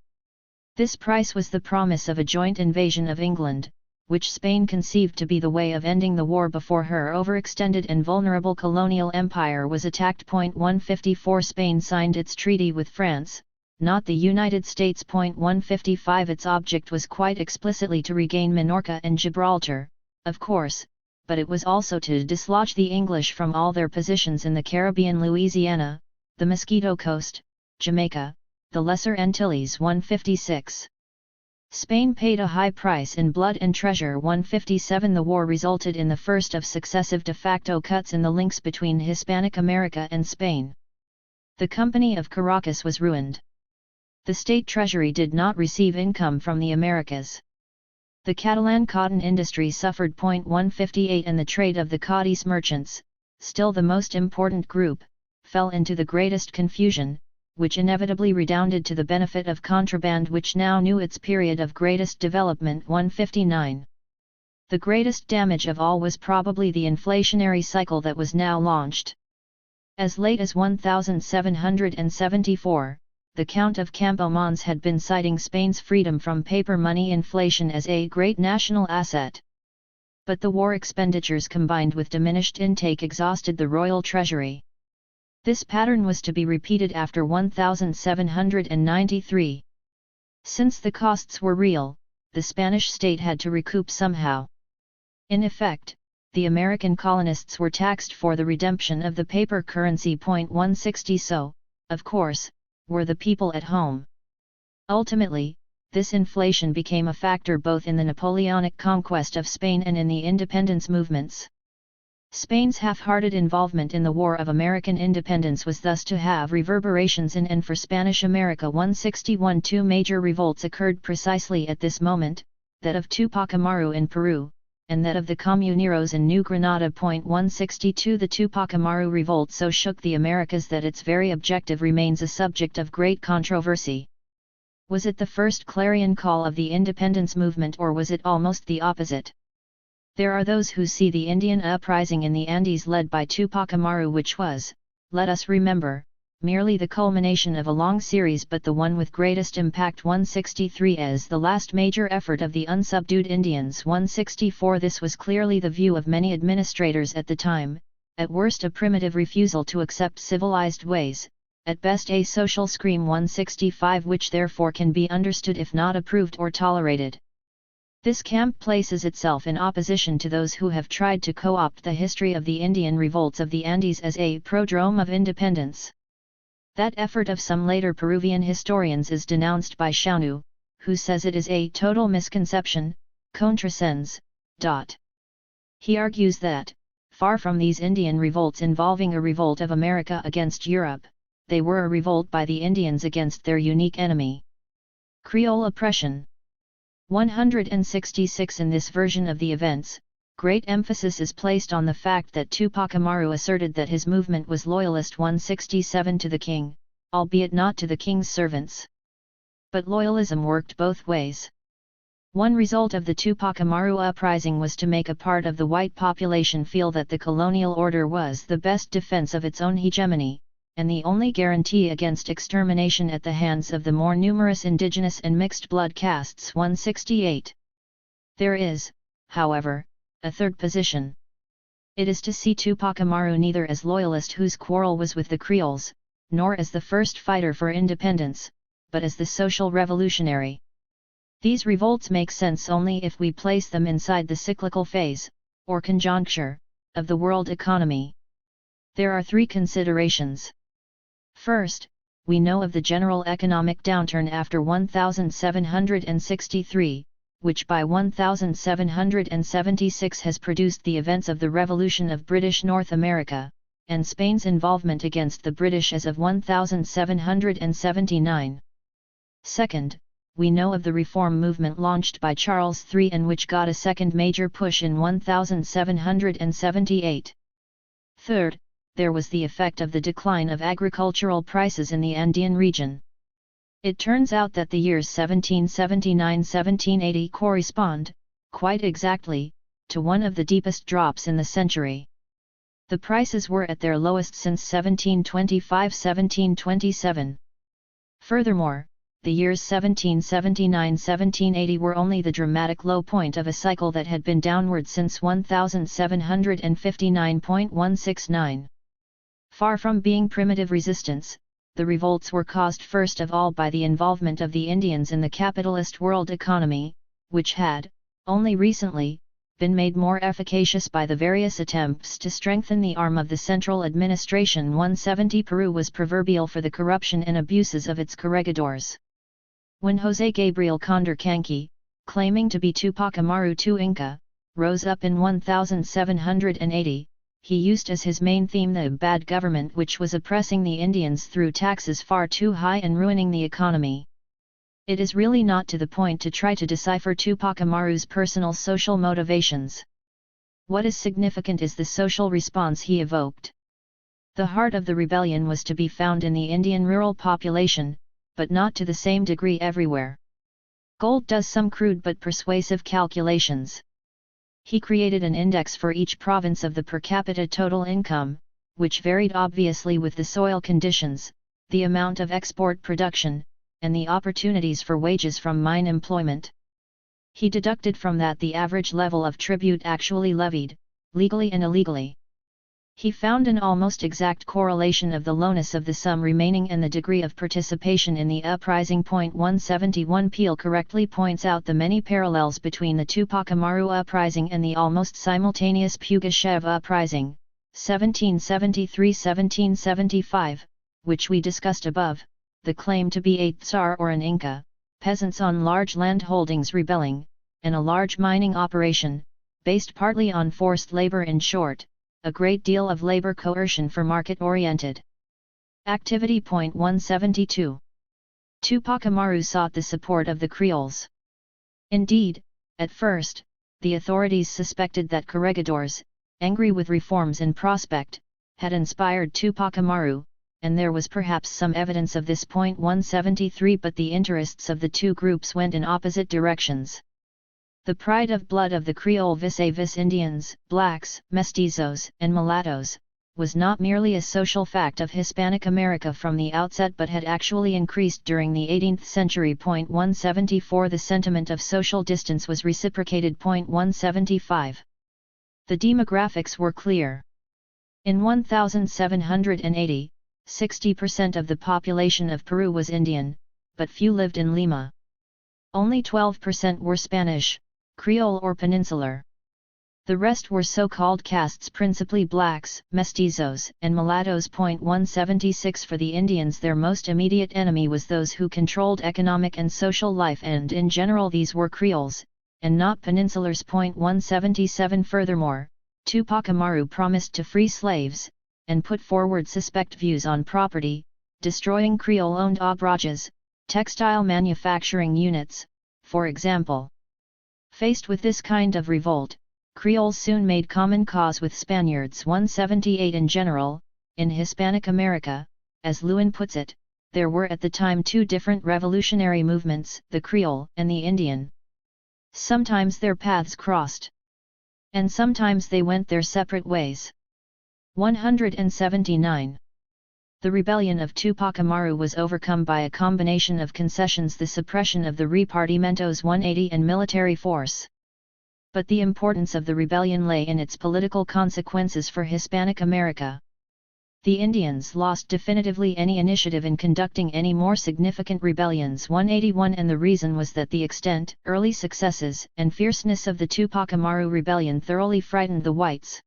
This price was the promise of a joint invasion of England, which Spain conceived to be the way of ending the war before her overextended and vulnerable colonial empire was attacked. 154 Spain signed its treaty with France, not the United States. 155 Its object was quite explicitly to regain Minorca and Gibraltar, of course, but it was also to dislodge the English from all their positions in the Caribbean, Louisiana, the Mosquito Coast, Jamaica, the Lesser Antilles. 156. Spain paid a high price in blood and treasure. 157 The war resulted in the first of successive de facto cuts in the links between Hispanic America and Spain. The Company of Caracas was ruined. The state treasury did not receive income from the Americas. The Catalan cotton industry suffered. 158 And the trade of the Cadiz merchants, still the most important group, fell into the greatest confusion, which inevitably redounded to the benefit of contraband, which now knew its period of greatest development. 159. The greatest damage of all was probably the inflationary cycle that was now launched. As late as 1774, the Count of Campomanes had been citing Spain's freedom from paper money inflation as a great national asset. But the war expenditures combined with diminished intake exhausted the royal treasury. This pattern was to be repeated after 1793. Since the costs were real, the Spanish state had to recoup somehow. In effect, the American colonists were taxed for the redemption of the paper currency. 160. So, of course, were the people at home. Ultimately, this inflation became a factor both in the Napoleonic conquest of Spain and in the independence movements. Spain's half-hearted involvement in the War of American Independence was thus to have reverberations in and for Spanish America. 161. Two major revolts occurred precisely at this moment, that of Tupac Amaru in Peru, and that of the Comuneros in New Granada. 162. The Tupac Amaru revolt so shook the Americas that its very objective remains a subject of great controversy. Was it the first clarion call of the independence movement, or was it almost the opposite? There are those who see the Indian uprising in the Andes led by Tupac Amaru, which was, let us remember, merely the culmination of a long series but the one with greatest impact. 163. As the last major effort of the unsubdued Indians. 164. This was clearly the view of many administrators at the time, at worst a primitive refusal to accept civilized ways, at best a social scream. 165. Which therefore can be understood if not approved or tolerated. This camp places itself in opposition to those who have tried to co-opt the history of the Indian revolts of the Andes as a prodrome of independence. That effort of some later Peruvian historians is denounced by Chaunu, who says it is a total misconception, contrasens. He argues that, far from these Indian revolts involving a revolt of America against Europe, they were a revolt by the Indians against their unique enemy, Creole oppression. 166. In this version of the events, great emphasis is placed on the fact that Tupac Amaru asserted that his movement was loyalist. 167. To the king, albeit not to the king's servants. But loyalism worked both ways. One result of the Tupac Amaru uprising was to make a part of the white population feel that the colonial order was the best defense of its own hegemony, and the only guarantee against extermination at the hands of the more numerous indigenous and mixed-blood castes. 168. There is, however, a third position. It is to see Tupac Amaru neither as loyalist whose quarrel was with the Creoles, nor as the first fighter for independence, but as the social revolutionary. These revolts make sense only if we place them inside the cyclical phase, or conjuncture, of the world economy. There are three considerations. First, we know of the general economic downturn after 1763, which by 1776 has produced the events of the Revolution of British North America, and Spain's involvement against the British as of 1779. Second, we know of the reform movement launched by Charles III and which got a second major push in 1778. Third, there was the effect of the decline of agricultural prices in the Andean region. It turns out that the years 1779–1780 correspond, quite exactly, to one of the deepest drops in the century. The prices were at their lowest since 1725–1727. Furthermore, the years 1779–1780 were only the dramatic low point of a cycle that had been downward since 1759.169. Far from being primitive resistance, the revolts were caused first of all by the involvement of the Indians in the capitalist world economy, which had, only recently, been made more efficacious by the various attempts to strengthen the arm of the central administration. 170. Peru was proverbial for the corruption and abuses of its corregidors. When José Gabriel Condorcanqui, claiming to be Tupac Amaru II Inca, rose up in 1780, he used as his main theme the bad government which was oppressing the Indians through taxes far too high and ruining the economy. It is really not to the point to try to decipher Tupac Amaru's personal social motivations. What is significant is the social response he evoked. The heart of the rebellion was to be found in the Indian rural population, but not to the same degree everywhere. Gold does some crude but persuasive calculations. He created an index for each province of the per capita total income, which varied obviously with the soil conditions, the amount of export production, and the opportunities for wages from mine employment. He deducted from that the average level of tribute actually levied, legally and illegally. He found an almost exact correlation of the lowness of the sum remaining and the degree of participation in the uprising. 171 Peel correctly points out the many parallels between the Tupac Amaru uprising and the almost simultaneous Pugachev uprising, 1773-1775, which we discussed above, the claim to be a Tsar or an Inca, peasants on large land holdings rebelling, and a large mining operation, based partly on forced labor. In short, a great deal of labor coercion for market-oriented activity. 172. Tupac Amaru sought the support of the Creoles. Indeed, at first, the authorities suspected that corregidors, angry with reforms in prospect, had inspired Tupac Amaru, and there was perhaps some evidence of this. 173 But the interests of the two groups went in opposite directions. The pride of blood of the Creole vis-a-vis Indians, blacks, mestizos, and mulattoes, was not merely a social fact of Hispanic America from the outset but had actually increased during the 18th century. 174 The sentiment of social distance was reciprocated. 175 The demographics were clear. In 1780, 60% of the population of Peru was Indian, but few lived in Lima. Only 12% were Spanish, Creole or Peninsular. The rest were so-called castes, principally blacks, mestizos, and mulattoes. 176 For the Indians, their most immediate enemy was those who controlled economic and social life, and in general these were Creoles, and not Peninsulars. 177 Furthermore, Tupac Amaru promised to free slaves, and put forward suspect views on property, destroying Creole-owned obrages, textile manufacturing units, for example. Faced with this kind of revolt, Creoles soon made common cause with Spaniards. 178 In general, in Hispanic America, as Lewin puts it, there were at the time two different revolutionary movements, the Creole and the Indian. Sometimes their paths crossed, and sometimes they went their separate ways. 179. The rebellion of Tupac Amaru was overcome by a combination of concessions, the suppression of the Repartimientos 180 and military force. But the importance of the rebellion lay in its political consequences for Hispanic America. The Indians lost definitively any initiative in conducting any more significant rebellions. 181 And the reason was that the extent, early successes, and fierceness of the Tupac Amaru rebellion thoroughly frightened the whites.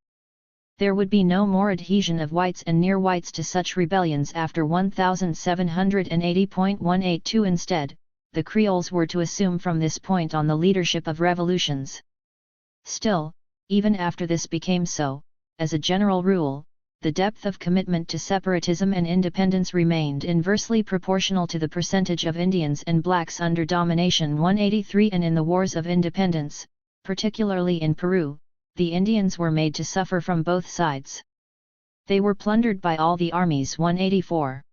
There would be no more adhesion of whites and near whites to such rebellions after 1780.182. Instead, the Creoles were to assume from this point on the leadership of revolutions. Still, even after this became so, as a general rule, the depth of commitment to separatism and independence remained inversely proportional to the percentage of Indians and blacks under domination. 183 And in the wars of independence, particularly in Peru, the Indians were made to suffer from both sides. They were plundered by all the armies. 184.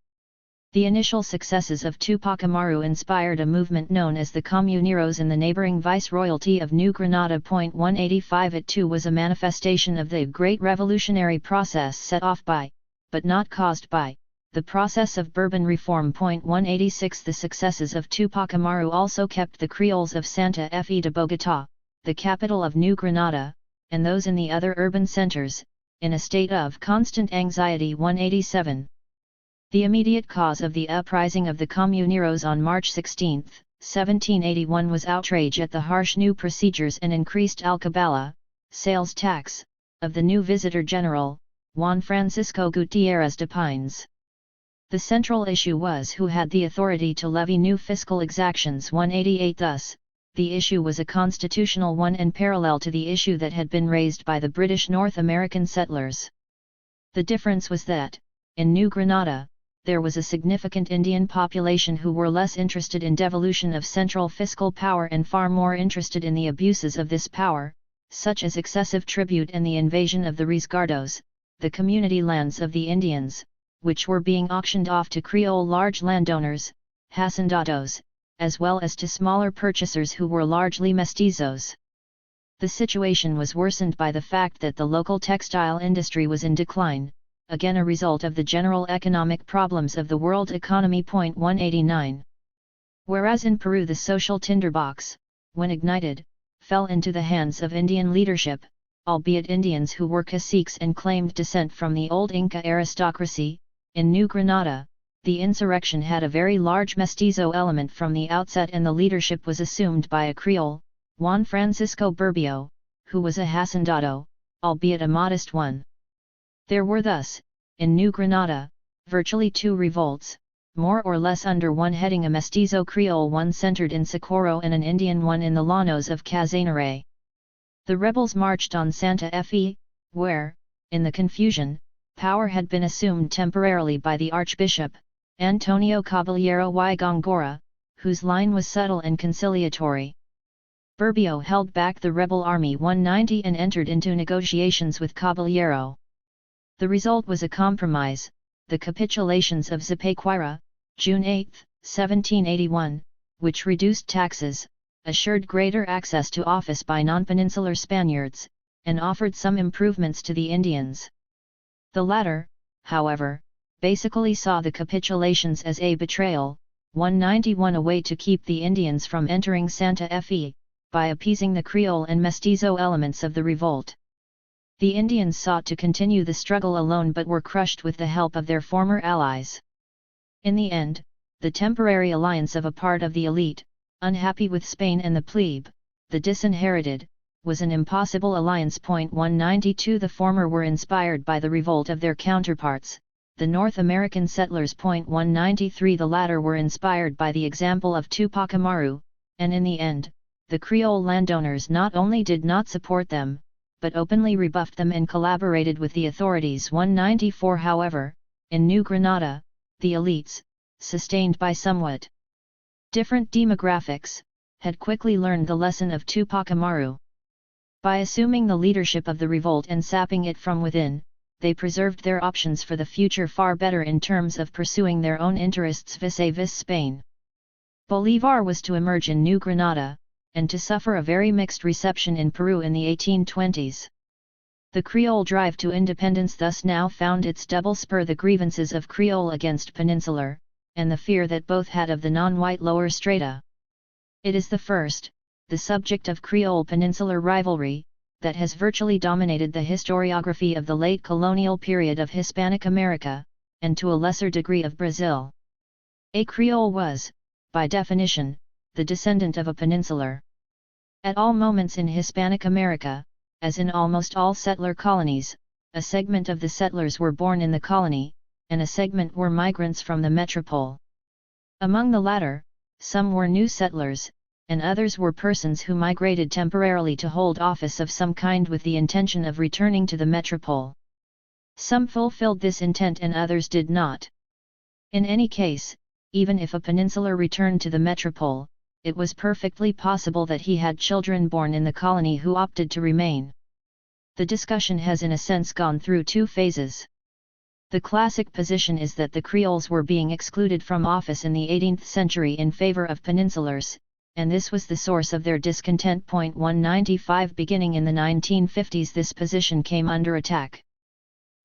The initial successes of Tupac Amaru inspired a movement known as the Comuneros in the neighboring Viceroyalty of New Granada. 185 It too was a manifestation of the great revolutionary process set off by, but not caused by, the process of Bourbon reform. 186 The successes of Tupac Amaru also kept the Creoles of Santa Fe de Bogotá, the capital of New Granada, and those in the other urban centers, in a state of constant anxiety. 187. The immediate cause of the uprising of the Comuneros on March 16, 1781 was outrage at the harsh new procedures and increased alcabala, sales tax, of the new Visitor General, Juan Francisco Gutiérrez de Pines. The central issue was who had the authority to levy new fiscal exactions. 188 Thus, the issue was a constitutional one and parallel to the issue that had been raised by the British North American settlers. The difference was that, in New Granada, there was a significant Indian population who were less interested in devolution of central fiscal power and far more interested in the abuses of this power, such as excessive tribute and the invasion of the resguardos, the community lands of the Indians, which were being auctioned off to Creole large landowners, hacendados, as well as to smaller purchasers who were largely mestizos. The situation was worsened by the fact that the local textile industry was in decline, again a result of the general economic problems of the world economy. 189. Whereas in Peru the social tinderbox, when ignited, fell into the hands of Indian leadership, albeit Indians who were caciques and claimed descent from the old Inca aristocracy. In New Granada, the insurrection had a very large mestizo element from the outset, and the leadership was assumed by a Creole, Juan Francisco Burbio, who was a hacendado, albeit a modest one. There were thus, in New Granada, virtually two revolts, more or less under one heading, a mestizo Creole one centered in Socorro and an Indian one in the llanos of Casanare. The rebels marched on Santa Fe, where, in the confusion, power had been assumed temporarily by the Archbishop, Antonio Caballero y Góngora, whose line was subtle and conciliatory. Burbio held back the rebel army 190 and entered into negotiations with Caballero. The result was a compromise, the capitulations of Zipaquira, June 8, 1781, which reduced taxes, assured greater access to office by non-peninsular Spaniards, and offered some improvements to the Indians. The latter, however, basically saw the capitulations as a betrayal. 191, a way to keep the Indians from entering Santa Fe, by appeasing the Creole and mestizo elements of the revolt. The Indians sought to continue the struggle alone but were crushed with the help of their former allies. In the end, the temporary alliance of a part of the elite, unhappy with Spain, and the plebe, the disinherited, was an impossible alliance. 192, the former were inspired by the revolt of their counterparts, the North American settlers. 193, the latter were inspired by the example of Tupac Amaru, and in the end, the Creole landowners not only did not support them, but openly rebuffed them and collaborated with the authorities. 194, however, in New Granada, the elites, sustained by somewhat different demographics, had quickly learned the lesson of Tupac Amaru. By assuming the leadership of the revolt and sapping it from within, they preserved their options for the future far better in terms of pursuing their own interests vis-a-vis Spain. Bolívar was to emerge in New Granada, and to suffer a very mixed reception in Peru in the 1820s. The Creole drive to independence thus now found its double spur: the grievances of Creole against Peninsular, and the fear that both had of the non-white lower strata. It is the first, the subject of Creole-Peninsular rivalry, that has virtually dominated the historiography of the late colonial period of Hispanic America, and to a lesser degree of Brazil. A Creole was, by definition, the descendant of a peninsular. At all moments in Hispanic America, as in almost all settler colonies, a segment of the settlers were born in the colony, and a segment were migrants from the metropole. Among the latter, some were new settlers, and others were persons who migrated temporarily to hold office of some kind with the intention of returning to the metropole. Some fulfilled this intent and others did not. In any case, even if a peninsular returned to the metropole, it was perfectly possible that he had children born in the colony who opted to remain. The discussion has in a sense gone through two phases. The classic position is that the Creoles were being excluded from office in the 18th century in favor of peninsulars, and this was the source of their discontent. 195, beginning in the 1950s, this position came under attack.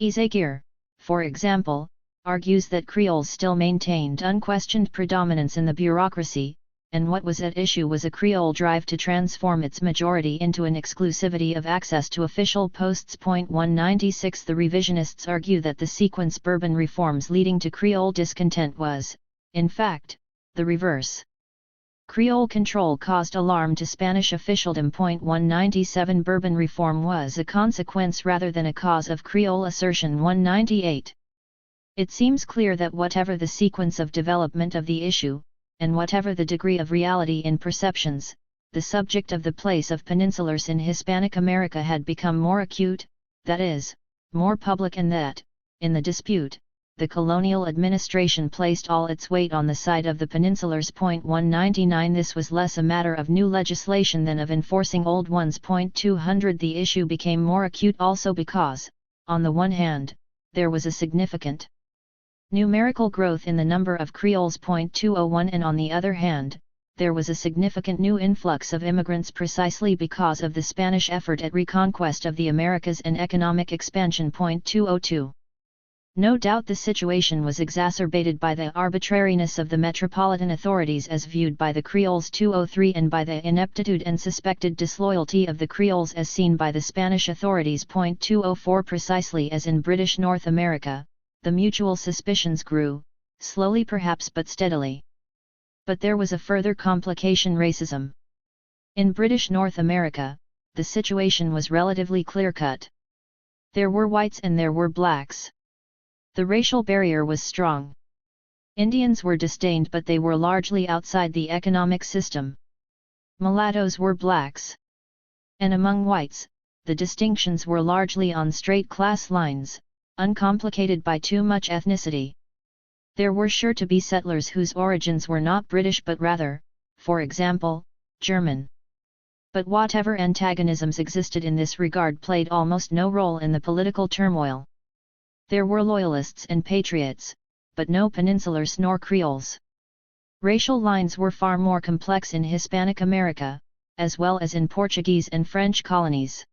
Ezequiel, for example, argues that Creoles still maintained unquestioned predominance in the bureaucracy, and what was at issue was a Creole drive to transform its majority into an exclusivity of access to official posts. 196, the revisionists argue that the sequence Bourbon reforms leading to Creole discontent was, in fact, the reverse. Creole control caused alarm to Spanish officialdom. 197, Bourbon reform was a consequence rather than a cause of Creole assertion. 198. It seems clear that whatever the sequence of development of the issue, and whatever the degree of reality in perceptions, the subject of the place of peninsulars in Hispanic America had become more acute, that is, more public, and that, in the dispute, the colonial administration placed all its weight on the side of the peninsulars. 199, this was less a matter of new legislation than of enforcing old ones. 200, the issue became more acute also because, on the one hand, there was a significant numerical growth in the number of Creoles. 201, and on the other hand, there was a significant new influx of immigrants precisely because of the Spanish effort at reconquest of the Americas and economic expansion. 202. No doubt the situation was exacerbated by the arbitrariness of the metropolitan authorities as viewed by the Creoles. 203 and by the ineptitude and suspected disloyalty of the Creoles as seen by the Spanish authorities. 204 Precisely as in British North America, the mutual suspicions grew, slowly perhaps but steadily. But there was a further complication: racism. In British North America, the situation was relatively clear-cut. There were whites and there were blacks. The racial barrier was strong. Indians were disdained, but they were largely outside the economic system. Mulattoes were blacks. And among whites, the distinctions were largely on straight class lines, uncomplicated by too much ethnicity. There were sure to be settlers whose origins were not British but rather, for example, German. But whatever antagonisms existed in this regard played almost no role in the political turmoil. There were loyalists and patriots, but no peninsulars nor Creoles. Racial lines were far more complex in Hispanic America, as well as in Portuguese and French colonies.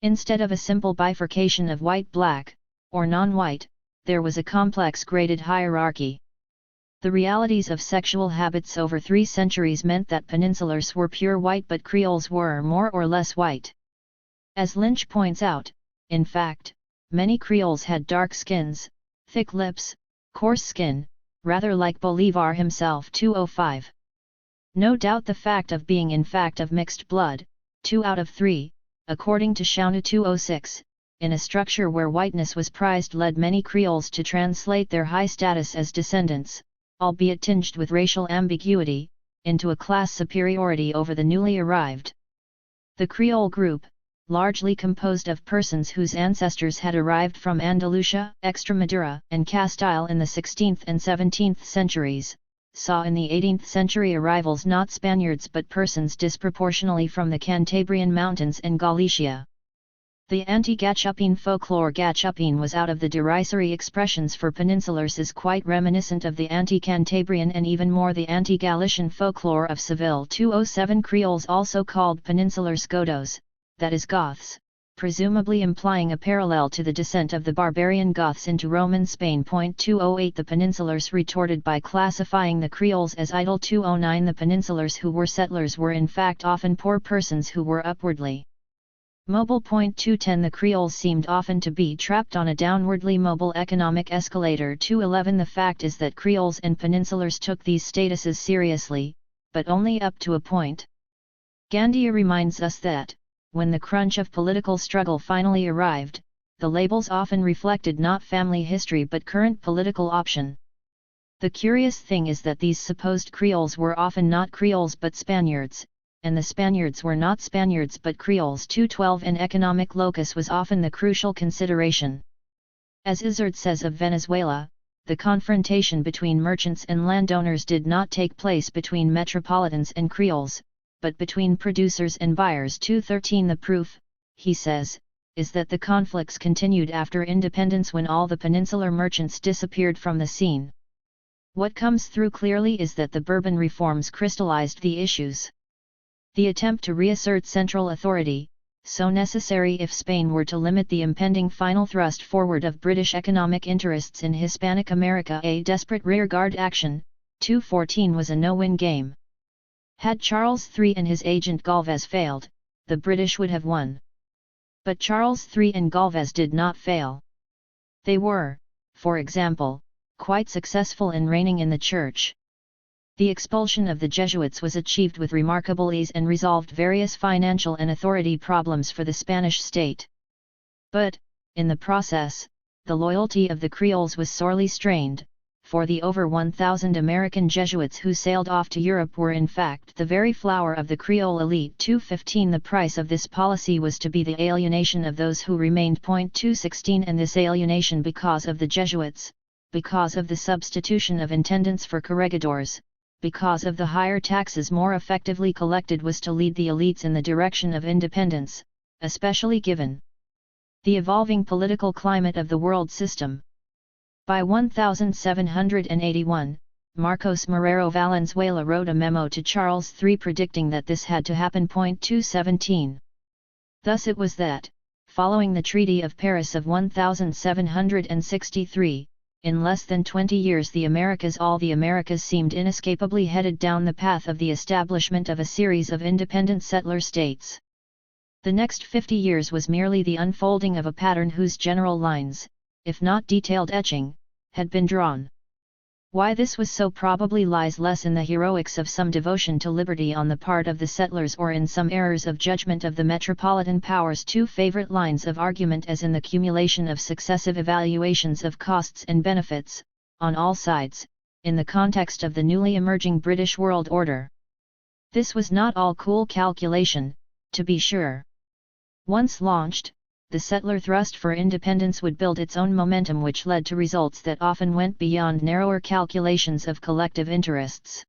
Instead of a simple bifurcation of white-black, or non-white, there was a complex graded hierarchy. The realities of sexual habits over 3 centuries meant that peninsulars were pure white but Creoles were more or less white. As Lynch points out, in fact, many Creoles had dark skins, thick lips, coarse skin, rather like Bolivar himself. 205. No doubt the fact of being in fact of mixed blood, 2 out of 3, according to Shauna. 206, in a structure where whiteness was prized led many Creoles to translate their high status as descendants, albeit tinged with racial ambiguity, into a class superiority over the newly arrived. The Creole group, largely composed of persons whose ancestors had arrived from Andalusia, Extremadura, and Castile in the 16th and 17th centuries, saw in the 18th century arrivals not Spaniards but persons disproportionately from the Cantabrian Mountains and Galicia. The anti-Gachupin folklore. Gachupin was out of the derisory expressions for peninsulars is quite reminiscent of the anti-Cantabrian and even more the anti-Galician folklore of Seville. 207 Creoles also called peninsulars Godos, that is Goths, presumably implying a parallel to the descent of the barbarian Goths into Roman Spain. 208 The peninsulars retorted by classifying the Creoles as idle. 209 The peninsulars who were settlers were in fact often poor persons who were upwardly mobile. 210 The Creoles seemed often to be trapped on a downwardly mobile economic escalator. 211 The fact is that Creoles and peninsulars took these statuses seriously, but only up to a point. Gandia reminds us that, when the crunch of political struggle finally arrived, the labels often reflected not family history but current political option. The curious thing is that these supposed Creoles were often not Creoles but Spaniards, and the Spaniards were not Spaniards but Creoles. 212 An economic locus was often the crucial consideration. As Izard says of Venezuela, the confrontation between merchants and landowners did not take place between metropolitans and Creoles, but between producers and buyers. 213 The proof, he says, is that the conflicts continued after independence when all the peninsular merchants disappeared from the scene. What comes through clearly is that the Bourbon reforms crystallized the issues. The attempt to reassert central authority, so necessary if Spain were to limit the impending final thrust forward of British economic interests in Hispanic America, a desperate rearguard action. 214 was a no-win game. Had Charles III and his agent Galvez failed, the British would have won. But Charles III and Galvez did not fail. They were, for example, quite successful in reigning in the Church. The expulsion of the Jesuits was achieved with remarkable ease and resolved various financial and authority problems for the Spanish state. But, in the process, the loyalty of the Creoles was sorely strained, for the over 1,000 American Jesuits who sailed off to Europe were in fact the very flower of the Creole elite. 215 The price of this policy was to be the alienation of those who remained. 216 And this alienation because of the Jesuits, because of the substitution of intendants for corregidors, because of the higher taxes more effectively collected was to lead the elites in the direction of independence, especially given the evolving political climate of the world system. By 1781, Marcos Marrero Valenzuela wrote a memo to Charles III predicting that this had to happen. 217. Thus it was that, following the Treaty of Paris of 1763, in less than 20 years all the Americas seemed inescapably headed down the path of the establishment of a series of independent settler states. The next 50 years was merely the unfolding of a pattern whose general lines, if not detailed etching, had been drawn. Why this was so probably lies less in the heroics of some devotion to liberty on the part of the settlers or in some errors of judgment of the metropolitan powers' two favorite lines of argument as in the cumulation of successive evaluations of costs and benefits, on all sides, in the context of the newly emerging British world order. This was not all cool calculation, to be sure. Once launched, the settler thrust for independence would build its own momentum, which led to results that often went beyond narrower calculations of collective interests.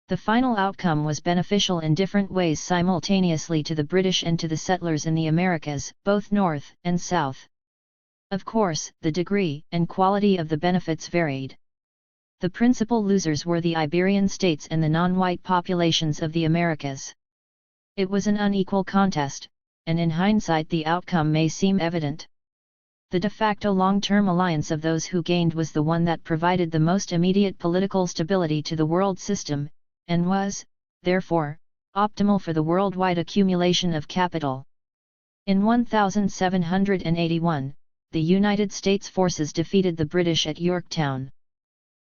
The final outcome was beneficial in different ways simultaneously to the British and to the settlers in the Americas, both North and South. Of course, the degree and quality of the benefits varied. The principal losers were the Iberian states and the non-white populations of the Americas. It was an unequal contest, and in hindsight the outcome may seem evident. The de facto long-term alliance of those who gained was the one that provided the most immediate political stability to the world system, and was, therefore, optimal for the worldwide accumulation of capital. In 1781, the United States forces defeated the British at Yorktown.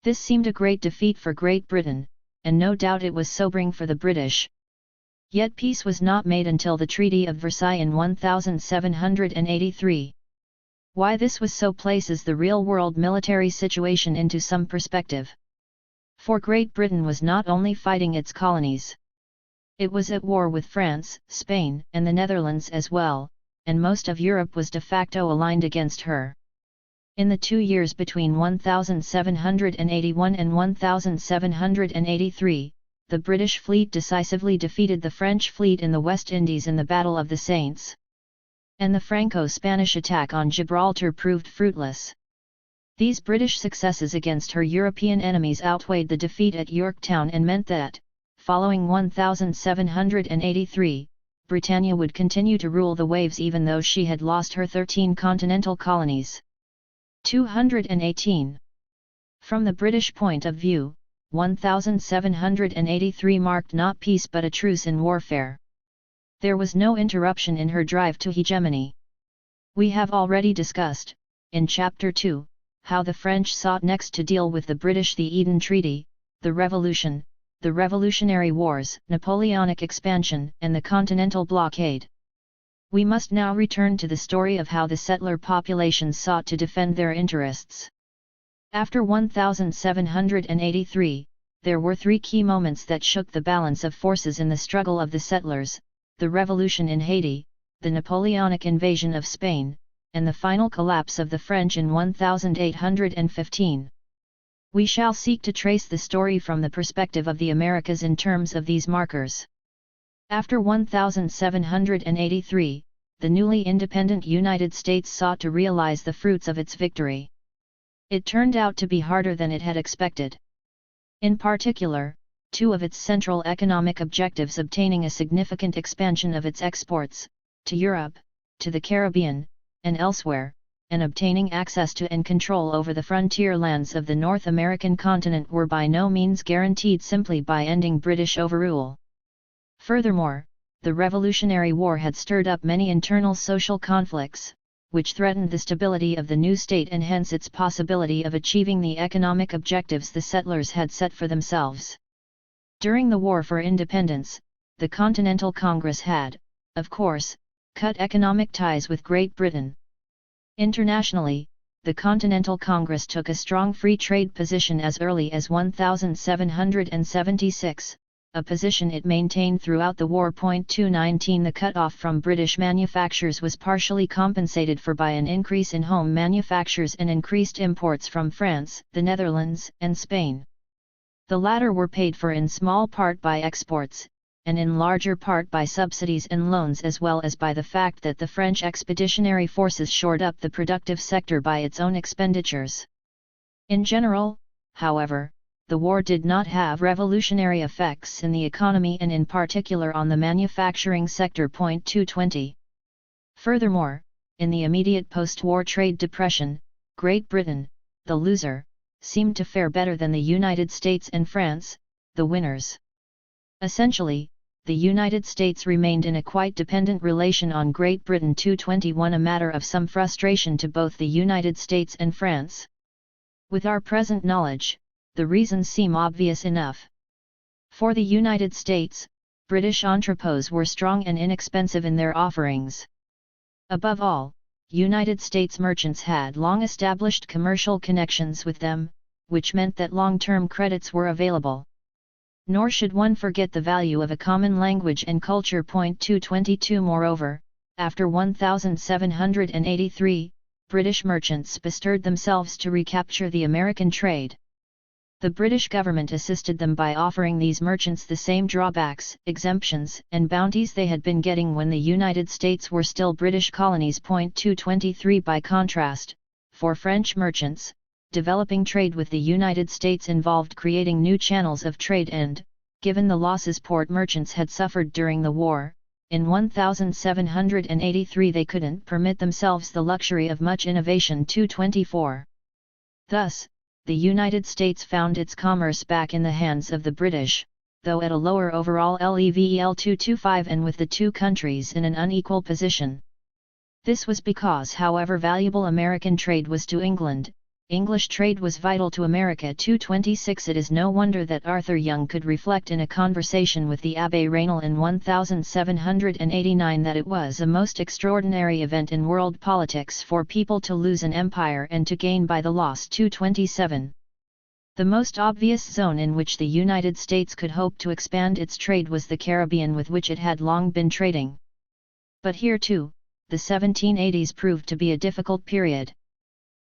This seemed a great defeat for Great Britain, and no doubt it was sobering for the British. Yet peace was not made until the Treaty of Versailles in 1783. Why this was so places the real-world military situation into some perspective. For Great Britain was not only fighting its colonies. It was at war with France, Spain, and the Netherlands as well, and most of Europe was de facto aligned against her. In the 2 years between 1781 and 1783, the British fleet decisively defeated the French fleet in the West Indies in the Battle of the Saints. And the Franco-Spanish attack on Gibraltar proved fruitless. These British successes against her European enemies outweighed the defeat at Yorktown and meant that, following 1783, Britannia would continue to rule the waves even though she had lost her 13 continental colonies. 218. From the British point of view, 1783 marked not peace but a truce in warfare. There was no interruption in her drive to hegemony. We have already discussed, in Chapter 2, how the French sought next to deal with the British: the Eden Treaty, the Revolution, the Revolutionary Wars, Napoleonic expansion, and the Continental Blockade. We must now return to the story of how the settler populations sought to defend their interests. After 1783, there were 3 key moments that shook the balance of forces in the struggle of the settlers: the Revolution in Haiti, the Napoleonic invasion of Spain, and the final collapse of the French in 1815. We shall seek to trace the story from the perspective of the Americas in terms of these markers. After 1783, the newly independent United States sought to realize the fruits of its victory. It turned out to be harder than it had expected. In particular, 2 of its central economic objectives, obtaining a significant expansion of its exports, to Europe, to the Caribbean, and elsewhere, and obtaining access to and control over the frontier lands of the North American continent, were by no means guaranteed simply by ending British overrule. Furthermore, the Revolutionary War had stirred up many internal social conflicts, which threatened the stability of the new state and hence its possibility of achieving the economic objectives the settlers had set for themselves. During the War for Independence, the Continental Congress had, of course, cut economic ties with Great Britain. Internationally, the Continental Congress took a strong free trade position as early as 1776, a position it maintained throughout the war. 219 The cut-off from British manufactures was partially compensated for by an increase in home manufactures and increased imports from France, the Netherlands, and Spain. The latter were paid for in small part by exports, and in larger part by subsidies and loans, as well as by the fact that the French expeditionary forces shored up the productive sector by its own expenditures. In general, however, the war did not have revolutionary effects in the economy and in particular on the manufacturing sector. 220. Furthermore, in the immediate post-war trade depression, Great Britain, the loser, seemed to fare better than the United States and France, the winners. Essentially, the United States remained in a quite dependent relation on Great Britain. 221 A matter of some frustration to both the United States and France. With our present knowledge, the reasons seem obvious enough. For the United States, British entrepôts were strong and inexpensive in their offerings. Above all, United States merchants had long established commercial connections with them, which meant that long-term credits were available. Nor should one forget the value of a common language and culture. 222 Moreover, after 1783, British merchants bestirred themselves to recapture the American trade. The British government assisted them by offering these merchants the same drawbacks, exemptions, and bounties they had been getting when the United States were still British colonies. 223 By contrast, for French merchants, developing trade with the United States involved creating new channels of trade and, given the losses port merchants had suffered during the war, in 1783 they couldn't permit themselves the luxury of much innovation. 224. Thus, the United States found its commerce back in the hands of the British, though at a lower overall level. 225 and with the two countries in an unequal position. This was because however valuable American trade was to England, English trade was vital to America. 226 It is no wonder that Arthur Young could reflect in a conversation with the Abbé Raynal in 1789 that it was a most extraordinary event in world politics for people to lose an empire and to gain by the loss. 227. The most obvious zone in which the United States could hope to expand its trade was the Caribbean, with which it had long been trading. But here too, the 1780s proved to be a difficult period.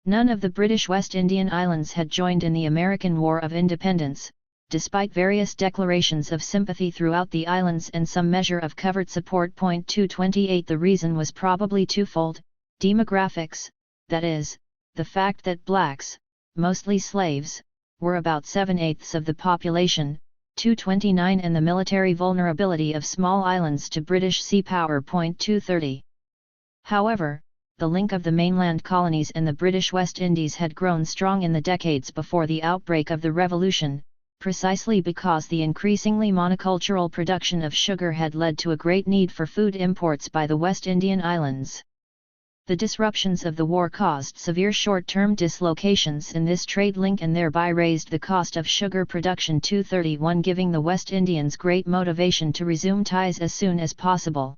None of the British West Indian Islands had joined in the American War of Independence, despite various declarations of sympathy throughout the islands and some measure of covert support. 228 The reason was probably twofold: demographics, that is, the fact that blacks, mostly slaves, were about 7/8 of the population, 229 and the military vulnerability of small islands to British sea power. 230. However, the link of the mainland colonies and the British West Indies had grown strong in the decades before the outbreak of the Revolution, precisely because the increasingly monocultural production of sugar had led to a great need for food imports by the West Indian Islands. The disruptions of the war caused severe short-term dislocations in this trade link and thereby raised the cost of sugar production. 231 Giving the West Indians great motivation to resume ties as soon as possible.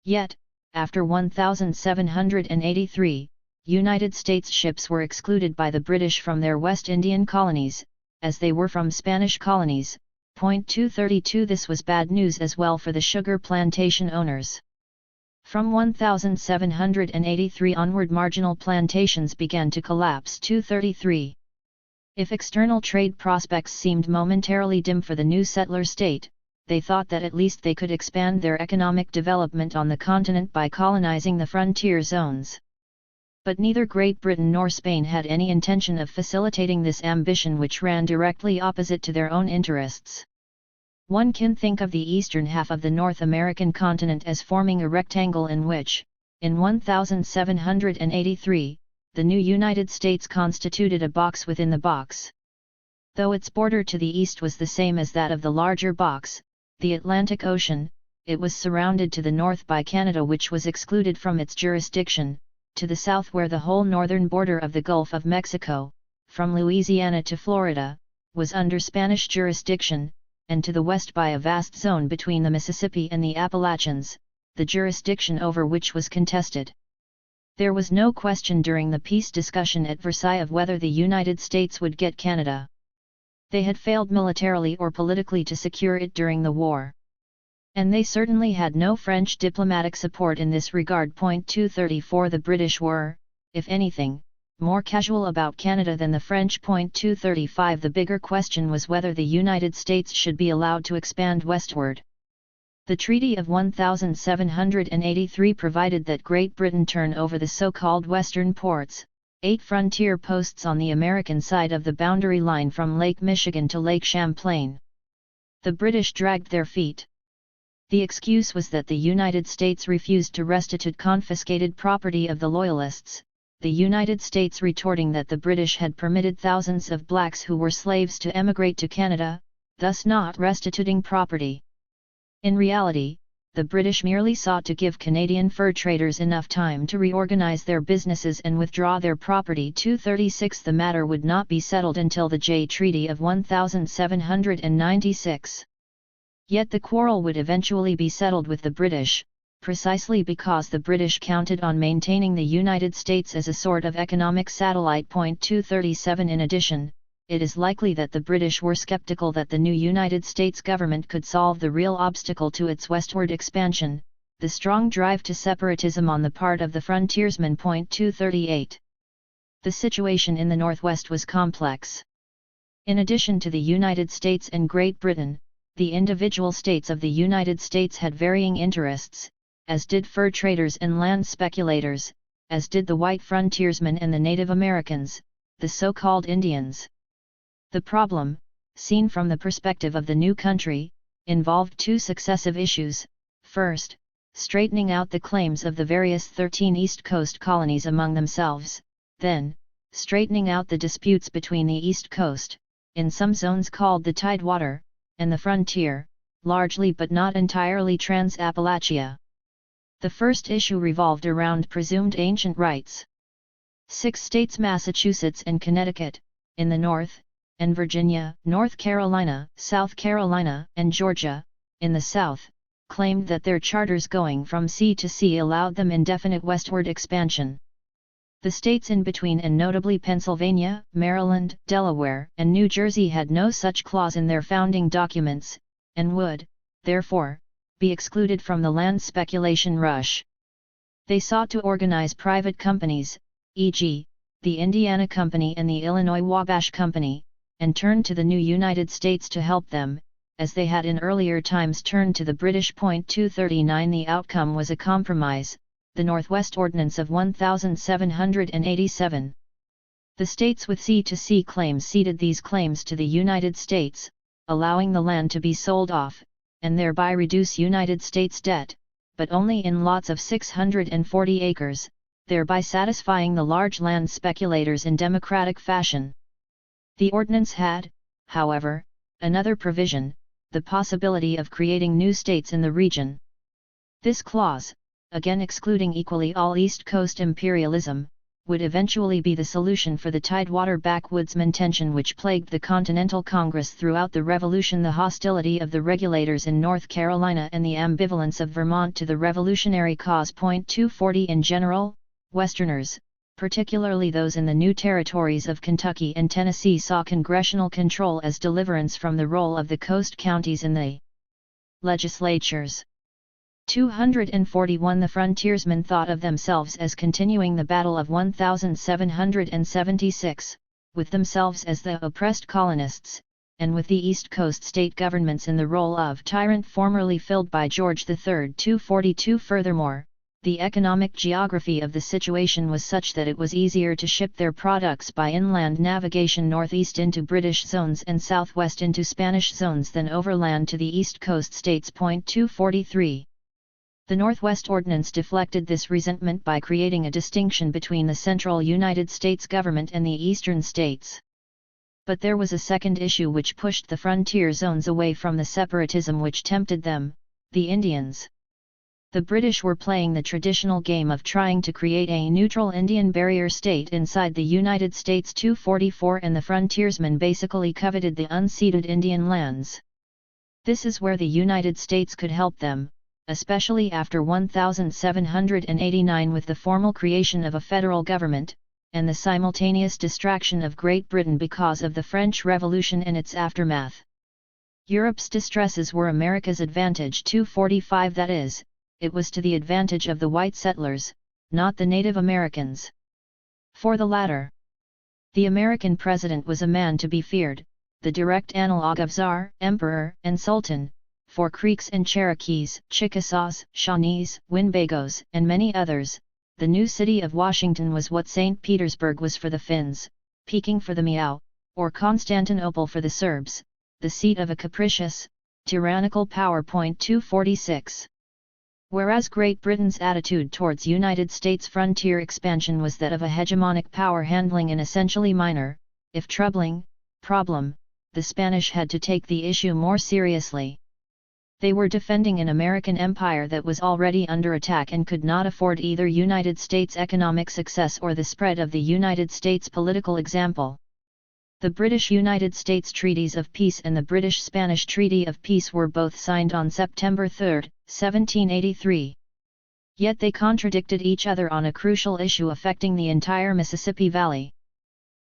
Yet, after 1783, United States ships were excluded by the British from their West Indian colonies, as they were from Spanish colonies. 232 This was bad news as well for the sugar plantation owners. From 1783 onward marginal plantations began to collapse. 233. If external trade prospects seemed momentarily dim for the new settler state, they thought that at least they could expand their economic development on the continent by colonizing the frontier zones. But neither Great Britain nor Spain had any intention of facilitating this ambition, which ran directly opposite to their own interests. One can think of the eastern half of the North American continent as forming a rectangle in which, in 1783, the new United States constituted a box within the box. Though its border to the east was the same as that of the larger box, the Atlantic Ocean, it was surrounded to the north by Canada, which was excluded from its jurisdiction, to the south where the whole northern border of the Gulf of Mexico, from Louisiana to Florida, was under Spanish jurisdiction, and to the west by a vast zone between the Mississippi and the Appalachians, the jurisdiction over which was contested. There was no question during the peace discussion at Versailles of whether the United States would get Canada. They had failed militarily or politically to secure it during the war. And they certainly had no French diplomatic support in this regard. 234 The British were, if anything, more casual about Canada than the French. 235 The bigger question was whether the United States should be allowed to expand westward. The Treaty of 1783 provided that Great Britain turn over the so-called Western ports, 8 frontier posts on the American side of the boundary line from Lake Michigan to Lake Champlain. The British dragged their feet. The excuse was that the United States refused to restitute confiscated property of the Loyalists, the United States retorting that the British had permitted thousands of blacks who were slaves to emigrate to Canada, thus not restituting property. In reality, the British merely sought to give Canadian fur traders enough time to reorganize their businesses and withdraw their property. 236 The matter would not be settled until the Jay Treaty of 1796. Yet the quarrel would eventually be settled with the British, precisely because the British counted on maintaining the United States as a sort of economic satellite. 237 In addition, it is likely that the British were skeptical that the new United States government could solve the real obstacle to its westward expansion, the strong drive to separatism on the part of the frontiersmen. 238. The situation in the Northwest was complex. In addition to the United States and Great Britain, the individual states of the United States had varying interests, as did fur traders and land speculators, as did the white frontiersmen and the Native Americans, the so-called Indians. The problem, seen from the perspective of the new country, involved two successive issues. First, straightening out the claims of the various 13 East Coast colonies among themselves, then, straightening out the disputes between the East Coast, in some zones called the Tidewater, and the frontier, largely but not entirely Trans-Appalachia. The first issue revolved around presumed ancient rights. 6 states, Massachusetts and Connecticut, in the north, and Virginia, North Carolina, South Carolina, and Georgia, in the south, claimed that their charters going from sea to sea allowed them indefinite westward expansion. The states in between, and notably Pennsylvania, Maryland, Delaware, and New Jersey, had no such clause in their founding documents, and would, therefore, be excluded from the land speculation rush. They sought to organize private companies, e.g., the Indiana Company and the Illinois Wabash Company, and turned to the new United States to help them, as they had in earlier times turned to the British. 239 The outcome was a compromise, the Northwest Ordinance of 1787. The states with sea-to-sea claims ceded these claims to the United States, allowing the land to be sold off, and thereby reduce United States debt, but only in lots of 640 acres, thereby satisfying the large land speculators in democratic fashion. The ordinance had, however, another provision, the possibility of creating new states in the region. This clause, again excluding equally all East Coast imperialism, would eventually be the solution for the Tidewater backwoodsman tension which plagued the Continental Congress throughout the Revolution, the hostility of the regulators in North Carolina and the ambivalence of Vermont to the revolutionary cause. 240 In general, Westerners, particularly those in the new territories of Kentucky and Tennessee, saw congressional control as deliverance from the role of the coast counties in the legislatures. 241 The frontiersmen thought of themselves as continuing the Battle of 1776, with themselves as the oppressed colonists, and with the East Coast state governments in the role of tyrant formerly filled by George III. 242 Furthermore, the economic geography of the situation was such that it was easier to ship their products by inland navigation northeast into British zones and southwest into Spanish zones than overland to the East Coast states. 243 The Northwest Ordinance deflected this resentment by creating a distinction between the central United States government and the eastern states. But there was a second issue which pushed the frontier zones away from the separatism which tempted them, the Indians. The British were playing the traditional game of trying to create a neutral Indian barrier state inside the United States. 244 And the frontiersmen basically coveted the unceded Indian lands. This is where the United States could help them, especially after 1789 with the formal creation of a federal government, and the simultaneous distraction of Great Britain because of the French Revolution and its aftermath. Europe's distresses were America's advantage. 245 That is, it was to the advantage of the white settlers, not the Native Americans. For the latter, the American president was a man to be feared, the direct analog of Tsar, Emperor, and Sultan. For Creeks and Cherokees, Chickasaws, Shawnees, Winnebagos, and many others, the new city of Washington was what St. Petersburg was for the Finns, Peking for the Miao, or Constantinople for the Serbs, the seat of a capricious, tyrannical power. 246. Whereas Great Britain's attitude towards United States frontier expansion was that of a hegemonic power handling an essentially minor, if troubling, problem, the Spanish had to take the issue more seriously. They were defending an American empire that was already under attack and could not afford either United States economic success or the spread of the United States political example. The British-United States Treaties of Peace and the British-Spanish Treaty of Peace were both signed on September 3, 1783. Yet they contradicted each other on a crucial issue affecting the entire Mississippi Valley.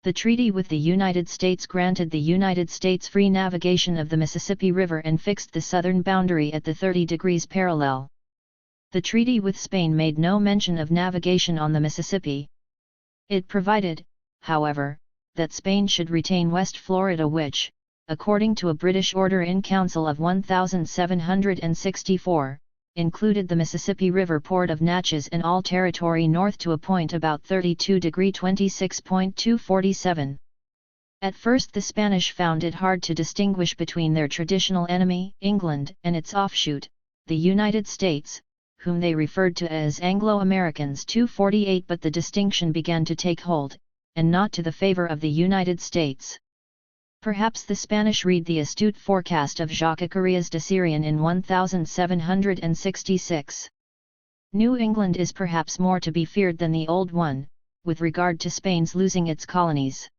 The treaty with the United States granted the United States free navigation of the Mississippi River and fixed the southern boundary at the 30 degrees parallel. The treaty with Spain made no mention of navigation on the Mississippi. It provided, however, that Spain should retain West Florida which, according to a British Order in Council of 1764, included the Mississippi River port of Natchez and all territory north to a point about 32°26.247. At first the Spanish found it hard to distinguish between their traditional enemy, England, and its offshoot, the United States, whom they referred to as Anglo-Americans. 248. But the distinction began to take hold, and not to the favor of the United States. Perhaps the Spanish read the astute forecast of Jacques Carriès de Sirian in 1766. New England is perhaps more to be feared than the Old One, with regard to Spain's losing its colonies.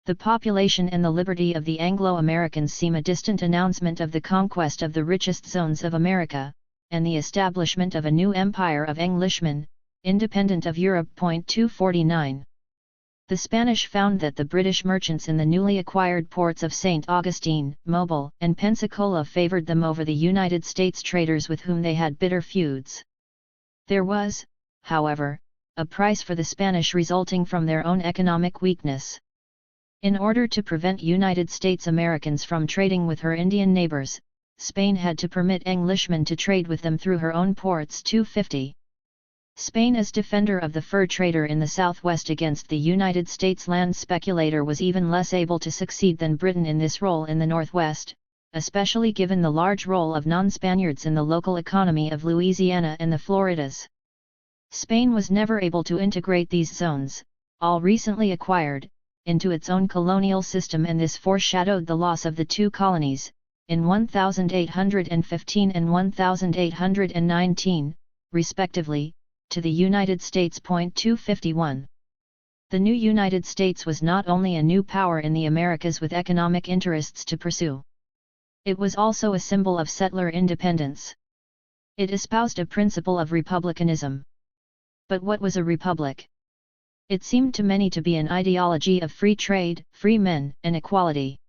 The population and the liberty of the Anglo-Americans seem a distant announcement of the conquest of the richest zones of America, and the establishment of a new empire of Englishmen, independent of Europe. 249. The Spanish found that the British merchants in the newly acquired ports of St. Augustine, Mobile, and Pensacola favored them over the United States traders with whom they had bitter feuds. There was, however, a price for the Spanish resulting from their own economic weakness. In order to prevent United States Americans from trading with her Indian neighbors, Spain had to permit Englishmen to trade with them through her own ports. 250. Spain as defender of the fur trader in the southwest against the United States land speculator was even less able to succeed than Britain in this role in the northwest, especially given the large role of non-Spaniards in the local economy of Louisiana and the Floridas. Spain was never able to integrate these zones, all recently acquired, into its own colonial system, and this foreshadowed the loss of the two colonies, in 1815 and 1819, respectively, to the United States. 251. The new United States was not only a new power in the Americas with economic interests to pursue. It was also a symbol of settler independence. It espoused a principle of republicanism. But what was a republic? It seemed to many to be an ideology of free trade, free men, and equality.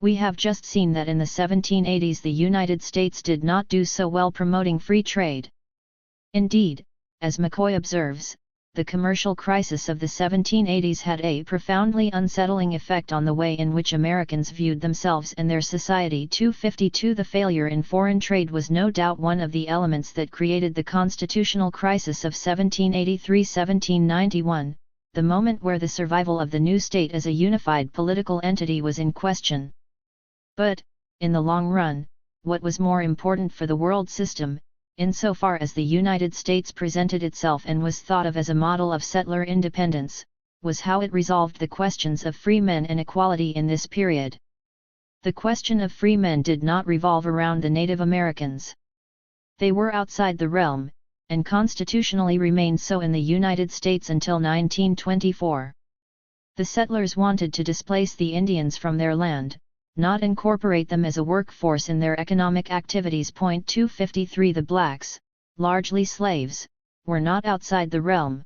We have just seen that in the 1780s the United States did not do so well promoting free trade. Indeed, as McCoy observes, the commercial crisis of the 1780s had a profoundly unsettling effect on the way in which Americans viewed themselves and their society. 252. The failure in foreign trade was no doubt one of the elements that created the constitutional crisis of 1783-1791, the moment where the survival of the new state as a unified political entity was in question. But, in the long run, what was more important for the world system, insofar as the United States presented itself and was thought of as a model of settler independence, was how it resolved the questions of free men and equality in this period. The question of free men did not revolve around the Native Americans. They were outside the realm, and constitutionally remained so in the United States until 1924. The settlers wanted to displace the Indians from their land, not incorporate them as a workforce in their economic activities. 253. The blacks, largely slaves, were not outside the realm.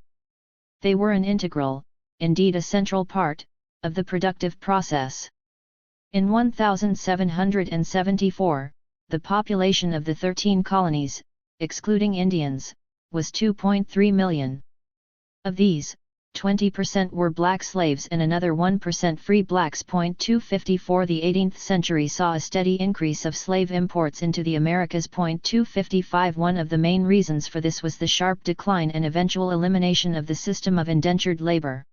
They were an integral, indeed a central part, of the productive process. In 1774, the population of the 13 colonies, excluding Indians, was 2.3 million. Of these, 20% were black slaves and another 1% free blacks. 254 The 18th century saw a steady increase of slave imports into the Americas. 255 One of the main reasons for this was the sharp decline and eventual elimination of the system of indentured labor.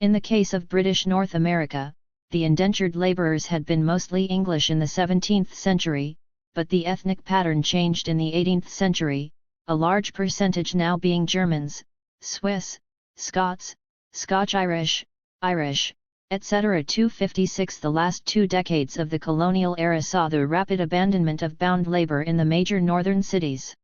In the case of British North America, the indentured laborers had been mostly English in the 17th century, but the ethnic pattern changed in the 18th century, a large percentage now being Germans, Swiss, Scots, Scotch-Irish, Irish, etc. 256 The last 2 decades of the colonial era saw the rapid abandonment of bound labor in the major northern cities.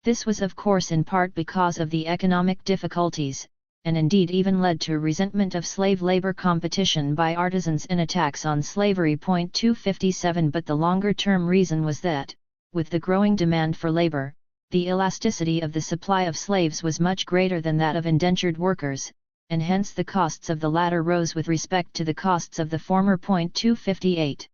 This was of course in part because of the economic difficulties, and indeed even led to resentment of slave labor competition by artisans and attacks on slavery. 257 But the longer-term reason was that, with the growing demand for labor, the elasticity of the supply of slaves was much greater than that of indentured workers, and hence the costs of the latter rose with respect to the costs of the former. 258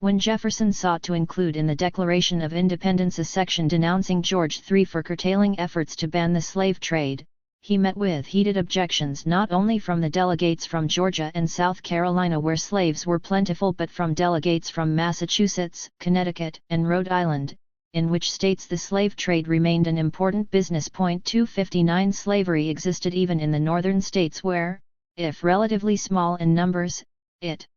When Jefferson sought to include in the Declaration of Independence a section denouncing George III for curtailing efforts to ban the slave trade, he met with heated objections not only from the delegates from Georgia and South Carolina where slaves were plentiful but from delegates from Massachusetts, Connecticut, and Rhode Island, in which states the slave trade remained an important business. 259 Slavery existed even in the northern states where, if relatively small in numbers, it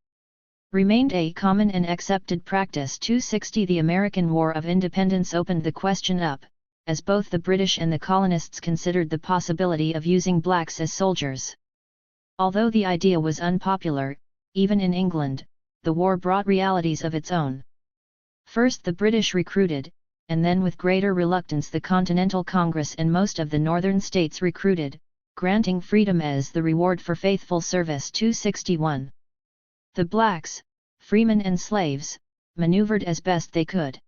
remained a common and accepted practice. 260 The American War of Independence opened the question up, as both the British and the colonists considered the possibility of using blacks as soldiers. Although the idea was unpopular, even in England, the war brought realities of its own. First the British recruited, and then with greater reluctance the Continental Congress and most of the northern states recruited, granting freedom as the reward for faithful service. 261 The blacks, freemen and slaves, maneuvered as best they could.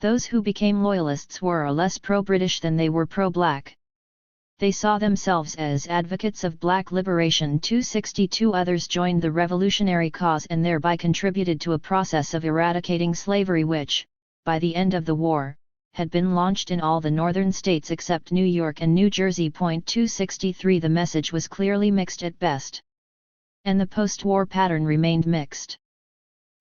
Those who became loyalists were less pro-British than they were pro-black. They saw themselves as advocates of black liberation. 262 Others joined the revolutionary cause and thereby contributed to a process of eradicating slavery which, by the end of the war, had been launched in all the northern states except New York and New Jersey. 263 The message was clearly mixed at best. And the post-war pattern remained mixed.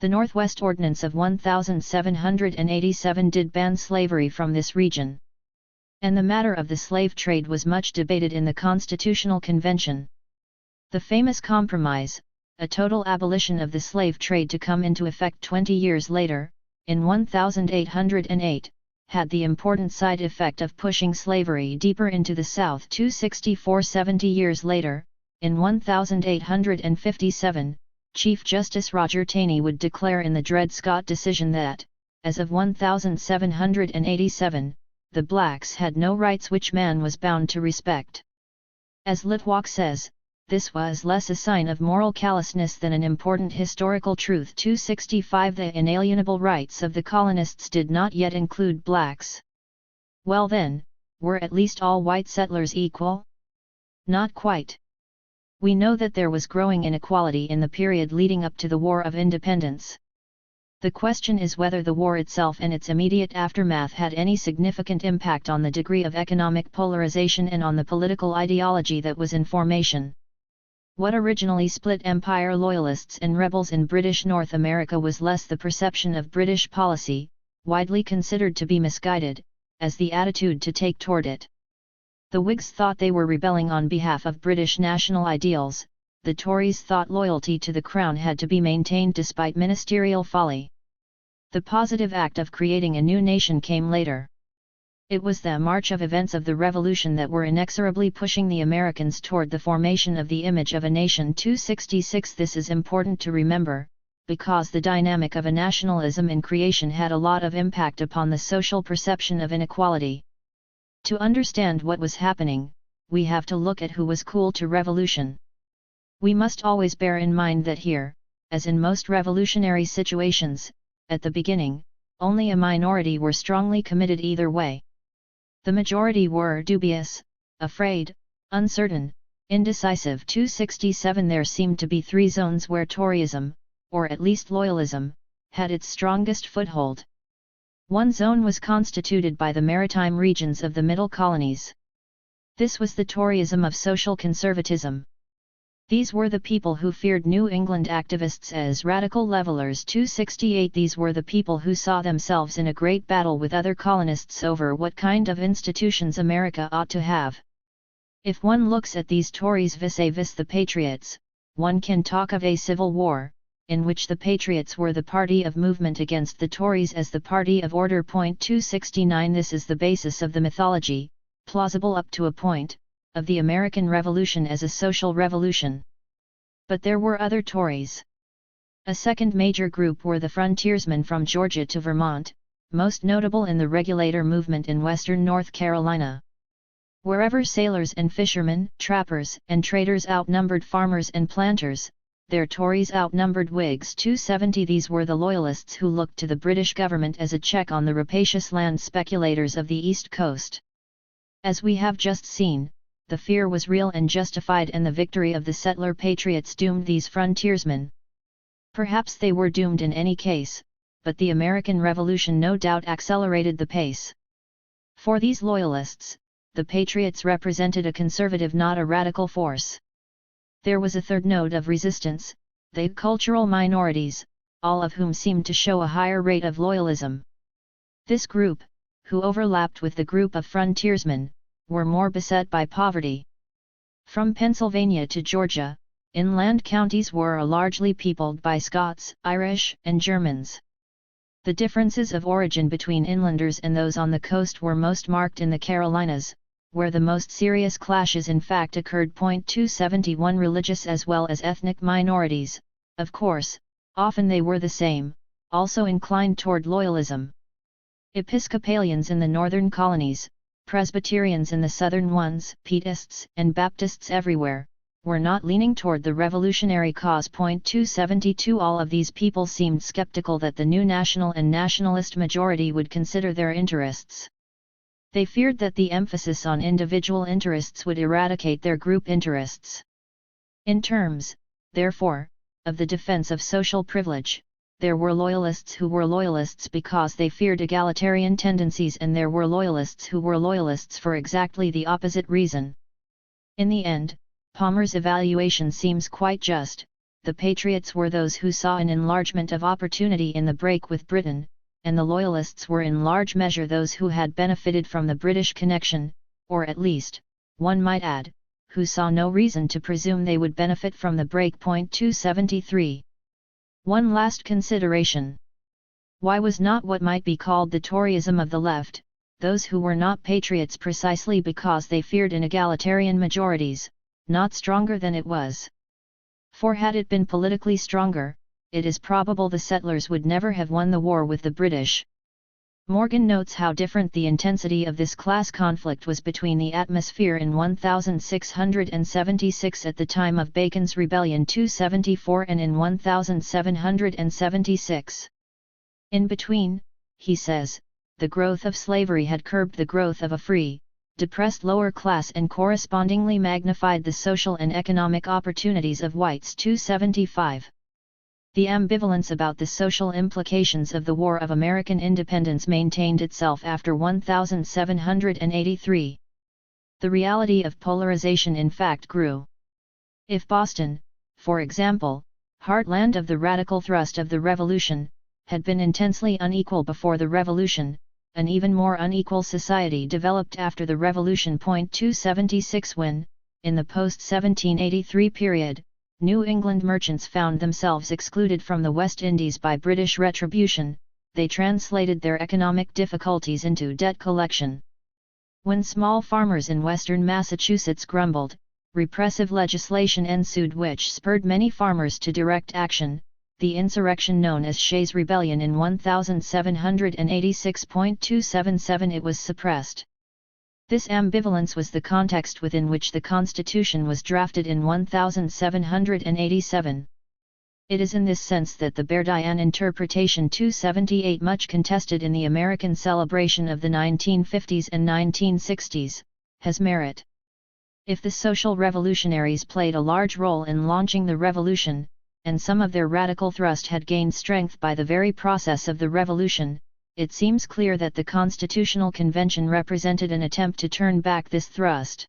The Northwest Ordinance of 1787 did ban slavery from this region. And the matter of the slave trade was much debated in the Constitutional Convention. The famous Compromise, a total abolition of the slave trade to come into effect 20 years later, in 1808, had the important side effect of pushing slavery deeper into the South. 264 70 years later, in 1857, Chief Justice Roger Taney would declare in the Dred Scott decision that, as of 1787, the blacks had no rights which man was bound to respect. As Litwack says, this was less a sign of moral callousness than an important historical truth. 265 The inalienable rights of the colonists did not yet include blacks. Well then, were at least all white settlers equal? Not quite. We know that there was growing inequality in the period leading up to the War of Independence. The question is whether the war itself and its immediate aftermath had any significant impact on the degree of economic polarization and on the political ideology that was in formation. What originally split Empire loyalists and rebels in British North America was less the perception of British policy, widely considered to be misguided, as the attitude to take toward it. The Whigs thought they were rebelling on behalf of British national ideals, the Tories thought loyalty to the Crown had to be maintained despite ministerial folly. The positive act of creating a new nation came later. It was the march of events of the Revolution that were inexorably pushing the Americans toward the formation of the image of a nation. 266 This is important to remember, because the dynamic of a nationalism in creation had a lot of impact upon the social perception of inequality. To understand what was happening, we have to look at who was cool to revolution. We must always bear in mind that here, as in most revolutionary situations, at the beginning, only a minority were strongly committed either way. The majority were dubious, afraid, uncertain, indecisive. 267 There seemed to be three zones where Toryism, or at least loyalism, had its strongest foothold. One zone was constituted by the maritime regions of the Middle Colonies. This was the Toryism of social conservatism. These were the people who feared New England activists as radical levelers. 268 These were the people who saw themselves in a great battle with other colonists over what kind of institutions America ought to have. If one looks at these Tories vis-a-vis the Patriots, one can talk of a civil war, in which the Patriots were the party of movement against the Tories as the party of order. 269 This is the basis of the mythology, plausible up to a point, of the American Revolution as a social revolution. But there were other Tories. A second major group were the frontiersmen from Georgia to Vermont, most notable in the Regulator movement in western North Carolina. Wherever sailors and fishermen, trappers and traders outnumbered farmers and planters, their Tories outnumbered Whigs. 270 These were the Loyalists who looked to the British government as a check on the rapacious land speculators of the East Coast. As we have just seen, the fear was real and justified, and the victory of the settler patriots doomed these frontiersmen. Perhaps they were doomed in any case, but the American Revolution no doubt accelerated the pace. For these Loyalists, the Patriots represented a conservative, not a radical force. There was a third node of resistance, the cultural minorities, all of whom seemed to show a higher rate of loyalism. This group, who overlapped with the group of frontiersmen, were more beset by poverty. From Pennsylvania to Georgia, inland counties were largely peopled by Scots, Irish, and Germans. The differences of origin between inlanders and those on the coast were most marked in the Carolinas, where the most serious clashes in fact occurred. 271 Religious as well as ethnic minorities, of course, often they were the same, also inclined toward loyalism. Episcopalians in the northern colonies, Presbyterians in the southern ones, Pietists and Baptists everywhere, were not leaning toward the revolutionary cause. 272 All of these people seemed skeptical that the new national and nationalist majority would consider their interests. They feared that the emphasis on individual interests would eradicate their group interests. In terms, therefore, of the defense of social privilege, there were Loyalists who were Loyalists because they feared egalitarian tendencies, and there were Loyalists who were Loyalists for exactly the opposite reason. In the end, Palmer's evaluation seems quite just. The Patriots were those who saw an enlargement of opportunity in the break with Britain, and the Loyalists were in large measure those who had benefited from the British connection, or at least, one might add, who saw no reason to presume they would benefit from the break. 273 One last consideration. Why was not what might be called the Toryism of the left, those who were not patriots precisely because they feared inegalitarian majorities, not stronger than it was? For had it been politically stronger, it is probable the settlers would never have won the war with the British. Morgan notes how different the intensity of this class conflict was between the atmosphere in 1676 at the time of Bacon's Rebellion 274 and in 1776. In between, he says, the growth of slavery had curbed the growth of a free, depressed lower class and correspondingly magnified the social and economic opportunities of whites. 275. The ambivalence about the social implications of the War of American Independence maintained itself after 1783. The reality of polarization in fact grew. If Boston, for example, heartland of the radical thrust of the Revolution, had been intensely unequal before the Revolution, an even more unequal society developed after the Revolution. 276 When, in the post-1783 period, New England merchants found themselves excluded from the West Indies by British retribution, they translated their economic difficulties into debt collection. When small farmers in western Massachusetts grumbled, repressive legislation ensued which spurred many farmers to direct action, the insurrection known as Shays' Rebellion in 1786.277. It was suppressed. This ambivalence was the context within which the Constitution was drafted in 1787. It is in this sense that the Verdian interpretation 278, much contested in the American celebration of the 1950s and 1960s, has merit. If the social revolutionaries played a large role in launching the revolution, and some of their radical thrust had gained strength by the very process of the revolution, it seems clear that the Constitutional Convention represented an attempt to turn back this thrust.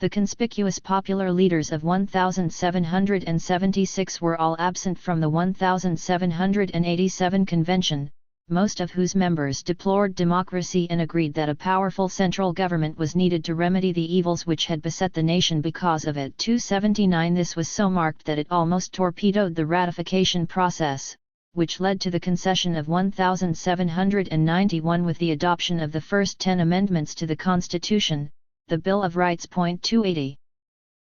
The conspicuous popular leaders of 1776 were all absent from the 1787 convention, most of whose members deplored democracy and agreed that a powerful central government was needed to remedy the evils which had beset the nation because of it. 279 This was so marked that it almost torpedoed the ratification process, which led to the concession of 1791 with the adoption of the first 10 amendments to the Constitution, the Bill of Rights. 280.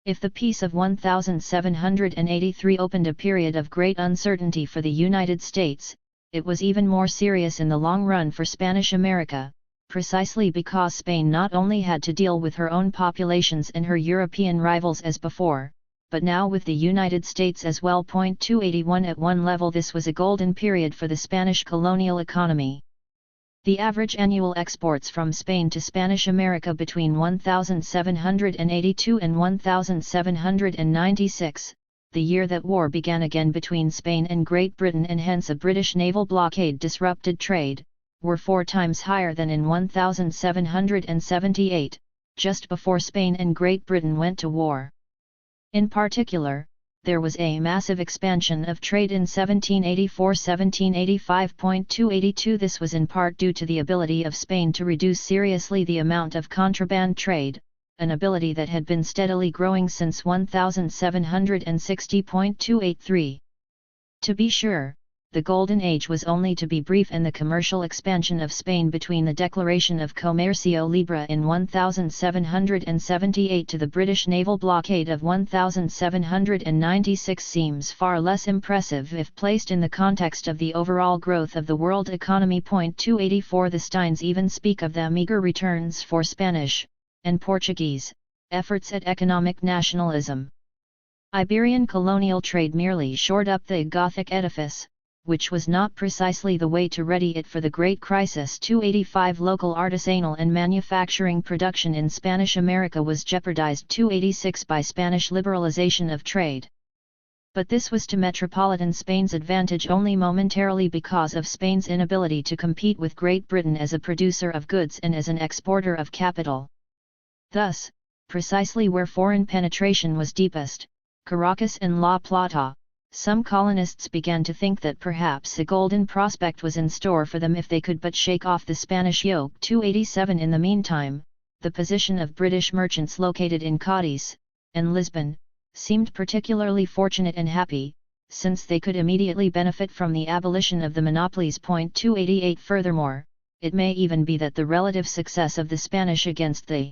If the Peace of 1783 opened a period of great uncertainty for the United States, it was even more serious in the long run for Spanish America, precisely because Spain not only had to deal with her own populations and her European rivals as before, but now with the United States as well. 281 At one level this was a golden period for the Spanish colonial economy. The average annual exports from Spain to Spanish America between 1782 and 1796, the year that war began again between Spain and Great Britain and hence a British naval blockade disrupted trade, were 4 times higher than in 1778, just before Spain and Great Britain went to war. In particular, there was a massive expansion of trade in 1784–1785. 282 This was in part due to the ability of Spain to reduce seriously the amount of contraband trade, an ability that had been steadily growing since 1760. 283 To be sure, the Golden Age was only to be brief, and the commercial expansion of Spain between the Declaration of Comercio Libre in 1778 to the British naval blockade of 1796 seems far less impressive if placed in the context of the overall growth of the world economy. 284 The Steins even speak of the meager returns for Spanish and Portuguese efforts at economic nationalism. Iberian colonial trade merely shored up the Gothic edifice, which was not precisely the way to ready it for the Great Crisis. 285 Local artisanal and manufacturing production in Spanish America was jeopardized. 286 By Spanish liberalization of trade. But this was to metropolitan Spain's advantage only momentarily because of Spain's inability to compete with Great Britain as a producer of goods and as an exporter of capital. Thus, precisely where foreign penetration was deepest, Caracas and La Plata, some colonists began to think that perhaps a golden prospect was in store for them if they could but shake off the Spanish yoke. 287 In the meantime, the position of British merchants located in Cadiz and Lisbon seemed particularly fortunate and happy, since they could immediately benefit from the abolition of the monopolies. 288 Furthermore, it may even be that the relative success of the Spanish against the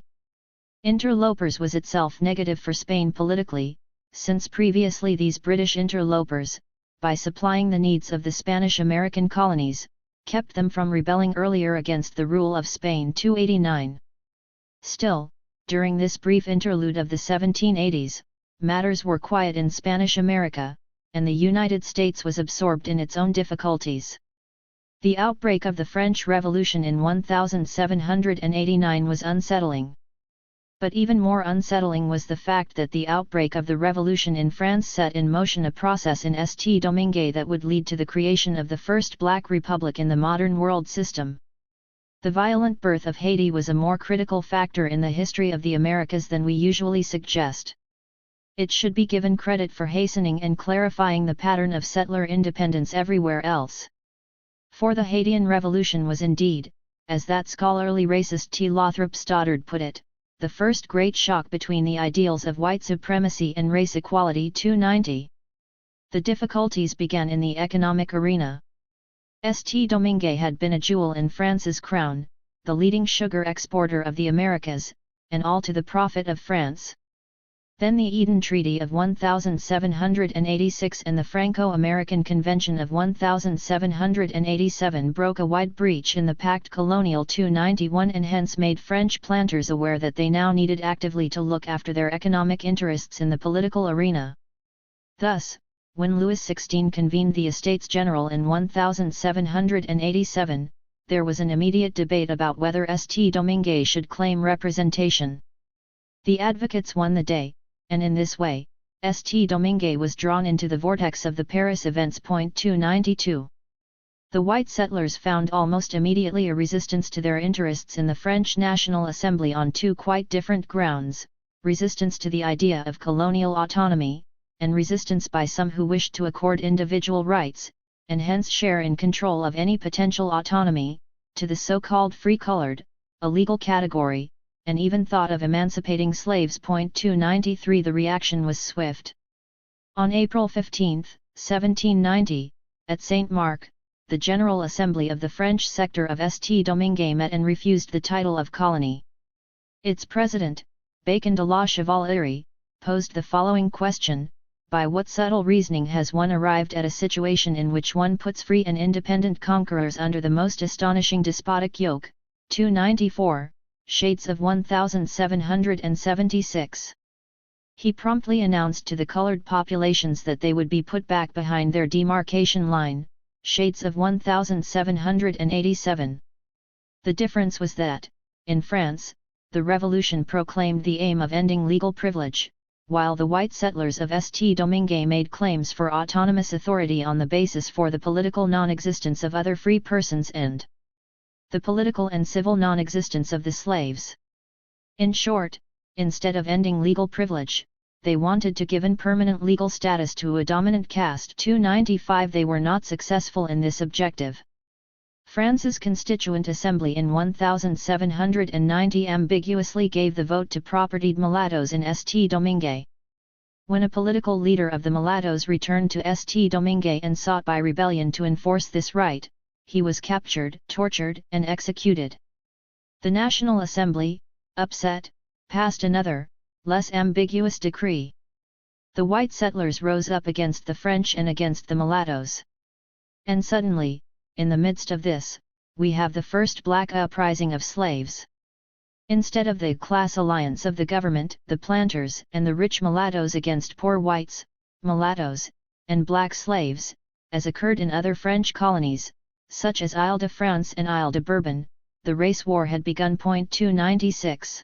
interlopers was itself negative for Spain politically, since previously these British interlopers, by supplying the needs of the Spanish-American colonies, kept them from rebelling earlier against the rule of Spain. 289 Still, during this brief interlude of the 1780s, matters were quiet in Spanish America, and the United States was absorbed in its own difficulties. The outbreak of the French Revolution in 1789 was unsettling. But even more unsettling was the fact that the outbreak of the revolution in France set in motion a process in Saint-Domingue that would lead to the creation of the first Black Republic in the modern world system. The violent birth of Haiti was a more critical factor in the history of the Americas than we usually suggest. It should be given credit for hastening and clarifying the pattern of settler independence everywhere else. For the Haitian Revolution was indeed, as that scholarly racist T. Lothrop Stoddard put it, the first great shock between the ideals of white supremacy and race equality. 290 The difficulties began in the economic arena. Saint-Domingue had been a jewel in France's crown, the leading sugar exporter of the Americas, and all to the profit of France. Then the Eden Treaty of 1786 and the Franco-American Convention of 1787 broke a wide breach in the Pacte Colonial. 291 and hence made French planters aware that they now needed actively to look after their economic interests in the political arena. Thus, when Louis XVI convened the Estates General in 1787, there was an immediate debate about whether Saint-Domingue should claim representation. The advocates won the day, and in this way, Saint-Domingue was drawn into the vortex of the Paris events. 292 The white settlers found almost immediately a resistance to their interests in the French National Assembly on 2 quite different grounds. resistance to the idea of colonial autonomy, and resistance by some who wished to accord individual rights, and hence share in control of any potential autonomy, to the so-called free-colored, a legal category, and even thought of emancipating slaves. 293 The reaction was swift. On April 15, 1790, at Saint Marc, the General Assembly of the French sector of St-Domingue met and refused the title of colony. Its president, Bacon de la Chevalerie, posed the following question: by what subtle reasoning has one arrived at a situation in which one puts free and independent conquerors under the most astonishing despotic yoke? 294, Shades of 1776. He promptly announced to the colored populations that they would be put back behind their demarcation line, Shades of 1787. The difference was that, in France, the revolution proclaimed the aim of ending legal privilege, while the white settlers of St-Domingue made claims for autonomous authority on the basis for the political non-existence of other free persons and the political and civil non-existence of the slaves. In short, instead of ending legal privilege, they wanted to give permanent legal status to a dominant caste. 295 They were not successful in this objective. France's Constituent Assembly in 1790 ambiguously gave the vote to propertied mulattoes in St-Domingue. When a political leader of the mulattoes returned to St-Domingue and sought by rebellion to enforce this right, he was captured, tortured, and executed. The National Assembly, upset, passed another, less ambiguous decree. The white settlers rose up against the French and against the mulattoes. And suddenly, in the midst of this, we have the first black uprising of slaves. Instead of the class alliance of the government, the planters and the rich mulattoes against poor whites, mulattoes, and black slaves, as occurred in other French colonies, such as Isle de France and Isle de Bourbon, the race war had begun. 296.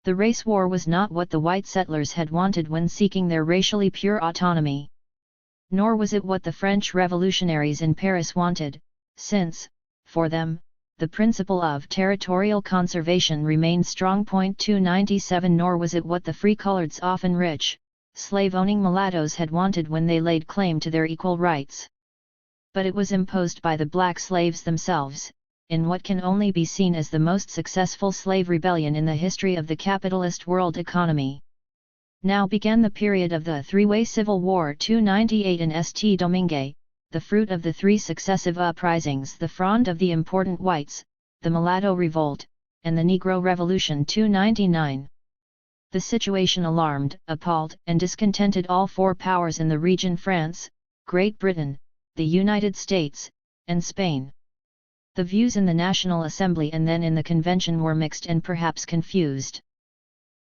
The race war was not what the white settlers had wanted when seeking their racially pure autonomy. Nor was it what the French revolutionaries in Paris wanted, since, for them, the principle of territorial conservation remained strong. 297 Nor was it what the free-coloreds, often rich, slave-owning mulattoes had wanted when they laid claim to their equal rights. But it was imposed by the black slaves themselves, in what can only be seen as the most successful slave rebellion in the history of the capitalist world economy. Now began the period of the three-way civil war. 298 in St-Domingue, the fruit of the three successive uprisings: the Fronde of the important whites, the Mulatto Revolt, and the Negro Revolution. 299. The situation alarmed, appalled, and discontented all four powers in the region: France, Great Britain, the United States, and Spain. The views in the National Assembly and then in the Convention were mixed and perhaps confused.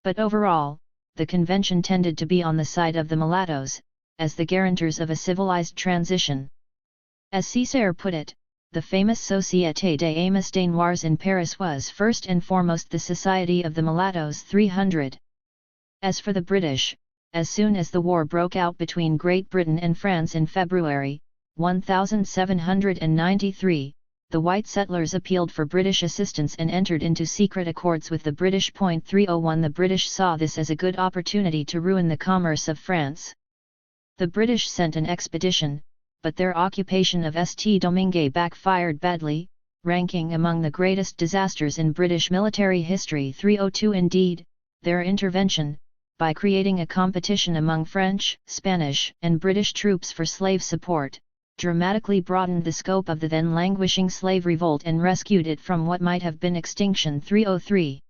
But overall, the Convention tended to be on the side of the mulattoes, as the guarantors of a civilized transition. As Césaire put it, the famous Société des Amis des Noirs in Paris was first and foremost the Society of the Mulattoes. 300. As for the British, as soon as the war broke out between Great Britain and France in February 1793, the white settlers appealed for British assistance and entered into secret accords with the British. 301 The British saw this as a good opportunity to ruin the commerce of France. The British sent an expedition, but their occupation of St-Domingue backfired badly, ranking among the greatest disasters in British military history. 302 Indeed, their intervention, by creating a competition among French, Spanish, and British troops for slave support, dramatically broadened the scope of the then languishing slave revolt and rescued it from what might have been extinction. 303.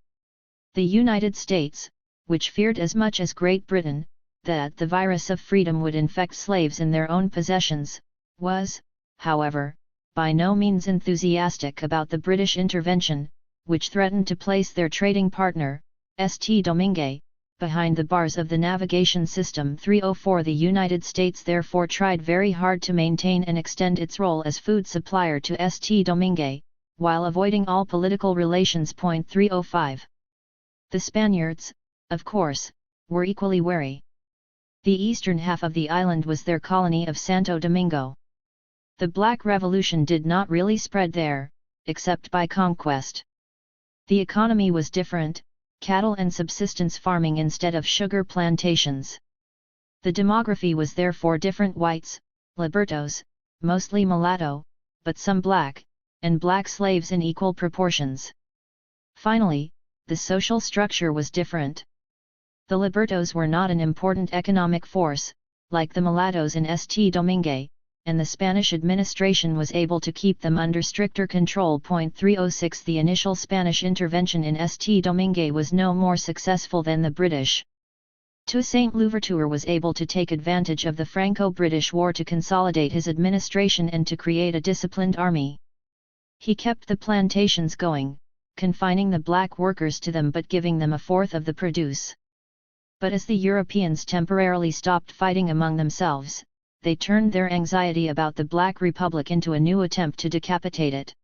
The United States, which feared as much as Great Britain that the virus of freedom would infect slaves in their own possessions, was, however, by no means enthusiastic about the British intervention, which threatened to place their trading partner, St-Domingue, behind the bars of the navigation system. 304 The United States therefore tried very hard to maintain and extend its role as food supplier to St-Domingue, while avoiding all political relations. 305. The Spaniards, of course, were equally wary. The eastern half of the island was their colony of Santo Domingo. The Black Revolution did not really spread there, except by conquest. The economy was different, cattle and subsistence farming instead of sugar plantations. The demography was therefore different: whites, libertos, mostly mulatto, but some black, and black slaves in equal proportions. Finally, the social structure was different. The libertos were not an important economic force, like the mulattoes in St. Domingue, and the Spanish administration was able to keep them under stricter control. 306 The initial Spanish intervention in St. Domingue was no more successful than the British. Toussaint Louverture was able to take advantage of the Franco-British War to consolidate his administration and to create a disciplined army. He kept the plantations going, confining the black workers to them but giving them a fourth of the produce. But as the Europeans temporarily stopped fighting among themselves, they turned their anxiety about the Black Republic into a new attempt to decapitate it.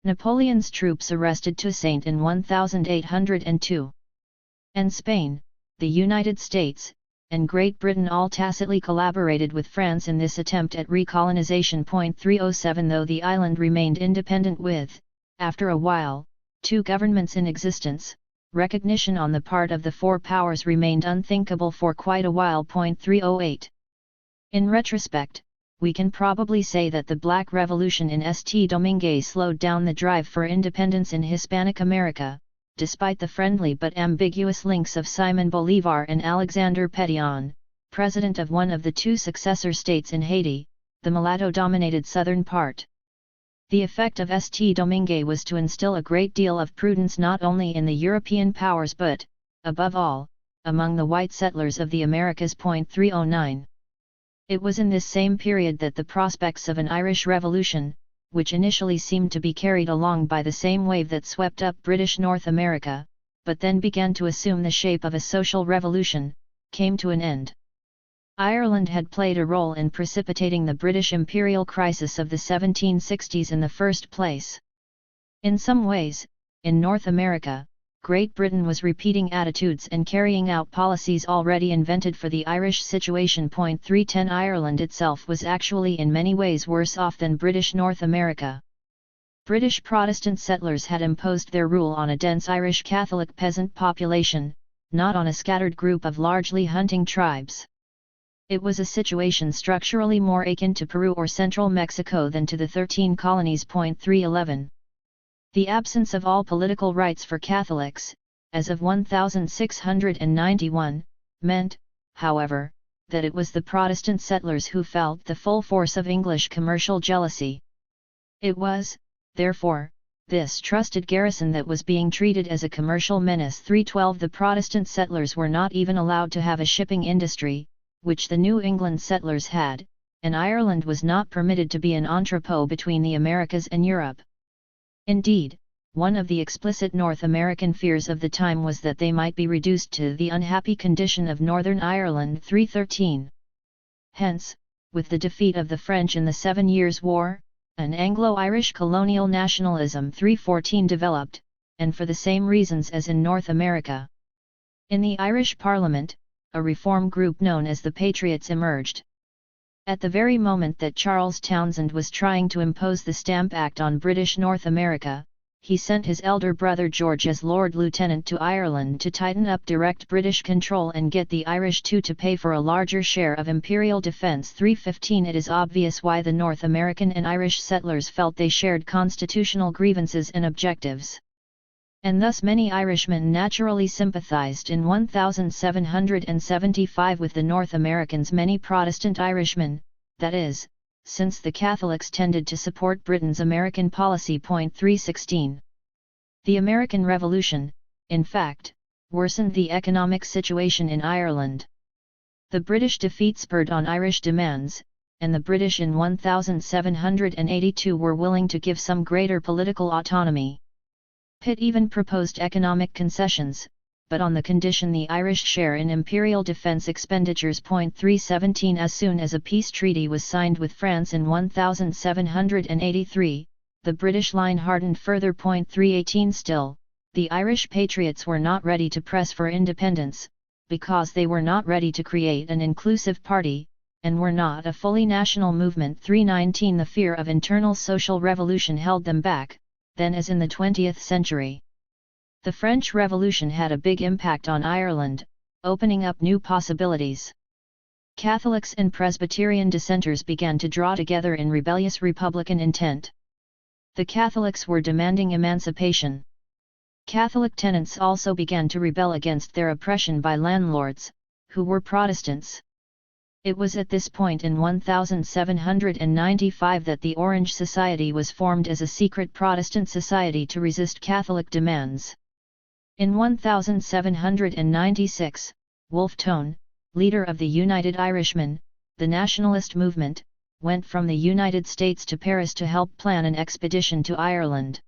Napoleon's troops arrested Toussaint in 1802. And Spain, the United States, and Great Britain all tacitly collaborated with France in this attempt at recolonization. 307 Though the island remained independent with, after a while, two governments in existence, recognition on the part of the four powers remained unthinkable for quite a while. 308 In retrospect, we can probably say that the Black Revolution in St. Domingue slowed down the drive for independence in Hispanic America, despite the friendly but ambiguous links of Simon Bolívar and Alexander Pétion, president of one of the two successor states in Haiti, the mulatto-dominated southern part. The effect of St. Domingue was to instill a great deal of prudence not only in the European powers but, above all, among the white settlers of the Americas. 309 It was in this same period that the prospects of an Irish Revolution, which initially seemed to be carried along by the same wave that swept up British North America, but then began to assume the shape of a social revolution, came to an end. Ireland had played a role in precipitating the British imperial crisis of the 1760s in the first place. In some ways, in North America, Great Britain was repeating attitudes and carrying out policies already invented for the Irish situation. 310 Ireland itself was actually in many ways worse off than British North America. British Protestant settlers had imposed their rule on a dense Irish Catholic peasant population, not on a scattered group of largely hunting tribes. It was a situation structurally more akin to Peru or central Mexico than to the 13 colonies. 311 The absence of all political rights for Catholics, as of 1691, meant, however, that it was the Protestant settlers who felt the full force of English commercial jealousy. It was, therefore, this trusted garrison that was being treated as a commercial menace. 312 The Protestant settlers were not even allowed to have a shipping industry, which the New England settlers had, and Ireland was not permitted to be an entrepot between the Americas and Europe. Indeed, one of the explicit North American fears of the time was that they might be reduced to the unhappy condition of Northern Ireland. 313 Hence, with the defeat of the French in the 7 Years' War, an Anglo-Irish colonial nationalism. 314 developed, and for the same reasons as in North America. In the Irish Parliament, a reform group known as the Patriots emerged. At the very moment that Charles Townshend was trying to impose the Stamp Act on British North America, he sent his elder brother George as Lord Lieutenant to Ireland to tighten up direct British control and get the Irish too to pay for a larger share of imperial defence. 315 It is obvious why the North American and Irish settlers felt they shared constitutional grievances and objectives. And thus many Irishmen naturally sympathised in 1775 with the North Americans. Many Protestant Irishmen, that is, since the Catholics tended to support Britain's American policy. 316 The American Revolution, in fact, worsened the economic situation in Ireland. The British defeat spurred on Irish demands, and the British in 1782 were willing to give some greater political autonomy. Pitt even proposed economic concessions, but on the condition the Irish share in imperial defence expenditures. 317 As soon as a peace treaty was signed with France in 1783, the British line hardened further. 318 Still, the Irish patriots were not ready to press for independence, because they were not ready to create an inclusive party, and were not a fully national movement. 319 The fear of internal social revolution held them back, then as in the 20th century. The French Revolution had a big impact on Ireland, opening up new possibilities. Catholics and Presbyterian dissenters began to draw together in rebellious republican intent. The Catholics were demanding emancipation. Catholic tenants also began to rebel against their oppression by landlords, who were Protestants. It was at this point in 1795 that the Orange Society was formed as a secret Protestant society to resist Catholic demands. In 1796, Wolfe Tone, leader of the United Irishmen, the nationalist movement, went from the United States to Paris to help plan an expedition to Ireland.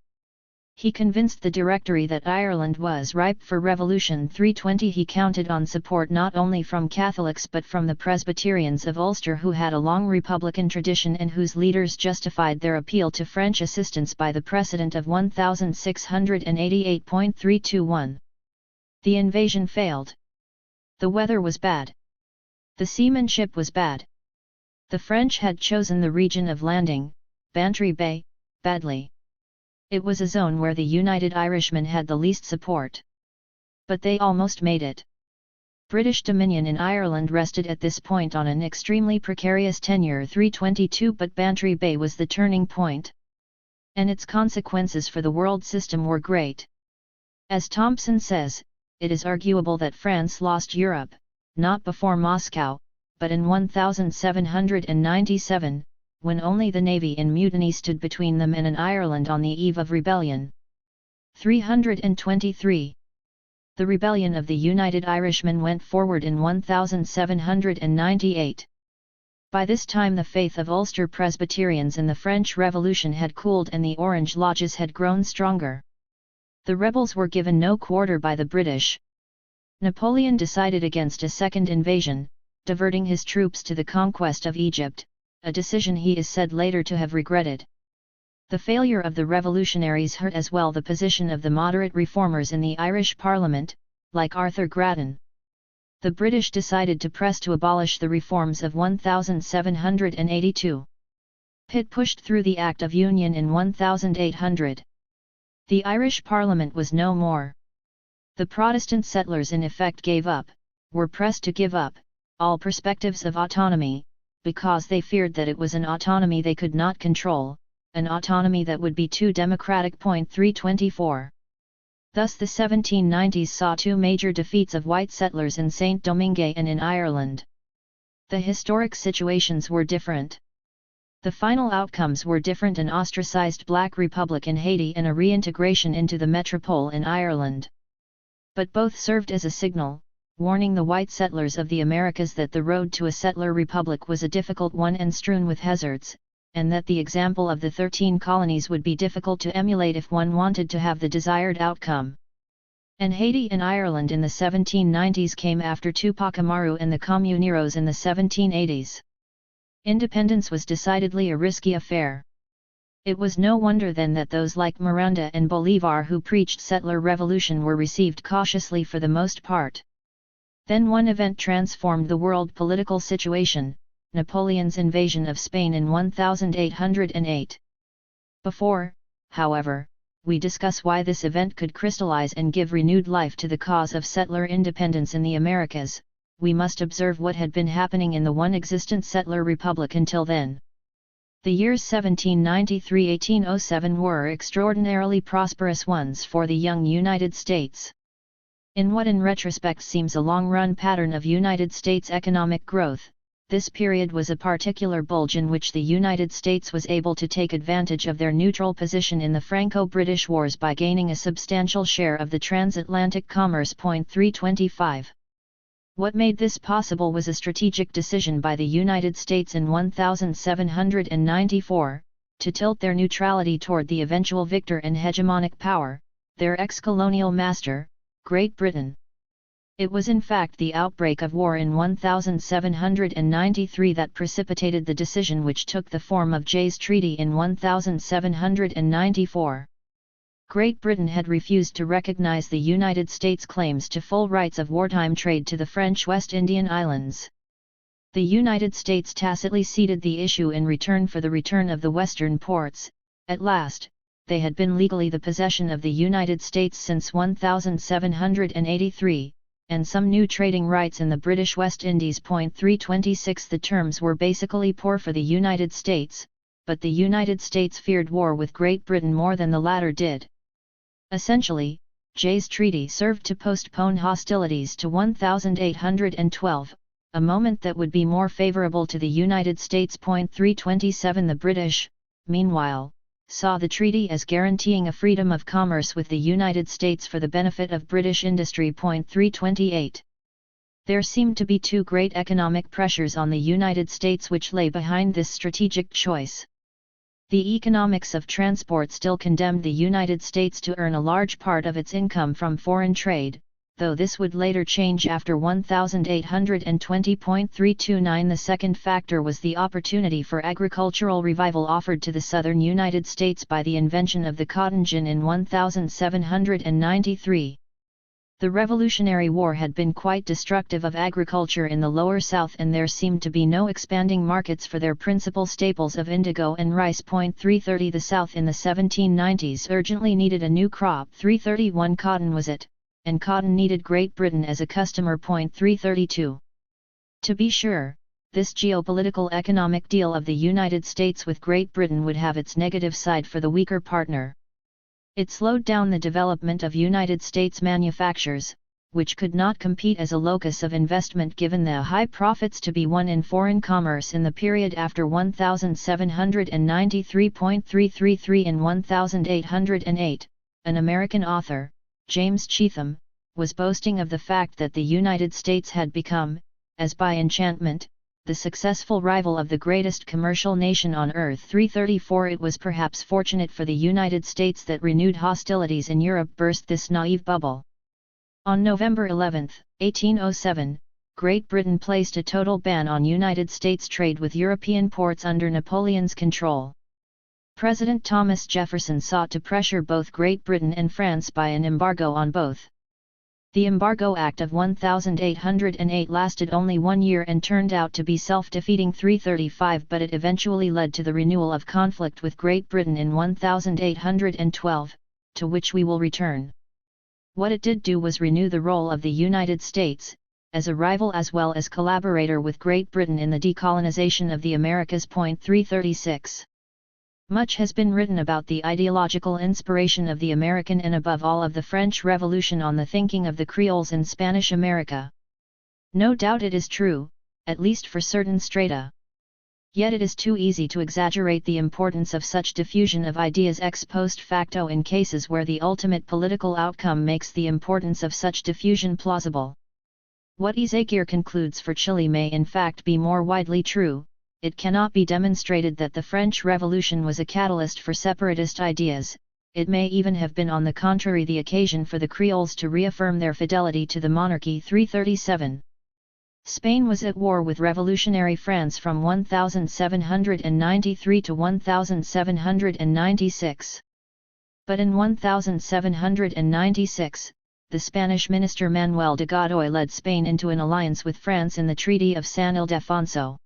He convinced the Directory that Ireland was ripe for revolution. 320 He counted on support not only from Catholics but from the Presbyterians of Ulster, who had a long republican tradition and whose leaders justified their appeal to French assistance by the precedent of 1688.321. The invasion failed. The weather was bad. The seamanship was bad. The French had chosen the region of landing, Bantry Bay, badly. It was a zone where the United Irishmen had the least support. But they almost made it. British dominion in Ireland rested at this point on an extremely precarious tenure. 322 But Bantry Bay was the turning point. And its consequences for the world system were great. As Thompson says, it is arguable that France lost Europe, not before Moscow, but in 1797, when only the navy in mutiny stood between them and an Ireland on the eve of rebellion. 323. The rebellion of the United Irishmen went forward in 1798. By this time the faith of Ulster Presbyterians in the French Revolution had cooled and the Orange Lodges had grown stronger. The rebels were given no quarter by the British. Napoleon decided against a second invasion, diverting his troops to the conquest of Egypt, a decision he is said later to have regretted. The failure of the revolutionaries hurt as well the position of the moderate reformers in the Irish Parliament, like Arthur Grattan. The British decided to press to abolish the reforms of 1782. Pitt pushed through the Act of Union in 1800. The Irish Parliament was no more. The Protestant settlers in effect gave up, were pressed to give up, all perspectives of autonomy, because they feared that it was an autonomy they could not control, an autonomy that would be too democratic. 324. Thus the 1790s saw two major defeats of white settlers in Saint Domingue and in Ireland. The historic situations were different. The final outcomes were different: an ostracized Black Republic in Haiti and a reintegration into the metropole in Ireland. But both served as a signal, warning the white settlers of the Americas that the road to a settler republic was a difficult one and strewn with hazards, and that the example of the 13 colonies would be difficult to emulate if one wanted to have the desired outcome. And Haiti and Ireland in the 1790s came after Tupac Amaru and the Comuneros in the 1780s. Independence was decidedly a risky affair. It was no wonder then that those like Miranda and Bolivar who preached settler revolution were received cautiously for the most part. Then one event transformed the world political situation: Napoleon's invasion of Spain in 1808. Before, however, we discuss why this event could crystallize and give renewed life to the cause of settler independence in the Americas, we must observe what had been happening in the one existent settler republic until then. The years 1793–1807 were extraordinarily prosperous ones for the young United States. In what in retrospect seems a long-run pattern of United States economic growth, this period was a particular bulge in which the United States was able to take advantage of their neutral position in the Franco-British Wars by gaining a substantial share of the transatlantic commerce. 325. What made this possible was a strategic decision by the United States in 1794, to tilt their neutrality toward the eventual victor and hegemonic power, their ex-colonial master, Great Britain. It was in fact the outbreak of war in 1793 that precipitated the decision, which took the form of Jay's Treaty in 1794. Great Britain had refused to recognize the United States' claims to full rights of wartime trade to the French West Indian Islands. The United States tacitly ceded the issue in return for the return of the western ports, at last, they had been legally the possession of the United States since 1783, and some new trading rights in the British West Indies. 326 The terms were basically poor for the United States, but the United States feared war with Great Britain more than the latter did. Essentially, Jay's Treaty served to postpone hostilities to 1812, a moment that would be more favorable to the United States. 327 The British, meanwhile, saw the treaty as guaranteeing a freedom of commerce with the United States for the benefit of British industry. 328 There seemed to be two great economic pressures on the United States which lay behind this strategic choice. The economics of transport still condemned the United States to earn a large part of its income from foreign trade, though this would later change after 1820.329. The second factor was the opportunity for agricultural revival offered to the southern United States by the invention of the cotton gin in 1793. The Revolutionary War had been quite destructive of agriculture in the Lower South, and there seemed to be no expanding markets for their principal staples of indigo and rice. 330 The South in the 1790s urgently needed a new crop. 331 Cotton was it, and cotton needed Great Britain as a customer. 332 To be sure, this geopolitical economic deal of the United States with Great Britain would have its negative side for the weaker partner. It slowed down the development of United States manufactures, which could not compete as a locus of investment given the high profits to be won in foreign commerce in the period after 1793. 333 In 1808, an American author, James Cheetham, was boasting of the fact that the United States had become, as by enchantment, the successful rival of the greatest commercial nation on earth. 334 It was perhaps fortunate for the United States that renewed hostilities in Europe burst this naive bubble. On November 11, 1807, Great Britain placed a total ban on United States trade with European ports under Napoleon's control. President Thomas Jefferson sought to pressure both Great Britain and France by an embargo on both. The Embargo Act of 1808 lasted only 1 year and turned out to be self-defeating. 335 But it eventually led to the renewal of conflict with Great Britain in 1812, to which we will return. What it did do was renew the role of the United States, as a rival as well as collaborator with Great Britain in the decolonization of the Americas. 336 Much has been written about the ideological inspiration of the American and above all of the French Revolution on the thinking of the Creoles in Spanish America. No doubt it is true, at least for certain strata. Yet it is too easy to exaggerate the importance of such diffusion of ideas ex post facto in cases where the ultimate political outcome makes the importance of such diffusion plausible. What Ezequiel concludes for Chile may in fact be more widely true. It cannot be demonstrated that the French Revolution was a catalyst for separatist ideas. It may even have been on the contrary the occasion for the Creoles to reaffirm their fidelity to the monarchy. 337 Spain was at war with revolutionary France from 1793 to 1796. But in 1796, the Spanish minister Manuel de Godoy led Spain into an alliance with France in the Treaty of San Ildefonso.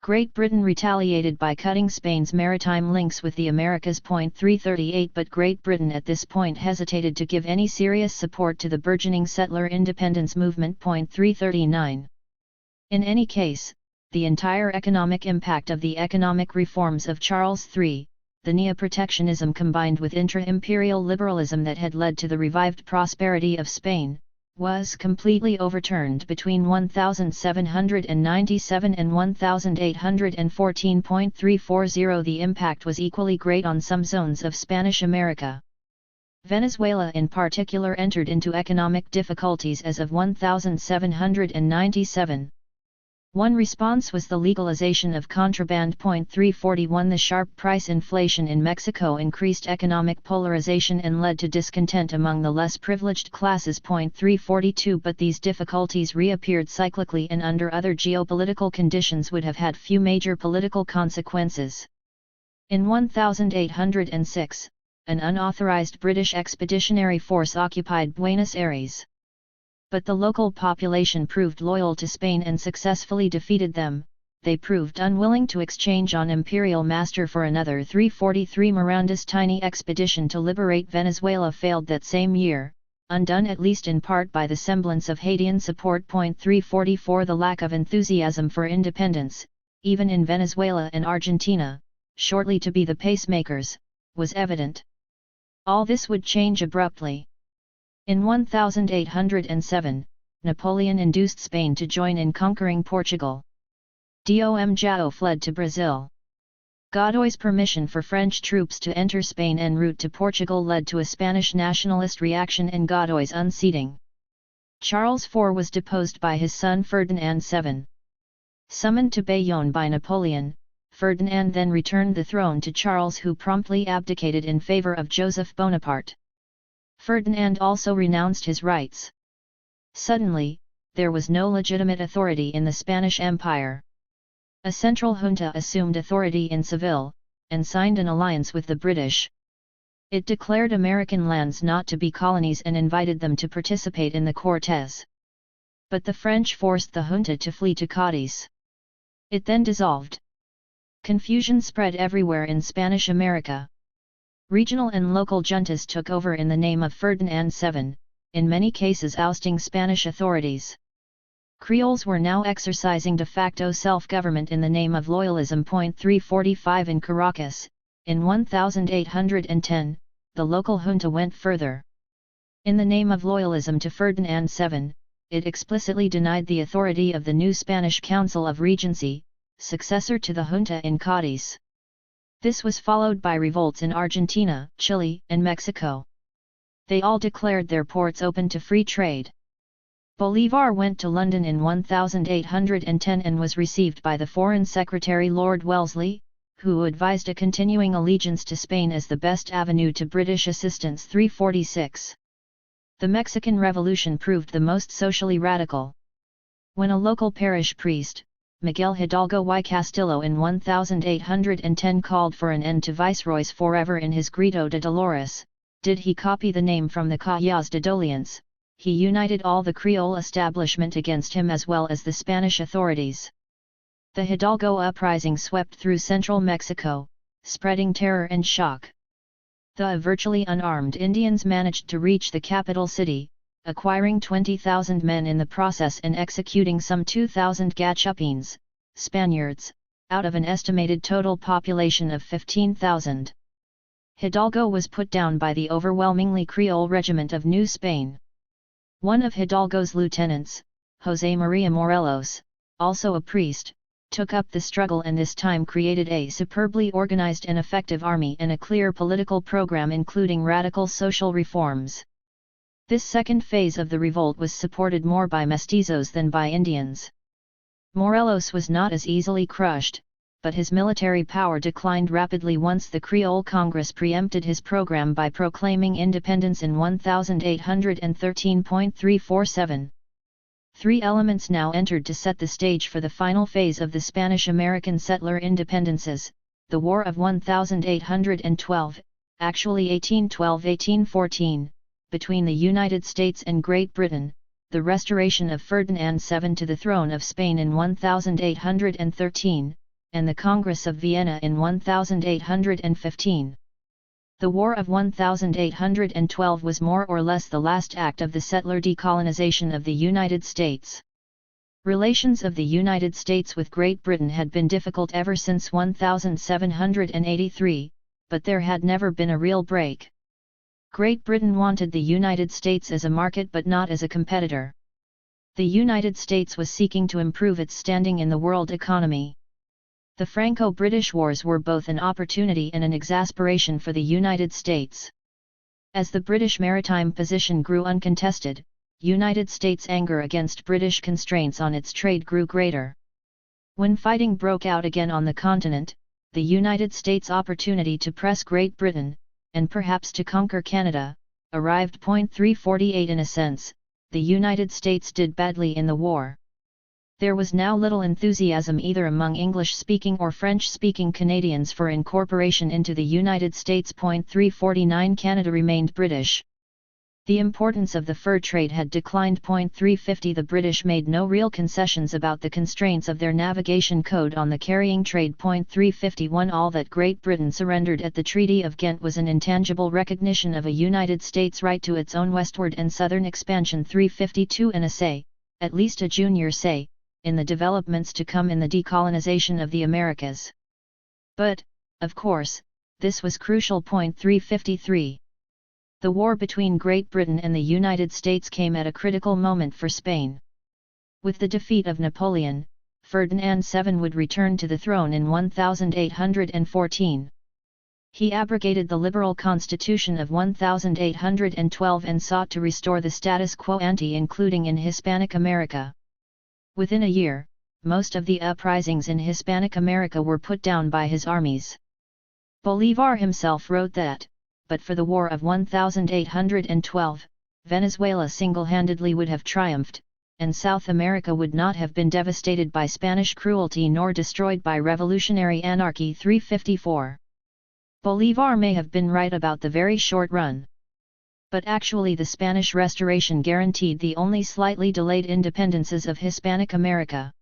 Great Britain retaliated by cutting Spain's maritime links with the Americas. 338 But Great Britain at this point hesitated to give any serious support to the burgeoning settler independence movement. 339 In any case, the entire economic impact of the economic reforms of Charles III, the neo-protectionism combined with intra-imperial liberalism that had led to the revived prosperity of Spain, was completely overturned between 1797 and 1814. 340 The impact was equally great on some zones of Spanish America. Venezuela in particular entered into economic difficulties as of 1797. One response was the legalization of contraband. 341 The sharp price inflation in Mexico increased economic polarization and led to discontent among the less privileged classes. 342 But these difficulties reappeared cyclically and under other geopolitical conditions would have had few major political consequences. In 1806, an unauthorized British expeditionary force occupied Buenos Aires. But the local population proved loyal to Spain and successfully defeated them, they proved unwilling to exchange on imperial master for another 343. Miranda's tiny expedition to liberate Venezuela failed that same year, undone at least in part by the semblance of Haitian support. 344 The lack of enthusiasm for independence, even in Venezuela and Argentina, shortly to be the pacemakers, was evident. All this would change abruptly. In 1807, Napoleon induced Spain to join in conquering Portugal. Dom João fled to Brazil. Godoy's permission for French troops to enter Spain en route to Portugal led to a Spanish nationalist reaction and Godoy's unseating. Charles IV was deposed by his son Ferdinand VII. Summoned to Bayonne by Napoleon, Ferdinand then returned the throne to Charles, who promptly abdicated in favour of Joseph Bonaparte. Ferdinand also renounced his rights. Suddenly, there was no legitimate authority in the Spanish Empire. A central junta assumed authority in Seville, and signed an alliance with the British. It declared American lands not to be colonies and invited them to participate in the Cortes. But the French forced the junta to flee to Cadiz. It then dissolved. Confusion spread everywhere in Spanish America. Regional and local juntas took over in the name of Ferdinand VII, in many cases ousting Spanish authorities. Creoles were now exercising de facto self-government in the name of loyalism. 345 In Caracas, in 1810, the local junta went further. In the name of loyalism to Ferdinand VII, it explicitly denied the authority of the new Spanish Council of Regency, successor to the junta in Cadiz. This was followed by revolts in Argentina, Chile, and Mexico. They all declared their ports open to free trade. Bolívar went to London in 1810 and was received by the Foreign Secretary Lord Wellesley, who advised a continuing allegiance to Spain as the best avenue to British assistance. 346. The Mexican Revolution proved the most socially radical. When a local parish priest, Miguel Hidalgo y Castillo, in 1810 called for an end to viceroys forever in his Grito de Dolores, did he copy the name from the Calles de Dolientes, he united all the Creole establishment against him as well as the Spanish authorities. The Hidalgo uprising swept through central Mexico, spreading terror and shock. The virtually unarmed Indians managed to reach the capital city, acquiring 20,000 men in the process and executing some 2,000 Gachupines, Spaniards, out of an estimated total population of 15,000. Hidalgo was put down by the overwhelmingly Creole regiment of New Spain. One of Hidalgo's lieutenants, José María Morelos, also a priest, took up the struggle and this time created a superbly organized and effective army and a clear political program including radical social reforms. This second phase of the revolt was supported more by mestizos than by Indians. Morelos was not as easily crushed, but his military power declined rapidly once the Creole Congress preempted his program by proclaiming independence in 1813. 347. Three elements now entered to set the stage for the final phase of the Spanish-American settler independences: the War of 1812, actually 1812-1814, between the United States and Great Britain, the restoration of Ferdinand VII to the throne of Spain in 1813, and the Congress of Vienna in 1815. The War of 1812 was more or less the last act of the settler decolonization of the United States. Relations of the United States with Great Britain had been difficult ever since 1783, but there had never been a real break. Great Britain wanted the United States as a market but not as a competitor. The United States was seeking to improve its standing in the world economy. The Franco-British Wars were both an opportunity and an exasperation for the United States. As the British maritime position grew uncontested, United States anger against British constraints on its trade grew greater. When fighting broke out again on the continent, the United States' opportunity to press Great Britain, and perhaps to conquer Canada, arrived. 348 In a sense, the United States did badly in the war. There was now little enthusiasm either among English-speaking or French-speaking Canadians for incorporation into the United States. 349 Canada remained British. The importance of the fur trade had declined. 350 The British made no real concessions about the constraints of their navigation code on the carrying trade. 351 All that Great Britain surrendered at the Treaty of Ghent was an intangible recognition of a United States right to its own westward and southern expansion. 352 And a say, at least a junior say, in the developments to come in the decolonization of the Americas. But, of course, this was crucial. 353 The war between Great Britain and the United States came at a critical moment for Spain. With the defeat of Napoleon, Ferdinand VII would return to the throne in 1814. He abrogated the liberal constitution of 1812 and sought to restore the status quo ante, including in Hispanic America. Within a year, most of the uprisings in Hispanic America were put down by his armies. Bolívar himself wrote that, but for the War of 1812, Venezuela single-handedly would have triumphed, and South America would not have been devastated by Spanish cruelty nor destroyed by revolutionary anarchy. 354 Bolívar may have been right about the very short run. But actually the Spanish Restoration guaranteed the only slightly delayed independences of Hispanic America.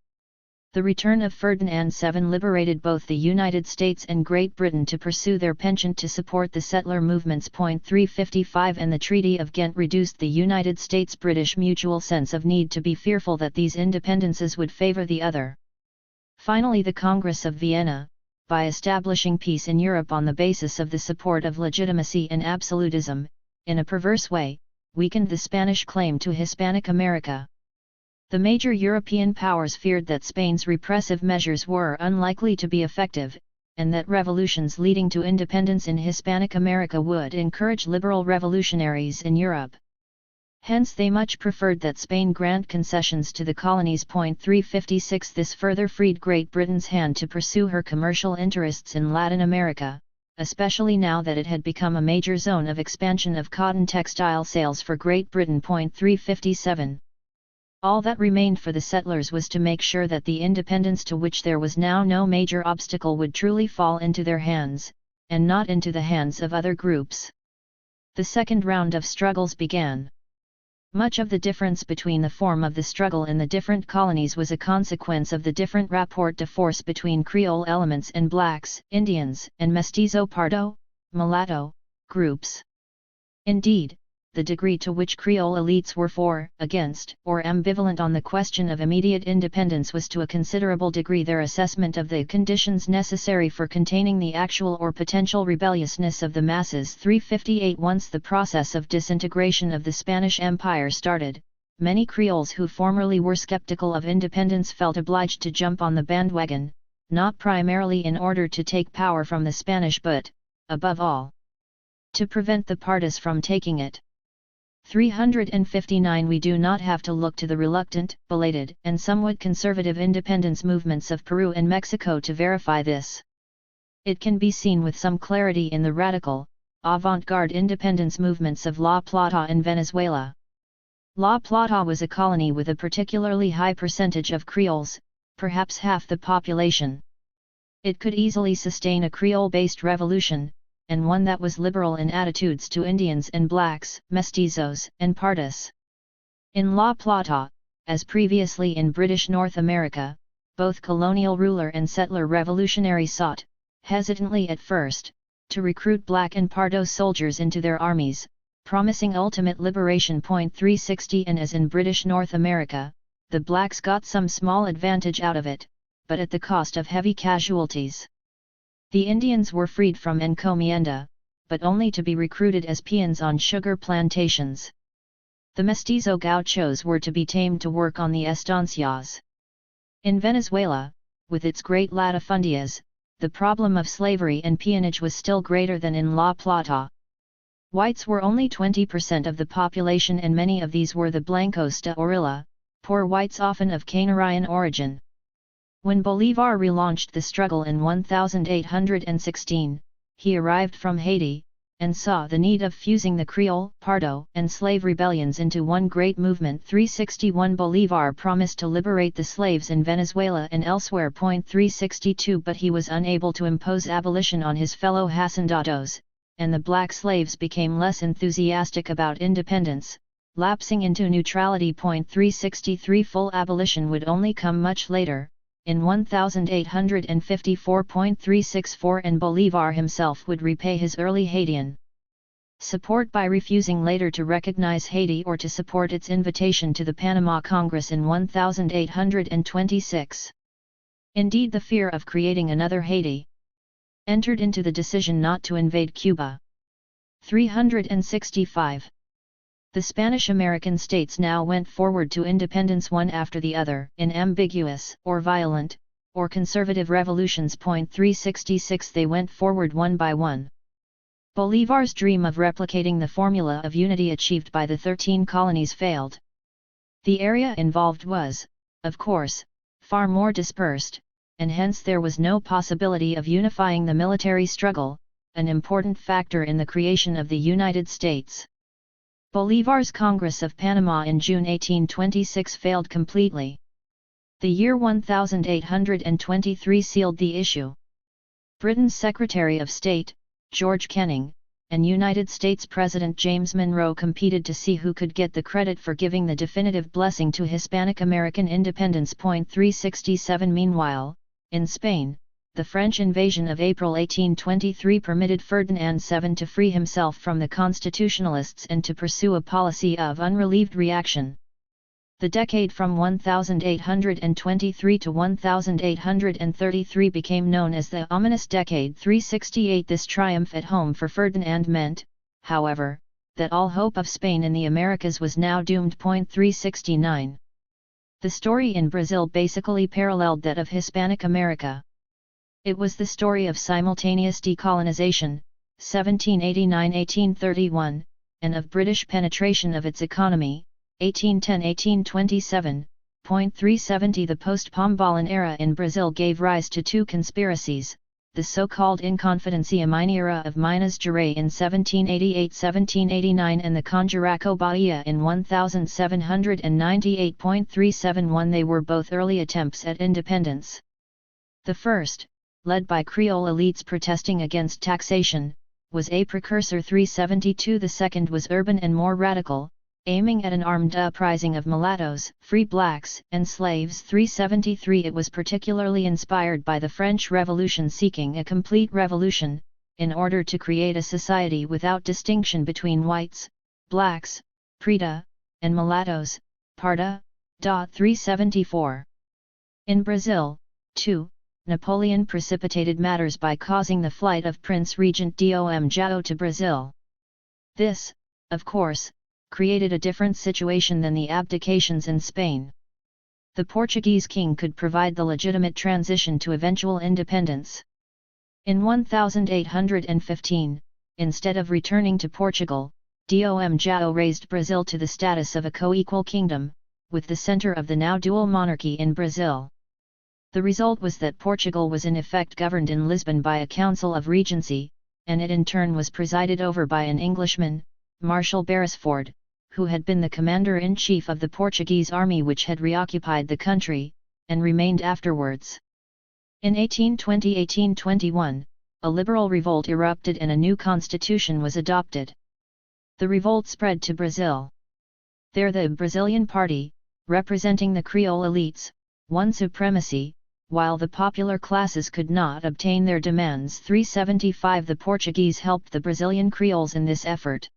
The return of Ferdinand VII liberated both the United States and Great Britain to pursue their penchant to support the settler movements. 355 And the Treaty of Ghent reduced the United States-British mutual sense of need to be fearful that these independences would favor the other. Finally, the Congress of Vienna, by establishing peace in Europe on the basis of the support of legitimacy and absolutism, in a perverse way, weakened the Spanish claim to Hispanic America. The major European powers feared that Spain's repressive measures were unlikely to be effective, and that revolutions leading to independence in Hispanic America would encourage liberal revolutionaries in Europe. Hence they much preferred that Spain grant concessions to the colonies. 356 This further freed Great Britain's hand to pursue her commercial interests in Latin America, especially now that it had become a major zone of expansion of cotton textile sales for Great Britain. 357 All that remained for the settlers was to make sure that the independence to which there was now no major obstacle would truly fall into their hands, and not into the hands of other groups. The second round of struggles began. Much of the difference between the form of the struggle in the different colonies was a consequence of the different rapport de force between Creole elements and blacks, Indians, and mestizo pardo, mulatto, groups. Indeed, the degree to which Creole elites were for, against, or ambivalent on the question of immediate independence was to a considerable degree their assessment of the conditions necessary for containing the actual or potential rebelliousness of the masses. 358 Once the process of disintegration of the Spanish Empire started, many Creoles who formerly were skeptical of independence felt obliged to jump on the bandwagon, not primarily in order to take power from the Spanish but, above all, to prevent the Pardas from taking it. 359 We do not have to look to the reluctant, belated, and somewhat conservative independence movements of Peru and Mexico to verify this. It can be seen with some clarity in the radical, avant-garde independence movements of La Plata and Venezuela. La Plata was a colony with a particularly high percentage of Creoles, perhaps half the population. It could easily sustain a Creole-based revolution, and one that was liberal in attitudes to Indians and blacks, mestizos, and pardas. In La Plata, as previously in British North America, both colonial ruler and settler revolutionary sought, hesitantly at first, to recruit black and pardo soldiers into their armies, promising ultimate liberation. 360 And as in British North America, the blacks got some small advantage out of it, but at the cost of heavy casualties. The Indians were freed from encomienda, but only to be recruited as peons on sugar plantations. The mestizo gauchos were to be tamed to work on the estancias. In Venezuela, with its great latifundias, the problem of slavery and peonage was still greater than in La Plata. Whites were only 20% of the population, and many of these were the blancos de Orilla, poor whites often of Canarian origin. When Bolívar relaunched the struggle in 1816, he arrived from Haiti, and saw the need of fusing the Creole, Pardo, and slave rebellions into one great movement. 361 Bolívar promised to liberate the slaves in Venezuela and elsewhere. 362 But he was unable to impose abolition on his fellow hacendados, and the black slaves became less enthusiastic about independence, lapsing into neutrality. 363 Full abolition would only come much later, in 1854. And Bolívar himself would repay his early Haitian support by refusing later to recognize Haiti or to support its invitation to the Panama Congress in 1826. Indeed, the fear of creating another Haiti entered into the decision not to invade Cuba. 365. The Spanish-American states now went forward to independence one after the other, in ambiguous, or violent, or conservative revolutions. 366 They went forward one by one. Bolívar's dream of replicating the formula of unity achieved by the 13 colonies failed. The area involved was, of course, far more dispersed, and hence there was no possibility of unifying the military struggle, an important factor in the creation of the United States. Bolívar's Congress of Panama in June 1826 failed completely. The year 1823 sealed the issue. Britain's Secretary of State, George Canning, and United States President James Monroe competed to see who could get the credit for giving the definitive blessing to Hispanic American independence. 367 Meanwhile, in Spain, the French invasion of April 1823 permitted Ferdinand VII to free himself from the constitutionalists and to pursue a policy of unrelieved reaction. The decade from 1823 to 1833 became known as the ominous decade. 368 This triumph at home for Ferdinand meant, however, that all hope of Spain in the Americas was now doomed. 369 The story in Brazil basically paralleled that of Hispanic America. It was the story of simultaneous decolonization, 1789–1831, and of British penetration of its economy, 1810–1827. 370 The post-Pombalan era in Brazil gave rise to two conspiracies, the so-called Inconfidencia Mineira of Minas Gerais in 1788–1789 and the Conjuraco Bahia in 1798. 371 They were both early attempts at independence. The first, led by Creole elites protesting against taxation, was a precursor. 372 The second was urban and more radical, aiming at an armed uprising of mulattoes, free blacks, and slaves. 373 It was particularly inspired by the French Revolution, seeking a complete revolution, in order to create a society without distinction between whites, blacks, preta, and mulattoes, parda. 374 In Brazil, too, Napoleon precipitated matters by causing the flight of Prince Regent Dom João to Brazil. This, of course, created a different situation than the abdications in Spain. The Portuguese king could provide the legitimate transition to eventual independence. In 1815, instead of returning to Portugal, Dom João raised Brazil to the status of a co-equal kingdom, with the center of the now dual monarchy in Brazil. The result was that Portugal was in effect governed in Lisbon by a council of regency, and it in turn was presided over by an Englishman, Marshal Beresford, who had been the commander-in-chief of the Portuguese army which had reoccupied the country, and remained afterwards. In 1820–1821, a liberal revolt erupted and a new constitution was adopted. The revolt spread to Brazil. There the Brazilian party, representing the Creole elites, won supremacy, while the popular classes could not obtain their demands. 375 The Portuguese helped the Brazilian Creoles in this effort.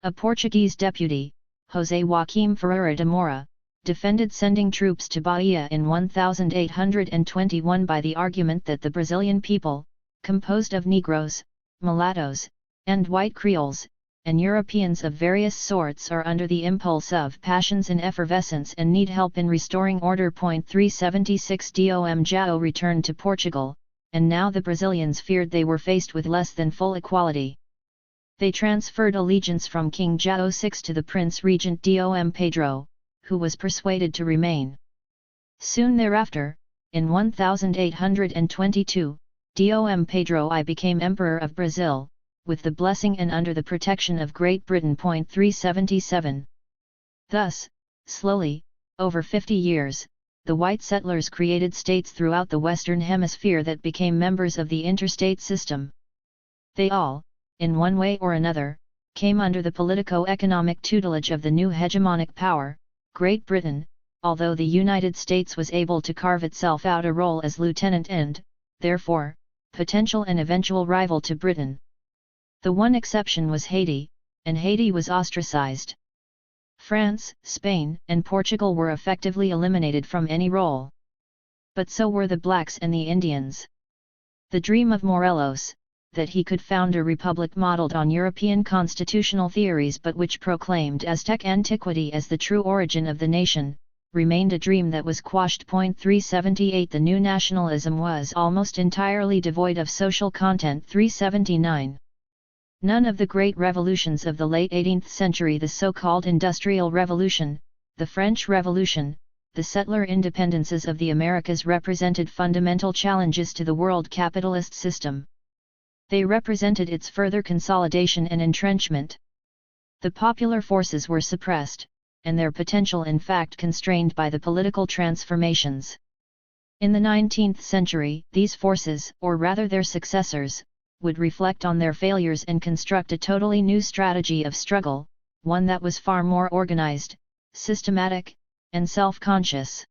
A Portuguese deputy, José Joaquim Ferreira de Moura, defended sending troops to Bahia in 1821 by the argument that the Brazilian people, composed of Negroes, mulattoes, and white Creoles, and Europeans of various sorts, are under the impulse of passions in effervescence and need help in restoring order. 376 Dom João returned to Portugal, and now the Brazilians feared they were faced with less than full equality. They transferred allegiance from King João VI to the Prince Regent Dom Pedro, who was persuaded to remain. Soon thereafter, in 1822, Dom Pedro I became Emperor of Brazil, with the blessing and under the protection of Great Britain. 377 Thus, slowly, over 50 years, the white settlers created states throughout the Western Hemisphere that became members of the interstate system. They all, in one way or another, came under the politico-economic tutelage of the new hegemonic power, Great Britain, although the United States was able to carve itself out a role as lieutenant and, therefore, potential and eventual rival to Britain. The one exception was Haiti, and Haiti was ostracized. France, Spain, and Portugal were effectively eliminated from any role. But so were the blacks and the Indians. The dream of Morelos, that he could found a republic modeled on European constitutional theories but which proclaimed Aztec antiquity as the true origin of the nation, remained a dream that was quashed. 378 The new nationalism was almost entirely devoid of social content. 379 None of the great revolutions of the late 18th century, the so-called Industrial Revolution, the French Revolution, the settler independences of the Americas, represented fundamental challenges to the world capitalist system. They represented its further consolidation and entrenchment. The popular forces were suppressed, and their potential in fact constrained by the political transformations. In the 19th century, these forces, or rather their successors, would reflect on their failures and construct a totally new strategy of struggle, one that was far more organized, systematic, and self-conscious.